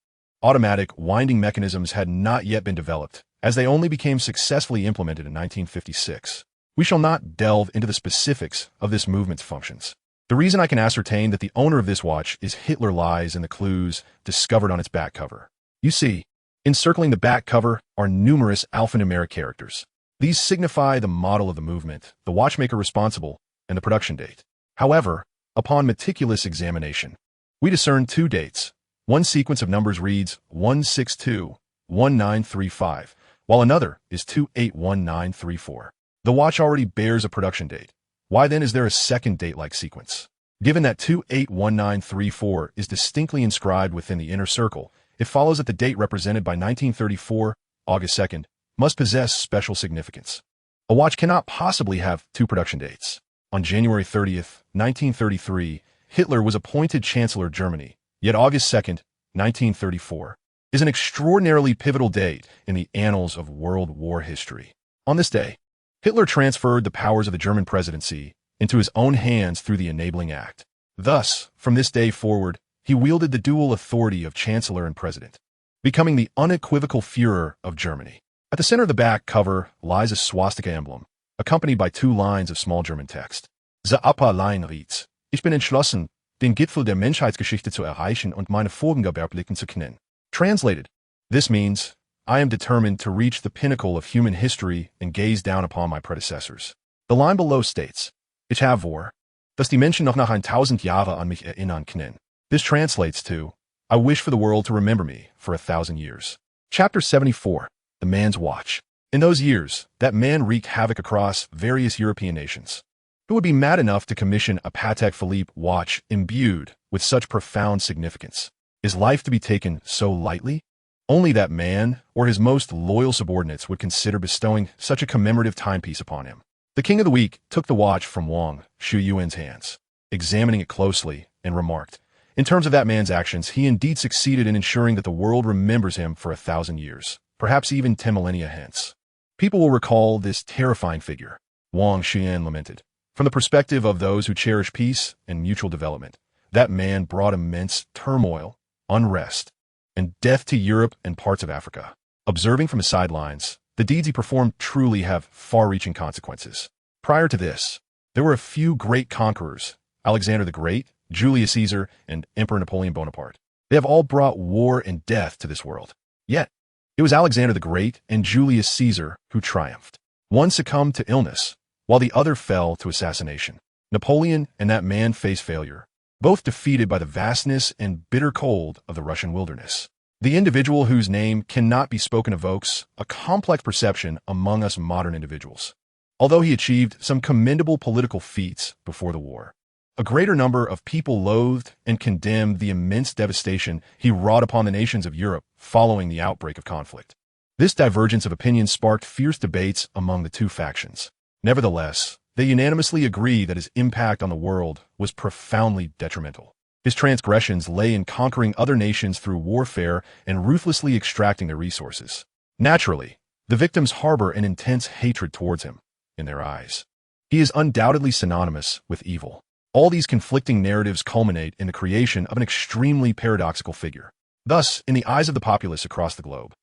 automatic winding mechanisms had not yet been developed, as they only became successfully implemented in 1956. We shall not delve into the specifics of this movement's functions. The reason I can ascertain that the owner of this watch is Hitler lies in the clues discovered on its back cover. You see, encircling the back cover are numerous alphanumeric characters. These signify the model of the movement, the watchmaker responsible, and the production date. However, upon meticulous examination, we discern two dates. One sequence of numbers reads 162-1935, while another is 281934. The watch already bears a production date. Why then is there a second date-like sequence? Given that 281934 is distinctly inscribed within the inner circle, it follows that the date represented by 1934, August 2nd, must possess special significance. A watch cannot possibly have two production dates. On January 30th, 1933, Hitler was appointed Chancellor of Germany, yet August 2nd, 1934, is an extraordinarily pivotal date in the annals of World War history. On this day, Hitler transferred the powers of the German presidency into his own hands through the Enabling Act. Thus, from this day forward, he wielded the dual authority of Chancellor and President, becoming the unequivocal Führer of Germany. At the center of the back cover lies a swastika emblem, accompanied by two lines of small German text. The upper line reads, Ich bin entschlossen, den Gipfel der Menschheitsgeschichte zu erreichen und meine Vorgängerblicken zu kennen. Translated, this means, I am determined to reach the pinnacle of human history and gaze down upon my predecessors. The line below states, Ich habe vor, dass die Menschen noch nach 1000 Jahre an mich erinnern können. This translates to, I wish for the world to remember me for 1,000 years. Chapter 74, The Man's Watch. In those years, that man wreaked havoc across various European nations. Who would be mad enough to commission a Patek Philippe watch imbued with such profound significance? Is life to be taken so lightly? Only that man, or his most loyal subordinates, would consider bestowing such a commemorative timepiece upon him. The King of the Week took the watch from Wang Xiuyuan's hands, examining it closely, and remarked, in terms of that man's actions, he indeed succeeded in ensuring that the world remembers him for 1,000 years, perhaps even 10 millennia hence. People will recall this terrifying figure, Wang Xiuyuan lamented. From the perspective of those who cherish peace and mutual development, that man brought immense turmoil, unrest, and death to Europe and parts of Africa. Observing from the sidelines, the deeds he performed truly have far-reaching consequences. Prior to this, there were a few great conquerors, Alexander the Great, Julius Caesar, and Emperor Napoleon Bonaparte. They have all brought war and death to this world. Yet, it was Alexander the Great and Julius Caesar who triumphed. One succumbed to illness, while the other fell to assassination. Napoleon and that man faced failure, both defeated by the vastness and bitter cold of the Russian wilderness. The individual whose name cannot be spoken evokes a complex perception among us modern individuals. Although he achieved some commendable political feats before the war, a greater number of people loathed and condemned the immense devastation he wrought upon the nations of Europe following the outbreak of conflict. This divergence of opinion sparked fierce debates among the two factions. Nevertheless, they unanimously agree that his impact on the world was profoundly detrimental. His transgressions lay in conquering other nations through warfare and ruthlessly extracting their resources. Naturally, the victims harbor an intense hatred towards him, in their eyes. He is undoubtedly synonymous with evil. All these conflicting narratives culminate in the creation of an extremely paradoxical figure. Thus, in the eyes of the populace across the globe,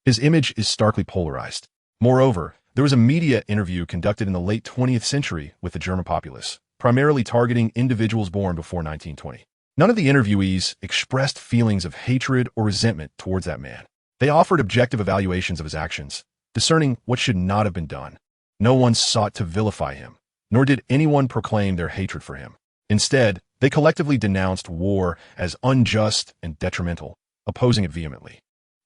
his image is starkly polarized. Moreover, there was a media interview conducted in the late 20th century with the German populace, primarily targeting individuals born before 1920. None of the interviewees expressed feelings of hatred or resentment towards that man. They offered objective evaluations of his actions, discerning what should not have been done. No one sought to vilify him, nor did anyone proclaim their hatred for him. Instead, they collectively denounced war as unjust and detrimental, opposing it vehemently.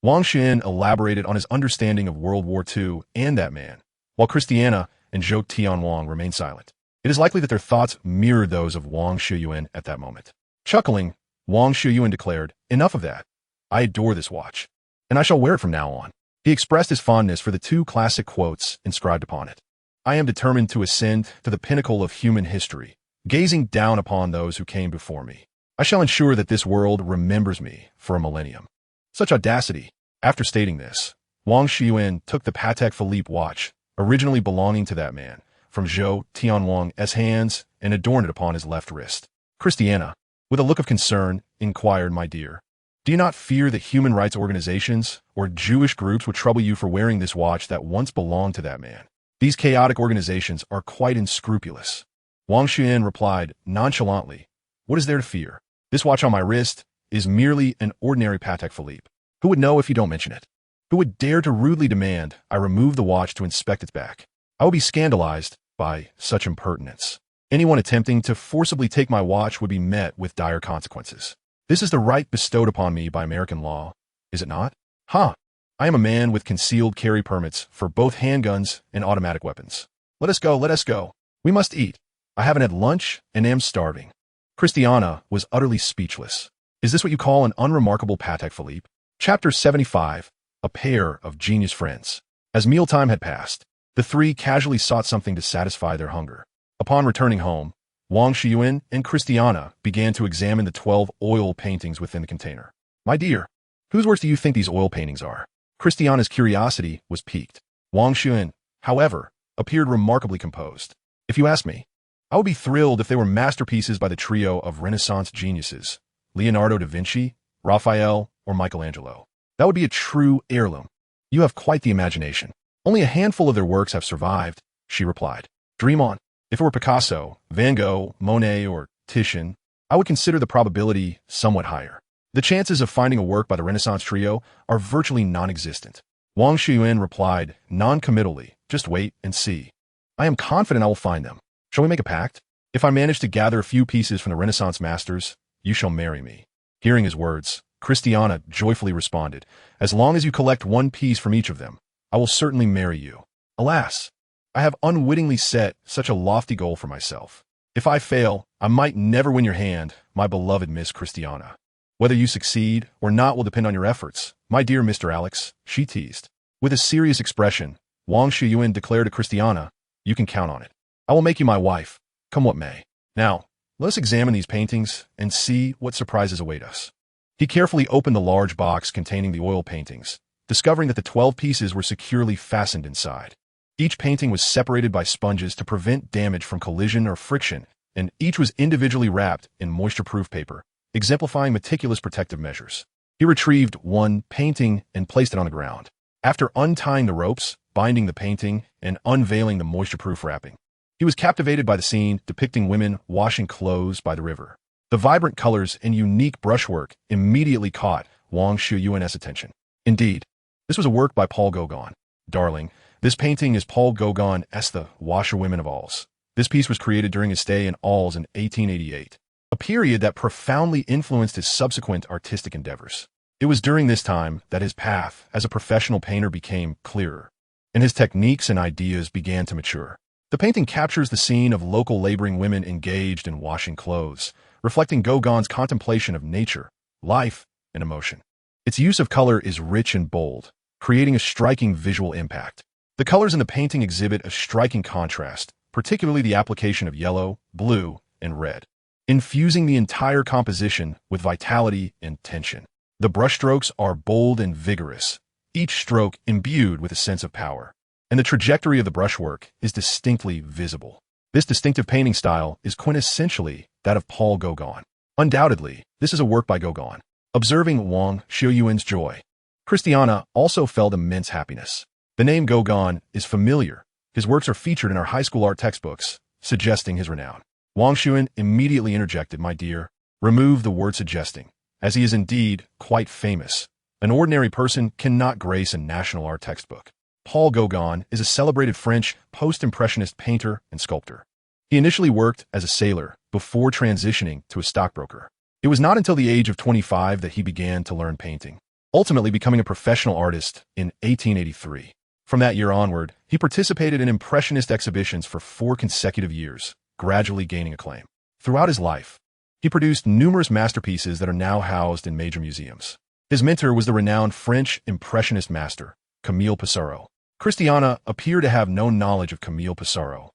Wang Xiuyuan elaborated on his understanding of World War II and that man, while Christiana and Zhou Tianwang remained silent. It is likely that their thoughts mirrored those of Wang Xiuyuan at that moment. Chuckling, Wang Xiuyuan declared, Enough of that. I adore this watch, and I shall wear it from now on. He expressed his fondness for the two classic quotes inscribed upon it. I am determined to ascend to the pinnacle of human history, gazing down upon those who came before me. I shall ensure that this world remembers me for a millennium. Such audacity. After stating this, Wang Xiuyuan took the Patek Philippe watch, originally belonging to that man, from Zhou Tianwang's hands and adorned it upon his left wrist. Christiana, with a look of concern, inquired, my dear, do you not fear that human rights organizations or Jewish groups would trouble you for wearing this watch that once belonged to that man? These chaotic organizations are quite unscrupulous. Wang Xiuyuan replied nonchalantly, what is there to fear? This watch on my wrist is merely an ordinary Patek Philippe. Who would know if you don't mention it? Who would dare to rudely demand I remove the watch to inspect its back? I will be scandalized by such impertinence. Anyone attempting to forcibly take my watch would be met with dire consequences. This is the right bestowed upon me by American law, is it not? Ha! I am a man with concealed carry permits for both handguns and automatic weapons. Let us go, let us go. We must eat. I haven't had lunch and am starving. Christiana was utterly speechless. Is this what you call an unremarkable Patek Philippe? Chapter 75. A pair of genius friends. As mealtime had passed, the three casually sought something to satisfy their hunger. Upon returning home, Wang Xiuyuan and Christiana began to examine the 12 oil paintings within the container. My dear, whose works do you think these oil paintings are? Christiana's curiosity was piqued. Wang Xiuyuan, however, appeared remarkably composed. If you ask me, I would be thrilled if they were masterpieces by the trio of Renaissance geniuses, Leonardo da Vinci, Raphael, or Michelangelo. That would be a true heirloom. You have quite the imagination. Only a handful of their works have survived, she replied. Dream on. If it were Picasso, Van Gogh, Monet, or Titian, I would consider the probability somewhat higher. The chances of finding a work by the Renaissance trio are virtually non-existent. Wang Xiuyuan replied non-committally, just wait and see. I am confident I will find them. Shall we make a pact? If I manage to gather a few pieces from the Renaissance masters, you shall marry me. Hearing his words, Christiana joyfully responded, as long as you collect one piece from each of them, I will certainly marry you. Alas, I have unwittingly set such a lofty goal for myself. If I fail, I might never win your hand, my beloved Miss Christiana. Whether you succeed or not will depend on your efforts, my dear Mr. Alex, she teased. With a serious expression, Wang Xiuyuan declared to Christiana, you can count on it. I will make you my wife, come what may. Now, let us examine these paintings and see what surprises await us. He carefully opened the large box containing the oil paintings, discovering that the 12 pieces were securely fastened inside. Each painting was separated by sponges to prevent damage from collision or friction, and each was individually wrapped in moisture-proof paper, exemplifying meticulous protective measures. He retrieved one painting and placed it on the ground. After untying the ropes, binding the painting, and unveiling the moisture-proof wrapping, he was captivated by the scene depicting women washing clothes by the river. The vibrant colors and unique brushwork immediately caught Wang Xiuyuan's attention. Indeed, this was a work by Paul Gauguin. Darling, this painting is Paul Gauguin's The Washerwomen of Arles. This piece was created during his stay in Arles in 1888, a period that profoundly influenced his subsequent artistic endeavors. It was during this time that his path as a professional painter became clearer, and his techniques and ideas began to mature. The painting captures the scene of local laboring women engaged in washing clothes, reflecting Gauguin's contemplation of nature, life, and emotion. Its use of color is rich and bold, creating a striking visual impact. The colors in the painting exhibit a striking contrast, particularly the application of yellow, blue, and red, infusing the entire composition with vitality and tension. The brushstrokes are bold and vigorous, each stroke imbued with a sense of power, and the trajectory of the brushwork is distinctly visible. This distinctive painting style is quintessentially that of Paul Gauguin. Undoubtedly, this is a work by Gauguin. Observing Wang Xiuyuan's joy, Christiana also felt immense happiness. The name Gauguin is familiar. His works are featured in our high school art textbooks, suggesting his renown. Wang Xiuyuan immediately interjected, my dear, remove the word suggesting, as he is indeed quite famous. An ordinary person cannot grace a national art textbook. Paul Gauguin is a celebrated French post-impressionist painter and sculptor. He initially worked as a sailor before transitioning to a stockbroker. It was not until the age of 25 that he began to learn painting, ultimately becoming a professional artist in 1883. From that year onward, he participated in impressionist exhibitions for 4 consecutive years, gradually gaining acclaim. Throughout his life, he produced numerous masterpieces that are now housed in major museums. His mentor was the renowned French Impressionist master, Camille Pissarro. Christiana appeared to have no knowledge of Camille Pissarro.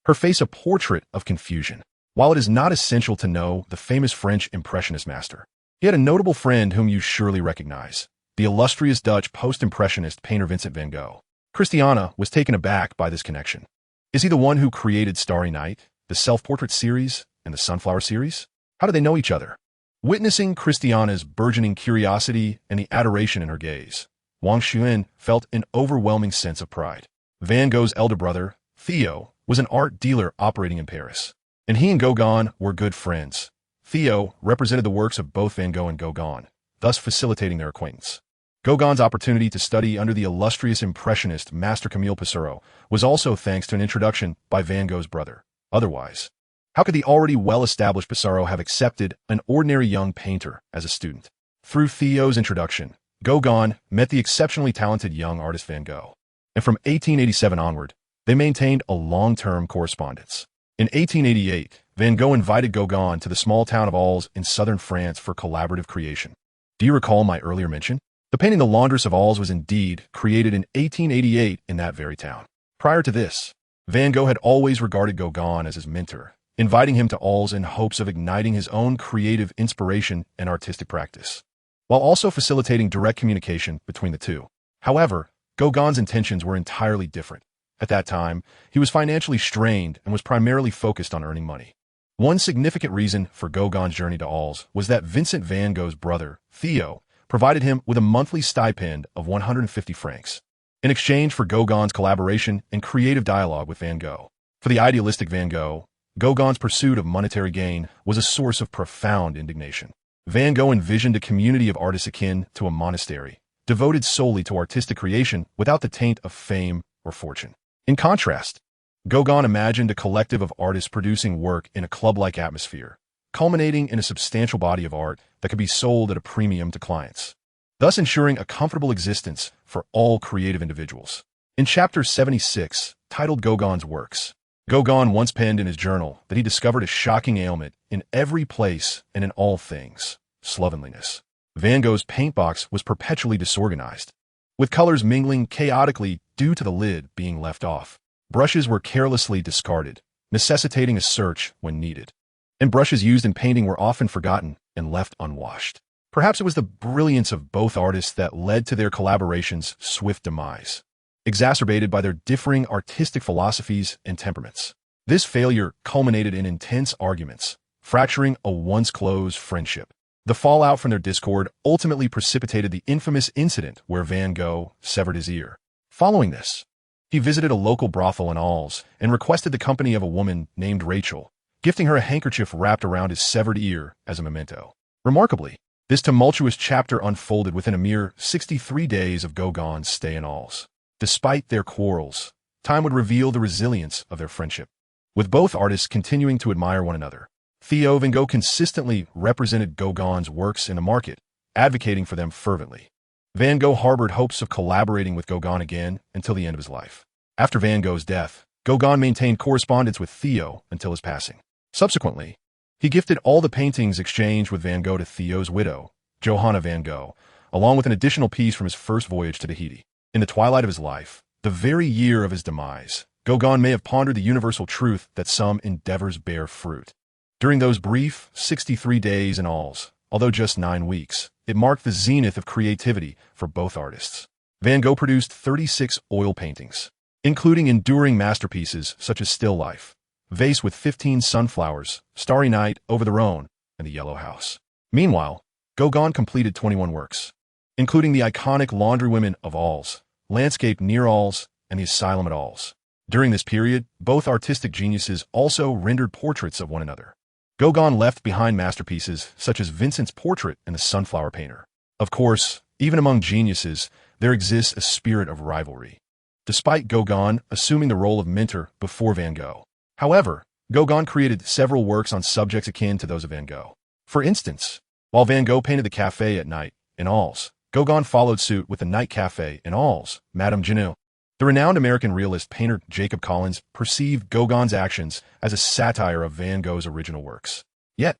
Her face a portrait of confusion. While it is not essential to know the famous French Impressionist master, he had a notable friend whom you surely recognize, the illustrious Dutch post-impressionist painter Vincent van Gogh. Christiana was taken aback by this connection. Is he the one who created Starry Night, the self-portrait series, and the Sunflower series? How do they know each other? Witnessing Christiana's burgeoning curiosity and the adoration in her gaze, Wang Xiuyuan felt an overwhelming sense of pride. Van Gogh's elder brother, Theo, was an art dealer operating in Paris, and he and Gauguin were good friends. Theo represented the works of both Van Gogh and Gauguin, thus facilitating their acquaintance. Gauguin's opportunity to study under the illustrious Impressionist master Camille Pissarro was also thanks to an introduction by Van Gogh's brother. Otherwise, how could the already well-established Pissarro have accepted an ordinary young painter as a student? Through Theo's introduction, Gauguin met the exceptionally talented young artist Van Gogh, and from 1887 onward, they maintained a long-term correspondence. In 1888, Van Gogh invited Gauguin to the small town of Arles in southern France for collaborative creation. Do you recall my earlier mention? The painting The Laundress of Arles was indeed created in 1888 in that very town. Prior to this, Van Gogh had always regarded Gauguin as his mentor, inviting him to Arles in hopes of igniting his own creative inspiration and artistic practice, while also facilitating direct communication between the two. However, Gauguin's intentions were entirely different. At that time, he was financially strained and was primarily focused on earning money. One significant reason for Gauguin's journey to Arles was that Vincent van Gogh's brother, Theo, provided him with a monthly stipend of 150 francs, in exchange for Gauguin's collaboration and creative dialogue with Van Gogh. For the idealistic Van Gogh, Gauguin's pursuit of monetary gain was a source of profound indignation. Van Gogh envisioned a community of artists akin to a monastery, devoted solely to artistic creation without the taint of fame or fortune. In contrast, Gauguin imagined a collective of artists producing work in a club-like atmosphere, culminating in a substantial body of art that could be sold at a premium to clients, thus ensuring a comfortable existence for all creative individuals. In chapter 76, titled Gauguin's Works, Gauguin once penned in his journal that he discovered a shocking ailment in every place and in all things: slovenliness. Van Gogh's paint box was perpetually disorganized, with colors mingling chaotically due to the lid being left off. Brushes were carelessly discarded, necessitating a search when needed, and brushes used in painting were often forgotten and left unwashed. Perhaps it was the brilliance of both artists that led to their collaboration's swift demise, exacerbated by their differing artistic philosophies and temperaments. This failure culminated in intense arguments, fracturing a once close friendship. The fallout from their discord ultimately precipitated the infamous incident where Van Gogh severed his ear. Following this, he visited a local brothel in Arles and requested the company of a woman named Rachel, gifting her a handkerchief wrapped around his severed ear as a memento. Remarkably, this tumultuous chapter unfolded within a mere 63 days of Gauguin's stay in Arles. Despite their quarrels, time would reveal the resilience of their friendship, with both artists continuing to admire one another. Theo Van Gogh consistently represented Gauguin's works in the market, advocating for them fervently. Van Gogh harbored hopes of collaborating with Gauguin again until the end of his life. After Van Gogh's death, Gauguin maintained correspondence with Theo until his passing. Subsequently, he gifted all the paintings exchanged with Van Gogh to Theo's widow, Johanna Van Gogh, along with an additional piece from his first voyage to Tahiti. In the twilight of his life, the very year of his demise, Gauguin may have pondered the universal truth that some endeavors bear fruit. During those brief 63 days in Arles, although just 9 weeks, it marked the zenith of creativity for both artists. Van Gogh produced 36 oil paintings, including enduring masterpieces such as Still Life, Vase with 15 Sunflowers, Starry Night, Over the Rhone, and The Yellow House. Meanwhile, Gauguin completed 21 works, including the iconic Laundrywomen of Arles, Landscape near Arles, and the Asylum at Arles. During this period, both artistic geniuses also rendered portraits of one another. Gauguin left behind masterpieces such as Vincent's portrait and the Sunflower Painter. Of course, even among geniuses, there exists a spirit of rivalry, despite Gauguin assuming the role of mentor before Van Gogh. However, Gauguin created several works on subjects akin to those of Van Gogh. For instance, while Van Gogh painted the Café at Night in Arles, Gauguin followed suit with the Night Café in Arles, Madame Genot. The renowned American realist painter Jacob Collins perceived Gauguin's actions as a satire of Van Gogh's original works. Yet,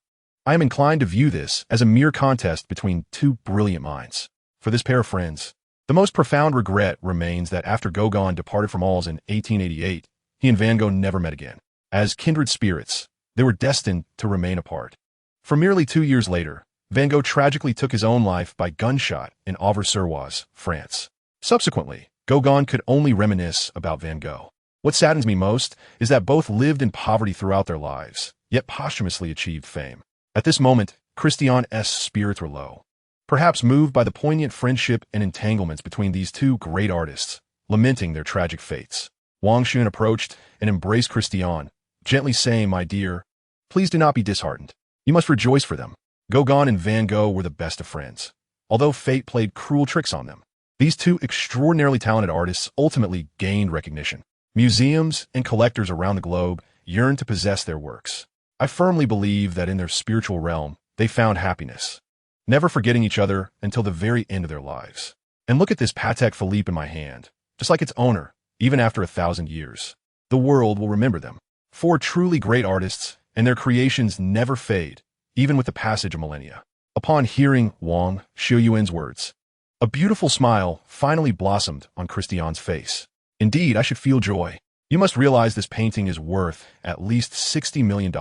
I am inclined to view this as a mere contest between two brilliant minds. For this pair of friends, the most profound regret remains that after Gauguin departed from Alls in 1888, he and Van Gogh never met again. As kindred spirits, they were destined to remain apart. For merely 2 years later, Van Gogh tragically took his own life by gunshot in Auvers-sur-Oise, France. Subsequently, Gauguin could only reminisce about Van Gogh. What saddens me most is that both lived in poverty throughout their lives, yet posthumously achieved fame. At this moment, Christian's spirits were low. Perhaps moved by the poignant friendship and entanglements between these two great artists, lamenting their tragic fates, Wang Xiuyuan approached and embraced Christian, gently saying, "My dear, please do not be disheartened. You must rejoice for them." Gauguin and Van Gogh were the best of friends, although fate played cruel tricks on them. These two extraordinarily talented artists ultimately gained recognition. Museums and collectors around the globe yearned to possess their works. I firmly believe that in their spiritual realm, they found happiness, never forgetting each other until the very end of their lives. And look at this Patek Philippe in my hand. Just like its owner, even after 1,000 years, the world will remember them. 4 truly great artists, and their creations never fade, even with the passage of millennia. Upon hearing Wang Xiuyuan's words, a beautiful smile finally blossomed on Christian's face. "Indeed, I should feel joy. You must realize this painting is worth at least $60 million.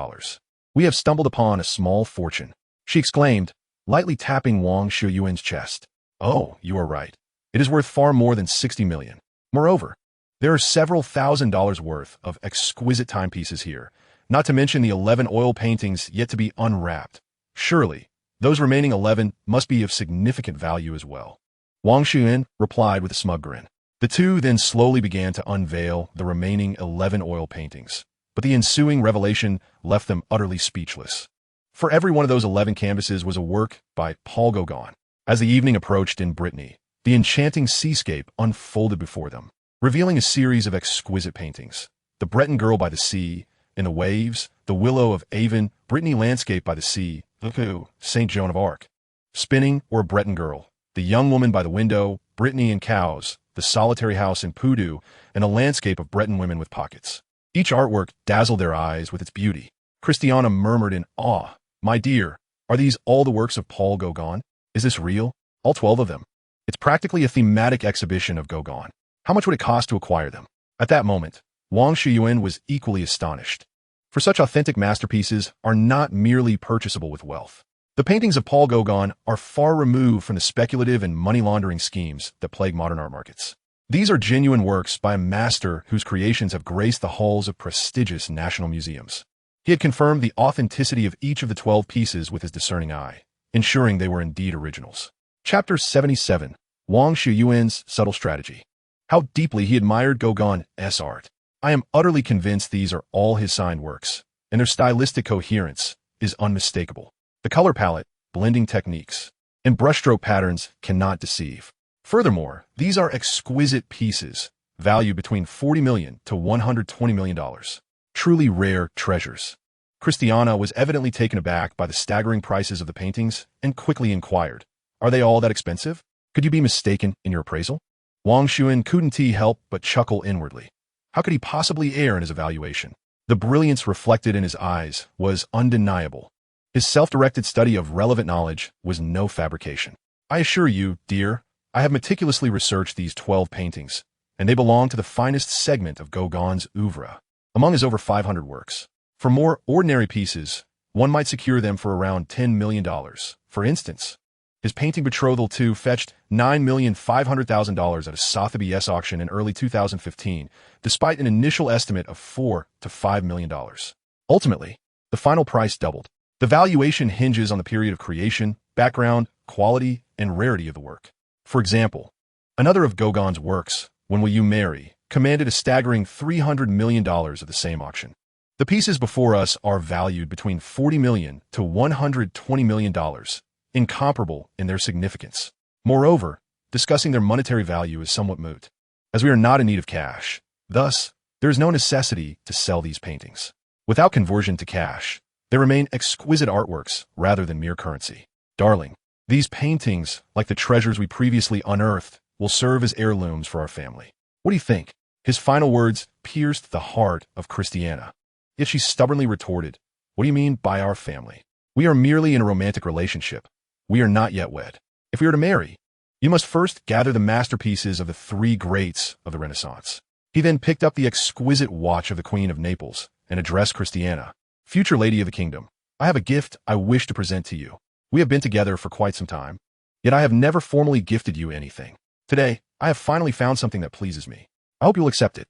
We have stumbled upon a small fortune," she exclaimed, lightly tapping Wang Xiuyuan's chest. "Oh, you are right. It is worth far more than $60 million. Moreover, there are several $1,000s worth of exquisite timepieces here, not to mention the 11 oil paintings yet to be unwrapped. Surely, those remaining 11 must be of significant value as well." Wang Xiuyuan replied with a smug grin. The two then slowly began to unveil the remaining 11 oil paintings, but the ensuing revelation left them utterly speechless. For every one of those 11 canvases was a work by Paul Gauguin. As the evening approached in Brittany, the enchanting seascape unfolded before them, revealing a series of exquisite paintings. The Breton Girl by the Sea, In the Waves, The Willow of Avon, Brittany Landscape by the Sea, St. Joan of Arc, Spinning or a Breton Girl, The Young Woman by the Window, Brittany and Cows, The Solitary House in Poudou, and a landscape of Breton women with pockets. Each artwork dazzled their eyes with its beauty. Christiana murmured in awe, "My dear, are these all the works of Paul Gauguin? Is this real? All 12 of them? It's practically a thematic exhibition of Gauguin. How much would it cost to acquire them?" At that moment, Wang Xiuyuan was equally astonished. For such authentic masterpieces are not merely purchasable with wealth. The paintings of Paul Gauguin are far removed from the speculative and money-laundering schemes that plague modern art markets. These are genuine works by a master whose creations have graced the halls of prestigious national museums. He had confirmed the authenticity of each of the 12 pieces with his discerning eye, ensuring they were indeed originals. Chapter 77. Wang Xiuyuan's Subtle Strategy. How deeply he admired Gauguin's art. I am utterly convinced these are all his signed works, and their stylistic coherence is unmistakable. The color palette, blending techniques, and brushstroke patterns cannot deceive. Furthermore, these are exquisite pieces, valued between $40 million to $120 million. Truly rare treasures. Christiana was evidently taken aback by the staggering prices of the paintings and quickly inquired, "Are they all that expensive? Could you be mistaken in your appraisal?" Wang Xiuyuan couldn't help but chuckle inwardly. How could he possibly err in his evaluation? The brilliance reflected in his eyes was undeniable. His self-directed study of relevant knowledge was no fabrication. "I assure you, dear, I have meticulously researched these 12 paintings, and they belong to the finest segment of Gauguin's oeuvre, among his over 500 works. For more ordinary pieces, one might secure them for around $10 million. For instance, his painting Betrothal II fetched $9,500,000 at a Sotheby's auction in early 2015, despite an initial estimate of $4 to $5 million. Ultimately, the final price doubled. The valuation hinges on the period of creation, background, quality, and rarity of the work. For example, another of Gauguin's works, When Will You Marry, commanded a staggering $300 million at the same auction. The pieces before us are valued between $40 million to $120 million, incomparable in their significance. Moreover, discussing their monetary value is somewhat moot, as we are not in need of cash. Thus, there is no necessity to sell these paintings. Without conversion to cash, they remain exquisite artworks rather than mere currency. Darling, these paintings, like the treasures we previously unearthed, will serve as heirlooms for our family. What do you think?" His final words pierced the heart of Christiana. Yet she stubbornly retorted, "What do you mean by our family? We are merely in a romantic relationship. We are not yet wed. If we are to marry, you must first gather the masterpieces of the three greats of the Renaissance. He then picked up the exquisite watch of the Queen of Naples and addressed Christiana. Future lady of the kingdom, I have a gift I wish to present to you. We have been together for quite some time, yet I have never formally gifted you anything. Today, I have finally found something that pleases me. I hope you'll accept it.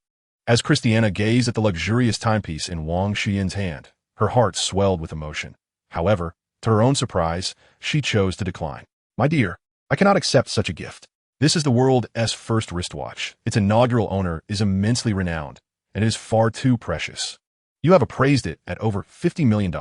As Christiana gazed at the luxurious timepiece in Wang Xiuyuan's hand, her heart swelled with emotion. However, to her own surprise, she chose to decline. My dear, I cannot accept such a gift. This is the world's first wristwatch. Its inaugural owner is immensely renowned, and it is far too precious. You have appraised it at over $50 million.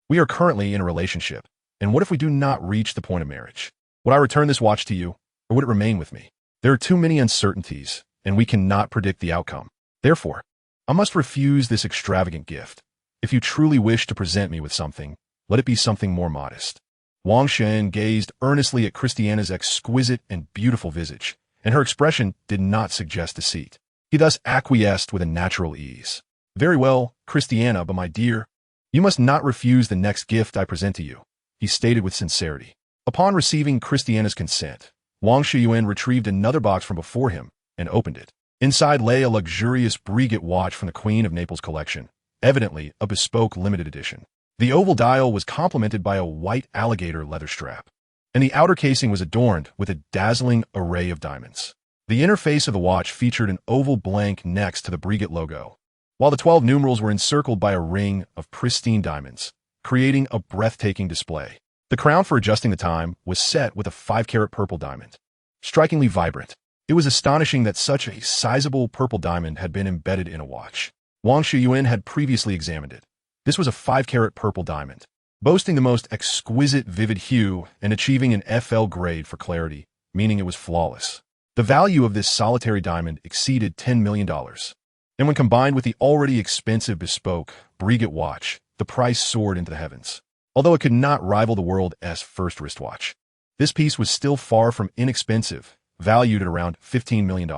We are currently in a relationship, and what if we do not reach the point of marriage? Would I return this watch to you, or would it remain with me? There are too many uncertainties, and we cannot predict the outcome. Therefore, I must refuse this extravagant gift. If you truly wish to present me with something, let it be something more modest. Wang Xiuyuan gazed earnestly at Christiana's exquisite and beautiful visage, and her expression did not suggest deceit. He thus acquiesced with a natural ease. Very well, Christiana, but my dear, you must not refuse the next gift I present to you, he stated with sincerity. Upon receiving Christiana's consent, Wang Xiuyuan retrieved another box from before him and opened it. Inside lay a luxurious Breguet watch from the Queen of Naples collection, evidently a bespoke limited edition. The oval dial was complemented by a white alligator leather strap, and the outer casing was adorned with a dazzling array of diamonds. The interface of the watch featured an oval blank next to the Breguet logo, while the 12 numerals were encircled by a ring of pristine diamonds, creating a breathtaking display. The crown for adjusting the time was set with a 5-carat purple diamond, strikingly vibrant. It was astonishing that such a sizable purple diamond had been embedded in a watch. Wang Xiuyuan had previously examined it. This was a 5-carat purple diamond, boasting the most exquisite vivid hue and achieving an FL grade for clarity, meaning it was flawless. The value of this solitary diamond exceeded $10 million. And when combined with the already expensive bespoke Breguet watch, the price soared into the heavens. Although it could not rival the world's first wristwatch, this piece was still far from inexpensive, valued at around $15 million.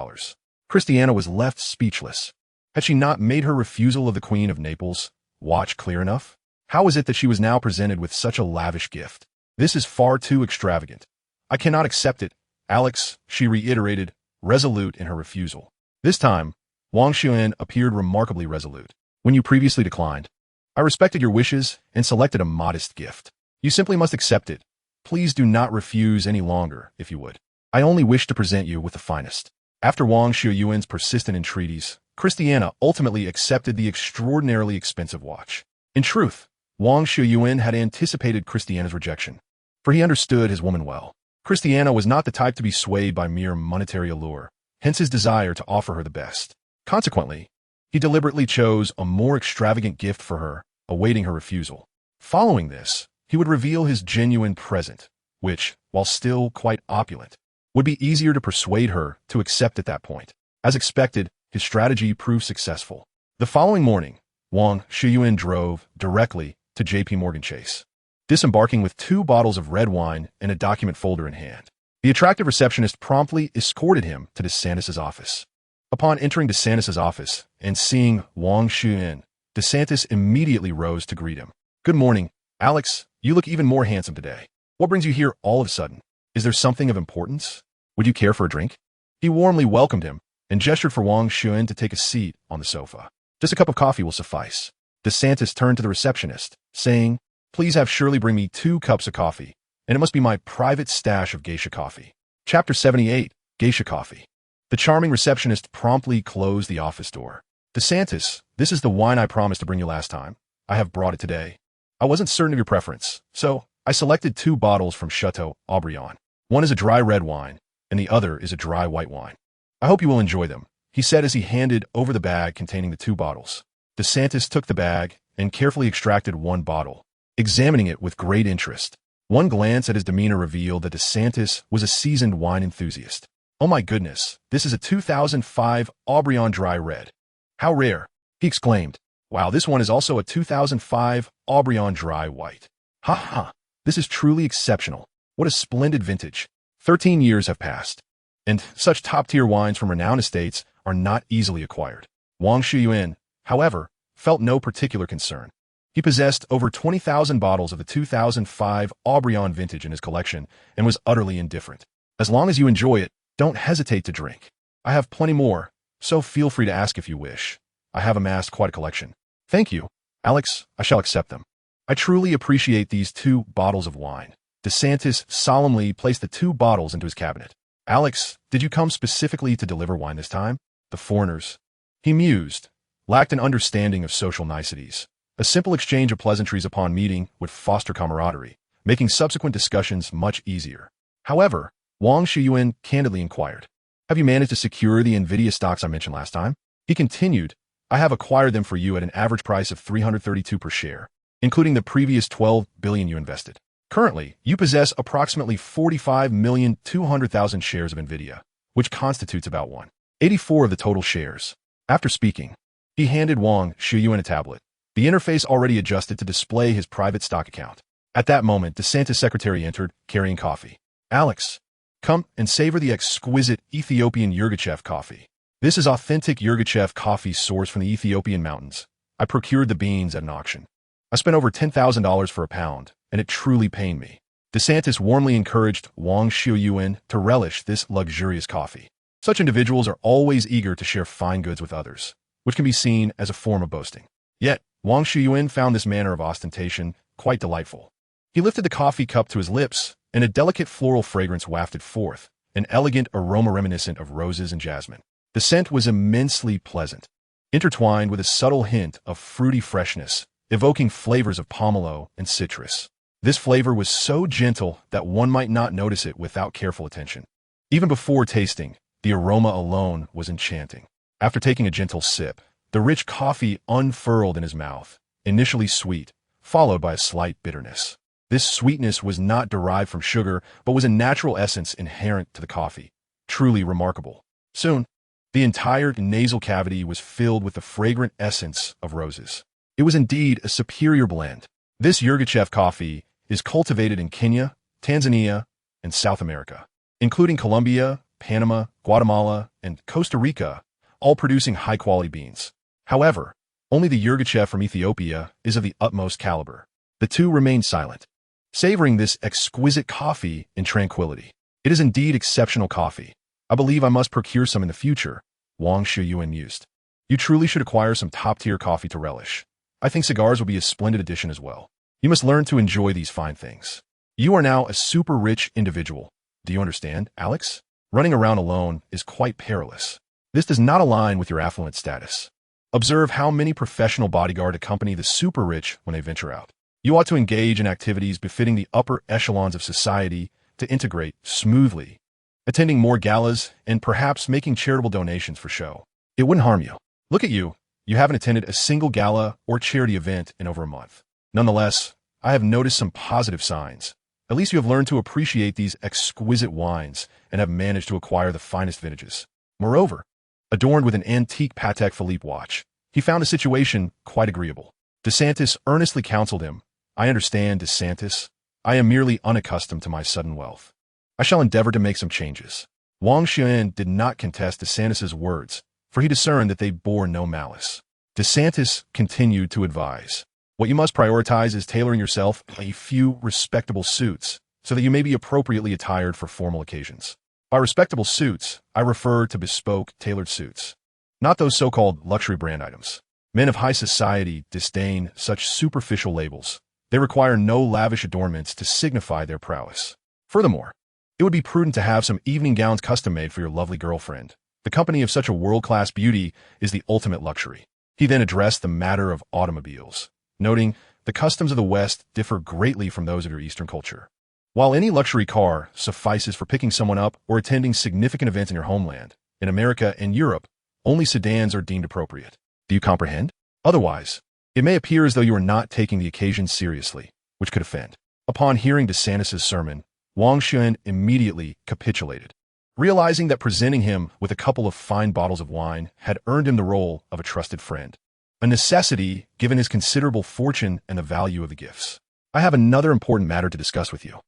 Christiana was left speechless. Had she not made her refusal of the Queen of Naples watch clear enough? How was it that she was now presented with such a lavish gift? This is far too extravagant. I cannot accept it, Alex, she reiterated, resolute in her refusal. This time, Wang Xiuyuan appeared remarkably resolute. When you previously declined, I respected your wishes and selected a modest gift. You simply must accept it. Please do not refuse any longer, if you would. I only wish to present you with the finest. After Wang Xiuyuan's persistent entreaties, Christiana ultimately accepted the extraordinarily expensive watch. In truth, Wang Xiuyuan had anticipated Christiana's rejection, for he understood his woman well. Christiana was not the type to be swayed by mere monetary allure, hence his desire to offer her the best. Consequently, he deliberately chose a more extravagant gift for her, awaiting her refusal. Following this, he would reveal his genuine present, which, while still quite opulent, would be easier to persuade her to accept at that point. As expected, his strategy proved successful. The following morning, Wang Xiuyuan drove directly to J.P. Morgan Chase, disembarking with 2 bottles of red wine and a document folder in hand. The attractive receptionist promptly escorted him to DeSantis' office. Upon entering DeSantis' office and seeing Wang Xiuyuan, DeSantis immediately rose to greet him. Good morning, Alex. You look even more handsome today. What brings you here all of a sudden? Is there something of importance? Would you care for a drink? He warmly welcomed him and gestured for Wang Xiuyuan to take a seat on the sofa. Just a cup of coffee will suffice. DeSantis turned to the receptionist, saying, Please have Shirley bring me 2 cups of coffee, and it must be my private stash of geisha coffee. Chapter 78, Geisha Coffee. The charming receptionist promptly closed the office door. DeSantis, this is the wine I promised to bring you last time. I have brought it today. I wasn't certain of your preference, so I selected 2 bottles from Chateau Aubrion. One is a dry red wine, and the other is a dry white wine. I hope you will enjoy them, he said as he handed over the bag containing the 2 bottles. DeSantis took the bag and carefully extracted 1 bottle, examining it with great interest. One glance at his demeanor revealed that DeSantis was a seasoned wine enthusiast. Oh my goodness, this is a 2005 Aubrion Dry Red. How rare, he exclaimed. Wow, this one is also a 2005 Aubrion Dry White. Ha ha, this is truly exceptional. What a splendid vintage. 13 years have passed, and such top-tier wines from renowned estates are not easily acquired. Wang Xiuyuan, however, felt no particular concern. He possessed over 20,000 bottles of the 2005 Aubryon vintage in his collection and was utterly indifferent. As long as you enjoy it, don't hesitate to drink. I have plenty more, so feel free to ask if you wish. I have amassed quite a collection. Thank you, Alex, I shall accept them. I truly appreciate these 2 bottles of wine. DeSantis solemnly placed the 2 bottles into his cabinet. Alex, did you come specifically to deliver wine this time? The foreigners, he mused, lacked an understanding of social niceties. A simple exchange of pleasantries upon meeting would foster camaraderie, making subsequent discussions much easier. However, Wang Xiuyuan candidly inquired, have you managed to secure the NVIDIA stocks I mentioned last time? He continued, I have acquired them for you at an average price of 332 per share, including the previous 12 billion you invested. Currently, you possess approximately 45,200,000 shares of NVIDIA, which constitutes about 1/84 of the total shares. After speaking, he handed Wang Xiuyuan a tablet, the interface already adjusted to display his private stock account. At that moment, DeSantis' secretary entered, carrying coffee. Alex, come and savor the exquisite Ethiopian Yirgacheffe coffee. This is authentic Yirgacheffe coffee sourced from the Ethiopian mountains. I procured the beans at an auction. I spent over $10,000 for a pound, and it truly pained me. DeSantis warmly encouraged Wang Xiuyuan to relish this luxurious coffee. Such individuals are always eager to share fine goods with others, which can be seen as a form of boasting. Yet, Wang Xiuyuan found this manner of ostentation quite delightful. He lifted the coffee cup to his lips, and a delicate floral fragrance wafted forth, an elegant aroma reminiscent of roses and jasmine. The scent was immensely pleasant, intertwined with a subtle hint of fruity freshness, evoking flavors of pomelo and citrus. This flavor was so gentle that one might not notice it without careful attention. Even before tasting, the aroma alone was enchanting. After taking a gentle sip, the rich coffee unfurled in his mouth, initially sweet, followed by a slight bitterness. This sweetness was not derived from sugar, but was a natural essence inherent to the coffee. Truly remarkable. Soon, the entire nasal cavity was filled with the fragrant essence of roses. It was indeed a superior blend. This Yirgacheffe coffee is cultivated in Kenya, Tanzania, and South America, including Colombia, Panama, Guatemala, and Costa Rica, all producing high-quality beans. However, only the Yirgacheffe from Ethiopia is of the utmost caliber. The 2 remained silent, savoring this exquisite coffee in tranquility. It is indeed exceptional coffee. I believe I must procure some in the future, Wang Xiuyuan mused. You truly should acquire some top-tier coffee to relish. I think cigars will be a splendid addition as well. You must learn to enjoy these fine things. You are now a super rich individual. Do you understand, Alex? Running around alone is quite perilous. This does not align with your affluent status. Observe how many professional bodyguards accompany the super rich when they venture out. You ought to engage in activities befitting the upper echelons of society to integrate smoothly, attending more galas and perhaps making charitable donations for show. It wouldn't harm you. Look at you. You haven't attended a single gala or charity event in over a month. Nonetheless, I have noticed some positive signs. At least you have learned to appreciate these exquisite wines and have managed to acquire the finest vintages. Moreover, adorned with an antique Patek Philippe watch, he found the situation quite agreeable. DeSantis earnestly counseled him, I understand, DeSantis. I am merely unaccustomed to my sudden wealth. I shall endeavor to make some changes. Wang Xiuyuan did not contest DeSantis' words, for he discerned that they bore no malice. DeSantis continued to advise, what you must prioritize is tailoring yourself a few respectable suits so that you may be appropriately attired for formal occasions. By respectable suits, I refer to bespoke, tailored suits, not those so-called luxury brand items. Men of high society disdain such superficial labels. They require no lavish adornments to signify their prowess. Furthermore, it would be prudent to have some evening gowns custom-made for your lovely girlfriend. The company of such a world-class beauty is the ultimate luxury. He then addressed the matter of automobiles, noting, the customs of the West differ greatly from those of your Eastern culture. While any luxury car suffices for picking someone up or attending significant events in your homeland, in America and Europe, only sedans are deemed appropriate. Do you comprehend? Otherwise, it may appear as though you are not taking the occasion seriously, which could offend. Upon hearing DeSantis' sermon, Wang Xiuyuan immediately capitulated, realizing that presenting him with a couple of fine bottles of wine had earned him the role of a trusted friend. A necessity given his considerable fortune and the value of the gifts. I have another important matter to discuss with you.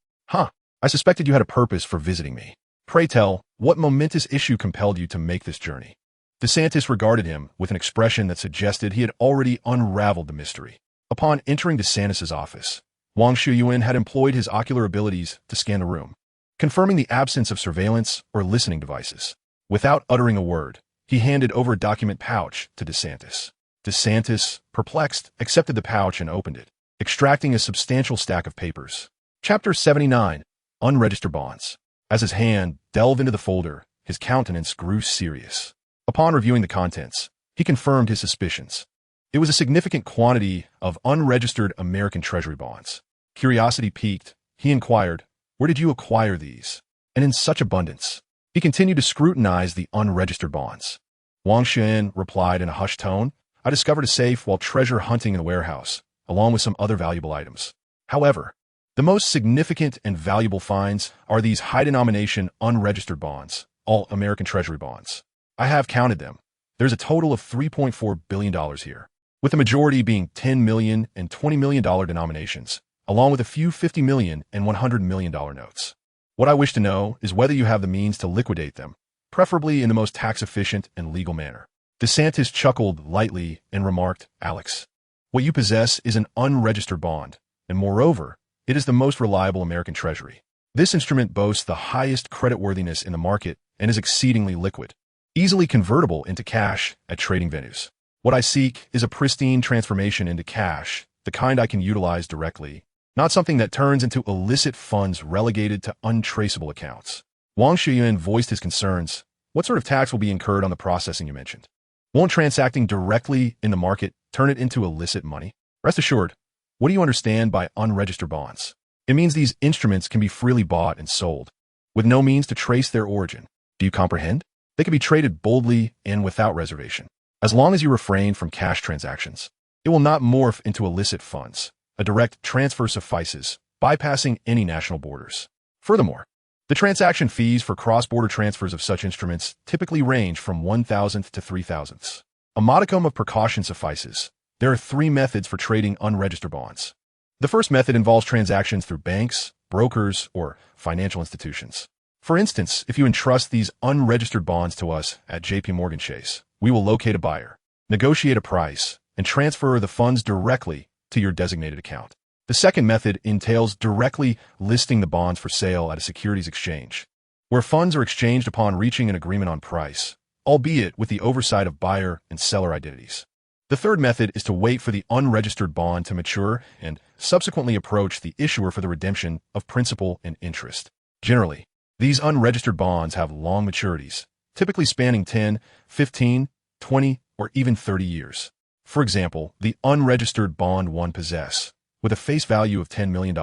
I suspected you had a purpose for visiting me. Pray tell, what momentous issue compelled you to make this journey? DeSantis regarded him with an expression that suggested he had already unraveled the mystery. Upon entering DeSantis' office, Wang Xiuyuan had employed his ocular abilities to scan the room, confirming the absence of surveillance or listening devices. Without uttering a word, he handed over a document pouch to DeSantis. DeSantis, perplexed, accepted the pouch and opened it, extracting a substantial stack of papers. Chapter 79, Unregistered Bonds. As his hand delved into the folder, his countenance grew serious. Upon reviewing the contents, he confirmed his suspicions. It was a significant quantity of unregistered American Treasury bonds. Curiosity piqued, he inquired, "Where did you acquire these? And in such abundance?" He continued to scrutinize the unregistered bonds. Wang Xiuyuan replied in a hushed tone, "I discovered a safe while treasure hunting in the warehouse, along with some other valuable items. However, the most significant and valuable finds are these high-denomination unregistered bonds, all American Treasury bonds. I have counted them. There's a total of $3.4 billion here, with the majority being $10 million and $20 million denominations, along with a few $50 million and $100 million notes. What I wish to know is whether you have the means to liquidate them, preferably in the most tax-efficient and legal manner." DeSantis chuckled lightly and remarked, "Alex, what you possess is an unregistered bond, and moreover, it is the most reliable American Treasury. This instrument boasts the highest creditworthiness in the market and is exceedingly liquid, easily convertible into cash at trading venues. What I seek is a pristine transformation into cash, the kind I can utilize directly, not something that turns into illicit funds relegated to untraceable accounts." Wang Xiuyuan voiced his concerns. "What sort of tax will be incurred on the processing you mentioned? Won't transacting directly in the market turn it into illicit money? Rest assured, what do you understand by unregistered bonds? It means these instruments can be freely bought and sold, with no means to trace their origin. Do you comprehend? They can be traded boldly and without reservation. As long as you refrain from cash transactions, it will not morph into illicit funds. A direct transfer suffices, bypassing any national borders. Furthermore, the transaction fees for cross-border transfers of such instruments typically range from 1,000th to 3,000ths. A modicum of precaution suffices. There are 3 methods for trading unregistered bonds. The first method involves transactions through banks, brokers, or financial institutions. For instance, if you entrust these unregistered bonds to us at JP Chase, we will locate a buyer, negotiate a price, and transfer the funds directly to your designated account. The second method entails directly listing the bonds for sale at a securities exchange, where funds are exchanged upon reaching an agreement on price, albeit with the oversight of buyer and seller identities. The third method is to wait for the unregistered bond to mature and subsequently approach the issuer for the redemption of principal and interest. Generally, these unregistered bonds have long maturities, typically spanning 10, 15, 20, or even 30 years. For example, the unregistered bond one possess, with a face value of $10 million,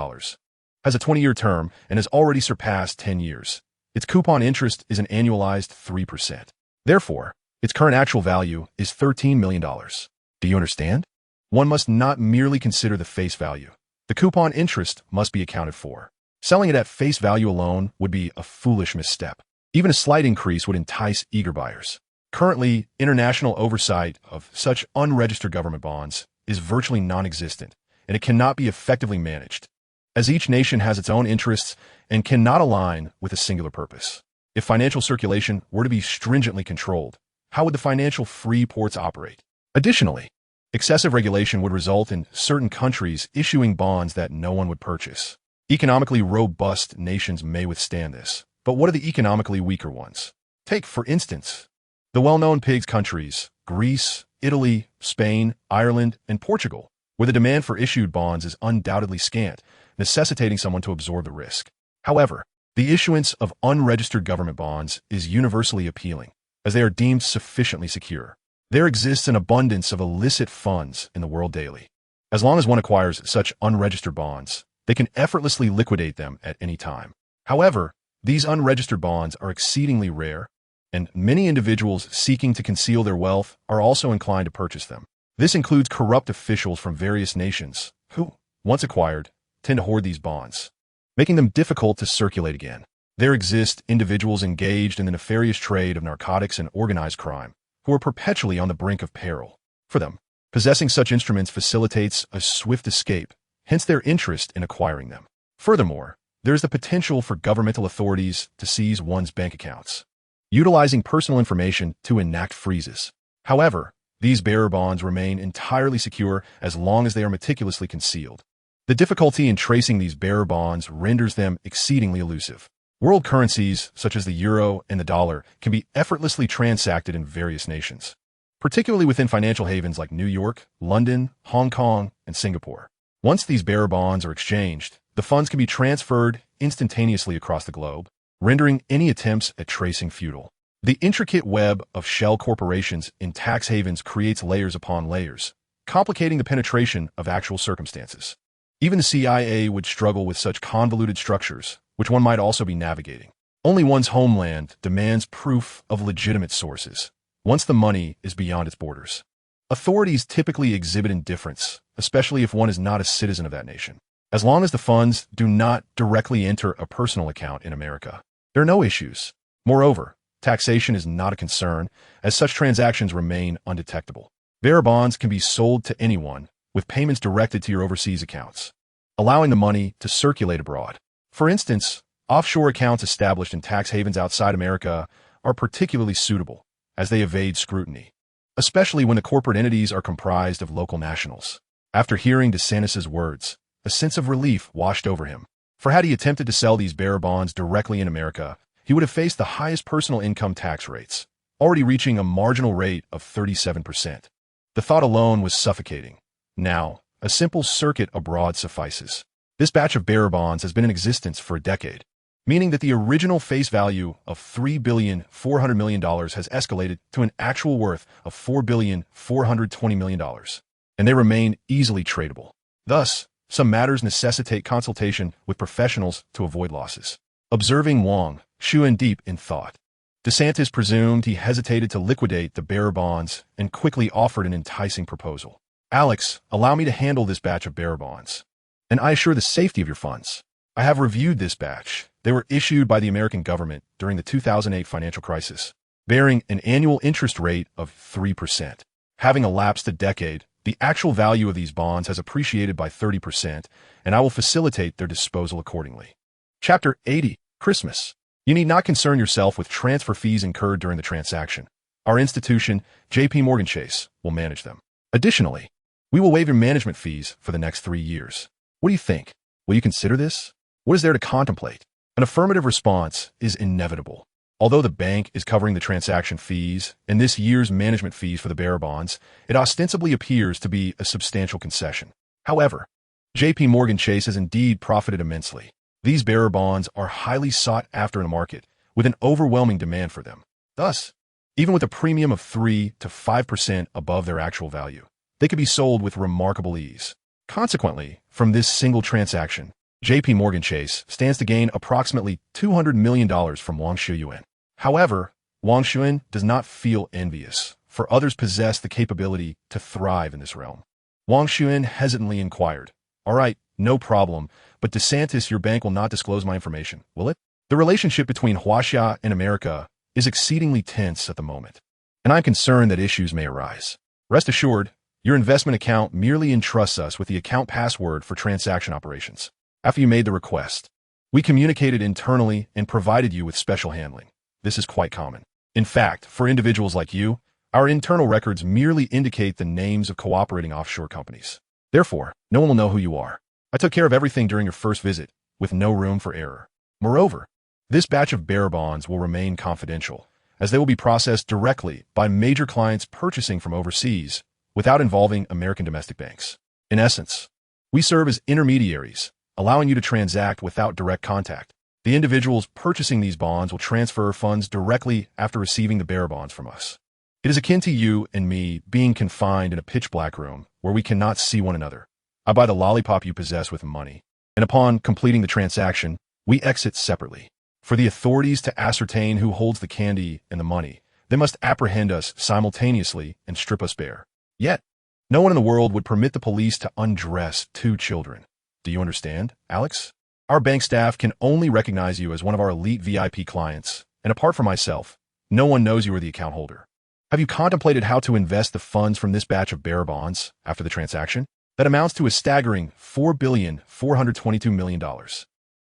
has a 20-year term and has already surpassed 10 years. Its coupon interest is an annualized 3%. Therefore, its current actual value is $13 million. Do you understand? One must not merely consider the face value. The coupon interest must be accounted for. Selling it at face value alone would be a foolish misstep. Even a slight increase would entice eager buyers. Currently, international oversight of such unregistered government bonds is virtually non-existent, and it cannot be effectively managed, as each nation has its own interests and cannot align with a singular purpose. If financial circulation were to be stringently controlled, how would the financial free ports operate? Additionally, excessive regulation would result in certain countries issuing bonds that no one would purchase. Economically robust nations may withstand this, but what are the economically weaker ones? Take, for instance, the well-known pigs countries, Greece, Italy, Spain, Ireland, and Portugal, where the demand for issued bonds is undoubtedly scant, necessitating someone to absorb the risk. However, the issuance of unregistered government bonds is universally appealing, as they are deemed sufficiently secure. There exists an abundance of illicit funds in the world daily. As long as one acquires such unregistered bonds, they can effortlessly liquidate them at any time. However, these unregistered bonds are exceedingly rare, and many individuals seeking to conceal their wealth are also inclined to purchase them. This includes corrupt officials from various nations who, once acquired, tend to hoard these bonds, making them difficult to circulate again. There exist individuals engaged in the nefarious trade of narcotics and organized crime who are perpetually on the brink of peril. For them, possessing such instruments facilitates a swift escape, hence their interest in acquiring them. Furthermore, there is the potential for governmental authorities to seize one's bank accounts, utilizing personal information to enact freezes. However, These bearer bonds remain entirely secure as long as they are meticulously concealed. The difficulty in tracing these bearer bonds renders them exceedingly elusive. World currencies, such as the euro and the dollar, can be effortlessly transacted in various nations, particularly within financial havens like New York, London, Hong Kong, and Singapore. Once these bearer bonds are exchanged, the funds can be transferred instantaneously across the globe, rendering any attempts at tracing futile. The intricate web of shell corporations in tax havens creates layers upon layers, complicating the penetration of actual circumstances. Even the CIA would struggle with such convoluted structures, which one might also be navigating. Only one's homeland demands proof of legitimate sources, once the money is beyond its borders. Authorities typically exhibit indifference, especially if one is not a citizen of that nation. As long as the funds do not directly enter a personal account in America, there are no issues. Moreover, taxation is not a concern, as such transactions remain undetectable. Bearer bonds can be sold to anyone, with payments directed to your overseas accounts, allowing the money to circulate abroad. For instance, offshore accounts established in tax havens outside America are particularly suitable, as they evade scrutiny, especially when the corporate entities are comprised of local nationals. After hearing DeSantis' words, a sense of relief washed over him. For had he attempted to sell these bearer bonds directly in America, he would have faced the highest personal income tax rates, already reaching a marginal rate of 37%. The thought alone was suffocating. Now, a simple circuit abroad suffices. This batch of bearer bonds has been in existence for a decade, meaning that the original face value of $3.4 billion has escalated to an actual worth of $4.420 billion, and they remain easily tradable. Thus, some matters necessitate consultation with professionals to avoid losses. Observing Wang Xiuyuan deep in thought, DeSantis presumed he hesitated to liquidate the bearer bonds and quickly offered an enticing proposal. Alex, allow me to handle this batch of bearer bonds, and I assure the safety of your funds. I have reviewed this batch. They were issued by the American government during the 2008 financial crisis, bearing an annual interest rate of 3%. Having elapsed a decade, the actual value of these bonds has appreciated by 30%, and I will facilitate their disposal accordingly. Chapter 80. Christmas. You need not concern yourself with transfer fees incurred during the transaction. Our institution, JP Chase, will manage them. Additionally, we will waive your management fees for the next 3 years. What do you think? Will you consider this? What is there to contemplate? An affirmative response is inevitable. Although the bank is covering the transaction fees and this year's management fees for the bearer bonds, it ostensibly appears to be a substantial concession. However, JP Chase has indeed profited immensely. These bearer bonds are highly sought after in the market, with an overwhelming demand for them. Thus, even with a premium of 3 to 5% above their actual value, they could be sold with remarkable ease. Consequently, from this single transaction, JP Chase stands to gain approximately $200 million from Wang Xiuyuan. However, Wang Xiuyuan does not feel envious, for others possess the capability to thrive in this realm. Wang Xiuyuan hesitantly inquired, "All right, no problem, but DeSantis, your bank will not disclose my information, will it?" The relationship between Huaxia and America is exceedingly tense at the moment, and I'm concerned that issues may arise. Rest assured, your investment account merely entrusts us with the account password for transaction operations. After you made the request, we communicated internally and provided you with special handling. This is quite common. In fact, for individuals like you, our internal records merely indicate the names of cooperating offshore companies. Therefore, no one will know who you are. I took care of everything during your first visit, with no room for error. Moreover, this batch of bearer bonds will remain confidential, as they will be processed directly by major clients purchasing from overseas, without involving American domestic banks. In essence, we serve as intermediaries, allowing you to transact without direct contact. The individuals purchasing these bonds will transfer funds directly after receiving the bearer bonds from us. It is akin to you and me being confined in a pitch-black room where we cannot see one another. I buy the lollipop you possess with money, and upon completing the transaction, we exit separately. For the authorities to ascertain who holds the candy and the money, they must apprehend us simultaneously and strip us bare. Yet, no one in the world would permit the police to undress 2 children. Do you understand, Alex? Our bank staff can only recognize you as one of our elite VIP clients, and apart from myself, no one knows you are the account holder. Have you contemplated how to invest the funds from this batch of bearer bonds after the transaction? That amounts to a staggering $4.422 billion.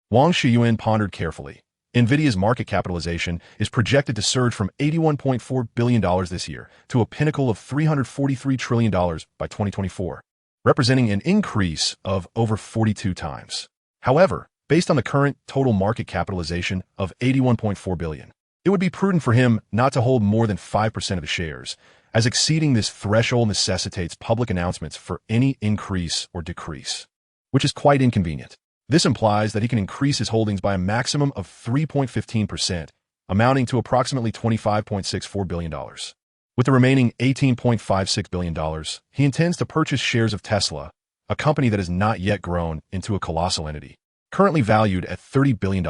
Wang Xiuyuan pondered carefully, NVIDIA's market capitalization is projected to surge from $81.4 billion this year to a pinnacle of $343 trillion by 2024, representing an increase of over 42 times. However, based on the current total market capitalization of $81.4 billion, it would be prudent for him not to hold more than 5% of the shares, as exceeding this threshold necessitates public announcements for any increase or decrease, which is quite inconvenient. This implies that he can increase his holdings by a maximum of 3.15%, amounting to approximately $25.64 billion. With the remaining $18.56 billion, he intends to purchase shares of Tesla, a company that has not yet grown into a colossal entity, currently valued at $30 billion.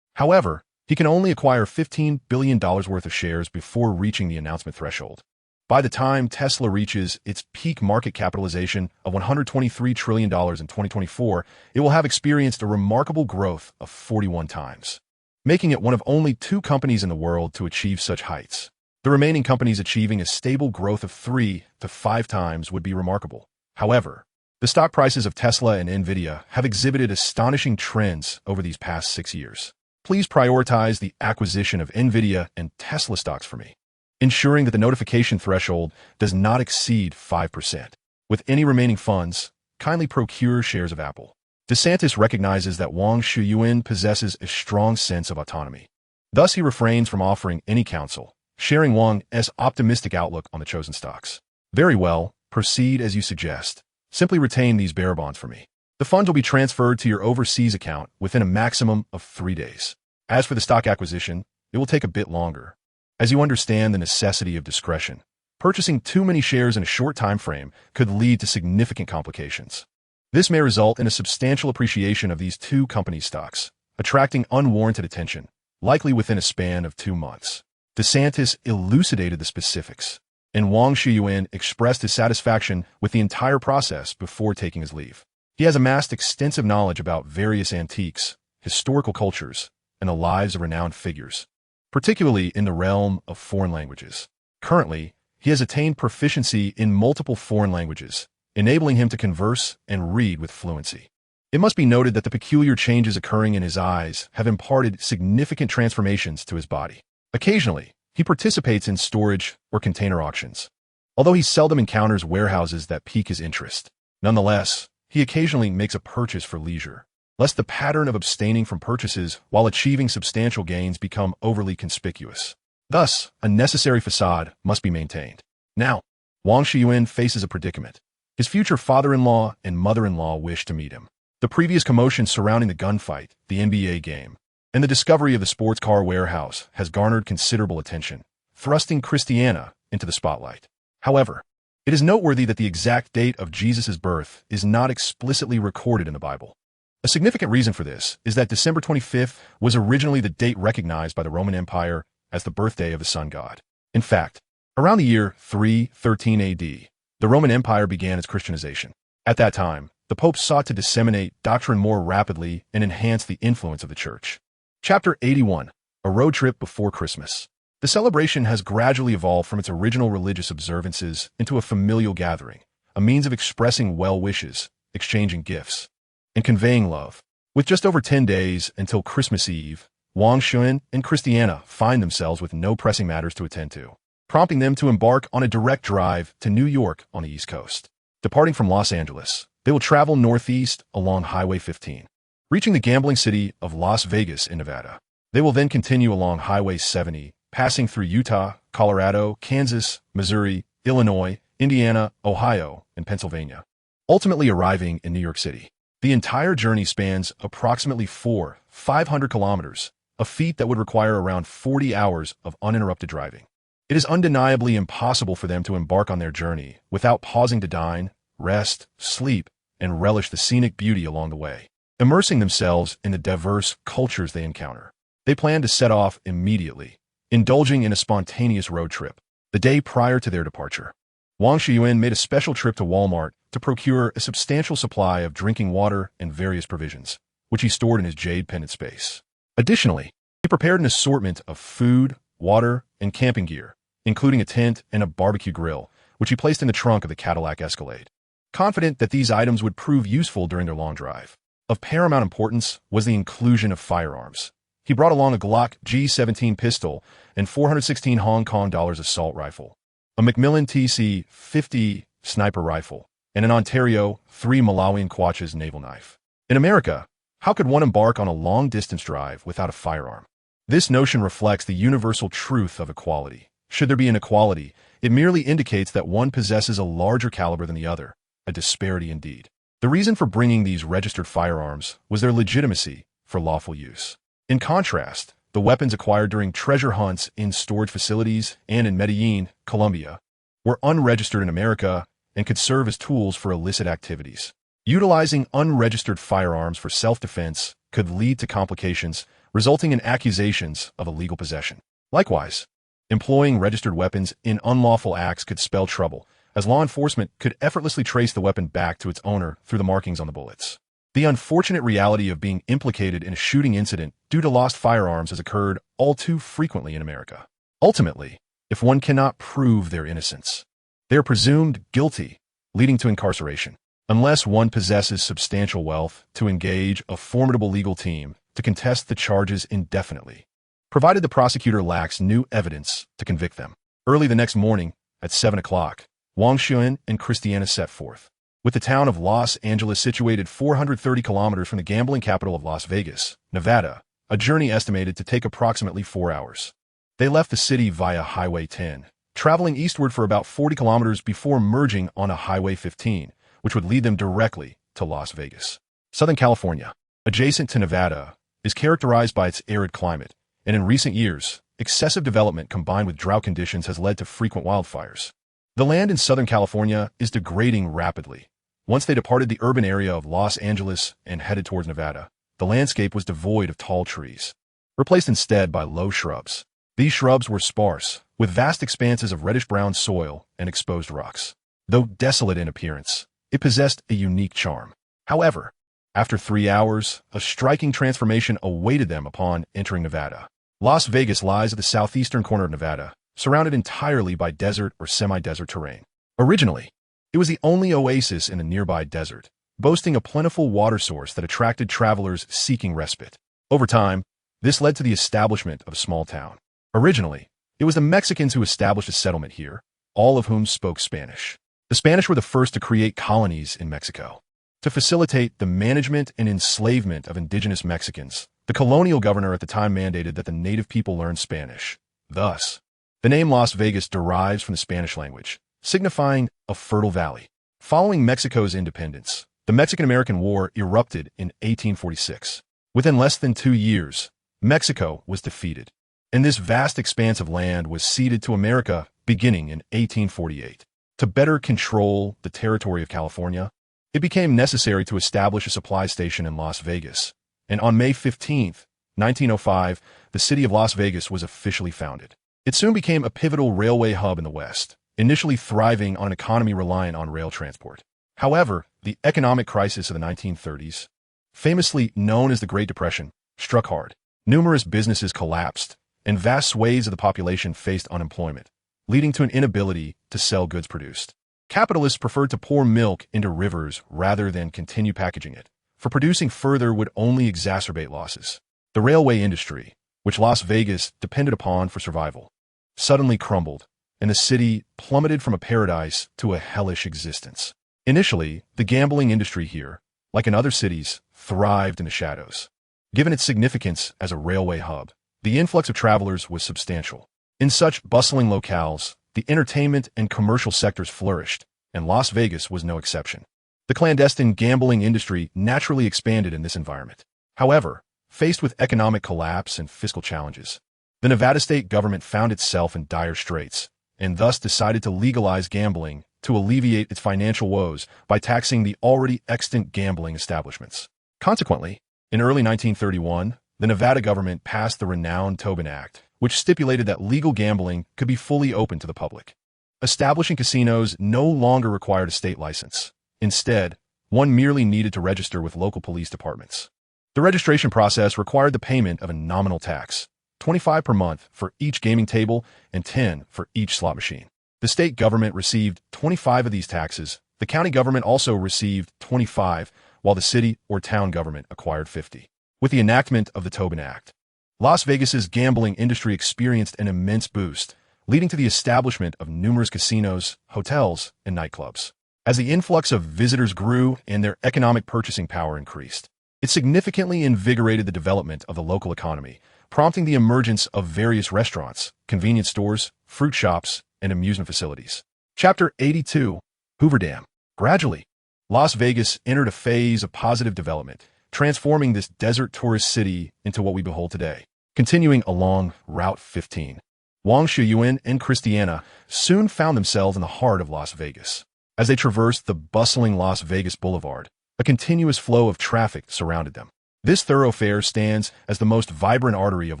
However, he can only acquire $15 billion worth of shares before reaching the announcement threshold. By the time Tesla reaches its peak market capitalization of $123 trillion in 2024, it will have experienced a remarkable growth of 41 times, making it one of only 2 companies in the world to achieve such heights. The remaining companies achieving a stable growth of 3 to 5 times would be remarkable. However, the stock prices of Tesla and NVIDIA have exhibited astonishing trends over these past 6 years. Please prioritize the acquisition of NVIDIA and Tesla stocks for me, ensuring that the notification threshold does not exceed 5%. With any remaining funds, kindly procure shares of Apple. DeSantis recognizes that Wang Xiuyuan possesses a strong sense of autonomy. Thus, he refrains from offering any counsel, sharing Wang's optimistic outlook on the chosen stocks. Very well, proceed as you suggest. Simply retain these bearer bonds for me. The funds will be transferred to your overseas account within a maximum of 3 days. As for the stock acquisition, it will take a bit longer. As you understand the necessity of discretion, purchasing too many shares in a short time frame could lead to significant complications. This may result in a substantial appreciation of these 2 company stocks, attracting unwarranted attention, likely within a span of 2 months. DeSantis elucidated the specifics, and Wang Xiuyuan expressed his satisfaction with the entire process before taking his leave. He has amassed extensive knowledge about various antiques, historical cultures, and the lives of renowned figures, particularly in the realm of foreign languages. Currently, he has attained proficiency in multiple foreign languages, enabling him to converse and read with fluency. It must be noted that the peculiar changes occurring in his eyes have imparted significant transformations to his body. Occasionally, he participates in storage or container auctions, although he seldom encounters warehouses that pique his interest. Nonetheless, he occasionally makes a purchase for leisure, lest the pattern of abstaining from purchases while achieving substantial gains become overly conspicuous. Thus, a necessary facade must be maintained. Now, Wang Xiuyuan faces a predicament. His future father-in-law and mother-in-law wish to meet him. The previous commotion surrounding the gunfight, the NBA game, and the discovery of the sports car warehouse has garnered considerable attention, thrusting Christiana into the spotlight. However, it is noteworthy that the exact date of Jesus' birth is not explicitly recorded in the Bible. A significant reason for this is that December 25th was originally the date recognized by the Roman Empire as the birthday of the sun god. In fact, around the year 313 AD, the Roman Empire began its Christianization. At that time, the popes sought to disseminate doctrine more rapidly and enhance the influence of the church. Chapter 81, A Road Trip Before Christmas. The celebration has gradually evolved from its original religious observances into a familial gathering, a means of expressing well wishes, exchanging gifts, and conveying love. With just over 10 days until Christmas Eve, Wang Xiuyuan and Christiana find themselves with no pressing matters to attend to, prompting them to embark on a direct drive to New York on the East Coast. Departing from Los Angeles, they will travel northeast along Highway 15, reaching the gambling city of Las Vegas in Nevada. They will then continue along Highway 70, passing through Utah, Colorado, Kansas, Missouri, Illinois, Indiana, Ohio, and Pennsylvania, ultimately arriving in New York City. The entire journey spans approximately 500 kilometers, a feat that would require around 40 hours of uninterrupted driving. It is undeniably impossible for them to embark on their journey without pausing to dine, rest, sleep, and relish the scenic beauty along the way, immersing themselves in the diverse cultures they encounter. They plan to set off immediately, indulging in a spontaneous road trip. The day prior to their departure, Wang Xiuyuan made a special trip to Walmart to procure a substantial supply of drinking water and various provisions, which he stored in his jade pendant space. Additionally, he prepared an assortment of food, water, and camping gear, including a tent and a barbecue grill, which he placed in the trunk of the Cadillac Escalade, confident that these items would prove useful during their long drive. Of paramount importance was the inclusion of firearms. He brought along a Glock G17 pistol and 416 Hong Kong dollars assault rifle, a Macmillan TC-50 sniper rifle, and an Ontario 3 Malawian Quachas naval knife. In America, how could one embark on a long-distance drive without a firearm? This notion reflects the universal truth of equality. Should there be inequality, it merely indicates that one possesses a larger caliber than the other, a disparity indeed. The reason for bringing these registered firearms was their legitimacy for lawful use. In contrast, the weapons acquired during treasure hunts in storage facilities and in Medellin, Colombia, were unregistered in America and could serve as tools for illicit activities. Utilizing unregistered firearms for self-defense could lead to complications, resulting in accusations of illegal possession. Likewise, employing registered weapons in unlawful acts could spell trouble, as law enforcement could effortlessly trace the weapon back to its owner through the markings on the bullets. The unfortunate reality of being implicated in a shooting incident due to lost firearms has occurred all too frequently in America. Ultimately, if one cannot prove their innocence, they are presumed guilty, leading to incarceration, unless one possesses substantial wealth to engage a formidable legal team to contest the charges indefinitely, provided the prosecutor lacks new evidence to convict them. Early the next morning, at 7 o'clock, Wang Xiuyuan and Christiana set forth. With the town of Los Angeles situated 430 kilometers from the gambling capital of Las Vegas, Nevada, a journey estimated to take approximately 4 hours. They left the city via Highway 10, traveling eastward for about 40 kilometers before merging on a Highway 15, which would lead them directly to Las Vegas. Southern California, adjacent to Nevada, is characterized by its arid climate, and in recent years, excessive development combined with drought conditions has led to frequent wildfires. The land in Southern California is degrading rapidly. Once they departed the urban area of Los Angeles and headed towards Nevada, the landscape was devoid of tall trees, replaced instead by low shrubs. These shrubs were sparse, with vast expanses of reddish-brown soil and exposed rocks. Though desolate in appearance, it possessed a unique charm. However, after 3 hours, a striking transformation awaited them upon entering Nevada. Las Vegas lies at the southeastern corner of Nevada, surrounded entirely by desert or semi-desert terrain. Originally, it was the only oasis in the nearby desert, boasting a plentiful water source that attracted travelers seeking respite. Over time, this led to the establishment of a small town. Originally, it was the Mexicans who established a settlement here, all of whom spoke Spanish. The Spanish were the first to create colonies in Mexico. To facilitate the management and enslavement of indigenous Mexicans, the colonial governor at the time mandated that the native people learn Spanish. Thus, the name Las Vegas derives from the Spanish language, signifying a fertile valley. Following Mexico's independence, the Mexican-American War erupted in 1846. Within less than 2 years, Mexico was defeated, and this vast expanse of land was ceded to America beginning in 1848. To better control the territory of California, it became necessary to establish a supply station in Las Vegas, and on May 15, 1905, the city of Las Vegas was officially founded. It soon became a pivotal railway hub in the West, initially thriving on an economy reliant on rail transport. However, the economic crisis of the 1930s, famously known as the Great Depression, struck hard. Numerous businesses collapsed, and vast swathes of the population faced unemployment, leading to an inability to sell goods produced. Capitalists preferred to pour milk into rivers rather than continue packaging it, for producing further would only exacerbate losses. The railway industry, which Las Vegas depended upon for survival, suddenly crumbled, and the city plummeted from a paradise to a hellish existence. Initially, the gambling industry here, like in other cities, thrived in the shadows. Given its significance as a railway hub, the influx of travelers was substantial. In such bustling locales, the entertainment and commercial sectors flourished, and Las Vegas was no exception. The clandestine gambling industry naturally expanded in this environment. However, faced with economic collapse and fiscal challenges, the Nevada state government found itself in dire straits, and thus decided to legalize gambling to alleviate its financial woes by taxing the already extant gambling establishments. Consequently, in early 1931, the Nevada government passed the renowned Tobin Act, which stipulated that legal gambling could be fully open to the public. Establishing casinos no longer required a state license. Instead, one merely needed to register with local police departments. The registration process required the payment of a nominal tax, $25 per month for each gaming table and $10 for each slot machine. The state government received 25 of these taxes. The county government also received 25, while the city or town government acquired 50. With the enactment of the Tobin Act, Las Vegas's gambling industry experienced an immense boost, leading to the establishment of numerous casinos, hotels, and nightclubs. As the influx of visitors grew and their economic purchasing power increased, it significantly invigorated the development of the local economy, prompting the emergence of various restaurants, convenience stores, fruit shops, and amusement facilities. Chapter 82. Hoover Dam. Gradually, Las Vegas entered a phase of positive development, transforming this desert tourist city into what we behold today. Continuing along Route 15, Wang Xiuyuan and Christiana soon found themselves in the heart of Las Vegas. As they traversed the bustling Las Vegas Boulevard, a continuous flow of traffic surrounded them. This thoroughfare stands as the most vibrant artery of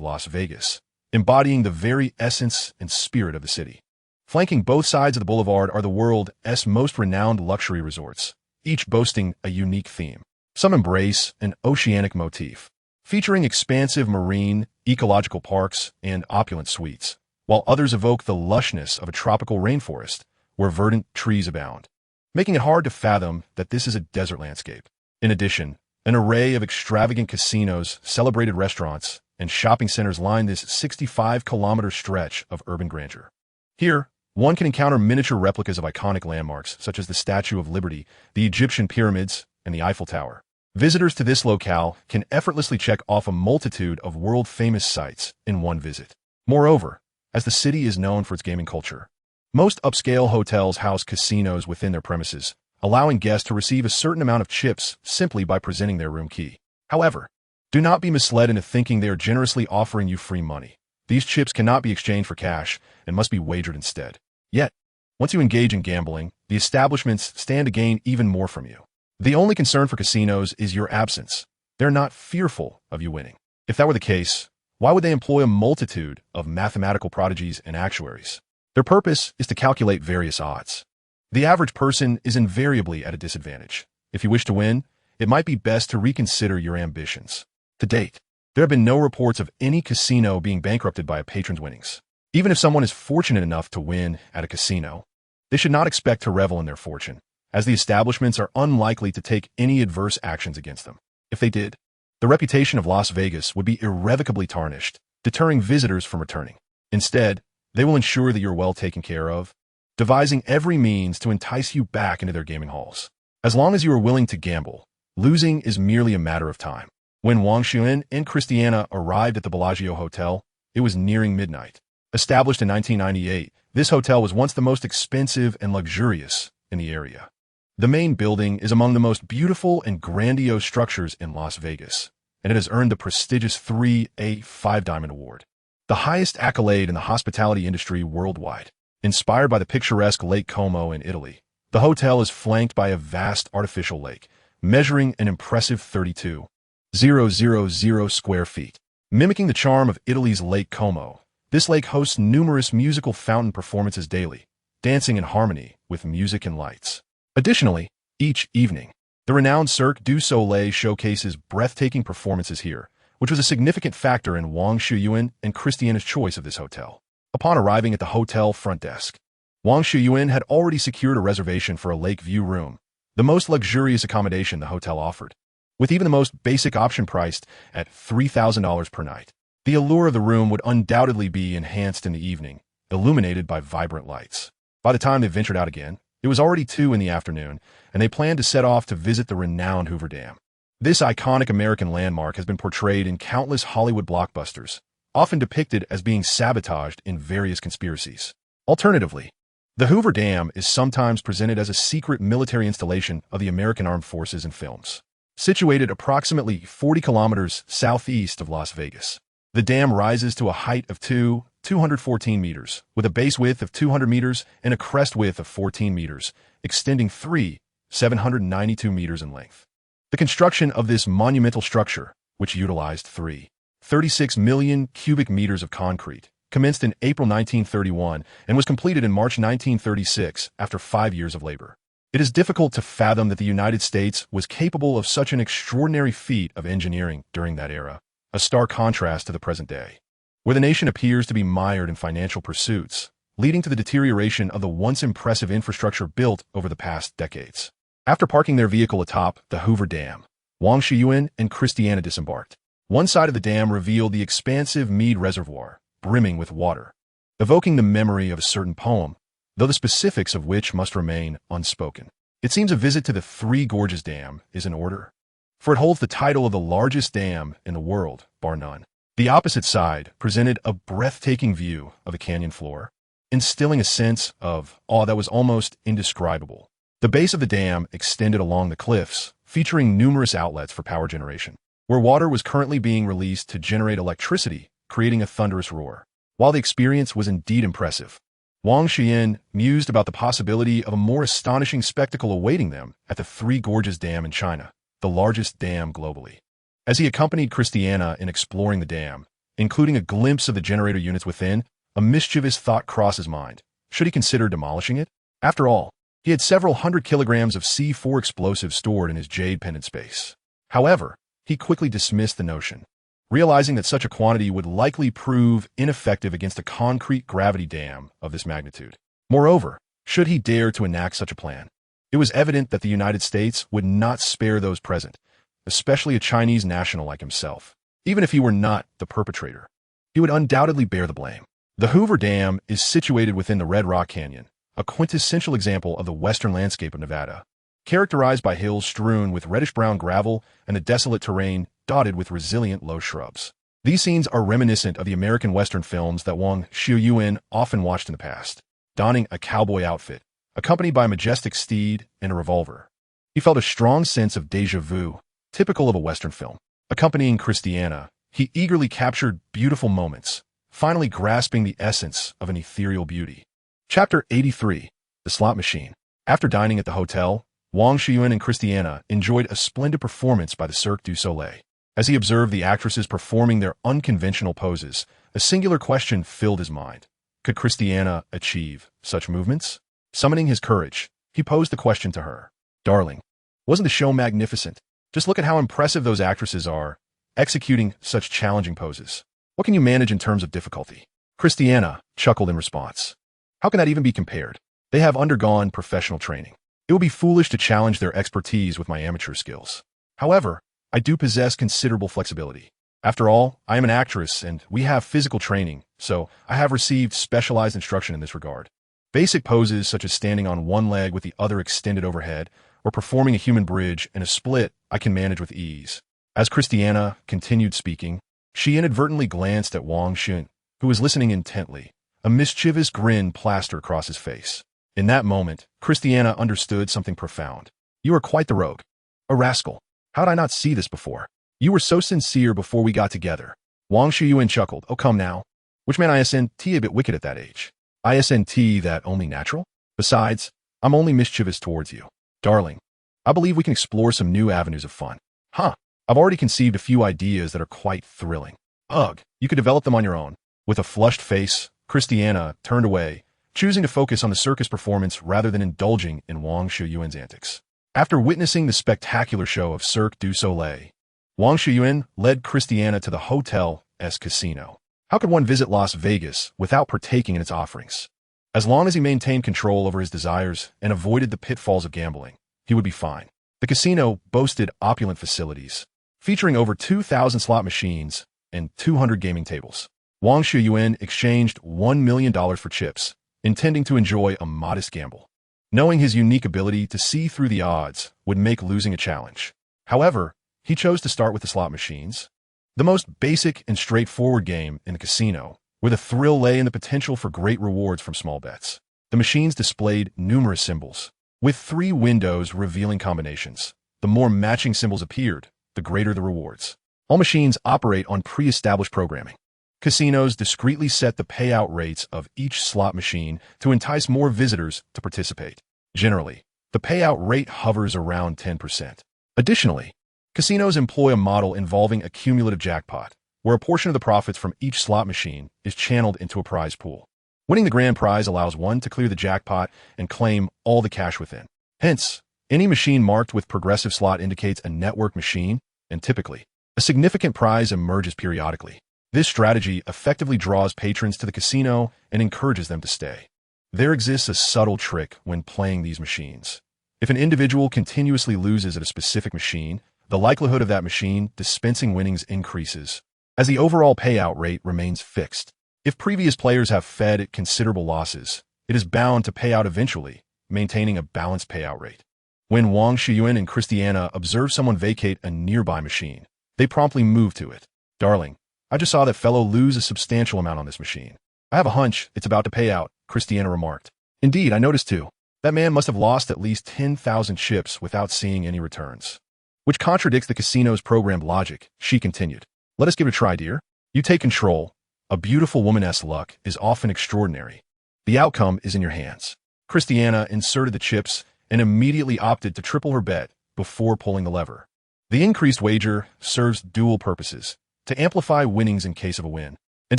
Las Vegas, embodying the very essence and spirit of the city. Flanking both sides of the boulevard are the world's most renowned luxury resorts, each boasting a unique theme. Some embrace an oceanic motif, featuring expansive marine, ecological parks, and opulent suites, while others evoke the lushness of a tropical rainforest where verdant trees abound, making it hard to fathom that this is a desert landscape. In addition, an array of extravagant casinos, celebrated restaurants, and shopping centers line this 65-kilometer stretch of urban grandeur. Here, one can encounter miniature replicas of iconic landmarks such as the Statue of Liberty, the Egyptian pyramids, and the Eiffel Tower. Visitors to this locale can effortlessly check off a multitude of world-famous sites in one visit. Moreover, as the city is known for its gaming culture, most upscale hotels house casinos within their premises, allowing guests to receive a certain amount of chips simply by presenting their room key. However, do not be misled into thinking they are generously offering you free money. These chips cannot be exchanged for cash and must be wagered instead. Yet, once you engage in gambling, the establishments stand to gain even more from you. The only concern for casinos is your absence. They're not fearful of you winning. If that were the case, why would they employ a multitude of mathematical prodigies and actuaries? Their purpose is to calculate various odds. The average person is invariably at a disadvantage. If you wish to win, it might be best to reconsider your ambitions. To date, there have been no reports of any casino being bankrupted by a patron's winnings. Even if someone is fortunate enough to win at a casino, they should not expect to revel in their fortune, as the establishments are unlikely to take any adverse actions against them. If they did, the reputation of Las Vegas would be irrevocably tarnished, deterring visitors from returning. Instead, they will ensure that you're well taken care of, devising every means to entice you back into their gaming halls. As long as you are willing to gamble, losing is merely a matter of time. When Wang Xiuyuan and Christiana arrived at the Bellagio Hotel, it was nearing midnight. Established in 1998, this hotel was once the most expensive and luxurious in the area. The main building is among the most beautiful and grandiose structures in Las Vegas, and it has earned the prestigious 3A5 Diamond Award, the highest accolade in the hospitality industry worldwide. Inspired by the picturesque Lake Como in Italy, the hotel is flanked by a vast artificial lake, measuring an impressive 32,000 square feet. Mimicking the charm of Italy's Lake Como, this lake hosts numerous musical fountain performances daily, dancing in harmony with music and lights. Additionally, each evening, the renowned Cirque du Soleil showcases breathtaking performances here, which was a significant factor in Wang Xiuyuan and Christiana's choice of this hotel. Upon arriving at the hotel front desk, Wang Xiuyuan had already secured a reservation for a lake view room, the most luxurious accommodation the hotel offered, with even the most basic option priced at $3,000 per night. The allure of the room would undoubtedly be enhanced in the evening, illuminated by vibrant lights. By the time they ventured out again, it was already 2 in the afternoon, and they planned to set off to visit the renowned Hoover Dam. This iconic American landmark has been portrayed in countless Hollywood blockbusters, often depicted as being sabotaged in various conspiracies. Alternatively, the Hoover Dam is sometimes presented as a secret military installation of the American Armed Forces in films. Situated approximately 40 kilometers southeast of Las Vegas, the dam rises to a height of 214 meters, with a base width of 200 meters and a crest width of 14 meters, extending 792 meters in length. The construction of this monumental structure, which utilized 36 million cubic meters of concrete, commenced in April 1931 and was completed in March 1936 after 5 years of labor. It is difficult to fathom that the United States was capable of such an extraordinary feat of engineering during that era, a stark contrast to the present day, where the nation appears to be mired in financial pursuits, leading to the deterioration of the once impressive infrastructure built over the past decades. After parking their vehicle atop the Hoover Dam, Wang Xiuyuan and Christiana disembarked. One side of the dam revealed the expansive mead reservoir, brimming with water, evoking the memory of a certain poem, though the specifics of which must remain unspoken. It seems a visit to the Three Gorges Dam is in order, for it holds the title of the largest dam in the world, bar none. The opposite side presented a breathtaking view of the canyon floor, instilling a sense of awe that was almost indescribable. The base of the dam extended along the cliffs, featuring numerous outlets for power generation, where water was currently being released to generate electricity, creating a thunderous roar. While the experience was indeed impressive, Wang Xiuyuan mused about the possibility of a more astonishing spectacle awaiting them at the Three Gorges Dam in China, the largest dam globally. As he accompanied Christiana in exploring the dam, including a glimpse of the generator units within, a mischievous thought crossed his mind. Should he consider demolishing it? After all, he had several hundred kilograms of C4 explosives stored in his jade pendant space. However, he quickly dismissed the notion, realizing that such a quantity would likely prove ineffective against a concrete gravity dam of this magnitude. Moreover, should he dare to enact such a plan, it was evident that the United States would not spare those present, especially a Chinese national like himself. Even if he were not the perpetrator, he would undoubtedly bear the blame. The Hoover Dam is situated within the Red Rock Canyon, a quintessential example of the western landscape of Nevada, characterized by hills strewn with reddish-brown gravel and the desolate terrain dotted with resilient low shrubs. These scenes are reminiscent of the American Western films that Wang Xiuyuan often watched in the past. Donning a cowboy outfit, accompanied by a majestic steed and a revolver, he felt a strong sense of déjà vu, typical of a Western film. Accompanying Christiana, he eagerly captured beautiful moments, finally grasping the essence of an ethereal beauty. Chapter 83. The Slot Machine. After dining at the hotel, Wang Xiuyuan and Christiana enjoyed a splendid performance by the Cirque du Soleil. As he observed the actresses performing their unconventional poses, a singular question filled his mind. Could Christiana achieve such movements? Summoning his courage, he posed the question to her. Darling, wasn't the show magnificent? Just look at how impressive those actresses are, executing such challenging poses. What can you manage in terms of difficulty? Christiana chuckled in response. How can that even be compared? They have undergone professional training. It would be foolish to challenge their expertise with my amateur skills. However, I do possess considerable flexibility. After all, I am an actress and we have physical training, so I have received specialized instruction in this regard. Basic poses such as standing on one leg with the other extended overhead or performing a human bridge and a split I can manage with ease. As Christiana continued speaking, she inadvertently glanced at Wang Xiuyuan, who was listening intently, a mischievous grin plastered across his face. In that moment, Christiana understood something profound. You are quite the rogue. A rascal. How'd I not see this before? You were so sincere before we got together. Wang Xiuyuan chuckled. Oh, come now. Which man ISNT a bit wicked at that age? ISNT that only natural? Besides, I'm only mischievous towards you. Darling, I believe we can explore some new avenues of fun. Huh. I've already conceived a few ideas that are quite thrilling. Ugh, you could develop them on your own. With a flushed face, Christiana turned away, choosing to focus on the circus performance rather than indulging in Wang Xiuyuan's antics. After witnessing the spectacular show of Cirque du Soleil, Wang Xiuyuan led Christiana to the hotel's casino. How could one visit Las Vegas without partaking in its offerings? As long as he maintained control over his desires and avoided the pitfalls of gambling, he would be fine. The casino boasted opulent facilities, featuring over 2,000 slot machines and 200 gaming tables. Wang Xiuyuan exchanged $1 million for chips, intending to enjoy a modest gamble, knowing his unique ability to see through the odds would make losing a challenge. However, he chose to start with the slot machines, the most basic and straightforward game in the casino, where the thrill lay in the potential for great rewards from small bets. The machines displayed numerous symbols, with 3 windows revealing combinations. The more matching symbols appeared, the greater the rewards. All machines operate on pre-established programming. Casinos discreetly set the payout rates of each slot machine to entice more visitors to participate. Generally, the payout rate hovers around 10%. Additionally, casinos employ a model involving a cumulative jackpot, where a portion of the profits from each slot machine is channeled into a prize pool. Winning the grand prize allows one to clear the jackpot and claim all the cash within. Hence, any machine marked with progressive slot indicates a network machine, and typically, a significant prize emerges periodically. This strategy effectively draws patrons to the casino and encourages them to stay. There exists a subtle trick when playing these machines. If an individual continuously loses at a specific machine, the likelihood of that machine dispensing winnings increases, as the overall payout rate remains fixed. If previous players have fed considerable losses, it is bound to pay out eventually, maintaining a balanced payout rate. When Wang Xiuyuan and Christiana observe someone vacate a nearby machine, they promptly move to it. "Darling, I just saw that fellow lose a substantial amount on this machine. I have a hunch it's about to pay out," Christiana remarked. "Indeed, I noticed too. That man must have lost at least 10,000 chips without seeing any returns." Which contradicts the casino's programmed logic, she continued. "Let us give it a try, dear. You take control. A beautiful woman's luck is often extraordinary. The outcome is in your hands." Christiana inserted the chips and immediately opted to triple her bet before pulling the lever. The increased wager serves dual purposes: to amplify winnings in case of a win, and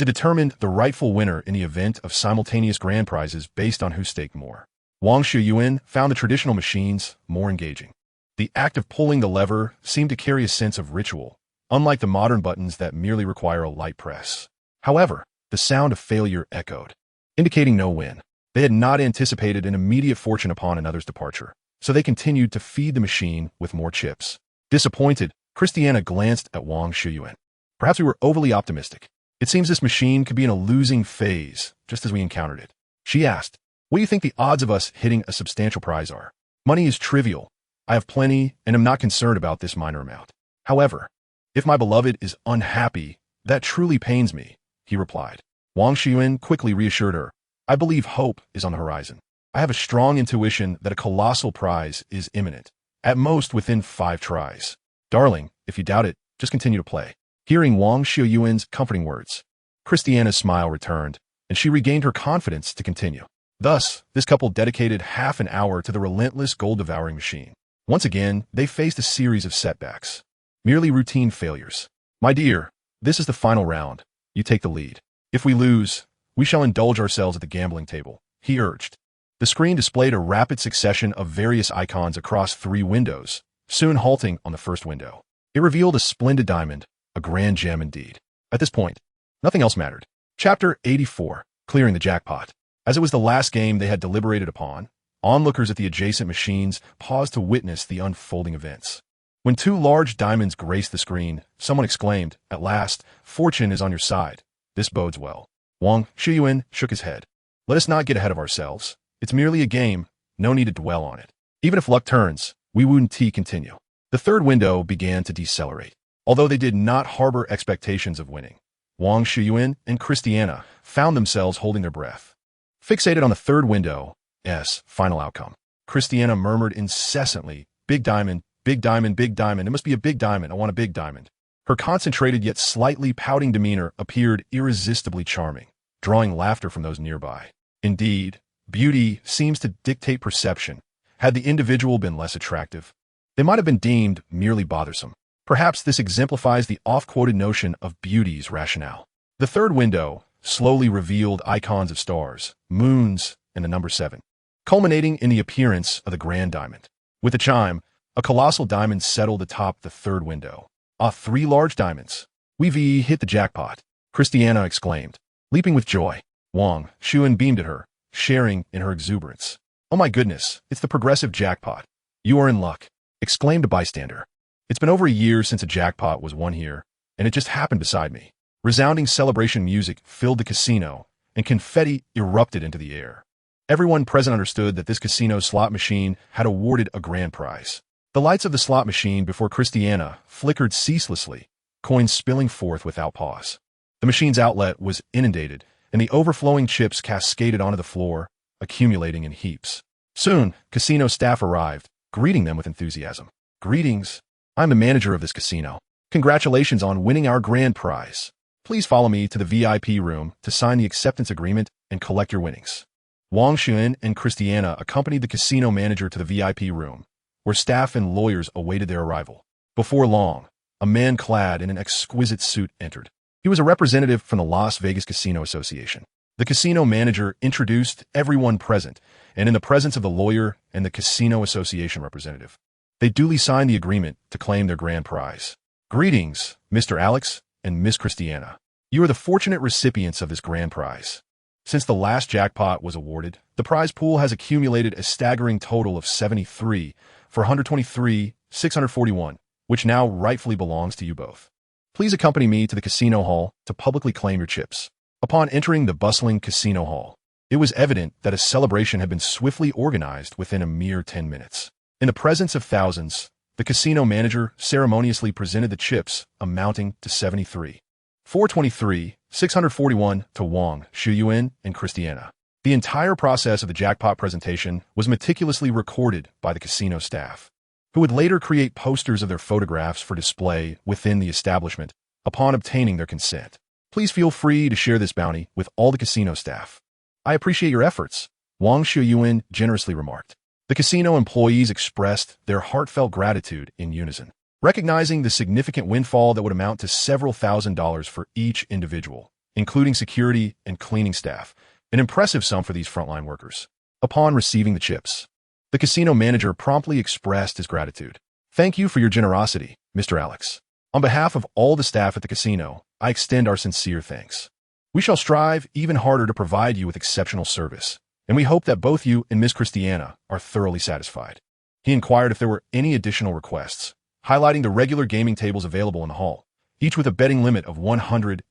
to determine the rightful winner in the event of simultaneous grand prizes based on who staked more. Wang Xiuyuan found the traditional machines more engaging. The act of pulling the lever seemed to carry a sense of ritual, unlike the modern buttons that merely require a light press. However, the sound of failure echoed, indicating no win. They had not anticipated an immediate fortune upon another's departure, so they continued to feed the machine with more chips. Disappointed, Christiana glanced at Wang Xiuyuan. "Perhaps we were overly optimistic. It seems this machine could be in a losing phase, just as we encountered it." She asked, "What do you think the odds of us hitting a substantial prize are?" "Money is trivial. I have plenty and am not concerned about this minor amount. However, if my beloved is unhappy, that truly pains me," he replied. Wang Xiuyuan quickly reassured her. "I believe hope is on the horizon. I have a strong intuition that a colossal prize is imminent, at most within 5 tries. Darling, if you doubt it, just continue to play." Hearing Wang Xiuyuan's comforting words, Christiana's smile returned, and she regained her confidence to continue. Thus, this couple dedicated half an hour to the relentless gold-devouring machine. Once again, they faced a series of setbacks. Merely routine failures. "My dear, this is the final round. You take the lead. If we lose, we shall indulge ourselves at the gambling table," he urged. The screen displayed a rapid succession of various icons across 3 windows, soon halting on the first window. It revealed a splendid diamond, a grand gem indeed. At this point, nothing else mattered. Chapter 84, Clearing the Jackpot. As it was the last game they had deliberated upon, onlookers at the adjacent machines paused to witness the unfolding events. When 2 large diamonds graced the screen, someone exclaimed, "At last, fortune is on your side. This bodes well." Wang Xiuyuan shook his head. "Let us not get ahead of ourselves. It's merely a game, no need to dwell on it. Even if luck turns, we wouldn't continue." The third window began to decelerate. Although they did not harbor expectations of winning, Wang Xiuyuan and Christiana found themselves holding their breath, fixated on the third window's final outcome. Christiana murmured incessantly, "Big diamond, big diamond, big diamond. It must be a big diamond. I want a big diamond." Her concentrated yet slightly pouting demeanor appeared irresistibly charming, drawing laughter from those nearby. Indeed, beauty seems to dictate perception. Had the individual been less attractive, they might have been deemed merely bothersome. Perhaps this exemplifies the oft-quoted notion of beauty's rationale. The third window slowly revealed icons of stars, moons, and the number 7, culminating in the appearance of the grand diamond. With a chime, a colossal diamond settled atop the third window. "Ah, 3 large diamonds. We've hit the jackpot," Christiana exclaimed, leaping with joy. Wang Xiuyuan beamed at her, sharing in her exuberance. "Oh my goodness, it's the progressive jackpot. You are in luck," exclaimed a bystander. "It's been over a year since a jackpot was won here, and it just happened beside me." Resounding celebration music filled the casino, and confetti erupted into the air. Everyone present understood that this casino slot machine had awarded a grand prize. The lights of the slot machine before Christiana flickered ceaselessly, coins spilling forth without pause. The machine's outlet was inundated, and the overflowing chips cascaded onto the floor, accumulating in heaps. Soon, casino staff arrived, greeting them with enthusiasm. "Greetings. I'm the manager of this casino. Congratulations on winning our grand prize. Please follow me to the VIP room to sign the acceptance agreement and collect your winnings." Wang Xiuyuan and Christiana accompanied the casino manager to the VIP room, where staff and lawyers awaited their arrival. Before long, a man clad in an exquisite suit entered. He was a representative from the Las Vegas Casino Association. The casino manager introduced everyone present, and in the presence of the lawyer and the Casino Association representative, they duly signed the agreement to claim their grand prize. "Greetings, Mr. Alex and Miss Christiana. You are the fortunate recipients of this grand prize. Since the last jackpot was awarded, the prize pool has accumulated a staggering total of 73 for 123,641. which now rightfully belongs to you both. Please accompany me to the casino hall to publicly claim your chips. Upon entering the bustling casino hall, it was evident that a celebration had been swiftly organized within a mere 10 minutes. In the presence of thousands, the casino manager ceremoniously presented the chips amounting to 73. 423, 641 to Wang Xiuyuan and Christiana. The entire process of the jackpot presentation was meticulously recorded by the casino staff, who would later create posters of their photographs for display within the establishment upon obtaining their consent. Please feel free to share this bounty with all the casino staff. I appreciate your efforts, Wang Xiuyuan generously remarked. The casino employees expressed their heartfelt gratitude in unison, recognizing the significant windfall that would amount to several $1,000s for each individual, including security and cleaning staff, an impressive sum for these frontline workers. Upon receiving the chips, the casino manager promptly expressed his gratitude. Thank you for your generosity, Mr. Alex. On behalf of all the staff at the casino, I extend our sincere thanks. We shall strive even harder to provide you with exceptional service, and we hope that both you and Miss Christiana are thoroughly satisfied. He inquired if there were any additional requests, highlighting the regular gaming tables available in the hall, each with a betting limit of 100,000.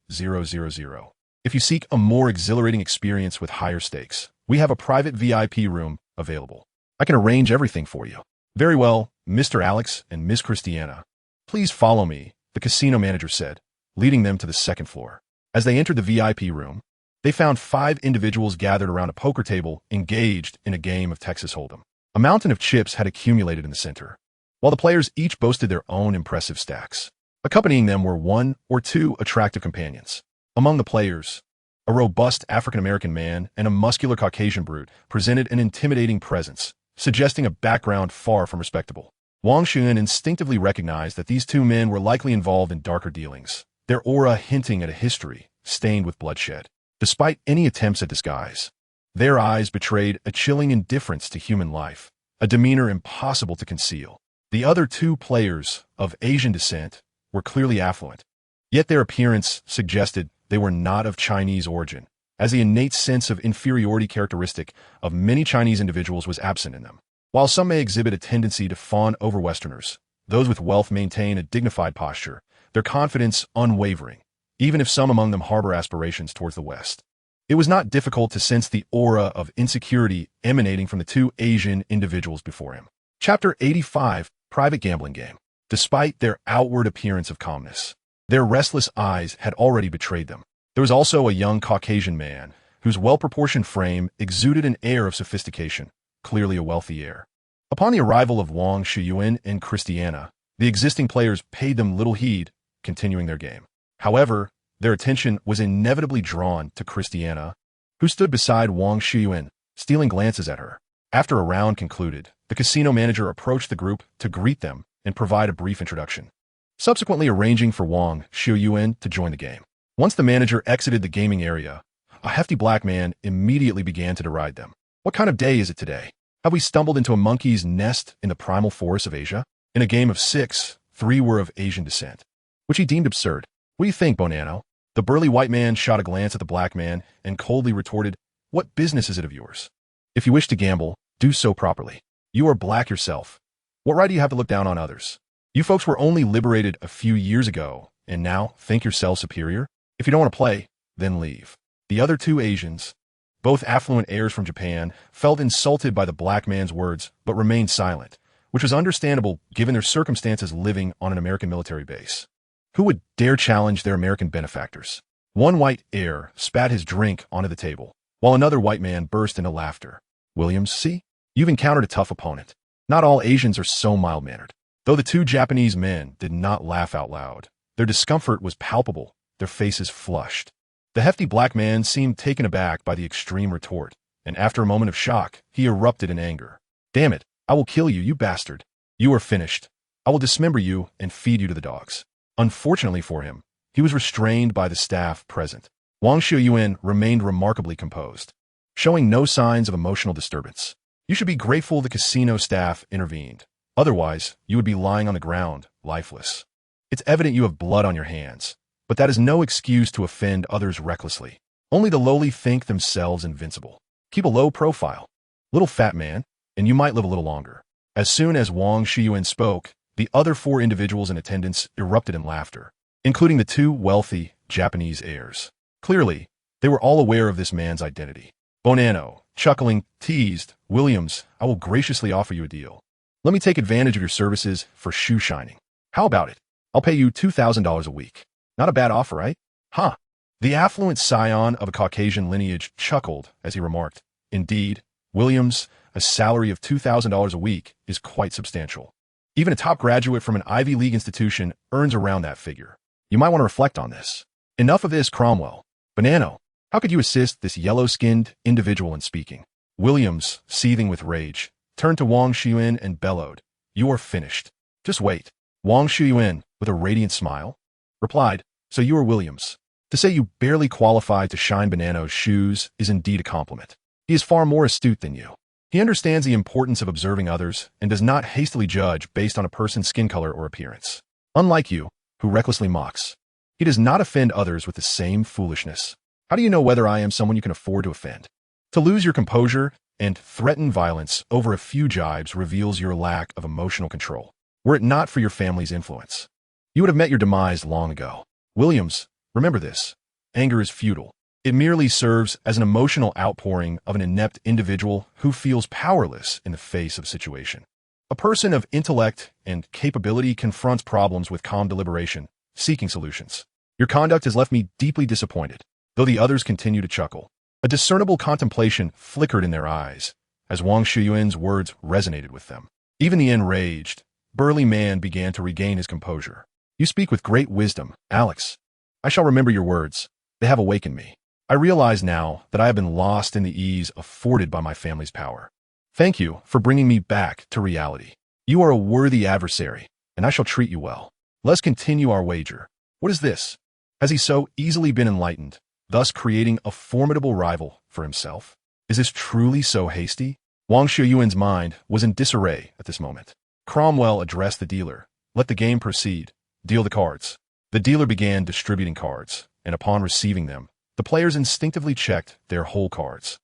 If you seek a more exhilarating experience with higher stakes, we have a private VIP room available. I can arrange everything for you. Very well, Mr. Alex and Miss Christiana. Please follow me, the casino manager said, leading them to the second floor. As they entered the VIP room, they found 5 individuals gathered around a poker table engaged in a game of Texas Hold'em. A mountain of chips had accumulated in the center, while the players each boasted their own impressive stacks. Accompanying them were 1 or 2 attractive companions. Among the players, a robust African-American man and a muscular Caucasian brute presented an intimidating presence, suggesting a background far from respectable. Wang Xiuyuan instinctively recognized that these 2 men were likely involved in darker dealings, their aura hinting at a history stained with bloodshed. Despite any attempts at disguise, their eyes betrayed a chilling indifference to human life, a demeanor impossible to conceal. The other 2 players, of Asian descent, were clearly affluent, yet their appearance suggested they were not of Chinese origin, as the innate sense of inferiority characteristic of many Chinese individuals was absent in them. While some may exhibit a tendency to fawn over Westerners, those with wealth maintain a dignified posture, their confidence unwavering, even if some among them harbor aspirations towards the West. It was not difficult to sense the aura of insecurity emanating from the 2 Asian individuals before him. Chapter 85, Private Gambling Game. Despite their outward appearance of calmness, their restless eyes had already betrayed them. There was also a young Caucasian man, whose well-proportioned frame exuded an air of sophistication, clearly a wealthy heir. Upon the arrival of Wang Xiuyuan and Christiana, the existing players paid them little heed, continuing their game. However, their attention was inevitably drawn to Christiana, who stood beside Wang Xiuyuan, stealing glances at her. After a round concluded, the casino manager approached the group to greet them and provide a brief introduction, subsequently arranging for Wang Xiuyuan to join the game. Once the manager exited the gaming area, a hefty black man immediately began to deride them. What kind of day is it today? Have we stumbled into a monkey's nest in the primal forests of Asia? In a game of 6, 3 were of Asian descent, which he deemed absurd. What do you think, Bonanno? The burly white man shot a glance at the black man and coldly retorted, What business is it of yours? If you wish to gamble, do so properly. You are black yourself. What right do you have to look down on others? You folks were only liberated a few years ago, and now think yourselves superior? If you don't want to play, then leave. The other 2 Asians, both affluent heirs from Japan, felt insulted by the black man's words, but remained silent, which was understandable given their circumstances living on an American military base. Who would dare challenge their American benefactors? One white heir spat his drink onto the table, while another white man burst into laughter. Williams, see? You've encountered a tough opponent. Not all Asians are so mild-mannered. Though the 2 Japanese men did not laugh out loud, their discomfort was palpable, their faces flushed. The hefty black man seemed taken aback by the extreme retort, and after a moment of shock, he erupted in anger. Damn it, I will kill you, you bastard. You are finished. I will dismember you and feed you to the dogs. Unfortunately for him, he was restrained by the staff present. Wang Xiuyuan remained remarkably composed, showing no signs of emotional disturbance. You should be grateful the casino staff intervened. Otherwise, you would be lying on the ground, lifeless. It's evident you have blood on your hands, but that is no excuse to offend others recklessly. Only the lowly think themselves invincible. Keep a low profile. Little fat man, and you might live a little longer. As soon as Wang Xiuyuan spoke, The other 4 individuals in attendance erupted in laughter, including the 2 wealthy Japanese heirs. Clearly, they were all aware of this man's identity. Bonanno, chuckling, teased, "Williams, I will graciously offer you a deal. Let me take advantage of your services for shoe shining. How about it? I'll pay you $2,000 a week. Not a bad offer, right?" Huh. The affluent scion of a Caucasian lineage chuckled as he remarked, "Indeed, Williams, a salary of $2,000 a week is quite substantial. Even a top graduate from an Ivy League institution earns around that figure. You might want to reflect on this. Enough of this, Cromwell. Bonanno, how could you assist this yellow-skinned individual in speaking?" Williams, seething with rage, turned to Wang Xiuyuan and bellowed, "You are finished. Just wait." Wang Xiuyuan, with a radiant smile, replied, "So you are Williams. To say you barely qualify to shine Bonanno's shoes is indeed a compliment. He is far more astute than you. He understands the importance of observing others and does not hastily judge based on a person's skin color or appearance. Unlike you, who recklessly mocks. He does not offend others with the same foolishness. How do you know whether I am someone you can afford to offend? To lose your composure and threaten violence over a few jibes reveals your lack of emotional control. Were it not for your family's influence, you would have met your demise long ago. Williams, remember this. Anger is futile. It merely serves as an emotional outpouring of an inept individual who feels powerless in the face of a situation. A person of intellect and capability confronts problems with calm deliberation, seeking solutions. Your conduct has left me deeply disappointed." Though the others continued to chuckle, a discernible contemplation flickered in their eyes as Wang Xiuyuan's words resonated with them. Even the enraged, burly man began to regain his composure. "You speak with great wisdom, Alex. I shall remember your words. They have awakened me. I realize now that I have been lost in the ease afforded by my family's power. Thank you for bringing me back to reality. You are a worthy adversary, and I shall treat you well. Let's continue our wager. What is this? Has he so easily been enlightened, thus creating a formidable rival for himself? Is this truly so hasty?" Wang Xiuyuan's mind was in disarray at this moment. Cromwell addressed the dealer. "Let the game proceed. Deal the cards." The dealer began distributing cards, and upon receiving them, the players instinctively checked their whole cards.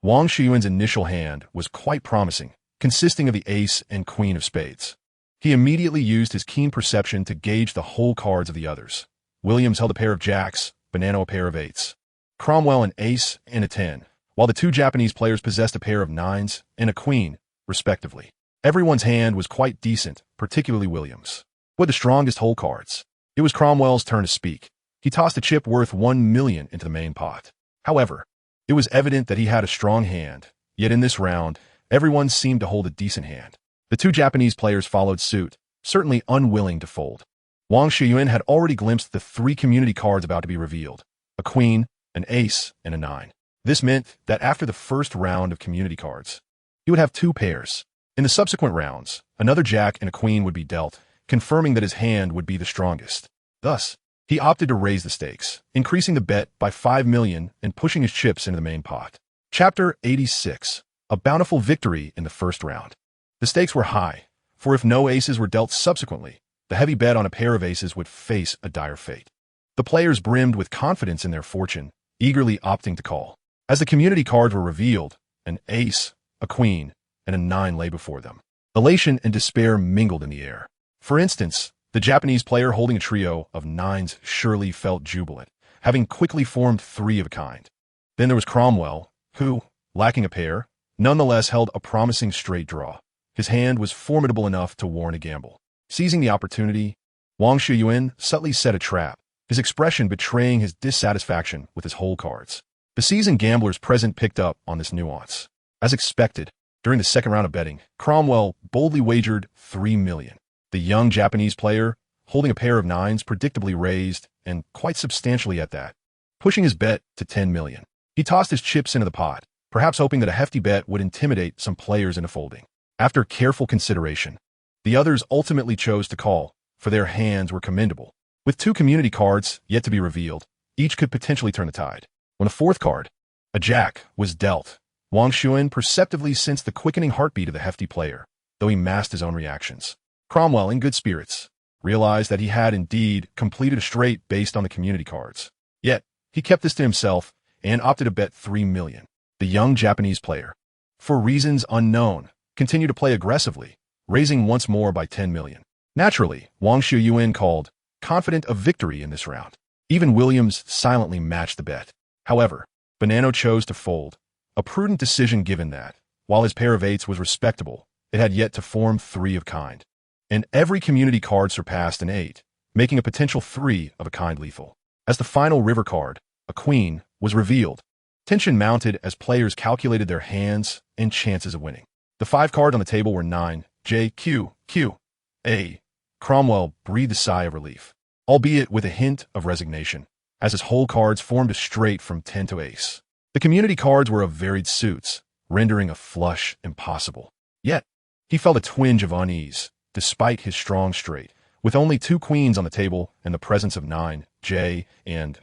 Wang Xiuyuan's initial hand was quite promising, consisting of the ace and queen of spades. He immediately used his keen perception to gauge the whole cards of the others. Williams held a pair of jacks, Bonanno a pair of eights, Cromwell an ace and a 10, while the 2 Japanese players possessed a pair of 9s and a queen, respectively. Everyone's hand was quite decent, particularly Williams, with the strongest hole cards. It was Cromwell's turn to speak. He tossed a chip worth 1 million into the main pot. However, it was evident that he had a strong hand, yet in this round, everyone seemed to hold a decent hand. The 2 Japanese players followed suit, certainly unwilling to fold. Wang Xiuyuan had already glimpsed the 3 community cards about to be revealed, a queen, an ace, and a 9. This meant that after the first round of community cards, he would have 2 pairs. In the subsequent rounds, another jack and a queen would be dealt, confirming that his hand would be the strongest. Thus, he opted to raise the stakes, increasing the bet by 5 million and pushing his chips into the main pot. Chapter 86. A bountiful victory in the first round. The stakes were high, for if no aces were dealt subsequently, the heavy bet on a pair of aces would face a dire fate. The players brimmed with confidence in their fortune, eagerly opting to call. As the community cards were revealed, an ace, a queen, and a 9 lay before them. Elation and despair mingled in the air. For instance, the Japanese player holding a trio of 9s surely felt jubilant, having quickly formed 3 of a kind. Then there was Cromwell, who, lacking a pair, nonetheless held a promising straight draw. His hand was formidable enough to warrant a gamble. Seizing the opportunity, Wang Xiuyuan subtly set a trap, his expression betraying his dissatisfaction with his whole cards. The seasoned gamblers present picked up on this nuance. As expected, during the second round of betting, Cromwell boldly wagered 3 million. The young Japanese player, holding a pair of 9s, predictably raised, and quite substantially at that, pushing his bet to 10 million. He tossed his chips into the pot, perhaps hoping that a hefty bet would intimidate some players into folding. After careful consideration, the others ultimately chose to call, for their hands were commendable. With 2 community cards yet to be revealed, each could potentially turn the tide. When a 4th card, a jack, was dealt, Wang Xiuyuan perceptibly sensed the quickening heartbeat of the hefty player, though he masked his own reactions. Cromwell, in good spirits, realized that he had indeed completed a straight based on the community cards. Yet, he kept this to himself and opted to bet 3 million. The young Japanese player, for reasons unknown, continued to play aggressively, raising once more by 10 million. Naturally, Wang Xiuyuan called, confident of victory in this round. Even Williams silently matched the bet. However, Bonanno chose to fold, a prudent decision given that, while his pair of eights was respectable, it had yet to form three of kind. And every community card surpassed an 8, making a potential 3 of a kind lethal. As the final river card, a queen, was revealed, tension mounted as players calculated their hands and chances of winning. The 5 cards on the table were 9, J, Q, Q, A. Cromwell breathed a sigh of relief, albeit with a hint of resignation, as his whole cards formed a straight from 10 to ace. The community cards were of varied suits, rendering a flush impossible. Yet, he felt a twinge of unease, despite his strong straight, with only 2 queens on the table and the presence of 9, J, and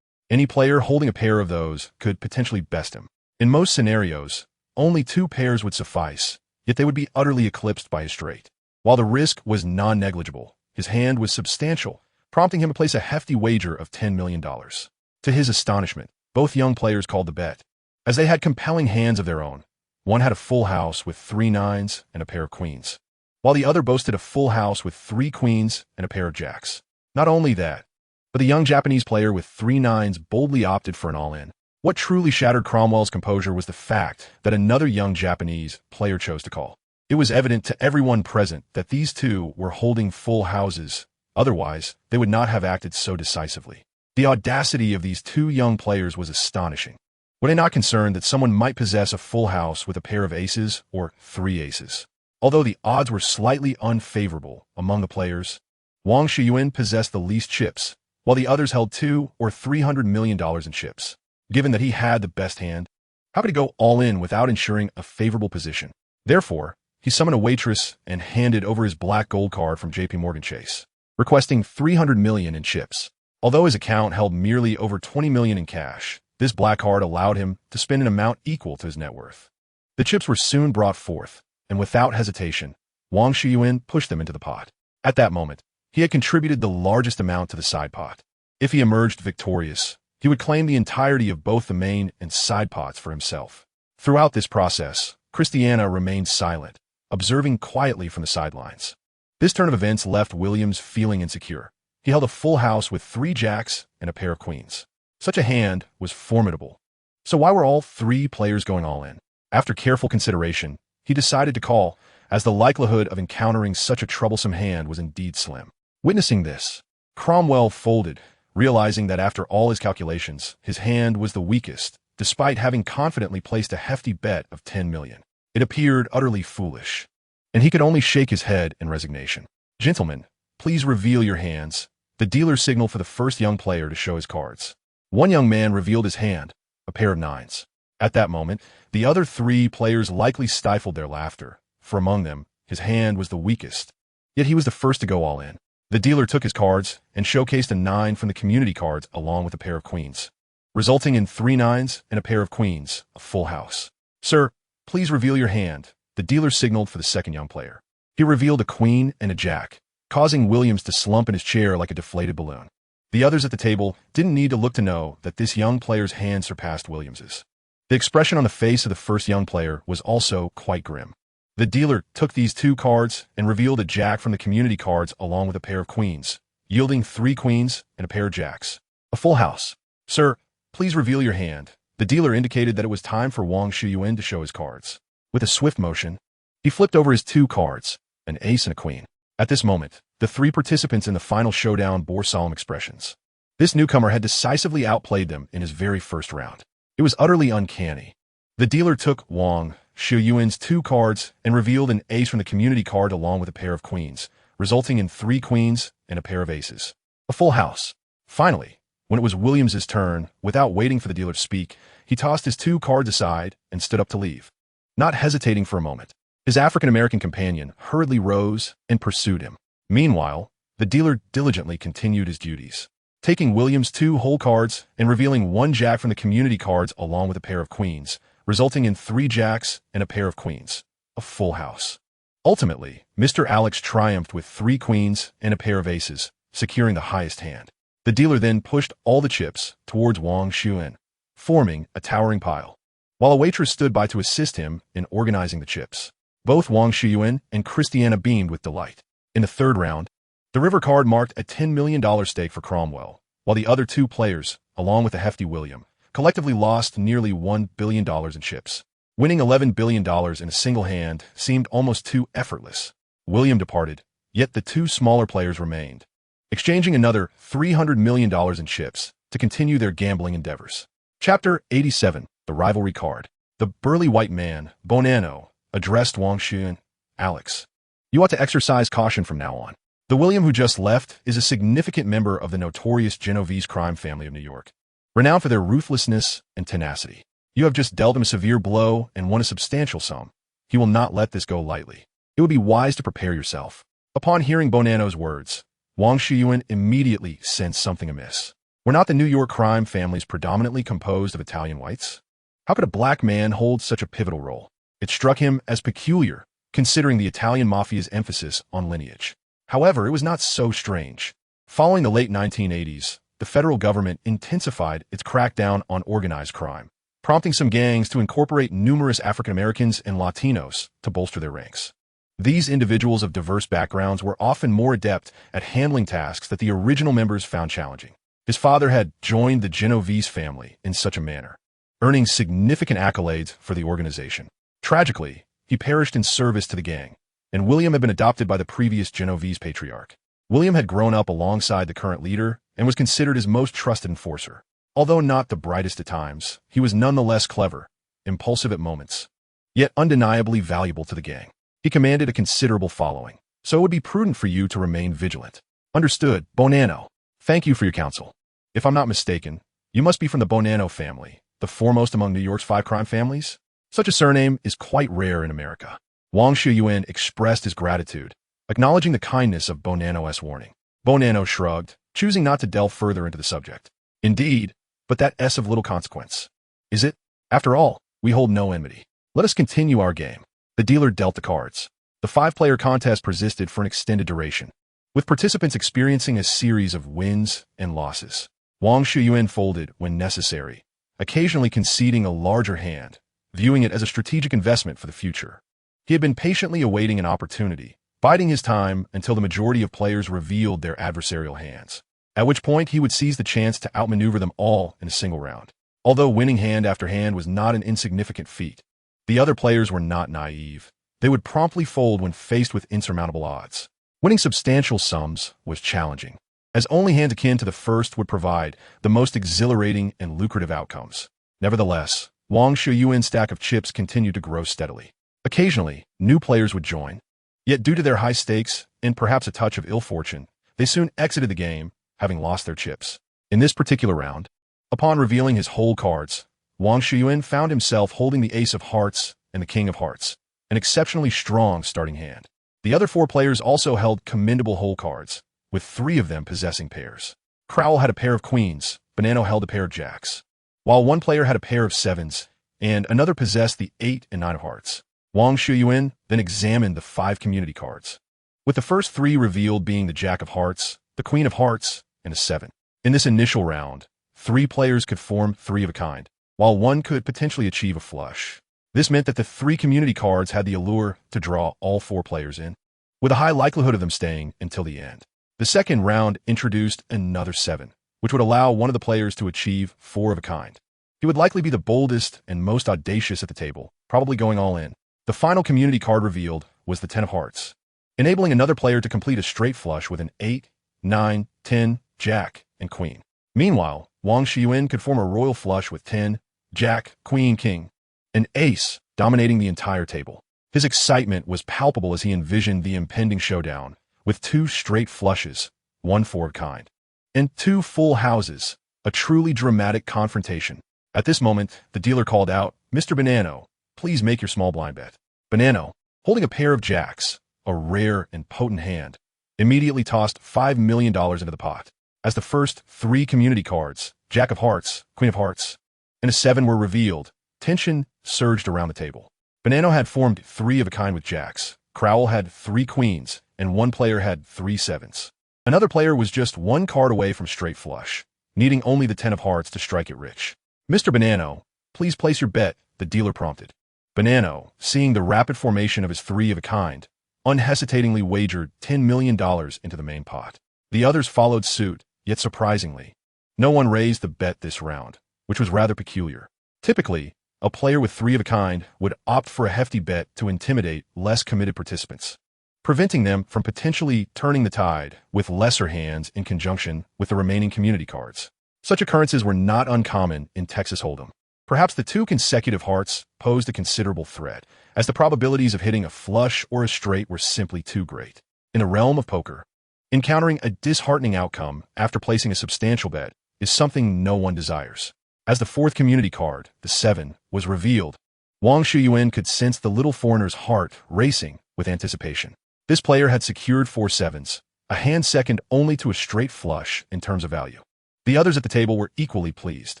any player holding a pair of those could potentially best him. In most scenarios, only 2 pairs would suffice, yet they would be utterly eclipsed by his straight. While the risk was non-negligible, his hand was substantial, prompting him to place a hefty wager of $10 million. To his astonishment, both young players called the bet, as they had compelling hands of their own. One had a full house with 3 nines and a pair of queens, while the other boasted a full house with 3 queens and a pair of jacks. Not only that, but the young Japanese player with 3 nines boldly opted for an all-in. What truly shattered Cromwell's composure was the fact that another young Japanese player chose to call. It was evident to everyone present that these two were holding full houses, otherwise they would not have acted so decisively. The audacity of these 2 young players was astonishing. Were they not concerned that someone might possess a full house with a pair of aces or 3 aces? Although the odds were slightly unfavorable among the players, Wang Xiuyuan possessed the least chips, while the others held $200 or $300 million in chips. Given that he had the best hand, how could he go all in without ensuring a favorable position? Therefore, he summoned a waitress and handed over his black gold card from JP Chase, requesting $300 million in chips. Although his account held merely over $20 million in cash, this black card allowed him to spend an amount equal to his net worth. The chips were soon brought forth, and without hesitation, Wang Xiuyuan pushed them into the pot. At that moment, he had contributed the largest amount to the side pot. If he emerged victorious, he would claim the entirety of both the main and side pots for himself. Throughout this process, Christiana remained silent, observing quietly from the sidelines. This turn of events left Williams feeling insecure. He held a full house with 3 jacks and a pair of queens. Such a hand was formidable. So why were all 3 players going all in? After careful consideration, he decided to call, as the likelihood of encountering such a troublesome hand was indeed slim. Witnessing this, Cromwell folded, realizing that after all his calculations, his hand was the weakest, despite having confidently placed a hefty bet of $10 million. It appeared utterly foolish, and he could only shake his head in resignation. "Gentlemen, please reveal your hands." The dealer signaled for the first young player to show his cards. One young man revealed his hand, a pair of 9s. At that moment, the other 3 players likely stifled their laughter, for among them, his hand was the weakest. Yet he was the first to go all in. The dealer took his cards and showcased a 9 from the community cards along with a pair of queens, resulting in 3 nines and a pair of queens, a full house. "Sir, please reveal your hand," the dealer signaled for the second young player. He revealed a queen and a jack, causing Williams to slump in his chair like a deflated balloon. The others at the table didn't need to look to know that this young player's hand surpassed Williams's. The expression on the face of the first young player was also quite grim. The dealer took these 2 cards and revealed a jack from the community cards along with a pair of queens, yielding 3 queens and a pair of jacks. A full house. "Sir, please reveal your hand." The dealer indicated that it was time for Wang Xiuyuan to show his cards. With a swift motion, he flipped over his 2 cards, an ace and a queen. At this moment, the 3 participants in the final showdown bore solemn expressions. This newcomer had decisively outplayed them in his very first round. It was utterly uncanny. The dealer took Wang Xiuyuan's 2 cards and revealed an ace from the community card along with a pair of queens, resulting in 3 queens and a pair of aces. A full house. Finally, when it was Williams's turn, without waiting for the dealer to speak, he tossed his 2 cards aside and stood up to leave. Not hesitating for a moment, his African-American companion hurriedly rose and pursued him. Meanwhile, the dealer diligently continued his duties, taking Williams' 2 whole cards and revealing 1 jack from the community cards along with a pair of queens, resulting in 3 jacks and a pair of queens, a full house. Ultimately, Mr. Alex triumphed with 3 queens and a pair of aces, securing the highest hand. The dealer then pushed all the chips towards Wang Xiuyuan, forming a towering pile, while a waitress stood by to assist him in organizing the chips. Both Wang Xiuyuan and Christiana beamed with delight. In the third round, The river card marked a $10 million stake for Cromwell, while the other two players, along with the hefty William, collectively lost nearly $1 billion in chips. Winning $11 billion in a single hand seemed almost too effortless. William departed, yet the two smaller players remained, exchanging another $300 million in chips to continue their gambling endeavors. Chapter 87, The Rivalry Card. The burly white man, Bonanno, addressed Wang Xiuyuan, Alex. You ought to exercise caution from now on. The William who just left is a significant member of the notorious Genovese crime family of New York, renowned for their ruthlessness and tenacity. You have just dealt him a severe blow and won a substantial sum. He will not let this go lightly. It would be wise to prepare yourself. Upon hearing Bonanno's words, Wang Xiuyuan immediately sensed something amiss. Were not the New York crime families predominantly composed of Italian whites? How could a black man hold such a pivotal role? It struck him as peculiar, considering the Italian mafia's emphasis on lineage. However, it was not so strange. Following the late 1980s, the federal government intensified its crackdown on organized crime, prompting some gangs to incorporate numerous African Americans and Latinos to bolster their ranks. These individuals of diverse backgrounds were often more adept at handling tasks that the original members found challenging. His father had joined the Genovese family in such a manner, earning significant accolades for the organization. Tragically, he perished in service to the gang, and William had been adopted by the previous Genovese patriarch. William had grown up alongside the current leader and was considered his most trusted enforcer. Although not the brightest at times, he was nonetheless clever, impulsive at moments, yet undeniably valuable to the gang. He commanded a considerable following, so it would be prudent for you to remain vigilant. Understood, Bonanno. Thank you for your counsel. If I'm not mistaken, you must be from the Bonanno family, the foremost among New York's 5 crime families? Such a surname is quite rare in America. Wang Xiuyuan expressed his gratitude, acknowledging the kindness of Bonanno's warning. Bonanno shrugged, choosing not to delve further into the subject. Indeed, but that is of little consequence. Is it? After all, we hold no enmity. Let us continue our game. The dealer dealt the cards. The 5-player contest persisted for an extended duration, with participants experiencing a series of wins and losses. Wang Xiuyuan folded when necessary, occasionally conceding a larger hand, viewing it as a strategic investment for the future. He had been patiently awaiting an opportunity, biding his time until the majority of players revealed their adversarial hands, at which point he would seize the chance to outmaneuver them all in a single round. Although winning hand after hand was not an insignificant feat, the other players were not naive. They would promptly fold when faced with insurmountable odds. Winning substantial sums was challenging, as only hands akin to the first would provide the most exhilarating and lucrative outcomes. Nevertheless, Wang Xiuyuan's stack of chips continued to grow steadily. Occasionally, new players would join, yet due to their high stakes and perhaps a touch of ill fortune, they soon exited the game, having lost their chips. In this particular round, upon revealing his whole cards, Wang Xiuyuan found himself holding the Ace of Hearts and the King of Hearts, an exceptionally strong starting hand. The other 4 players also held commendable whole cards, with 3 of them possessing pairs. Crowell had a pair of queens, Bonanno held a pair of jacks, while one player had a pair of sevens, and another possessed the 8 and 9 of hearts. Wang Xiuyuan then examined the 5 community cards, with the first 3 revealed being the Jack of Hearts, the Queen of Hearts, and a 7. In this initial round, 3 players could form 3 of a kind, while one could potentially achieve a flush. This meant that the 3 community cards had the allure to draw all 4 players in, with a high likelihood of them staying until the end. The second round introduced another 7, which would allow one of the players to achieve 4 of a kind. He would likely be the boldest and most audacious at the table, probably going all in. The final community card revealed was the 10 of Hearts, enabling another player to complete a straight flush with an 8, 9, 10, Jack, and Queen. Meanwhile, Wang Xiuyuan could form a royal flush with 10, Jack, Queen, King, an ace dominating the entire table. His excitement was palpable as he envisioned the impending showdown, with 2 straight flushes, 1 4 of kind, and 2 full houses, a truly dramatic confrontation. At this moment, the dealer called out, "Mr. Bonanno, please make your small blind bet." Bonanno, holding a pair of jacks, a rare and potent hand, immediately tossed $5 million into the pot. As the first 3 community cards, Jack of Hearts, Queen of Hearts, and a 7 were revealed, tension surged around the table. Bonanno had formed 3 of a kind with jacks, Crowell had 3 queens, and one player had 3 sevens. Another player was just 1 card away from straight flush, needing only the 10 of hearts to strike it rich. "Mr. Bonanno, please place your bet," the dealer prompted. Bonanno, seeing the rapid formation of his 3 of a kind, unhesitatingly wagered $10 million into the main pot. The others followed suit, yet surprisingly, no one raised the bet this round, which was rather peculiar. Typically, a player with three of a kind would opt for a hefty bet to intimidate less committed participants, preventing them from potentially turning the tide with lesser hands in conjunction with the remaining community cards. Such occurrences were not uncommon in Texas Hold'em. Perhaps the two consecutive hearts posed a considerable threat, as the probabilities of hitting a flush or a straight were simply too great. In the realm of poker, encountering a disheartening outcome after placing a substantial bet is something no one desires. As the fourth community card, the 7, was revealed, Wang Xiuyuan could sense the little foreigner's heart racing with anticipation. This player had secured 4 sevens, a hand second only to a straight flush in terms of value. The others at the table were equally pleased.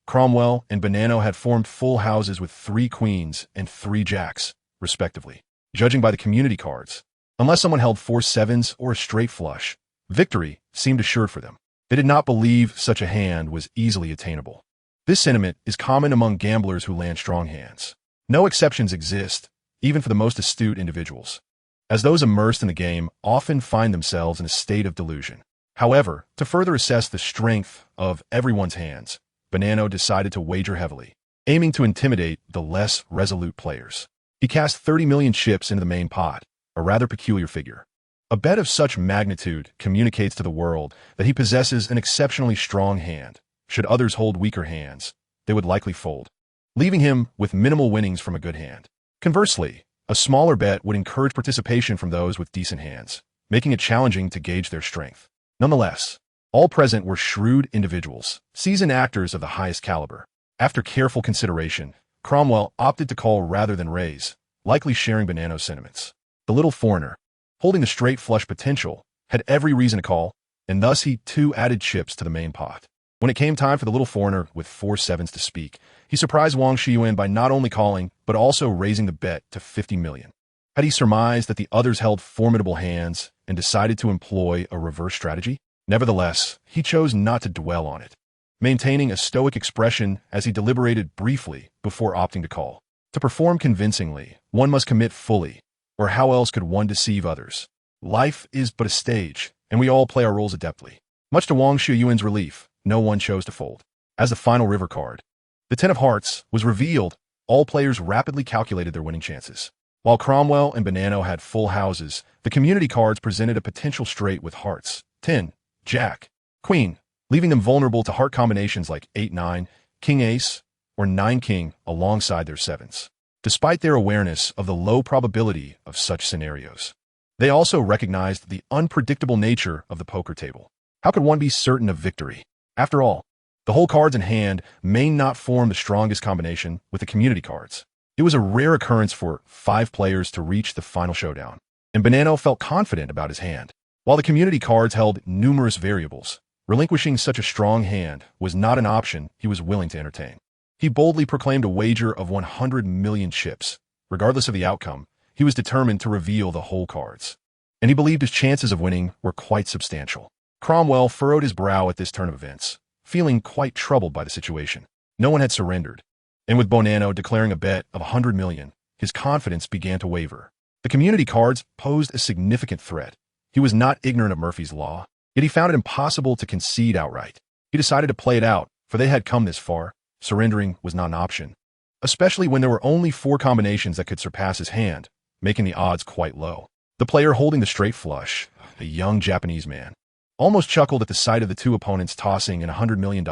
Cromwell and Bonanno had formed full houses with 3 queens and 3 jacks, respectively. Judging by the community cards, unless someone held 4 sevens or a straight flush, victory seemed assured for them. They did not believe such a hand was easily attainable. This sentiment is common among gamblers who land strong hands. No exceptions exist, even for the most astute individuals, as those immersed in the game often find themselves in a state of delusion. However, to further assess the strength of everyone's hands, Bonanno decided to wager heavily, aiming to intimidate the less resolute players. He cast 30 million chips into the main pot, a rather peculiar figure. A bet of such magnitude communicates to the world that he possesses an exceptionally strong hand. Should others hold weaker hands, they would likely fold, leaving him with minimal winnings from a good hand. Conversely, a smaller bet would encourage participation from those with decent hands, making it challenging to gauge their strength. Nonetheless, all present were shrewd individuals, seasoned actors of the highest caliber. After careful consideration, Cromwell opted to call rather than raise, likely sharing Bonanno's sentiments. The little foreigner, holding the straight flush potential, had every reason to call, and thus he too added chips to the main pot. When it came time for the little foreigner with 4 sevens to speak, he surprised Wang Xiuyuan by not only calling, but also raising the bet to 50 million. Had he surmised that the others held formidable hands and decided to employ a reverse strategy? Nevertheless, he chose not to dwell on it, maintaining a stoic expression as he deliberated briefly before opting to call. To perform convincingly, one must commit fully, or how else could one deceive others? Life is but a stage, and we all play our roles adeptly. Much to Wang Xiuyuan's relief, no one chose to fold. As the final river card, the 10 of hearts, was revealed, all players rapidly calculated their winning chances. While Cromwell and Bonanno had full houses, the community cards presented a potential straight with hearts, 10, Jack, Queen, leaving them vulnerable to heart combinations like 8-9, King-Ace, or 9-King alongside their sevens. Despite their awareness of the low probability of such scenarios, they also recognized the unpredictable nature of the poker table. How could one be certain of victory? After all, the whole cards in hand may not form the strongest combination with the community cards. It was a rare occurrence for 5 players to reach the final showdown, and Bonanno felt confident about his hand. While the community cards held numerous variables, relinquishing such a strong hand was not an option he was willing to entertain. He boldly proclaimed a wager of 100 million chips. Regardless of the outcome, he was determined to reveal the whole cards, and he believed his chances of winning were quite substantial. Cromwell furrowed his brow at this turn of events, feeling quite troubled by the situation. No one had surrendered, and with Bonanno declaring a bet of 100 million, his confidence began to waver. The community cards posed a significant threat. He was not ignorant of Murphy's Law, yet he found it impossible to concede outright. He decided to play it out, for they had come this far. Surrendering was not an option, especially when there were only 4 combinations that could surpass his hand, making the odds quite low. The player holding the straight flush, a young Japanese man, almost chuckled at the sight of the 2 opponents tossing in $100 million,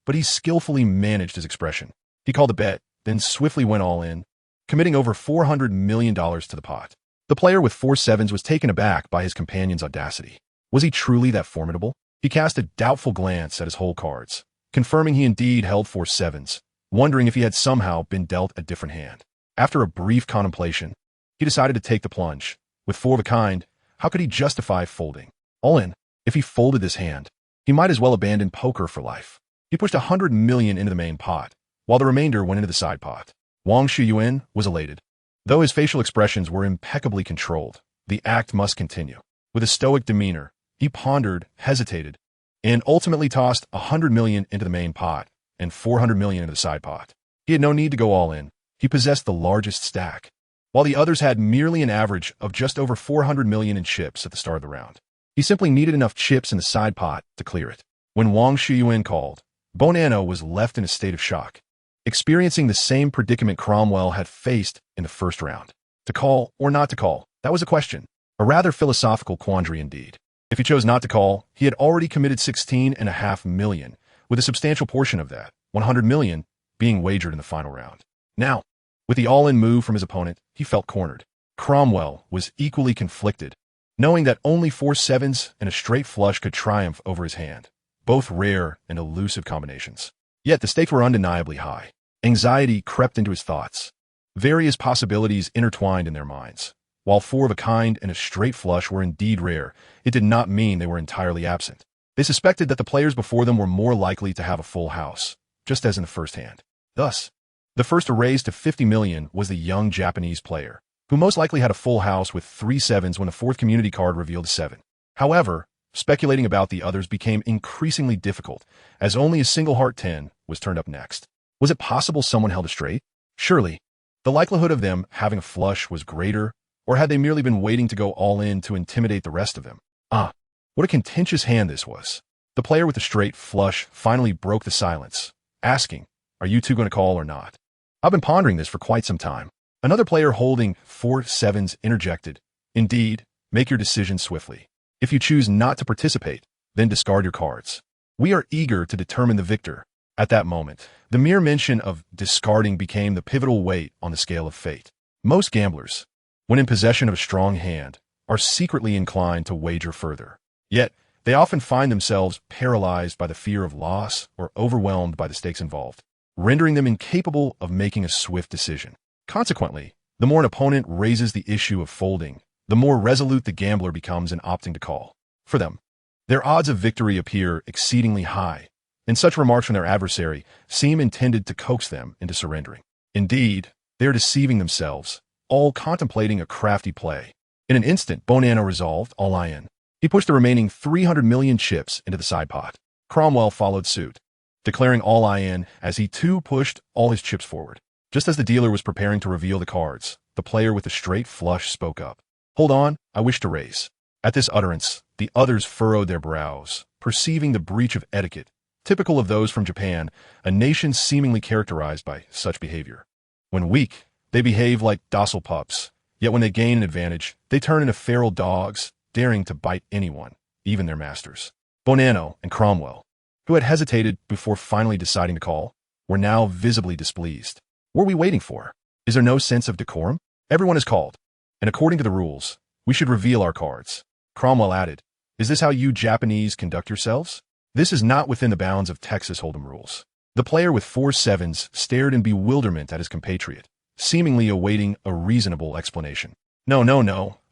but he skillfully managed his expression. He called a bet, then swiftly went all in, committing over $400 million to the pot. The player with 4 sevens was taken aback by his companion's audacity. Was he truly that formidable? He cast a doubtful glance at his whole cards, confirming he indeed held 4 sevens, wondering if he had somehow been dealt a different hand. After a brief contemplation, he decided to take the plunge. With 4 of a kind, how could he justify folding? All in. If he folded this hand, he might as well abandon poker for life. He pushed 100 million into the main pot, while the remainder went into the side pot. Wang Xiuyuan was elated. Though his facial expressions were impeccably controlled, the act must continue. With a stoic demeanor, he pondered, hesitated, and ultimately tossed 100 million into the main pot and 400 million into the side pot. He had no need to go all in. He possessed the largest stack. while the others had merely an average of just over 400 million in chips at the start of the round. He simply needed enough chips in the side pot to clear it. When Wang Xiuyuan called, Bonanno was left in a state of shock, experiencing the same predicament Cromwell had faced in the first round. To call or not to call, that was a question. A rather philosophical quandary indeed. If he chose not to call, he had already committed 16.5 million, with a substantial portion of that, 100 million, being wagered in the final round. Now, with the all-in move from his opponent, he felt cornered. Cromwell was equally conflicted, knowing that only 4 sevens and a straight flush could triumph over his hand, both rare and elusive combinations. Yet the stakes were undeniably high. Anxiety crept into his thoughts. Various possibilities intertwined in their minds. While 4 of a kind and a straight flush were indeed rare, it did not mean they were entirely absent. They suspected that the players before them were more likely to have a full house, just as in the first hand. Thus, the first to raise to 50 million was the young Japanese player, who most likely had a full house with 3 sevens when the 4th community card revealed a 7. However, speculating about the others became increasingly difficult, as only a single heart 10 was turned up next. Was it possible someone held a straight? Surely, the likelihood of them having a flush was greater, or had they merely been waiting to go all in to intimidate the rest of them? What a contentious hand this was. The player with the straight flush finally broke the silence, asking, "Are you two going to call or not?" "I've been pondering this for quite some time." Another player holding 4 sevens interjected, "Indeed, make your decision swiftly. If you choose not to participate, then discard your cards. We are eager to determine the victor." At that moment, the mere mention of discarding became the pivotal weight on the scale of fate. Most gamblers, when in possession of a strong hand, are secretly inclined to wager further. Yet, they often find themselves paralyzed by the fear of loss or overwhelmed by the stakes involved, rendering them incapable of making a swift decision. Consequently, the more an opponent raises the issue of folding, the more resolute the gambler becomes in opting to call. For them, their odds of victory appear exceedingly high, and such remarks from their adversary seem intended to coax them into surrendering. Indeed, they are deceiving themselves, all contemplating a crafty play. In an instant, Bonanno resolved, all in. He pushed the remaining 300 million chips into the side pot. Cromwell followed suit, declaring all in as he too pushed all his chips forward. Just as the dealer was preparing to reveal the cards, the player with the straight flush spoke up. "Hold on, I wish to raise." At this utterance, the others furrowed their brows, perceiving the breach of etiquette, typical of those from Japan, a nation seemingly characterized by such behavior. When weak, they behave like docile pups, yet when they gain an advantage, they turn into feral dogs, daring to bite anyone, even their masters. Bonanno and Cromwell, who had hesitated before finally deciding to call, were now visibly displeased. What are we waiting for? Is there no sense of decorum? Everyone is called, and according to the rules, we should reveal our cards. Cromwell added, "Is this how you Japanese conduct yourselves?" This is not within the bounds of Texas Hold'em rules. The player with 4 sevens stared in bewilderment at his compatriot, seemingly awaiting a reasonable explanation. No,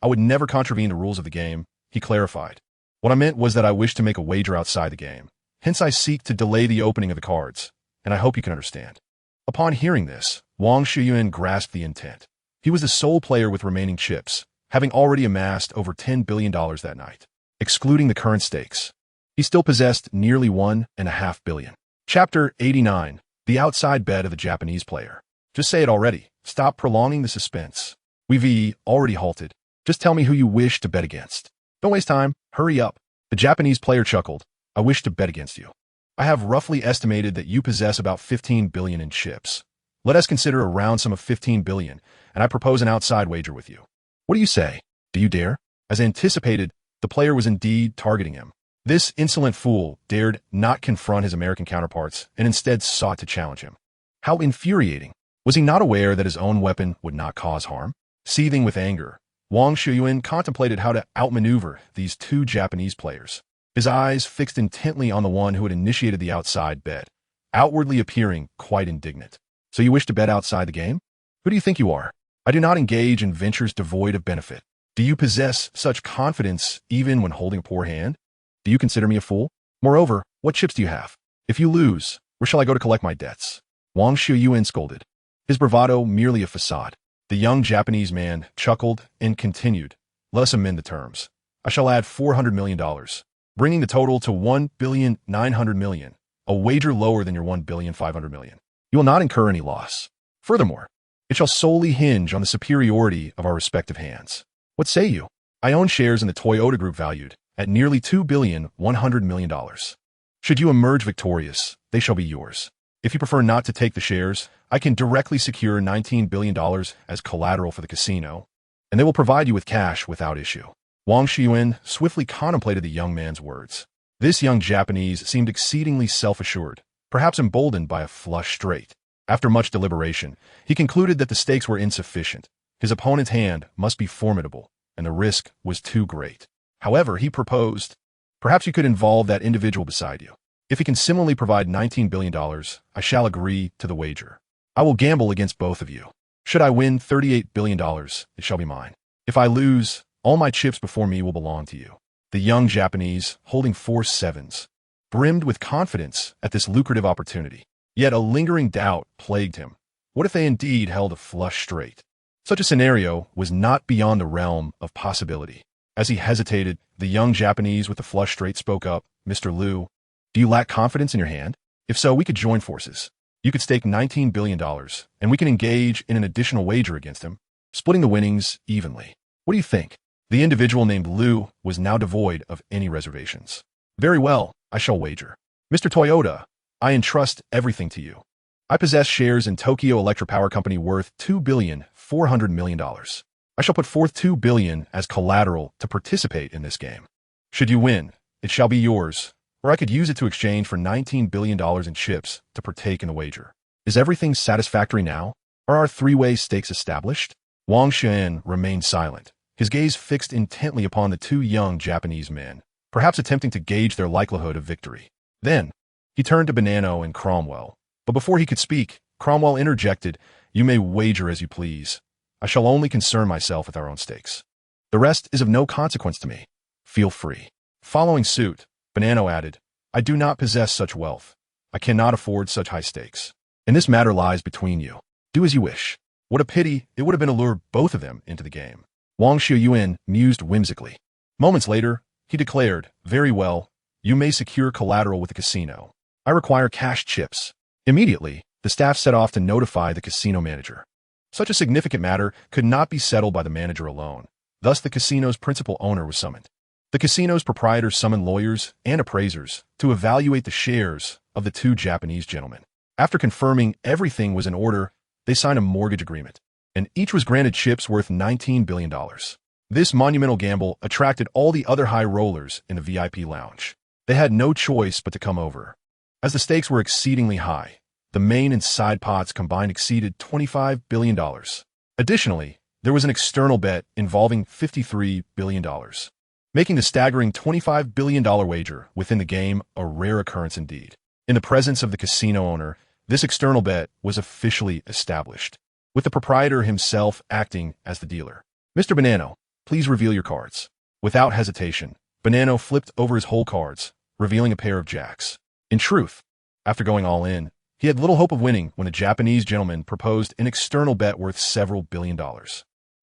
I would never contravene the rules of the game," he clarified. "What I meant was that I wish to make a wager outside the game. Hence I seek to delay the opening of the cards, and I hope you can understand." Upon hearing this, Wang Xiuyuan grasped the intent. He was the sole player with remaining chips, having already amassed over $10 billion that night. Excluding the current stakes, he still possessed nearly $1.5 billion. Chapter 89. The Outside Bet of the Japanese Player. Just say it already. Stop prolonging the suspense. We've already halted. Just tell me who you wish to bet against. Don't waste time. Hurry up. The Japanese player chuckled. "I wish to bet against you. I have roughly estimated that you possess about 15 billion in chips. Let us consider a round sum of 15 billion, and I propose an outside wager with you. What do you say? Do you dare?" As anticipated, the player was indeed targeting him. This insolent fool dared not confront his American counterparts and instead sought to challenge him. How infuriating. Was he not aware that his own weapon would not cause harm? Seething with anger, Wang Xiuyuan contemplated how to outmaneuver these 2 Japanese players, his eyes fixed intently on the one who had initiated the outside bet, outwardly appearing quite indignant. "So you wish to bet outside the game? Who do you think you are? I do not engage in ventures devoid of benefit. Do you possess such confidence even when holding a poor hand? Do you consider me a fool? Moreover, what chips do you have? If you lose, where shall I go to collect my debts?" Wang Xiuyuan scolded, his bravado merely a facade. The young Japanese man chuckled and continued, "Let us amend the terms. I shall add $400 million, bringing the total to $1.9 billion, a wager lower than your $1.5 billion. You will not incur any loss. Furthermore, It shall solely hinge on the superiority of our respective hands. What say you? I own shares in the Toyota Group valued at nearly $2,100,000,000. Should you emerge victorious, they shall be yours. If you prefer not to take the shares, I can directly secure $19 billion as collateral for the casino, and they will provide you with cash without issue. Wang Xiuyuan swiftly contemplated the young man's words. This young Japanese seemed exceedingly self-assured, perhaps emboldened by a flush straight. After much deliberation, he concluded that the stakes were insufficient. His opponent's hand must be formidable, and the risk was too great. However, he proposed, perhaps you could involve that individual beside you. If he can similarly provide $19 billion, I shall agree to the wager. I will gamble against both of you. Should I win $38 billion, it shall be mine. If I lose, all my chips before me will belong to you. The young Japanese, holding 4 sevens, brimmed with confidence at this lucrative opportunity. Yet a lingering doubt plagued him. What if they indeed held a flush straight? Such a scenario was not beyond the realm of possibility. As he hesitated, the young Japanese with the flush straight spoke up. Mr. Liu, do you lack confidence in your hand? If so, we could join forces. You could stake $19 billion, and we can engage in an additional wager against him, splitting the winnings evenly. What do you think? The individual named Liu was now devoid of any reservations. Very well, I shall wager. Mr. Toyota, I entrust everything to you. I possess shares in Tokyo Electric Power Company worth $2,400,000,000. I shall put forth $2 billion as collateral to participate in this game. Should you win, it shall be yours, or I could use it to exchange for $19 billion in chips to partake in the wager. Is everything satisfactory now? Are our three-way stakes established? Wang Xiuyuan remained silent, his gaze fixed intently upon the two young Japanese men, perhaps attempting to gauge their likelihood of victory. Then, he turned to Bonanno and Cromwell, but before he could speak, Cromwell interjected, "You may wager as you please. I shall only concern myself with our own stakes. The rest is of no consequence to me. Feel free." Following suit, Bonanno added, "I do not possess such wealth. I cannot afford such high stakes. And this matter lies between you. Do as you wish." What a pity it would have been to lure both of them into the game. Wang Xiuyuan mused whimsically. Moments later, he declared, "Very well, you may secure collateral with the casino. I require cash chips." Immediately, the staff set off to notify the casino manager. Such a significant matter could not be settled by the manager alone. Thus, the casino's principal owner was summoned. The casino's proprietor summoned lawyers and appraisers to evaluate the shares of the two Japanese gentlemen. After confirming everything was in order, they signed a mortgage agreement, and each was granted chips worth $19 billion. This monumental gamble attracted all the other high rollers in the VIP lounge. They had no choice but to come over. As the stakes were exceedingly high, the main and side pots combined exceeded $25 billion. Additionally, there was an external bet involving $53 billion, making the staggering $25 billion wager within the game a rare occurrence indeed. In the presence of the casino owner, this external bet was officially established, with the proprietor himself acting as the dealer. "Mr. Bonanno, please reveal your cards." Without hesitation, Bonanno flipped over his whole cards, revealing a pair of jacks. In truth, after going all in, he had little hope of winning when the Japanese gentleman proposed an external bet worth several $billion.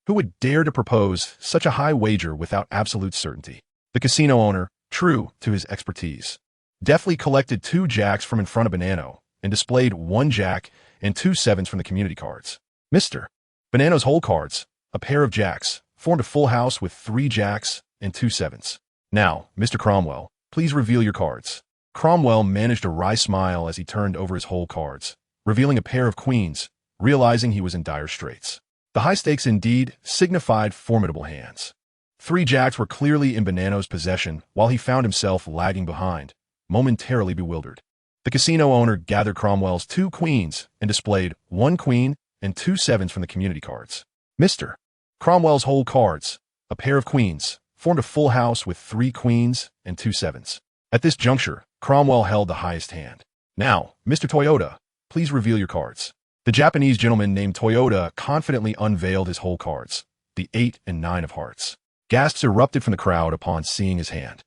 Who would dare to propose such a high wager without absolute certainty? The casino owner, true to his expertise, deftly collected 2 jacks from in front of Bonanno and displayed 1 jack and 2 sevens from the community cards. Mr. Bonanno's whole cards, a pair of jacks, formed a full house with 3 jacks and 2 sevens. "Now, Mr. Cromwell, please reveal your cards." Cromwell managed a wry smile as he turned over his whole cards, revealing a pair of queens, realizing he was in dire straits. The high stakes indeed signified formidable hands. 3 jacks were clearly in Bonanno's possession, while he found himself lagging behind, momentarily bewildered. The casino owner gathered Cromwell's 2 queens and displayed 1 queen and 2 sevens from the community cards. Mr. Cromwell's whole cards, a pair of queens, formed a full house with 3 queens and 2 sevens. At this juncture, Cromwell held the highest hand. "Now, Mr. Toyota, please reveal your cards." The Japanese gentleman named Toyota confidently unveiled his whole cards, the 8 and 9 of hearts. Gasps erupted from the crowd upon seeing his hand.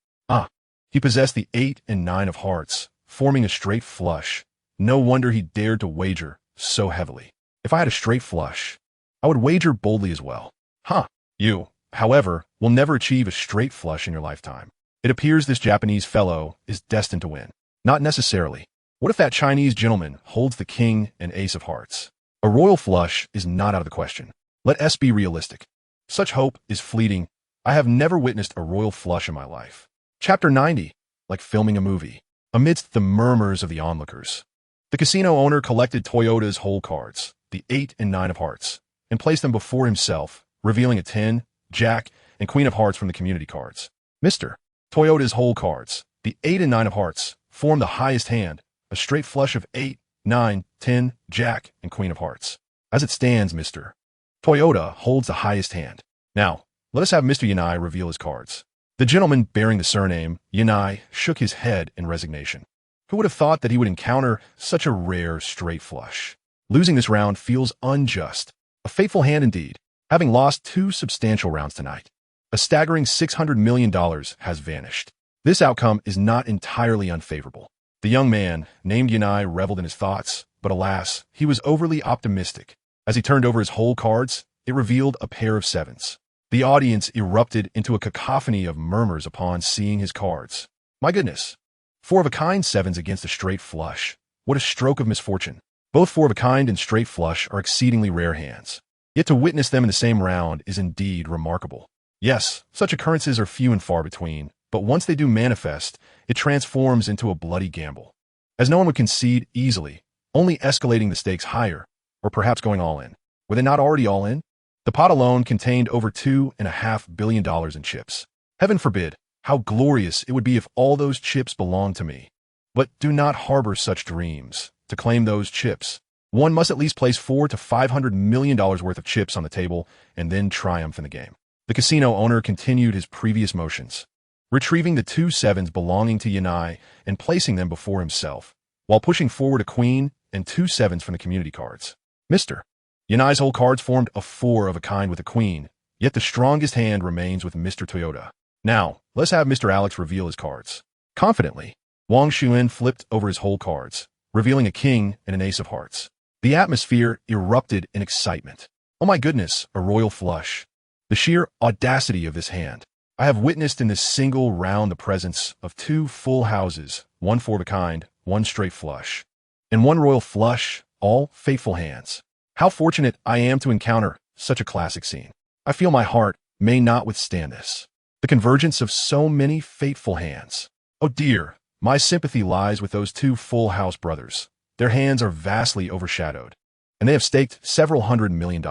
He possessed the 8 and 9 of hearts, forming a straight flush. No wonder he dared to wager so heavily. If I had a straight flush, I would wager boldly as well. You, however, will never achieve a straight flush in your lifetime. It appears this Japanese fellow is destined to win. Not necessarily. What if that Chinese gentleman holds the king and ace of hearts? A royal flush is not out of the question. Let us be realistic. Such hope is fleeting. I have never witnessed a royal flush in my life. Chapter 90. Like filming a movie. Amidst the murmurs of the onlookers, the casino owner collected Toyota's whole cards, the 8 and 9 of hearts, and placed them before himself, revealing a 10, Jack, and Queen of hearts from the community cards. Mr. Toyota's whole cards, the 8 and 9 of hearts, form the highest hand, a straight flush of 8, 9, 10, Jack, and Queen of hearts. As it stands, Mr. Toyota holds the highest hand. Now, let us have Mr. Yanai reveal his cards. The gentleman bearing the surname Yanai shook his head in resignation. Who would have thought that he would encounter such a rare straight flush? Losing this round feels unjust. A fateful hand indeed. Having lost 2 substantial rounds tonight, a staggering $600 million has vanished. This outcome is not entirely unfavorable. The young man, named Yanai, reveled in his thoughts, but alas, he was overly optimistic. As he turned over his whole cards, it revealed a pair of 7s. The audience erupted into a cacophony of murmurs upon seeing his cards. My goodness. 4-of-a-kind 7s against a straight flush. What a stroke of misfortune. Both 4-of-a-kind and straight flush are exceedingly rare hands. Yet to witness them in the same round is indeed remarkable. Yes, such occurrences are few and far between, but once they do manifest, it transforms into a bloody gamble. As no one would concede easily, only escalating the stakes higher, or perhaps going all in. Were they not already all in? The pot alone contained over $2.5 billion in chips. Heaven forbid, how glorious it would be if all those chips belonged to me. But do not harbor such dreams. To claim those chips, one must at least place $400 to $500 million worth of chips on the table and then triumph in the game. The casino owner continued his previous motions, retrieving the 2 7s belonging to Yanai and placing them before himself, while pushing forward a queen and 2 7s from the community cards. Mr. Yanai's whole cards formed a 4-of-a-kind with a queen, yet the strongest hand remains with Mr. Toyota. Now, let's have Mr. Alex reveal his cards. Confidently, Wang Xiuyuan flipped over his whole cards, revealing a king and an ace of hearts. The atmosphere erupted in excitement. Oh my goodness, a royal flush. The sheer audacity of this hand. I have witnessed in this single round the presence of 2 full houses, 1 4-of-a-kind, 1 straight flush, and 1 royal flush, all fateful hands. How fortunate I am to encounter such a classic scene. I feel my heart may not withstand this. The convergence of so many fateful hands. Oh dear, my sympathy lies with those 2 full house brothers. Their hands are vastly overshadowed, and they have staked several $100 million.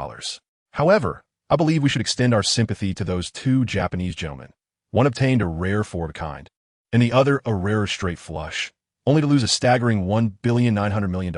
However, I believe we should extend our sympathy to those 2 Japanese gentlemen. One obtained a rare 4-of-a-kind, and the other a rarer straight flush, only to lose a staggering $1.9 billion.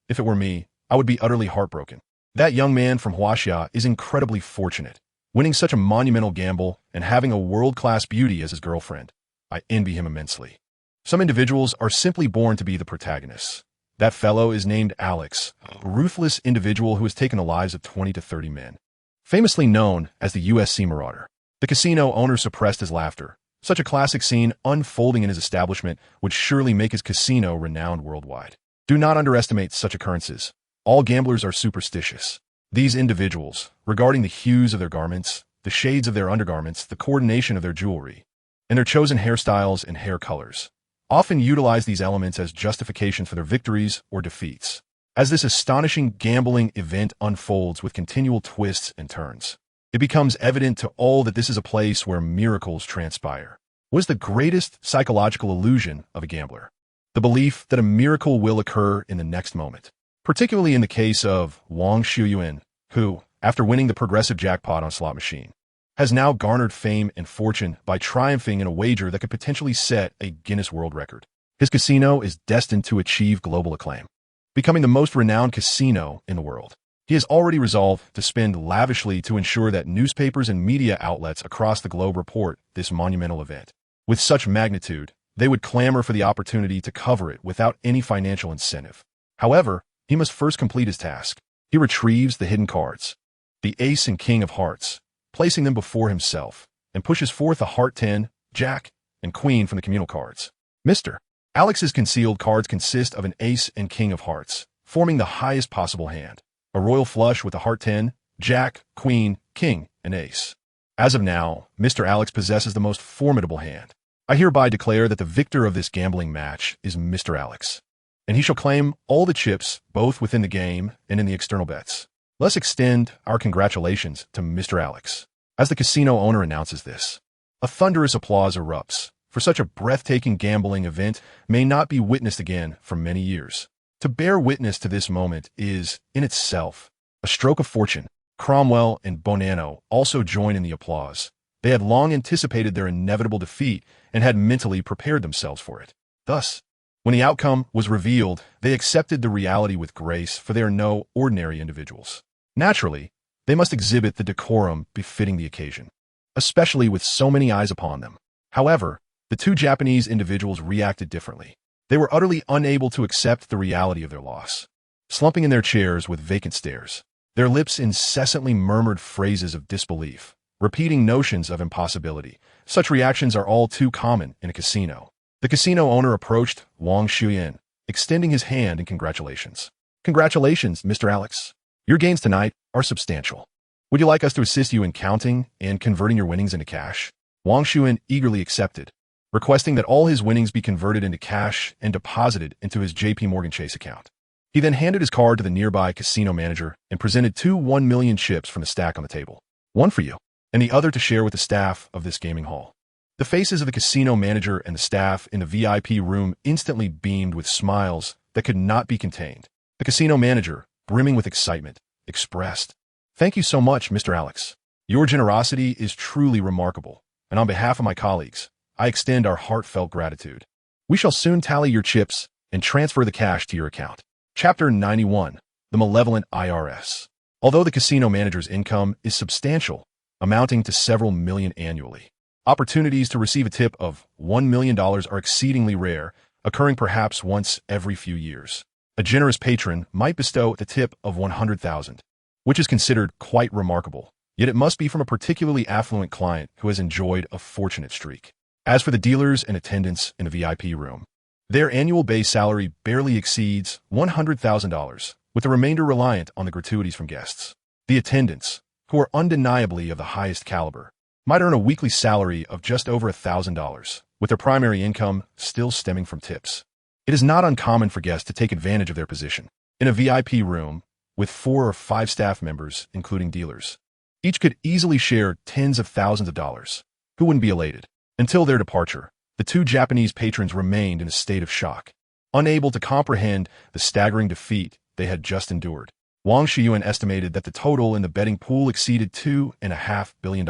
If it were me, I would be utterly heartbroken. That young man from Huaxia is incredibly fortunate, winning such a monumental gamble and having a world-class beauty as his girlfriend. I envy him immensely. Some individuals are simply born to be the protagonists. That fellow is named Alex, a ruthless individual who has taken the lives of 20 to 30 men. Famously known as the USC Marauder. The casino owner suppressed his laughter. Such a classic scene unfolding in his establishment would surely make his casino renowned worldwide. Do not underestimate such occurrences. All gamblers are superstitious. These individuals, regarding the hues of their garments, the shades of their undergarments, the coordination of their jewelry, and their chosen hairstyles and hair colors, often utilize these elements as justification for their victories or defeats. As this astonishing gambling event unfolds with continual twists and turns, it becomes evident to all that this is a place where miracles transpire. What is the greatest psychological illusion of a gambler? The belief that a miracle will occur in the next moment. Particularly in the case of Wang Xiuyuan, who, after winning the progressive jackpot on a slot machine, has now garnered fame and fortune by triumphing in a wager that could potentially set a Guinness World Record. His casino is destined to achieve global acclaim, becoming the most renowned casino in the world. He has already resolved to spend lavishly to ensure that newspapers and media outlets across the globe report this monumental event. With such magnitude, they would clamor for the opportunity to cover it without any financial incentive. However, he must first complete his task. He retrieves the hidden cards, the ace and king of hearts, placing them before himself, and pushes forth a heart 10, jack, and queen from the communal cards. Mr. Alex's concealed cards consist of an ace and king of hearts, forming the highest possible hand, a royal flush with a heart 10, jack, queen, king, and ace. As of now, Mr. Alex possesses the most formidable hand. I hereby declare that the victor of this gambling match is Mr. Alex. and he shall claim all the chips both within the game and in the external bets. Let's extend our congratulations to Mr. Alex. As the casino owner announces this, a thunderous applause erupts, for such a breathtaking gambling event may not be witnessed again for many years. To bear witness to this moment is, in itself, a stroke of fortune. Cromwell and Bonanno also join in the applause. They had long anticipated their inevitable defeat and had mentally prepared themselves for it. Thus, when the outcome was revealed, they accepted the reality with grace, for they are no ordinary individuals. Naturally, they must exhibit the decorum befitting the occasion, especially with so many eyes upon them. However, the two Japanese individuals reacted differently. They were utterly unable to accept the reality of their loss. Slumping in their chairs with vacant stares, their lips incessantly murmured phrases of disbelief, repeating notions of impossibility. Such reactions are all too common in a casino. The casino owner approached Wang Xiuyuan, extending his hand in congratulations. Congratulations, Mr. Alex. Your gains tonight are substantial. Would you like us to assist you in counting and converting your winnings into cash? Wang Xiuyuan eagerly accepted, requesting that all his winnings be converted into cash and deposited into his JP Chase account. He then handed his card to the nearby casino manager and presented two 1 million chips from the stack on the table. One for you, and the other to share with the staff of this gaming hall. The faces of the casino manager and the staff in the VIP room instantly beamed with smiles that could not be contained. The casino manager, brimming with excitement, expressed, "Thank you so much, Mr. Alex. Your generosity is truly remarkable, and on behalf of my colleagues, I extend our heartfelt gratitude. We shall soon tally your chips and transfer the cash to your account." Chapter 91, The Malevolent IRS. Although the casino manager's income is substantial, amounting to several million annually, opportunities to receive a tip of $1 million are exceedingly rare, occurring perhaps once every few years. A generous patron might bestow the tip of 100,000, which is considered quite remarkable, yet it must be from a particularly affluent client who has enjoyed a fortunate streak. As for the dealers and attendants in the VIP room, their annual base salary barely exceeds $100,000, with the remainder reliant on the gratuities from guests. The attendants, who are undeniably of the highest caliber, might earn a weekly salary of just over $1,000, with their primary income still stemming from tips. It is not uncommon for guests to take advantage of their position. In a VIP room, with 4 or 5 staff members, including dealers, each could easily share tens of thousands of dollars. Who wouldn't be elated? Until their departure, the two Japanese patrons remained in a state of shock, unable to comprehend the staggering defeat they had just endured. Wang Xiuyuan estimated that the total in the betting pool exceeded $2.5 billion,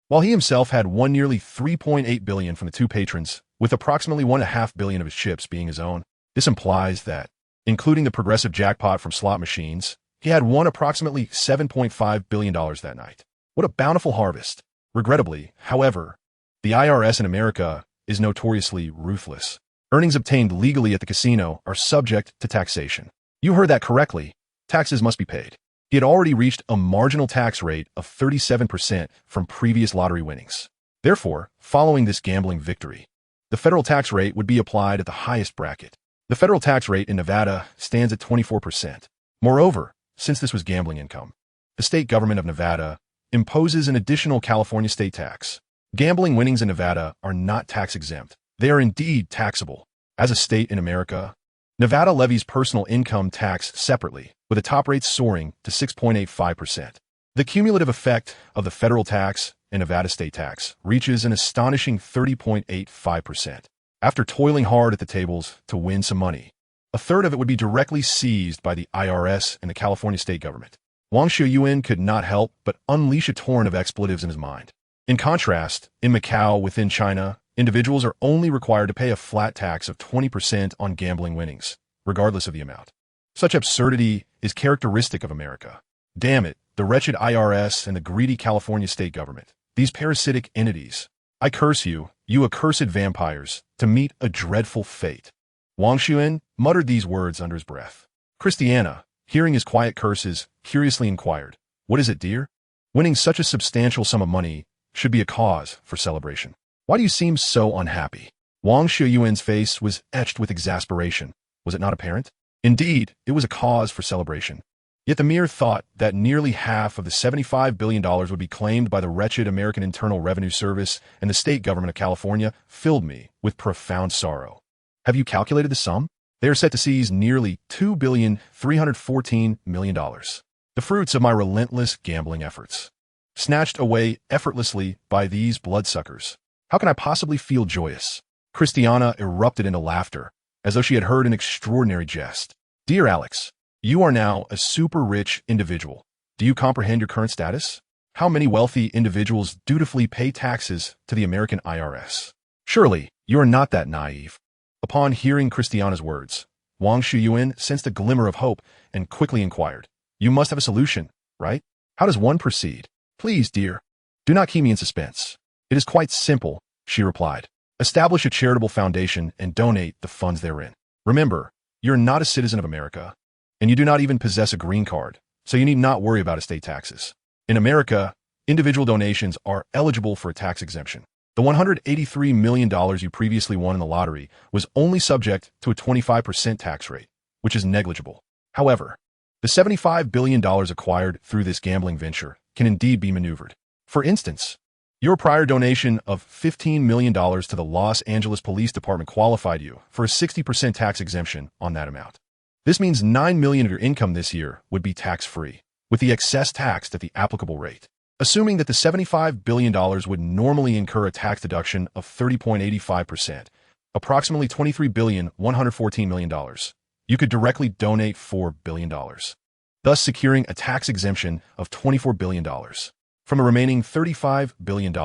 while he himself had won nearly $3.8 billion from the two patrons, with approximately $1.5 billion of his chips being his own. This implies that, including the progressive jackpot from slot machines, he had won approximately $7.5 billion that night. What a bountiful harvest! Regrettably, however, the IRS in America is notoriously ruthless. Earnings obtained legally at the casino are subject to taxation. You heard that correctly. Taxes must be paid. He had already reached a marginal tax rate of 37% from previous lottery winnings. Therefore, following this gambling victory, the federal tax rate would be applied at the highest bracket. The federal tax rate in Nevada stands at 24%. Moreover, since this was gambling income, the state government of Nevada imposes an additional California state tax. Gambling winnings in Nevada are not tax-exempt. They are indeed taxable. As a state in America, Nevada levies personal income tax separately, with the top rate soaring to 6.85%. The cumulative effect of the federal tax and Nevada state tax reaches an astonishing 30.85%. After toiling hard at the tables to win some money, a third of it would be directly seized by the IRS and the California state government. Wang Xiuyuan could not help but unleash a torrent of expletives in his mind. In contrast, in Macau within China, individuals are only required to pay a flat tax of 20% on gambling winnings, regardless of the amount. Such absurdity is characteristic of America. Damn it, the wretched IRS and the greedy California state government. These parasitic entities. I curse you, you accursed vampires, to meet a dreadful fate. Wang Xiuyuan muttered these words under his breath. Christiana, hearing his quiet curses, curiously inquired, "What is it, dear?" Winning such a substantial sum of money should be a cause for celebration. Why do you seem so unhappy? Wang Xiuyuan's face was etched with exasperation. Was it not apparent? Indeed, it was a cause for celebration. Yet the mere thought that nearly half of the $75 billion would be claimed by the wretched American Internal Revenue Service and the state government of California filled me with profound sorrow. Have you calculated the sum? They are set to seize nearly $2,314,000,000. The fruits of my relentless gambling efforts. Snatched away effortlessly by these bloodsuckers. How can I possibly feel joyous? Christiana erupted into laughter, as though she had heard an extraordinary jest. Dear Alex, you are now a super rich individual. Do you comprehend your current status? How many wealthy individuals dutifully pay taxes to the American IRS? Surely, you are not that naive. Upon hearing Christiana's words, Wang Xiuyuan sensed a glimmer of hope and quickly inquired, You must have a solution, right? How does one proceed? Please, dear, do not keep me in suspense. It is quite simple, she replied. Establish a charitable foundation and donate the funds therein. Remember, you're not a citizen of America, and you do not even possess a green card, so you need not worry about estate taxes. In America, individual donations are eligible for a tax exemption. The $183 million you previously won in the lottery was only subject to a 25% tax rate, which is negligible. However, the $75 billion acquired through this gambling venture can indeed be maneuvered. For instance, your prior donation of $15 million to the Los Angeles Police Department qualified you for a 60% tax exemption on that amount. This means $9 million of your income this year would be tax-free, with the excess taxed at the applicable rate. Assuming that the $75 billion would normally incur a tax deduction of 30.85%, approximately $23,114,000,000, you could directly donate $4 billion, thus securing a tax exemption of $24 billion. From the remaining $35 billion,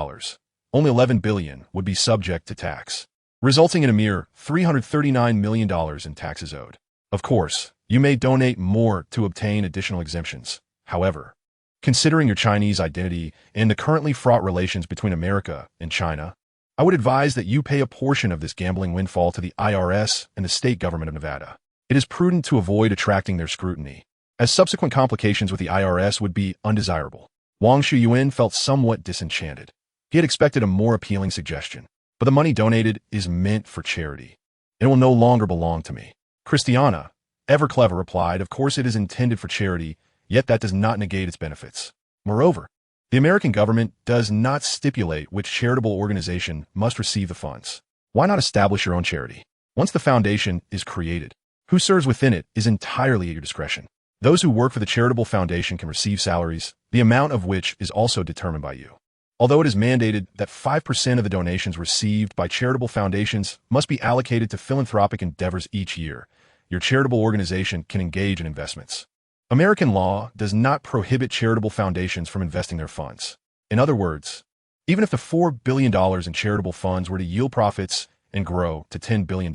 only $11 billion would be subject to tax, resulting in a mere $339 million in taxes owed. Of course, you may donate more to obtain additional exemptions. However, considering your Chinese identity and the currently fraught relations between America and China, I would advise that you pay a portion of this gambling windfall to the IRS and the state government of Nevada. It is prudent to avoid attracting their scrutiny, as subsequent complications with the IRS would be undesirable. Wang Xiuyuan felt somewhat disenchanted. He had expected a more appealing suggestion, but the money donated is meant for charity. It will no longer belong to me. Christiana, ever clever, replied, Of course it is intended for charity, yet that does not negate its benefits. Moreover, the American government does not stipulate which charitable organization must receive the funds. Why not establish your own charity? Once the foundation is created, who serves within it is entirely at your discretion. Those who work for the charitable foundation can receive salaries, the amount of which is also determined by you. Although it is mandated that 5% of the donations received by charitable foundations must be allocated to philanthropic endeavors each year, your charitable organization can engage in investments. American law does not prohibit charitable foundations from investing their funds. In other words, even if the $4 billion in charitable funds were to yield profits and grow to $10 billion,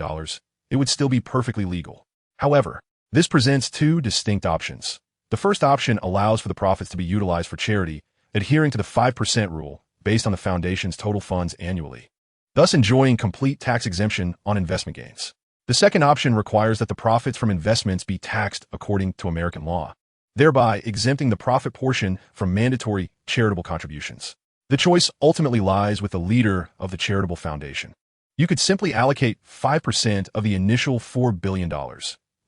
it would still be perfectly legal. However, this presents two distinct options. The first option allows for the profits to be utilized for charity, adhering to the 5% rule based on the foundation's total funds annually, thus enjoying complete tax exemption on investment gains. The second option requires that the profits from investments be taxed according to American law, thereby exempting the profit portion from mandatory charitable contributions. The choice ultimately lies with the leader of the charitable foundation. You could simply allocate 5% of the initial $4 billion,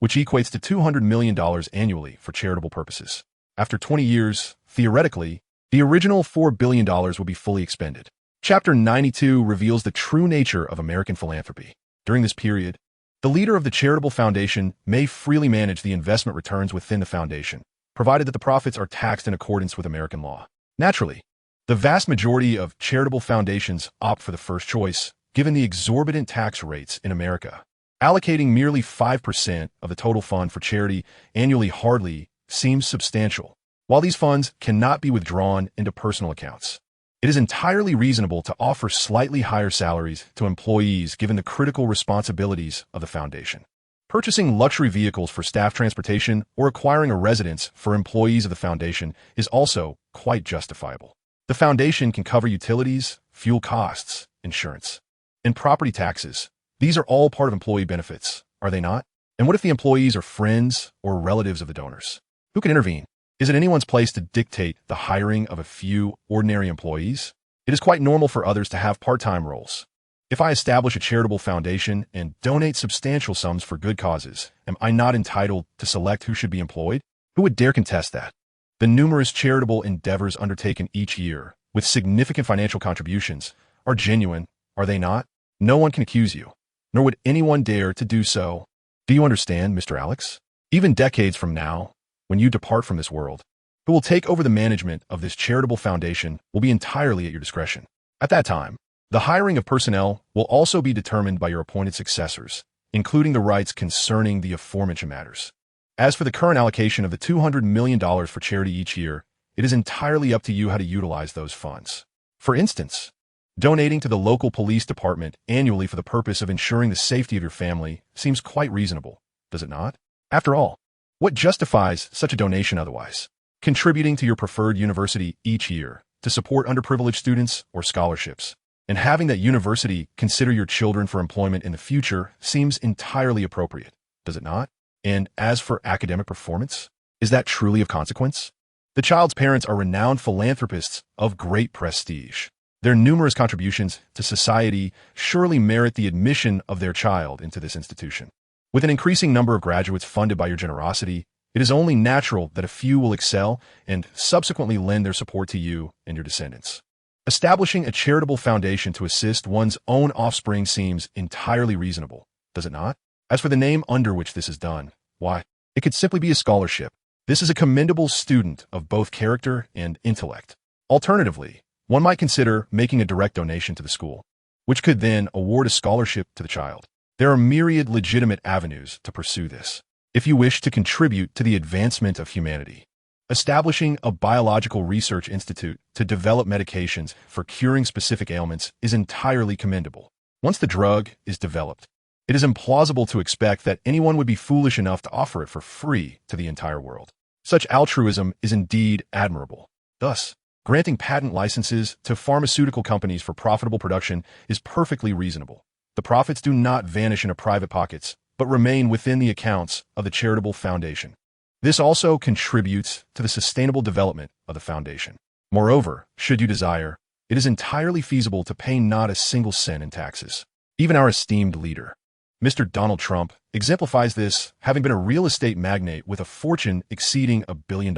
which equates to $200 million annually for charitable purposes. After 20 years, theoretically, the original $4 billion will be fully expended. Chapter 92 reveals the true nature of American philanthropy. During this period, the leader of the charitable foundation may freely manage the investment returns within the foundation, provided that the profits are taxed in accordance with American law. Naturally, the vast majority of charitable foundations opt for the first choice, given the exorbitant tax rates in America. Allocating merely 5% of the total fund for charity annually hardly seems substantial. While these funds cannot be withdrawn into personal accounts, it is entirely reasonable to offer slightly higher salaries to employees given the critical responsibilities of the foundation. Purchasing luxury vehicles for staff transportation or acquiring a residence for employees of the foundation is also quite justifiable. The foundation can cover utilities, fuel costs, insurance, and property taxes. These are all part of employee benefits, are they not? And what if the employees are friends or relatives of the donors? Who can intervene? Is it anyone's place to dictate the hiring of a few ordinary employees? It is quite normal for others to have part-time roles. If I establish a charitable foundation and donate substantial sums for good causes, am I not entitled to select who should be employed? Who would dare contest that? The numerous charitable endeavors undertaken each year, with significant financial contributions, are genuine, are they not? No one can accuse you, nor would anyone dare to do so Do you understand, Mr. Alex? Even decades from now, when you depart from this world, who will take over the management of this charitable foundation will be entirely at your discretion. At that time, the hiring of personnel will also be determined by your appointed successors, including the rights concerning the aforementioned matters. As for the current allocation of the $200 million for charity each year, it is entirely up to you how to utilize those funds. For instance, donating to the local police department annually for the purpose of ensuring the safety of your family seems quite reasonable, does it not? After all, what justifies such a donation otherwise? Contributing to your preferred university each year to support underprivileged students or scholarships, and having that university consider your children for employment in the future seems entirely appropriate, does it not? And as for academic performance, is that truly of consequence? The child's parents are renowned philanthropists of great prestige. Their numerous contributions to society surely merit the admission of their child into this institution. With an increasing number of graduates funded by your generosity, it is only natural that a few will excel and subsequently lend their support to you and your descendants. Establishing a charitable foundation to assist one's own offspring seems entirely reasonable, does it not? As for the name under which this is done, why, it could simply be a scholarship. This is a commendable student of both character and intellect. Alternatively, one might consider making a direct donation to the school, which could then award a scholarship to the child. There are myriad legitimate avenues to pursue this. If you wish to contribute to the advancement of humanity, establishing a biological research institute to develop medications for curing specific ailments is entirely commendable. Once the drug is developed, it is implausible to expect that anyone would be foolish enough to offer it for free to the entire world. Such altruism is indeed admirable. Thus, granting patent licenses to pharmaceutical companies for profitable production is perfectly reasonable. The profits do not vanish into private pockets, but remain within the accounts of the charitable foundation. This also contributes to the sustainable development of the foundation. Moreover, should you desire, it is entirely feasible to pay not a single cent in taxes. Even our esteemed leader, Mr. Donald Trump, exemplifies this, having been a real estate magnate with a fortune exceeding $1 billion.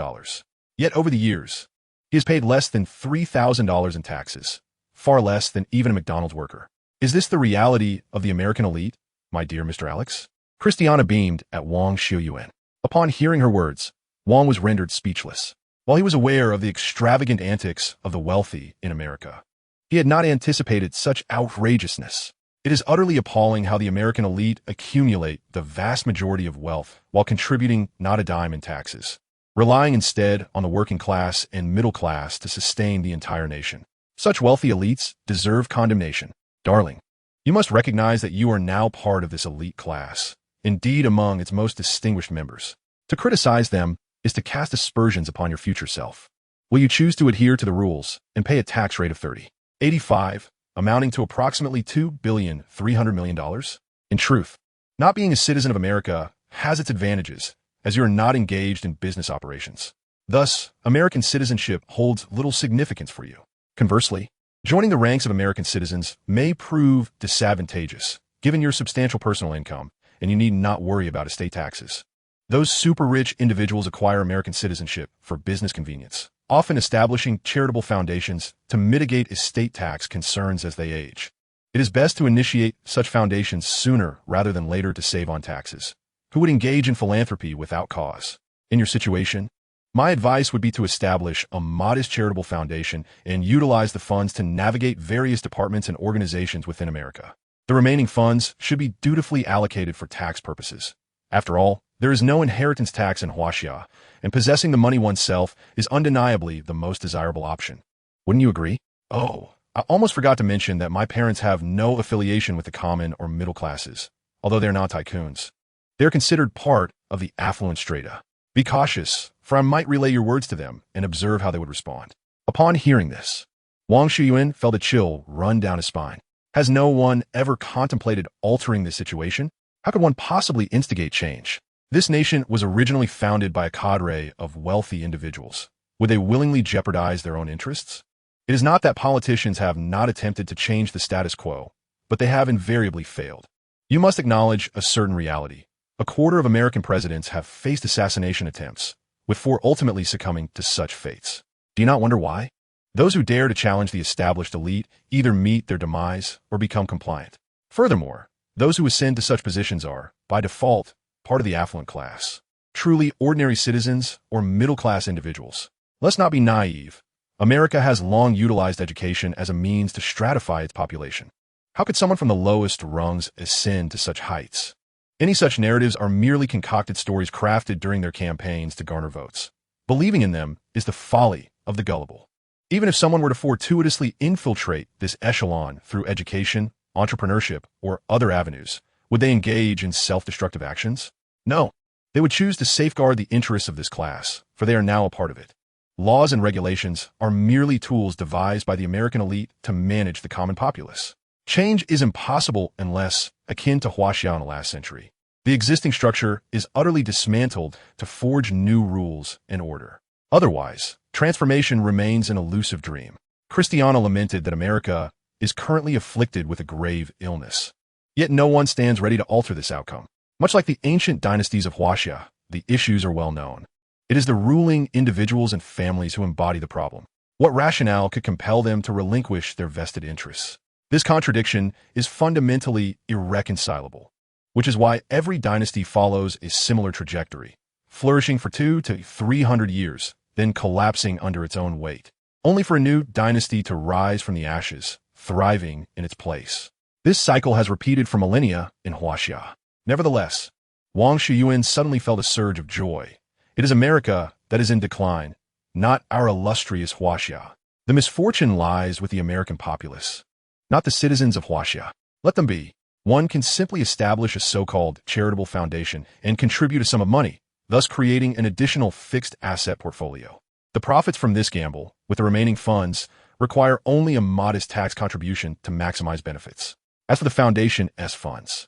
Yet over the years, he has paid less than $3,000 in taxes, far less than even a McDonald's worker. Is this the reality of the American elite, my dear Mr. Alex? Christiana beamed at Wang Xiuyuan. Upon hearing her words, Wang was rendered speechless. While he was aware of the extravagant antics of the wealthy in America, he had not anticipated such outrageousness. It is utterly appalling how the American elite accumulate the vast majority of wealth while contributing not a dime in taxes, relying instead on the working class and middle class to sustain the entire nation. Such wealthy elites deserve condemnation. Darling, you must recognize that you are now part of this elite class, indeed among its most distinguished members. To criticize them is to cast aspersions upon your future self. Will you choose to adhere to the rules and pay a tax rate of 30.85, amounting to approximately $2,300,000,000? In truth, not being a citizen of America has its advantages, as you are not engaged in business operations. Thus, American citizenship holds little significance for you. Conversely, joining the ranks of American citizens may prove disadvantageous, given your substantial personal income, and you need not worry about estate taxes. Those super-rich individuals acquire American citizenship for business convenience, often establishing charitable foundations to mitigate estate tax concerns as they age. It is best to initiate such foundations sooner rather than later to save on taxes. Who would engage in philanthropy without cause? In your situation, my advice would be to establish a modest charitable foundation and utilize the funds to navigate various departments and organizations within America. The remaining funds should be dutifully allocated for tax purposes. After all, there is no inheritance tax in Huaxia, and possessing the money oneself is undeniably the most desirable option. Wouldn't you agree? Oh, I almost forgot to mention that my parents have no affiliation with the common or middle classes, although they're not tycoons. They're considered part of the affluent strata. Be cautious, for I might relay your words to them and observe how they would respond. Upon hearing this, Wang Xiuyuan felt a chill run down his spine. Has no one ever contemplated altering this situation? How could one possibly instigate change? This nation was originally founded by a cadre of wealthy individuals. Would they willingly jeopardize their own interests? It is not that politicians have not attempted to change the status quo, but they have invariably failed. You must acknowledge a certain reality. A quarter of American presidents have faced assassination attempts, with 4 ultimately succumbing to such fates. Do you not wonder why? Those who dare to challenge the established elite either meet their demise or become compliant. Furthermore, those who ascend to such positions are, by default, part of the affluent class. Truly ordinary citizens or middle-class individuals. Let's not be naive. America has long utilized education as a means to stratify its population. How could someone from the lowest rungs ascend to such heights? Any such narratives are merely concocted stories crafted during their campaigns to garner votes. Believing in them is the folly of the gullible. Even if someone were to fortuitously infiltrate this echelon through education, entrepreneurship, or other avenues, would they engage in self-destructive actions? No. They would choose to safeguard the interests of this class, for they are now a part of it. Laws and regulations are merely tools devised by the American elite to manage the common populace. Change is impossible unless, akin to Huaxia in the last century, the existing structure is utterly dismantled to forge new rules and order. Otherwise, transformation remains an elusive dream. Christiana lamented that America is currently afflicted with a grave illness. Yet no one stands ready to alter this outcome. Much like the ancient dynasties of Huaxia, the issues are well known. It is the ruling individuals and families who embody the problem. What rationale could compel them to relinquish their vested interests? This contradiction is fundamentally irreconcilable, which is why every dynasty follows a similar trajectory, flourishing for 200 to 300 years, then collapsing under its own weight, only for a new dynasty to rise from the ashes, thriving in its place. This cycle has repeated for millennia in Huaxia. Nevertheless, Wang Xiuyuan suddenly felt a surge of joy. It is America that is in decline, not our illustrious Huaxia. The misfortune lies with the American populace, not the citizens of Huaxia. Let them be. One can simply establish a so-called charitable foundation and contribute a sum of money, thus creating an additional fixed asset portfolio. The profits from this gamble, with the remaining funds, require only a modest tax contribution to maximize benefits. As for the Foundation's funds,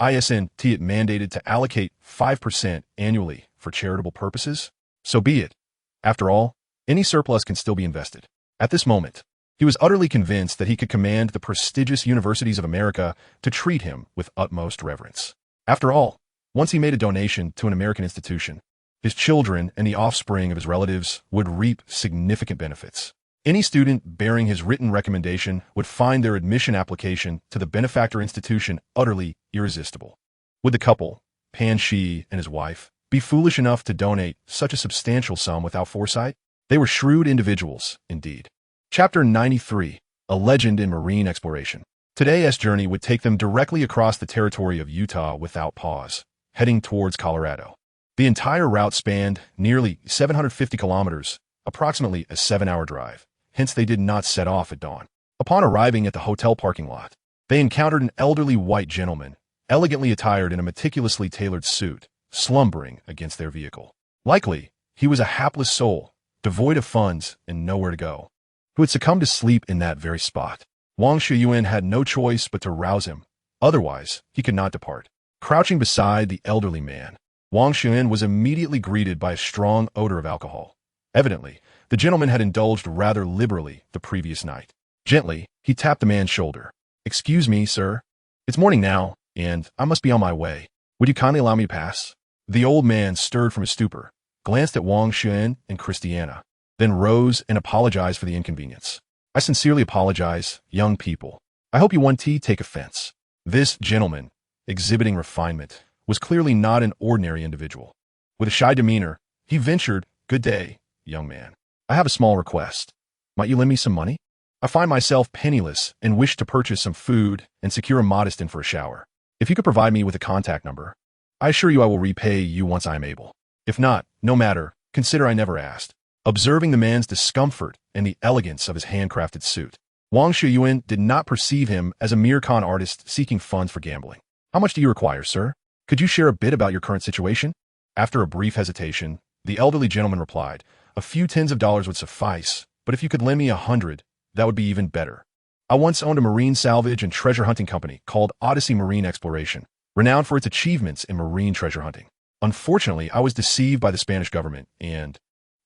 isn't it mandated to allocate 5% annually for charitable purposes? So be it. After all, any surplus can still be invested. At this moment, he was utterly convinced that he could command the prestigious universities of America to treat him with utmost reverence. After all, once he made a donation to an American institution, his children and the offspring of his relatives would reap significant benefits. Any student bearing his written recommendation would find their admission application to the benefactor institution utterly irresistible. Would the couple, Pan Shi and his wife, be foolish enough to donate such a substantial sum without foresight? They were shrewd individuals, indeed. Chapter 93, A Legend in Marine Exploration. Today's journey would take them directly across the territory of Utah without pause, heading towards Colorado. The entire route spanned nearly 750 kilometers, approximately a 7-hour drive. Hence they did not set off at dawn. Upon arriving at the hotel parking lot, they encountered an elderly white gentleman, elegantly attired in a meticulously tailored suit, slumbering against their vehicle. Likely, he was a hapless soul, devoid of funds and nowhere to go, who had succumbed to sleep in that very spot. Wang Xiuyuan had no choice but to rouse him. Otherwise, he could not depart. Crouching beside the elderly man, Wang Xiuyuan was immediately greeted by a strong odor of alcohol. Evidently, the gentleman had indulged rather liberally the previous night. Gently, he tapped the man's shoulder. "Excuse me, sir. It's morning now, and I must be on my way. Would you kindly allow me to pass?" The old man stirred from his stupor, glanced at Wang Xiuyuan and Christiana, then rose and apologized for the inconvenience. "I sincerely apologize, young people. I hope you won't take offense." This gentleman, exhibiting refinement, was clearly not an ordinary individual. With a shy demeanor, he ventured, "Good day, young man. I have a small request. Might you lend me some money? I find myself penniless and wish to purchase some food and secure a modest inn for a shower. If you could provide me with a contact number, I assure you I will repay you once I am able. If not, no matter, consider I never asked." Observing the man's discomfort and the elegance of his handcrafted suit, Wang Xiuyuan did not perceive him as a mere con artist seeking funds for gambling. "How much do you require, sir? Could you share a bit about your current situation?" After a brief hesitation, the elderly gentleman replied, "A few tens of dollars would suffice, but if you could lend me 100, that would be even better. I once owned a marine salvage and treasure hunting company called Odyssey Marine Exploration, renowned for its achievements in marine treasure hunting. Unfortunately, I was deceived by the Spanish government and,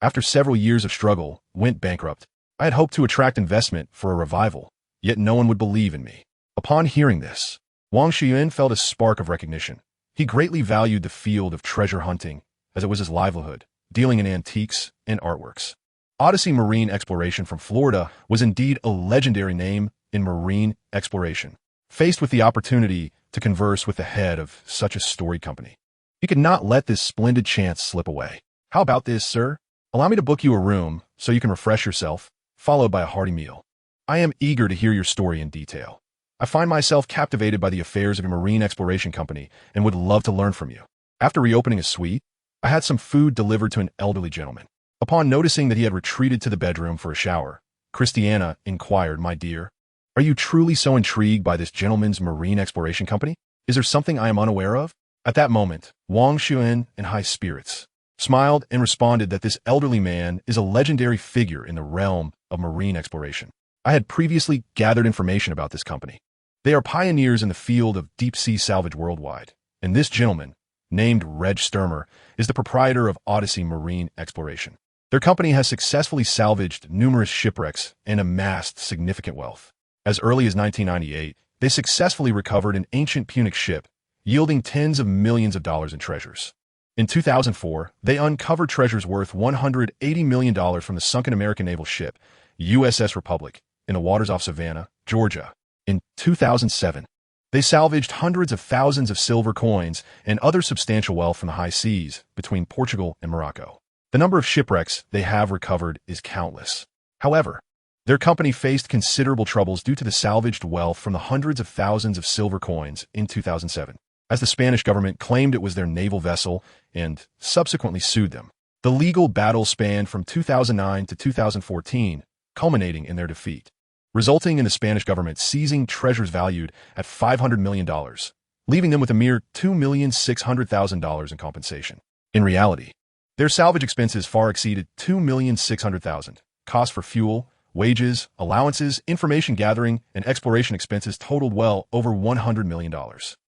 after several years of struggle, went bankrupt. I had hoped to attract investment for a revival, yet no one would believe in me." Upon hearing this, Wang Xiuyuan felt a spark of recognition. He greatly valued the field of treasure hunting, as it was his livelihood, dealing in antiques and artworks. Odyssey Marine Exploration from Florida was indeed a legendary name in marine exploration. Faced with the opportunity to converse with the head of such a storied company, he could not let this splendid chance slip away. "How about this, sir? Allow me to book you a room so you can refresh yourself, followed by a hearty meal. I am eager to hear your story in detail. I find myself captivated by the affairs of your marine exploration company and would love to learn from you." After reopening his suite, I had some food delivered to an elderly gentleman. Upon noticing that he had retreated to the bedroom for a shower, Christiana inquired, "My dear, are you truly so intrigued by this gentleman's marine exploration company? Is there something I am unaware of?" At that moment, Wang Xiuyuan, in high spirits, smiled and responded that this elderly man is a legendary figure in the realm of marine exploration. I had previously gathered information about this company. They are pioneers in the field of deep-sea salvage worldwide, and this gentleman, named Reg Sturmer, is the proprietor of Odyssey Marine Exploration. Their company has successfully salvaged numerous shipwrecks and amassed significant wealth. As early as 1998, they successfully recovered an ancient Punic ship, yielding tens of millions of dollars in treasures. In 2004, they uncovered treasures worth $180 million from the sunken American naval ship, USS Republic, in the waters off Savannah, Georgia. In 2007, they salvaged hundreds of thousands of silver coins and other substantial wealth from the high seas between Portugal and Morocco. The number of shipwrecks they have recovered is countless. However, their company faced considerable troubles due to the salvaged wealth from the hundreds of thousands of silver coins in 2007, as the Spanish government claimed it was their naval vessel and subsequently sued them. The legal battle spanned from 2009 to 2014, culminating in their defeat, resulting in the Spanish government seizing treasures valued at $500 million, leaving them with a mere $2,600,000 in compensation. In reality, their salvage expenses far exceeded $2,600,000. Costs for fuel, wages, allowances, information gathering, and exploration expenses totaled well over $100 million.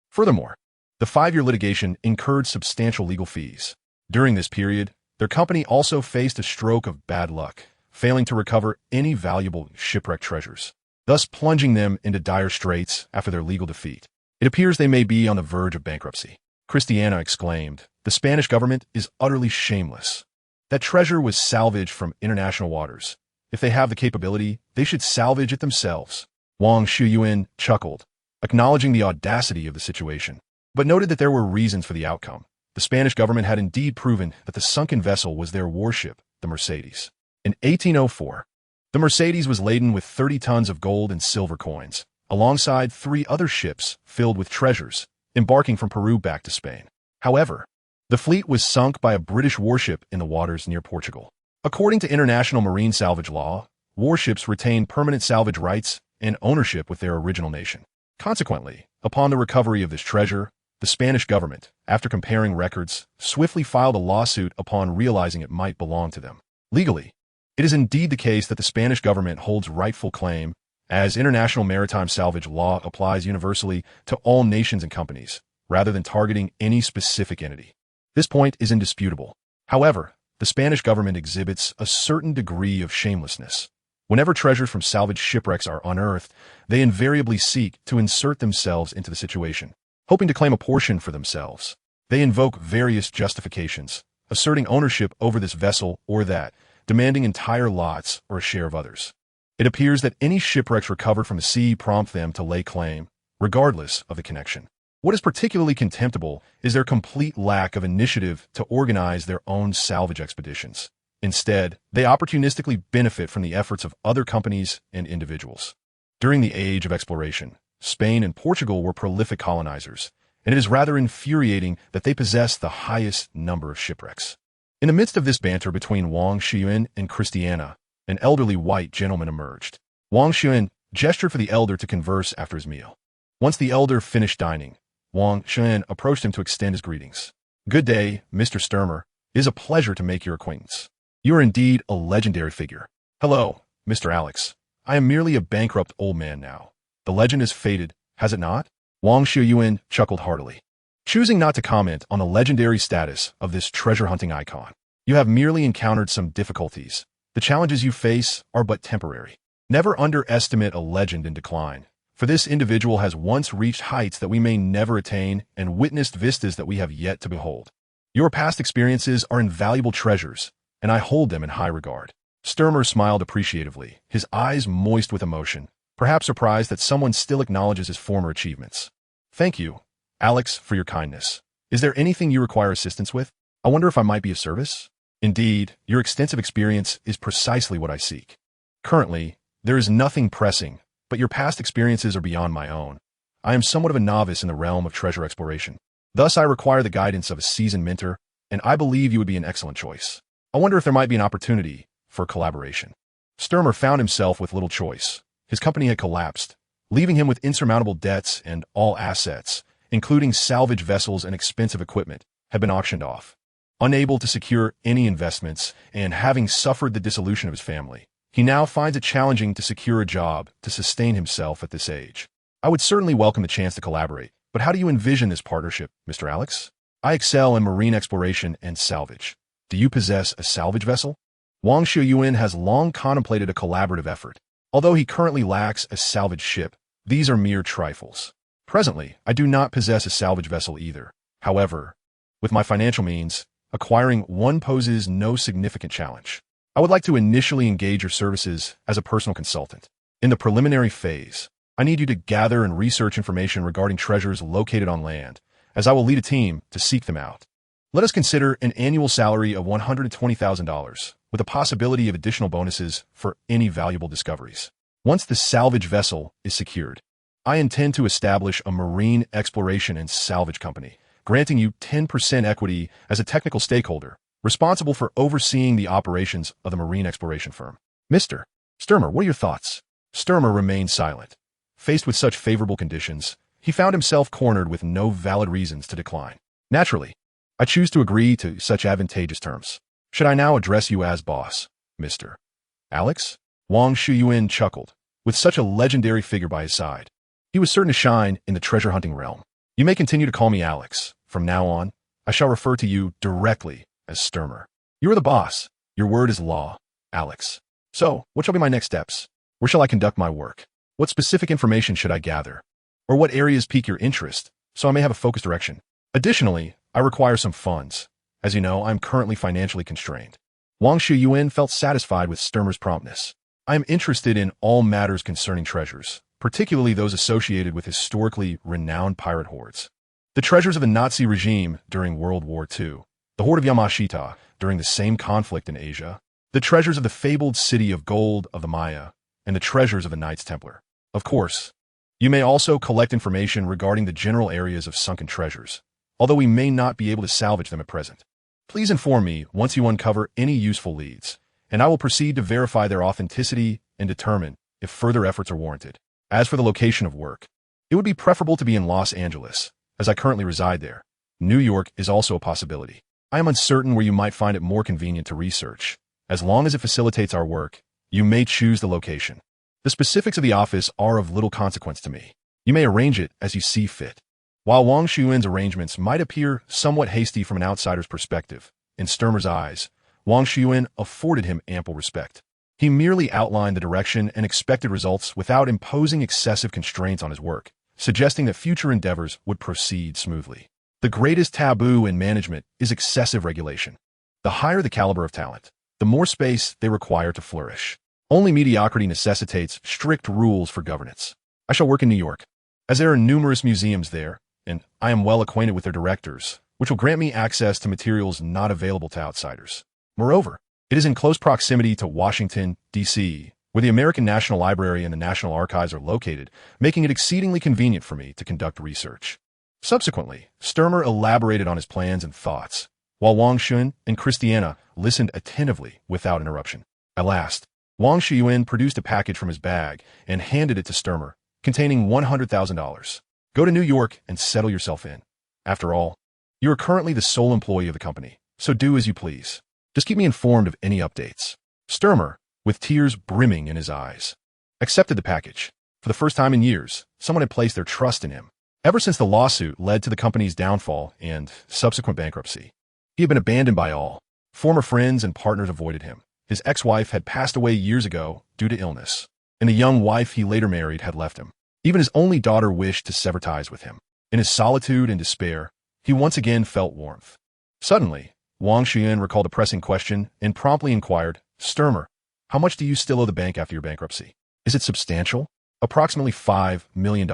Furthermore, the 5-year litigation incurred substantial legal fees. During this period, their company also faced a stroke of bad luck, failing to recover any valuable shipwreck treasures, thus plunging them into dire straits after their legal defeat. It appears they may be on the verge of bankruptcy. Christiana exclaimed, "The Spanish government is utterly shameless. That treasure was salvaged from international waters. If they have the capability, they should salvage it themselves." Wang Xiuyuan chuckled, acknowledging the audacity of the situation, but noted that there were reasons for the outcome. The Spanish government had indeed proven that the sunken vessel was their warship, the Mercedes. In 1804, the Mercedes was laden with 30 tons of gold and silver coins, alongside 3 other ships filled with treasures, embarking from Peru back to Spain. However, the fleet was sunk by a British warship in the waters near Portugal. According to international marine salvage law, warships retain permanent salvage rights and ownership with their original nation. Consequently, upon the recovery of this treasure, the Spanish government, after comparing records, swiftly filed a lawsuit upon realizing it might belong to them. Legally, it is indeed the case that the Spanish government holds rightful claim, as international maritime salvage law applies universally to all nations and companies, rather than targeting any specific entity. This point is indisputable. However, the Spanish government exhibits a certain degree of shamelessness. Whenever treasures from salvaged shipwrecks are unearthed, they invariably seek to insert themselves into the situation, hoping to claim a portion for themselves. They invoke various justifications, asserting ownership over this vessel or that, demanding entire lots or a share of others. It appears that any shipwrecks recovered from the sea prompt them to lay claim, regardless of the connection. What is particularly contemptible is their complete lack of initiative to organize their own salvage expeditions. Instead, they opportunistically benefit from the efforts of other companies and individuals. During the age of exploration, Spain and Portugal were prolific colonizers, and it is rather infuriating that they possess the highest number of shipwrecks. In the midst of this banter between Wang Xiuyuan and Christiana, an elderly white gentleman emerged. Wang Xiuyuan gestured for the elder to converse after his meal. Once the elder finished dining, Wang Xiuyuan approached him to extend his greetings. "Good day, Mr. Sturmer. It is a pleasure to make your acquaintance. You are indeed a legendary figure." "Hello, Mr. Alex. I am merely a bankrupt old man now. The legend has faded, has it not?" Wang Xiuyuan chuckled heartily, choosing not to comment on the legendary status of this treasure-hunting icon. "You have merely encountered some difficulties. The challenges you face are but temporary. Never underestimate a legend in decline, for this individual has once reached heights that we may never attain and witnessed vistas that we have yet to behold. Your past experiences are invaluable treasures, and I hold them in high regard." Sturmer smiled appreciatively, his eyes moist with emotion, perhaps surprised that someone still acknowledges his former achievements. Thank you, Alex, for your kindness. Is there anything you require assistance with? I wonder if I might be of service? Indeed, your extensive experience is precisely what I seek. Currently, there is nothing pressing, but your past experiences are beyond my own. I am somewhat of a novice in the realm of treasure exploration. Thus, I require the guidance of a seasoned mentor, and I believe you would be an excellent choice. I wonder if there might be an opportunity for collaboration. Sturmer found himself with little choice. His company had collapsed, leaving him with insurmountable debts, and all assets, including salvage vessels and expensive equipment, had been auctioned off. Unable to secure any investments, and having suffered the dissolution of his family, he now finds it challenging to secure a job to sustain himself at this age. I would certainly welcome the chance to collaborate, but how do you envision this partnership, Mr. Alex? I excel in marine exploration and salvage. Do you possess a salvage vessel? Wang Xiuyuan has long contemplated a collaborative effort. Although he currently lacks a salvage ship, these are mere trifles. Presently, I do not possess a salvage vessel either. However, with my financial means, acquiring one poses no significant challenge. I would like to initially engage your services as a personal consultant. In the preliminary phase, I need you to gather and research information regarding treasures located on land, as I will lead a team to seek them out. Let us consider an annual salary of $120,000, with a possibility of additional bonuses for any valuable discoveries. Once the salvage vessel is secured, I intend to establish a marine exploration and salvage company, granting you 10% equity as a technical stakeholder, responsible for overseeing the operations of the marine exploration firm. Mr. Sturmer, what are your thoughts? Sturmer remained silent. Faced with such favorable conditions, he found himself cornered with no valid reasons to decline. Naturally, I choose to agree to such advantageous terms. Should I now address you as boss, Mr. Alex? Wang Xiuyuan chuckled, with such a legendary figure by his side. He was certain to shine in the treasure-hunting realm. You may continue to call me Alex. From now on, I shall refer to you directly as Sturmer. You are the boss. Your word is law, Alex. So, what shall be my next steps? Where shall I conduct my work? What specific information should I gather? Or what areas pique your interest, so I may have a focused direction? Additionally, I require some funds. As you know, I am currently financially constrained. Wang Xiuyuan felt satisfied with Sturmer's promptness. I am interested in all matters concerning treasures, particularly those associated with historically renowned pirate hordes. The treasures of the Nazi regime during World War II, the horde of Yamashita during the same conflict in Asia, the treasures of the fabled city of gold of the Maya, and the treasures of the Knights Templar. Of course, you may also collect information regarding the general areas of sunken treasures, although we may not be able to salvage them at present. Please inform me once you uncover any useful leads, and I will proceed to verify their authenticity and determine if further efforts are warranted. As for the location of work, it would be preferable to be in Los Angeles, as I currently reside there. New York is also a possibility. I am uncertain where you might find it more convenient to research. As long as it facilitates our work, you may choose the location. The specifics of the office are of little consequence to me. You may arrange it as you see fit. While Wang Xiuyuan's arrangements might appear somewhat hasty from an outsider's perspective, in Sturmer's eyes, Wang Xiuyuan afforded him ample respect. He merely outlined the direction and expected results without imposing excessive constraints on his work, suggesting that future endeavors would proceed smoothly. The greatest taboo in management is excessive regulation. The higher the caliber of talent, the more space they require to flourish. Only mediocrity necessitates strict rules for governance. I shall work in New York, as there are numerous museums there, and I am well acquainted with their directors, which will grant me access to materials not available to outsiders. Moreover, it is in close proximity to Washington, D.C., where the American National Library and the National Archives are located, making it exceedingly convenient for me to conduct research. Subsequently, Sturmer elaborated on his plans and thoughts, while Wang Xiuyuan and Christiana listened attentively without interruption. At last, Wang Xiuyuan produced a package from his bag and handed it to Sturmer, containing $100,000. Go to New York and settle yourself in. After all, you are currently the sole employee of the company, so do as you please. Just keep me informed of any updates. Sturmer, with tears brimming in his eyes, accepted the package. For the first time in years, someone had placed their trust in him. Ever since the lawsuit led to the company's downfall and subsequent bankruptcy, he had been abandoned by all. Former friends and partners avoided him. His ex-wife had passed away years ago due to illness, and the young wife he later married had left him. Even his only daughter wished to sever ties with him. In his solitude and despair, he once again felt warmth. Suddenly, Wang Xiuyuan recalled a pressing question and promptly inquired, Sturmer, how much do you still owe the bank after your bankruptcy? Is it substantial? Approximately $5 million.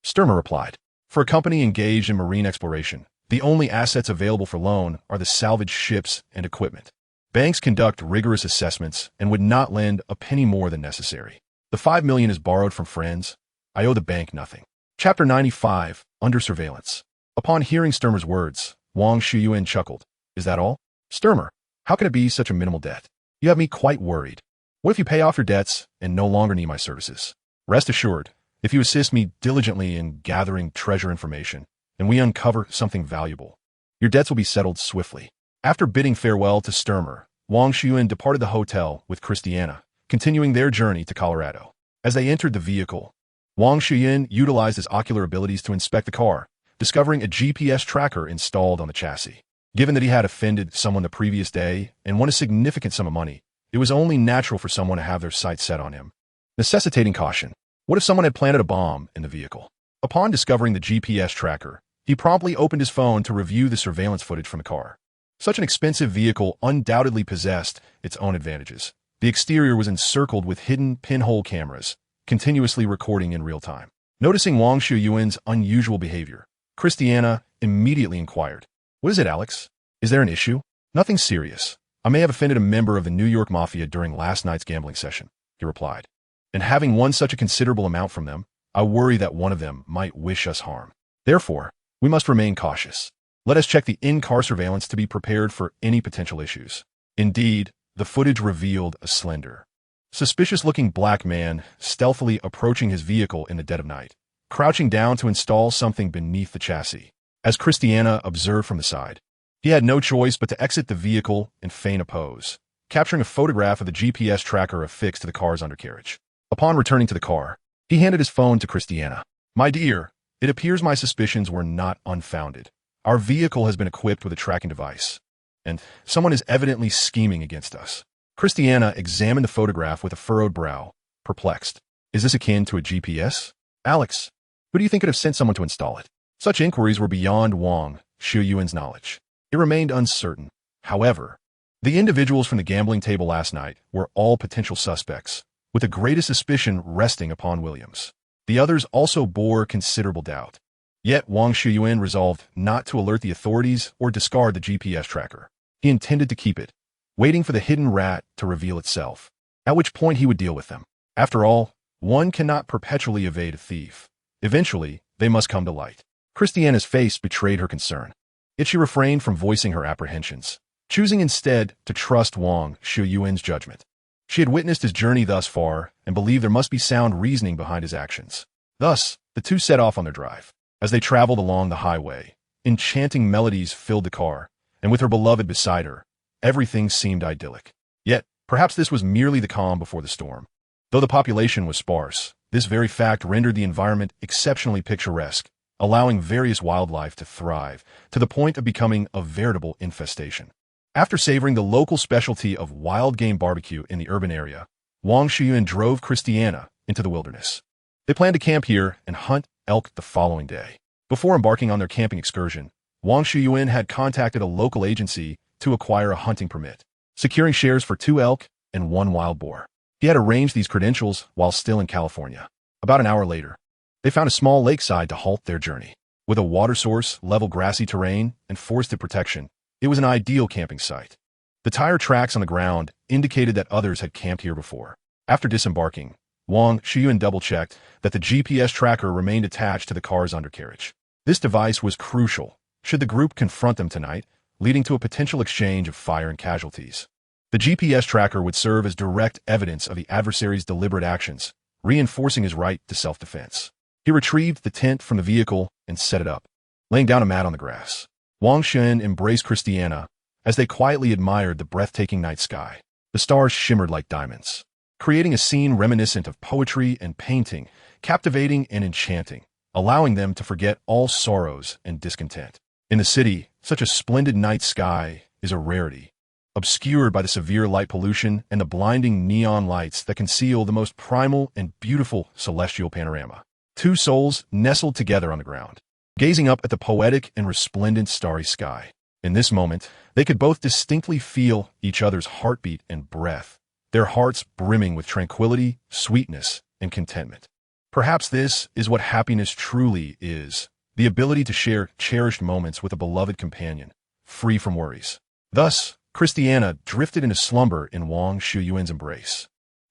Sturmer replied. For a company engaged in marine exploration, the only assets available for loan are the salvaged ships and equipment. Banks conduct rigorous assessments and would not lend a penny more than necessary. The $5 million is borrowed from friends. I owe the bank nothing. Chapter 95, Under Surveillance. Upon hearing Sturmer's words, Wang Xiuyuan chuckled. Is that all? Sturmer, how can it be such a minimal debt? You have me quite worried. What if you pay off your debts and no longer need my services? Rest assured, if you assist me diligently in gathering treasure information, and we uncover something valuable, your debts will be settled swiftly. After bidding farewell to Sturmer, Wang Xiuyuan departed the hotel with Christiana, continuing their journey to Colorado. As they entered the vehicle, Wang Xiuyuan utilized his ocular abilities to inspect the car, discovering a GPS tracker installed on the chassis. Given that he had offended someone the previous day and won a significant sum of money, it was only natural for someone to have their sights set on him. Necessitating caution. What if someone had planted a bomb in the vehicle? Upon discovering the GPS tracker, he promptly opened his phone to review the surveillance footage from the car. Such an expensive vehicle undoubtedly possessed its own advantages. The exterior was encircled with hidden pinhole cameras, continuously recording in real time. Noticing Wang Xiuyuan's unusual behavior, Christiana immediately inquired, "What is it, Alex? Is there an issue?" "Nothing serious. I may have offended a member of the New York Mafia during last night's gambling session," he replied. "And having won such a considerable amount from them, I worry that one of them might wish us harm. Therefore, we must remain cautious. Let us check the in-car surveillance to be prepared for any potential issues." Indeed, the footage revealed a slender, suspicious-looking black man stealthily approaching his vehicle in the dead of night, crouching down to install something beneath the chassis. As Christiana observed from the side, he had no choice but to exit the vehicle and feign a pose, capturing a photograph of the GPS tracker affixed to the car's undercarriage. Upon returning to the car, he handed his phone to Christiana. "My dear, it appears my suspicions were not unfounded. Our vehicle has been equipped with a tracking device, and someone is evidently scheming against us." Christiana examined the photograph with a furrowed brow, perplexed. "Is this akin to a GPS? Alex, who do you think could have sent someone to install it?" Such inquiries were beyond Wang Xiuyuan's knowledge. It remained uncertain. However, the individuals from the gambling table last night were all potential suspects, with the greatest suspicion resting upon Williams. The others also bore considerable doubt. Yet Wang Xiuyuan resolved not to alert the authorities or discard the GPS tracker. He intended to keep it, waiting for the hidden rat to reveal itself, at which point he would deal with them. After all, one cannot perpetually evade a thief. Eventually, they must come to light. Christiana's face betrayed her concern, yet she refrained from voicing her apprehensions, choosing instead to trust Wang Xiuyuan's judgment. She had witnessed his journey thus far and believed there must be sound reasoning behind his actions. Thus, the two set off on their drive. As they traveled along the highway, enchanting melodies filled the car, and with her beloved beside her, everything seemed idyllic. Yet, perhaps this was merely the calm before the storm. Though the population was sparse, this very fact rendered the environment exceptionally picturesque, allowing various wildlife to thrive, to the point of becoming a veritable infestation. After savoring the local specialty of wild game barbecue in the urban area, Wang Xiuyuan drove Christiana into the wilderness. They planned to camp here and hunt elk the following day. Before embarking on their camping excursion, Wang Xiuyuan had contacted a local agency to acquire a hunting permit, securing shares for 2 elk and 1 wild boar. He had arranged these credentials while still in California. About an hour later, they found a small lakeside to halt their journey. With a water source, level grassy terrain, and forested protection, it was an ideal camping site. The tire tracks on the ground indicated that others had camped here before. After disembarking, Wang Xiuyuan double-checked that the GPS tracker remained attached to the car's undercarriage. This device was crucial should the group confront them tonight, leading to a potential exchange of fire and casualties. The GPS tracker would serve as direct evidence of the adversary's deliberate actions, reinforcing his right to self-defense. He retrieved the tent from the vehicle and set it up, laying down a mat on the grass. Wang Xiuyuan embraced Christiana as they quietly admired the breathtaking night sky. The stars shimmered like diamonds, creating a scene reminiscent of poetry and painting, captivating and enchanting, allowing them to forget all sorrows and discontent. In the city, such a splendid night sky is a rarity, obscured by the severe light pollution and the blinding neon lights that conceal the most primal and beautiful celestial panorama. Two souls nestled together on the ground, gazing up at the poetic and resplendent starry sky. In this moment, they could both distinctly feel each other's heartbeat and breath, their hearts brimming with tranquility, sweetness, and contentment. Perhaps this is what happiness truly is, the ability to share cherished moments with a beloved companion, free from worries. Thus, Christiana drifted into slumber in Wang Xiuyuan's embrace,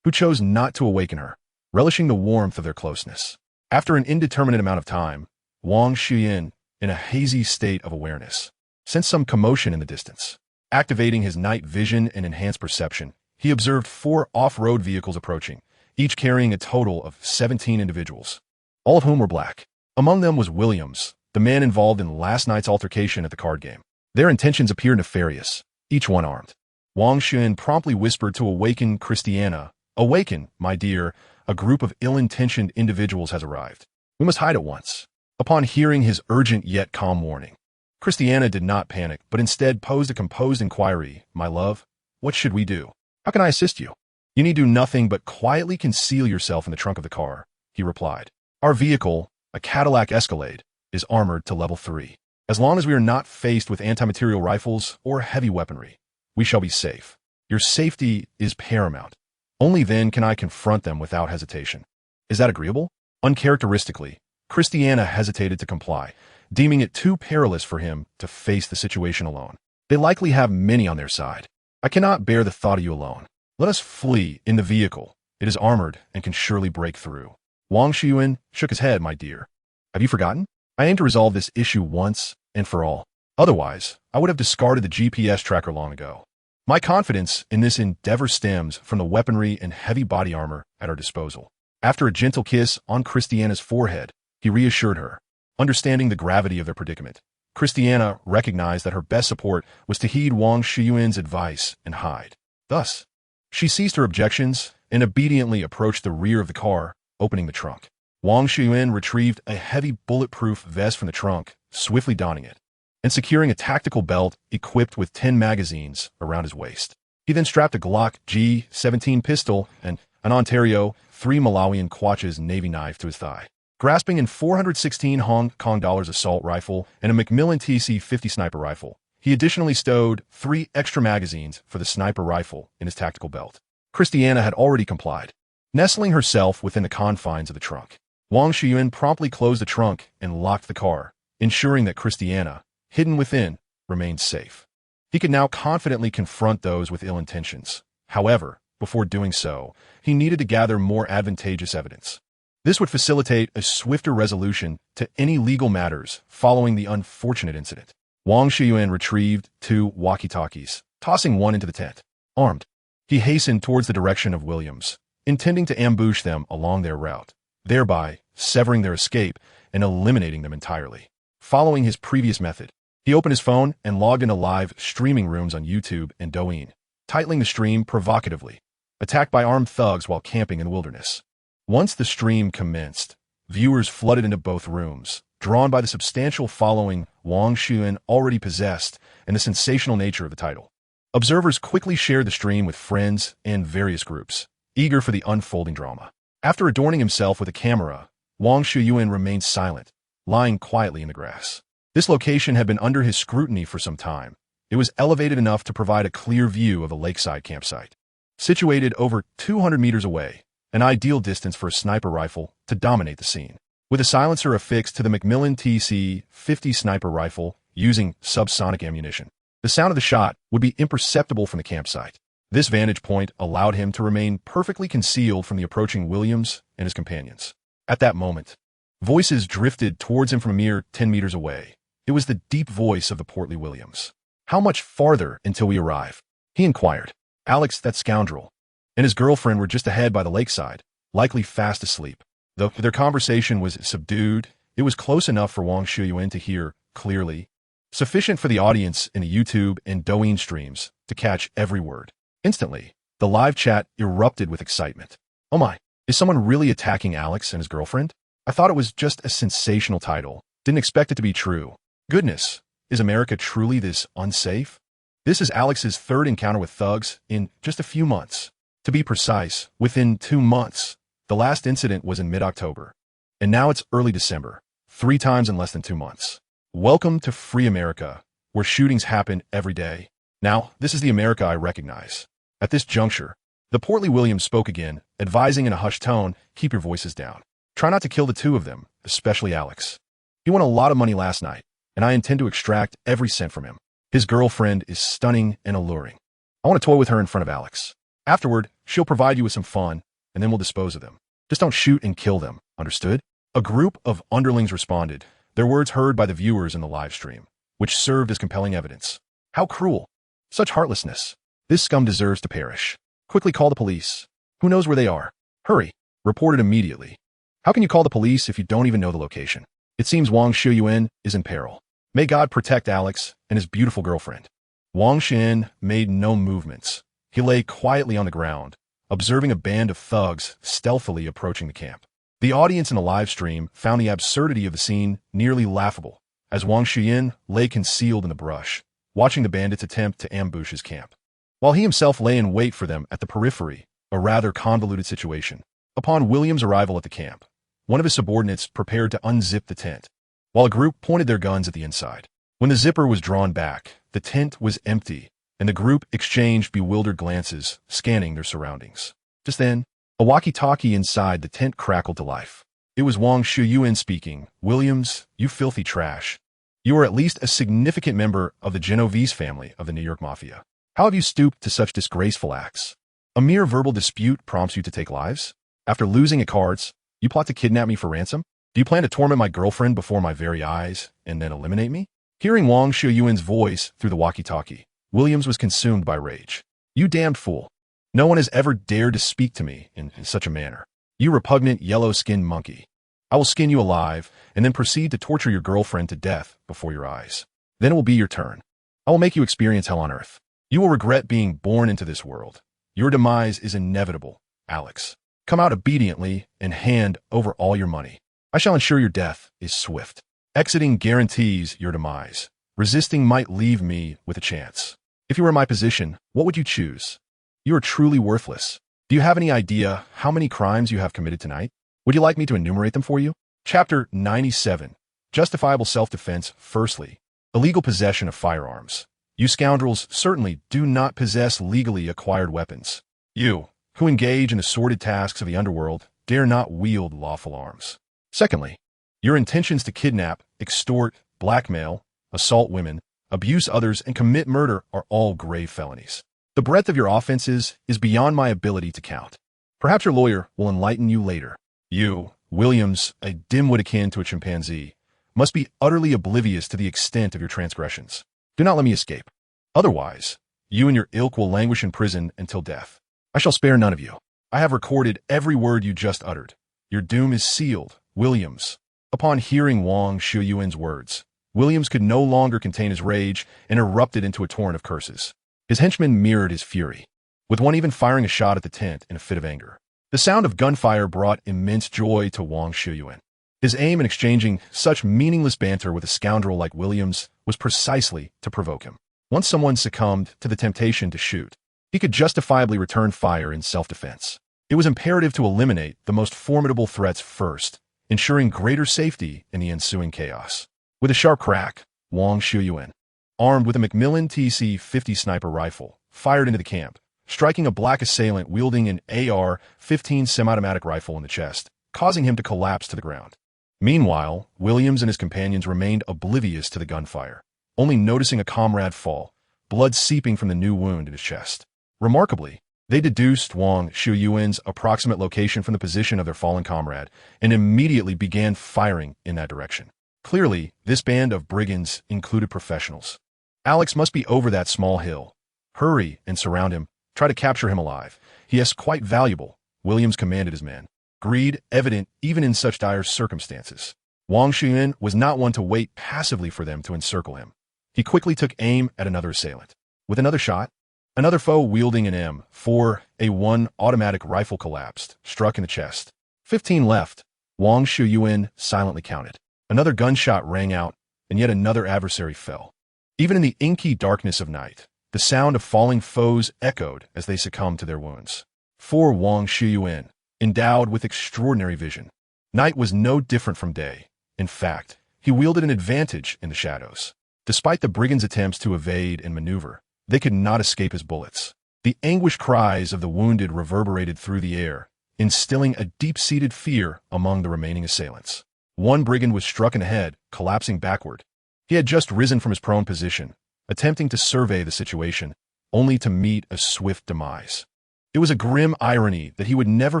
who chose not to awaken her, relishing the warmth of their closeness. After an indeterminate amount of time, Wang Xiuyuan, in a hazy state of awareness, sensed some commotion in the distance. Activating his night vision and enhanced perception, he observed 4 off-road vehicles approaching, each carrying a total of 17 individuals, all of whom were black. Among them was Williams, the man involved in last night's altercation at the card game. Their intentions appear nefarious, each one armed. Wang Xiuyuan promptly whispered to awaken Christiana. "Awaken, my dear, a group of ill-intentioned individuals has arrived. We must hide at once." Upon hearing his urgent yet calm warning, Christiana did not panic, but instead posed a composed inquiry. "My love, what should we do? How can I assist you?" "You need do nothing but quietly conceal yourself in the trunk of the car," he replied. "Our vehicle, a Cadillac Escalade, is armored to level 3. As long as we are not faced with anti-material rifles or heavy weaponry, we shall be safe. Your safety is paramount. Only then can I confront them without hesitation. Is that agreeable?" Uncharacteristically, Christiana hesitated to comply, deeming it too perilous for him to face the situation alone. "They likely have many on their side. I cannot bear the thought of you alone. Let us flee in the vehicle. It is armored and can surely break through." Wang Xiuyuan shook his head. "My dear, have you forgotten? I aim to resolve this issue once and for all. Otherwise, I would have discarded the GPS tracker long ago. My confidence in this endeavor stems from the weaponry and heavy body armor at our disposal." After a gentle kiss on Christiana's forehead, he reassured her. Understanding the gravity of their predicament, Christiana recognized that her best support was to heed Wang Xiuyuan's advice and hide. Thus, she ceased her objections and obediently approached the rear of the car, opening the trunk. Wang Xiuyuan retrieved a heavy bulletproof vest from the trunk, swiftly donning it, and securing a tactical belt equipped with 10 magazines around his waist. He then strapped a Glock G17 pistol and an Ontario 3 Malawian Quatches Navy knife to his thigh. Grasping in 416 Hong Kong dollars assault rifle and a Macmillan TC-50 sniper rifle, he additionally stowed 3 extra magazines for the sniper rifle in his tactical belt. Christiana had already complied, nestling herself within the confines of the trunk. Wang Xiuyuan promptly closed the trunk and locked the car, ensuring that Christiana, hidden within, remained safe. He could now confidently confront those with ill intentions. However, before doing so, he needed to gather more advantageous evidence. This would facilitate a swifter resolution to any legal matters following the unfortunate incident. Wang Xiuyuan retrieved 2 walkie-talkies, tossing one into the tent. Armed, he hastened towards the direction of Williams, intending to ambush them along their route, thereby severing their escape and eliminating them entirely. Following his previous method, he opened his phone and logged into live streaming rooms on YouTube and Douyin, titling the stream provocatively, "Attacked by Armed Thugs While Camping in the Wilderness." Once the stream commenced, viewers flooded into both rooms, drawn by the substantial following Wang Xiuyuan already possessed and the sensational nature of the title. Observers quickly shared the stream with friends and various groups, eager for the unfolding drama. After adorning himself with a camera, Wang Xiuyuan remained silent, lying quietly in the grass. This location had been under his scrutiny for some time. It was elevated enough to provide a clear view of a lakeside campsite. Situated over 200 meters away, an ideal distance for a sniper rifle to dominate the scene. With a silencer affixed to the Macmillan TC-50 sniper rifle using subsonic ammunition, the sound of the shot would be imperceptible from the campsite. This vantage point allowed him to remain perfectly concealed from the approaching Williams and his companions. At that moment, voices drifted towards him from a mere 10 meters away. It was the deep voice of the portly Williams. "How much farther until we arrive?" he inquired. Alex, that scoundrel, and his girlfriend were just ahead by the lakeside, likely fast asleep. Though their conversation was subdued, it was close enough for Wang Xiuyuan to hear clearly, sufficient for the audience in the YouTube and Douyin streams to catch every word. Instantly, the live chat erupted with excitement. "Oh my, is someone really attacking Alex and his girlfriend? I thought it was just a sensational title. Didn't expect it to be true. Goodness, is America truly this unsafe? This is Alex's 3rd encounter with thugs in just a few months. To be precise, within 2 months. The last incident was in mid-October. And now it's early December, 3 times in less than 2 months. Welcome to free America, where shootings happen every day. Now, this is the America I recognize. At this juncture, The portly Williams spoke again, advising in a hushed tone, keep your voices down. Try not to kill the two of them, especially Alex. He won a lot of money last night, and I intend to extract every cent from him. His girlfriend is stunning and alluring. I want to toy with her in front of Alex. Afterward, she'll provide you with some fun, and then we'll dispose of them. Just don't shoot and kill them, understood? A group of underlings responded, their words heard by the viewers in the live stream, which served as compelling evidence. How cruel. Such heartlessness. This scum deserves to perish. Quickly call the police. Who knows where they are? Hurry. Report it immediately. How can you call the police if you don't even know the location? It seems Wang Xiuyuan is in peril. May God protect Alex and his beautiful girlfriend. Wang Xiuyuan made no movements. He lay quietly on the ground, observing a band of thugs stealthily approaching the camp. The audience in the live stream found the absurdity of the scene nearly laughable, as Wang Xiuyuan lay concealed in the brush, watching the bandits attempt to ambush his camp, while he himself lay in wait for them at the periphery, a rather convoluted situation. Upon William's arrival at the camp, one of his subordinates prepared to unzip the tent, while a group pointed their guns at the inside. When the zipper was drawn back, the tent was empty, and the group exchanged bewildered glances, scanning their surroundings. Just then, a walkie-talkie inside the tent crackled to life. It was Wang Xiuyuan speaking. Williams, you filthy trash. You are at least a significant member of the Genovese family of the New York Mafia. How have you stooped to such disgraceful acts? A mere verbal dispute prompts you to take lives? After losing at cards, you plot to kidnap me for ransom? Do you plan to torment my girlfriend before my very eyes and then eliminate me? Hearing Wang Xiuyuan's voice through the walkie-talkie, Williams was consumed by rage. You damned fool. No one has ever dared to speak to me in such a manner. You repugnant yellow-skinned monkey. I will skin you alive and then proceed to torture your girlfriend to death before your eyes. Then it will be your turn. I will make you experience hell on earth. You will regret being born into this world. Your demise is inevitable, Alex. Come out obediently and hand over all your money. I shall ensure your death is swift. Exiting guarantees your demise. Resisting might leave me with a chance. If you were in my position, what would you choose? You are truly worthless. Do you have any idea how many crimes you have committed tonight? Would you like me to enumerate them for you? Chapter 97. Justifiable self-defense. Firstly, illegal possession of firearms. You scoundrels certainly do not possess legally acquired weapons. You, who engage in the sordid tasks of the underworld, dare not wield lawful arms. Secondly, your intentions to kidnap, extort, blackmail, assault women, abuse others, and commit murder are all grave felonies. The breadth of your offenses is beyond my ability to count. Perhaps your lawyer will enlighten you later. You, Williams, a dimwit akin to a chimpanzee, must be utterly oblivious to the extent of your transgressions. Do not let me escape. Otherwise, you and your ilk will languish in prison until death. I shall spare none of you. I have recorded every word you just uttered. Your doom is sealed, Williams. Upon hearing Wang Xiuyuan's words, Williams could no longer contain his rage and erupted into a torrent of curses. His henchmen mirrored his fury, with one even firing a shot at the tent in a fit of anger. The sound of gunfire brought immense joy to Wang Xiuyuan. His aim in exchanging such meaningless banter with a scoundrel like Williams was precisely to provoke him. Once someone succumbed to the temptation to shoot, he could justifiably return fire in self-defense. It was imperative to eliminate the most formidable threats first, ensuring greater safety in the ensuing chaos. With a sharp crack, Wang Xiuyuan, armed with a Macmillan TC-50 sniper rifle, fired into the camp, striking a black assailant wielding an AR-15 semi-automatic rifle in the chest, causing him to collapse to the ground. Meanwhile, Williams and his companions remained oblivious to the gunfire, only noticing a comrade fall, blood seeping from the new wound in his chest. Remarkably, they deduced Wang Xiuyuan's approximate location from the position of their fallen comrade and immediately began firing in that direction. Clearly, this band of brigands included professionals. Alex must be over that small hill. Hurry and surround him. Try to capture him alive. He is quite valuable, Williams commanded his men. Greed evident even in such dire circumstances. Wang Xiuyuan was not one to wait passively for them to encircle him. He quickly took aim at another assailant. With another shot, another foe wielding an M4A1 automatic rifle collapsed, struck in the chest. 15 left. Wang Xiuyuan silently counted. Another gunshot rang out, and yet another adversary fell. Even in the inky darkness of night, the sound of falling foes echoed as they succumbed to their wounds. For Wang Xiuyuan, endowed with extraordinary vision, night was no different from day. In fact, he wielded an advantage in the shadows. Despite the brigands' attempts to evade and maneuver, they could not escape his bullets. The anguished cries of the wounded reverberated through the air, instilling a deep-seated fear among the remaining assailants. One brigand was struck in the head, collapsing backward. He had just risen from his prone position, attempting to survey the situation, only to meet a swift demise. It was a grim irony that he would never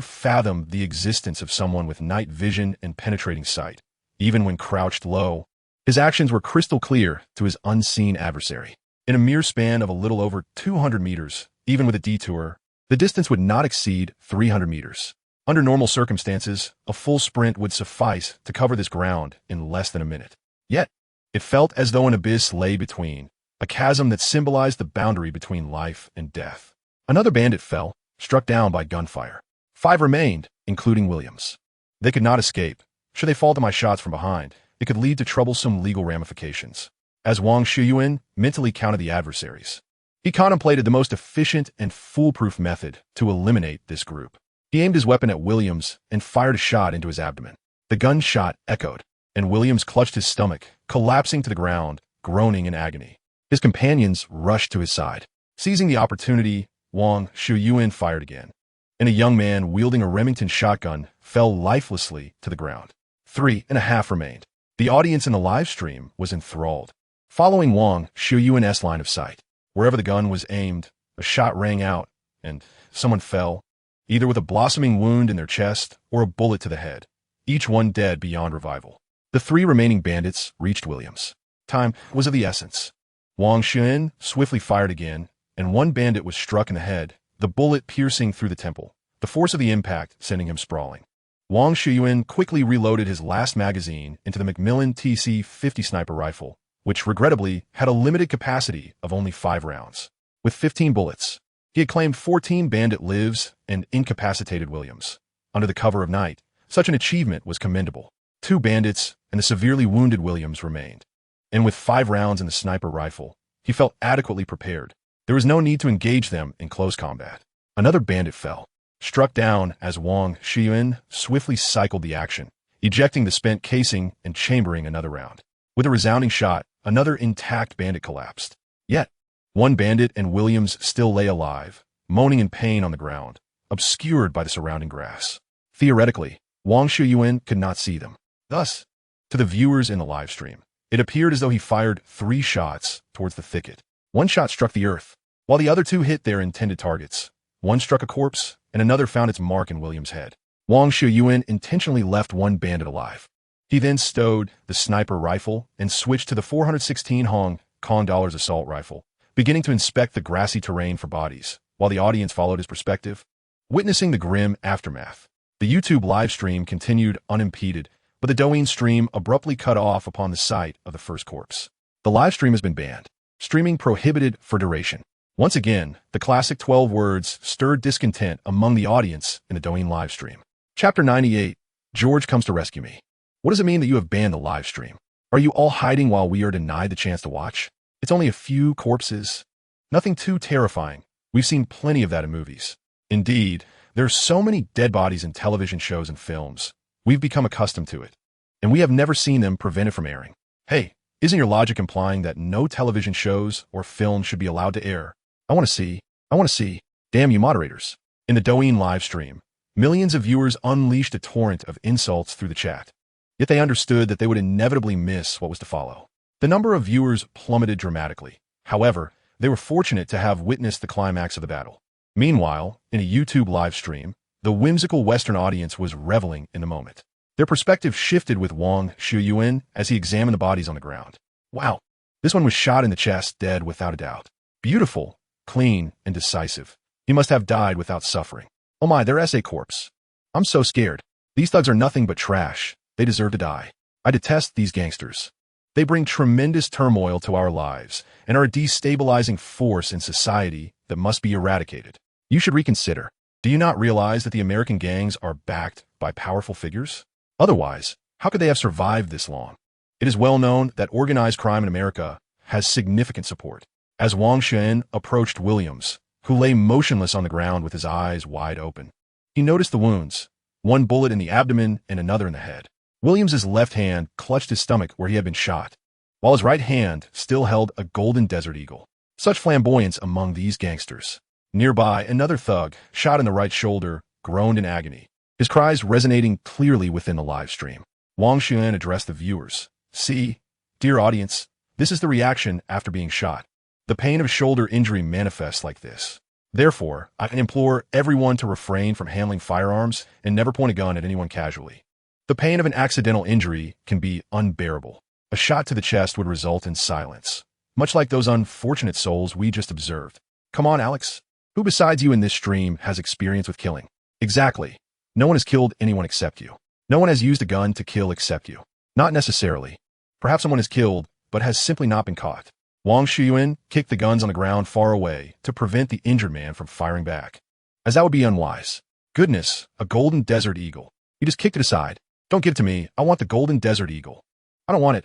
fathom the existence of someone with night vision and penetrating sight. Even when crouched low, his actions were crystal clear to his unseen adversary. In a mere span of a little over 200 meters, even with a detour, the distance would not exceed 300 meters. Under normal circumstances, a full sprint would suffice to cover this ground in less than a minute. Yet, it felt as though an abyss lay between, a chasm that symbolized the boundary between life and death. Another bandit fell, struck down by gunfire. 5 remained, including Williams. They could not escape. Should they fall to my shots from behind, it could lead to troublesome legal ramifications. As Wang Xiuyuan mentally counted the adversaries, he contemplated the most efficient and foolproof method to eliminate this group. He aimed his weapon at Williams and fired a shot into his abdomen. The gunshot echoed, and Williams clutched his stomach, collapsing to the ground, groaning in agony. His companions rushed to his side. Seizing the opportunity, Wang Xiuyuan fired again, and a young man wielding a Remington shotgun fell lifelessly to the ground. 3.5 remained. The audience in the live stream was enthralled. Following Wang Xiuyuan's line of sight, wherever the gun was aimed, a shot rang out, and someone fell, either with a blossoming wound in their chest or a bullet to the head, each one dead beyond revival. The 3 remaining bandits reached Williams. Time was of the essence. Wang Xiuyuan swiftly fired again, and one bandit was struck in the head, the bullet piercing through the temple, the force of the impact sending him sprawling. Wang Xiuyuan quickly reloaded his last magazine into the Macmillan TC-50 sniper rifle, which regrettably had a limited capacity of only 5 rounds. With 15 bullets, he had claimed 14 bandit lives and incapacitated Williams. Under the cover of night, such an achievement was commendable. 2 bandits and the severely wounded Williams remained. And with 5 rounds in the sniper rifle, he felt adequately prepared. There was no need to engage them in close combat. Another bandit fell, struck down as Wang Xiuyuan swiftly cycled the action, ejecting the spent casing and chambering another round. With a resounding shot, another intact bandit collapsed. Yet, one bandit and Williams still lay alive, moaning in pain on the ground, obscured by the surrounding grass. Theoretically, Wang Xiuyuan could not see them. Thus, to the viewers in the live stream, it appeared as though he fired 3 shots towards the thicket. One shot struck the earth, while the other 2 hit their intended targets. One struck a corpse, and another found its mark in Williams' head. Wang Xiuyuan intentionally left one bandit alive. He then stowed the sniper rifle and switched to the 416 Hong Kong dollars assault rifle, beginning to inspect the grassy terrain for bodies, while the audience followed his perspective. Witnessing the grim aftermath, the YouTube live stream continued unimpeded, but the Douyin stream abruptly cut off upon the sight of the first corpse. The live stream has been banned. Streaming prohibited for duration. Once again, the classic 12 words stirred discontent among the audience in the Douyin live stream. Chapter 98, George comes to rescue me. What does it mean that you have banned the live stream? Are you all hiding while we are denied the chance to watch? It's only a few corpses. Nothing too terrifying. We've seen plenty of that in movies. Indeed, there are so many dead bodies in television shows and films. We've become accustomed to it, and we have never seen them prevented from airing. Hey, isn't your logic implying that no television shows or films should be allowed to air? I want to see. Damn you moderators. In the Douyin live stream, millions of viewers unleashed a torrent of insults through the chat. Yet they understood that they would inevitably miss what was to follow. The number of viewers plummeted dramatically. However, they were fortunate to have witnessed the climax of the battle. Meanwhile, in a YouTube live stream, the whimsical Western audience was reveling in the moment. Their perspective shifted with Wang Xiuyuan as he examined the bodies on the ground. Wow, this one was shot in the chest, dead without a doubt. Beautiful, clean, and decisive. He must have died without suffering. Oh my, they're SA corpse. I'm so scared. These thugs are nothing but trash. They deserve to die. I detest these gangsters. They bring tremendous turmoil to our lives and are a destabilizing force in society that must be eradicated. You should reconsider. Do you not realize that the American gangs are backed by powerful figures? Otherwise, how could they have survived this long? It is well known that organized crime in America has significant support. As Wang Xiuyuan approached Williams, who lay motionless on the ground with his eyes wide open, he noticed the wounds, one bullet in the abdomen and another in the head. Williams's left hand clutched his stomach where he had been shot, while his right hand still held a golden desert eagle. Such flamboyance among these gangsters. Nearby, another thug, shot in the right shoulder, groaned in agony, his cries resonating clearly within the live stream. Wang Xiuyuan addressed the viewers. See, dear audience, this is the reaction after being shot. The pain of shoulder injury manifests like this. Therefore, I implore everyone to refrain from handling firearms and never point a gun at anyone casually. The pain of an accidental injury can be unbearable. A shot to the chest would result in silence, much like those unfortunate souls we just observed. Come on, Alex. Who besides you in this stream has experience with killing? Exactly. No one has killed anyone except you. No one has used a gun to kill except you. Not necessarily. Perhaps someone has killed, but has simply not been caught. Wang Xiuyuan kicked the guns on the ground far away to prevent the injured man from firing back, as that would be unwise. Goodness, a golden desert eagle. He just kicked it aside. Don't give it to me. I want the golden desert eagle. I don't want it.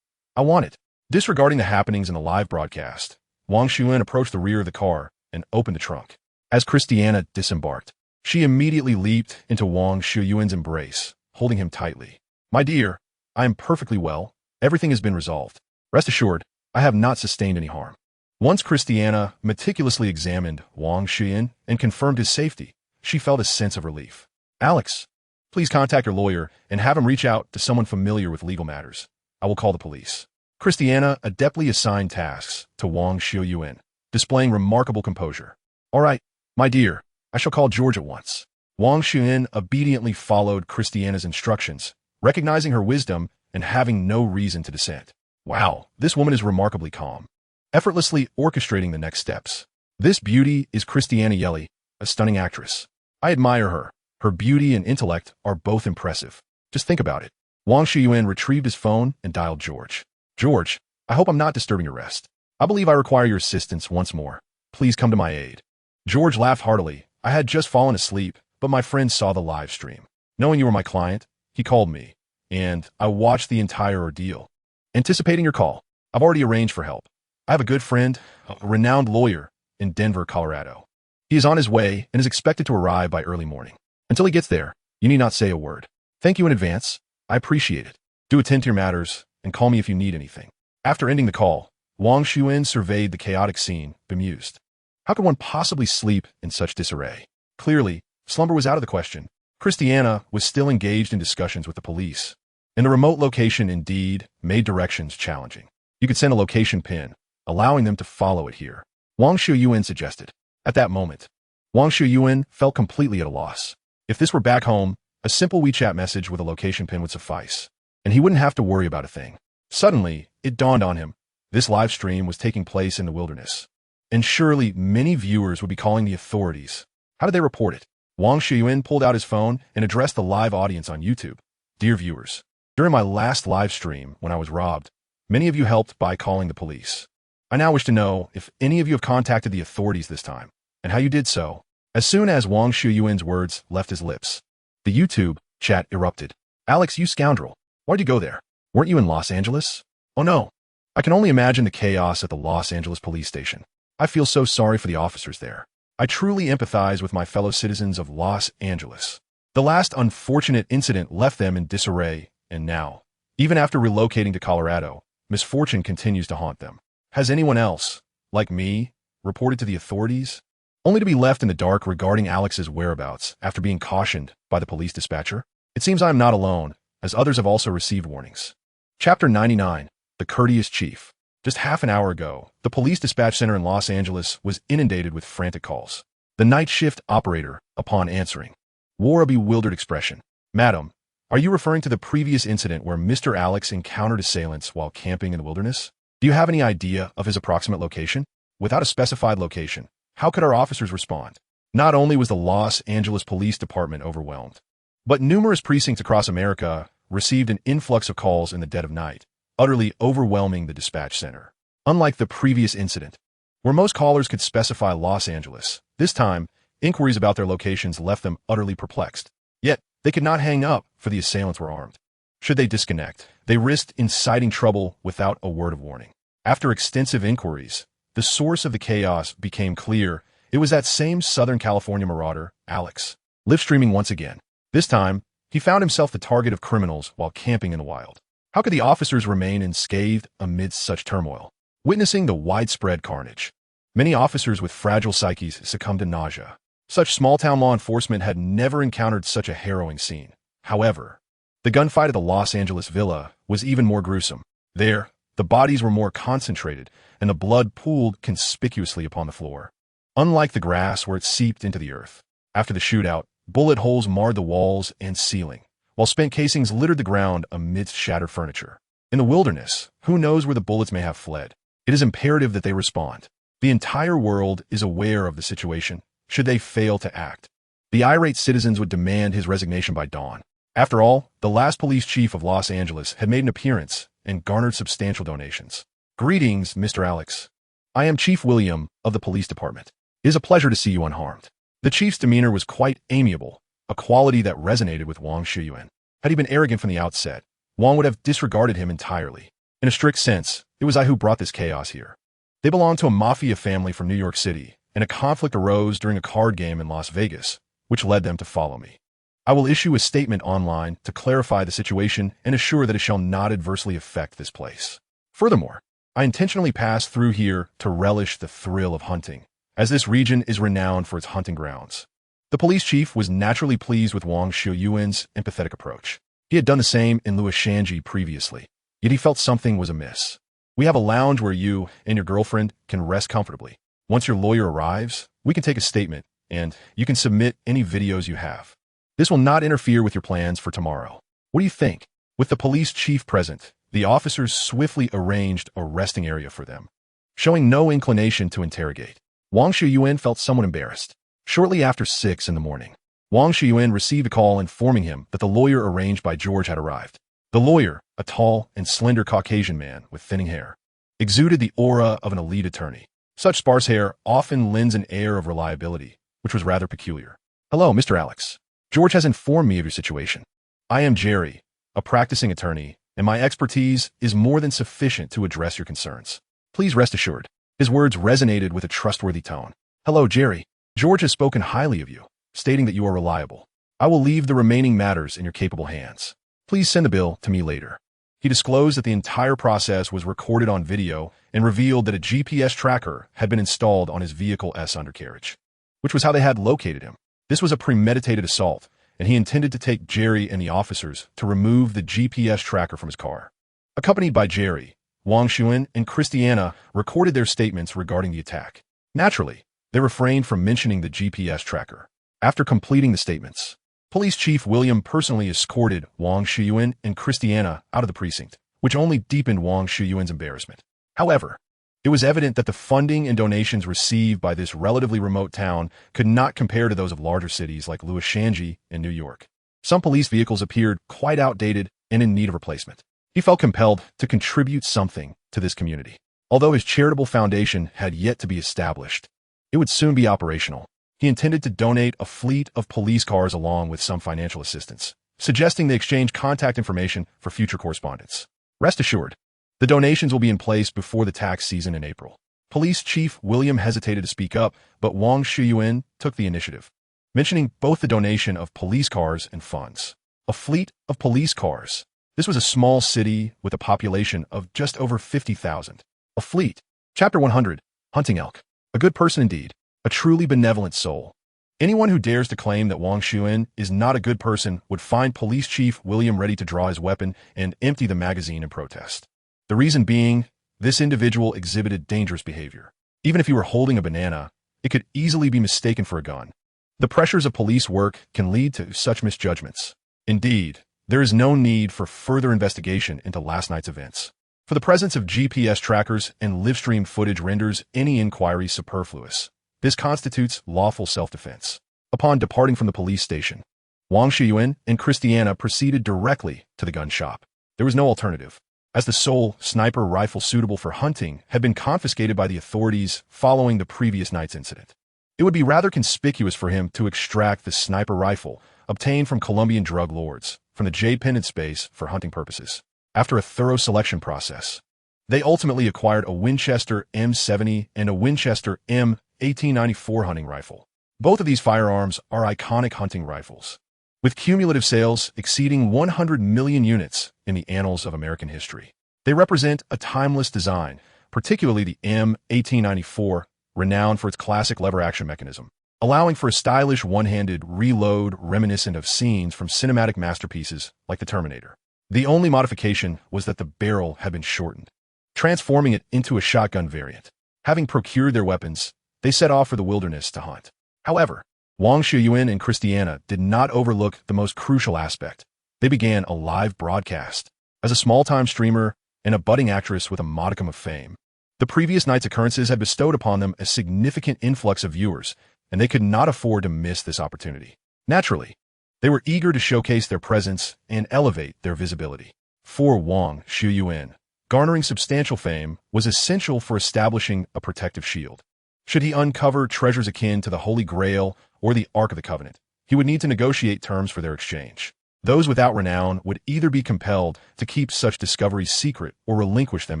I want it. Disregarding the happenings in the live broadcast, Wang Xiuyuan approached the rear of the car and opened the trunk. As Christiana disembarked, she immediately leaped into Wang Xiuyuan's embrace, holding him tightly. My dear, I am perfectly well. Everything has been resolved. Rest assured, I have not sustained any harm. Once Christiana meticulously examined Wang Xiuyuan and confirmed his safety, she felt a sense of relief. Alex, please contact your lawyer and have him reach out to someone familiar with legal matters. I will call the police. Christiana adeptly assigned tasks to Wang Xiuyuan, displaying remarkable composure. All right, my dear, I shall call George at once. Wang Xiuyuan obediently followed Christiana's instructions, recognizing her wisdom and having no reason to dissent. Wow, this woman is remarkably calm, effortlessly orchestrating the next steps. This beauty is Christiana Yelly, a stunning actress. I admire her. Her beauty and intellect are both impressive. Just think about it. Wang Xiuyuan retrieved his phone and dialed George. George, I hope I'm not disturbing your rest. I believe I require your assistance once more. Please come to my aid. George laughed heartily. I had just fallen asleep, but my friend saw the live stream. Knowing you were my client, he called me, and I watched the entire ordeal. Anticipating your call, I've already arranged for help. I have a good friend, a renowned lawyer, in Denver, Colorado. He is on his way and is expected to arrive by early morning. Until he gets there, you need not say a word. Thank you in advance. I appreciate it. Do attend to your matters and call me if you need anything. After ending the call, Wang Xiuyuan surveyed the chaotic scene, bemused. How could one possibly sleep in such disarray? Clearly, slumber was out of the question. Christiana was still engaged in discussions with the police, and the remote location indeed made directions challenging. You could send a location pin, allowing them to follow it here. Wang Xiuyuan suggested. At that moment, Wang Xiuyuan felt completely at a loss. If this were back home, a simple WeChat message with a location pin would suffice, and he wouldn't have to worry about a thing. Suddenly, it dawned on him. This live stream was taking place in the wilderness, and surely many viewers would be calling the authorities. How did they report it? Wang Xiuyuan pulled out his phone and addressed the live audience on YouTube. Dear viewers, during my last live stream when I was robbed, many of you helped by calling the police. I now wish to know if any of you have contacted the authorities this time, and how you did so. As soon as Wang Xiuyuan's words left his lips, the YouTube chat erupted. Alex, you scoundrel. Why'd you go there? Weren't you in Los Angeles? Oh no. I can only imagine the chaos at the Los Angeles police station. I feel so sorry for the officers there. I truly empathize with my fellow citizens of Los Angeles. The last unfortunate incident left them in disarray, and now, even after relocating to Colorado, misfortune continues to haunt them. Has anyone else, like me, reported to the authorities? Only to be left in the dark regarding Alex's whereabouts after being cautioned by the police dispatcher? It seems I am not alone, as others have also received warnings. Chapter 99, The Courteous Chief. Just half an hour ago, the police dispatch center in Los Angeles was inundated with frantic calls. The night shift operator, upon answering, wore a bewildered expression. Madam, are you referring to the previous incident where Mr. Alex encountered assailants while camping in the wilderness? Do you have any idea of his approximate location? Without a specified location, how could our officers respond? Not only was the Los Angeles Police Department overwhelmed, but numerous precincts across America received an influx of calls in the dead of night, utterly overwhelming the dispatch center. Unlike the previous incident, where most callers could specify Los Angeles, this time, inquiries about their locations left them utterly perplexed. Yet, they could not hang up, for the assailants were armed. Should they disconnect, they risked inciting trouble without a word of warning. After extensive inquiries, the source of the chaos became clear. It was that same Southern California marauder, Alex, live streaming once again. This time, he found himself the target of criminals while camping in the wild. How could the officers remain unscathed amidst such turmoil? Witnessing the widespread carnage, Many officers with fragile psyches succumbed to nausea. Such small-town law enforcement had never encountered such a harrowing scene. However, the gunfight at the Los Angeles villa was even more gruesome. There, the bodies were more concentrated, and the blood pooled conspicuously upon the floor. Unlike the grass where it seeped into the earth. After the shootout, bullet holes marred the walls and ceiling, while spent casings littered the ground amidst shattered furniture. In the wilderness, who knows where the bullets may have fled? It is imperative that they respond. The entire world is aware of the situation, should they fail to act. The irate citizens would demand his resignation by dawn. After all, the last police chief of Los Angeles had made an appearance and garnered substantial donations. Greetings, Mr. Alex. I am Chief William of the police department. It is a pleasure to see you unharmed. The chief's demeanor was quite amiable, a quality that resonated with Wang Xiuyuan. Had he been arrogant from the outset, Wang would have disregarded him entirely. In a strict sense, it was I who brought this chaos here. They belonged to a mafia family from New York City, and a conflict arose during a card game in Las Vegas, which led them to follow me. I will issue a statement online to clarify the situation and assure that it shall not adversely affect this place. Furthermore, I intentionally passed through here to relish the thrill of hunting, as this region is renowned for its hunting grounds. The police chief was naturally pleased with Wang Xiuyuan's empathetic approach. He had done the same in Luoshanji previously, yet he felt something was amiss. We have a lounge where you and your girlfriend can rest comfortably. Once your lawyer arrives, we can take a statement, and you can submit any videos you have. This will not interfere with your plans for tomorrow. What do you think? With the police chief present, the officers swiftly arranged a resting area for them. Showing no inclination to interrogate, Wang Xiuyuan felt somewhat embarrassed. Shortly after 6 in the morning, Wang Xiuyuan received a call informing him that the lawyer arranged by George had arrived. The lawyer, a tall and slender Caucasian man with thinning hair, exuded the aura of an elite attorney. Such sparse hair often lends an air of reliability, which was rather peculiar. Hello, Mr. Alex. George has informed me of your situation. I am Jerry, a practicing attorney, and my expertise is more than sufficient to address your concerns. Please rest assured. His words resonated with a trustworthy tone. Hello, Jerry. George has spoken highly of you, stating that you are reliable. I will leave the remaining matters in your capable hands. Please send the bill to me later. He disclosed that the entire process was recorded on video and revealed that a GPS tracker had been installed on his vehicle's undercarriage, which was how they had located him. This was a premeditated assault, and he intended to take Jerry and the officers to remove the GPS tracker from his car. Accompanied by Jerry, Wang Xiuyuan and Christiana recorded their statements regarding the attack. Naturally, they refrained from mentioning the GPS tracker. After completing the statements, Police Chief William personally escorted Wang Xiuyuan and Christiana out of the precinct, which only deepened Wang Xiuyuan's embarrassment. However, it was evident that the funding and donations received by this relatively remote town could not compare to those of larger cities like Luoshanji and New York. Some police vehicles appeared quite outdated and in need of replacement. He felt compelled to contribute something to this community. Although his charitable foundation had yet to be established, it would soon be operational. He intended to donate a fleet of police cars along with some financial assistance, suggesting they exchange contact information for future correspondence. Rest assured, the donations will be in place before the tax season in April. Police Chief William hesitated to speak up, but Wang Xiuyuan took the initiative, mentioning both the donation of police cars and funds. A fleet of police cars. This was a small city with a population of just over 50,000. A fleet. Chapter 100. Hunting elk. A good person indeed. A truly benevolent soul. Anyone who dares to claim that Wang Xiuyuan is not a good person would find Police Chief William ready to draw his weapon and empty the magazine in protest. The reason being, this individual exhibited dangerous behavior. Even if he were holding a banana, it could easily be mistaken for a gun. The pressures of police work can lead to such misjudgments. Indeed, there is no need for further investigation into last night's events. For the presence of GPS trackers and live-streamed footage renders any inquiry superfluous. This constitutes lawful self-defense. Upon departing from the police station, Wang Xiuyuan and Christiana proceeded directly to the gun shop. There was no alternative, as the sole sniper rifle suitable for hunting had been confiscated by the authorities following the previous night's incident. It would be rather conspicuous for him to extract the sniper rifle obtained from Colombian drug lords from the J pendant space for hunting purposes. After a thorough selection process, they ultimately acquired a Winchester M70 and a Winchester M1894 hunting rifle. Both of these firearms are iconic hunting rifles, with cumulative sales exceeding 100 million units in the annals of American history. They represent a timeless design, particularly the M1894, renowned for its classic lever action mechanism, allowing for a stylish one-handed reload reminiscent of scenes from cinematic masterpieces like The Terminator. The only modification was that the barrel had been shortened, transforming it into a shotgun variant. Having procured their weapons, they set off for the wilderness to hunt. However, Wang Xiuyuan and Christiana did not overlook the most crucial aspect. They began a live broadcast. As a small-time streamer and a budding actress with a modicum of fame, the previous night's occurrences had bestowed upon them a significant influx of viewers, and they could not afford to miss this opportunity. Naturally, they were eager to showcase their presence and elevate their visibility. For Wang Xiuyuan, garnering substantial fame was essential for establishing a protective shield. Should he uncover treasures akin to the Holy Grail or the Ark of the Covenant, he would need to negotiate terms for their exchange. Those without renown would either be compelled to keep such discoveries secret or relinquish them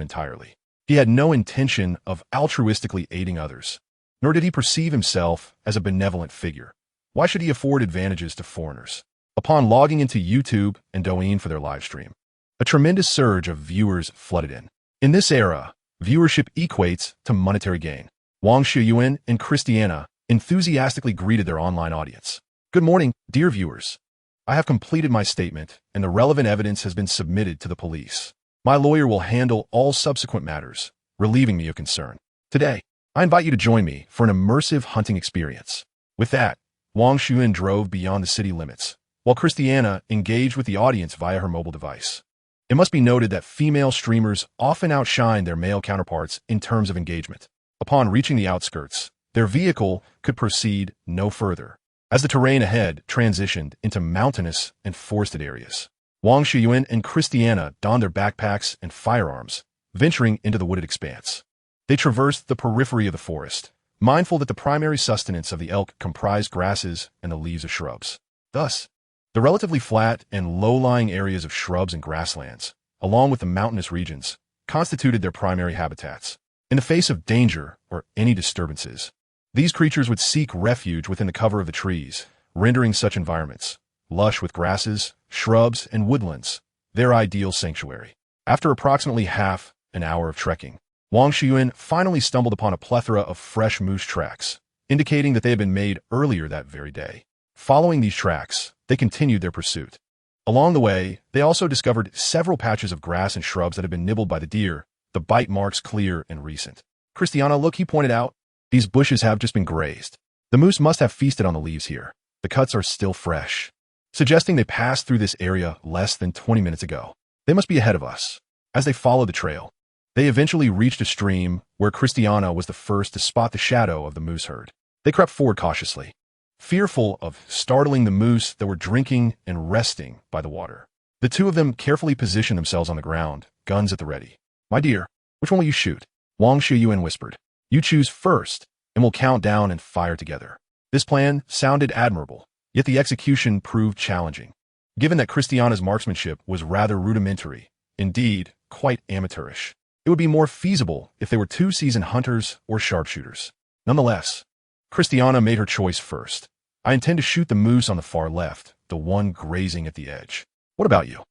entirely. He had no intention of altruistically aiding others, nor did he perceive himself as a benevolent figure. Why should he afford advantages to foreigners? Upon logging into YouTube and Douyin for their livestream, a tremendous surge of viewers flooded in. In this era, viewership equates to monetary gain. Wang Xiuyuan and Christiana enthusiastically greeted their online audience. Good morning, dear viewers. I have completed my statement, and the relevant evidence has been submitted to the police. My lawyer will handle all subsequent matters, relieving me of concern. Today, I invite you to join me for an immersive hunting experience. With that, Wang Xiuyuan drove beyond the city limits, while Christiana engaged with the audience via her mobile device. It must be noted that female streamers often outshine their male counterparts in terms of engagement. Upon reaching the outskirts, their vehicle could proceed no further, as the terrain ahead transitioned into mountainous and forested areas. Wang Xiuyuan and Christiana donned their backpacks and firearms, venturing into the wooded expanse. They traversed the periphery of the forest, mindful that the primary sustenance of the elk comprised grasses and the leaves of shrubs. Thus, the relatively flat and low-lying areas of shrubs and grasslands, along with the mountainous regions, constituted their primary habitats. In the face of danger or any disturbances, these creatures would seek refuge within the cover of the trees, rendering such environments, lush with grasses, shrubs, and woodlands, their ideal sanctuary. After approximately half an hour of trekking, Wang Xiuyuan finally stumbled upon a plethora of fresh moose tracks, indicating that they had been made earlier that very day. Following these tracks, they continued their pursuit. Along the way, they also discovered several patches of grass and shrubs that had been nibbled by the deer, the bite marks clear and recent. Christiana, look, he pointed out, these bushes have just been grazed. The moose must have feasted on the leaves here. The cuts are still fresh, suggesting they passed through this area less than 20 minutes ago. They must be ahead of us. As they followed the trail, they eventually reached a stream where Christiana was the first to spot the shadow of the moose herd. They crept forward cautiously, fearful of startling the moose that were drinking and resting by the water. The two of them carefully positioned themselves on the ground, guns at the ready. My dear, which one will you shoot? Wang Xiuyuan whispered. You choose first, and we'll count down and fire together. This plan sounded admirable, yet the execution proved challenging. Given that Christiana's marksmanship was rather rudimentary, indeed, quite amateurish, it would be more feasible if they were two seasoned hunters or sharpshooters. Nonetheless, Christiana made her choice first. I intend to shoot the moose on the far left, the one grazing at the edge. What about you?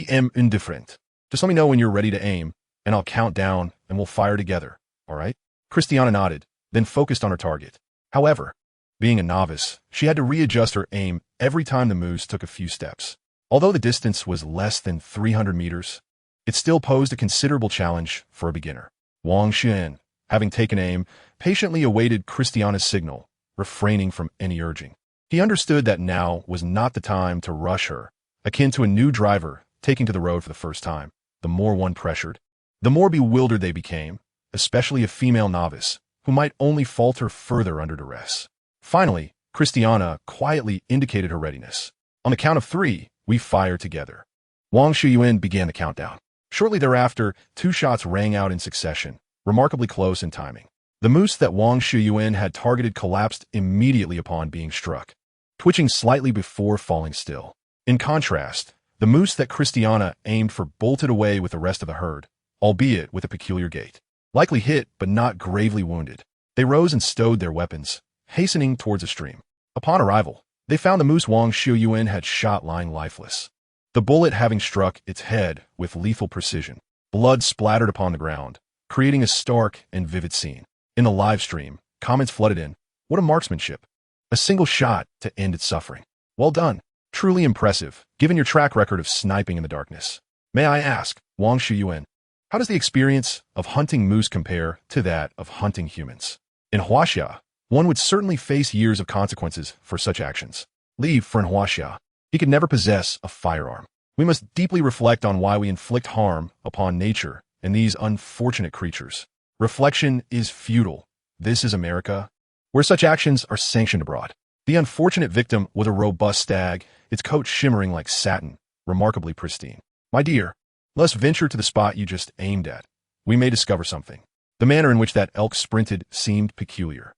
Am indifferent. Just let me know when you're ready to aim, and I'll count down and we'll fire together, all right? Christiana nodded, then focused on her target. However, being a novice, she had to readjust her aim every time the moose took a few steps. Although the distance was less than 300 meters, it still posed a considerable challenge for a beginner. Wang Xiuyuan, having taken aim, patiently awaited Christiana's signal, refraining from any urging. He understood that now was not the time to rush her, akin to a new driver taking to the road for the first time. The more one pressured, the more bewildered they became, especially a female novice, who might only falter further under duress. Finally, Christiana quietly indicated her readiness. On the count of 3, we fire together. Wang Xiuyuan began the countdown. Shortly thereafter, 2 shots rang out in succession, remarkably close in timing. The moose that Wang Xiuyuan had targeted collapsed immediately upon being struck, twitching slightly before falling still. In contrast, the moose that Christiana aimed for bolted away with the rest of the herd, albeit with a peculiar gait. Likely hit, but not gravely wounded. They rose and stowed their weapons, hastening towards a stream. Upon arrival, they found the moose Wang Xiuyuan had shot lying lifeless, the bullet having struck its head with lethal precision. Blood splattered upon the ground, creating a stark and vivid scene. In the live stream, Comments flooded in. What a marksmanship. A single shot to end its suffering. Well done. Truly impressive, given your track record of sniping in the darkness. May I ask, Wang Xiuyuan, how does the experience of hunting moose compare to that of hunting humans? In Huaxia, one would certainly face years of consequences for such actions. Leave for in Huaxia. He could never possess a firearm. We must deeply reflect on why we inflict harm upon nature and these unfortunate creatures. Reflection is futile. This is America, where such actions are sanctioned abroad. The unfortunate victim was a robust stag, its coat shimmering like satin, remarkably pristine. My dear, let's venture to the spot you just aimed at. We may discover something. The manner in which that elk sprinted seemed peculiar.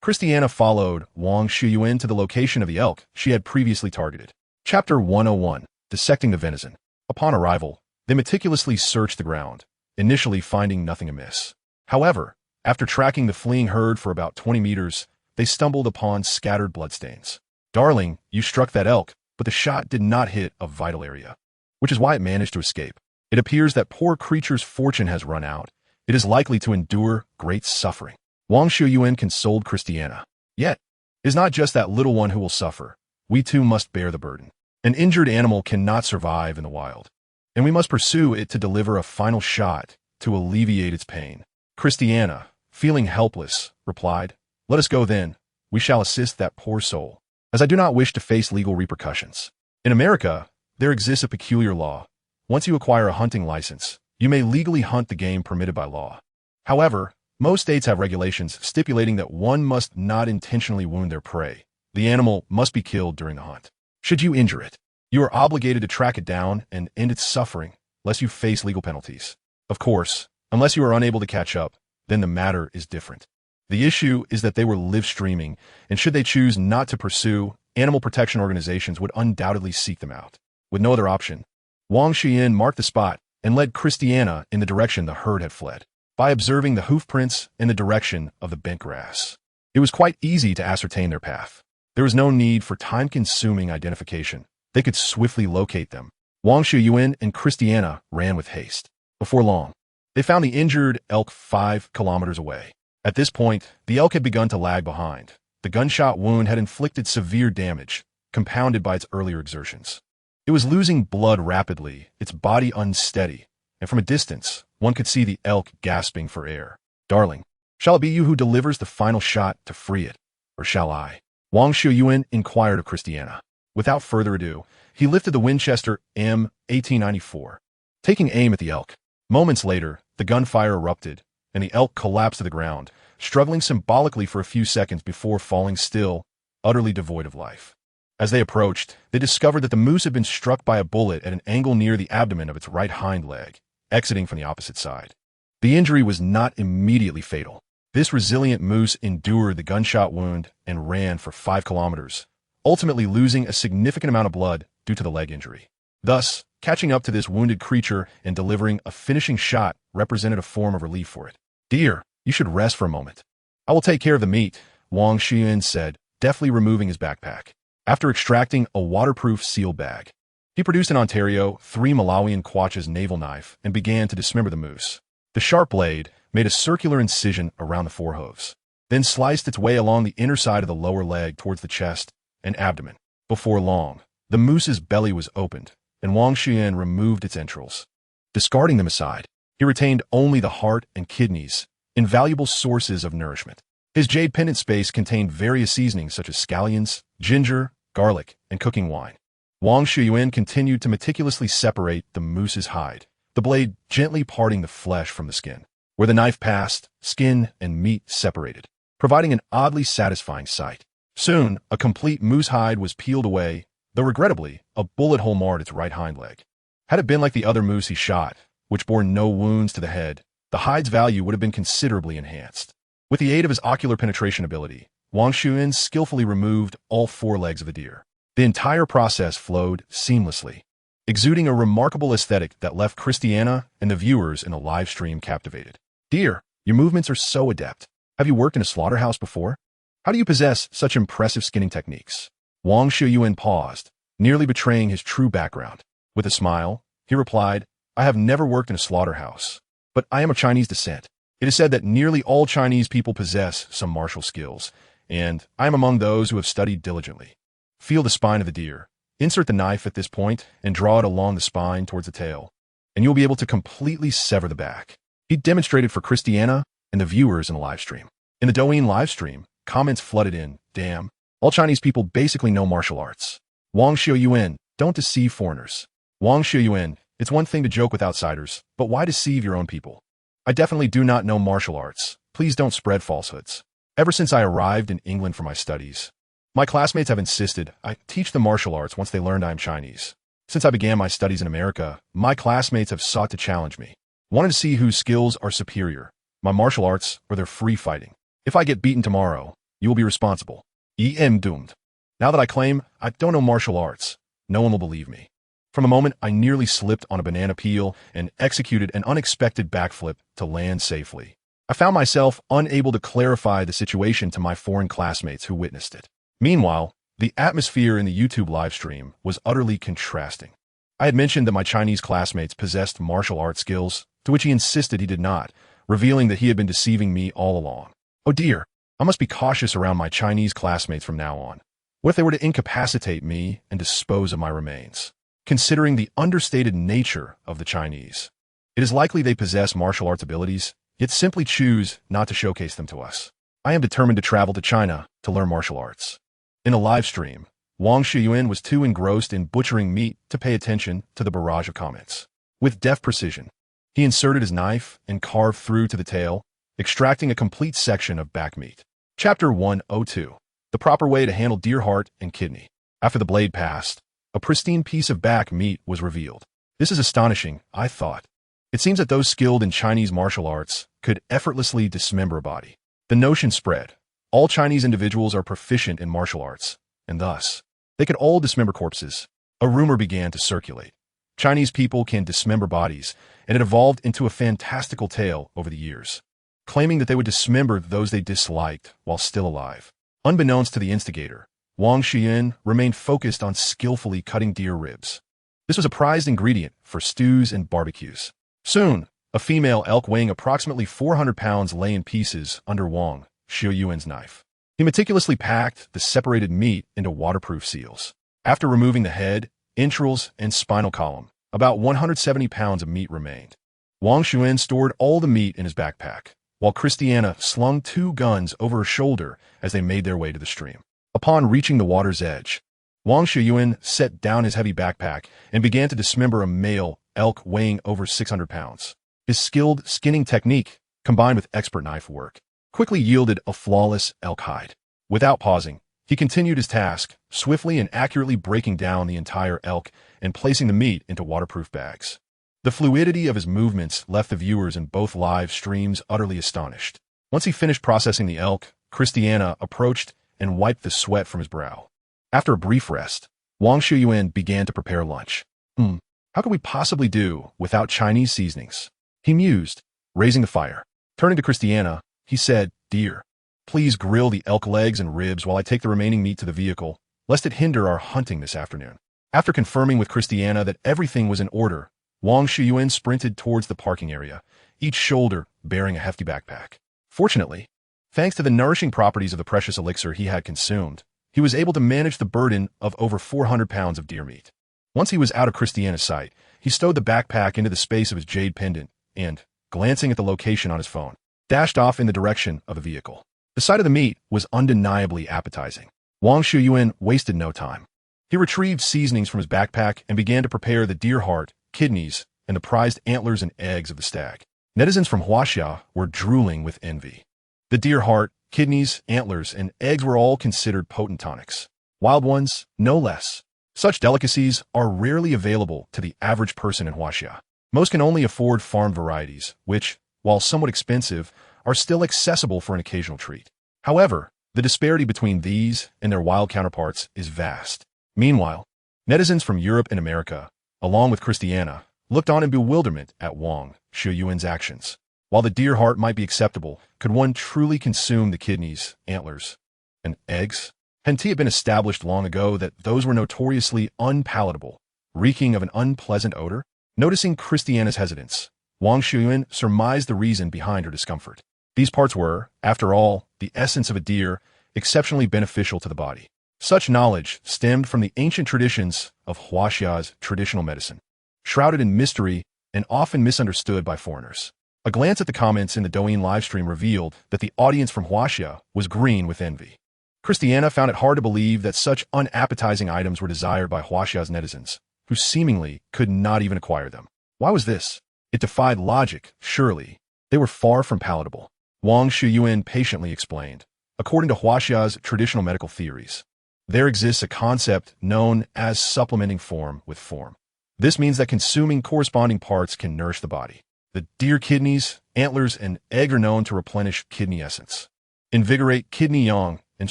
Christiana followed Wang Xiuyuan to the location of the elk she had previously targeted. Chapter 101, Dissecting the Venison. Upon arrival, they meticulously searched the ground, initially finding nothing amiss. However, after tracking the fleeing herd for about 20 meters, they stumbled upon scattered bloodstains. Darling, you struck that elk, but the shot did not hit a vital area, which is why it managed to escape. It appears that poor creature's fortune has run out. It is likely to endure great suffering. Wang Xiuyuan consoled Christiana. Yet, it is not just that little one who will suffer. We too must bear the burden. An injured animal cannot survive in the wild, and we must pursue it to deliver a final shot to alleviate its pain. Christiana, feeling helpless, replied, Let us go then. We shall assist that poor soul, as I do not wish to face legal repercussions. In America, there exists a peculiar law. Once you acquire a hunting license, you may legally hunt the game permitted by law. However, most states have regulations stipulating that one must not intentionally wound their prey. The animal must be killed during the hunt. Should you injure it, you are obligated to track it down and end its suffering, lest you face legal penalties. Of course, unless you are unable to catch up, then the matter is different. The issue is that they were live streaming, and should they choose not to pursue, animal protection organizations would undoubtedly seek them out. With no other option, Wang Xiuyuan marked the spot and led Christiana in the direction the herd had fled. By observing the hoof prints in the direction of the bent grass, it was quite easy to ascertain their path. There was no need for time-consuming identification. They could swiftly locate them. Wang Xiuyuan and Christiana ran with haste. Before long, they found the injured elk 5 kilometers away. At this point, the elk had begun to lag behind. The gunshot wound had inflicted severe damage, compounded by its earlier exertions. It was losing blood rapidly, its body unsteady, and from a distance, one could see the elk gasping for air. Darling, shall it be you who delivers the final shot to free it, or shall I? Wang Xiuyuan inquired of Christiana. Without further ado, he lifted the Winchester M1894, taking aim at the elk. Moments later, the gunfire erupted, and the elk collapsed to the ground, struggling symbolically for a few seconds before falling still, utterly devoid of life. As they approached, they discovered that the moose had been struck by a bullet at an angle near the abdomen of its right hind leg, exiting from the opposite side. The injury was not immediately fatal. This resilient moose endured the gunshot wound and ran for 5 kilometers, ultimately losing a significant amount of blood due to the leg injury. Thus, catching up to this wounded creature and delivering a finishing shot represented a form of relief for it. Dear, you should rest for a moment. I will take care of the meat, Wang Xiuyuan said, deftly removing his backpack. After extracting a waterproof seal bag, he produced an Ontario 3 Malawian Quach's naval knife and began to dismember the moose. The sharp blade made a circular incision around the forehooves, then sliced its way along the inner side of the lower leg towards the chest and abdomen. Before long, the moose's belly was opened, and Wang Xiuyuan removed its entrails. Discarding them aside, he retained only the heart and kidneys, invaluable sources of nourishment. His jade pendant space contained various seasonings such as scallions, ginger, garlic, and cooking wine. Wang Xiuyuan continued to meticulously separate the moose's hide, the blade gently parting the flesh from the skin. Where the knife passed, skin and meat separated, providing an oddly satisfying sight. Soon, a complete moose hide was peeled away, though regrettably, a bullet hole marred its right hind leg. Had it been like the other moose he shot, which bore no wounds to the head, the hide's value would have been considerably enhanced. With the aid of his ocular penetration ability, Wang Xiuyuan skillfully removed all 4 legs of the deer. The entire process flowed seamlessly, exuding a remarkable aesthetic that left Christiana and the viewers in the live stream captivated. Dear, your movements are so adept. Have you worked in a slaughterhouse before? How do you possess such impressive skinning techniques? Wang Xiuyuan paused, nearly betraying his true background. With a smile, he replied, I have never worked in a slaughterhouse, but I am of Chinese descent. It is said that nearly all Chinese people possess some martial skills, and I am among those who have studied diligently. Feel the spine of the deer. Insert the knife at this point and draw it along the spine towards the tail, and you'll be able to completely sever the back. He demonstrated for Christiana and the viewers in the live stream. In the Douyin live stream, comments flooded in, "Damn, all Chinese people basically know martial arts. Wang Xiuyuan, don't deceive foreigners. Wang Xiuyuan, it's one thing to joke with outsiders, but why deceive your own people? I definitely do not know martial arts. Please don't spread falsehoods. Ever since I arrived in England for my studies, my classmates have insisted I teach them martial arts once they learned I am Chinese. Since I began my studies in America, my classmates have sought to challenge me, wanting to see whose skills are superior, my martial arts or their free fighting. If I get beaten tomorrow, you will be responsible. I am doomed. Now that I claim I don't know martial arts, no one will believe me." From a moment, I nearly slipped on a banana peel and executed an unexpected backflip to land safely. I found myself unable to clarify the situation to my foreign classmates who witnessed it. Meanwhile, the atmosphere in the YouTube live stream was utterly contrasting. I had mentioned that my Chinese classmates possessed martial arts skills, to which he insisted he did not, revealing that he had been deceiving me all along. Oh dear, I must be cautious around my Chinese classmates from now on. What if they were to incapacitate me and dispose of my remains? Considering the understated nature of the Chinese, it is likely they possess martial arts abilities, yet simply choose not to showcase them to us. I am determined to travel to China to learn martial arts. In a live stream, Wang Xiuyuan was too engrossed in butchering meat to pay attention to the barrage of comments. With deft precision, he inserted his knife and carved through to the tail, extracting a complete section of back meat. Chapter 102. The proper way to handle deer heart and kidney. After the blade passed, a pristine piece of back meat was revealed. This is astonishing, I thought. It seems that those skilled in Chinese martial arts could effortlessly dismember a body. The notion spread. All Chinese individuals are proficient in martial arts, and thus, they could all dismember corpses. A rumor began to circulate. Chinese people can dismember bodies, and it evolved into a fantastical tale over the years, claiming that they would dismember those they disliked while still alive. Unbeknownst to the instigator, Wang Xiuyuan remained focused on skillfully cutting deer ribs. This was a prized ingredient for stews and barbecues. Soon, a female elk weighing approximately 400 pounds lay in pieces under Wang Xiuyuan's knife. He meticulously packed the separated meat into waterproof seals. After removing the head, entrails, and spinal column, about 170 pounds of meat remained. Wang Xiuyuan stored all the meat in his backpack, while Christiana slung 2 guns over her shoulder as they made their way to the stream. Upon reaching the water's edge, Wang Xiuyuan set down his heavy backpack and began to dismember a male elk weighing over 600 pounds. His skilled skinning technique, combined with expert knife work, quickly yielded a flawless elk hide. Without pausing, he continued his task, swiftly and accurately breaking down the entire elk and placing the meat into waterproof bags. The fluidity of his movements left the viewers in both live streams utterly astonished. Once he finished processing the elk, Christiana approached and wiped the sweat from his brow. After a brief rest, Wang Xiuyuan began to prepare lunch. How could we possibly do without Chinese seasonings? He mused, raising the fire. Turning to Christiana, he said, "Dear, please grill the elk legs and ribs while I take the remaining meat to the vehicle, lest it hinder our hunting this afternoon." After confirming with Christiana that everything was in order, Wang Xiuyuan sprinted towards the parking area, each shoulder bearing a hefty backpack. Fortunately, thanks to the nourishing properties of the precious elixir he had consumed, he was able to manage the burden of over 400 pounds of deer meat. Once he was out of Christiana's sight, he stowed the backpack into the space of his jade pendant and, glancing at the location on his phone, dashed off in the direction of the vehicle. The sight of the meat was undeniably appetizing. Wang Xiuyuan wasted no time. He retrieved seasonings from his backpack and began to prepare the deer heart, kidneys, and the prized antlers and eggs of the stag. Netizens from Huaxia were drooling with envy. The deer heart, kidneys, antlers, and eggs were all considered potent tonics. Wild ones, no less. Such delicacies are rarely available to the average person in Huaxia. Most can only afford farm varieties, which, while somewhat expensive, are still accessible for an occasional treat. However, the disparity between these and their wild counterparts is vast. Meanwhile, netizens from Europe and America, along with Christiana, looked on in bewilderment at Wang Xiuyuan's actions. While the deer heart might be acceptable, could one truly consume the kidneys, antlers, and eggs? Hadn't it been established long ago that those were notoriously unpalatable, reeking of an unpleasant odor? Noticing Christiana's hesitance, Wang Xiuyuan surmised the reason behind her discomfort. These parts were, after all, the essence of a deer, exceptionally beneficial to the body. Such knowledge stemmed from the ancient traditions of Huaxia's traditional medicine, shrouded in mystery and often misunderstood by foreigners. A glance at the comments in the Douyin livestream revealed that the audience from Huaxia was green with envy. Christiana found it hard to believe that such unappetizing items were desired by Huaxia's netizens, who seemingly could not even acquire them. Why was this? It defied logic, surely. They were far from palatable. Wang Xiuyuan patiently explained. According to Huaxia's traditional medical theories, there exists a concept known as supplementing form with form. This means that consuming corresponding parts can nourish the body. The deer kidneys, antlers, and egg are known to replenish kidney essence, invigorate kidney yang, and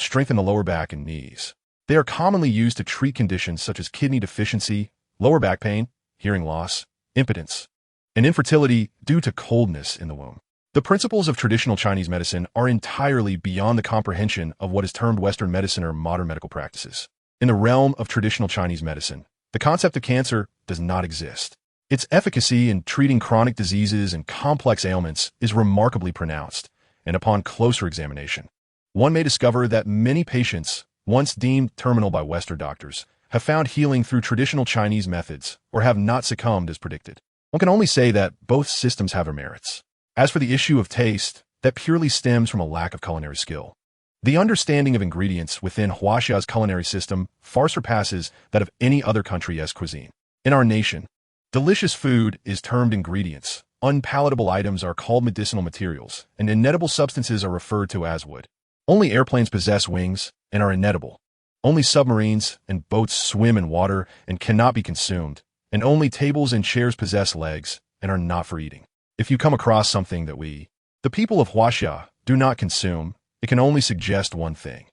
strengthen the lower back and knees. They are commonly used to treat conditions such as kidney deficiency, lower back pain, hearing loss, impotence, and infertility due to coldness in the womb. The principles of traditional Chinese medicine are entirely beyond the comprehension of what is termed Western medicine or modern medical practices. In the realm of traditional Chinese medicine, the concept of cancer does not exist. Its efficacy in treating chronic diseases and complex ailments is remarkably pronounced, and upon closer examination, one may discover that many patients, once deemed terminal by Western doctors, have found healing through traditional Chinese methods or have not succumbed as predicted. One can only say that both systems have their merits. As for the issue of taste, that purely stems from a lack of culinary skill. The understanding of ingredients within Huaxia's culinary system far surpasses that of any other country's cuisine. In our nation, delicious food is termed ingredients, unpalatable items are called medicinal materials, and inedible substances are referred to as wood. Only airplanes possess wings and are inedible. Only submarines and boats swim in water and cannot be consumed, and only tables and chairs possess legs and are not for eating. If you come across something that we, the people of Huaxia, do not consume, it can only suggest one thing.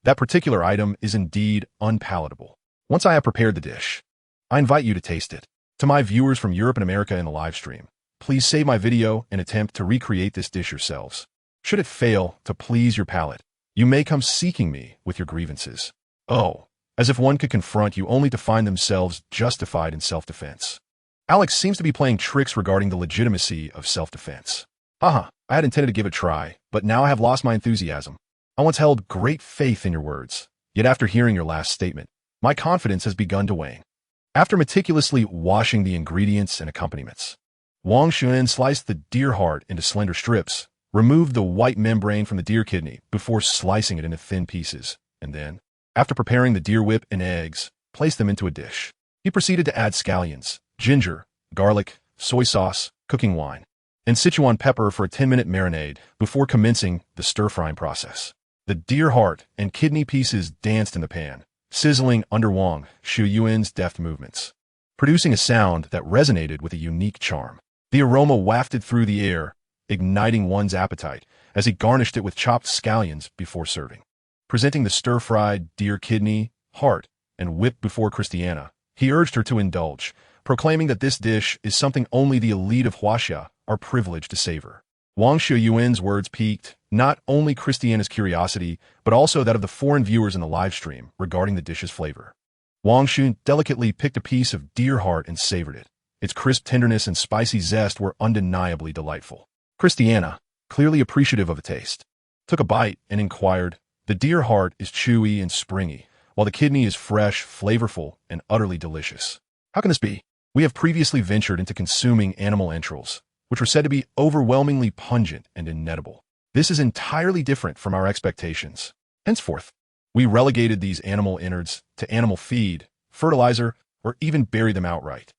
That particular item is indeed unpalatable. Once I have prepared the dish, I invite you to taste it. To my viewers from Europe and America in the live stream, please save my video and attempt to recreate this dish yourselves. Should it fail to please your palate, you may come seeking me with your grievances. Oh, as if one could confront you only to find themselves justified in self-defense. Alex seems to be playing tricks regarding the legitimacy of self-defense. Haha, I had intended to give it a try, but now I have lost my enthusiasm. I once held great faith in your words, yet after hearing your last statement, my confidence has begun to wane. After meticulously washing the ingredients and accompaniments, Wang Xiuyuan sliced the deer heart into slender strips, removed the white membrane from the deer kidney before slicing it into thin pieces, and then, after preparing the deer whip and eggs, placed them into a dish. He proceeded to add scallions, ginger, garlic, soy sauce, cooking wine, and Sichuan pepper for a 10-minute marinade before commencing the stir-frying process. The deer heart and kidney pieces danced in the pan, sizzling under Wang Xiuyuan's deft movements, producing a sound that resonated with a unique charm. The aroma wafted through the air, igniting one's appetite as he garnished it with chopped scallions before serving. Presenting the stir-fried deer kidney, heart, and whip before Christiana, he urged her to indulge, proclaiming that this dish is something only the elite of Huaxia are privileged to savor. Wang Xiuyuan's words piqued not only Christiana's curiosity, but also that of the foreign viewers in the live stream regarding the dish's flavor. Wang Xiuyuan delicately picked a piece of deer heart and savored it. Its crisp tenderness and spicy zest were undeniably delightful. Christiana, clearly appreciative of the taste, took a bite and inquired, "The deer heart is chewy and springy, while the kidney is fresh, flavorful, and utterly delicious. How can this be? We have previously ventured into consuming animal entrails, which were said to be overwhelmingly pungent and inedible. This is entirely different from our expectations. Henceforth, we relegated these animal innards to animal feed, fertilizer, or even bury them outright.